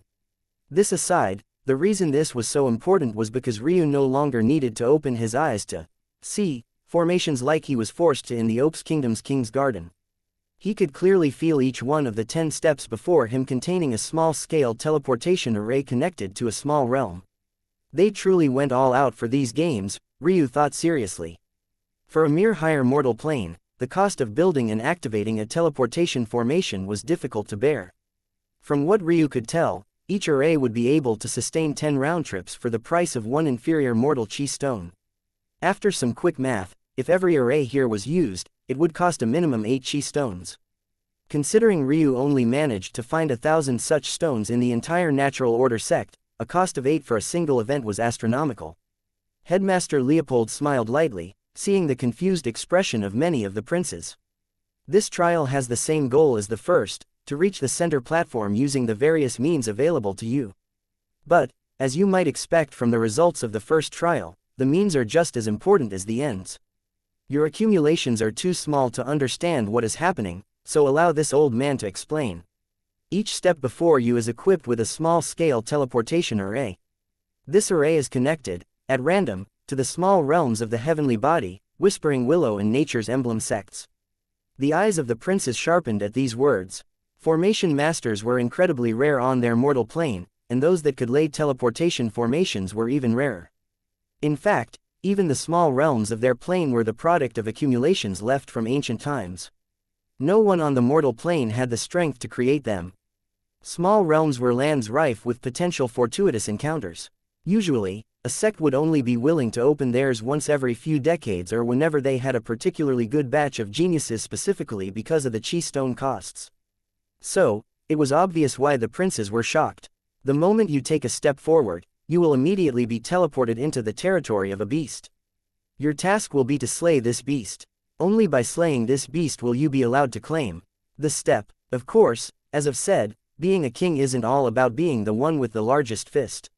S1: This aside, the reason this was so important was because Ryu no longer needed to open his eyes to see formations like he was forced to in the Opes Kingdom's King's Garden. He could clearly feel each one of the 10 steps before him containing a small-scale teleportation array connected to a small realm. They truly went all out for these games, Ryu thought seriously. For a mere higher mortal plane, the cost of building and activating a teleportation formation was difficult to bear. From what Ryu could tell, each array would be able to sustain 10 round trips for the price of 1 inferior mortal chi stone. After some quick math, if every array here was used, it would cost a minimum 8 chi stones. Considering Ryu only managed to find 1,000 such stones in the entire natural order sect, a cost of 8 for a single event was astronomical. Headmaster Leopold smiled lightly, seeing the confused expression of many of the princes. This trial has the same goal as the first, to reach the center platform using the various means available to you. But, as you might expect from the results of the first trial, the means are just as important as the ends. Your accumulations are too small to understand what is happening, so allow this old man to explain. Each step before you is equipped with a small-scale teleportation array. This array is connected, at random, to the small realms of the heavenly body, Whispering Willow and Nature's Emblem sects. The eyes of the princes sharpened at these words. Formation masters were incredibly rare on their mortal plane, and those that could lay teleportation formations were even rarer. In fact, even the small realms of their plane were the product of accumulations left from ancient times. No one on the mortal plane had the strength to create them. Small realms were lands rife with potential fortuitous encounters. Usually, a sect would only be willing to open theirs once every few decades or whenever they had a particularly good batch of geniuses, specifically because of the chi stone costs. So, it was obvious why the princes were shocked. The moment you take a step forward, you will immediately be teleported into the territory of a beast. Your task will be to slay this beast. Only by slaying this beast will you be allowed to claim the step. Of course, as I've said, being a king isn't all about being the one with the largest fist.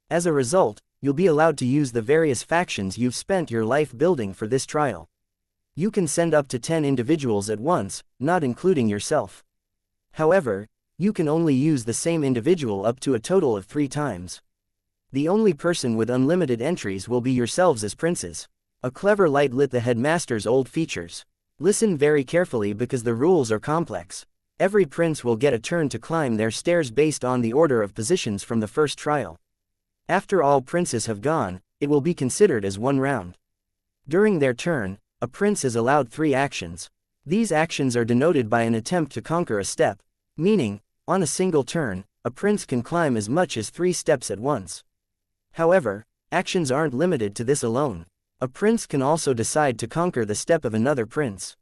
S1: As a result, you'll be allowed to use the various factions you've spent your life building for this trial. You can send up to 10 individuals at once, not including yourself. However, you can only use the same individual up to a total of 3 times. The only person with unlimited entries will be yourselves as princes. A clever light lit the headmaster's old features. Listen very carefully because the rules are complex. Every prince will get a turn to climb their stairs based on the order of positions from the first trial. After all princes have gone, it will be considered as 1 round. During their turn, a prince is allowed 3 actions. These actions are denoted by an attempt to conquer a step, meaning, on a single turn, a prince can climb as much as 3 steps at once. However, actions aren't limited to this alone. A prince can also decide to conquer the step of another prince.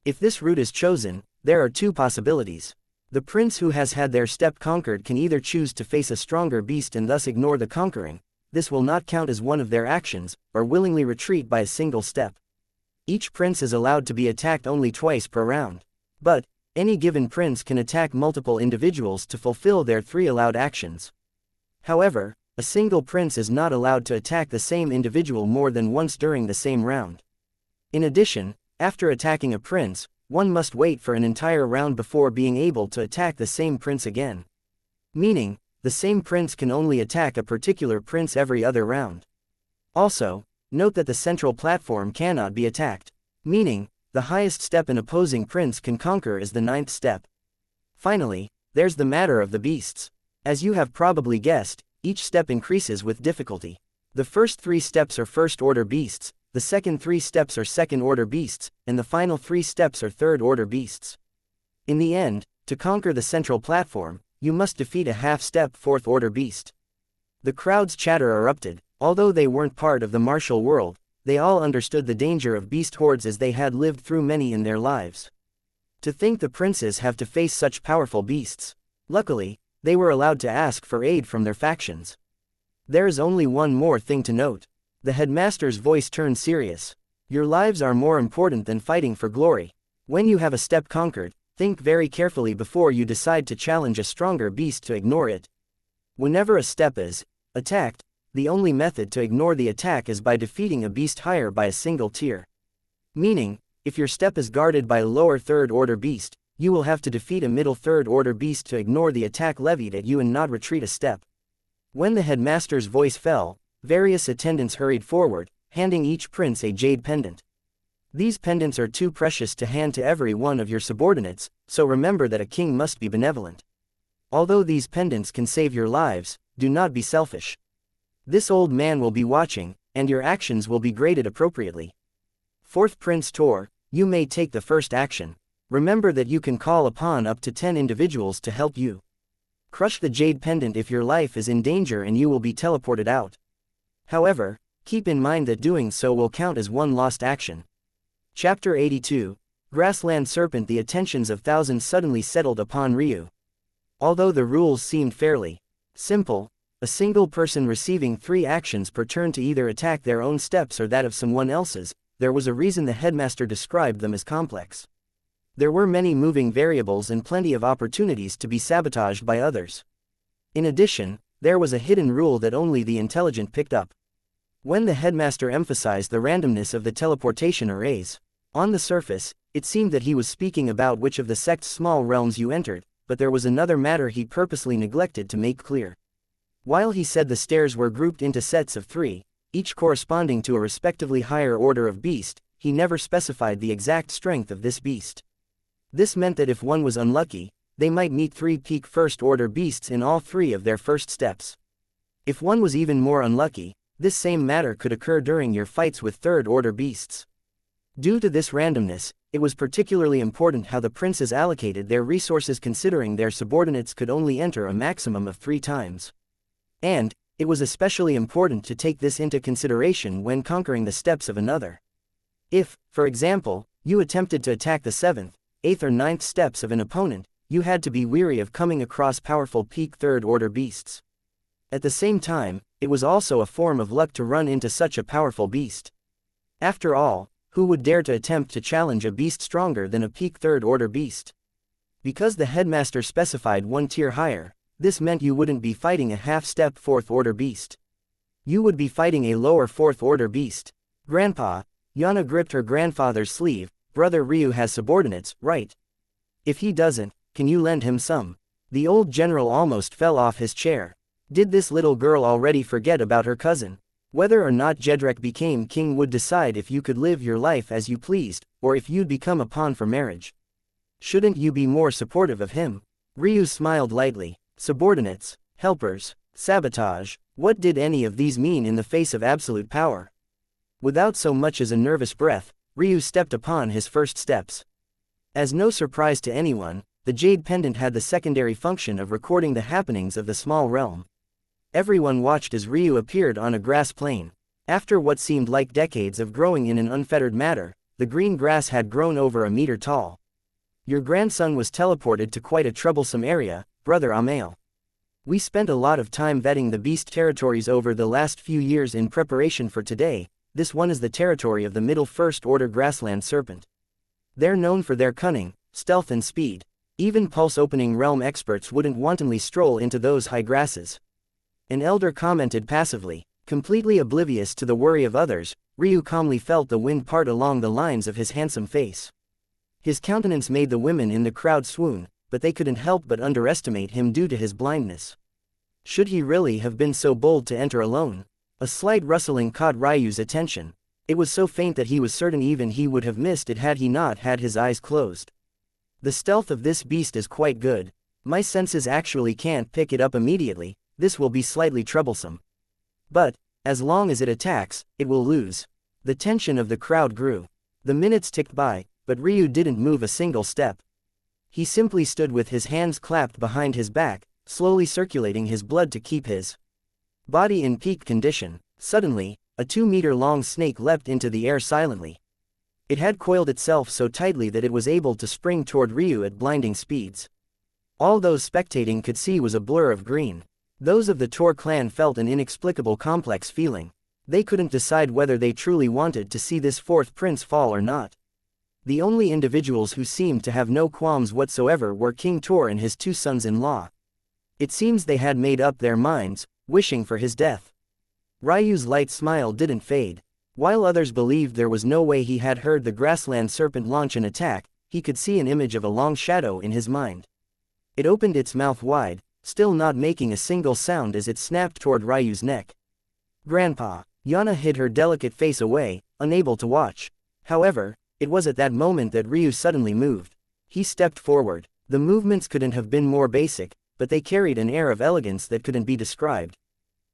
S1: If this route is chosen, there are 2 possibilities. The prince who has had their step conquered can either choose to face a stronger beast and thus ignore the conquering. This will not count as one of their actions, or willingly retreat by a single step. Each prince is allowed to be attacked only twice per round. But, any given prince can attack multiple individuals to fulfill their 3 allowed actions. However, a single prince is not allowed to attack the same individual more than once during the same round. In addition, after attacking a prince, one must wait for an entire round before being able to attack the same prince again. Meaning, the same prince can only attack a particular prince every other round. Also, note that the central platform cannot be attacked. Meaning, the highest step an opposing prince can conquer is the 9th step. Finally, there's the matter of the beasts. As you have probably guessed, each step increases with difficulty. The first 3 steps are first-order beasts, the second 3 steps are second-order beasts, and the final 3 steps are third-order beasts. In the end, to conquer the central platform, you must defeat a half-step 4th-order beast. The crowd's chatter erupted. Although they weren't part of the martial world, they all understood the danger of beast hordes as they had lived through many in their lives. To think the princes have to face such powerful beasts. Luckily, they were allowed to ask for aid from their factions. There is only one more thing to note. The headmaster's voice turned serious. Your lives are more important than fighting for glory. When you have a step conquered, think very carefully before you decide to challenge a stronger beast to ignore it. Whenever a step is attacked, the only method to ignore the attack is by defeating a beast higher by a single tier. Meaning, if your step is guarded by a lower third-order beast, you will have to defeat a middle third-order beast to ignore the attack levied at you and not retreat a step. When the headmaster's voice fell, various attendants hurried forward, handing each prince a jade pendant. These pendants are too precious to hand to every one of your subordinates, so remember that a king must be benevolent. Although these pendants can save your lives, do not be selfish. This old man will be watching, and your actions will be graded appropriately. Fourth Prince Tor, you may take the first action. Remember that you can call upon up to 10 individuals to help you. Crush the jade pendant if your life is in danger and you will be teleported out. However, keep in mind that doing so will count as one lost action. Chapter 82, Grassland Serpent. The attentions of thousands suddenly settled upon Ryu. Although the rules seemed fairly simple, a single person receiving 3 actions per turn to either attack their own steps or that of someone else's, there was a reason the headmaster described them as complex. There were many moving variables and plenty of opportunities to be sabotaged by others. In addition, there was a hidden rule that only the intelligent picked up. When the headmaster emphasized the randomness of the teleportation arrays, on the surface, it seemed that he was speaking about which of the sect's small realms you entered, but there was another matter he purposely neglected to make clear. While he said the stairs were grouped into sets of 3, each corresponding to a respectively higher order of beast, he never specified the exact strength of this beast. This meant that if one was unlucky, they might meet 3 peak first-order beasts in all 3 of their first steps. If one was even more unlucky, this same matter could occur during your fights with third-order beasts. Due to this randomness, it was particularly important how the princes allocated their resources, considering their subordinates could only enter a maximum of 3 times. And it was especially important to take this into consideration when conquering the steps of another. If, for example, you attempted to attack the 7th, 8th or 9th steps of an opponent, you had to be wary of coming across powerful peak third-order beasts. At the same time, it was also a form of luck to run into such a powerful beast. After all, who would dare to attempt to challenge a beast stronger than a peak third-order beast? Because the headmaster specified 1 tier higher, this meant you wouldn't be fighting a half-step 4th-order beast. You would be fighting a lower 4th-order beast. Grandpa, Yana gripped her grandfather's sleeve. Brother Ryu has subordinates, right? If he doesn't, can you lend him some? The old general almost fell off his chair. Did this little girl already forget about her cousin? Whether or not Jedrek became king would decide if you could live your life as you pleased, or if you'd become a pawn for marriage. Shouldn't you be more supportive of him? Ryu smiled lightly. Subordinates, helpers, sabotage, what did any of these mean in the face of absolute power? Without so much as a nervous breath, Ryu stepped upon his first steps. As no surprise to anyone, the jade pendant had the secondary function of recording the happenings of the small realm. Everyone watched as Ryu appeared on a grass plain. After what seemed like decades of growing in an unfettered manner, the green grass had grown over a meter tall. Your grandson was teleported to quite a troublesome area, Brother Amael. We spent a lot of time vetting the beast territories over the last few years in preparation for today. This one is the territory of the middle first-order grassland serpent. They're known for their cunning, stealth and speed. Even pulse-opening realm experts wouldn't wantonly stroll into those high grasses. An elder commented passively. Completely oblivious to the worry of others, Ryu calmly felt the wind part along the lines of his handsome face. His countenance made the women in the crowd swoon, but they couldn't help but underestimate him due to his blindness. Should he really have been so bold to enter alone? A slight rustling caught Ryu's attention. It was so faint that he was certain even he would have missed it had he not had his eyes closed. The stealth of this beast is quite good. My senses actually can't pick it up immediately. This will be slightly troublesome. But, as long as it attacks, it will lose. The tension of the crowd grew. The minutes ticked by, but Ryu didn't move a single step. He simply stood with his hands clapped behind his back, slowly circulating his blood to keep his body in peak condition. Suddenly, A 2-meter-long snake leapt into the air silently. It had coiled itself so tightly that it was able to spring toward Ryu at blinding speeds. All those spectating could see was a blur of green. Those of the Tor clan felt an inexplicable complex feeling. They couldn't decide whether they truly wanted to see this fourth prince fall or not. The only individuals who seemed to have no qualms whatsoever were King Tor and his 2 sons-in-law. It seems they had made up their minds, wishing for his death. Ryu's light smile didn't fade. While others believed there was no way he had heard the grassland serpent launch an attack, he could see an image of a long shadow in his mind. It opened its mouth wide, still not making a single sound as it snapped toward Ryu's neck. "Grandpa." Yana hid her delicate face away, unable to watch. However, it was at that moment that Ryu suddenly moved. He stepped forward. The movements couldn't have been more basic, but they carried an air of elegance that couldn't be described.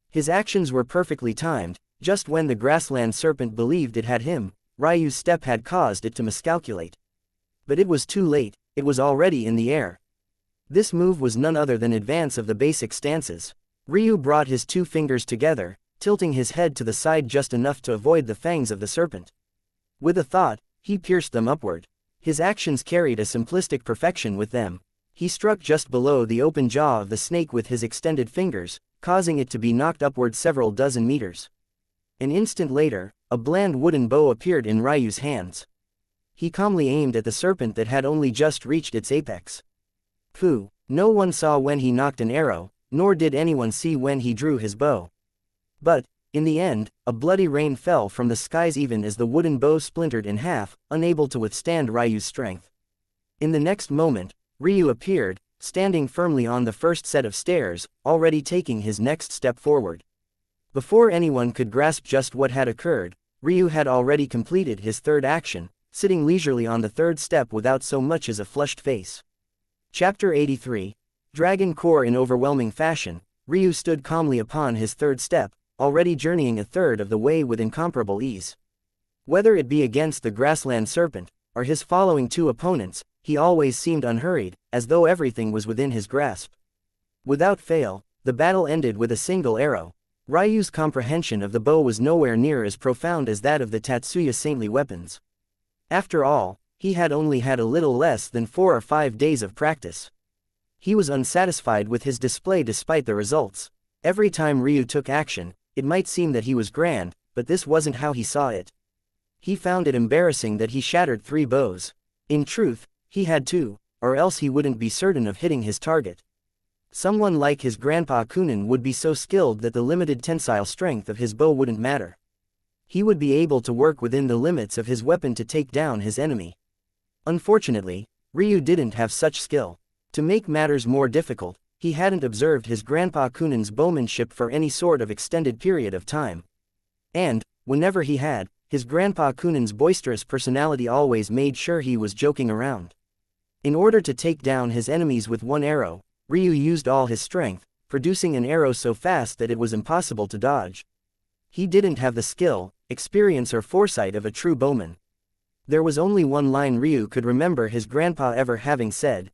S1: His actions were perfectly timed. Just when the grassland serpent believed it had him, Ryu's step had caused it to miscalculate. But it was too late, it was already in the air. This move was none other than advance of the basic stances. Ryu brought his 2 fingers together, tilting his head to the side just enough to avoid the fangs of the serpent. With a thought, he pierced them upward. His actions carried a simplistic perfection with them. He struck just below the open jaw of the snake with his extended fingers, causing it to be knocked upward several dozen meters. An instant later, a bland wooden bow appeared in Ryu's hands. He calmly aimed at the serpent that had only just reached its apex. Phew, no one saw when he knocked an arrow, nor did anyone see when he drew his bow. But, in the end, a bloody rain fell from the skies even as the wooden bow splintered in half, unable to withstand Ryu's strength. In the next moment, Ryu appeared, standing firmly on the first set of stairs, already taking his next step forward. Before anyone could grasp just what had occurred, Ryu had already completed his 3rd action, sitting leisurely on the 3rd step without so much as a flushed face. Chapter 83. Dragon Core. In overwhelming fashion, Ryu stood calmly upon his 3rd step, already journeying a third of the way with incomparable ease. Whether it be against the grassland serpent, or his following 2 opponents, he always seemed unhurried, as though everything was within his grasp. Without fail, the battle ended with a single arrow. Ryu's comprehension of the bow was nowhere near as profound as that of the Tatsuya saintly weapons. After all, he had only had a little less than 4 or 5 days of practice. He was unsatisfied with his display despite the results. Every time Ryu took action, it might seem that he was grand, but this wasn't how he saw it. He found it embarrassing that he shattered 3 bows. In truth, he had 2, or else he wouldn't be certain of hitting his target. Someone like his grandpa Kunin would be so skilled that the limited tensile strength of his bow wouldn't matter. He would be able to work within the limits of his weapon to take down his enemy. Unfortunately, Ryu didn't have such skill. To make matters more difficult, he hadn't observed his grandpa Kunin's bowmanship for any sort of extended period of time. And, whenever he had, his grandpa Kunin's boisterous personality always made sure he was joking around. In order to take down his enemies with 1 arrow, Ryu used all his strength, producing an arrow so fast that it was impossible to dodge. He didn't have the skill, experience or foresight of a true bowman. There was only one line Ryu could remember his grandpa ever having said.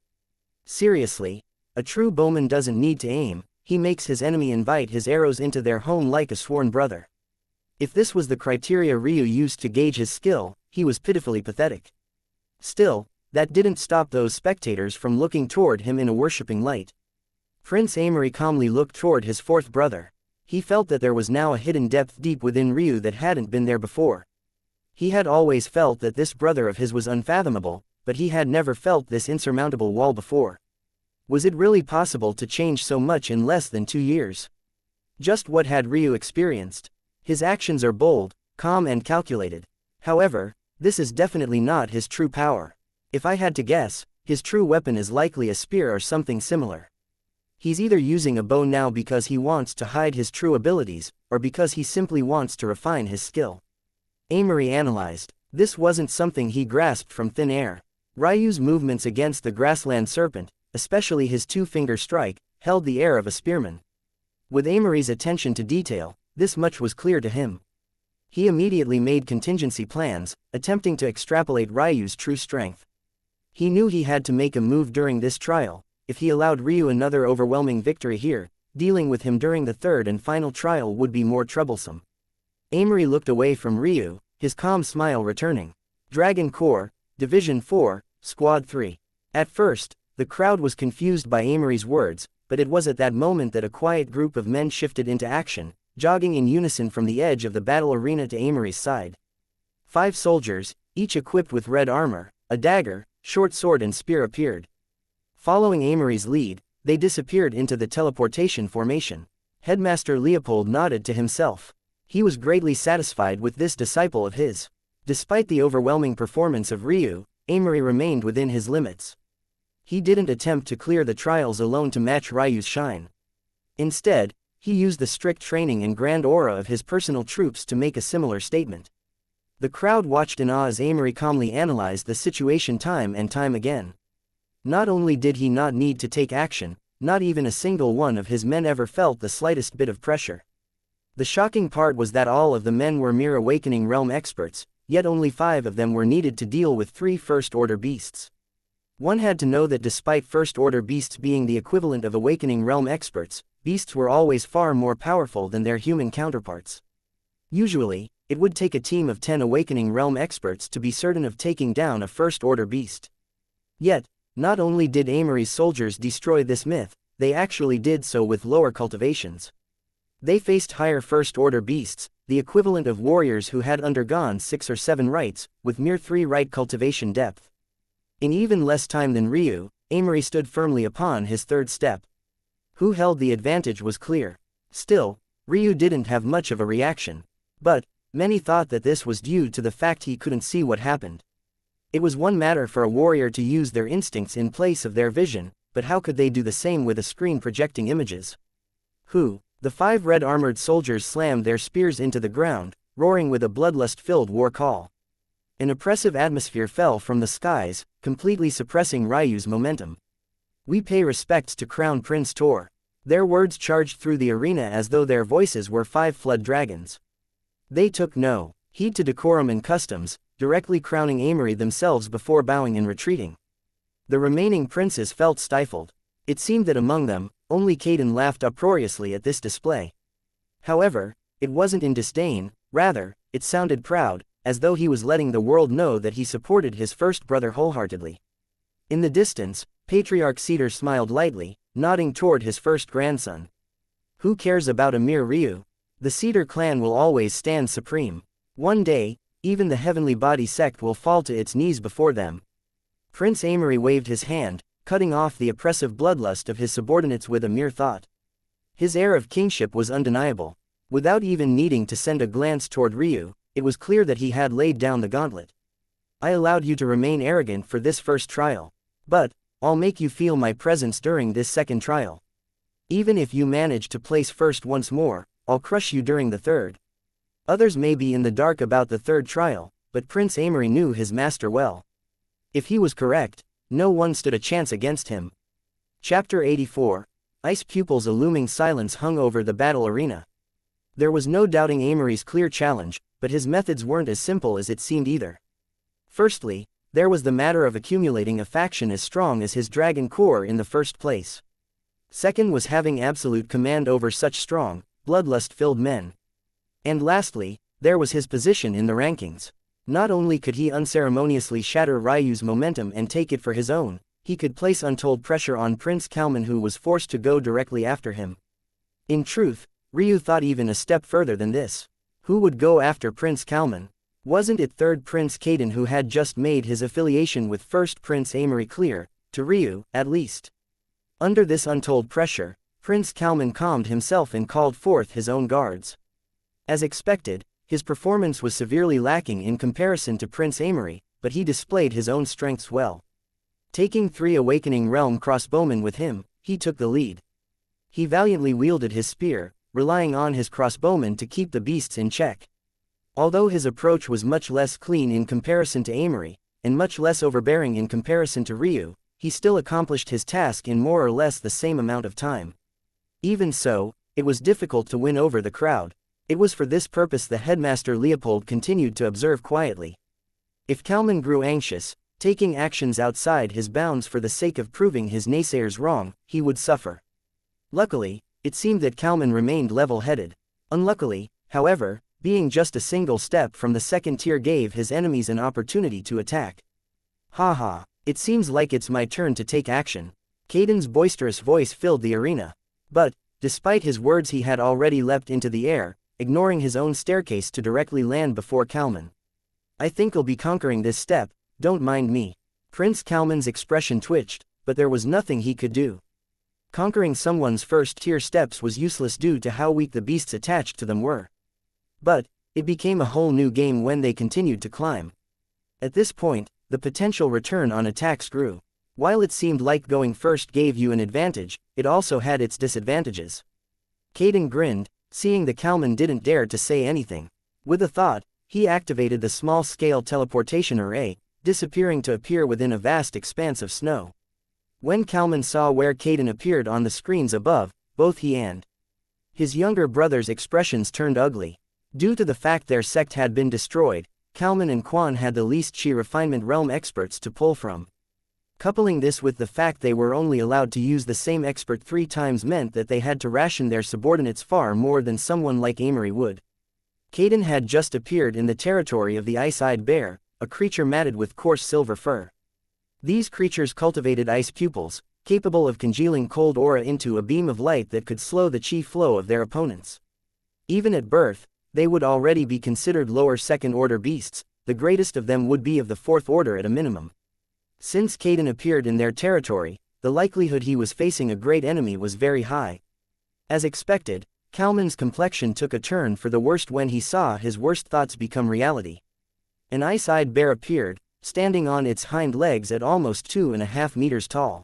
S1: Seriously, a true bowman doesn't need to aim, he makes his enemy invite his arrows into their home like a sworn brother. If this was the criteria Ryu used to gauge his skill, he was pitifully pathetic. Still, that didn't stop those spectators from looking toward him in a worshipping light. Prince Amory calmly looked toward his 4th brother. He felt that there was now a hidden depth deep within Ryu that hadn't been there before. He had always felt that this brother of his was unfathomable, but he had never felt this insurmountable wall before. Was it really possible to change so much in less than 2 years? Just what had Ryu experienced? His actions are bold, calm and calculated. However, this is definitely not his true power. If I had to guess, his true weapon is likely a spear or something similar. He's either using a bow now because he wants to hide his true abilities, or because he simply wants to refine his skill. Amory analyzed. This wasn't something he grasped from thin air. Ryu's movements against the grassland serpent, especially his 2-finger strike, held the air of a spearman. With Amory's attention to detail, this much was clear to him. He immediately made contingency plans, attempting to extrapolate Ryu's true strength. He knew he had to make a move during this trial. If he allowed Ryu another overwhelming victory here, dealing with him during the 3rd and final trial would be more troublesome. Amory looked away from Ryu, his calm smile returning. Dragon Corps, Division 4, Squad 3. At first, the crowd was confused by Amory's words, but it was at that moment that a quiet group of men shifted into action, jogging in unison from the edge of the battle arena to Amory's side. 5 soldiers, each equipped with red armor, a dagger, short sword and spear appeared. Following Amory's lead, they disappeared into the teleportation formation. Headmaster Leopold nodded to himself. He was greatly satisfied with this disciple of his. Despite the overwhelming performance of Ryu, Amory remained within his limits. He didn't attempt to clear the trials alone to match Ryu's shine. Instead, he used the strict training and grand aura of his personal troops to make a similar statement. The crowd watched in awe as Amory calmly analyzed the situation time and time again. Not only did he not need to take action, not even a single one of his men ever felt the slightest bit of pressure. The shocking part was that all of the men were mere Awakening Realm experts, yet only 5 of them were needed to deal with 3 First-Order beasts. One had to know that despite First-Order beasts being the equivalent of Awakening Realm experts, beasts were always far more powerful than their human counterparts. Usually, it would take a team of 10 Awakening Realm experts to be certain of taking down a First-Order beast. Yet, not only did Amory's soldiers destroy this myth, they actually did so with lower cultivations. They faced higher First-Order beasts, the equivalent of warriors who had undergone 6 or 7 rites, with mere 3 right cultivation depth. In even less time than Ryu, Amory stood firmly upon his 3rd step. Who held the advantage was clear. Still, Ryu didn't have much of a reaction. But, many thought that this was due to the fact he couldn't see what happened. It was one matter for a warrior to use their instincts in place of their vision, but how could they do the same with a screen projecting images? The 5 red-armored soldiers slammed their spears into the ground, roaring with a bloodlust-filled war call. An oppressive atmosphere fell from the skies, completely suppressing Ryu's momentum. We pay respects to Crown Prince Tor. Their words charged through the arena as though their voices were 5 flood dragons. They took no heed to decorum and customs, directly crowning Amory themselves before bowing and retreating. The remaining princes felt stifled. It seemed that among them, only Caden laughed uproariously at this display. However, it wasn't in disdain, rather, it sounded proud, as though he was letting the world know that he supported his first brother wholeheartedly. In the distance, Patriarch Cedar smiled lightly, nodding toward his first grandson. Who cares about a mere Ryu? The Cedar clan will always stand supreme. One day, even the heavenly body sect will fall to its knees before them. Prince Amory waved his hand, cutting off the oppressive bloodlust of his subordinates with a mere thought. His air of kingship was undeniable. Without even needing to send a glance toward Ryu, it was clear that he had laid down the gauntlet. I allowed you to remain arrogant for this first trial. But, I'll make you feel my presence during this second trial. Even if you manage to place first once more, I'll crush you during the third. Others may be in the dark about the third trial, but Prince Amory knew his master well. If he was correct, no one stood a chance against him. Chapter 84. Ice pupils. A looming silence hung over the battle arena. There was no doubting Amory's clear challenge, but his methods weren't as simple as it seemed either. Firstly, there was the matter of accumulating a faction as strong as his Dragon Corps in the first place. Second was having absolute command over such strong, bloodlust-filled men. And lastly, there was his position in the rankings. Not only could he unceremoniously shatter Ryu's momentum and take it for his own, he could place untold pressure on Prince Kalman, who was forced to go directly after him. In truth, Ryu thought even a step further than this. Who would go after Prince Kalman? Wasn't it third Prince Caden who had just made his affiliation with first Prince Amory clear, to Ryu, at least? Under this untold pressure, Prince Kalman calmed himself and called forth his own guards. As expected, his performance was severely lacking in comparison to Prince Amory, but he displayed his own strengths well. Taking 3 Awakening Realm crossbowmen with him, he took the lead. He valiantly wielded his spear, relying on his crossbowmen to keep the beasts in check. Although his approach was much less clean in comparison to Amory, and much less overbearing in comparison to Ryu, he still accomplished his task in more or less the same amount of time. Even so, it was difficult to win over the crowd. It was for this purpose the headmaster Leopold continued to observe quietly. If Kalman grew anxious, taking actions outside his bounds for the sake of proving his naysayers wrong, he would suffer. Luckily, it seemed that Kalman remained level-headed. Unluckily, however, being just a single step from the second tier gave his enemies an opportunity to attack. Haha, it seems like it's my turn to take action. Caden's boisterous voice filled the arena. But, despite his words, he had already leapt into the air, ignoring his own staircase to directly land before Kalman. I think I'll be conquering this step, don't mind me. Prince Kalman's expression twitched, but there was nothing he could do. Conquering someone's first-tier steps was useless due to how weak the beasts attached to them were. But, it became a whole new game when they continued to climb. At this point, the potential return on attacks grew. While it seemed like going first gave you an advantage, it also had its disadvantages. Caden grinned, seeing the Kalman didn't dare to say anything. With a thought, he activated the small-scale teleportation array, disappearing to appear within a vast expanse of snow. When Kalman saw where Caden appeared on the screens above, both he and his younger brother's expressions turned ugly. Due to the fact their sect had been destroyed, Kalman and Quan had the least chi refinement realm experts to pull from. Coupling this with the fact they were only allowed to use the same expert 3 times meant that they had to ration their subordinates far more than someone like Amory would. Caden had just appeared in the territory of the ice-eyed bear, a creature matted with coarse silver fur. These creatures cultivated ice pupils, capable of congealing cold aura into a beam of light that could slow the chi flow of their opponents. Even at birth, they would already be considered lower second-order beasts, the greatest of them would be of the 4th order at a minimum. Since Caden appeared in their territory, the likelihood he was facing a great enemy was very high. As expected, Kalman's complexion took a turn for the worst when he saw his worst thoughts become reality. An ice-eyed bear appeared, standing on its hind legs at almost 2.5 meters tall.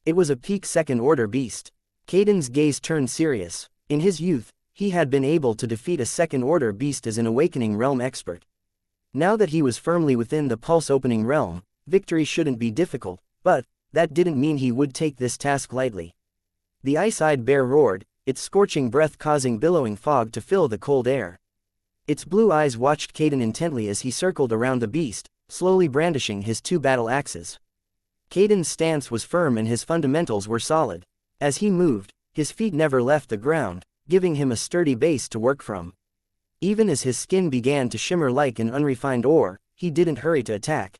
S1: It was a peak second-order beast. Caden's gaze turned serious. In his youth, he had been able to defeat a second-order beast as an awakening realm expert. Now that he was firmly within the pulse-opening realm, victory shouldn't be difficult, but that didn't mean he would take this task lightly. The ice-eyed bear roared, its scorching breath causing billowing fog to fill the cold air. Its blue eyes watched Caden intently as he circled around the beast, slowly brandishing his 2 battle axes. Caden's stance was firm and his fundamentals were solid. As he moved, his feet never left the ground, giving him a sturdy base to work from. Even as his skin began to shimmer like an unrefined ore, he didn't hurry to attack.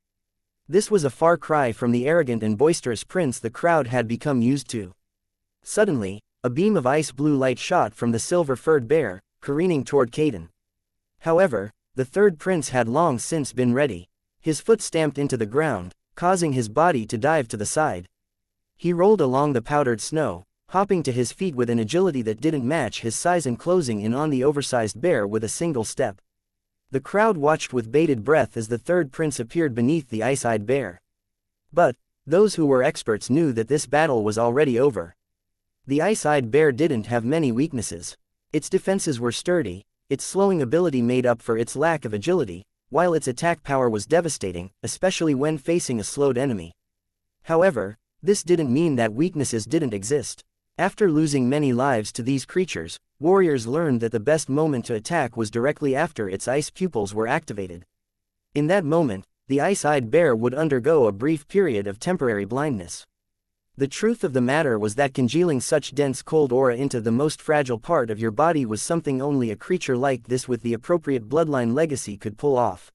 S1: This was a far cry from the arrogant and boisterous prince the crowd had become used to. Suddenly, a beam of ice blue light shot from the silver-furred bear, careening toward Caden. However, the 3rd prince had long since been ready. His foot stamped into the ground, causing his body to dive to the side. He rolled along the powdered snow, hopping to his feet with an agility that didn't match his size and closing in on the oversized bear with a single step. The crowd watched with bated breath as the 3rd prince appeared beneath the ice-eyed bear. But, those who were experts knew that this battle was already over. The ice-eyed bear didn't have many weaknesses. Its defenses were sturdy, its slowing ability made up for its lack of agility, while its attack power was devastating, especially when facing a slowed enemy. However, this didn't mean that weaknesses didn't exist. After losing many lives to these creatures, warriors learned that the best moment to attack was directly after its ice pupils were activated. In that moment, the ice-eyed bear would undergo a brief period of temporary blindness. The truth of the matter was that congealing such dense cold aura into the most fragile part of your body was something only a creature like this with the appropriate bloodline legacy could pull off.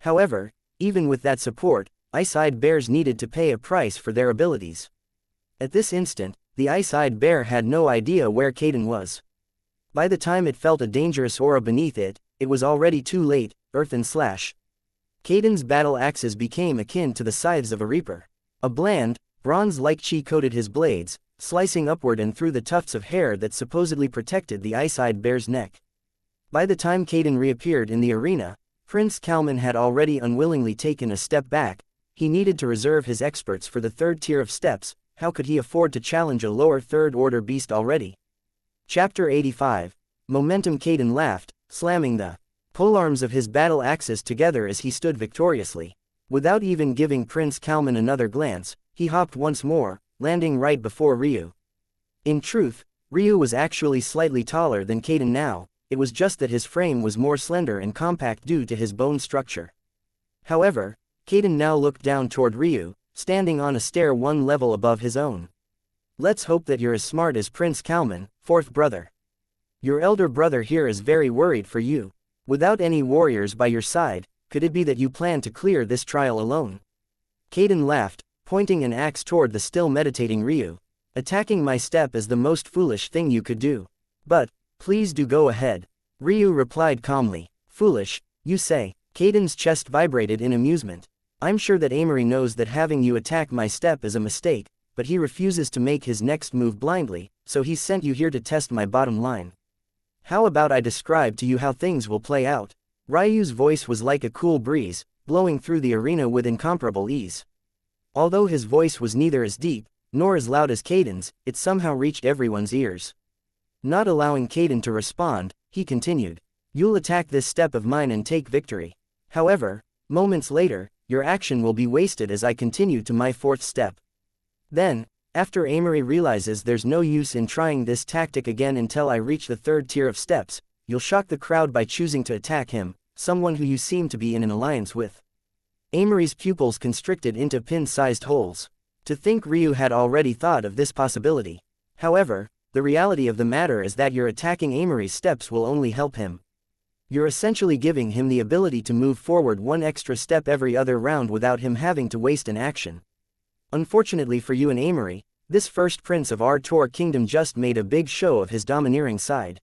S1: However, even with that support, ice-eyed bears needed to pay a price for their abilities. At this instant, the ice-eyed bear had no idea where Caden was. By the time it felt a dangerous aura beneath it, it was already too late. Earth and slash. Caden's battle axes became akin to the scythes of a reaper. A bland, bronze-like chi coated his blades, slicing upward and through the tufts of hair that supposedly protected the ice-eyed bear's neck. By the time Caden reappeared in the arena, Prince Kalman had already unwillingly taken a step back. He needed to reserve his experts for the 3rd tier of steps. How could he afford to challenge a lower 3rd-order beast already? Chapter 85. Momentum. Caden laughed, slamming the polearms of his battle axes together as he stood victoriously. Without even giving Prince Kalman another glance, he hopped once more, landing right before Ryu. In truth, Ryu was actually slightly taller than Caden now, it was just that his frame was more slender and compact due to his bone structure. However, Caden now looked down toward Ryu, standing on a stair 1 level above his own. Let's hope that you're as smart as Prince Kalman, 4th brother. Your elder brother here is very worried for you. Without any warriors by your side, could it be that you plan to clear this trial alone? Kaden laughed, pointing an axe toward the still meditating Ryu. Attacking my step is the most foolish thing you could do. But, please do go ahead. Ryu replied calmly. Foolish, you say? Kaden's chest vibrated in amusement. I'm sure that Amory knows that having you attack my step is a mistake, but he refuses to make his next move blindly, so he's sent you here to test my bottom line. How about I describe to you how things will play out? Ryu's voice was like a cool breeze, blowing through the arena with incomparable ease. Although his voice was neither as deep, nor as loud as Kaden's, it somehow reached everyone's ears. Not allowing Kaden to respond, he continued. You'll attack this step of mine and take victory. However, moments later, your action will be wasted as I continue to my fourth step. Then, after Amory realizes there's no use in trying this tactic again until I reach the third tier of steps, you'll shock the crowd by choosing to attack him, someone who you seem to be in an alliance with. Amory's pupils constricted into pin-sized holes. To think Ryu had already thought of this possibility. However, the reality of the matter is that your attacking Amory's steps will only help him. You're essentially giving him the ability to move forward one extra step every other round without him having to waste an action. Unfortunately for you and Amory, this first prince of our Tor kingdom just made a big show of his domineering side.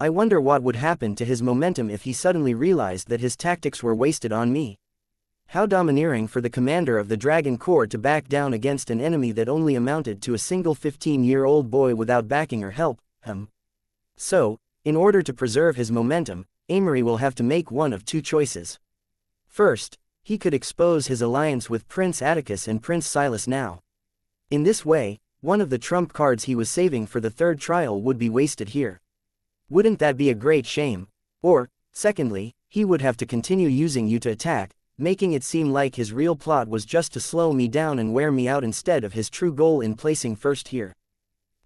S1: I wonder what would happen to his momentum if he suddenly realized that his tactics were wasted on me. How domineering for the commander of the Dragon Corps to back down against an enemy that only amounted to a single 15-year-old boy without backing or help, So, in order to preserve his momentum, Amory will have to make one of two choices. First, he could expose his alliance with Prince Atticus and Prince Silas now. In this way, one of the trump cards he was saving for the third trial would be wasted here. Wouldn't that be a great shame? Or, secondly, he would have to continue using you to attack, making it seem like his real plot was just to slow me down and wear me out instead of his true goal in placing first here.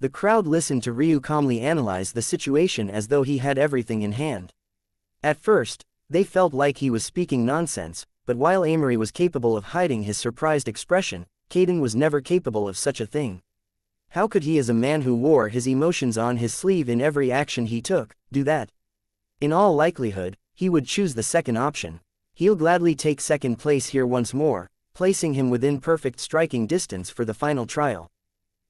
S1: The crowd listened to Ryu calmly analyze the situation as though he had everything in hand. At first, they felt like he was speaking nonsense, but while Amory was capable of hiding his surprised expression, Kaden was never capable of such a thing. How could he, as a man who wore his emotions on his sleeve in every action he took, do that? In all likelihood, he would choose the second option. He'll gladly take second place here once more, placing him within perfect striking distance for the final trial.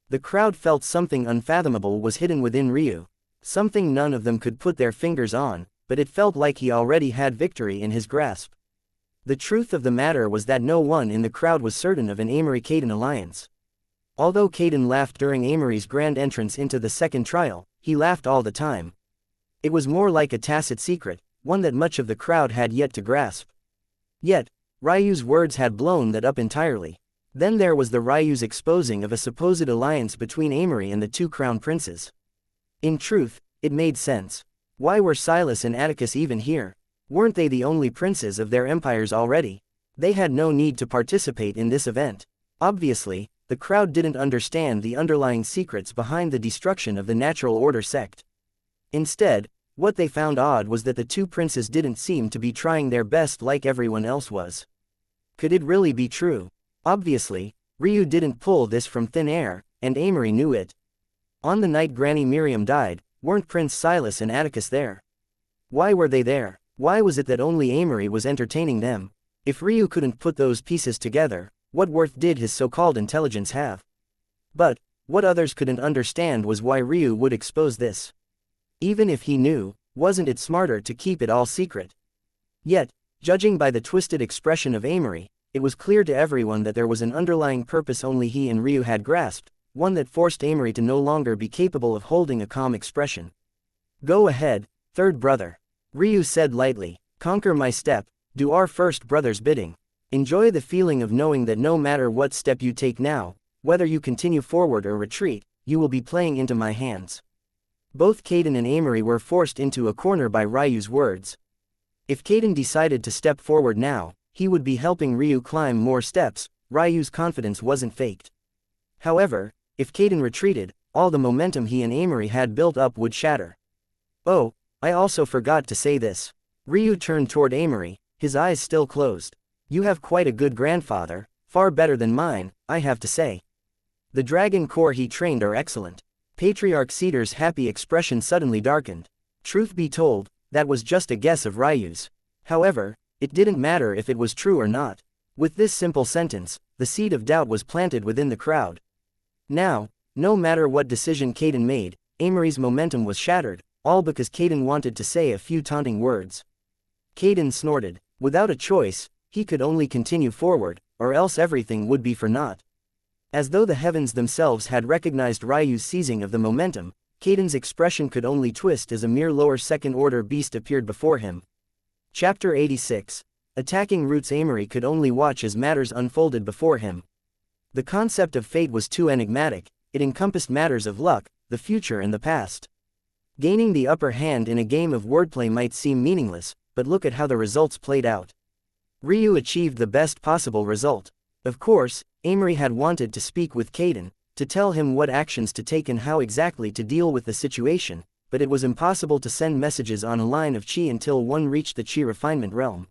S1: The crowd felt something unfathomable was hidden within Ryu. Something none of them could put their fingers on, but it felt like he already had victory in his grasp. The truth of the matter was that no one in the crowd was certain of an Amory-Kaden alliance. Although Kaden laughed during Amory's grand entrance into the second trial, he laughed all the time. It was more like a tacit secret, one that much of the crowd had yet to grasp. Yet, Ryu's words had blown that up entirely. Then there was the Ryu's exposing of a supposed alliance between Amory and the two crown princes. In truth, it made sense. Why were Silas and Atticus even here? Weren't they the only princes of their empires already? They had no need to participate in this event. Obviously, the crowd didn't understand the underlying secrets behind the destruction of the Natural Order sect. Instead, what they found odd was that the two princes didn't seem to be trying their best like everyone else was. Could it really be true? Obviously, Ryu didn't pull this from thin air, and Amory knew it. On the night Granny Miriam died, weren't Prince Silas and Atticus there? Why were they there? Why was it that only Amory was entertaining them? If Ryu couldn't put those pieces together, what worth did his so-called intelligence have? But, what others couldn't understand was why Ryu would expose this. Even if he knew, wasn't it smarter to keep it all secret? Yet, judging by the twisted expression of Amory, it was clear to everyone that there was an underlying purpose only he and Ryu had grasped, one that forced Amory to no longer be capable of holding a calm expression. Go ahead, third brother. Ryu said lightly, conquer my step, do our first brother's bidding. Enjoy the feeling of knowing that no matter what step you take now, whether you continue forward or retreat, you will be playing into my hands. Both Kaden and Amory were forced into a corner by Ryu's words. If Kaden decided to step forward now, he would be helping Ryu climb more steps. Ryu's confidence wasn't faked. However, if Kaden retreated, all the momentum he and Amory had built up would shatter. Oh, I also forgot to say this. Ryu turned toward Amory, his eyes still closed. You have quite a good grandfather, far better than mine, I have to say. The Dragon Corps he trained are excellent. Patriarch Cedar's happy expression suddenly darkened. Truth be told, that was just a guess of Ryu's. However, it didn't matter if it was true or not. With this simple sentence, the seed of doubt was planted within the crowd. Now, no matter what decision Caden made, Amory's momentum was shattered, all because Caden wanted to say a few taunting words. Caden snorted. Without a choice, he could only continue forward, or else everything would be for naught. As though the heavens themselves had recognized Ryu's seizing of the momentum, Caden's expression could only twist as a mere lower second-order beast appeared before him. Chapter 86. Attacking Roots. Amory could only watch as matters unfolded before him. The concept of fate was too enigmatic, it encompassed matters of luck, the future and the past. Gaining the upper hand in a game of wordplay might seem meaningless, but look at how the results played out. Ryu achieved the best possible result. Of course, Amory had wanted to speak with Caden, to tell him what actions to take and how exactly to deal with the situation, but it was impossible to send messages on a line of chi until one reached the chi refinement realm.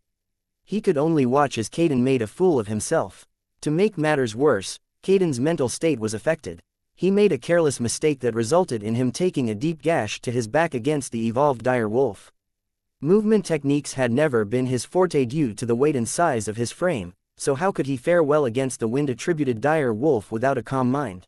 S1: He could only watch as Caden made a fool of himself. To make matters worse, Caden's mental state was affected. He made a careless mistake that resulted in him taking a deep gash to his back against the evolved dire wolf. Movement techniques had never been his forte due to the weight and size of his frame, so how could he fare well against the wind-attributed dire wolf without a calm mind?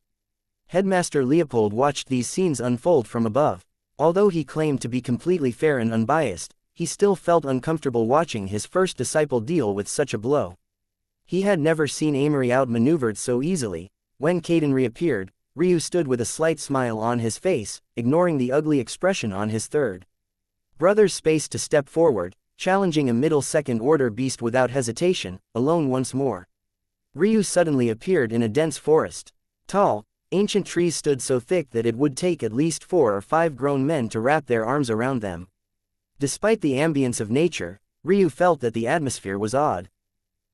S1: Headmaster Leopold watched these scenes unfold from above. Although he claimed to be completely fair and unbiased, he still felt uncomfortable watching his first disciple deal with such a blow. He had never seen Amory outmaneuvered so easily. When Caden reappeared, Ryu stood with a slight smile on his face, ignoring the ugly expression on his third brother's space to step forward, challenging a middle second-order beast without hesitation, alone once more. Ryu suddenly appeared in a dense forest. Tall, ancient trees stood so thick that it would take at least 4 or 5 grown men to wrap their arms around them. Despite the ambience of nature, Ryu felt that the atmosphere was odd.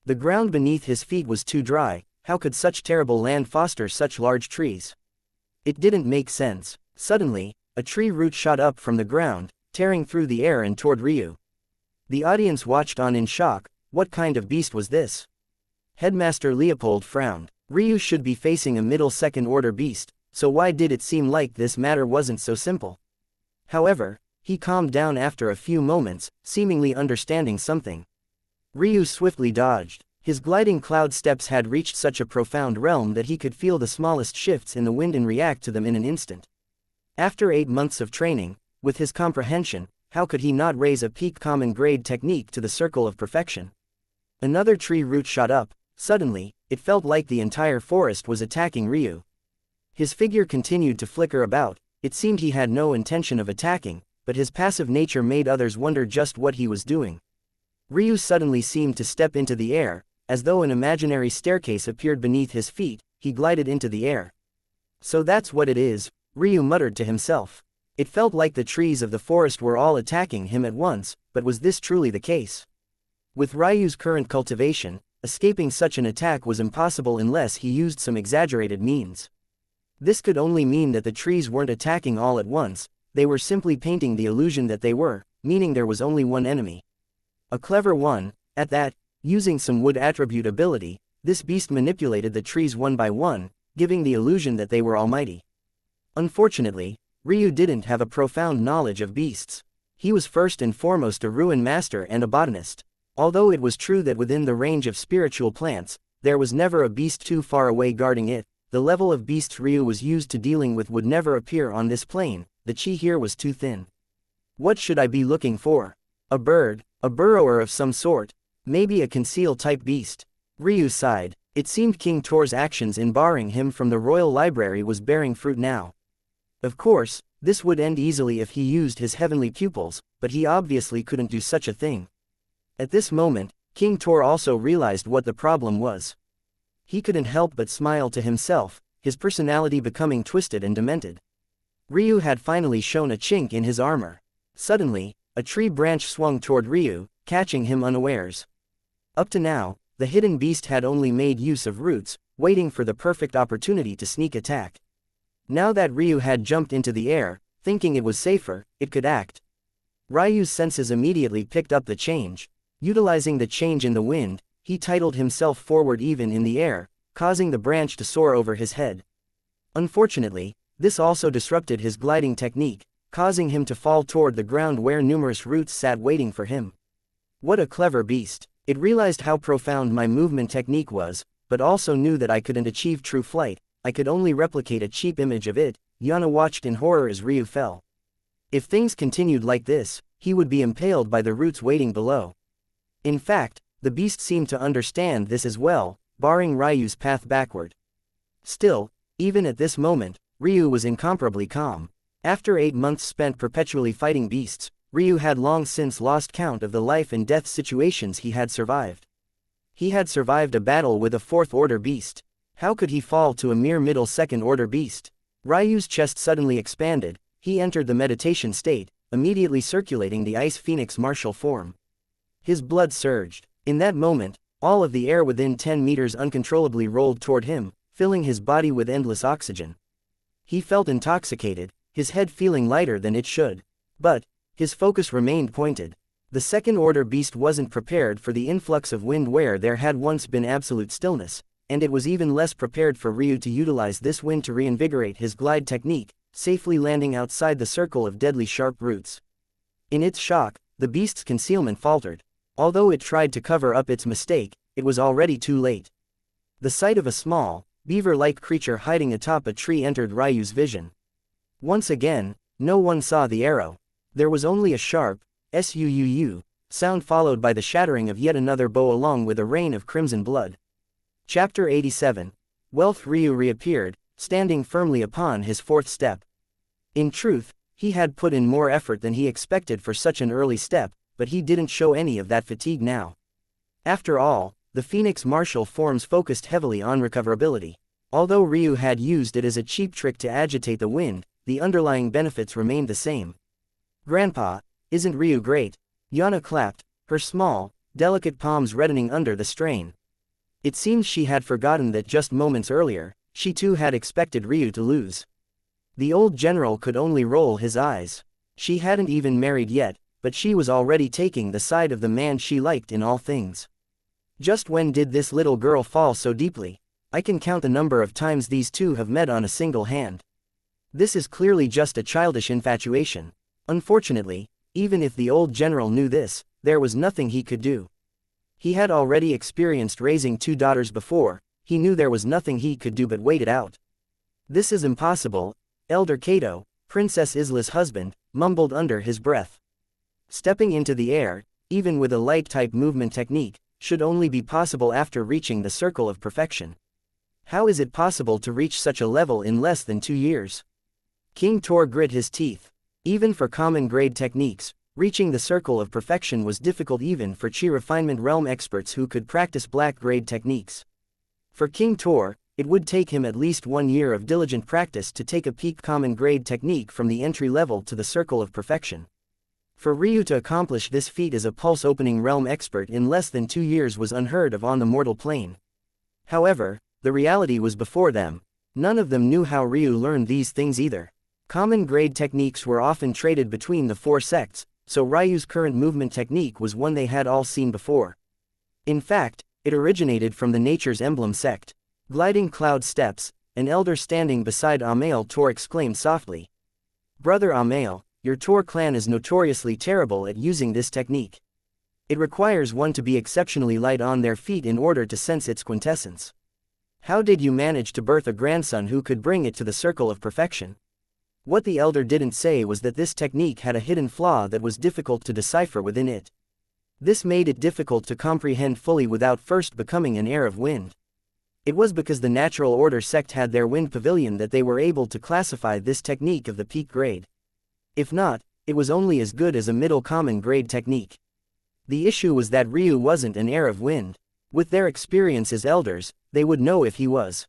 S1: The ground beneath his feet was too dry. How could such terrible land foster such large trees? It didn't make sense. Suddenly, a tree root shot up from the ground, tearing through the air and toward Ryu. The audience watched on in shock. What kind of beast was this? Headmaster Leopold frowned. Ryu should be facing a middle second-order beast, so why did it seem like this matter wasn't so simple? However, he calmed down after a few moments, seemingly understanding something. Ryu swiftly dodged. His gliding cloud steps had reached such a profound realm that he could feel the smallest shifts in the wind and react to them in an instant. After 8 months of training, with his comprehension, how could he not raise a peak common grade technique to the circle of perfection? Another tree root shot up. Suddenly, it felt like the entire forest was attacking Ryu. His figure continued to flicker about. It seemed he had no intention of attacking, but his passive nature made others wonder just what he was doing. Ryu suddenly seemed to step into the air. As though an imaginary staircase appeared beneath his feet, he glided into the air. So that's what it is, Ryu muttered to himself. It felt like the trees of the forest were all attacking him at once, but was this truly the case? With Ryu's current cultivation, escaping such an attack was impossible unless he used some exaggerated means. This could only mean that the trees weren't attacking all at once, they were simply painting the illusion that they were, meaning there was only one enemy. A clever one, at that. Using some wood attribute ability, this beast manipulated the trees one by one, giving the illusion that they were almighty. Unfortunately, Ryu didn't have a profound knowledge of beasts. He was first and foremost a ruin master and a botanist. Although it was true that within the range of spiritual plants, there was never a beast too far away guarding it, the level of beasts Ryu was used to dealing with would never appear on this plane. The chi here was too thin. What should I be looking for? A bird, a burrower of some sort. Maybe a conceal-type beast. Ryu sighed. It seemed King Tor's actions in barring him from the royal library was bearing fruit now. Of course, this would end easily if he used his heavenly pupils, but he obviously couldn't do such a thing. At this moment, King Tor also realized what the problem was. He couldn't help but smile to himself, his personality becoming twisted and demented. Ryu had finally shown a chink in his armor. Suddenly, a tree branch swung toward Ryu, catching him unawares. Up to now, the hidden beast had only made use of roots, waiting for the perfect opportunity to sneak attack. Now that Ryu had jumped into the air, thinking it was safer, it could act. Ryu's senses immediately picked up the change. Utilizing the change in the wind, he tidaled himself forward even in the air, causing the branch to soar over his head. Unfortunately, this also disrupted his gliding technique, causing him to fall toward the ground where numerous roots sat waiting for him. What a clever beast. It realized how profound my movement technique was, but also knew that I couldn't achieve true flight. I could only replicate a cheap image of it. Yana watched in horror as Ryu fell. If things continued like this, he would be impaled by the roots waiting below. In fact, the beast seemed to understand this as well, barring Ryu's path backward. Still, even at this moment, Ryu was incomparably calm. After 8 months spent perpetually fighting beasts, Ryu had long since lost count of the life and death situations he had survived. He had survived a battle with a 4th-order beast. How could he fall to a mere middle 2nd-order beast? Ryu's chest suddenly expanded. He entered the meditation state, immediately circulating the ice phoenix martial form. His blood surged. In that moment, all of the air within 10 meters uncontrollably rolled toward him, filling his body with endless oxygen. He felt intoxicated, his head feeling lighter than it should. But his focus remained pointed. The 2nd-order beast wasn't prepared for the influx of wind where there had once been absolute stillness, and it was even less prepared for Ryu to utilize this wind to reinvigorate his glide technique, safely landing outside the circle of deadly sharp roots. In its shock, the beast's concealment faltered. Although it tried to cover up its mistake, it was already too late. The sight of a small, beaver-like creature hiding atop a tree entered Ryu's vision. Once again, no one saw the arrow. There was only a sharp, "suuu" sound followed by the shattering of yet another bow along with a rain of crimson blood. Chapter 87. Wealth. Ryu reappeared, standing firmly upon his 4th step. In truth, he had put in more effort than he expected for such an early step, but he didn't show any of that fatigue now. After all, the Phoenix martial forms focused heavily on recoverability. Although Ryu had used it as a cheap trick to agitate the wind, the underlying benefits remained the same. Grandpa, isn't Ryu great? Yana clapped, her small, delicate palms reddening under the strain. It seemed she had forgotten that just moments earlier, she too had expected Ryu to lose. The old general could only roll his eyes. She hadn't even married yet, but she was already taking the side of the man she liked in all things. Just when did this little girl fall so deeply? I can count the number of times these two have met on a single hand. This is clearly just a childish infatuation. Unfortunately, even if the old general knew this, there was nothing he could do. He had already experienced raising 2 daughters before. He knew there was nothing he could do but wait it out. This is impossible, Elder Kato, Princess Isla's husband, mumbled under his breath. Stepping into the air, even with a light-type movement technique, should only be possible after reaching the circle of perfection. How is it possible to reach such a level in less than 2 years? King Tor grit his teeth. Even for common-grade techniques, reaching the circle of perfection was difficult even for Chi refinement realm experts who could practice black-grade techniques. For King Tor, it would take him at least 1 year of diligent practice to take a peak common-grade technique from the entry level to the circle of perfection. For Ryu to accomplish this feat as a pulse-opening realm expert in less than 2 years was unheard of on the mortal plane. However, the reality was before them. None of them knew how Ryu learned these things either. Common-grade techniques were often traded between the 4 sects, so Ryu's current movement technique was one they had all seen before. In fact, it originated from the Nature's Emblem sect. Gliding cloud steps, an elder standing beside Amael Tor exclaimed softly. Brother Amael, your Tor clan is notoriously terrible at using this technique. It requires one to be exceptionally light on their feet in order to sense its quintessence. How did you manage to birth a grandson who could bring it to the circle of perfection? What the elder didn't say was that this technique had a hidden flaw that was difficult to decipher within it. This made it difficult to comprehend fully without first becoming an heir of wind. It was because the Natural Order sect had their wind pavilion that they were able to classify this technique of the peak grade. If not, it was only as good as a middle common grade technique. The issue was that Ryu wasn't an heir of wind. With their experience as elders, they would know if he was.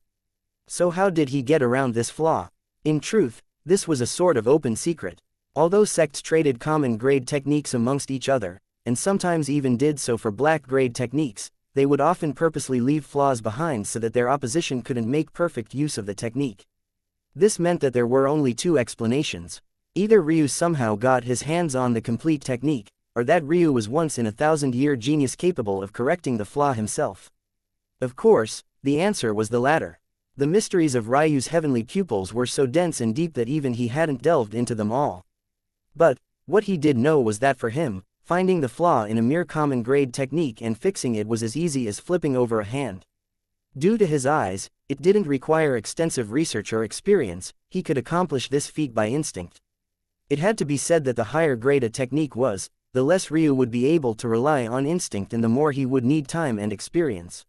S1: So how did he get around this flaw? In truth, this was a sort of open secret. Although sects traded common grade techniques amongst each other, and sometimes even did so for black grade techniques, they would often purposely leave flaws behind so that their opposition couldn't make perfect use of the technique. This meant that there were only 2 explanations. Either Ryu somehow got his hands on the complete technique, or that Ryu was once in a 1,000-year genius capable of correcting the flaw himself. Of course, the answer was the latter. The mysteries of Ryu's heavenly pupils were so dense and deep that even he hadn't delved into them all. But, what he did know was that for him, finding the flaw in a mere common grade technique and fixing it was as easy as flipping over a hand. Due to his eyes, it didn't require extensive research or experience, he could accomplish this feat by instinct. It had to be said that the higher grade a technique was, the less Ryu would be able to rely on instinct and the more he would need time and experience.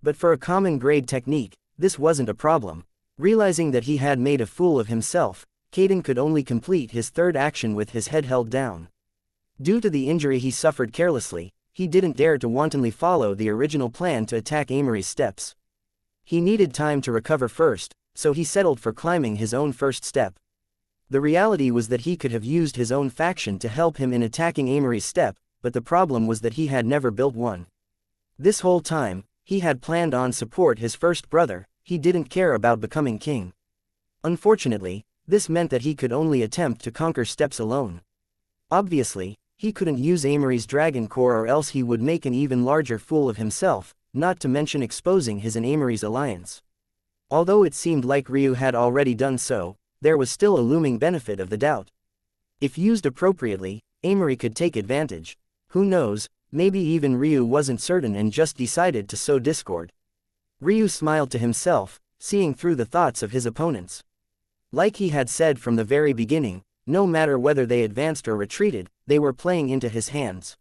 S1: But for a common grade technique, this wasn't a problem. Realizing that he had made a fool of himself, Caden could only complete his third action with his head held down. Due to the injury he suffered carelessly, he didn't dare to wantonly follow the original plan to attack Amory's steps. He needed time to recover first, so he settled for climbing his own first step. The reality was that he could have used his own faction to help him in attacking Amory's step, but the problem was that he had never built one. This whole time, he had planned on support his first brother, he didn't care about becoming king. Unfortunately, this meant that he could only attempt to conquer steps alone. Obviously, he couldn't use Amory's dragon core or else he would make an even larger fool of himself, not to mention exposing his and Amory's alliance. Although it seemed like Ryu had already done so, there was still a looming benefit of the doubt. If used appropriately, Amory could take advantage. Who knows, maybe even Ryu wasn't certain and just decided to sow discord. Ryu smiled to himself, seeing through the thoughts of his opponents. Like he had said from the very beginning, no matter whether they advanced or retreated, they were playing into his hands.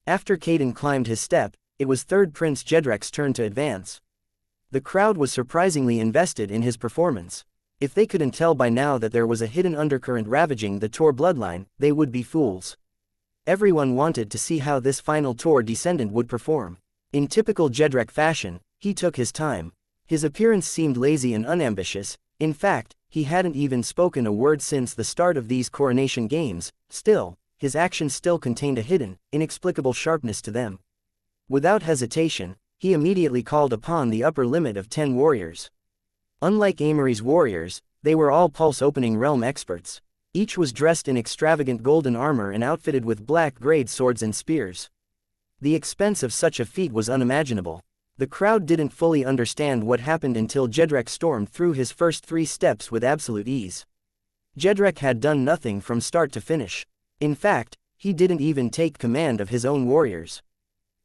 S1: After Caden climbed his step, it was third Prince Jedrek's turn to advance. The crowd was surprisingly invested in his performance. If they couldn't tell by now that there was a hidden undercurrent ravaging the Tor bloodline, they would be fools. Everyone wanted to see how this final Tor descendant would perform. In typical Jedrek fashion, he took his time. His appearance seemed lazy and unambitious. In fact, he hadn't even spoken a word since the start of these coronation games. Still, his actions still contained a hidden, inexplicable sharpness to them. Without hesitation, he immediately called upon the upper limit of 10 warriors. Unlike Amory's warriors, they were all pulse-opening realm experts. Each was dressed in extravagant golden armor and outfitted with black-grade swords and spears. The expense of such a feat was unimaginable. The crowd didn't fully understand what happened until Jedrek stormed through his first 3 steps with absolute ease. Jedrek had done nothing from start to finish. In fact, he didn't even take command of his own warriors.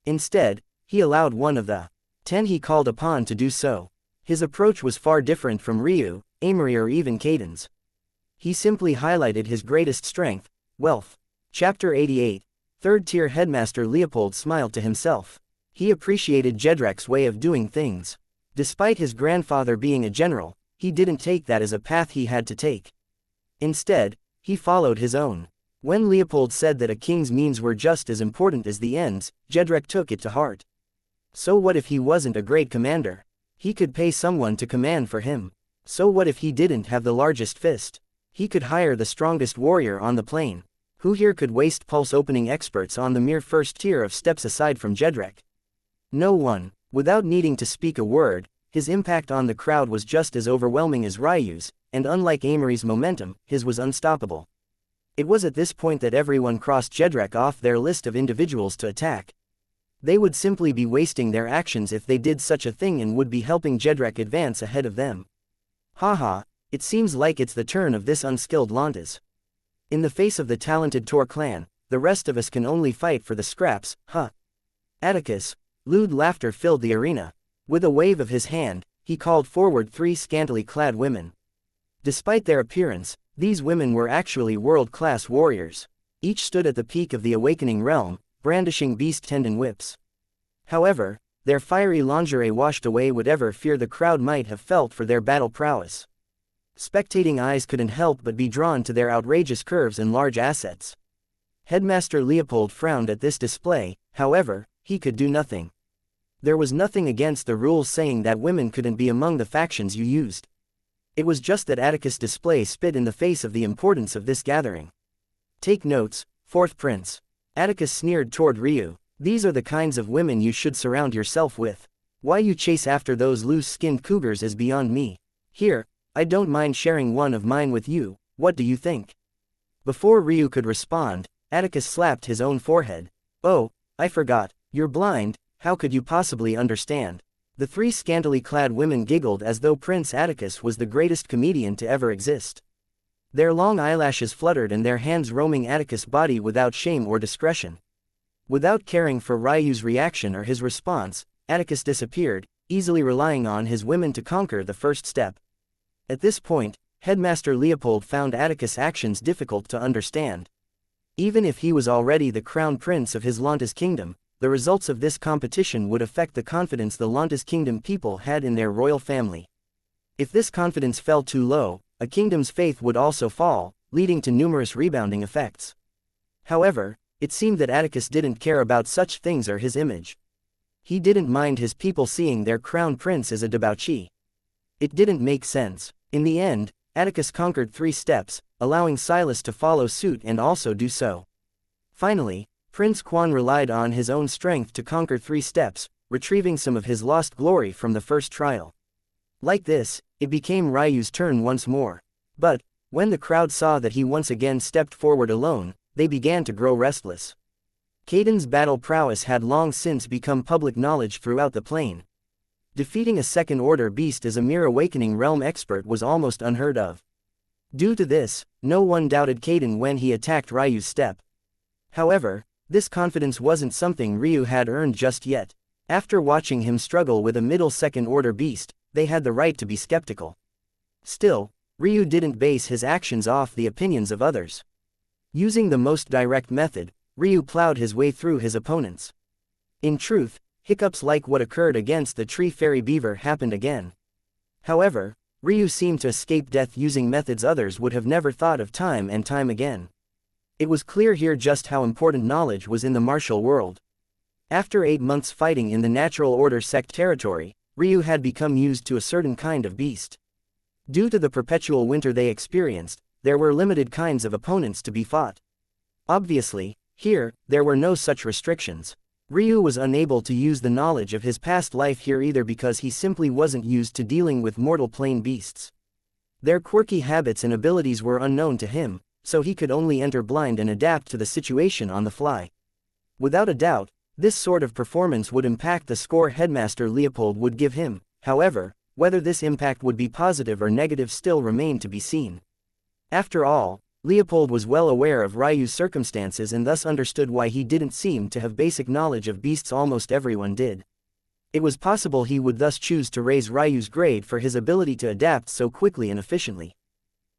S1: Instead, he allowed one of the 10 he called upon to do so. His approach was far different from Ryu, Amory or even Caden's. He simply highlighted his greatest strength, wealth. Chapter 88. Third-tier Headmaster Leopold smiled to himself. He appreciated Jedrek's way of doing things. Despite his grandfather being a general, he didn't take that as a path he had to take. Instead, he followed his own. When Leopold said that a king's means were just as important as the ends, Jedrek took it to heart. So what if he wasn't a great commander? He could pay someone to command for him. So what if he didn't have the largest fist? He could hire the strongest warrior on the plane. Who here could waste pulse-opening experts on the mere first tier of steps aside from Jedrek? No one. Without needing to speak a word, his impact on the crowd was just as overwhelming as Ryu's, and unlike Amory's momentum, his was unstoppable. It was at this point that everyone crossed Jedrek off their list of individuals to attack. They would simply be wasting their actions if they did such a thing and would be helping Jedrek advance ahead of them. Haha, it seems like it's the turn of this unskilled Lantas. In the face of the talented Tor clan, the rest of us can only fight for the scraps, huh? Atticus. Lewd laughter filled the arena. With a wave of his hand, he called forward 3 scantily clad women. Despite their appearance, these women were actually world-class warriors. Each stood at the peak of the awakening realm, brandishing beast tendon whips. However, their fiery lingerie washed away whatever fear the crowd might have felt for their battle prowess. Spectating eyes couldn't help but be drawn to their outrageous curves and large assets. Headmaster Leopold frowned at this display, however, he could do nothing. There was nothing against the rules saying that women couldn't be among the factions you used. It was just that Atticus' display spit in the face of the importance of this gathering. Take notes, 4th Prince. Atticus sneered toward Ryu. These are the kinds of women you should surround yourself with. Why you chase after those loose-skinned cougars is beyond me. Here, I don't mind sharing one of mine with you, what do you think? Before Ryu could respond, Atticus slapped his own forehead. Oh, I forgot, you're blind, how could you possibly understand? The 3 scantily clad women giggled as though Prince Atticus was the greatest comedian to ever exist. Their long eyelashes fluttered and their hands roaming Atticus' body without shame or discretion. Without caring for Ryu's reaction or his response, Atticus disappeared, easily relying on his women to conquer the first step. At this point, Headmaster Leopold found Atticus' actions difficult to understand. Even if he was already the crown prince of his Lantas kingdom, the results of this competition would affect the confidence the Lantas kingdom people had in their royal family. If this confidence fell too low, a kingdom's faith would also fall, leading to numerous rebounding effects. However, it seemed that Atticus didn't care about such things or his image. He didn't mind his people seeing their crown prince as a debauchee. It didn't make sense. In the end, Atticus conquered 3 steps, allowing Silas to follow suit and also do so. Finally, Prince Quan relied on his own strength to conquer 3 steps, retrieving some of his lost glory from the first trial. Like this, it became Ryu's turn once more. But, when the crowd saw that he once again stepped forward alone, they began to grow restless. Kaiden's battle prowess had long since become public knowledge throughout the plain. Defeating a second-order beast as a mere awakening realm expert was almost unheard of. Due to this, no one doubted Kaiden when he attacked Ryu's step. However, this confidence wasn't something Ryu had earned just yet. After watching him struggle with a middle second-order beast, they had the right to be skeptical. Still, Ryu didn't base his actions off the opinions of others. Using the most direct method, Ryu plowed his way through his opponents. In truth, hiccups like what occurred against the tree fairy beaver happened again. However, Ryu seemed to escape death using methods others would have never thought of time and time again. It was clear here just how important knowledge was in the martial world. After 8 months fighting in the Natural Order sect territory, Ryu had become used to a certain kind of beast. Due to the perpetual winter they experienced, there were limited kinds of opponents to be fought. Obviously, here, there were no such restrictions. Ryu was unable to use the knowledge of his past life here either because he simply wasn't used to dealing with mortal plane beasts. Their quirky habits and abilities were unknown to him, so he could only enter blind and adapt to the situation on the fly. Without a doubt, this sort of performance would impact the score Headmaster Leopold would give him. However, whether this impact would be positive or negative still remained to be seen. After all, Leopold was well aware of Ryu's circumstances and thus understood why he didn't seem to have basic knowledge of beasts almost everyone did. It was possible he would thus choose to raise Ryu's grade for his ability to adapt so quickly and efficiently.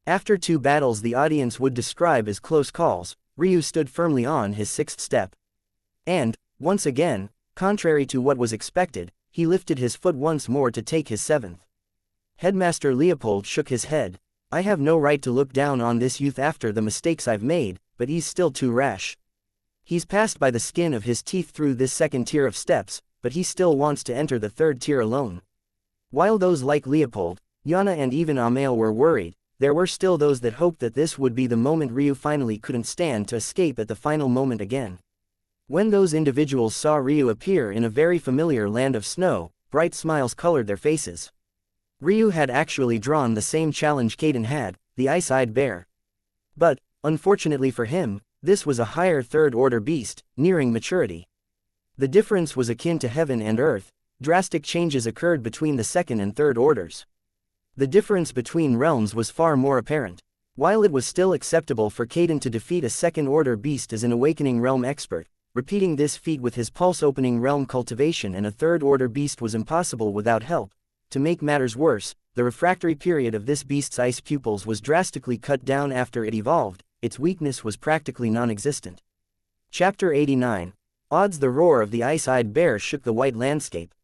S1: After 2 battles the audience would describe as close calls, Ryu stood firmly on his 6th step. And, once again, contrary to what was expected, he lifted his foot once more to take his 7th. Headmaster Leopold shook his head. I have no right to look down on this youth after the mistakes I've made, but he's still too rash. He's passed by the skin of his teeth through this 2nd tier of steps, but he still wants to enter the 3rd tier alone. While those like Leopold, Yana and even Amael were worried, there were still those that hoped that this would be the moment Ryu finally couldn't stand to escape at the final moment again. When those individuals saw Ryu appear in a very familiar land of snow, bright smiles colored their faces. Ryu had actually drawn the same challenge Kaiden had, the ice-eyed bear. But, unfortunately for him, this was a higher 3rd-order beast, nearing maturity. The difference was akin to heaven and earth. Drastic changes occurred between the 2nd and 3rd orders. The difference between realms was far more apparent. While it was still acceptable for Kaiden to defeat a 2nd-order beast as an awakening realm expert, repeating this feat with his pulse-opening realm cultivation and a 3rd-order beast was impossible without help. To make matters worse, the refractory period of this beast's ice pupils was drastically cut down after it evolved. Its weakness was practically non-existent. Chapter 89. Odds. The roar of the ice-eyed bear shook the white landscape.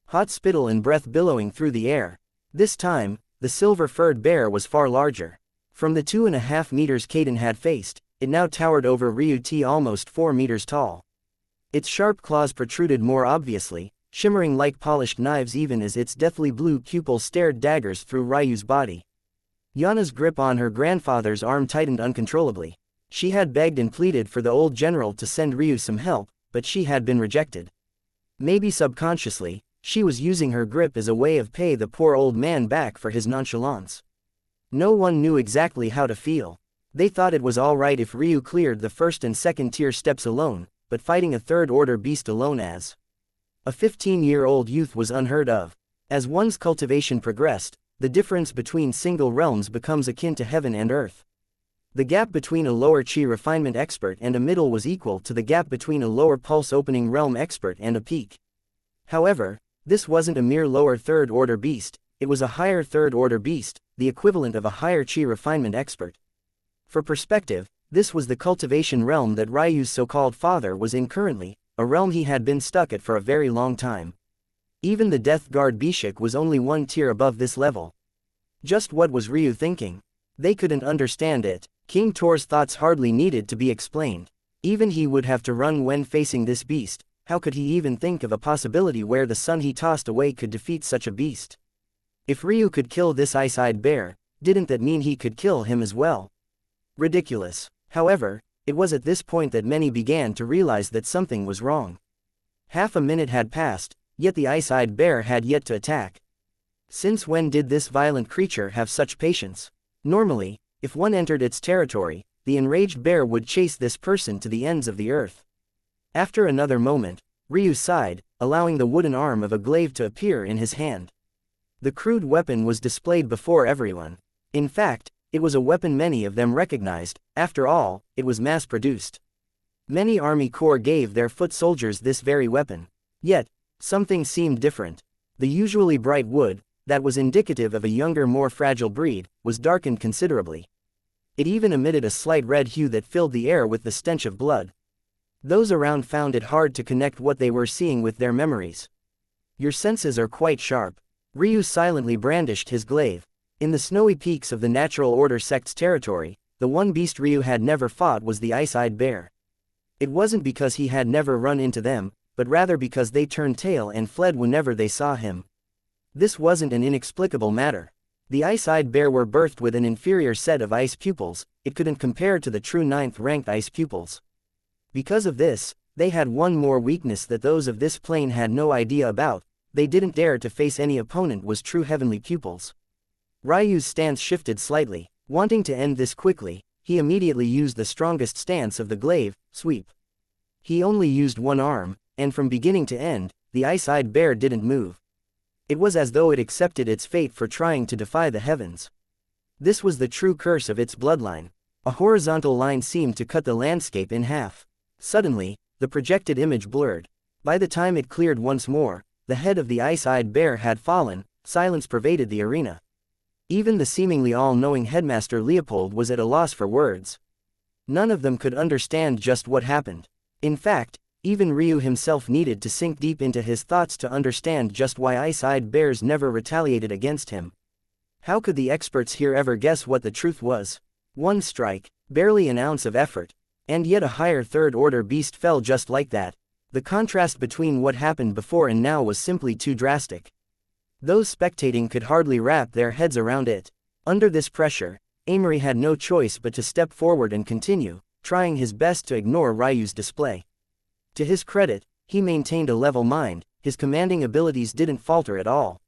S1: Hot spittle and breath billowing through the air. This time, the silver-furred bear was far larger. From the 2.5 meters Kaiden had faced, it now towered over Ryu T, almost 4 meters tall. Its sharp claws protruded more obviously, shimmering like polished knives even as its deathly blue pupils stared daggers through Ryu's body. Yana's grip on her grandfather's arm tightened uncontrollably. She had begged and pleaded for the old general to send Ryu some help, but she had been rejected. Maybe subconsciously, she was using her grip as a way of pay the poor old man back for his nonchalance. No one knew exactly how to feel. They thought it was alright if Ryu cleared the 1st and 2nd tier steps alone, but fighting a 3rd-order beast alone as a 15-year-old youth was unheard of. As one's cultivation progressed, the difference between single realms becomes akin to heaven and earth. The gap between a lower chi refinement expert and a middle was equal to the gap between a lower pulse opening realm expert and a peak. However, this wasn't a mere lower third order beast, it was a higher third order beast, the equivalent of a higher chi refinement expert. For perspective, this was the cultivation realm that Ryu's so-called father was in currently, a realm he had been stuck at for a very long time. Even the Death Guard Bishik was only one tier above this level. Just what was Ryu thinking? They couldn't understand it. King Tor's thoughts hardly needed to be explained. Even he would have to run when facing this beast. How could he even think of a possibility where the son he tossed away could defeat such a beast? If Ryu could kill this ice-eyed bear, didn't that mean he could kill him as well? Ridiculous. However, it was at this point that many began to realize that something was wrong. Half a minute had passed, yet the ice-eyed bear had yet to attack. Since when did this violent creature have such patience? Normally, if one entered its territory, the enraged bear would chase this person to the ends of the earth. After another moment, Ryu sighed, allowing the wooden arm of a glaive to appear in his hand. The crude weapon was displayed before everyone. In fact, it was a weapon many of them recognized. After all, it was mass-produced. Many army corps gave their foot soldiers this very weapon. Yet, something seemed different. The usually bright wood, that was indicative of a younger, more fragile breed, was darkened considerably. It even emitted a slight red hue that filled the air with the stench of blood. Those around found it hard to connect what they were seeing with their memories. Your senses are quite sharp. Ryu silently brandished his glaive. In the snowy peaks of the Natural Order sect's territory, the one beast Ryu had never fought was the ice-eyed bear. It wasn't because he had never run into them, but rather because they turned tail and fled whenever they saw him. This wasn't an inexplicable matter. The ice-eyed bear were birthed with an inferior set of ice pupils, it couldn't compare to the true 9th-ranked ice pupils. Because of this, they had one more weakness that those of this plane had no idea about: they didn't dare to face any opponent was true heavenly pupils. Ryu's stance shifted slightly. Wanting to end this quickly, he immediately used the strongest stance of the glaive, sweep. He only used one arm, and from beginning to end, the ice-eyed bear didn't move. It was as though it accepted its fate for trying to defy the heavens. This was the true curse of its bloodline. A horizontal line seemed to cut the landscape in half. Suddenly, the projected image blurred. By the time it cleared once more, the head of the ice-eyed bear had fallen. Silence pervaded the arena. Even the seemingly all-knowing headmaster Leopold was at a loss for words. None of them could understand just what happened. In fact, even Ryu himself needed to sink deep into his thoughts to understand just why ice-eyed bears never retaliated against him. How could the experts here ever guess what the truth was? One strike, barely an ounce of effort. And yet a higher third-order beast fell just like that. The contrast between what happened before and now was simply too drastic. Those spectating could hardly wrap their heads around it. Under this pressure, Amory had no choice but to step forward and continue, trying his best to ignore Ryu's display. To his credit, he maintained a level mind, his commanding abilities didn't falter at all.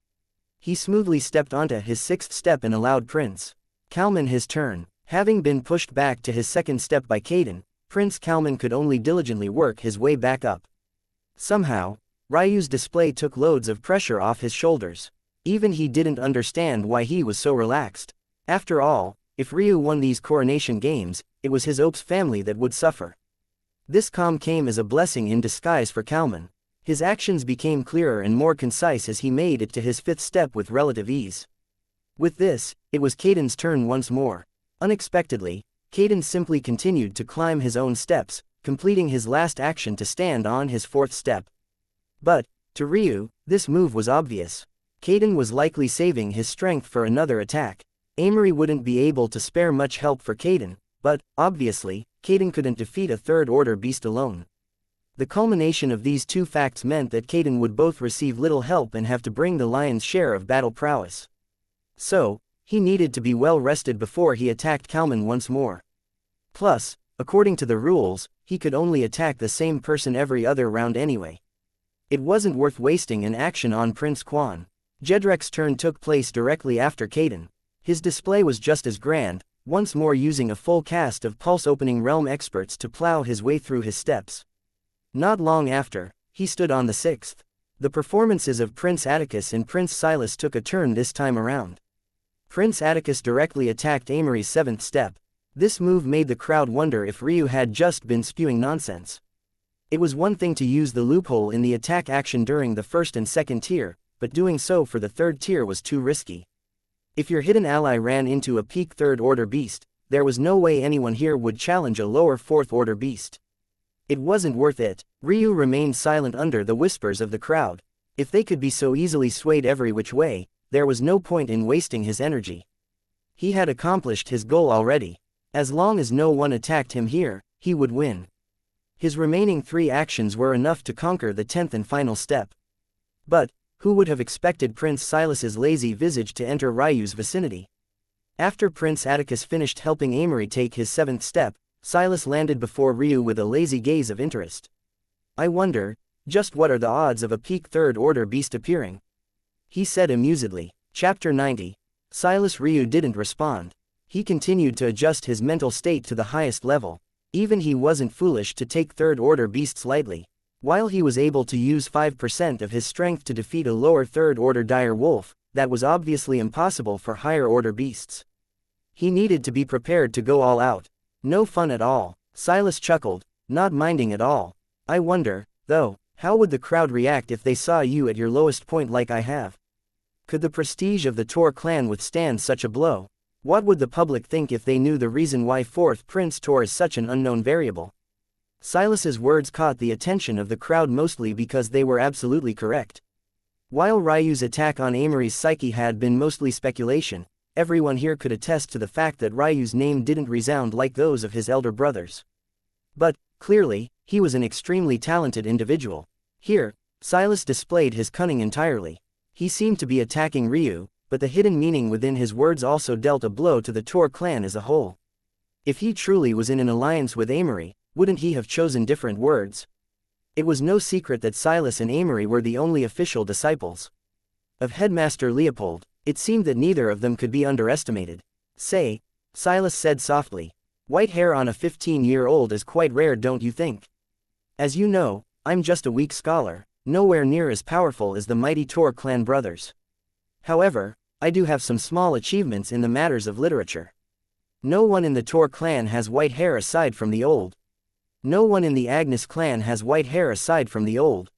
S1: He smoothly stepped onto his 6th step and allowed Prince Kalman his turn. Having been pushed back to his 2nd step by Kaden, Prince Kalman could only diligently work his way back up. Somehow, Ryu's display took loads of pressure off his shoulders. Even he didn't understand why he was so relaxed. After all, if Ryu won these coronation games, it was his Ops family that would suffer. This calm came as a blessing in disguise for Kalman. His actions became clearer and more concise as he made it to his 5th step with relative ease. With this, it was Kaden's turn once more. Unexpectedly, Kaden simply continued to climb his own steps, completing his last action to stand on his 4th step. But, to Ryu, this move was obvious. Kaden was likely saving his strength for another attack. Amory wouldn't be able to spare much help for Kaden, but, obviously, Kaden couldn't defeat a third-order beast alone. The culmination of these two facts meant that Kaden would both receive little help and have to bring the lion's share of battle prowess. So, he needed to be well rested before he attacked Kalman once more. Plus, according to the rules, he could only attack the same person every other round anyway. It wasn't worth wasting an action on Prince Quan. Jedrek's turn took place directly after Kaden. His display was just as grand, once more using a full cast of pulse-opening realm experts to plow his way through his steps. Not long after, he stood on the 6th. The performances of Prince Atticus and Prince Silas took a turn this time around. Prince Atticus directly attacked Amory's 7th step. This move made the crowd wonder if Ryu had just been spewing nonsense. It was one thing to use the loophole in the attack action during the 1st and 2nd tier, but doing so for the 3rd tier was too risky. If your hidden ally ran into a peak 3rd order beast, there was no way anyone here would challenge a lower 4th order beast. It wasn't worth it. Ryu remained silent under the whispers of the crowd. If they could be so easily swayed every which way, there was no point in wasting his energy. He had accomplished his goal already. As long as no one attacked him here, he would win. His remaining 3 actions were enough to conquer the 10th and final step. But, who would have expected Prince Silas's lazy visage to enter Ryu's vicinity? After Prince Atticus finished helping Amory take his 7th step, Silas landed before Ryu with a lazy gaze of interest. I wonder, just what are the odds of a peak 3rd order beast appearing? He said amusedly. Chapter 90. Silas. Ryu didn't respond. He continued to adjust his mental state to the highest level. Even he wasn't foolish to take 3rd order beasts lightly. While he was able to use 5% of his strength to defeat a lower 3rd order dire wolf, that was obviously impossible for higher order beasts. He needed to be prepared to go all out. No fun at all. Silas chuckled, not minding at all. I wonder, though, how would the crowd react if they saw you at your lowest point like I have? Could the prestige of the Tor clan withstand such a blow? What would the public think if they knew the reason why 4th Prince Tor is such an unknown variable? Silas's words caught the attention of the crowd mostly because they were absolutely correct. While Ryu's attack on Amory's psyche had been mostly speculation, everyone here could attest to the fact that Ryu's name didn't resound like those of his elder brothers. But, clearly, he was an extremely talented individual. Here, Silas displayed his cunning entirely. He seemed to be attacking Ryu, but the hidden meaning within his words also dealt a blow to the Tor clan as a whole. If he truly was in an alliance with Amory, wouldn't he have chosen different words? It was no secret that Silas and Amory were the only official disciples of Headmaster Leopold. It seemed that neither of them could be underestimated. Say, Silas said softly. White hair on a 15-year-old is quite rare, don't you think? As you know, I'm just a weak scholar, nowhere near as powerful as the mighty Tor clan brothers. However, I do have some small achievements in the matters of literature. No one in the Tor clan has white hair aside from the old. No one in the Agnes clan has white hair aside from the old.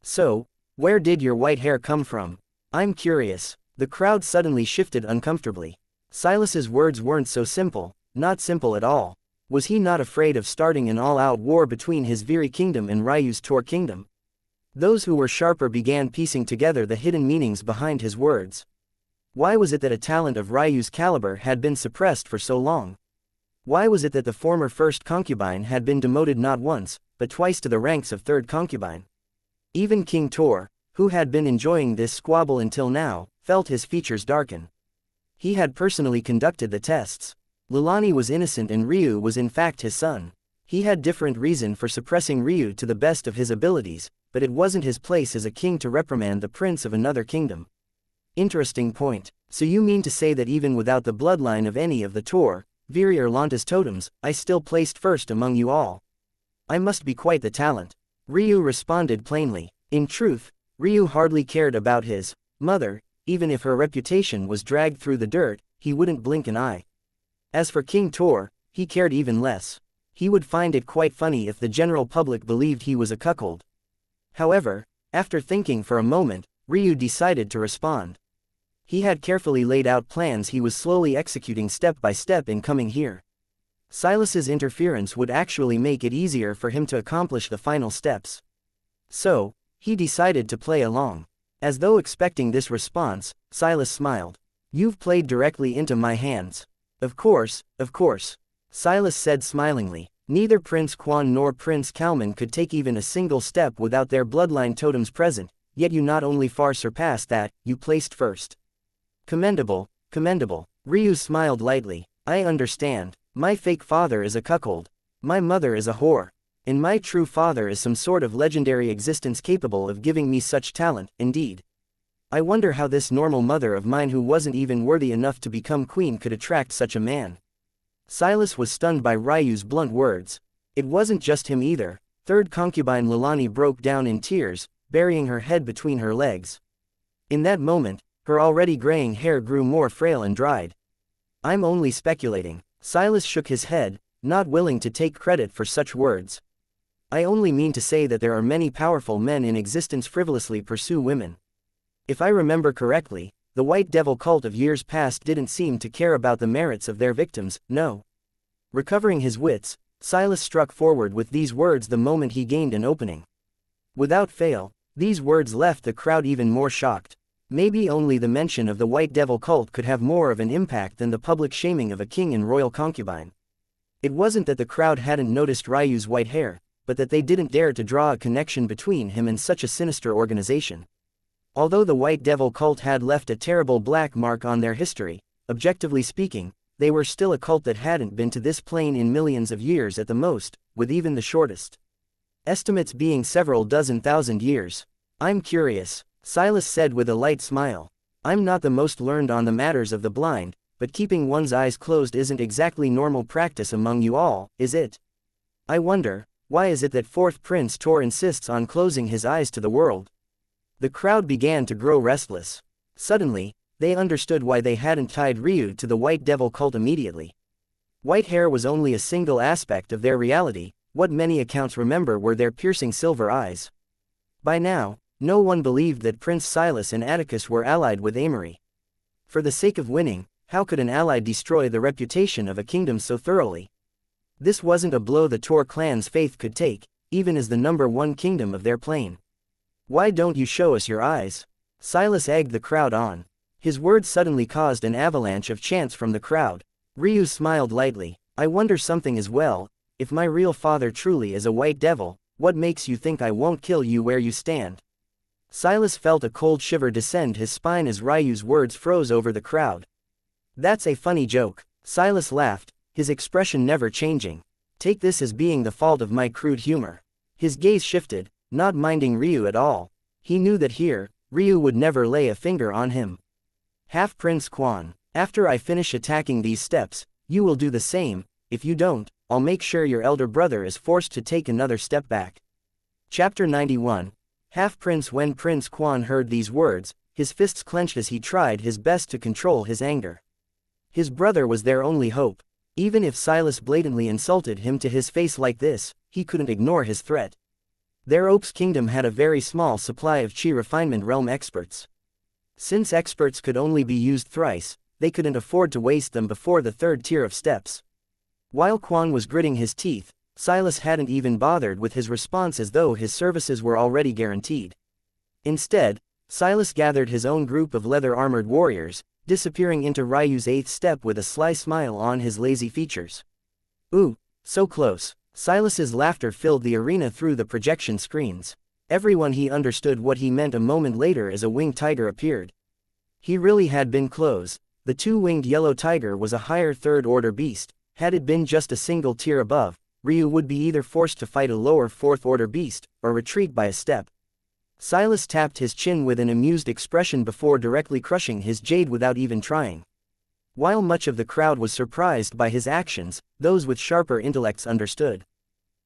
S1: So, where did your white hair come from? I'm curious. The crowd suddenly shifted uncomfortably. Silas's words weren't so simple, not simple at all. Was he not afraid of starting an all-out war between his Viri kingdom and Ryu's Tor kingdom? Those who were sharper began piecing together the hidden meanings behind his words. Why was it that a talent of Ryu's caliber had been suppressed for so long? Why was it that the former 1st concubine had been demoted not once, but twice to the ranks of 3rd concubine? Even King Tor, who had been enjoying this squabble until now, felt his features darken. He had personally conducted the tests. Leilani was innocent and Ryu was in fact his son. He had different reason for suppressing Ryu to the best of his abilities, but it wasn't his place as a king to reprimand the prince of another kingdom. Interesting point. So you mean to say that even without the bloodline of any of the Tor, Viri or Lanta's totems, I still placed first among you all? I must be quite the talent. Ryu responded plainly. In truth, Ryu hardly cared about his mother. Even if her reputation was dragged through the dirt, he wouldn't blink an eye. As for King Tor, he cared even less. He would find it quite funny if the general public believed he was a cuckold. However, after thinking for a moment, Ryu decided to respond. He had carefully laid out plans he was slowly executing step by step in coming here. Silas's interference would actually make it easier for him to accomplish the final steps. So, he decided to play along. As though expecting this response, Silas smiled. You've played directly into my hands. Of course, Silas said smilingly. Neither Prince Quan nor Prince Kalman could take even a single step without their bloodline totems present, yet you not only far surpassed that, you placed first. Commendable, commendable. Ryu smiled lightly. I understand. My fake father is a cuckold. My mother is a whore. And my true father is some sort of legendary existence capable of giving me such talent, indeed. I wonder how this normal mother of mine who wasn't even worthy enough to become queen could attract such a man. Silas was stunned by Ryu's blunt words. It wasn't just him either. 3rd concubine Leilani broke down in tears, burying her head between her legs. In that moment, Her already graying hair grew more frail and dried. I'm only speculating. Silas shook his head, not willing to take credit for such words. I only mean to say that there are many powerful men in existence frivolously pursue women. If I remember correctly, the White Devil cult of years past didn't seem to care about the merits of their victims, no. Recovering his wits, Silas struck forward with these words the moment he gained an opening. Without fail, these words left the crowd even more shocked. Maybe only the mention of the White Devil cult could have more of an impact than the public shaming of a king and royal concubine. It wasn't that the crowd hadn't noticed Ryu's white hair, but that they didn't dare to draw a connection between him and such a sinister organization. Although the White Devil cult had left a terrible black mark on their history, objectively speaking, they were still a cult that hadn't been to this plane in millions of years at the most, with even the shortest estimates being several dozen thousand years. I'm curious, Silas said with a light smile. I'm not the most learned on the matters of the blind, but keeping one's eyes closed isn't exactly normal practice among you all, is it? I wonder, why is it that fourth Prince Tor insists on closing his eyes to the world? The crowd began to grow restless. Suddenly, they understood why they hadn't tied Ryu to the White Devil cult immediately. White hair was only a single aspect of their reality, what many accounts remember were their piercing silver eyes. By now, no one believed that Prince Silas and Atticus were allied with Amory. For the sake of winning, how could an ally destroy the reputation of a kingdom so thoroughly? This wasn't a blow the Tor clan's faith could take, even as the #1 kingdom of their plane. Why don't you show us your eyes? Silas egged the crowd on. His words suddenly caused an avalanche of chants from the crowd. Ryu smiled lightly. I wonder something as well, if my real father truly is a white devil, what makes you think I won't kill you where you stand? Silas felt a cold shiver descend his spine as Ryu's words froze over the crowd. That's a funny joke. Silas laughed, his expression never changing. Take this as being the fault of my crude humor. His gaze shifted, not minding Ryu at all. He knew that here, Ryu would never lay a finger on him. Half-Prince Quan, after I finish attacking these steps, you will do the same. If you don't, I'll make sure your elder brother is forced to take another step back. Chapter 91. Half-Prince. When Prince Quan heard these words, his fists clenched as he tried his best to control his anger. His brother was their only hope. Even if Silas blatantly insulted him to his face like this, he couldn't ignore his threat. Their Oaks Kingdom had a very small supply of Chi Refinement Realm experts. Since experts could only be used thrice, they couldn't afford to waste them before the third tier of steps. While Quan was gritting his teeth, Silas hadn't even bothered with his response as though his services were already guaranteed. Instead, Silas gathered his own group of leather-armored warriors, disappearing into Ryu's 8th step with a sly smile on his lazy features. Ooh, so close. Silas's laughter filled the arena through the projection screens. Everyone he understood what he meant a moment later as a winged tiger appeared. He really had been close. The two-winged yellow tiger was a higher third-order beast. Had it been just a single tier above, Ryu would be either forced to fight a lower fourth-order beast, or retreat by a step. Silas tapped his chin with an amused expression before directly crushing his jade without even trying. While much of the crowd was surprised by his actions, those with sharper intellects understood.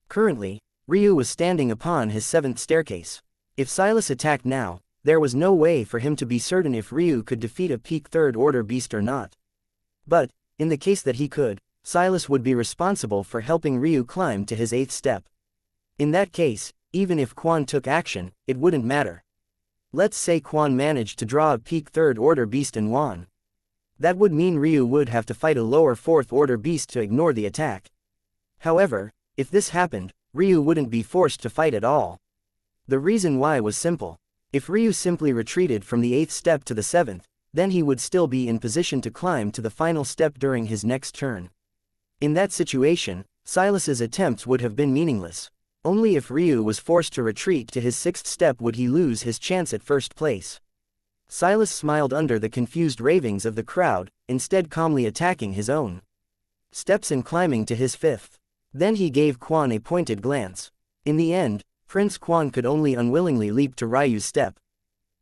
S1: Currently, Ryu was standing upon his 7th staircase. If Silas attacked now, there was no way for him to be certain if Ryu could defeat a peak third-order beast or not. But, in the case that he could, Silas would be responsible for helping Ryu climb to his 8th step. In that case, even if Quan took action, it wouldn't matter. Let's say Quan managed to draw a peak third-order beast and won. That would mean Ryu would have to fight a lower fourth-order beast to ignore the attack. However, if this happened, Ryu wouldn't be forced to fight at all. The reason why was simple. If Ryu simply retreated from the 8th step to the 7th, then he would still be in position to climb to the final step during his next turn. In that situation, Silas's attempts would have been meaningless. Only if Ryu was forced to retreat to his 6th step would he lose his chance at first place. Silas smiled under the confused ravings of the crowd, instead calmly attacking his own steps and climbing to his 5th. Then he gave Quan a pointed glance. In the end, Prince Quan could only unwillingly leap to Ryu's step.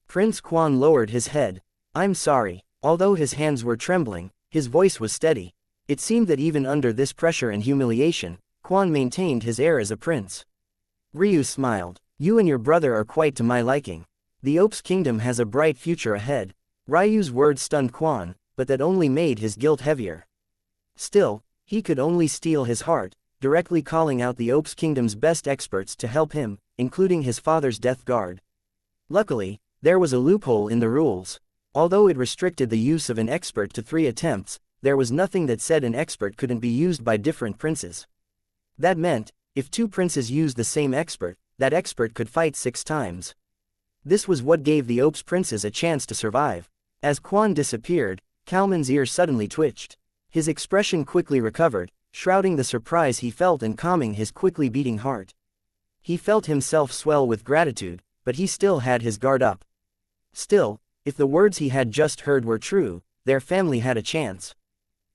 S1: Prince Quan lowered his head. I'm sorry. Although his hands were trembling, his voice was steady. It seemed that even under this pressure and humiliation, Quan maintained his air as a prince. Ryu smiled. You and your brother are quite to my liking. The Oaks Kingdom has a bright future ahead. Ryu's words stunned Quan, but that only made his guilt heavier. Still, he could only steel his heart, directly calling out the Opes Kingdom's best experts to help him, including his father's death guard. Luckily, there was a loophole in the rules. Although it restricted the use of an expert to 3 attempts, there was nothing that said an expert couldn't be used by different princes. That meant, if 2 princes used the same expert, that expert could fight 6 times. This was what gave the Opes princes a chance to survive. As Quan disappeared, Kalman's ear suddenly twitched. His expression quickly recovered, shrouding the surprise he felt and calming his quickly beating heart. He felt himself swell with gratitude, but he still had his guard up. Still, if the words he had just heard were true, their family had a chance.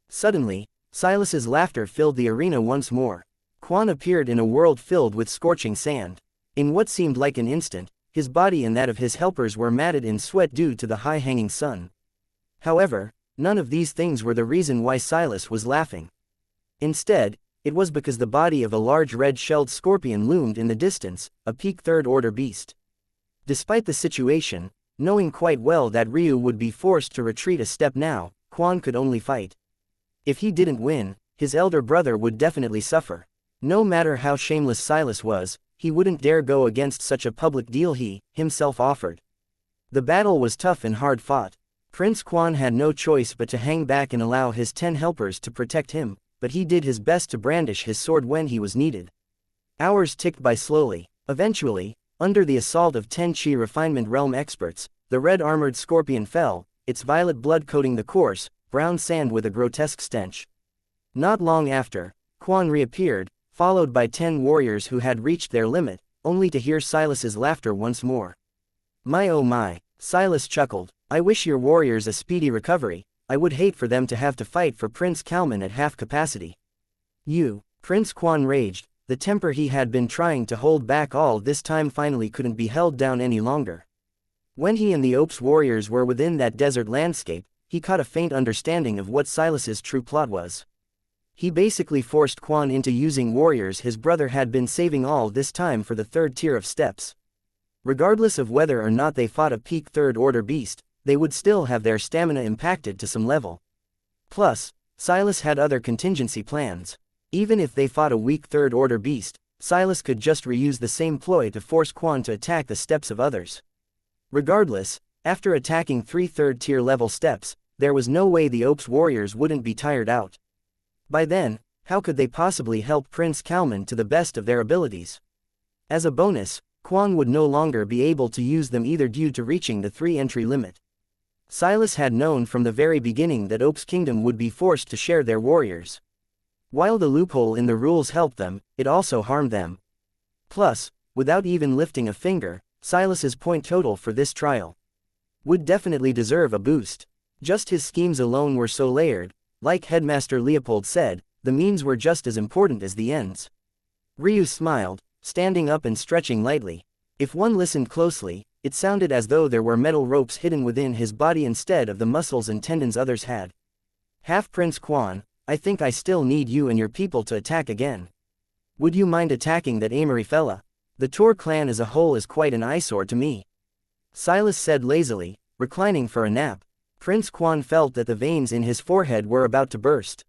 S1: Suddenly, Silas's laughter filled the arena once more. Quan appeared in a world filled with scorching sand. In what seemed like an instant, his body and that of his helpers were matted in sweat due to the high-hanging sun. However, none of these things were the reason why Silas was laughing. Instead, it was because the body of a large red-shelled scorpion loomed in the distance, a peak third-order beast. Despite the situation, knowing quite well that Ryu would be forced to retreat a step now, Quan could only fight. If he didn't win, his elder brother would definitely suffer. No matter how shameless Silas was, he wouldn't dare go against such a public deal he, himself offered. The battle was tough and hard fought. Prince Quan had no choice but to hang back and allow his 10 helpers to protect him, but he did his best to brandish his sword when he was needed. Hours ticked by slowly. Eventually, under the assault of 10 Chi refinement realm experts, the red-armored scorpion fell, its violet blood coating the coarse, brown sand with a grotesque stench. Not long after, Quan reappeared, followed by 10 warriors who had reached their limit, only to hear Silas's laughter once more. My oh my, Silas chuckled, I wish your warriors a speedy recovery. I would hate for them to have to fight for Prince Kalman at half capacity. Prince Quan raged, the temper he had been trying to hold back all this time finally couldn't be held down any longer. When he and the Opes warriors were within that desert landscape, he caught a faint understanding of what Silas's true plot was. He basically forced Quan into using warriors his brother had been saving all this time for the 3rd tier of steps. Regardless of whether or not they fought a peak 3rd order beast, they would still have their stamina impacted to some level. Plus, Silas had other contingency plans. Even if they fought a weak 3rd order beast, Silas could just reuse the same ploy to force Quan to attack the steps of others. Regardless, after attacking 3 3rd tier level steps, there was no way the Opes warriors wouldn't be tired out. By then, how could they possibly help Prince Kalman to the best of their abilities? As a bonus, Quan would no longer be able to use them either due to reaching the 3 entry limit. Silas had known from the very beginning that Opes Kingdom would be forced to share their warriors. While the loophole in the rules helped them, it also harmed them. Plus, without even lifting a finger, Silas's point total for this trial would definitely deserve a boost. Just his schemes alone were so layered. Like Headmaster Leopold said, the means were just as important as the ends. Ryu smiled, standing up and stretching lightly. If one listened closely, it sounded as though there were metal ropes hidden within his body instead of the muscles and tendons others had. Half-Prince Quan, I think I still need you and your people to attack again. Would you mind attacking that Amory fella? The Tor clan as a whole is quite an eyesore to me. Silas said lazily, reclining for a nap. Prince Quan felt that the veins in his forehead were about to burst.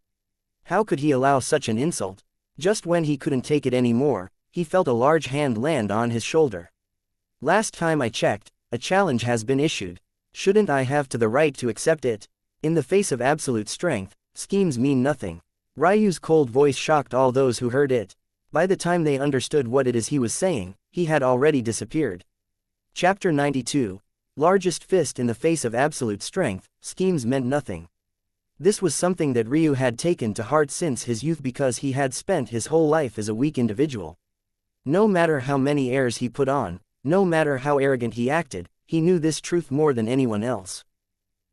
S1: How could he allow such an insult? Just when he couldn't take it anymore, he felt a large hand land on his shoulder. Last time I checked, a challenge has been issued. Shouldn't I have the right to accept it? In the face of absolute strength, schemes mean nothing. Ryu's cold voice shocked all those who heard it. By the time they understood what it is he was saying, he had already disappeared. Chapter 92. Largest fist in the face of absolute strength, schemes meant nothing. This was something that Ryu had taken to heart since his youth because he had spent his whole life as a weak individual. No matter how many airs he put on, no matter how arrogant he acted, he knew this truth more than anyone else.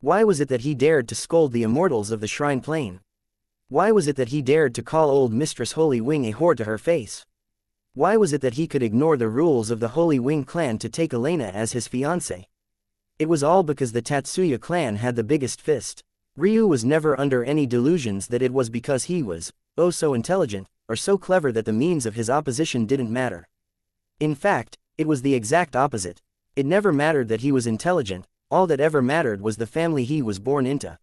S1: Why was it that he dared to scold the immortals of the Shrine Plain? Why was it that he dared to call old Mistress Holy Wing a whore to her face? Why was it that he could ignore the rules of the Holy Wing clan to take Elena as his fiancée? It was all because the Tatsuya clan had the biggest fist. Ryu was never under any delusions that it was because he was, oh so intelligent, or so clever that the means of his opposition didn't matter. In fact, it was the exact opposite. It never mattered that he was intelligent, all that ever mattered was the family he was born into.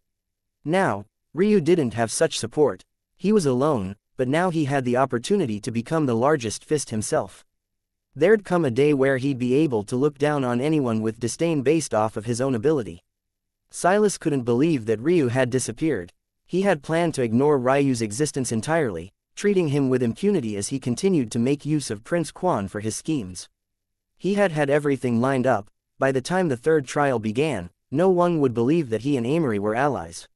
S1: Now, Ryu didn't have such support. He was alone, but now he had the opportunity to become the largest fist himself. There'd come a day where he'd be able to look down on anyone with disdain based off of his own ability. Silas couldn't believe that Ryu had disappeared. He had planned to ignore Ryu's existence entirely, treating him with impunity as he continued to make use of Prince Quan for his schemes. He had had everything lined up. By the time the third trial began, no one would believe that he and Amory were allies.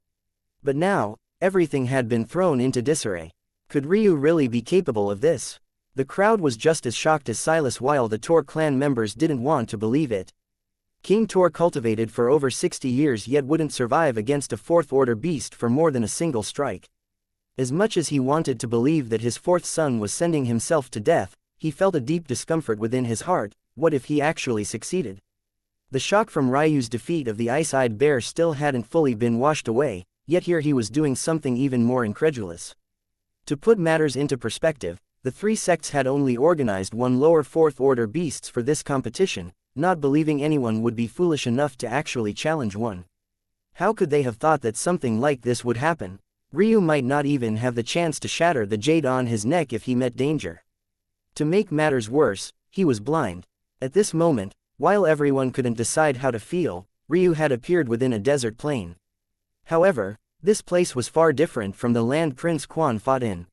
S1: But now, everything had been thrown into disarray. Could Ryu really be capable of this? The crowd was just as shocked as Silas, while the Tor clan members didn't want to believe it. King Tor cultivated for over 60 years yet wouldn't survive against a fourth-order beast for more than a single strike. As much as he wanted to believe that his fourth son was sending himself to death, he felt a deep discomfort within his heart. What if he actually succeeded? The shock from Ryu's defeat of the ice-eyed bear still hadn't fully been washed away, yet here he was doing something even more incredulous. To put matters into perspective, the three sects had only organized one lower fourth-order beasts for this competition, not believing anyone would be foolish enough to actually challenge one. How could they have thought that something like this would happen? Ryu might not even have the chance to shatter the jade on his neck if he met danger. To make matters worse, he was blind. At this moment, while everyone couldn't decide how to feel, Ryu had appeared within a desert plain. However, this place was far different from the land Prince Quan fought in.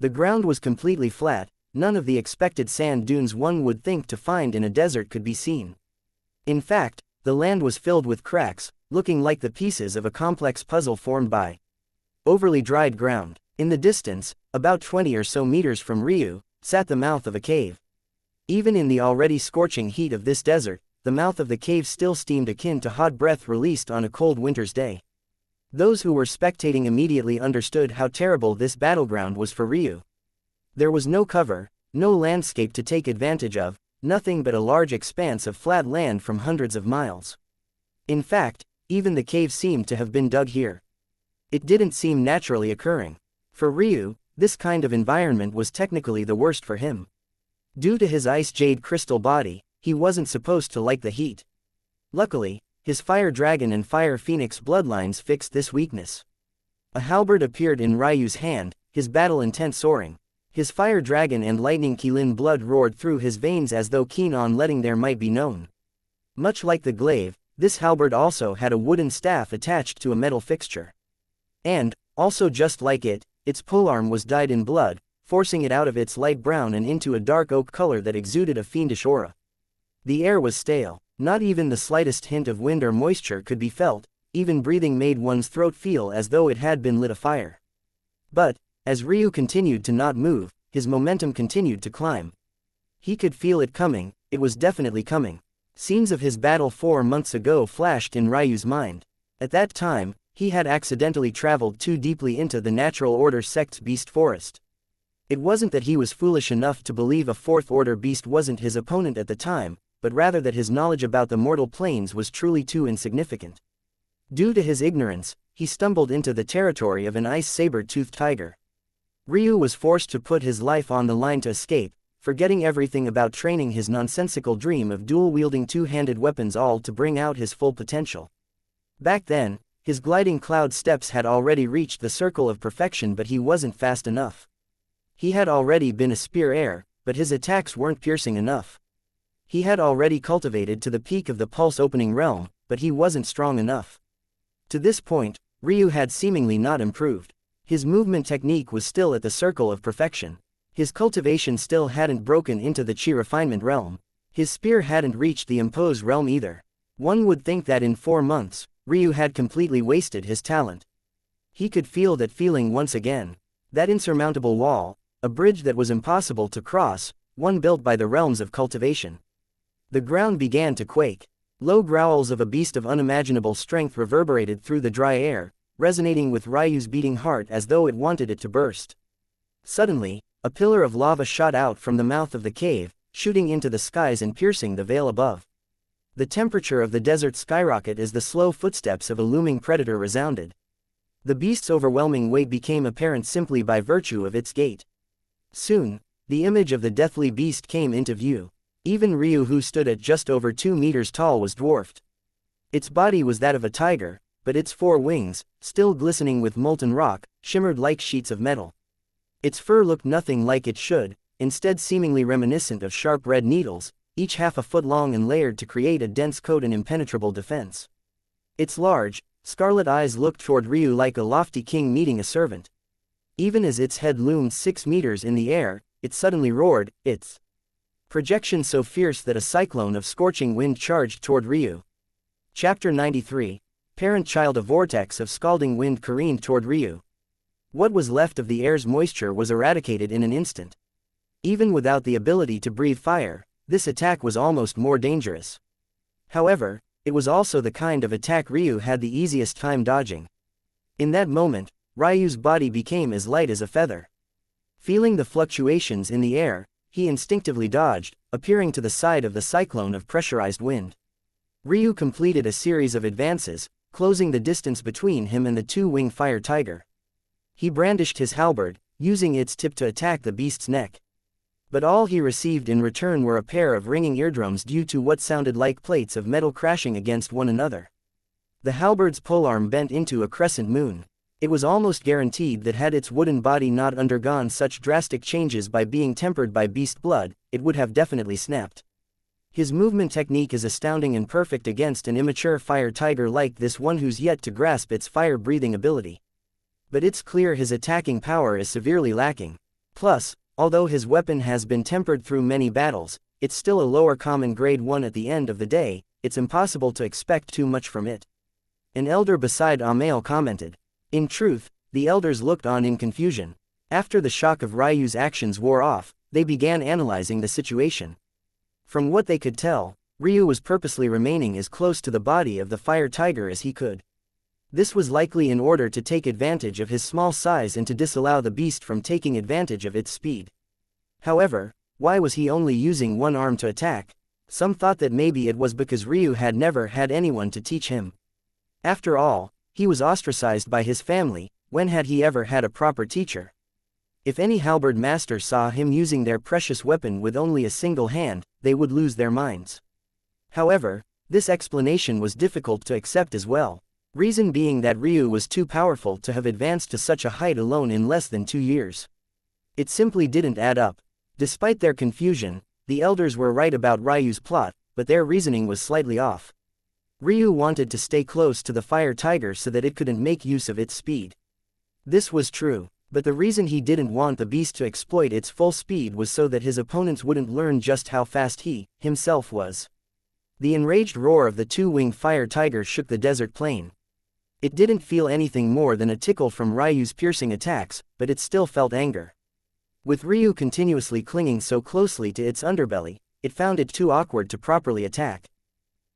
S1: The ground was completely flat, none of the expected sand dunes one would think to find in a desert could be seen. In fact, the land was filled with cracks, looking like the pieces of a complex puzzle formed by overly dried ground. In the distance, about 20 or so meters from Ryu, sat the mouth of a cave. Even in the already scorching heat of this desert, the mouth of the cave still steamed akin to hot breath released on a cold winter's day. Those who were spectating immediately understood how terrible this battleground was for Ryu. There was no cover, no landscape to take advantage of, nothing but a large expanse of flat land from hundreds of miles. In fact, even the cave seemed to have been dug here. It didn't seem naturally occurring. For Ryu, this kind of environment was technically the worst for him. Due to his ice jade crystal body, he wasn't supposed to like the heat. Luckily, his fire dragon and fire phoenix bloodlines fixed this weakness. A halberd appeared in Ryu's hand, his battle intent soaring. His fire dragon and lightning Qilin blood roared through his veins as though keen on letting their might be known. Much like the glaive, this halberd also had a wooden staff attached to a metal fixture. And, also just like it, its polearm was dyed in blood, forcing it out of its light brown and into a dark oak color that exuded a fiendish aura. The air was stale. Not even the slightest hint of wind or moisture could be felt, even breathing made one's throat feel as though it had been lit afire. But, as Ryu continued to not move, his momentum continued to climb. He could feel it coming, it was definitely coming. Scenes of his battle 4 months ago flashed in Ryu's mind. At that time, he had accidentally traveled too deeply into the Natural Order sect's beast forest. It wasn't that he was foolish enough to believe a fourth-order beast wasn't his opponent at the time, but rather that his knowledge about the mortal planes was truly too insignificant. Due to his ignorance, he stumbled into the territory of an ice saber-toothed tiger. Ryu was forced to put his life on the line to escape, forgetting everything about training his nonsensical dream of dual-wielding two-handed weapons, all to bring out his full potential. Back then, his gliding cloud steps had already reached the circle of perfection, but he wasn't fast enough. He had already been a spear heir, but his attacks weren't piercing enough. He had already cultivated to the peak of the pulse-opening realm, but he wasn't strong enough. To this point, Ryu had seemingly not improved. His movement technique was still at the circle of perfection. His cultivation still hadn't broken into the chi refinement realm. His spear hadn't reached the impose realm either. One would think that in 4 months, Ryu had completely wasted his talent. He could feel that feeling once again. That insurmountable wall, a bridge that was impossible to cross, one built by the realms of cultivation. The ground began to quake. Low growls of a beast of unimaginable strength reverberated through the dry air, resonating with Ryu's beating heart as though it wanted it to burst. Suddenly, a pillar of lava shot out from the mouth of the cave, shooting into the skies and piercing the veil above. The temperature of the desert skyrocketed as the slow footsteps of a looming predator resounded. The beast's overwhelming weight became apparent simply by virtue of its gait. Soon, the image of the deathly beast came into view. Even Ryu, who stood at just over 2 meters tall, was dwarfed. Its body was that of a tiger, but its 4 wings, still glistening with molten rock, shimmered like sheets of metal. Its fur looked nothing like it should, instead seemingly reminiscent of sharp red needles, each half a foot long and layered to create a dense coat and impenetrable defense. Its large, scarlet eyes looked toward Ryu like a lofty king meeting a servant. Even as its head loomed 6 meters in the air, it suddenly roared, its projection so fierce that a cyclone of scorching wind charged toward Ryu. Chapter 93. Parent-child. A vortex of scalding wind careened toward Ryu. What was left of the air's moisture was eradicated in an instant. Even without the ability to breathe fire, this attack was almost more dangerous. However, it was also the kind of attack Ryu had the easiest time dodging. In that moment, Ryu's body became as light as a feather. Feeling the fluctuations in the air, he instinctively dodged, appearing to the side of the cyclone of pressurized wind. Ryu completed a series of advances, closing the distance between him and the 2-winged fire tiger. He brandished his halberd, using its tip to attack the beast's neck. But all he received in return were a pair of ringing eardrums due to what sounded like plates of metal crashing against one another. The halberd's polearm bent into a crescent moon. It was almost guaranteed that had its wooden body not undergone such drastic changes by being tempered by beast blood, it would have definitely snapped. His movement technique is astounding and perfect against an immature fire tiger like this one who's yet to grasp its fire-breathing ability. But it's clear his attacking power is severely lacking. Plus, although his weapon has been tempered through many battles, it's still a lower common grade 1 at the end of the day. It's impossible to expect too much from it. An elder beside Amael commented. In truth, the elders looked on in confusion. After the shock of Ryu's actions wore off, they began analyzing the situation. From what they could tell, Ryu was purposely remaining as close to the body of the fire tiger as he could. This was likely in order to take advantage of his small size and to disallow the beast from taking advantage of its speed. However, why was he only using one arm to attack? Some thought that maybe it was because Ryu had never had anyone to teach him. After all, he was ostracized by his family. When had he ever had a proper teacher? If any halberd master saw him using their precious weapon with only a single hand, they would lose their minds. However, this explanation was difficult to accept as well. Reason being that Ryu was too powerful to have advanced to such a height alone in less than 2 years. It simply didn't add up. Despite their confusion, the elders were right about Ryu's plot, but their reasoning was slightly off. Ryu wanted to stay close to the fire tiger so that it couldn't make use of its speed. This was true. But the reason he didn't want the beast to exploit its full speed was so that his opponents wouldn't learn just how fast he, himself was. The enraged roar of the 2-winged fire tiger shook the desert plain. It didn't feel anything more than a tickle from Ryu's piercing attacks, but it still felt anger. With Ryu continuously clinging so closely to its underbelly, it found it too awkward to properly attack.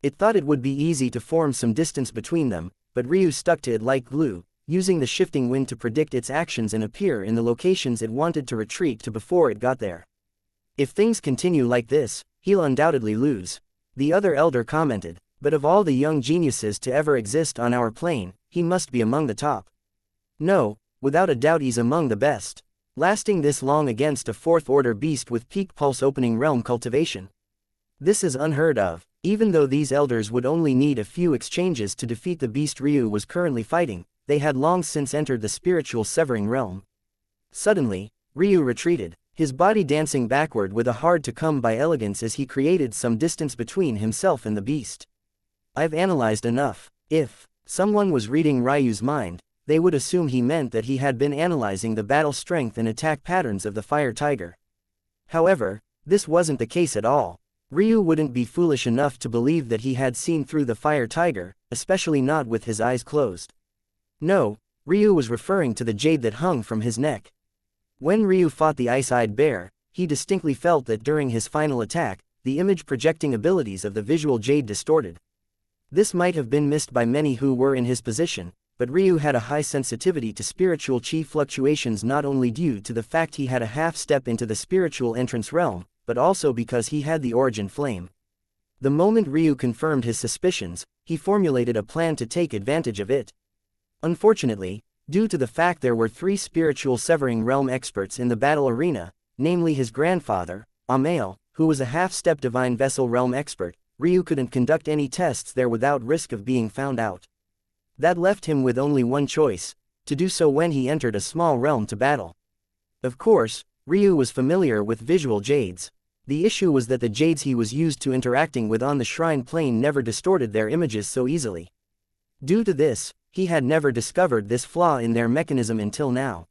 S1: It thought it would be easy to form some distance between them, but Ryu stuck to it like glue, using the shifting wind to predict its actions and appear in the locations it wanted to retreat to before it got there. If things continue like this, he'll undoubtedly lose. The other elder commented, but of all the young geniuses to ever exist on our plane, he must be among the top. No, without a doubt he's among the best. Lasting this long against a 4th-order beast with peak pulse opening realm cultivation. This is unheard of. Even though these elders would only need a few exchanges to defeat the beast Ryu was currently fighting, they had long since entered the spiritual severing realm. Suddenly, Ryu retreated, his body dancing backward with a hard-to-come-by elegance as he created some distance between himself and the beast. I've analyzed enough. If someone was reading Ryu's mind, they would assume he meant that he had been analyzing the battle strength and attack patterns of the fire tiger. However, this wasn't the case at all. Ryu wouldn't be foolish enough to believe that he had seen through the fire tiger, especially not with his eyes closed. No, Ryu was referring to the jade that hung from his neck. When Ryu fought the ice-eyed bear, he distinctly felt that during his final attack, the image-projecting abilities of the visual jade distorted. This might have been missed by many who were in his position, but Ryu had a high sensitivity to spiritual chi fluctuations not only due to the fact he had a half-step into the spiritual entrance realm, but also because he had the origin flame. The moment Ryu confirmed his suspicions, he formulated a plan to take advantage of it. Unfortunately, due to the fact there were 3 spiritual severing realm experts in the battle arena, namely his grandfather, Amael, who was a half-step divine vessel realm expert, Ryu couldn't conduct any tests there without risk of being found out. That left him with only one choice: to do so when he entered a small realm to battle. Of course, Ryu was familiar with visual jades. The issue was that the jades he was used to interacting with on the shrine plane never distorted their images so easily. Due to this, he had never discovered this flaw in their mechanism until now.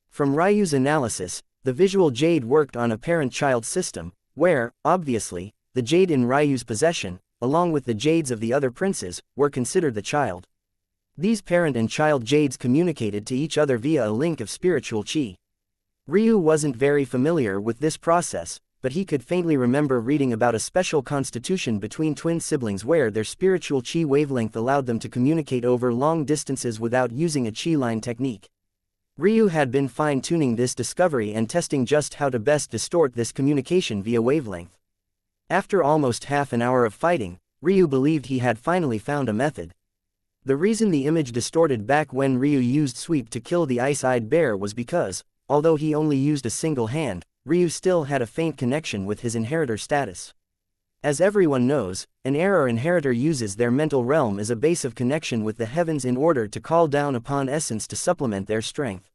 S1: From Ryu's analysis, the visual jade worked on a parent-child system, where, obviously, the jade in Ryu's possession, along with the jades of the other princes, were considered the child. These parent and child jades communicated to each other via a link of spiritual chi. Ryu wasn't very familiar with this process, but he could faintly remember reading about a special constitution between twin siblings where their spiritual chi wavelength allowed them to communicate over long distances without using a chi line technique. Ryu had been fine-tuning this discovery and testing just how to best distort this communication via wavelength. After almost half an hour of fighting, Ryu believed he had finally found a method. The reason the image distorted back when Ryu used sweep to kill the ice-eyed bear was because, although he only used a single hand, Ryu still had a faint connection with his inheritor status. As everyone knows, an heir or inheritor uses their mental realm as a base of connection with the heavens in order to call down upon essence to supplement their strength.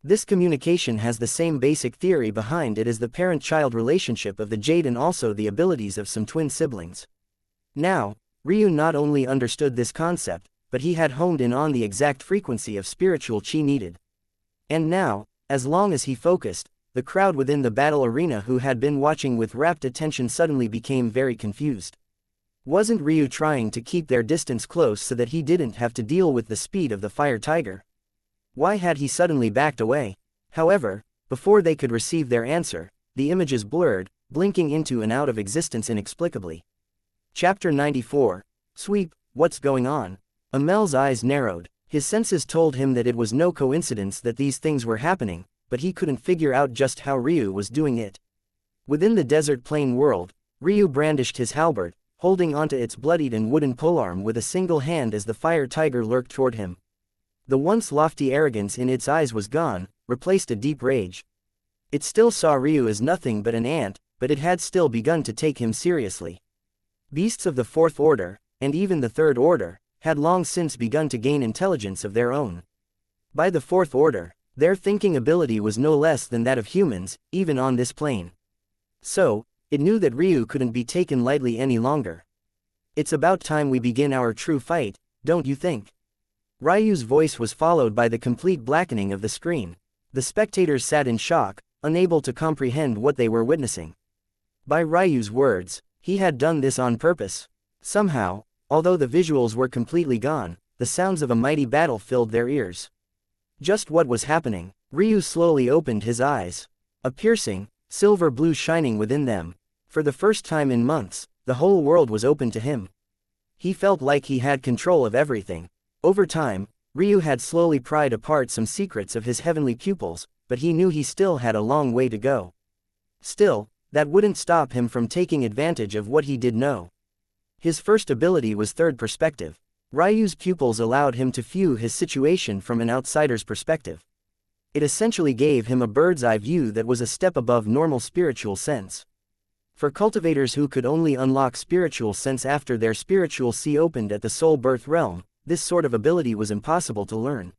S1: This communication has the same basic theory behind it as the parent-child relationship of the jade and also the abilities of some twin siblings. Now, Ryu not only understood this concept, but he had honed in on the exact frequency of spiritual chi needed. And now, as long as he focused, the crowd within the battle arena who had been watching with rapt attention suddenly became very confused. Wasn't Ryu trying to keep their distance close so that he didn't have to deal with the speed of the fire tiger? Why had he suddenly backed away? However, before they could receive their answer, the images blurred, blinking into and out of existence inexplicably. Chapter 94. Sweep, what's going on? Amel's eyes narrowed. His senses told him that it was no coincidence that these things were happening, but he couldn't figure out just how Ryu was doing it. Within the desert plain world, Ryu brandished his halberd, holding onto its blood-eaten wooden polearm with a single hand as the fire tiger lurked toward him. The once lofty arrogance in its eyes was gone, replaced a deep rage. It still saw Ryu as nothing but an ant, but it had still begun to take him seriously. Beasts of the Fourth Order, and even the Third Order, had long since begun to gain intelligence of their own. By the Fourth Order, their thinking ability was no less than that of humans, even on this plane. So, it knew that Ryu couldn't be taken lightly any longer. It's about time we begin our true fight, don't you think? Ryu's voice was followed by the complete blackening of the screen. The spectators sat in shock, unable to comprehend what they were witnessing. By Ryu's words, he had done this on purpose. Somehow, although the visuals were completely gone, the sounds of a mighty battle filled their ears. Just what was happening? Ryu slowly opened his eyes. A piercing, silver blue shining within them. For the first time in months, the whole world was open to him. He felt like he had control of everything. Over time, Ryu had slowly pried apart some secrets of his heavenly pupils, but he knew he still had a long way to go. Still, that wouldn't stop him from taking advantage of what he did know. His first ability was third perspective. Ryu's pupils allowed him to view his situation from an outsider's perspective. It essentially gave him a bird's-eye view that was a step above normal spiritual sense. For cultivators who could only unlock spiritual sense after their spiritual sea opened at the soul birth realm, this sort of ability was impossible to learn.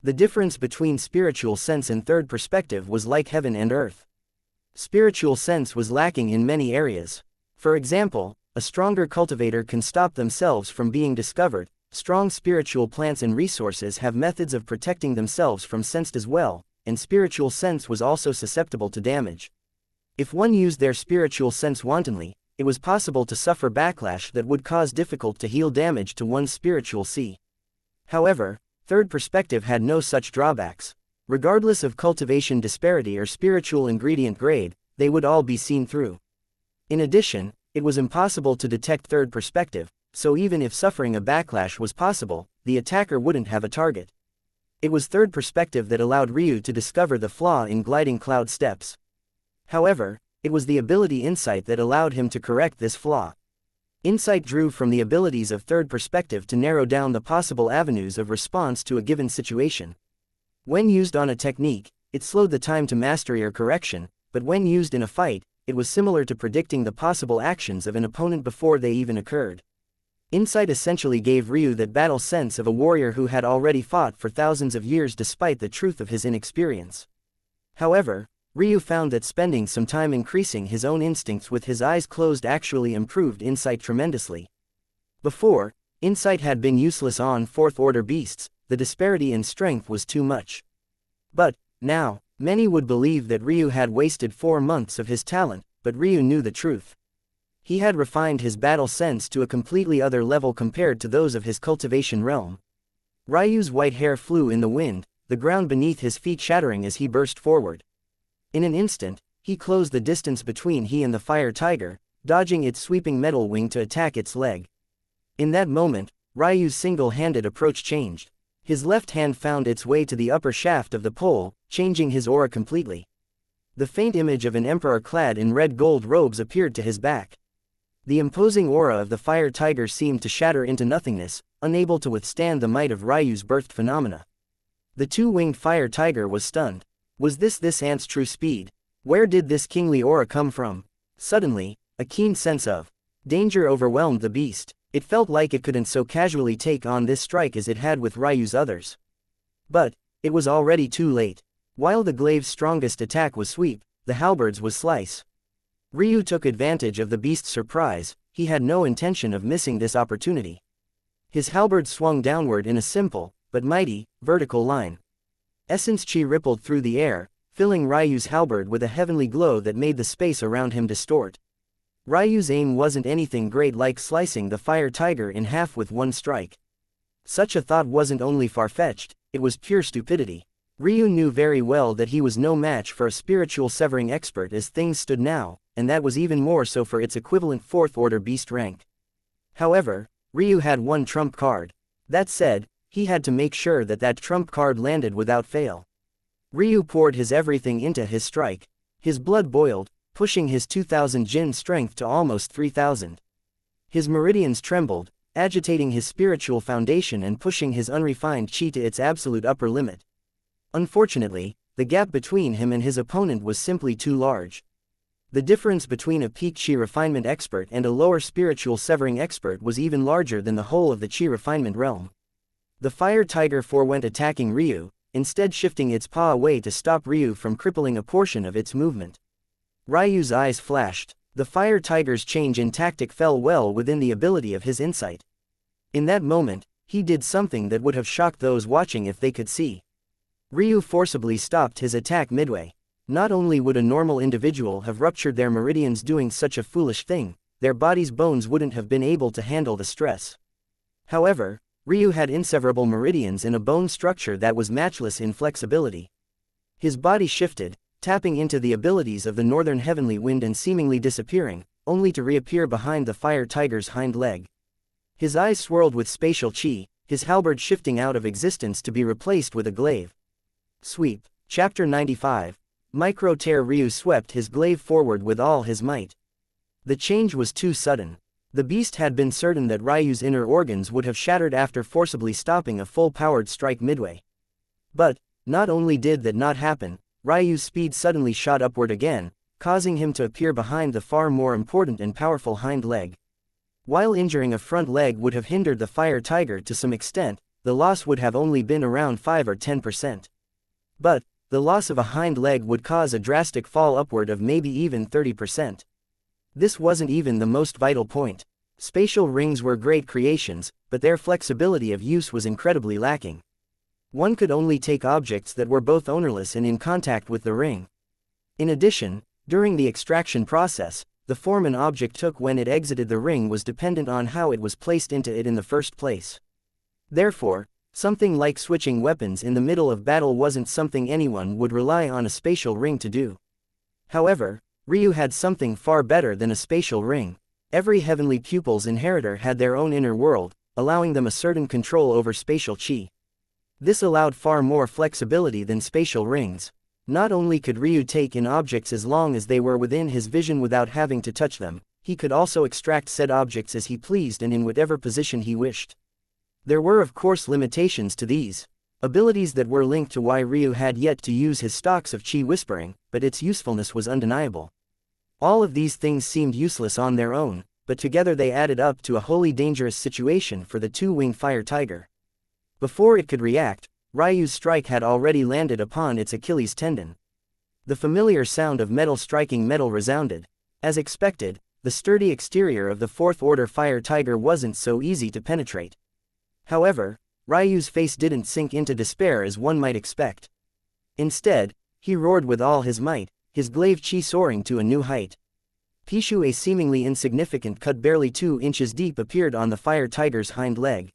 S1: The difference between spiritual sense and third perspective was like heaven and earth. Spiritual sense was lacking in many areas. For example, a stronger cultivator can stop themselves from being discovered. Strong spiritual plants and resources have methods of protecting themselves from sense as well, and spiritual sense was also susceptible to damage. If one used their spiritual sense wantonly, it was possible to suffer backlash that would cause difficult to heal damage to one's spiritual sea. However, third perspective had no such drawbacks. Regardless of cultivation disparity or spiritual ingredient grade, they would all be seen through. In addition, it was impossible to detect third perspective, so even if suffering a backlash was possible, the attacker wouldn't have a target. It was third perspective that allowed Ryu to discover the flaw in gliding cloud steps. However, it was the ability insight that allowed him to correct this flaw. Insight drew from the abilities of third perspective to narrow down the possible avenues of response to a given situation. When used on a technique, it slowed the time to mastery or correction, but when used in a fight, it was similar to predicting the possible actions of an opponent before they even occurred. Insight essentially gave Ryu that battle sense of a warrior who had already fought for thousands of years despite the truth of his inexperience. However, Ryu found that spending some time increasing his own instincts with his eyes closed actually improved insight tremendously. Before, insight had been useless on fourth-order beasts, the disparity in strength was too much. But, now, many would believe that Ryu had wasted 4 months of his talent, but Ryu knew the truth. He had refined his battle sense to a completely other level compared to those of his cultivation realm. Ryu's white hair flew in the wind, the ground beneath his feet shattering as he burst forward. In an instant, he closed the distance between he and the fire tiger, dodging its sweeping metal wing to attack its leg. In that moment, Ryu's single-handed approach changed. His left hand found its way to the upper shaft of the pole, changing his aura completely. The faint image of an emperor clad in red-gold robes appeared to his back. The imposing aura of the fire tiger seemed to shatter into nothingness, unable to withstand the might of Ryu's birthed phenomena. The two-winged fire tiger was stunned. Was this ant's true speed? Where did this kingly aura come from? Suddenly, a keen sense of danger overwhelmed the beast. It felt like it couldn't so casually take on this strike as it had with Ryu's others. But, it was already too late. While the glaive's strongest attack was sweep, the halberd's was slice. Ryu took advantage of the beast's surprise. He had no intention of missing this opportunity. His halberd swung downward in a simple, but mighty, vertical line. Essence chi rippled through the air, filling Ryu's halberd with a heavenly glow that made the space around him distort. Ryu's aim wasn't anything great like slicing the fire tiger in half with one strike. Such a thought wasn't only far-fetched, it was pure stupidity. Ryu knew very well that he was no match for a spiritual severing expert as things stood now, and that was even more so for its equivalent fourth-order beast rank. However, Ryu had one trump card. That said, he had to make sure that that trump card landed without fail. Ryu poured his everything into his strike. His blood boiled, pushing his 2,000 Jin strength to almost 3,000. His meridians trembled, agitating his spiritual foundation and pushing his unrefined chi to its absolute upper limit. Unfortunately, the gap between him and his opponent was simply too large. The difference between a peak chi refinement expert and a lower spiritual severing expert was even larger than the whole of the chi refinement realm. The fire tiger forewent attacking Ryu, instead shifting its paw away to stop Ryu from crippling a portion of its movement. Ryu's eyes flashed. The fire tiger's change in tactic fell well within the ability of his insight. In that moment, he did something that would have shocked those watching if they could see. Ryu forcibly stopped his attack midway. Not only would a normal individual have ruptured their meridians doing such a foolish thing, their body's bones wouldn't have been able to handle the stress. However, Ryu had inseverable meridians in a bone structure that was matchless in flexibility. His body shifted, tapping into the abilities of the northern heavenly wind and seemingly disappearing, only to reappear behind the fire tiger's hind leg. His eyes swirled with spatial chi, his halberd shifting out of existence to be replaced with a glaive. Sweep. Chapter 95. Micro tear. Ryu swept his glaive forward with all his might. The change was too sudden. The beast had been certain that Ryu's inner organs would have shattered after forcibly stopping a full-powered strike midway. But, not only did that not happen, Ryu's speed suddenly shot upward again, causing him to appear behind the far more important and powerful hind leg. While injuring a front leg would have hindered the fire tiger to some extent, the loss would have only been around 5 or 10%. But, the loss of a hind leg would cause a drastic fall upward of maybe even 30%. This wasn't even the most vital point. Spatial rings were great creations, but their flexibility of use was incredibly lacking. One could only take objects that were both ownerless and in contact with the ring. In addition, during the extraction process, the form an object took when it exited the ring was dependent on how it was placed into it in the first place. Therefore, something like switching weapons in the middle of battle wasn't something anyone would rely on a spatial ring to do. However, Ryu had something far better than a spatial ring. Every heavenly pupil's inheritor had their own inner world, allowing them a certain control over spatial chi. This allowed far more flexibility than spatial rings. Not only could Ryu take in objects as long as they were within his vision without having to touch them, he could also extract said objects as he pleased and in whatever position he wished. There were of course limitations to these abilities that were linked to why Ryu had yet to use his stocks of chi whispering, but its usefulness was undeniable. All of these things seemed useless on their own, but together they added up to a wholly dangerous situation for the two-winged fire tiger. Before it could react, Ryu's strike had already landed upon its Achilles tendon. The familiar sound of metal striking metal resounded. As expected, the sturdy exterior of the fourth-order fire tiger wasn't so easy to penetrate. However, Ryu's face didn't sink into despair as one might expect. Instead, he roared with all his might, his glaive chi soaring to a new height. Pishu, a seemingly insignificant cut barely 2 inches deep, appeared on the fire tiger's hind leg.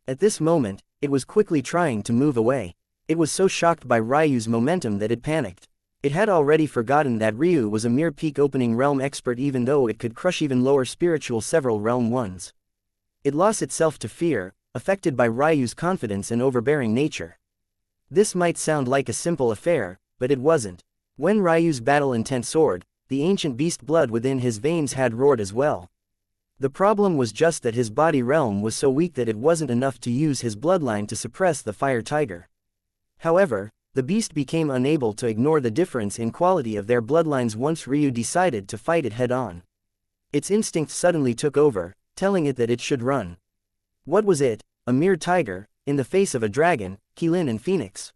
S1: At this moment, it was quickly trying to move away. It was so shocked by Ryu's momentum that it panicked. It had already forgotten that Ryu was a mere peak-opening realm expert, even though it could crush even lower spiritual several realm ones. It lost itself to fear, affected by Ryu's confidence and overbearing nature. This might sound like a simple affair, but it wasn't. When Ryu's battle-intent soared, the ancient beast blood within his veins had roared as well. The problem was just that his body realm was so weak that it wasn't enough to use his bloodline to suppress the fire tiger. However, the beast became unable to ignore the difference in quality of their bloodlines once Ryu decided to fight it head-on. Its instinct suddenly took over, telling it that it should run. What was it? A mere tiger, in the face of a dragon, Qilin and Phoenix?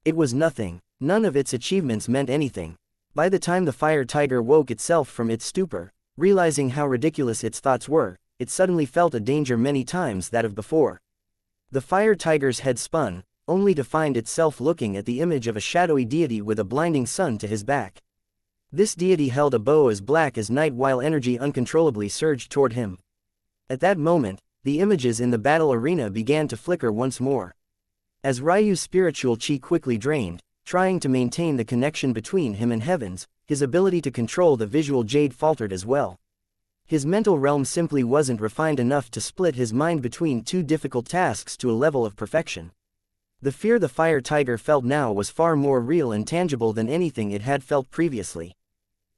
S1: It was nothing. None of its achievements meant anything. By the time the fire tiger woke itself from its stupor, realizing how ridiculous its thoughts were, it suddenly felt a danger many times that of before. The fire tiger's head spun, only to find itself looking at the image of a shadowy deity with a blinding sun to his back. This deity held a bow as black as night while energy uncontrollably surged toward him. At that moment, the images in the battle arena began to flicker once more. As Ryu's spiritual chi quickly drained, trying to maintain the connection between him and heavens, his ability to control the visual jade faltered as well. His mental realm simply wasn't refined enough to split his mind between two difficult tasks to a level of perfection. The fear the fire tiger felt now was far more real and tangible than anything it had felt previously.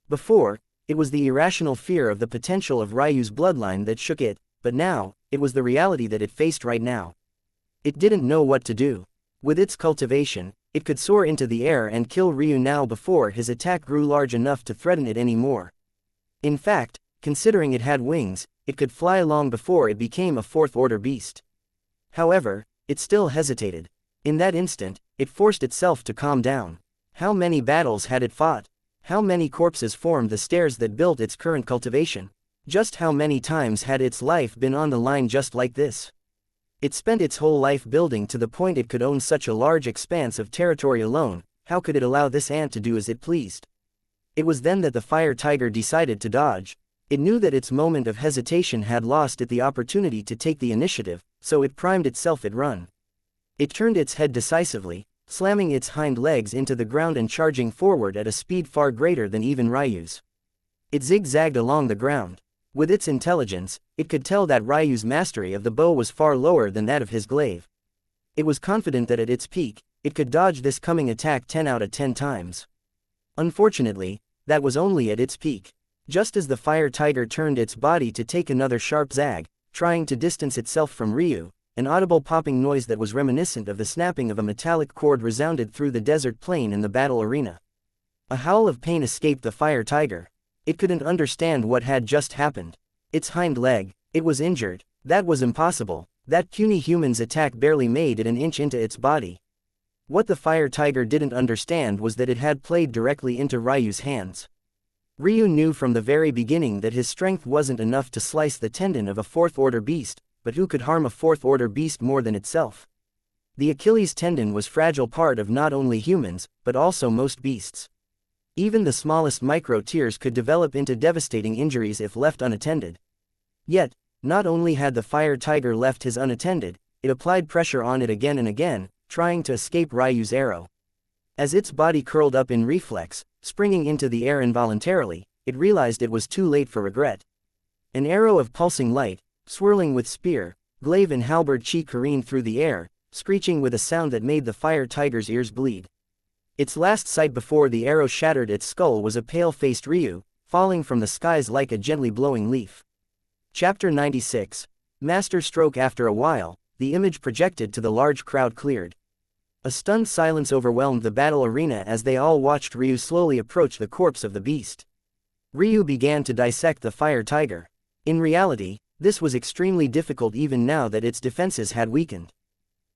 S1: Before, it was the irrational fear of the potential of Ryu's bloodline that shook it, but now, it was the reality that it faced right now. It didn't know what to do. With its cultivation, it could soar into the air and kill Ryu now before his attack grew large enough to threaten it anymore. In fact, considering it had wings, it could fly long before it became a fourth-order beast. However, it still hesitated. In that instant, it forced itself to calm down. How many battles had it fought? How many corpses formed the stairs that built its current cultivation? Just how many times had its life been on the line just like this? It spent its whole life building to the point it could own such a large expanse of territory alone. How could it allow this ant to do as it pleased? It was then that the fire tiger decided to dodge. It knew that its moment of hesitation had lost it the opportunity to take the initiative, so it primed itself at run. It turned its head decisively, slamming its hind legs into the ground and charging forward at a speed far greater than even Ryu's. It zigzagged along the ground. With its intelligence, it could tell that Ryu's mastery of the bow was far lower than that of his glaive. It was confident that at its peak, it could dodge this coming attack 10 out of 10 times. Unfortunately, that was only at its peak. Just as the fire tiger turned its body to take another sharp zag, trying to distance itself from Ryu, an audible popping noise that was reminiscent of the snapping of a metallic cord resounded through the desert plain in the battle arena. A howl of pain escaped the fire tiger. It couldn't understand what had just happened. Its hind leg, it was injured. That was impossible. That puny human's attack barely made it an inch into its body. What the fire tiger didn't understand was that it had played directly into Ryu's hands. Ryu knew from the very beginning that his strength wasn't enough to slice the tendon of a fourth-order beast, but who could harm a fourth-order beast more than itself? The Achilles tendon was a fragile part of not only humans, but also most beasts. Even the smallest micro-tears could develop into devastating injuries if left unattended. Yet, not only had the fire tiger left his unattended, it applied pressure on it again and again, trying to escape Ryu's arrow. As its body curled up in reflex, springing into the air involuntarily, it realized it was too late for regret. An arrow of pulsing light, swirling with spear, glaive and halberd chi careened through the air, screeching with a sound that made the fire tiger's ears bleed. Its last sight before the arrow shattered its skull was a pale-faced Ryu, falling from the skies like a gently blowing leaf. Chapter 96. Master Stroke. After a while, the image projected to the large crowd cleared. A stunned silence overwhelmed the battle arena as they all watched Ryu slowly approach the corpse of the beast. Ryu began to dissect the fire tiger. In reality, this was extremely difficult even now that its defenses had weakened.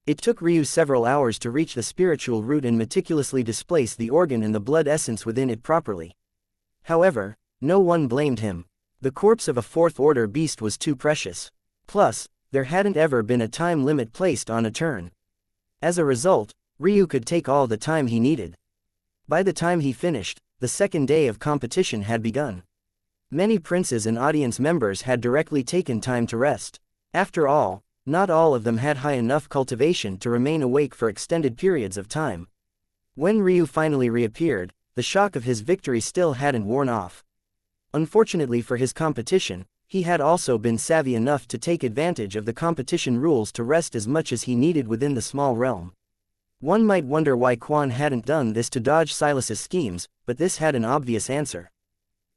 S1: It took Ryu several hours to reach the spiritual root and meticulously displace the organ and the blood essence within it properly. However, no one blamed him. The corpse of a fourth-order beast was too precious. Plus, there hadn't ever been a time limit placed on a turn. As a result, Ryu could take all the time he needed. By the time he finished, the second day of competition had begun. Many princes and audience members had directly taken time to rest. After all, not all of them had high enough cultivation to remain awake for extended periods of time. When Ryu finally reappeared, the shock of his victory still hadn't worn off. Unfortunately for his competition, he had also been savvy enough to take advantage of the competition rules to rest as much as he needed within the small realm. One might wonder why Quan hadn't done this to dodge Silas's schemes, but this had an obvious answer.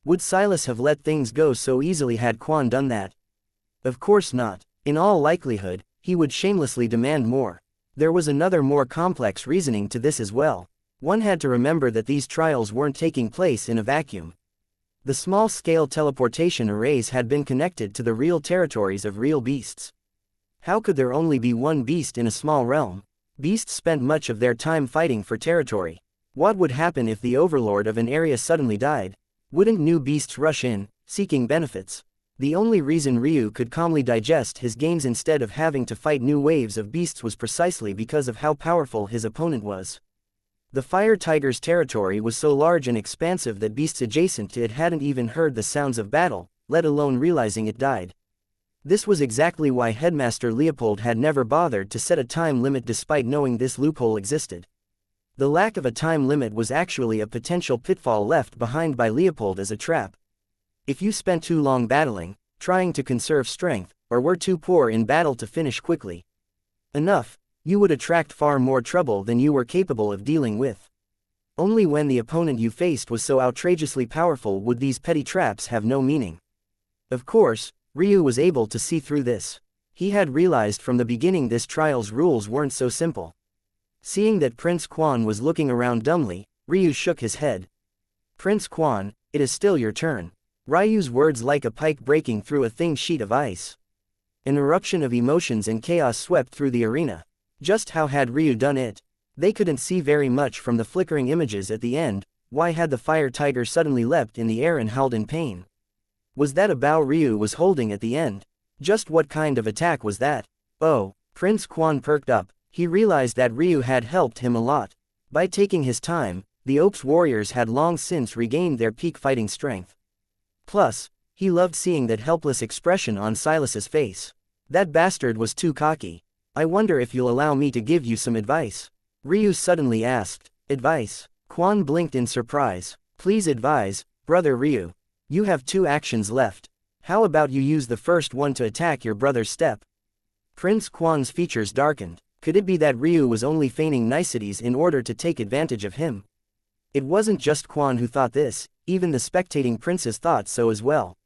S1: Would Silas have let things go so easily had Quan done that? Of course not. In all likelihood, he would shamelessly demand more. There was another more complex reasoning to this as well. One had to remember that these trials weren't taking place in a vacuum. The small-scale teleportation arrays had been connected to the real territories of real beasts. How could there only be one beast in a small realm? Beasts spent much of their time fighting for territory. What would happen if the overlord of an area suddenly died? Wouldn't new beasts rush in, seeking benefits? The only reason Ryu could calmly digest his gains instead of having to fight new waves of beasts was precisely because of how powerful his opponent was. The fire tiger's territory was so large and expansive that beasts adjacent to it hadn't even heard the sounds of battle, let alone realizing it died. This was exactly why Headmaster Leopold had never bothered to set a time limit despite knowing this loophole existed. The lack of a time limit was actually a potential pitfall left behind by Leopold as a trap. If you spent too long battling, trying to conserve strength, or were too poor in battle to finish quickly enough, you would attract far more trouble than you were capable of dealing with. Only when the opponent you faced was so outrageously powerful would these petty traps have no meaning. Of course, Ryu was able to see through this. He had realized from the beginning this trial's rules weren't so simple. Seeing that Prince Quan was looking around dumbly, Ryu shook his head. "Prince Quan, it is still your turn." Ryu's words like a pike breaking through a thin sheet of ice. An eruption of emotions and chaos swept through the arena. Just how had Ryu done it? They couldn't see very much from the flickering images at the end. Why had the fire tiger suddenly leapt in the air and howled in pain? Was that a bow Ryu was holding at the end? Just what kind of attack was that? Oh, Prince Quan perked up. He realized that Ryu had helped him a lot. By taking his time, the Oaks warriors had long since regained their peak fighting strength. Plus, he loved seeing that helpless expression on Silas's face. That bastard was too cocky. "I wonder if you'll allow me to give you some advice?" Ryu suddenly asked. "Advice?" Quan blinked in surprise. "Please advise, brother Ryu. You have 2 actions left. How about you use the first one to attack your brother's step?" Prince Quan's features darkened. Could it be that Ryu was only feigning niceties in order to take advantage of him? It wasn't just Quan who thought this, even the spectating princes thought so as well.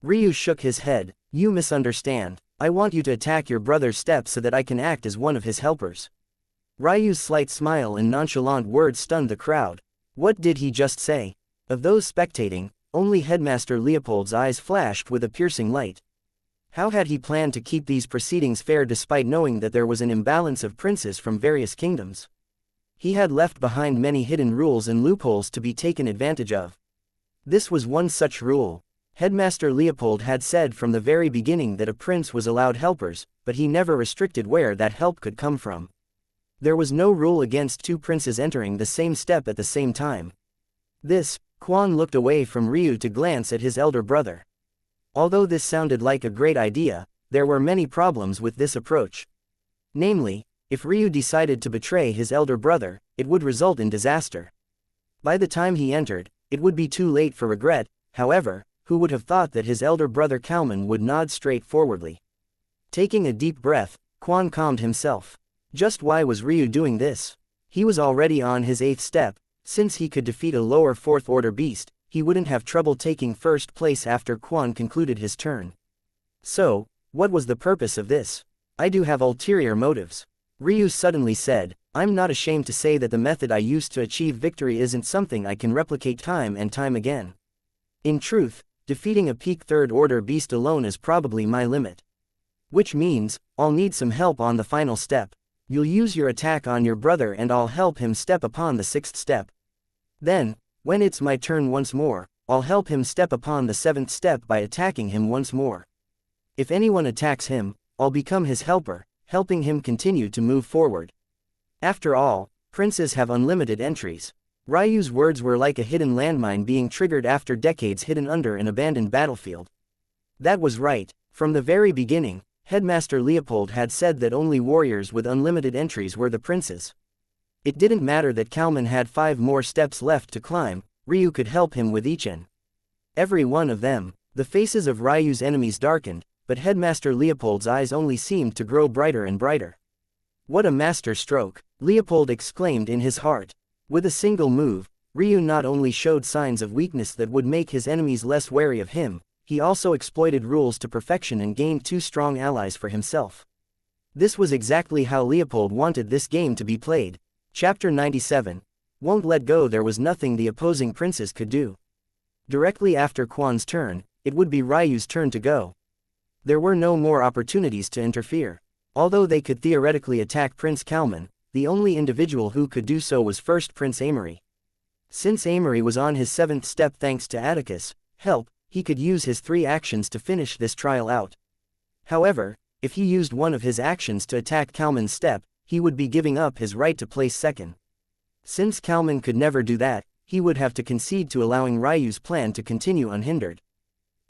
S1: Ryu shook his head. "You misunderstand. I want you to attack your brother's step so that I can act as one of his helpers." Ryu's slight smile and nonchalant words stunned the crowd. What did he just say? Of those spectating, only Headmaster Leopold's eyes flashed with a piercing light. How had he planned to keep these proceedings fair despite knowing that there was an imbalance of princes from various kingdoms? He had left behind many hidden rules and loopholes to be taken advantage of. This was one such rule. Headmaster Leopold had said from the very beginning that a prince was allowed helpers, but he never restricted where that help could come from. There was no rule against 2 princes entering the same step at the same time. Quan looked away from Ryu to glance at his elder brother. Although this sounded like a great idea, there were many problems with this approach. Namely, if Ryu decided to betray his elder brother, it would result in disaster. By the time he entered, it would be too late for regret. However, who would have thought that his elder brother Kalman would nod straightforwardly? Taking a deep breath, Quan calmed himself. Just why was Ryu doing this? He was already on his 8th step. Since he could defeat a lower 4th-order beast, he wouldn't have trouble taking first place after Quan concluded his turn. So, what was the purpose of this? "I do have ulterior motives," Ryu suddenly said. "I'm not ashamed to say that the method I used to achieve victory isn't something I can replicate time and time again. In truth, defeating a peak third order beast alone is probably my limit. Which means, I'll need some help on the final step. You'll use your attack on your brother and I'll help him step upon the 6th step. Then, when it's my turn once more, I'll help him step upon the 7th step by attacking him once more. If anyone attacks him, I'll become his helper, helping him continue to move forward. After all, princes have unlimited entries. Ryu's words were like a hidden landmine being triggered after decades hidden under an abandoned battlefield. That was right. From the very beginning, Headmaster Leopold had said that only warriors with unlimited entries were the princes. It didn't matter that Kalman had 5 more steps left to climb, Ryu could help him with each and every one of them. The faces of Ryu's enemies darkened, but Headmaster Leopold's eyes only seemed to grow brighter and brighter. What a master stroke, Leopold exclaimed in his heart. With a single move, Ryu not only showed signs of weakness that would make his enemies less wary of him, he also exploited rules to perfection and gained 2 strong allies for himself. This was exactly how Leopold wanted this game to be played. Chapter 97. Won't let go. There was nothing the opposing princes could do. Directly after Quan's turn, it would be Ryu's turn to go. There were no more opportunities to interfere. Although they could theoretically attack Prince Kalman, the only individual who could do so was first Prince Amory. Since Amory was on his 7th step thanks to Atticus' help, he could use his 3 actions to finish this trial out. However, if he used one of his actions to attack Kalman's step, he would be giving up his right to place second. Since Kalman could never do that, he would have to concede to allowing Ryu's plan to continue unhindered.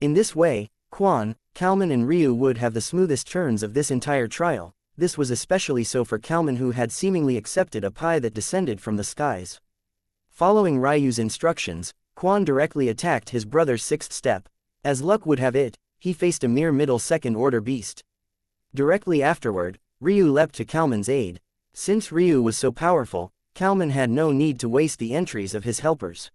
S1: In this way, Quan, Kalman and Ryu would have the smoothest turns of this entire trial. This was especially so for Kalman, who had seemingly accepted a pie that descended from the skies. Following Ryu's instructions, Quan directly attacked his brother's 6th step. As luck would have it, he faced a mere middle 2nd order beast. Directly afterward, Ryu leapt to Kalman's aid. Since Ryu was so powerful, Kalman had no need to waste the entries of his helpers.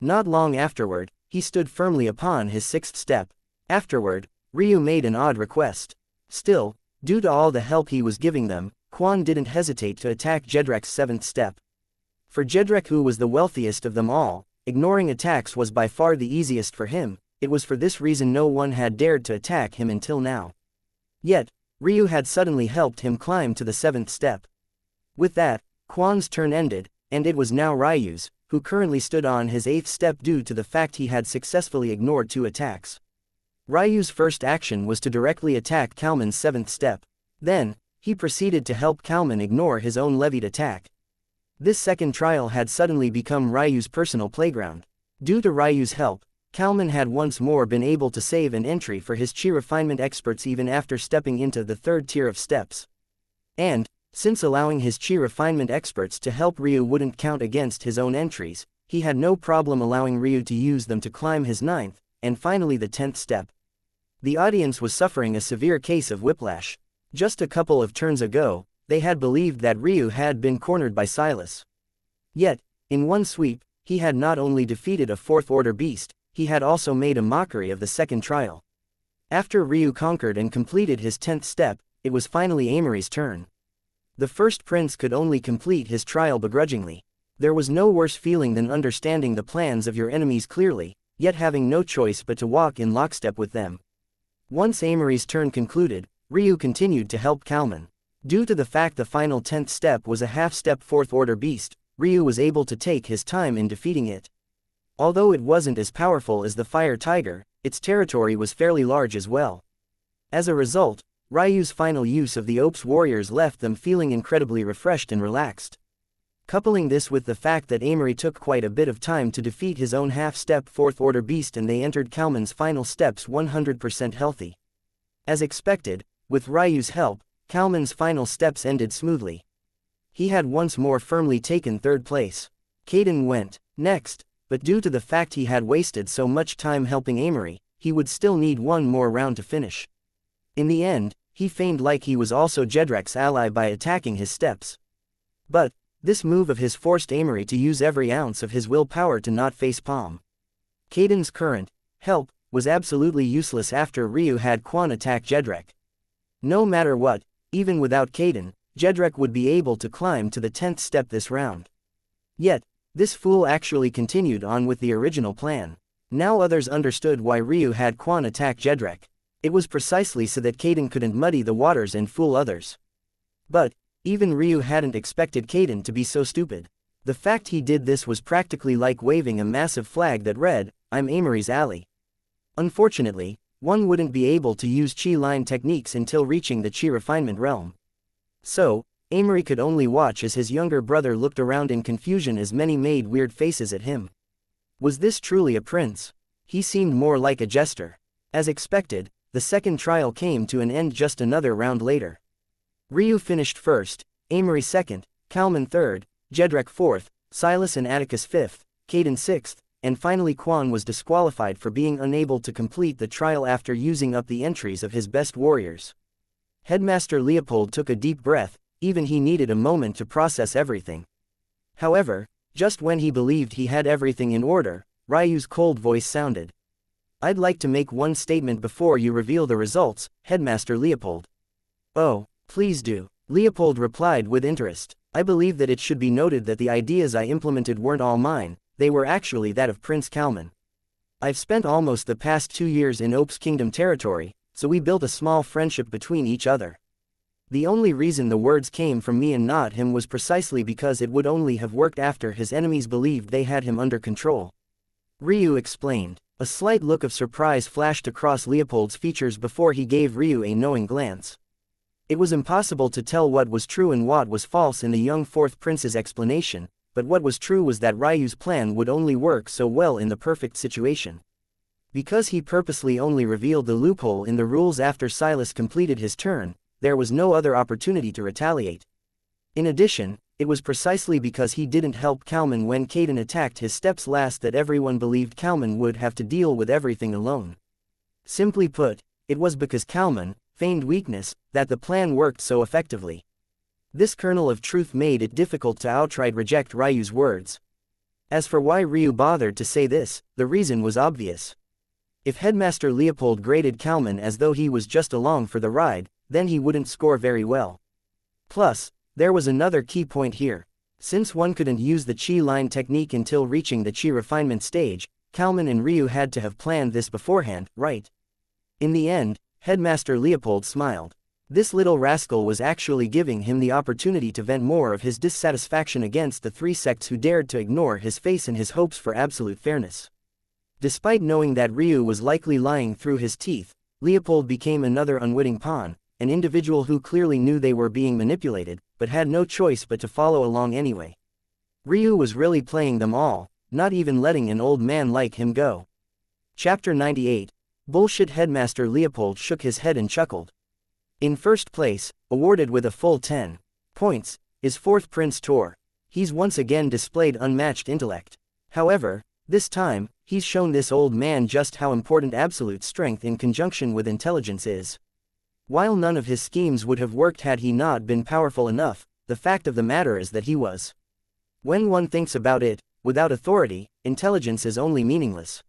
S1: Not long afterward, he stood firmly upon his 6th step. Afterward, Ryu made an odd request. Still, due to all the help he was giving them, Quan didn't hesitate to attack Jedrek's 7th step. For Jedrek, who was the wealthiest of them all, ignoring attacks was by far the easiest for him. It was for this reason no one had dared to attack him until now. Yet, Ryu had suddenly helped him climb to the 7th step. With that, Quan's turn ended, and it was now Ryu's, who currently stood on his 8th step due to the fact he had successfully ignored 2 attacks. Ryu's first action was to directly attack Kalman's 7th step. Then, he proceeded to help Kalman ignore his own levied attack. This second trial had suddenly become Ryu's personal playground. Due to Ryu's help, Kalman had once more been able to save an entry for his chi refinement experts even after stepping into the 3rd tier of steps. And, since allowing his chi refinement experts to help Ryu wouldn't count against his own entries, he had no problem allowing Ryu to use them to climb his 9th, and finally the 10th step. The audience was suffering a severe case of whiplash. Just a couple of turns ago, they had believed that Ryu had been cornered by Silas. Yet, in one sweep, he had not only defeated a 4th order beast, he had also made a mockery of the second trial. After Ryu conquered and completed his 10th step, it was finally Amory's turn. The first prince could only complete his trial begrudgingly. There was no worse feeling than understanding the plans of your enemies clearly, yet having no choice but to walk in lockstep with them. Once Amory's turn concluded, Ryu continued to help Kalman. Due to the fact the final 10th step was a half-step 4th order beast, Ryu was able to take his time in defeating it. Although it wasn't as powerful as the Fire Tiger, its territory was fairly large as well. As a result, Ryu's final use of the Ops warriors left them feeling incredibly refreshed and relaxed. Coupling this with the fact that Amory took quite a bit of time to defeat his own half-step 4th order beast, and they entered Kalman's final steps 100% healthy. As expected, with Ryu's help, Kalman's final steps ended smoothly. He had once more firmly taken 3rd place. Kaden went next, but due to the fact he had wasted so much time helping Amory, he would still need one more round to finish. In the end, he feigned like he was also Jedrek's ally by attacking his steps. But, this move of his forced Amory to use every ounce of his willpower to not facepalm. Kaden's current help was absolutely useless after Ryu had Quan attack Jedrek. No matter what, even without Kaden, Jedrek would be able to climb to the 10th step this round. Yet, this fool actually continued on with the original plan. Now others understood why Ryu had Quan attack Jedrek. It was precisely so that Kaden couldn't muddy the waters and fool others. But, even Ryu hadn't expected Kaden to be so stupid. The fact he did this was practically like waving a massive flag that read, "I'm Amory's ally." Unfortunately, one wouldn't be able to use Qi line techniques until reaching the Qi refinement realm. So, Amory could only watch as his younger brother looked around in confusion as many made weird faces at him. Was this truly a prince? He seemed more like a jester. As expected, the second trial came to an end just another round later. Ryu finished first, Amory second, Kalman third, Jedrek fourth, Silas and Atticus fifth, Kaden sixth, and finally Quan was disqualified for being unable to complete the trial after using up the entries of his best warriors. Headmaster Leopold took a deep breath, even he needed a moment to process everything. However, just when he believed he had everything in order, Ryu's cold voice sounded. "I'd like to make one statement before you reveal the results, Headmaster Leopold." "Oh, please do," Leopold replied with interest. "I believe that it should be noted that the ideas I implemented weren't all mine, they were actually that of Prince Kalman. I've spent almost the past 2 years in Ope's kingdom territory, so we built a small friendship between each other. The only reason the words came from me and not him was precisely because it would only have worked after his enemies believed they had him under control." Ryu explained. A slight look of surprise flashed across Leopold's features before he gave Ryu a knowing glance. It was impossible to tell what was true and what was false in the young fourth prince's explanation, but what was true was that Ryu's plan would only work so well in the perfect situation. Because he purposely only revealed the loophole in the rules after Silas completed his turn, there was no other opportunity to retaliate. In addition, it was precisely because he didn't help Kalman when Kaden attacked his steps last that everyone believed Kalman would have to deal with everything alone. Simply put, it was because Kalman feigned weakness that the plan worked so effectively. This kernel of truth made it difficult to outright reject Ryu's words. As for why Ryu bothered to say this, the reason was obvious. If Headmaster Leopold graded Kalman as though he was just along for the ride, then he wouldn't score very well. Plus, there was another key point here. Since one couldn't use the Qi line technique until reaching the Qi refinement stage, Kalman and Ryu had to have planned this beforehand, right? In the end, Headmaster Leopold smiled. This little rascal was actually giving him the opportunity to vent more of his dissatisfaction against the three sects who dared to ignore his face and his hopes for absolute fairness. Despite knowing that Ryu was likely lying through his teeth, Leopold became another unwitting pawn, an individual who clearly knew they were being manipulated, but had no choice but to follow along anyway. Ryu was really playing them all, not even letting an old man like him go. Chapter 98. Bullshit. Headmaster Leopold shook his head and chuckled. In first place, awarded with a full 10 points, is fourth Prince Tor. He's once again displayed unmatched intellect. However, this time, he's shown this old man just how important absolute strength in conjunction with intelligence is. While none of his schemes would have worked had he not been powerful enough, the fact of the matter is that he was. When one thinks about it, without authority, intelligence is only meaningless.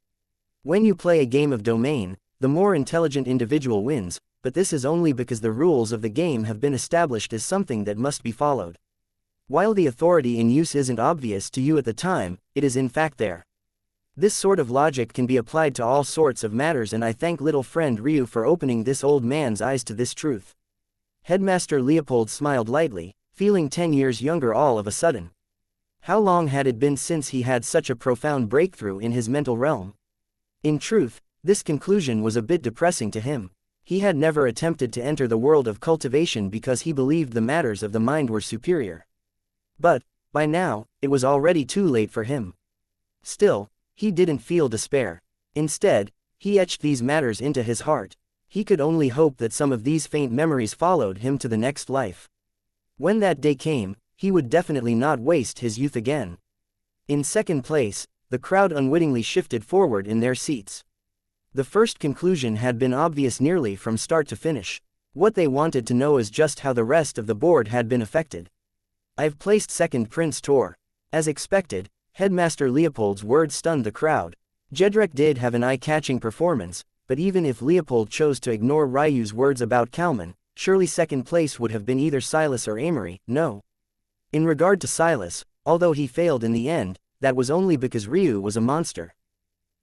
S1: When you play a game of domain, the more intelligent individual wins, but this is only because the rules of the game have been established as something that must be followed. While the authority in use isn't obvious to you at the time, it is in fact there. This sort of logic can be applied to all sorts of matters, and I thank little friend Ryu for opening this old man's eyes to this truth. Headmaster Leopold smiled lightly, feeling 10 years younger all of a sudden. How long had it been since he had such a profound breakthrough in his mental realm? In truth, this conclusion was a bit depressing to him. He had never attempted to enter the world of cultivation because he believed the matters of the mind were superior. But, by now, it was already too late for him. Still, he didn't feel despair. Instead, he etched these matters into his heart. He could only hope that some of these faint memories followed him to the next life. When that day came, he would definitely not waste his youth again. In second place, the crowd unwittingly shifted forward in their seats. The first conclusion had been obvious nearly from start to finish. What they wanted to know is just how the rest of the board had been affected. "I've placed second Prince Tor." As expected, Headmaster Leopold's words stunned the crowd. Jedrek did have an eye-catching performance, but even if Leopold chose to ignore Ryu's words about Kalman, surely second place would have been either Silas or Amory. No. In regard to Silas, although he failed in the end, that was only because Ryu was a monster.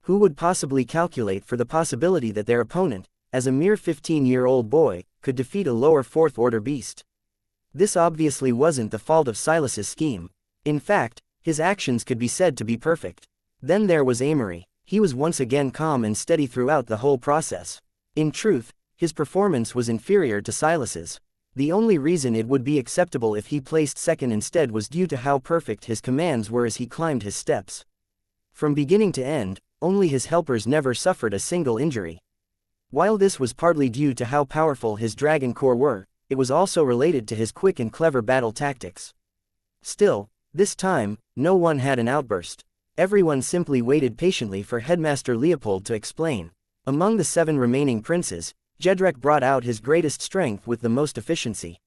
S1: Who would possibly calculate for the possibility that their opponent, as a mere 15-year-old boy, could defeat a lower fourth-order beast? This obviously wasn't the fault of Silas's scheme. In fact, his actions could be said to be perfect. Then there was Amory. He was once again calm and steady throughout the whole process. In truth, his performance was inferior to Silas's. The only reason it would be acceptable if he placed second instead was due to how perfect his commands were as he climbed his steps. From beginning to end, only his helpers never suffered a single injury. While this was partly due to how powerful his dragon core were, it was also related to his quick and clever battle tactics. Still, this time, no one had an outburst. Everyone simply waited patiently for Headmaster Leopold to explain. Among the 7 remaining princes, Jedrek brought out his greatest strength with the most efficiency.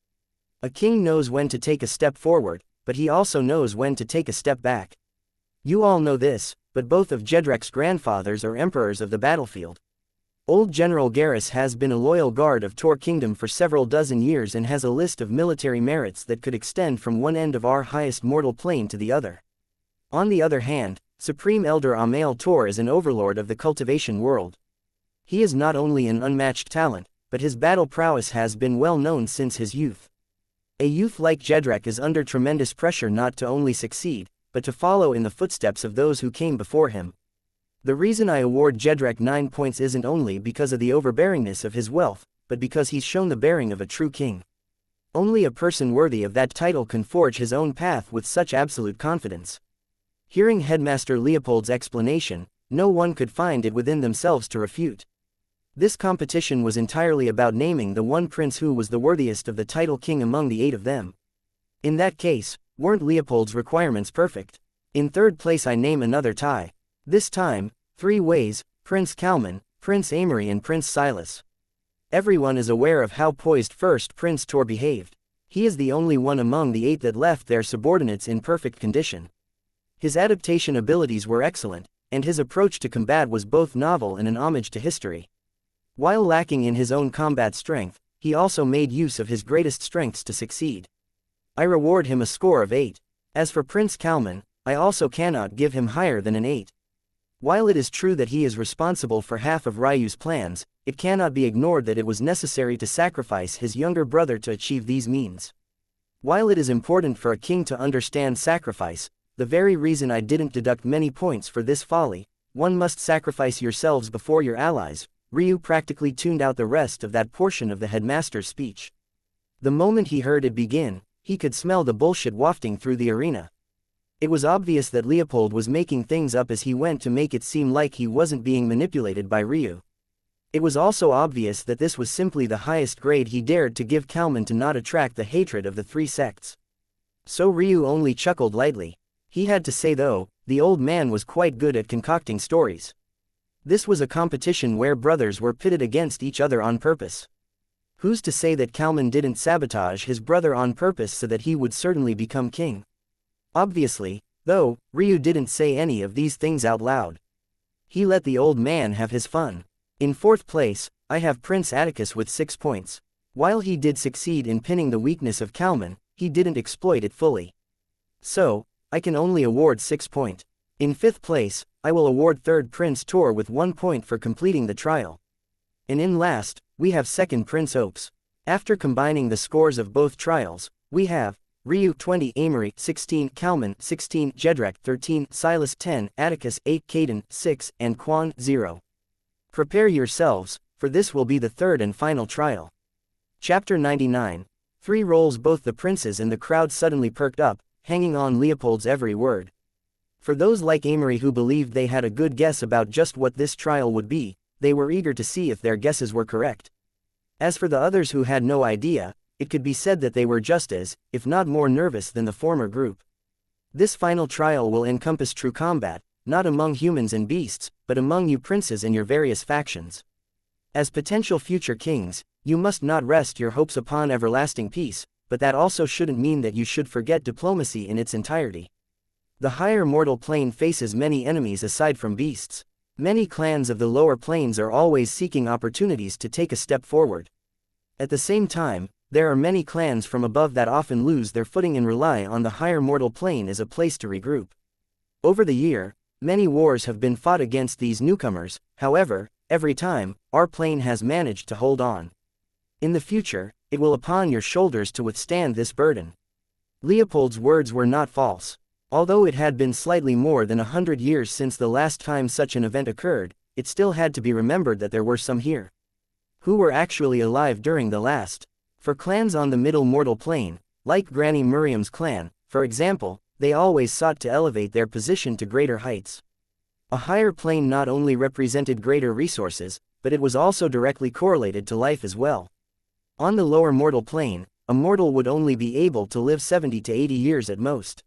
S1: A king knows when to take a step forward, but he also knows when to take a step back. You all know this, but both of Jedrek's grandfathers are emperors of the battlefield. Old General Garrus has been a loyal guard of Tor Kingdom for several dozen years and has a list of military merits that could extend from one end of our highest mortal plane to the other. On the other hand, Supreme Elder Amael Tor is an overlord of the cultivation world. He is not only an unmatched talent, but his battle prowess has been well known since his youth. A youth like Jedrek is under tremendous pressure not to only succeed, but to follow in the footsteps of those who came before him. The reason I award Jedrek 9 points isn't only because of the overbearingness of his wealth, but because he's shown the bearing of a true king. Only a person worthy of that title can forge his own path with such absolute confidence. Hearing Headmaster Leopold's explanation, no one could find it within themselves to refute. This competition was entirely about naming the one prince who was the worthiest of the title king among the 8 of them. In that case, weren't Leopold's requirements perfect? In third place I name another tie. This time, 3 ways: Prince Kalman, Prince Amory and Prince Silas. Everyone is aware of how poised first Prince Tor behaved. He is the only one among the 8 that left their subordinates in perfect condition. His adaptation abilities were excellent, and his approach to combat was both novel and an homage to history. While lacking in his own combat strength, he also made use of his greatest strengths to succeed. I reward him a score of 8. As for Prince Kalman, I also cannot give him higher than an 8. While it is true that he is responsible for half of Ryu's plans, it cannot be ignored that it was necessary to sacrifice his younger brother to achieve these means. While it is important for a king to understand sacrifice, the very reason I didn't deduct many points for this folly, one must sacrifice yourselves before your allies, Ryu practically tuned out the rest of that portion of the headmaster's speech. The moment he heard it begin, he could smell the bullshit wafting through the arena. It was obvious that Leopold was making things up as he went to make it seem like he wasn't being manipulated by Ryu. It was also obvious that this was simply the highest grade he dared to give Kalman to not attract the hatred of the 3 sects. So Ryu only chuckled lightly. He had to say though, the old man was quite good at concocting stories. This was a competition where brothers were pitted against each other on purpose. Who's to say that Kalman didn't sabotage his brother on purpose so that he would certainly become king? Obviously, though, Ryu didn't say any of these things out loud. He let the old man have his fun. In fourth place, I have Prince Atticus with 6 points. While he did succeed in pinning the weakness of Kalman, he didn't exploit it fully. So, I can only award 6 points. In fifth place, I will award third Prince Tor with 1 point for completing the trial. And in last, we have second Prince Oaks. After combining the scores of both trials, we have Ryu 20, Amory 16, Kalman 16, Jedrek 13, Silas 10, Atticus 8, Caden 6, and Quan 0. Prepare yourselves, for this will be the third and final trial. Chapter 99. 3 rolls. Both the princes and the crowd suddenly perked up, hanging on Leopold's every word. For those like Amory who believed they had a good guess about just what this trial would be, they were eager to see if their guesses were correct. As for the others who had no idea, it could be said that they were just as, if not more nervous than the former group. This final trial will encompass true combat, not among humans and beasts, but among you princes and your various factions. As potential future kings, you must not rest your hopes upon everlasting peace, but that also shouldn't mean that you should forget diplomacy in its entirety. The higher mortal plane faces many enemies aside from beasts. Many clans of the lower planes are always seeking opportunities to take a step forward. At the same time, there are many clans from above that often lose their footing and rely on the higher mortal plane as a place to regroup. Over the year, Many wars have been fought against these newcomers, however, every time, our plane has managed to hold on. In the future, it will upon your shoulders to withstand this burden. Leopold's words were not false. Although it had been slightly more than 100 years since the last time such an event occurred, it still had to be remembered that there were some here who were actually alive during the last. For clans on the middle mortal plane, like Granny Miriam's clan, for example, they always sought to elevate their position to greater heights. A higher plane not only represented greater resources, but it was also directly correlated to life as well. On the lower mortal plane, a mortal would only be able to live 70 to 80 years at most.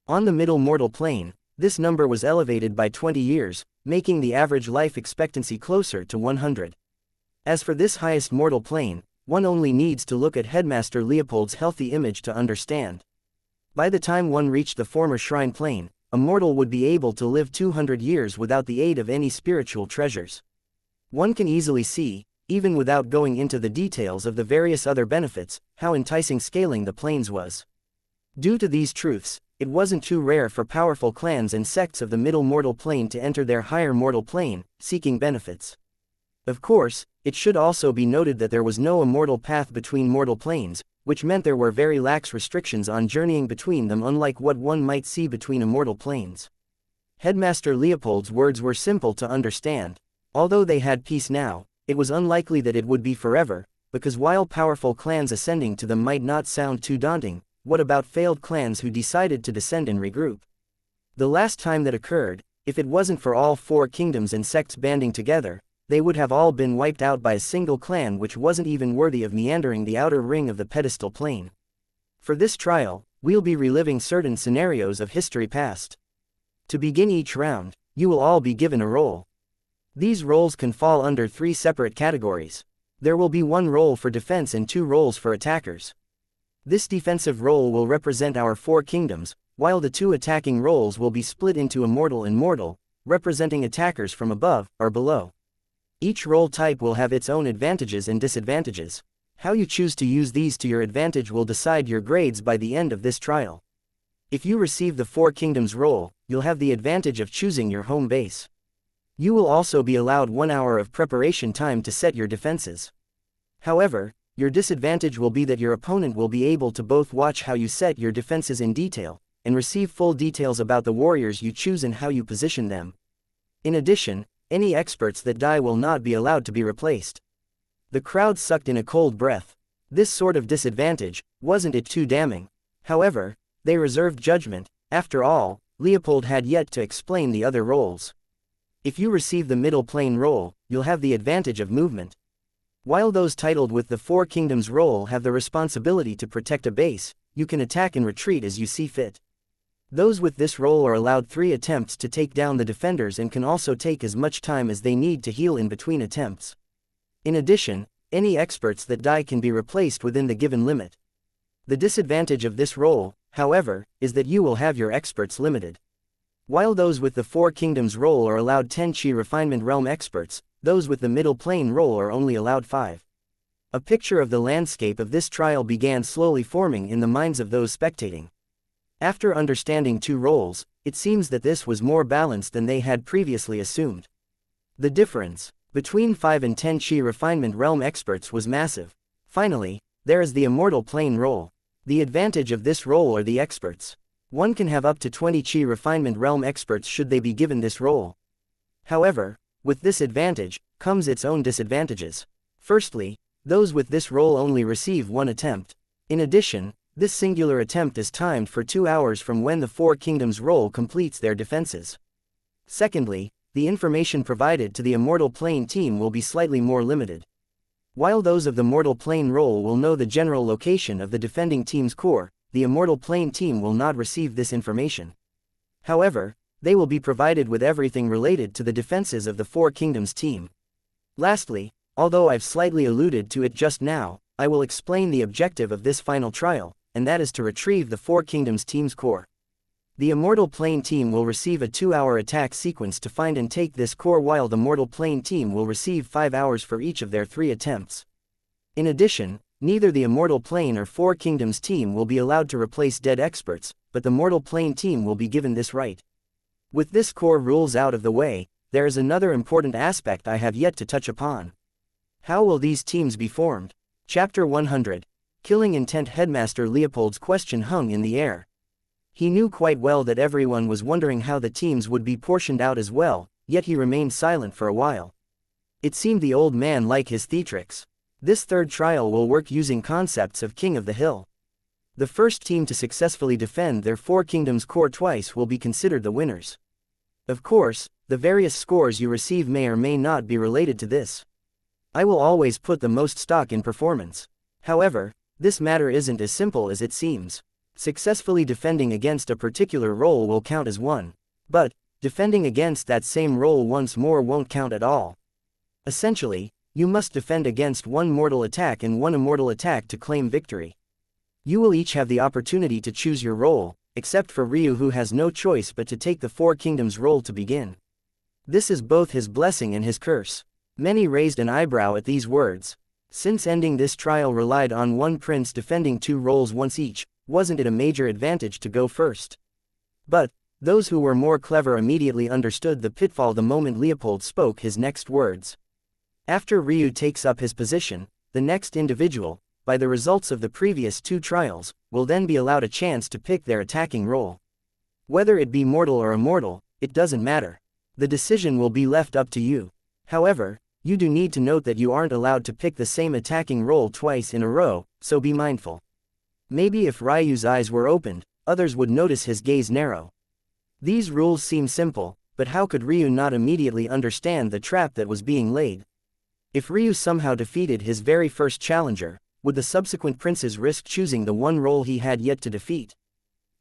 S1: On the middle mortal plane, this number was elevated by 20 years, making the average life expectancy closer to 100. As for this highest mortal plane, one only needs to look at Headmaster Leopold's healthy image to understand. By the time one reached the former shrine plane, a mortal would be able to live 200 years without the aid of any spiritual treasures. One can easily see, even without going into the details of the various other benefits, how enticing scaling the planes was. Due to these truths, it wasn't too rare for powerful clans and sects of the middle mortal plane to enter their higher mortal plane, seeking benefits. Of course, it should also be noted that there was no immortal path between mortal planes, which meant there were very lax restrictions on journeying between them, unlike what one might see between immortal planes. Headmaster Leopold's words were simple to understand. Although they had peace now, it was unlikely that it would be forever, because while powerful clans ascending to them might not sound too daunting, what about failed clans who decided to descend and regroup? The last time that occurred, if it wasn't for all four kingdoms and sects banding together, they would have all been wiped out by a single clan which wasn't even worthy of meandering the outer ring of the pedestal plane. For this trial, we'll be reliving certain scenarios of history past. To begin each round, you will all be given a role. These roles can fall under 3 separate categories. There will be 1 role for defense and 2 roles for attackers. This defensive role will represent our 4 kingdoms, while the 2 attacking roles will be split into immortal and mortal, representing attackers from above or below. Each role type will have its own advantages and disadvantages. How you choose to use these to your advantage will decide your grades by the end of this trial. If you receive the 4 kingdoms role, you'll have the advantage of choosing your home base. You will also be allowed 1 hour of preparation time to set your defenses. However, your disadvantage will be that your opponent will be able to both watch how you set your defenses in detail, and receive full details about the warriors you choose and how you position them. In addition, any experts that die will not be allowed to be replaced. The crowd sucked in a cold breath. This sort of disadvantage, wasn't it too damning? However, they reserved judgment. After all, Leopold had yet to explain the other roles. If you receive the middle plane role, you'll have the advantage of movement. While those titled with the 4 kingdoms role have the responsibility to protect a base, you can attack and retreat as you see fit. Those with this role are allowed 3 attempts to take down the defenders and can also take as much time as they need to heal in between attempts. In addition, any experts that die can be replaced within the given limit. The disadvantage of this role, however, is that you will have your experts limited. While those with the 4 kingdoms role are allowed 10 Chi Refinement Realm experts, those with the middle plane role are only allowed 5. A picture of the landscape of this trial began slowly forming in the minds of those spectating. After understanding 2 roles, it seems that this was more balanced than they had previously assumed. The difference between 5 and 10 Chi Refinement Realm experts was massive. Finally, there is the Immortal Plane role. The advantage of this role are the experts. One can have up to 20 Chi Refinement Realm experts should they be given this role. However, with this advantage, comes its own disadvantages. Firstly, those with this role only receive 1 attempt. In addition, this singular attempt is timed for 2 hours from when the 4 kingdoms role completes their defenses. Secondly, the information provided to the Immortal Plane team will be slightly more limited. While those of the Mortal Plane role will know the general location of the defending team's core, the Immortal Plane team will not receive this information. However, they will be provided with everything related to the defenses of the 4 kingdoms team. Lastly, although I've slightly alluded to it just now, I will explain the objective of this final trial, and that is to retrieve the 4 kingdoms team's core. The Immortal Plane team will receive a 2-hour attack sequence to find and take this core, while the Mortal Plane team will receive 5 hours for each of their 3 attempts. In addition, neither the Immortal Plane or 4 kingdoms team will be allowed to replace dead experts, but the Mortal Plane team will be given this right. With this core rules out of the way, there is another important aspect I have yet to touch upon. How will these teams be formed? Chapter 100. Killing Intent. Headmaster Leopold's question hung in the air. He knew quite well that everyone was wondering how the teams would be portioned out as well, yet he remained silent for a while. It seemed the old man liked his theatrics. This third trial will work using concepts of King of the Hill. The first team to successfully defend their 4 kingdoms core twice will be considered the winners. Of course, the various scores you receive may or may not be related to this. I will always put the most stock in performance. However, this matter isn't as simple as it seems. Successfully defending against a particular role will count as one. But, defending against that same role once more won't count at all. Essentially, you must defend against one mortal attack and one immortal attack to claim victory. You will each have the opportunity to choose your role, except for Ryu, who has no choice but to take the 4 kingdoms role to begin. This is both his blessing and his curse. Many raised an eyebrow at these words. Since ending this trial relied on one prince defending 2 roles once each, wasn't it a major advantage to go first? But, those who were more clever immediately understood the pitfall the moment Leopold spoke his next words. After Ryu takes up his position, the next individual, by the results of the previous 2 trials, will then be allowed a chance to pick their attacking role. Whether it be mortal or immortal, it doesn't matter. The decision will be left up to you. However, you do need to note that you aren't allowed to pick the same attacking role twice in a row, so be mindful. Maybe if Ryu's eyes were opened, others would notice his gaze narrow. These rules seem simple, but how could Ryu not immediately understand the trap that was being laid? If Ryu somehow defeated his very first challenger, would the subsequent princes risk choosing the one role he had yet to defeat?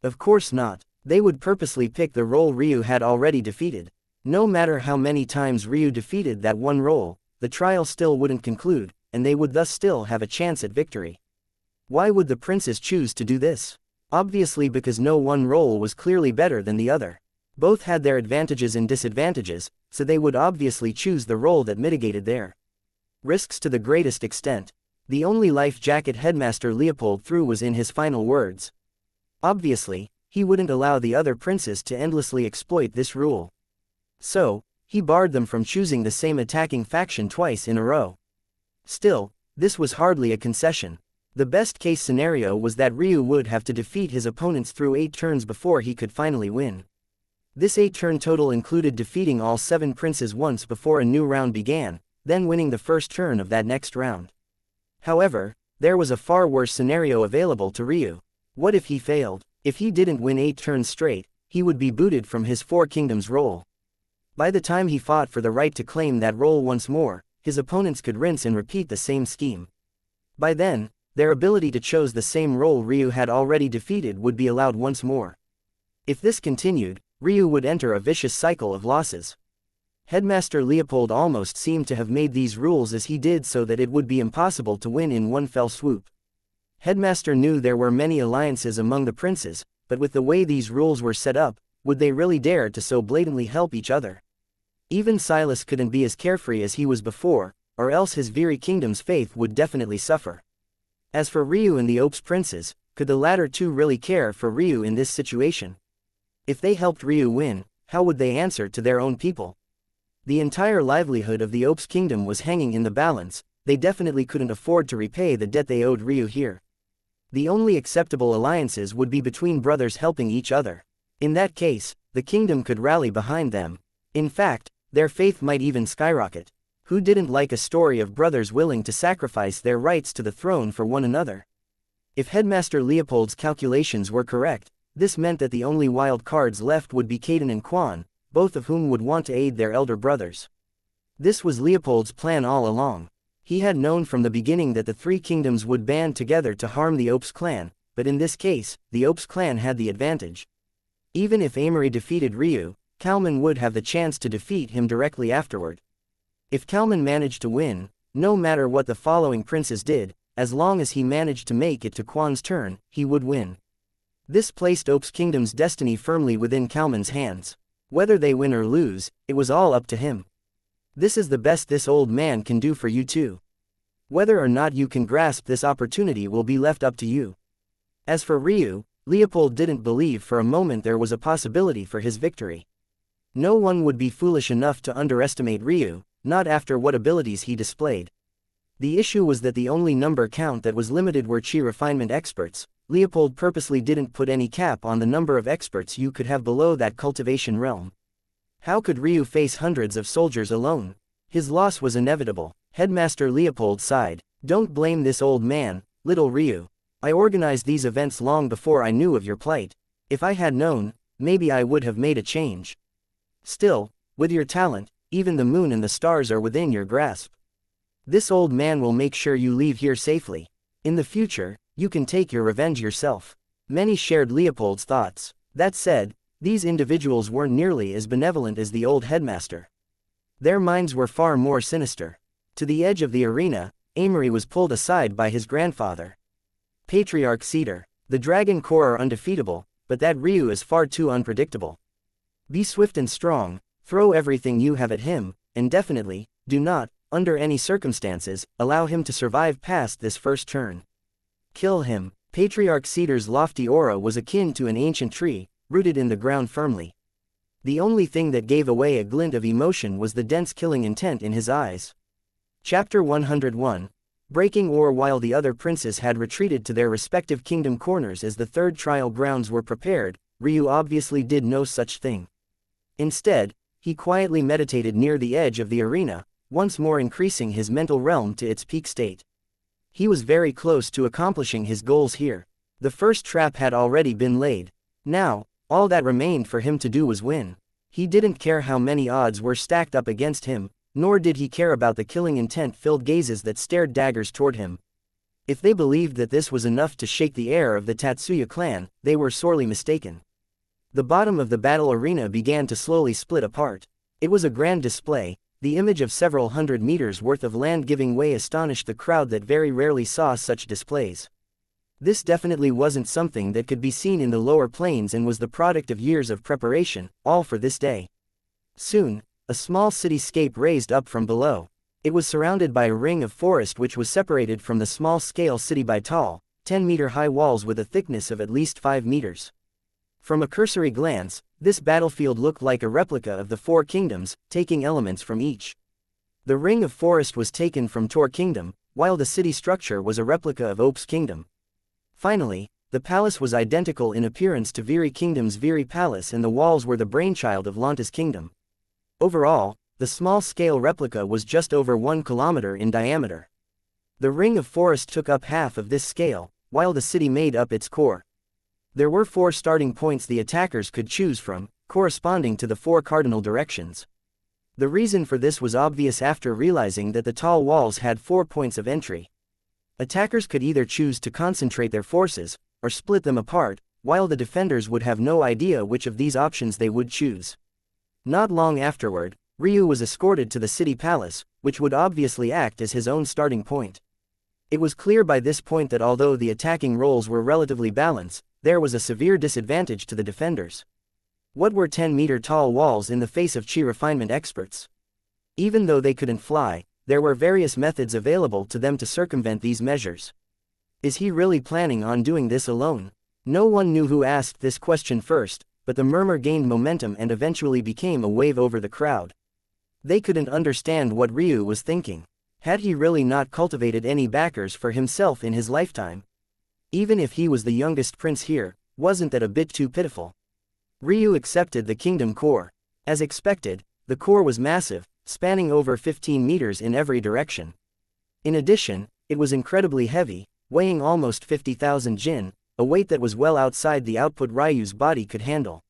S1: Of course not. They would purposely pick the role Ryu had already defeated. No matter how many times Ryu defeated that one role, the trial still wouldn't conclude, and they would thus still have a chance at victory. Why would the princes choose to do this? Obviously because no one role was clearly better than the other. Both had their advantages and disadvantages, so they would obviously choose the role that mitigated their risks to the greatest extent. The only life jacket Headmaster Leopold threw was in his final words. Obviously, he wouldn't allow the other princes to endlessly exploit this rule. So, he barred them from choosing the same attacking faction twice in a row. Still, this was hardly a concession. The best-case scenario was that Ryu would have to defeat his opponents through 8 turns before he could finally win. This 8-turn total included defeating all 7 princes once before a new round began, then winning the first turn of that next round. However, there was a far worse scenario available to Ryu. What if he failed? If he didn't win 8 turns straight, he would be booted from his 4 kingdoms role. By the time he fought for the right to claim that role once more, his opponents could rinse and repeat the same scheme. By then, their ability to choose the same role Ryu had already defeated would be allowed once more. If this continued, Ryu would enter a vicious cycle of losses. Headmaster Leopold almost seemed to have made these rules as he did so that it would be impossible to win in one fell swoop. Headmaster knew there were many alliances among the princes, but with the way these rules were set up, would they really dare to so blatantly help each other? Even Silas couldn't be as carefree as he was before, or else his very kingdom's faith would definitely suffer. As for Ryu and the Ops princes, could the latter two really care for Ryu in this situation? If they helped Ryu win, how would they answer to their own people? The entire livelihood of the Ops kingdom was hanging in the balance. They definitely couldn't afford to repay the debt they owed Ryu here. The only acceptable alliances would be between brothers helping each other. In that case, the kingdom could rally behind them. In fact, their faith might even skyrocket. Who didn't like a story of brothers willing to sacrifice their rights to the throne for one another? If Headmaster Leopold's calculations were correct, this meant that the only wild cards left would be Kaden and Quan, both of whom would want to aid their elder brothers. This was Leopold's plan all along. He had known from the beginning that the 3 kingdoms would band together to harm the Ops clan, but in this case, the Ops clan had the advantage. Even if Amory defeated Ryu, Kalman would have the chance to defeat him directly afterward. If Kalman managed to win, no matter what the following princes did, as long as he managed to make it to Quan's turn, he would win. This placed Ops kingdom's destiny firmly within Kalman's hands. Whether they win or lose, it was all up to him. This is the best this old man can do for you too. Whether or not you can grasp this opportunity will be left up to you. As for Ryu, Leopold didn't believe for a moment there was a possibility for his victory. No one would be foolish enough to underestimate Ryu, not after what abilities he displayed. The issue was that the only number count that was limited were chi refinement experts. Leopold purposely didn't put any cap on the number of experts you could have below that cultivation realm. How could Ryu face hundreds of soldiers alone? His loss was inevitable. Headmaster Leopold sighed. Don't blame this old man, little Ryu. I organized these events long before I knew of your plight. If I had known, maybe I would have made a change. Still, with your talent, even the moon and the stars are within your grasp. This old man will make sure you leave here safely. In the future, you can take your revenge yourself. Many shared Leopold's thoughts. That said, these individuals weren't nearly as benevolent as the old headmaster. Their minds were far more sinister. To the edge of the arena, Amory was pulled aside by his grandfather. Patriarch Cedar. The Dragon Corps are undefeatable, but that Ryu is far too unpredictable. Be swift and strong, throw everything you have at him, and definitely, do not, under any circumstances, allow him to survive past this first turn. Kill him. Patriarch Cedar's lofty aura was akin to an ancient tree, rooted in the ground firmly. The only thing that gave away a glint of emotion was the dense killing intent in his eyes. Chapter 101. Breaking War. While the other princes had retreated to their respective kingdom corners as the third trial grounds were prepared, Ryu obviously did no such thing. Instead, he quietly meditated near the edge of the arena, once more increasing his mental realm to its peak state. He was very close to accomplishing his goals here. The first trap had already been laid. Now, all that remained for him to do was win. He didn't care how many odds were stacked up against him, nor did he care about the killing intent-filled gazes that stared daggers toward him. If they believed that this was enough to shake the air of the Tatsuya clan, they were sorely mistaken. The bottom of the battle arena began to slowly split apart. It was a grand display. The image of several hundred meters worth of land giving way astonished the crowd that very rarely saw such displays. This definitely wasn't something that could be seen in the lower plains and was the product of years of preparation, all for this day. Soon, a small cityscape raised up from below. It was surrounded by a ring of forest which was separated from the small-scale city by tall, 10-meter-high walls with a thickness of at least 5 meters. From a cursory glance, this battlefield looked like a replica of the Four Kingdoms, taking elements from each. The ring of forest was taken from Tor Kingdom, while the city structure was a replica of Ope's Kingdom. Finally, the palace was identical in appearance to Viri Kingdom's Viri Palace, and the walls were the brainchild of Lanta's kingdom. Overall, the small-scale replica was just over 1 kilometer in diameter. The ring of forest took up half of this scale, while the city made up its core. There were 4 starting points the attackers could choose from, corresponding to the 4 cardinal directions. The reason for this was obvious after realizing that the tall walls had 4 points of entry. Attackers could either choose to concentrate their forces, or split them apart, while the defenders would have no idea which of these options they would choose. Not long afterward, Ryu was escorted to the city palace, which would obviously act as his own starting point. It was clear by this point that although the attacking roles were relatively balanced, there was a severe disadvantage to the defenders. What were 10-meter-tall walls in the face of chi refinement experts? Even though they couldn't fly, there were various methods available to them to circumvent these measures. Is he really planning on doing this alone? No one knew who asked this question first, but the murmur gained momentum and eventually became a wave over the crowd. They couldn't understand what Ryu was thinking. Had he really not cultivated any backers for himself in his lifetime? Even if he was the youngest prince here, wasn't that a bit too pitiful? Ryu accepted the kingdom core. As expected, the core was massive, spanning over 15 meters in every direction. In addition, it was incredibly heavy, weighing almost 50,000 jin, a weight that was well outside the output Ryu's body could handle.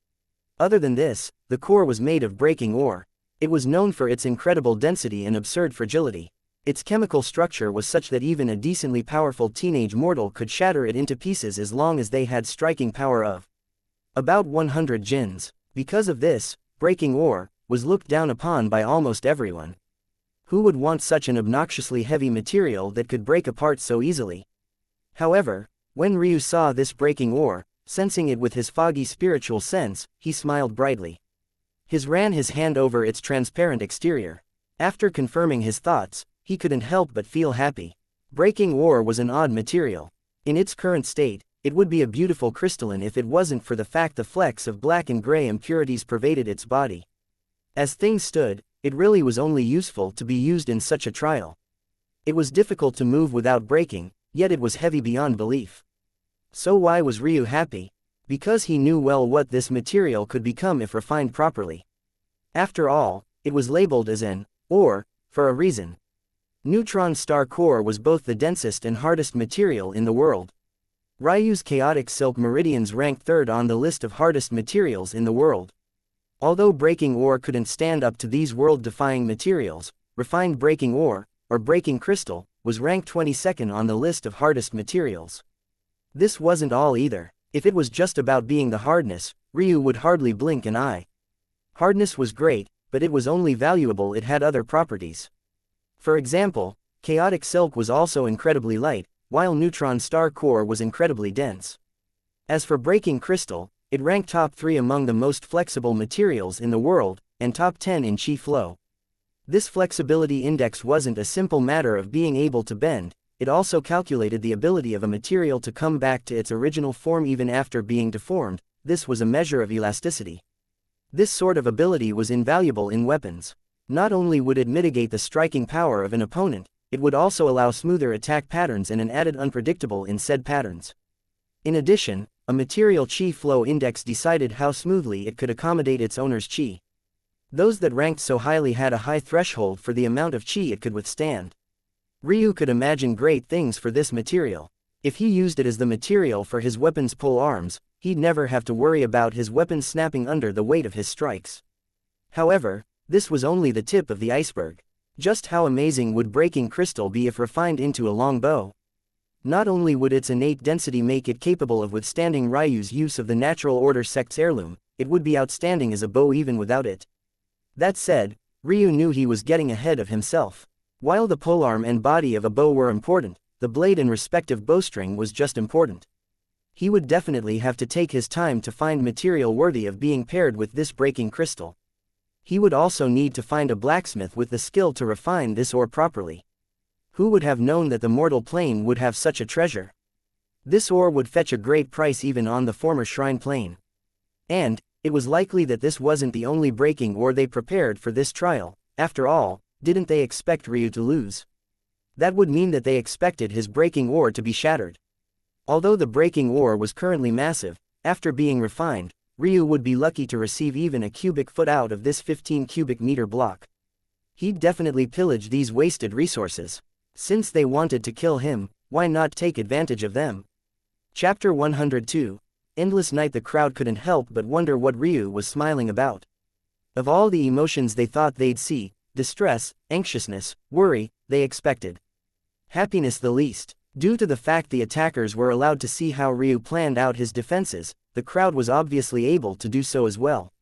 S1: Other than this, the core was made of breaking ore. It was known for its incredible density and absurd fragility. Its chemical structure was such that even a decently powerful teenage mortal could shatter it into pieces as long as they had striking power of about 100 jins. Because of this, breaking ore was looked down upon by almost everyone. Who would want such an obnoxiously heavy material that could break apart so easily? However, when Ryu saw this breaking ore, sensing it with his foggy spiritual sense, he smiled brightly. He ran his hand over its transparent exterior. After confirming his thoughts, he couldn't help but feel happy. Breaking ore was an odd material. In its current state, it would be a beautiful crystalline if it wasn't for the fact the flecks of black and gray impurities pervaded its body. As things stood, it really was only useful to be used in such a trial. It was difficult to move without breaking, yet it was heavy beyond belief. So why was Ryu happy? Because he knew well what this material could become if refined properly. After all, it was labeled as an ore, for a reason. Neutron star core was both the densest and hardest material in the world. Ryu's chaotic silk meridians ranked third on the list of hardest materials in the world. Although breaking ore couldn't stand up to these world-defying materials, refined breaking ore, or breaking crystal, was ranked 22nd on the list of hardest materials. This wasn't all either. If it was just about being the hardness, Ryu would hardly blink an eye. Hardness was great, but it was only valuable it had other properties. For example, chaotic silk was also incredibly light, while neutron star core was incredibly dense. As for breaking crystal, it ranked top 3 among the most flexible materials in the world, and top 10 in chi flow. This flexibility index wasn't a simple matter of being able to bend, it also calculated the ability of a material to come back to its original form even after being deformed. This was a measure of elasticity. This sort of ability was invaluable in weapons. Not only would it mitigate the striking power of an opponent, it would also allow smoother attack patterns and an added unpredictable in said patterns. In addition, a material chi flow index decided how smoothly it could accommodate its owner's chi. Those that ranked so highly had a high threshold for the amount of chi it could withstand. Ryu could imagine great things for this material. If he used it as the material for his weapon's pole arms, he'd never have to worry about his weapon snapping under the weight of his strikes. However, this was only the tip of the iceberg. Just how amazing would breaking crystal be if refined into a long bow? Not only would its innate density make it capable of withstanding Ryu's use of the Natural Order sect's heirloom, it would be outstanding as a bow even without it. That said, Ryu knew he was getting ahead of himself. While the polearm and body of a bow were important, the blade and respective bowstring was just important. He would definitely have to take his time to find material worthy of being paired with this breaking crystal. He would also need to find a blacksmith with the skill to refine this ore properly. Who would have known that the mortal plane would have such a treasure? This ore would fetch a great price even on the former shrine plane. And it was likely that this wasn't the only breaking ore they prepared for this trial. After all, didn't they expect Ryu to lose? That would mean that they expected his breaking ore to be shattered. Although the breaking ore was currently massive, after being refined, Ryu would be lucky to receive even a cubic foot out of this 15 cubic meter block. He'd definitely pillage these wasted resources. Since they wanted to kill him, why not take advantage of them? Chapter 102. Endless Night. The crowd couldn't help but wonder what Ryu was smiling about. Of all the emotions they thought they'd see, distress, anxiousness, worry, they expected happiness the least. Due to the fact the attackers were allowed to see how Ryu planned out his defenses, the crowd was obviously able to do so as well.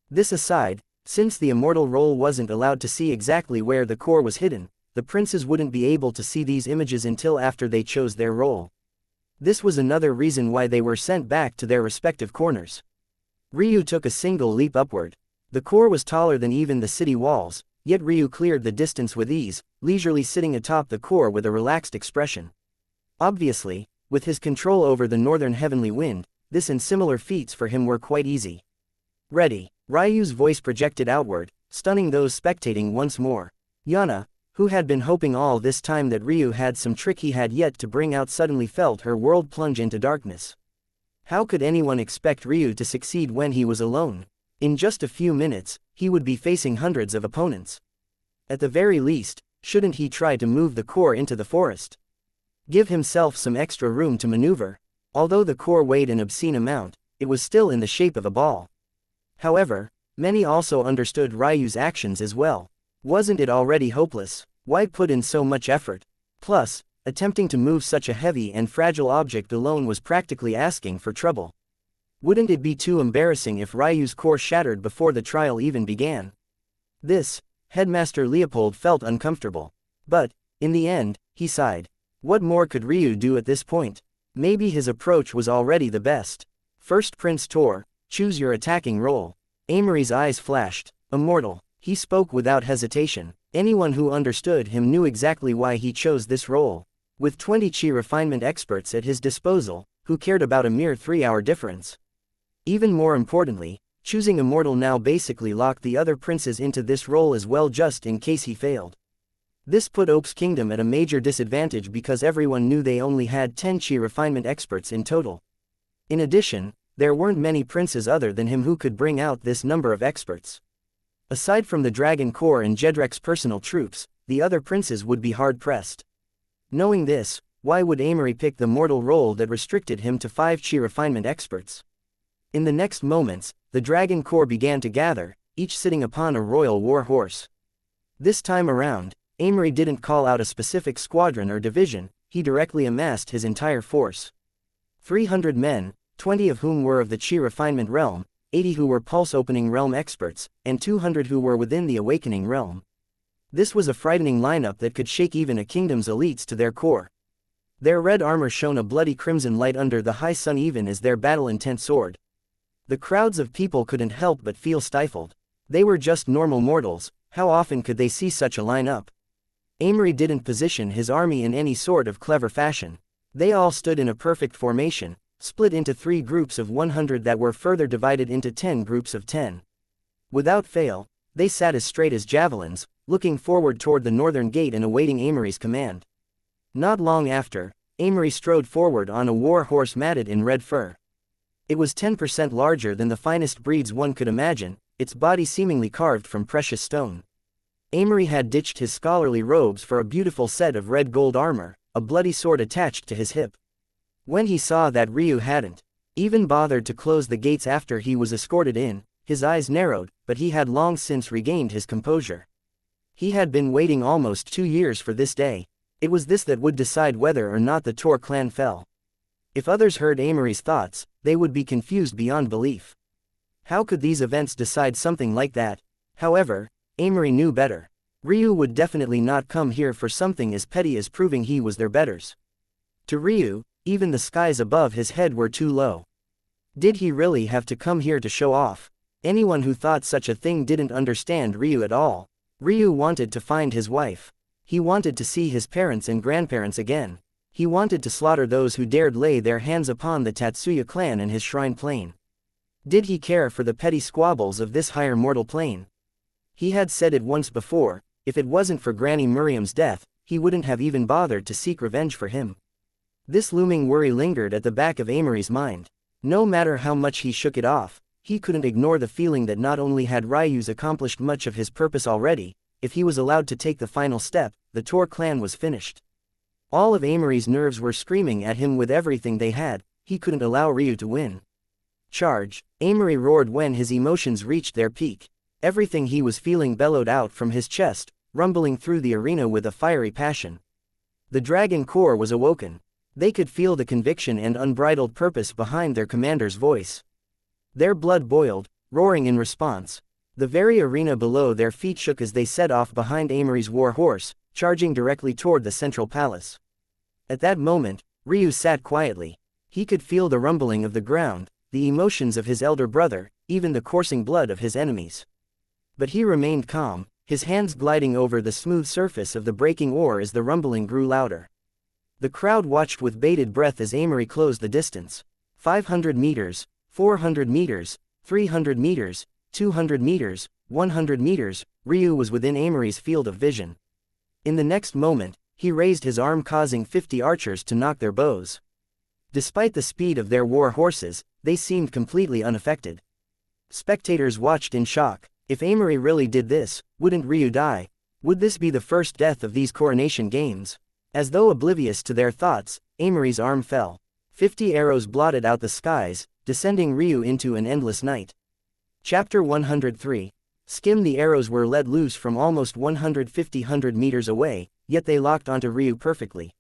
S1: This aside, since the immortal role wasn't allowed to see exactly where the core was hidden, the princes wouldn't be able to see these images until after they chose their role. This was another reason why they were sent back to their respective corners. Ryu took a single leap upward. The core was taller than even the city walls, yet Ryu cleared the distance with ease, leisurely sitting atop the core with a relaxed expression. Obviously, with his control over the northern heavenly wind, this and similar feats for him were quite easy. Ready. Ryu's voice projected outward, stunning those spectating once more. Yana, who had been hoping all this time that Ryu had some trick he had yet to bring out, suddenly felt her world plunge into darkness. How could anyone expect Ryu to succeed when he was alone? In just a few minutes, he would be facing hundreds of opponents. At the very least, shouldn't he try to move the core into the forest? Give himself some extra room to maneuver. Although the core weighed an obscene amount, it was still in the shape of a ball. However, many also understood Ryu's actions as well. Wasn't it already hopeless? Why put in so much effort? Plus, attempting to move such a heavy and fragile object alone was practically asking for trouble. Wouldn't it be too embarrassing if Ryu's core shattered before the trial even began? This, Headmaster Leopold felt uncomfortable. But, in the end, he sighed. What more could Ryu do at this point? Maybe his approach was already the best. First Prince Tor, choose your attacking role. Amory's eyes flashed. Immortal. He spoke without hesitation. Anyone who understood him knew exactly why he chose this role. With 20 chi refinement experts at his disposal, who cared about a mere 3-hour difference? Even more importantly, Choosing immortal now basically locked the other princes into this role as well just in case he failed. This put Oak's kingdom at a major disadvantage because everyone knew they only had 10 chi refinement experts in total. In addition, there weren't many princes other than him who could bring out this number of experts. Aside from the Dragon Corps and Jedrek's personal troops, the other princes would be hard-pressed. Knowing this, why would Amory pick the mortal role that restricted him to 5 chi refinement experts? In the next moments, the Dragon Corps began to gather, each sitting upon a royal war horse. This time around, Amory didn't call out a specific squadron or division, he directly amassed his entire force. 300 men, 20 of whom were of the chi refinement realm, 80 who were pulse-opening realm experts, and 200 who were within the awakening realm. This was a frightening lineup that could shake even a kingdom's elites to their core. Their red armor shone a bloody crimson light under the high sun even as their battle-intent soared. The crowds of people couldn't help but feel stifled. They were just normal mortals, how often could they see such a lineup? Amory didn't position his army in any sort of clever fashion. They all stood in a perfect formation, split into 3 groups of 100 that were further divided into 10 groups of 10. Without fail, they sat as straight as javelins, looking forward toward the northern gate and awaiting Amory's command. Not long after, Amory strode forward on a war horse matted in red fur. It was 10% larger than the finest breeds one could imagine, its body seemingly carved from precious stone. Amory had ditched his scholarly robes for a beautiful set of red gold armor, a bloody sword attached to his hip. When he saw that Ryu hadn't even bothered to close the gates after he was escorted in, his eyes narrowed, but he had long since regained his composure. He had been waiting almost 2 years for this day. It was this that would decide whether or not the Tor clan fell. If others heard Amory's thoughts, they would be confused beyond belief. How could these events decide something like that? However, Amory knew better. Ryu would definitely not come here for something as petty as proving he was their betters. To Ryu, even the skies above his head were too low. Did he really have to come here to show off? Anyone who thought such a thing didn't understand Ryu at all. Ryu wanted to find his wife. He wanted to see his parents and grandparents again. He wanted to slaughter those who dared lay their hands upon the Tatsuya clan and his shrine plane. Did he care for the petty squabbles of this higher mortal plane? He had said it once before, if it wasn't for Granny Miriam's death, he wouldn't have even bothered to seek revenge for him. This looming worry lingered at the back of Amory's mind. No matter how much he shook it off, he couldn't ignore the feeling that not only had Ryu's accomplished much of his purpose already, if he was allowed to take the final step, the Tor clan was finished. All of Amory's nerves were screaming at him with everything they had, he couldn't allow Ryu to win. Charge! Amory roared when his emotions reached their peak. Everything he was feeling bellowed out from his chest, rumbling through the arena with a fiery passion. The Dragon Corps was awoken. They could feel the conviction and unbridled purpose behind their commander's voice. Their blood boiled, roaring in response. The very arena below their feet shook as they set off behind Amory's war horse, charging directly toward the central palace. At that moment, Ryu sat quietly. He could feel the rumbling of the ground, the emotions of his elder brother, even the coursing blood of his enemies. But he remained calm, his hands gliding over the smooth surface of the breaking ore as the rumbling grew louder. The crowd watched with bated breath as Amory closed the distance. 500 meters, 400 meters, 300 meters, 200 meters, 100 meters, Ryu was within Amory's field of vision. In the next moment, he raised his arm causing 50 archers to knock their bows. Despite the speed of their war horses, they seemed completely unaffected. Spectators watched in shock. If Amory really did this, wouldn't Ryu die? Would this be the first death of these coronation games? As though oblivious to their thoughts, Amory's arm fell. 50 arrows blotted out the skies, descending Ryu into an endless night. Chapter 103. Skim. The arrows were let loose from almost 150 meters away, yet they locked onto Ryu perfectly.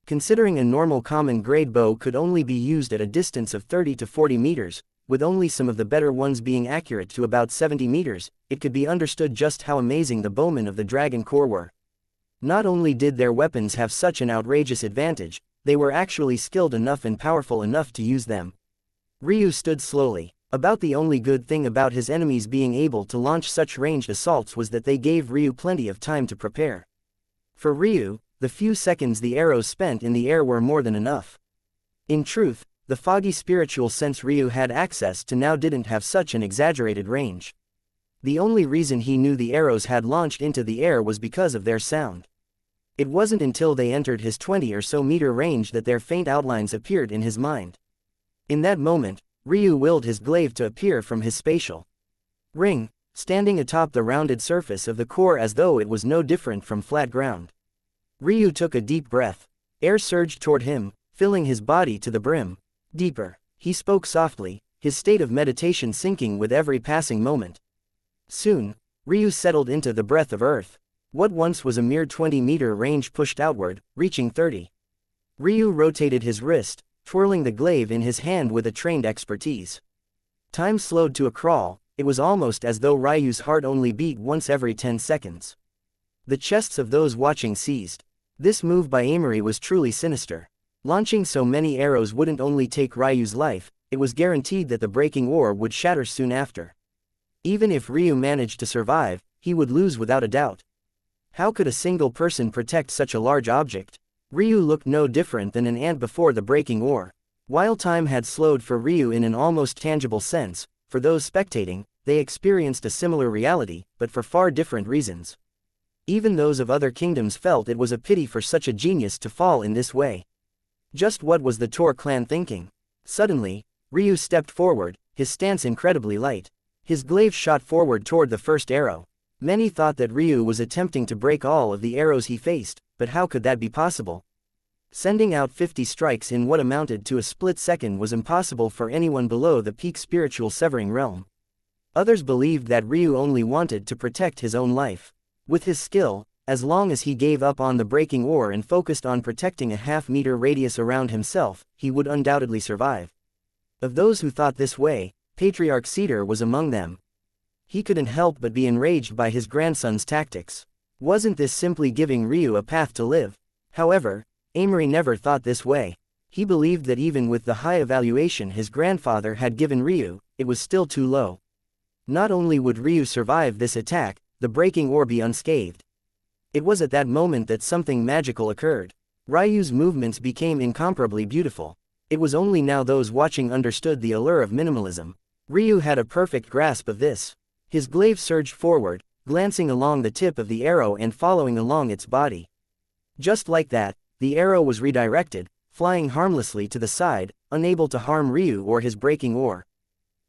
S1: Considering a normal common grade bow could only be used at a distance of 30 to 40 meters, with only some of the better ones being accurate to about 70 meters, it could be understood just how amazing the bowmen of the Dragon Corps were. Not only did their weapons have such an outrageous advantage, they were actually skilled enough and powerful enough to use them. Ryu stood slowly. About the only good thing about his enemies being able to launch such ranged assaults was that they gave Ryu plenty of time to prepare. For Ryu, the few seconds the arrows spent in the air were more than enough. In truth, The foggy spiritual sense Ryu had access to now didn't have such an exaggerated range. The only reason he knew the arrows had launched into the air was because of their sound. It wasn't until they entered his 20 or so meter range that their faint outlines appeared in his mind. In that moment, Ryu willed his glaive to appear from his spatial ring, standing atop the rounded surface of the core as though it was no different from flat ground. Ryu took a deep breath. Air surged toward him, filling his body to the brim. Deeper. He spoke softly, his state of meditation sinking with every passing moment. Soon, Ryu settled into the breath of earth. What once was a mere 20-meter range pushed outward, reaching 30. Ryu rotated his wrist, twirling the glaive in his hand with a trained expertise. Time slowed to a crawl. It was almost as though Ryu's heart only beat once every 10 seconds. The chests of those watching seized. This move by Amory was truly sinister. Launching so many arrows wouldn't only take Ryu's life, it was guaranteed that the breaking ore would shatter soon after. Even if Ryu managed to survive, he would lose without a doubt. How could a single person protect such a large object? Ryu looked no different than an ant before the breaking ore. While time had slowed for Ryu in an almost tangible sense, for those spectating, they experienced a similar reality, but for far different reasons. Even those of other kingdoms felt it was a pity for such a genius to fall in this way. Just what was the Tor clan thinking? Suddenly, Ryu stepped forward, his stance incredibly light. His glaive shot forward toward the first arrow. Many thought that Ryu was attempting to break all of the arrows he faced, but how could that be possible? Sending out 50 strikes in what amounted to a split second was impossible for anyone below the peak spiritual severing realm. Others believed that Ryu only wanted to protect his own life. With his skill, as long as he gave up on the breaking ore and focused on protecting a half-meter radius around himself, he would undoubtedly survive. Of those who thought this way, Patriarch Cedar was among them. He couldn't help but be enraged by his grandson's tactics. Wasn't this simply giving Ryu a path to live? However, Amory never thought this way. He believed that even with the high evaluation his grandfather had given Ryu, it was still too low. Not only would Ryu survive this attack, the breaking ore be unscathed. It was at that moment that something magical occurred. Ryu's movements became incomparably beautiful. It was only now those watching understood the allure of minimalism. Ryu had a perfect grasp of this. His glaive surged forward, glancing along the tip of the arrow and following along its body. Just like that, the arrow was redirected, flying harmlessly to the side, unable to harm Ryu or his breaking ore.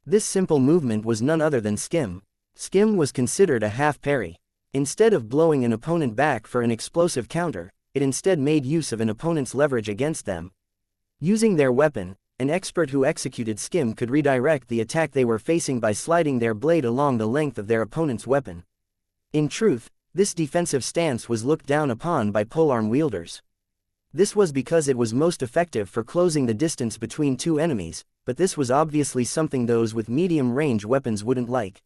S1: This simple movement was none other than skim. Skim was considered a half parry. Instead of blowing an opponent back for an explosive counter, it instead made use of an opponent's leverage against them. Using their weapon, an expert who executed skim could redirect the attack they were facing by sliding their blade along the length of their opponent's weapon. In truth, this defensive stance was looked down upon by polearm wielders. This was because it was most effective for closing the distance between two enemies, but this was obviously something those with medium-range weapons wouldn't like.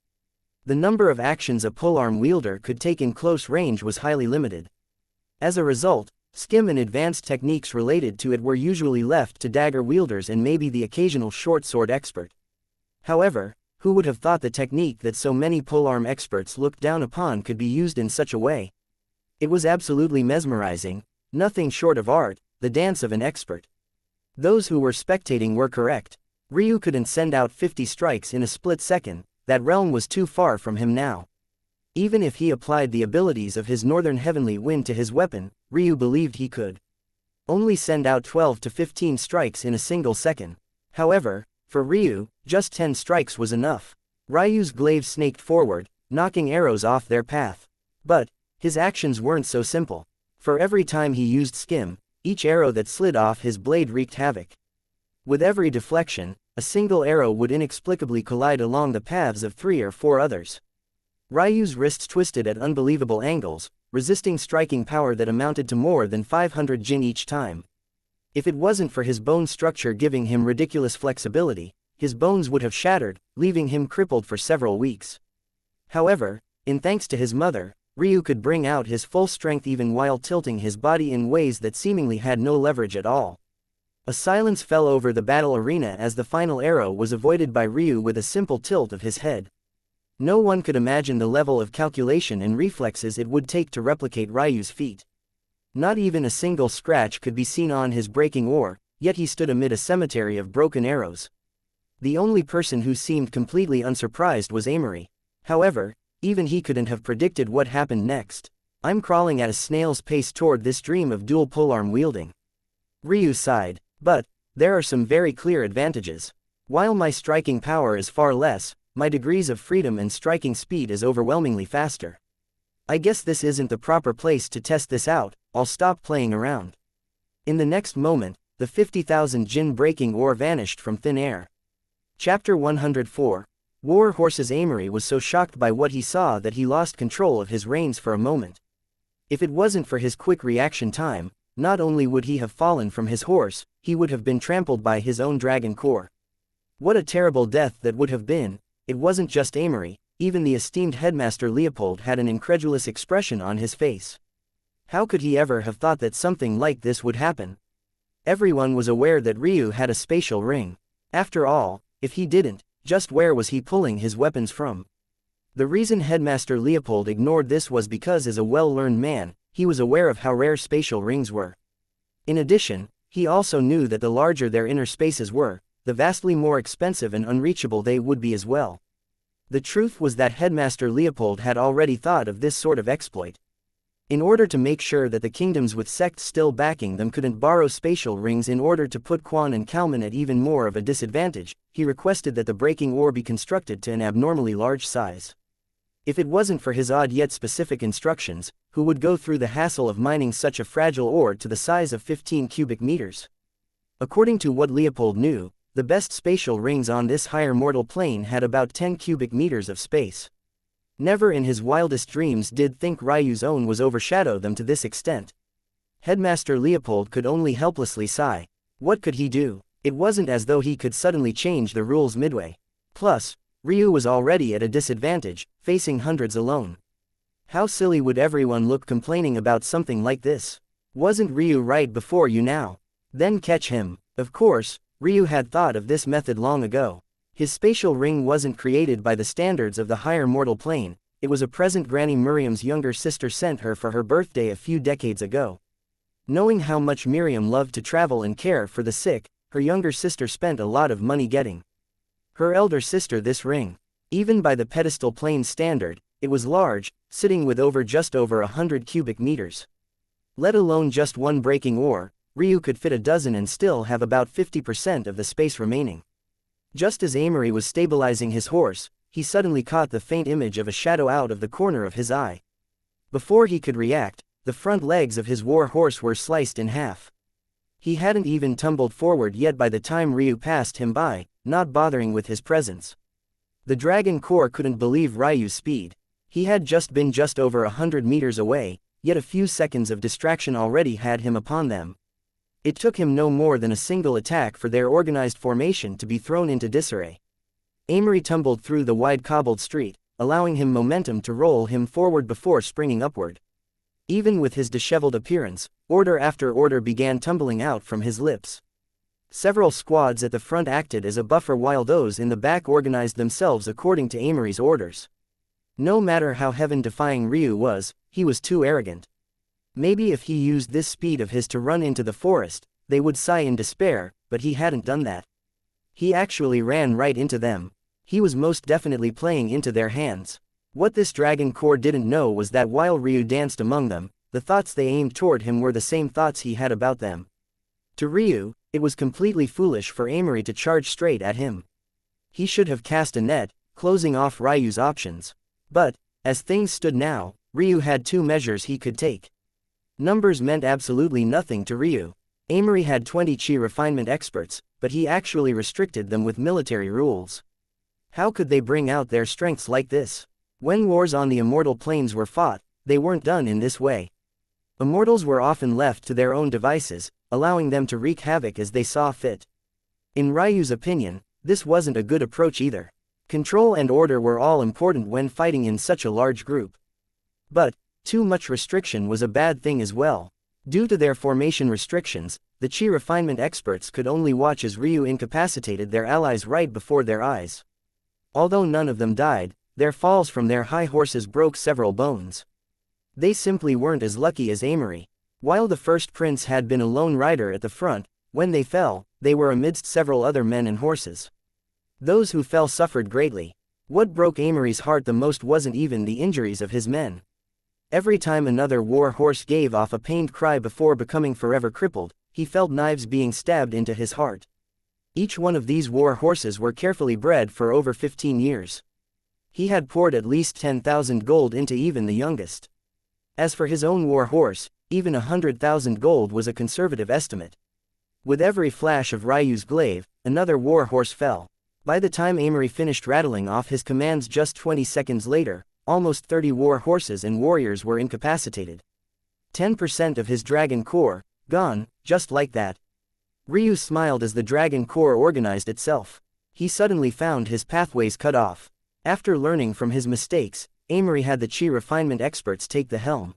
S1: The number of actions a polearm wielder could take in close range was highly limited. As a result, skim and advanced techniques related to it were usually left to dagger wielders and maybe the occasional short sword expert. However, who would have thought the technique that so many polearm experts looked down upon could be used in such a way? It was absolutely mesmerizing, nothing short of art, the dance of an expert. Those who were spectating were correct. Ryu couldn't send out 50 strikes in a split second, that realm was too far from him now. Even if he applied the abilities of his northern heavenly wind to his weapon, Ryu believed he could only send out 12 to 15 strikes in a single second. However, for Ryu, just 10 strikes was enough. Ryu's glaive snaked forward, knocking arrows off their path. But his actions weren't so simple. For every time he used skim, each arrow that slid off his blade wreaked havoc. With every deflection, a single arrow would inexplicably collide along the paths of 3 or 4 others. Ryu's wrists twisted at unbelievable angles, resisting striking power that amounted to more than 500 jin each time. If it wasn't for his bone structure giving him ridiculous flexibility, his bones would have shattered, leaving him crippled for several weeks. However, in thanks to his mother, Ryu could bring out his full strength even while tilting his body in ways that seemingly had no leverage at all. A silence fell over the battle arena as the final arrow was avoided by Ryu with a simple tilt of his head. No one could imagine the level of calculation and reflexes it would take to replicate Ryu's feat. Not even a single scratch could be seen on his breaking ore, yet he stood amid a cemetery of broken arrows. The only person who seemed completely unsurprised was Amory. However, even he couldn't have predicted what happened next. I'm crawling at a snail's pace toward this dream of dual polearm wielding. Ryu sighed. But there are some very clear advantages. While my striking power is far less, my degrees of freedom and striking speed is overwhelmingly faster. I guess this isn't the proper place to test this out, I'll stop playing around. In the next moment, the 50,000 Jin breaking ore vanished from thin air. Chapter 104. War Horses. Amory was so shocked by what he saw that he lost control of his reins for a moment. If it wasn't for his quick reaction time, not only would he have fallen from his horse, he would have been trampled by his own dragon core. What a terrible death that would have been. It wasn't just Amory, even the esteemed headmaster Leopold had an incredulous expression on his face. How could he ever have thought that something like this would happen? Everyone was aware that Ryu had a spatial ring. After all, if he didn't, just where was he pulling his weapons from? The reason Headmaster Leopold ignored this was because as a well-learned man, he was aware of how rare spatial rings were. In addition, he also knew that the larger their inner spaces were, the vastly more expensive and unreachable they would be as well. The truth was that Headmaster Leopold had already thought of this sort of exploit. In order to make sure that the kingdoms with sects still backing them couldn't borrow spatial rings in order to put Quan and Kalman at even more of a disadvantage, he requested that the breaking ore be constructed to an abnormally large size. If it wasn't for his odd yet specific instructions, who would go through the hassle of mining such a fragile ore to the size of 15 cubic meters? According to what Leopold knew, the best spatial rings on this higher mortal plane had about 10 cubic meters of space. Never in his wildest dreams did think Ryu's own was overshadow them to this extent. Headmaster Leopold could only helplessly sigh. What could he do? It wasn't as though he could suddenly change the rules midway. Plus, Ryu was already at a disadvantage, facing hundreds alone. How silly would everyone look complaining about something like this? Wasn't Ryu right before you now? Then catch him. Of course, Ryu had thought of this method long ago. His spatial ring wasn't created by the standards of the higher mortal plane, it was a present Granny Miriam's younger sister sent her for her birthday a few decades ago. Knowing how much Miriam loved to travel and care for the sick, her younger sister spent a lot of money getting her elder sister this ring. Even by the pedestal plane standard, it was large, sitting with just over 100 cubic meters. Let alone just one breaking ore, Ryu could fit a dozen and still have about 50% of the space remaining. Just as Amory was stabilizing his horse, he suddenly caught the faint image of a shadow out of the corner of his eye. Before he could react, the front legs of his war horse were sliced in half. He hadn't even tumbled forward yet by the time Ryu passed him by, not bothering with his presence. The dragon core couldn't believe Ryu's speed. He had just been just over 100 meters away, yet a few seconds of distraction already had him upon them. It took him no more than a single attack for their organized formation to be thrown into disarray. Amory tumbled through the wide cobbled street, allowing him momentum to roll him forward before springing upward. Even with his disheveled appearance, order after order began tumbling out from his lips. Several squads at the front acted as a buffer while those in the back organized themselves according to Amory's orders. No matter how heaven-defying Ryu was, he was too arrogant. Maybe if he used this speed of his to run into the forest, they would sigh in despair, but he hadn't done that. He actually ran right into them. He was most definitely playing into their hands. What this dragon core didn't know was that while Ryu danced among them, the thoughts they aimed toward him were the same thoughts he had about them. To Ryu, it was completely foolish for Amory to charge straight at him. He should have cast a net, closing off Ryu's options. But, as things stood now, Ryu had two measures he could take. Numbers meant absolutely nothing to Ryu. Amory had 20 chi refinement experts, but he actually restricted them with military rules. How could they bring out their strengths like this? When wars on the immortal planes were fought, they weren't done in this way. Immortals were often left to their own devices, allowing them to wreak havoc as they saw fit. In Ryu's opinion, this wasn't a good approach either. Control and order were all important when fighting in such a large group. But, too much restriction was a bad thing as well. Due to their formation restrictions, the chi refinement experts could only watch as Ryu incapacitated their allies right before their eyes. Although none of them died, their falls from their high horses broke several bones. They simply weren't as lucky as Amory. While the first prince had been a lone rider at the front, When they fell, they were amidst several other men and horses. Those who fell suffered greatly. What broke Amory's heart the most wasn't even the injuries of his men. Every time another war horse gave off a pained cry before becoming forever crippled, he felt knives being stabbed into his heart. Each one of these war horses were carefully bred for over 15 years. He had poured at least 10,000 gold into even the youngest. As for his own war horse, even 100,000 gold was a conservative estimate. With every flash of Ryu's glaive, another war horse fell. By the time Amory finished rattling off his commands just 20 seconds later, almost 30 war horses and warriors were incapacitated. 10% of his dragon core, gone, just like that. Ryu smiled as the dragon core organized itself. He suddenly found his pathways cut off. After learning from his mistakes, Amory had the chi refinement experts take the helm.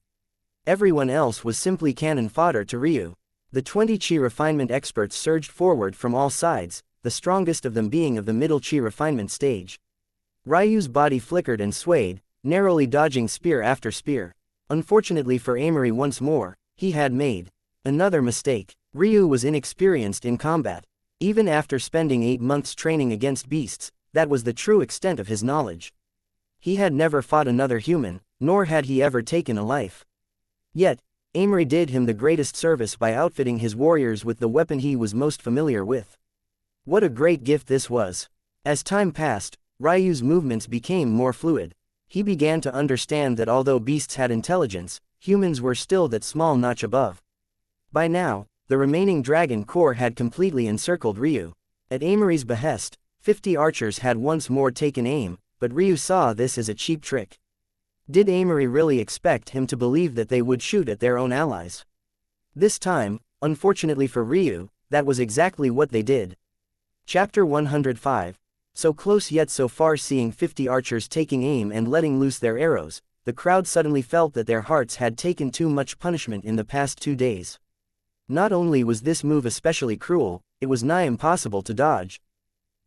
S1: Everyone else was simply cannon fodder to Ryu. The 20 chi refinement experts surged forward from all sides, the strongest of them being of the middle chi refinement stage. Ryu's body flickered and swayed, narrowly dodging spear after spear. Unfortunately for Amory once more, he had made another mistake. Ryu was inexperienced in combat. Even after spending 8 months training against beasts, that was the true extent of his knowledge. He had never fought another human, nor had he ever taken a life. Yet, Amory did him the greatest service by outfitting his warriors with the weapon he was most familiar with. What a great gift this was! As time passed, Ryu's movements became more fluid. He began to understand that although beasts had intelligence, humans were still that small notch above. By now, the remaining dragon core had completely encircled Ryu. At Amory's behest, 50 archers had once more taken aim, but Ryu saw this as a cheap trick. Did Amory really expect him to believe that they would shoot at their own allies? This time, unfortunately for Ryu, that was exactly what they did. Chapter 105. So close yet so far. Seeing 50 archers taking aim and letting loose their arrows, the crowd suddenly felt that their hearts had taken too much punishment in the past 2 days. Not only was this move especially cruel, it was nigh impossible to dodge.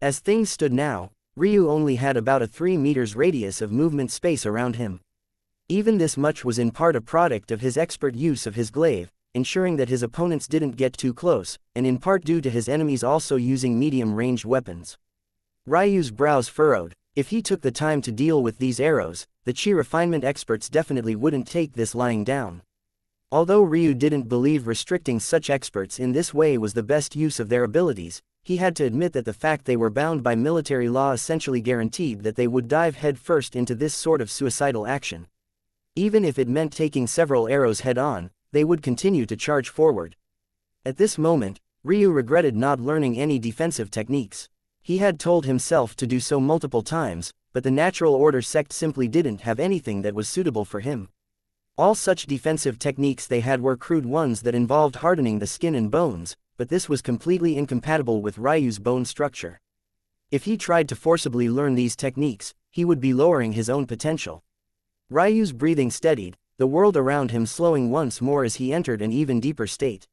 S1: As things stood now, Ryu only had about a 3 meters radius of movement space around him. Even this much was in part a product of his expert use of his glaive, ensuring that his opponents didn't get too close, and in part due to his enemies also using medium-ranged weapons. Ryu's brows furrowed. If he took the time to deal with these arrows, the chi refinement experts definitely wouldn't take this lying down. Although Ryu didn't believe restricting such experts in this way was the best use of their abilities, he had to admit that the fact they were bound by military law essentially guaranteed that they would dive headfirst into this sort of suicidal action. Even if it meant taking several arrows head-on, they would continue to charge forward. At this moment, Ryu regretted not learning any defensive techniques. He had told himself to do so multiple times, but the Natural Order sect simply didn't have anything that was suitable for him. All such defensive techniques they had were crude ones that involved hardening the skin and bones, but this was completely incompatible with Ryu's bone structure. If he tried to forcibly learn these techniques, he would be lowering his own potential. Ryu's breathing steadied, the world around him slowing once more as he entered an even deeper state.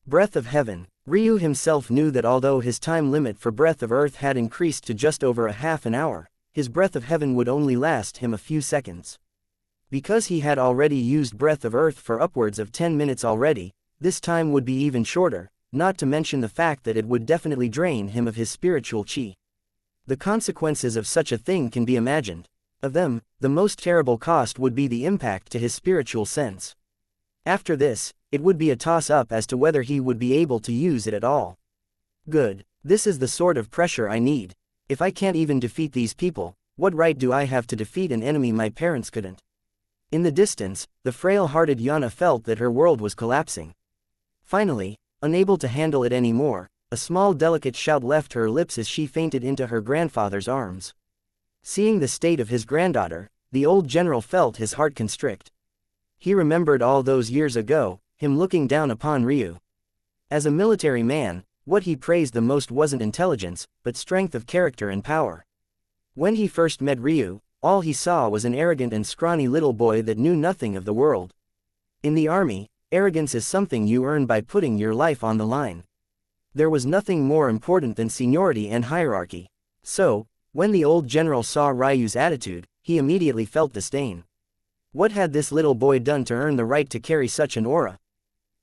S1: Breath of Heaven. Ryu himself knew that although his time limit for Breath of Earth had increased to just over a half an hour, his Breath of Heaven would only last him a few seconds. Because he had already used Breath of Earth for upwards of 10 minutes already, this time would be even shorter, not to mention the fact that it would definitely drain him of his spiritual chi. The consequences of such a thing can be imagined. Of them, the most terrible cost would be the impact to his spiritual sense. After this, it would be a toss-up as to whether he would be able to use it at all. Good. This is the sort of pressure I need. If I can't even defeat these people, what right do I have to defeat an enemy my parents couldn't? In the distance, the frail-hearted Yana felt that her world was collapsing. Finally, unable to handle it anymore, a small delicate shout left her lips as she fainted into her grandfather's arms. Seeing the state of his granddaughter, the old general felt his heart constrict. He remembered all those years ago, him looking down upon Ryu. As a military man, what he praised the most wasn't intelligence, but strength of character and power. When he first met Ryu, all he saw was an arrogant and scrawny little boy that knew nothing of the world. In the army, arrogance is something you earn by putting your life on the line. There was nothing more important than seniority and hierarchy. So, when the old general saw Ryu's attitude, he immediately felt disdain. What had this little boy done to earn the right to carry such an aura?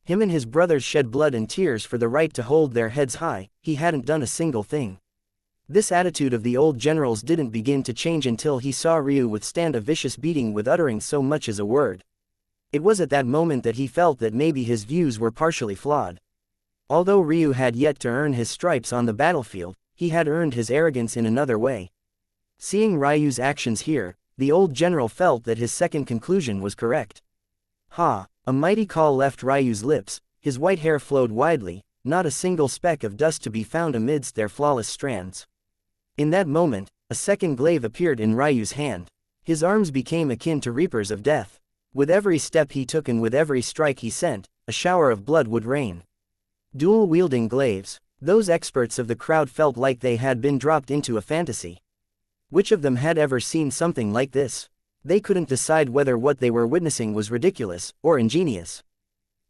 S1: Him and his brothers shed blood and tears for the right to hold their heads high. He hadn't done a single thing. This attitude of the old generals didn't begin to change until he saw Ryu withstand a vicious beating with uttering so much as a word. It was at that moment that he felt that maybe his views were partially flawed. Although Ryu had yet to earn his stripes on the battlefield, he had earned his arrogance in another way. Seeing Ryu's actions here, the old general felt that his second conclusion was correct. Ha! A mighty call left Ryu's lips, his white hair flowed widely, not a single speck of dust to be found amidst their flawless strands. In that moment, a second glaive appeared in Ryu's hand. His arms became akin to reapers of death. With every step he took and with every strike he sent, a shower of blood would rain. Dual-wielding glaives. Those experts of the crowd felt like they had been dropped into a fantasy. Which of them had ever seen something like this? They couldn't decide whether what they were witnessing was ridiculous or ingenious.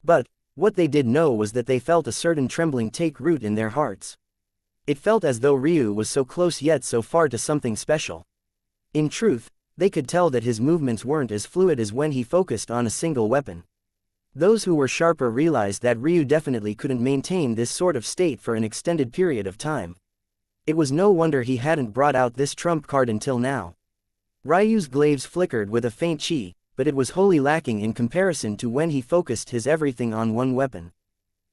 S1: But what they did know was that they felt a certain trembling take root in their hearts. It felt as though Ryu was so close yet so far to something special. In truth, they could tell that his movements weren't as fluid as when he focused on a single weapon. Those who were sharper realized that Ryu definitely couldn't maintain this sort of state for an extended period of time. It was no wonder he hadn't brought out this trump card until now. Ryu's glaives flickered with a faint chi, but it was wholly lacking in comparison to when he focused his everything on one weapon.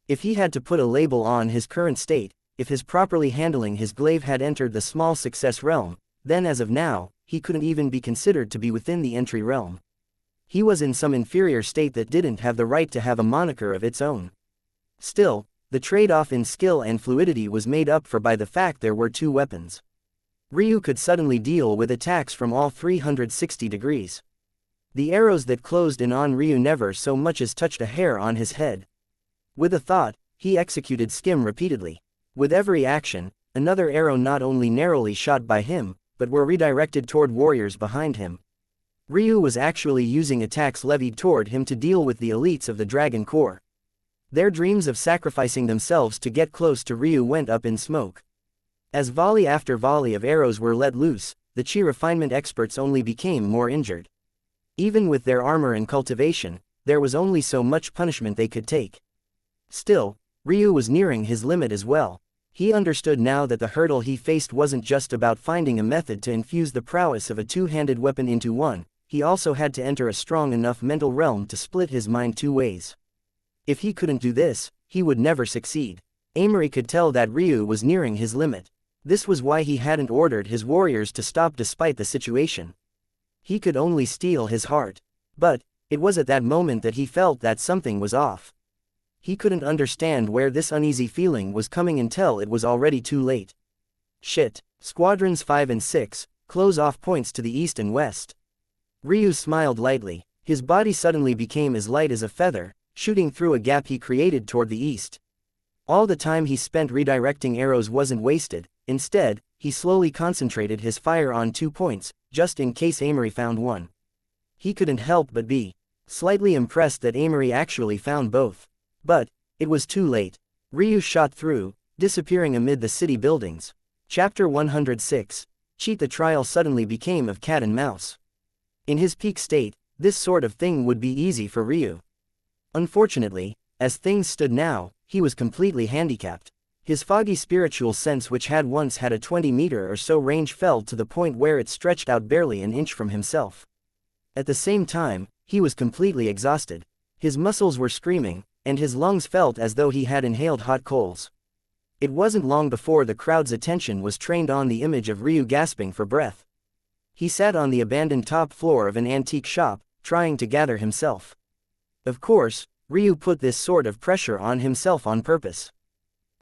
S1: If he had to put a label on his current state, if his properly handling his glaive had entered the small success realm, then as of now, he couldn't even be considered to be within the entry realm. He was in some inferior state that didn't have the right to have a moniker of its own. Still, the trade-off in skill and fluidity was made up for by the fact there were two weapons. Ryu could suddenly deal with attacks from all 360 degrees. The arrows that closed in on Ryu never so much as touched a hair on his head. With a thought, he executed skim repeatedly. With every action, another arrow not only narrowly shot by him, but were redirected toward warriors behind him. Ryu was actually using attacks levied toward him to deal with the elites of the Dragon Corps. Their dreams of sacrificing themselves to get close to Ryu went up in smoke. As volley after volley of arrows were let loose, the chi refinement experts only became more injured. Even with their armor and cultivation, there was only so much punishment they could take. Still, Ryu was nearing his limit as well. He understood now that the hurdle he faced wasn't just about finding a method to infuse the prowess of a two-handed weapon into one, he also had to enter a strong enough mental realm to split his mind two ways. If he couldn't do this, he would never succeed. Amory could tell that Ryu was nearing his limit. This was why he hadn't ordered his warriors to stop despite the situation. He could only steal his heart. But it was at that moment that he felt that something was off. He couldn't understand where this uneasy feeling was coming until it was already too late. Shit. Squadrons 5 and 6, close off points to the east and west. Ryu smiled lightly. His body suddenly became as light as a feather, shooting through a gap he created toward the east. All the time he spent redirecting arrows wasn't wasted. Instead, he slowly concentrated his fire on 2 points, just in case Amory found one. He couldn't help but be slightly impressed that Amory actually found both. But it was too late. Ryu shot through, disappearing amid the city buildings. Chapter 106. Cheat. The trial suddenly became of cat and mouse. In his peak state, this sort of thing would be easy for Ryu. Unfortunately, as things stood now, he was completely handicapped. His foggy spiritual sense, which had once had a 20-meter or so range, fell to the point where it stretched out barely an inch from himself. At the same time, he was completely exhausted. His muscles were screaming, and his lungs felt as though he had inhaled hot coals. It wasn't long before the crowd's attention was trained on the image of Ryu gasping for breath. He sat on the abandoned top floor of an antique shop, trying to gather himself. Of course, Ryu put this sort of pressure on himself on purpose.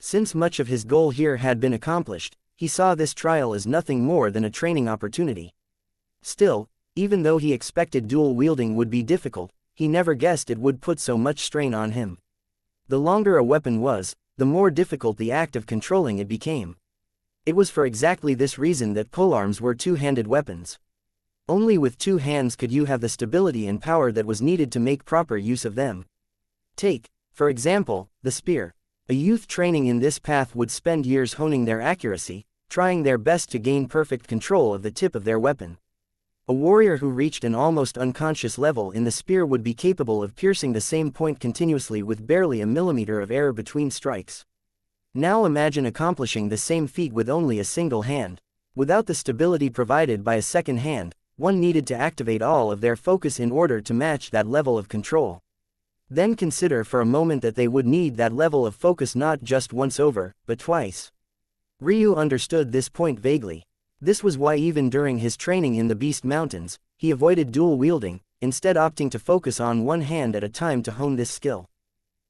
S1: Since much of his goal here had been accomplished, he saw this trial as nothing more than a training opportunity. Still, even though he expected dual wielding would be difficult, he never guessed it would put so much strain on him. The longer a weapon was, the more difficult the act of controlling it became. It was for exactly this reason that polearms were two-handed weapons. Only with two hands could you have the stability and power that was needed to make proper use of them. Take, for example, the spear. A youth training in this path would spend years honing their accuracy, trying their best to gain perfect control of the tip of their weapon. A warrior who reached an almost unconscious level in the spear would be capable of piercing the same point continuously with barely a millimeter of error between strikes. Now imagine accomplishing the same feat with only a single hand. Without the stability provided by a second hand, one needed to activate all of their focus in order to match that level of control. Then consider for a moment that they would need that level of focus not just once over, but twice. Ryu understood this point vaguely. This was why even during his training in the Beast Mountains, he avoided dual wielding, instead opting to focus on one hand at a time to hone this skill.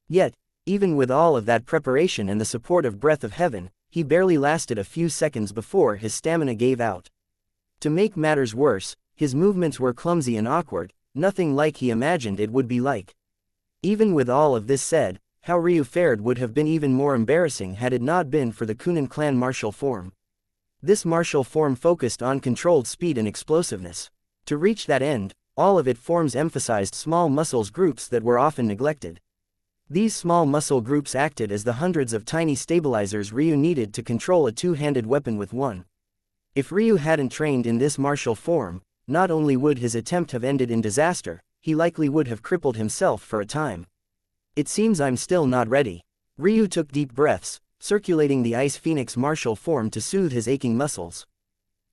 S1: Yet, even with all of that preparation and the support of Breath of Heaven, he barely lasted a few seconds before his stamina gave out. To make matters worse, his movements were clumsy and awkward, nothing like he imagined it would be like. Even with all of this said, how Ryu fared would have been even more embarrassing had it not been for the Kunin clan martial form. This martial form focused on controlled speed and explosiveness. To reach that end, all of it forms emphasized small muscles groups that were often neglected. These small muscle groups acted as the hundreds of tiny stabilizers Ryu needed to control a two-handed weapon with one. If Ryu hadn't trained in this martial form, not only would his attempt have ended in disaster, he likely would have crippled himself for a time. It seems I'm still not ready. Ryu took deep breaths, circulating the Ice Phoenix martial form to soothe his aching muscles.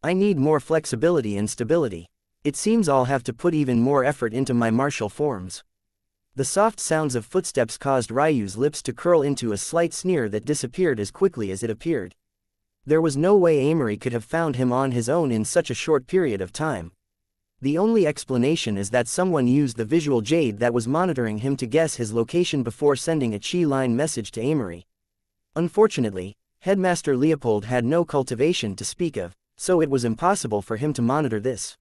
S1: I need more flexibility and stability. It seems I'll have to put even more effort into my martial forms. The soft sounds of footsteps caused Ryu's lips to curl into a slight sneer that disappeared as quickly as it appeared. There was no way Amory could have found him on his own in such a short period of time. The only explanation is that someone used the visual jade that was monitoring him to guess his location before sending a chi line message to Amory. Unfortunately, Headmaster Leopold had no cultivation to speak of, so it was impossible for him to monitor this.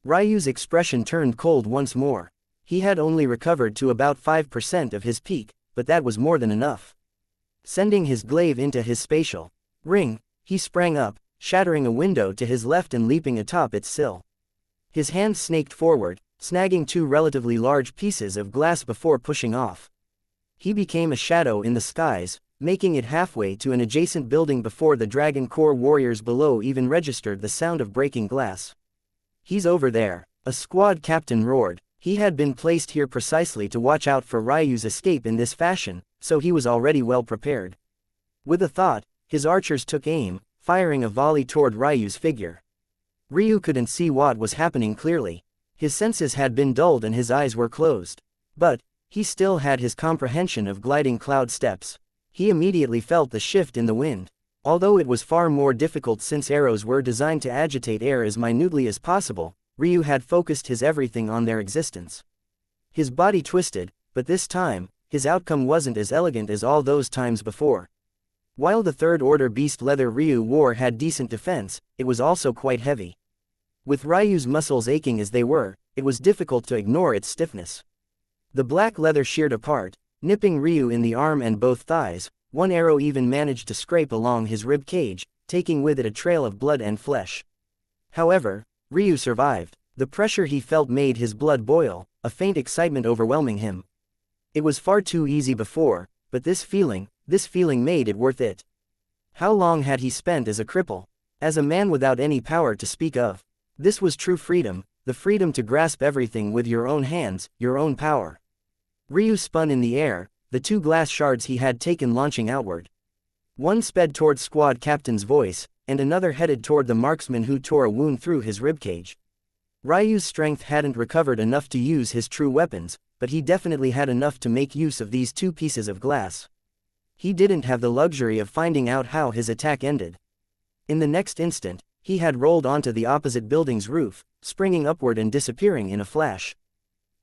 S1: Ryu's expression turned cold once more. He had only recovered to about 5% of his peak, but that was more than enough. Sending his glaive into his spatial ring, he sprang up, shattering a window to his left and leaping atop its sill. His hand snaked forward, snagging two relatively large pieces of glass before pushing off. He became a shadow in the skies, making it halfway to an adjacent building before the Dragon Corps warriors below even registered the sound of breaking glass. He's over there, a squad captain roared. He had been placed here precisely to watch out for Ryu's escape in this fashion, so he was already well prepared. With a thought, his archers took aim, firing a volley toward Ryu's figure. Ryu couldn't see what was happening clearly. His senses had been dulled and his eyes were closed. But he still had his comprehension of gliding cloud steps. He immediately felt the shift in the wind. Although it was far more difficult since arrows were designed to agitate air as minutely as possible, Ryu had focused his everything on their existence. His body twisted, but this time, his outcome wasn't as elegant as all those times before. While the third order beast leather Ryu wore had decent defense, it was also quite heavy. With Ryu's muscles aching as they were, it was difficult to ignore its stiffness. The black leather sheared apart, nipping Ryu in the arm and both thighs. One arrow even managed to scrape along his rib cage, taking with it a trail of blood and flesh. However, Ryu survived. The pressure he felt made his blood boil, a faint excitement overwhelming him. It was far too easy before, but this feeling made it worth it. How long had he spent as a cripple? As a man without any power to speak of. This was true freedom, the freedom to grasp everything with your own hands, your own power. Ryu spun in the air, the two glass shards he had taken launching outward. One sped toward squad captain's voice, and another headed toward the marksman who tore a wound through his ribcage. Ryu's strength hadn't recovered enough to use his true weapons, but he definitely had enough to make use of these two pieces of glass. He didn't have the luxury of finding out how his attack ended. In the next instant, he had rolled onto the opposite building's roof, springing upward and disappearing in a flash.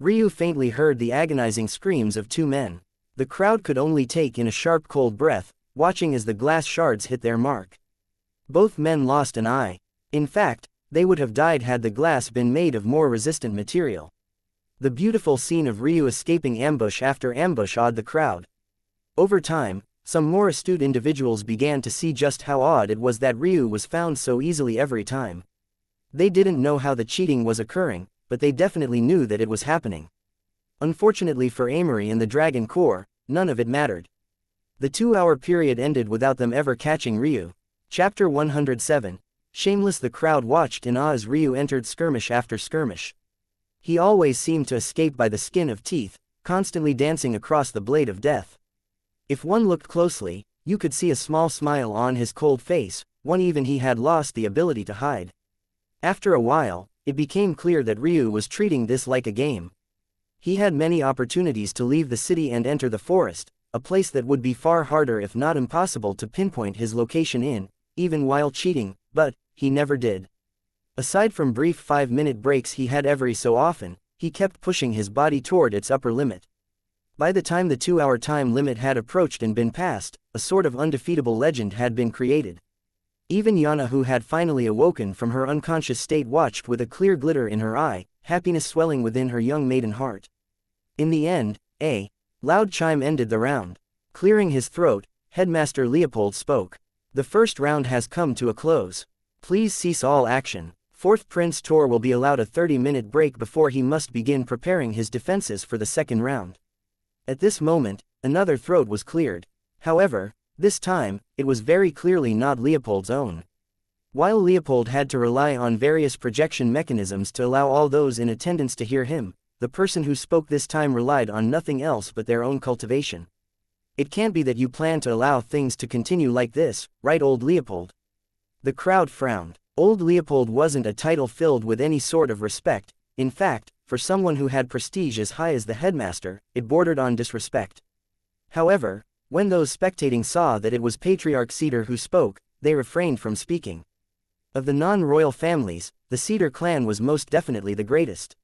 S1: Ryu faintly heard the agonizing screams of two men. The crowd could only take in a sharp cold breath, watching as the glass shards hit their mark. Both men lost an eye. In fact, they would have died had the glass been made of more resistant material. The beautiful scene of Ryu escaping ambush after ambush awed the crowd. Over time, some more astute individuals began to see just how odd it was that Ryu was found so easily every time. They didn't know how the cheating was occurring, but they definitely knew that it was happening. Unfortunately for Amory and the Dragon Corps, none of it mattered. The 2-hour period ended without them ever catching Ryu. Chapter 107. Shameless, the crowd watched in awe as Ryu entered skirmish after skirmish. He always seemed to escape by the skin of teeth, constantly dancing across the blade of death. If one looked closely, you could see a small smile on his cold face, one even he had lost the ability to hide. After a while, it became clear that Ryu was treating this like a game. He had many opportunities to leave the city and enter the forest, a place that would be far harder if not impossible to pinpoint his location in, even while cheating, but he never did. Aside from brief 5-minute breaks he had every so often, he kept pushing his body toward its upper limit. By the time the 2-hour time limit had approached and been passed, a sort of undefeatable legend had been created. Even Yana, who had finally awoken from her unconscious state, watched with a clear glitter in her eye, happiness swelling within her young maiden heart. In the end, a loud chime ended the round. Clearing his throat, Headmaster Leopold spoke. The first round has come to a close. Please cease all action. Fourth Prince Tor will be allowed a 30-minute break before he must begin preparing his defenses for the second round. At this moment, another throat was cleared. However, this time, it was very clearly not Leopold's own. While Leopold had to rely on various projection mechanisms to allow all those in attendance to hear him, the person who spoke this time relied on nothing else but their own cultivation. It can't be that you plan to allow things to continue like this, right, old Leopold? The crowd frowned. Old Leopold wasn't a title filled with any sort of respect. In fact, for someone who had prestige as high as the headmaster, it bordered on disrespect. However, when those spectating saw that it was Patriarch Cedar who spoke, they refrained from speaking. Of the non-royal families, the Cedar clan was most definitely the greatest.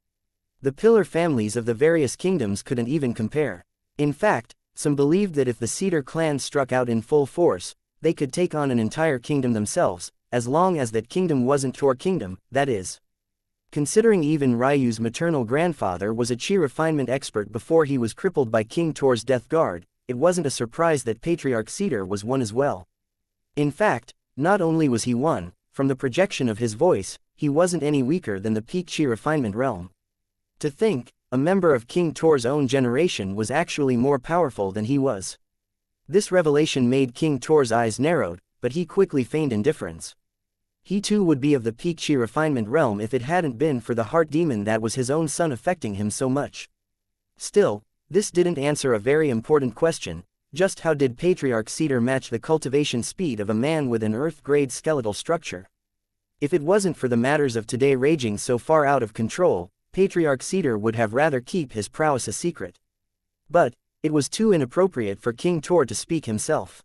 S1: The pillar families of the various kingdoms couldn't even compare. In fact, some believed that if the Cedar clan struck out in full force, they could take on an entire kingdom themselves, as long as that kingdom wasn't Tor Kingdom, that is. Considering even Ryu's maternal grandfather was a chi refinement expert before he was crippled by King Tor's death guard, it wasn't a surprise that Patriarch Cedar was one as well. In fact, not only was he one, from the projection of his voice, he wasn't any weaker than the peak chi refinement realm. To think, a member of King Tor's own generation was actually more powerful than he was. This revelation made King Tor's eyes narrowed, but he quickly feigned indifference. He too would be of the peak chi refinement realm if it hadn't been for the heart demon that was his own son affecting him so much. Still, this didn't answer a very important question: just how did Patriarch Cedar match the cultivation speed of a man with an Earth-grade skeletal structure? If it wasn't for the matters of today raging so far out of control, Patriarch Cedar would have rather keep his prowess a secret. But it was too inappropriate for King Tor to speak himself.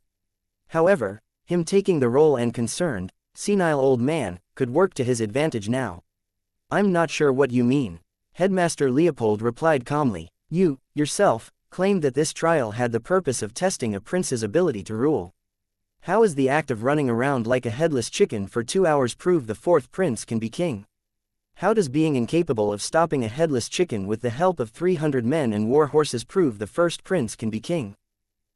S1: However, him taking the role and concerned, senile old man, could work to his advantage now. I'm not sure what you mean. Headmaster Leopold replied calmly. You, yourself, claimed that this trial had the purpose of testing a prince's ability to rule. How is the act of running around like a headless chicken for 2 hours prove the fourth prince can be king? How does being incapable of stopping a headless chicken with the help of 300 men and war horses prove the first prince can be king?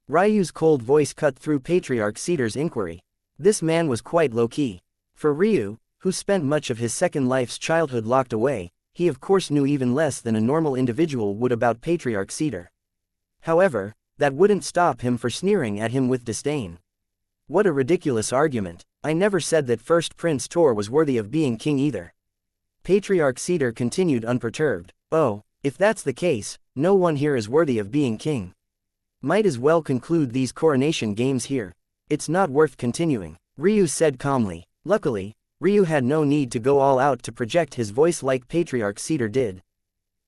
S1: Ryu's cold voice cut through Patriarch Cedar's inquiry. This man was quite low-key. For Ryu, who spent much of his second life's childhood locked away, he of course knew even less than a normal individual would about Patriarch Cedar. However, that wouldn't stop him from sneering at him with disdain. What a ridiculous argument. I never said that first Prince Tor was worthy of being king either. Patriarch Cedar continued unperturbed. Oh, if that's the case, no one here is worthy of being king. Might as well conclude these coronation games here. It's not worth continuing, Ryu said calmly. Luckily, Ryu had no need to go all out to project his voice like Patriarch Cedar did.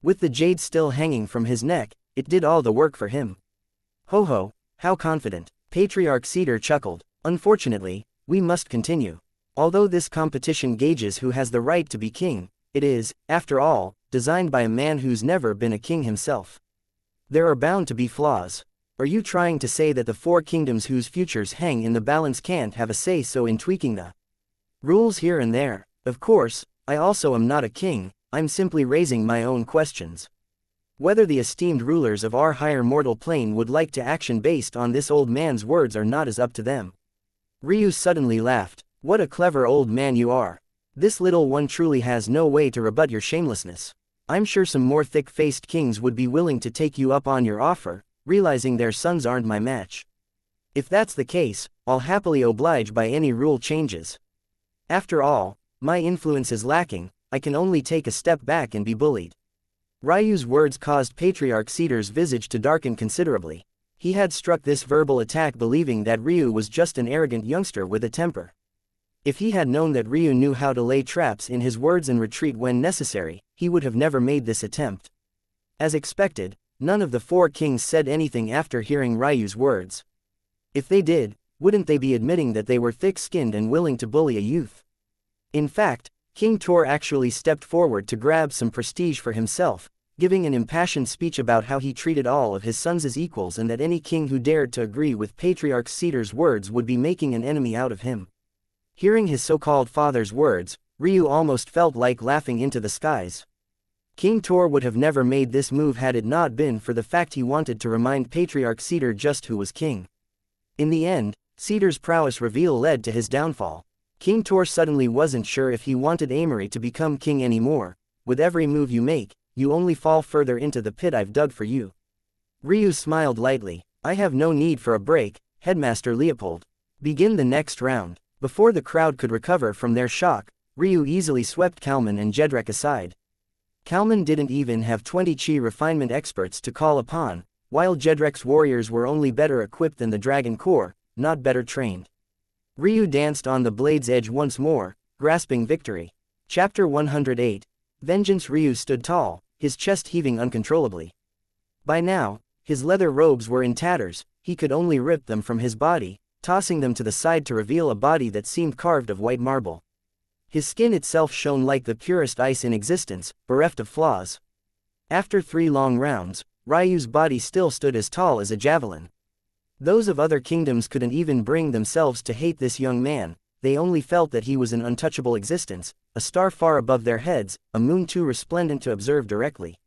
S1: With the jade still hanging from his neck, it did all the work for him. Ho ho, how confident. Patriarch Cedar chuckled. Unfortunately, we must continue. Although this competition gauges who has the right to be king, it is, after all, designed by a man who's never been a king himself. There are bound to be flaws. Are you trying to say that the four kingdoms whose futures hang in the balance can't have a say-so in tweaking the rules here and there? Of course, I also am not a king, I'm simply raising my own questions. Whether the esteemed rulers of our higher mortal plane would like to action based on this old man's words or not is up to them. Ryu suddenly laughed. What a clever old man you are. This little one truly has no way to rebut your shamelessness. I'm sure some more thick-faced kings would be willing to take you up on your offer, realizing their sons aren't my match. If that's the case, I'll happily oblige by any rule changes. After all, my influence is lacking, I can only take a step back and be bullied. Ryu's words caused Patriarch Cedar's visage to darken considerably. He had struck this verbal attack believing that Ryu was just an arrogant youngster with a temper. If he had known that Ryu knew how to lay traps in his words and retreat when necessary, he would have never made this attempt. As expected, none of the four kings said anything after hearing Ryu's words. If they did, wouldn't they be admitting that they were thick-skinned and willing to bully a youth? In fact, King Tor actually stepped forward to grab some prestige for himself, giving an impassioned speech about how he treated all of his sons as equals and that any king who dared to agree with Patriarch Cedar's words would be making an enemy out of him. Hearing his so-called father's words, Ryu almost felt like laughing into the skies. King Tor would have never made this move had it not been for the fact he wanted to remind Patriarch Cedar just who was king. In the end, Cedar's prowess reveal led to his downfall. King Tor suddenly wasn't sure if he wanted Amory to become king anymore. With every move you make, you only fall further into the pit I've dug for you. Ryu smiled lightly. I have no need for a break, Headmaster Leopold. Begin the next round. Before the crowd could recover from their shock, Ryu easily swept Kalman and Jedrek aside. Kalman didn't even have 20 chi refinement experts to call upon, while Jedrek's warriors were only better equipped than the Dragon Corps, not better trained. Ryu danced on the blade's edge once more, grasping victory. Chapter 108. Vengeance. Ryu stood tall, his chest heaving uncontrollably. By now, his leather robes were in tatters, he could only rip them from his body, tossing them to the side to reveal a body that seemed carved of white marble. His skin itself shone like the purest ice in existence, bereft of flaws. After 3 long rounds, Ryu's body still stood as tall as a javelin. Those of other kingdoms couldn't even bring themselves to hate this young man, they only felt that he was an untouchable existence, a star far above their heads, a moon too resplendent to observe directly.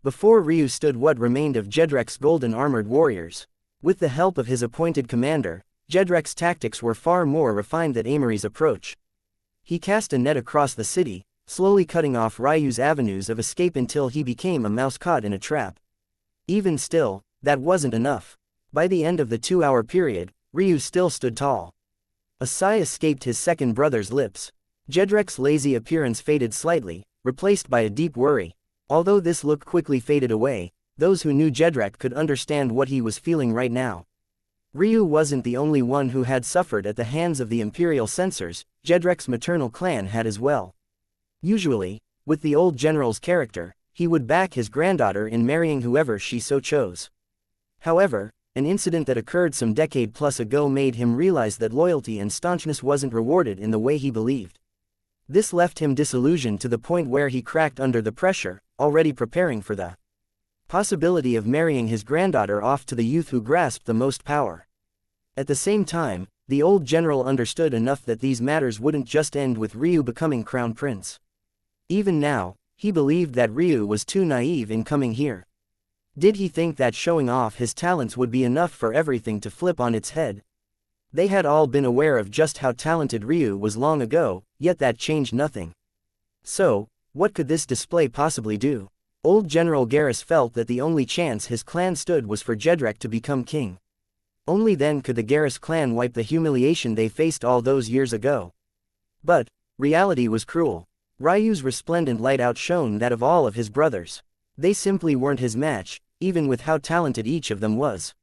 S1: Before Ryu stood what remained of Jedrek's golden armored warriors. With the help of his appointed commander, Jedrek's tactics were far more refined than Amory's approach. He cast a net across the city, slowly cutting off Ryu's avenues of escape until he became a mouse caught in a trap. Even still, that wasn't enough. By the end of the 2-hour period, Ryu still stood tall. A sigh escaped his second brother's lips. Jedrek's lazy appearance faded slightly, replaced by a deep worry. Although this look quickly faded away, those who knew Jedrek could understand what he was feeling right now. Ryu wasn't the only one who had suffered at the hands of the Imperial censors, Jedrek's maternal clan had as well. Usually, with the old general's character, he would back his granddaughter in marrying whoever she so chose. However, an incident that occurred some decade plus ago made him realize that loyalty and staunchness wasn't rewarded in the way he believed. This left him disillusioned to the point where he cracked under the pressure, already preparing for the possibility of marrying his granddaughter off to the youth who grasped the most power. At the same time, the old general understood enough that these matters wouldn't just end with Ryu becoming crown prince. Even now, he believed that Ryu was too naive in coming here. Did he think that showing off his talents would be enough for everything to flip on its head? They had all been aware of just how talented Ryu was long ago, yet that changed nothing. So, what could this display possibly do? Old General Garrus felt that the only chance his clan stood was for Jedrek to become king. Only then could the Garrus clan wipe the humiliation they faced all those years ago. But, reality was cruel. Ryu's resplendent light outshone that of all of his brothers. They simply weren't his match, even with how talented each of them was.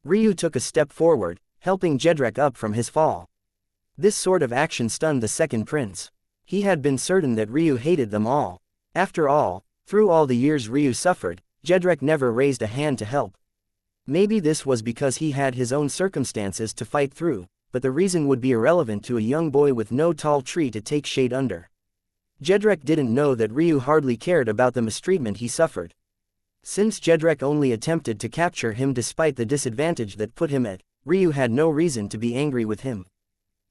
S1: Ryu took a step forward, helping Jedrek up from his fall. This sort of action stunned the second prince. He had been certain that Ryu hated them all. After all, through all the years Ryu suffered, Jedrek never raised a hand to help. Maybe this was because he had his own circumstances to fight through, but the reason would be irrelevant to a young boy with no tall tree to take shade under. Jedrek didn't know that Ryu hardly cared about the mistreatment he suffered. Since Jedrek only attempted to capture him despite the disadvantage that put him at, Ryu had no reason to be angry with him.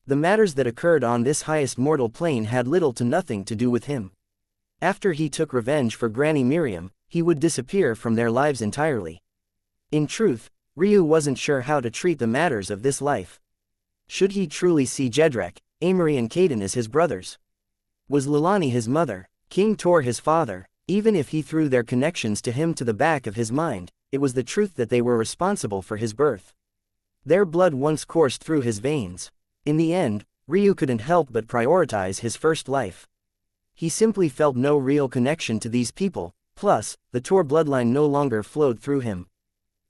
S1: The matters that occurred on this highest mortal plane had little to nothing to do with him. After he took revenge for Granny Miriam, he would disappear from their lives entirely. In truth, Ryu wasn't sure how to treat the matters of this life. Should he truly see Jedrek, Amory and Kaden as his brothers? Was Lilani his mother, King Tor his father? Even if he threw their connections to him to the back of his mind, it was the truth that they were responsible for his birth. Their blood once coursed through his veins. In the end, Ryu couldn't help but prioritize his first life. He simply felt no real connection to these people, plus, the Tor bloodline no longer flowed through him.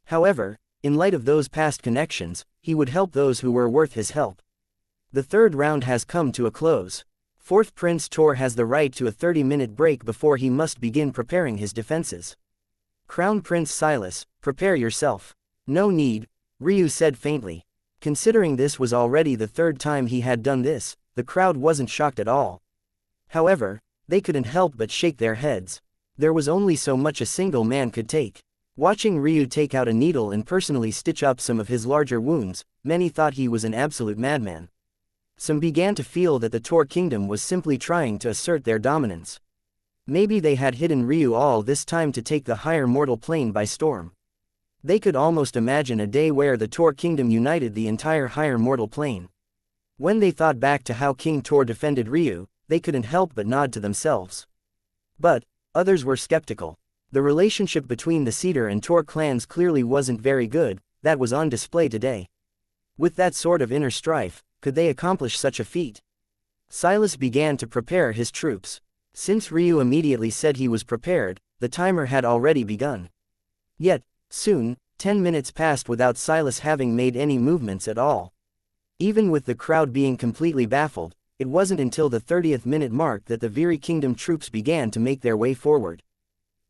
S1: However, in light of those past connections, he would help those who were worth his help. The third round has come to a close. Fourth Prince Tor has the right to a 30-minute break before he must begin preparing his defenses. Crown Prince Silas, prepare yourself. No need, Ryu said faintly. Considering this was already the third time he had done this, the crowd wasn't shocked at all. However, they couldn't help but shake their heads. There was only so much a single man could take. Watching Ryu take out a needle and personally stitch up some of his larger wounds, many thought he was an absolute madman. Some began to feel that the Tor kingdom was simply trying to assert their dominance. Maybe they had hidden Ryu all this time to take the higher mortal plane by storm. They could almost imagine a day where the Tor kingdom united the entire higher mortal plane. When they thought back to how King Tor defended Ryu, they couldn't help but nod to themselves. But others were skeptical. The relationship between the Cedar and Tor clans clearly wasn't very good, that was on display today. With that sort of inner strife, could they accomplish such a feat? Silas began to prepare his troops. Since Ryu immediately said he was prepared, the timer had already begun. Yet, soon, 10 minutes passed without Silas having made any movements at all. Even with the crowd being completely baffled, it wasn't until the 30th minute mark that the Viri Kingdom troops began to make their way forward.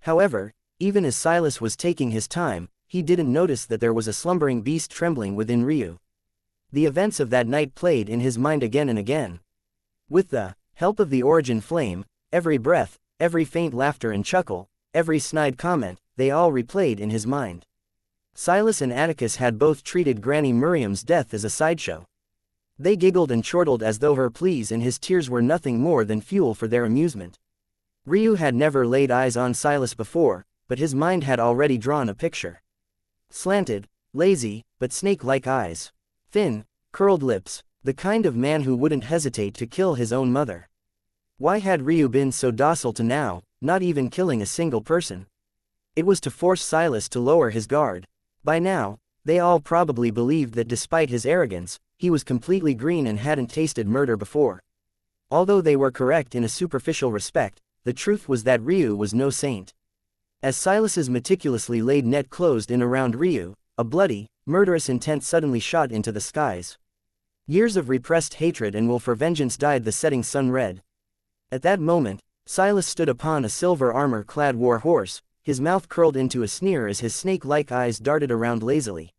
S1: However, even as Silas was taking his time, he didn't notice that there was a slumbering beast trembling within Ryu. The events of that night played in his mind again and again. With the help of the origin flame, every breath, every faint laughter and chuckle, every snide comment, they all replayed in his mind. Silas and Atticus had both treated Granny Miriam's death as a sideshow. They giggled and chortled as though her pleas and his tears were nothing more than fuel for their amusement. Ryu had never laid eyes on Silas before, but his mind had already drawn a picture. Slanted, lazy, but snake-like eyes. Thin, curled lips, the kind of man who wouldn't hesitate to kill his own mother. Why had Ryu been so docile to now, not even killing a single person? It was to force Silas to lower his guard. By now, they all probably believed that despite his arrogance, he was completely green and hadn't tasted murder before. Although they were correct in a superficial respect, the truth was that Ryu was no saint. As Silas's meticulously laid net closed in around Ryu, a bloody, murderous intent suddenly shot into the skies. Years of repressed hatred and will for vengeance dyed the setting sun red. At that moment, Silas stood upon a silver armor-clad war horse, his mouth curled into a sneer as his snake-like eyes darted around lazily.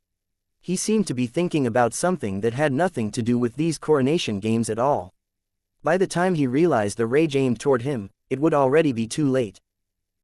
S1: He seemed to be thinking about something that had nothing to do with these coronation games at all. By the time he realized the rage aimed toward him, it would already be too late.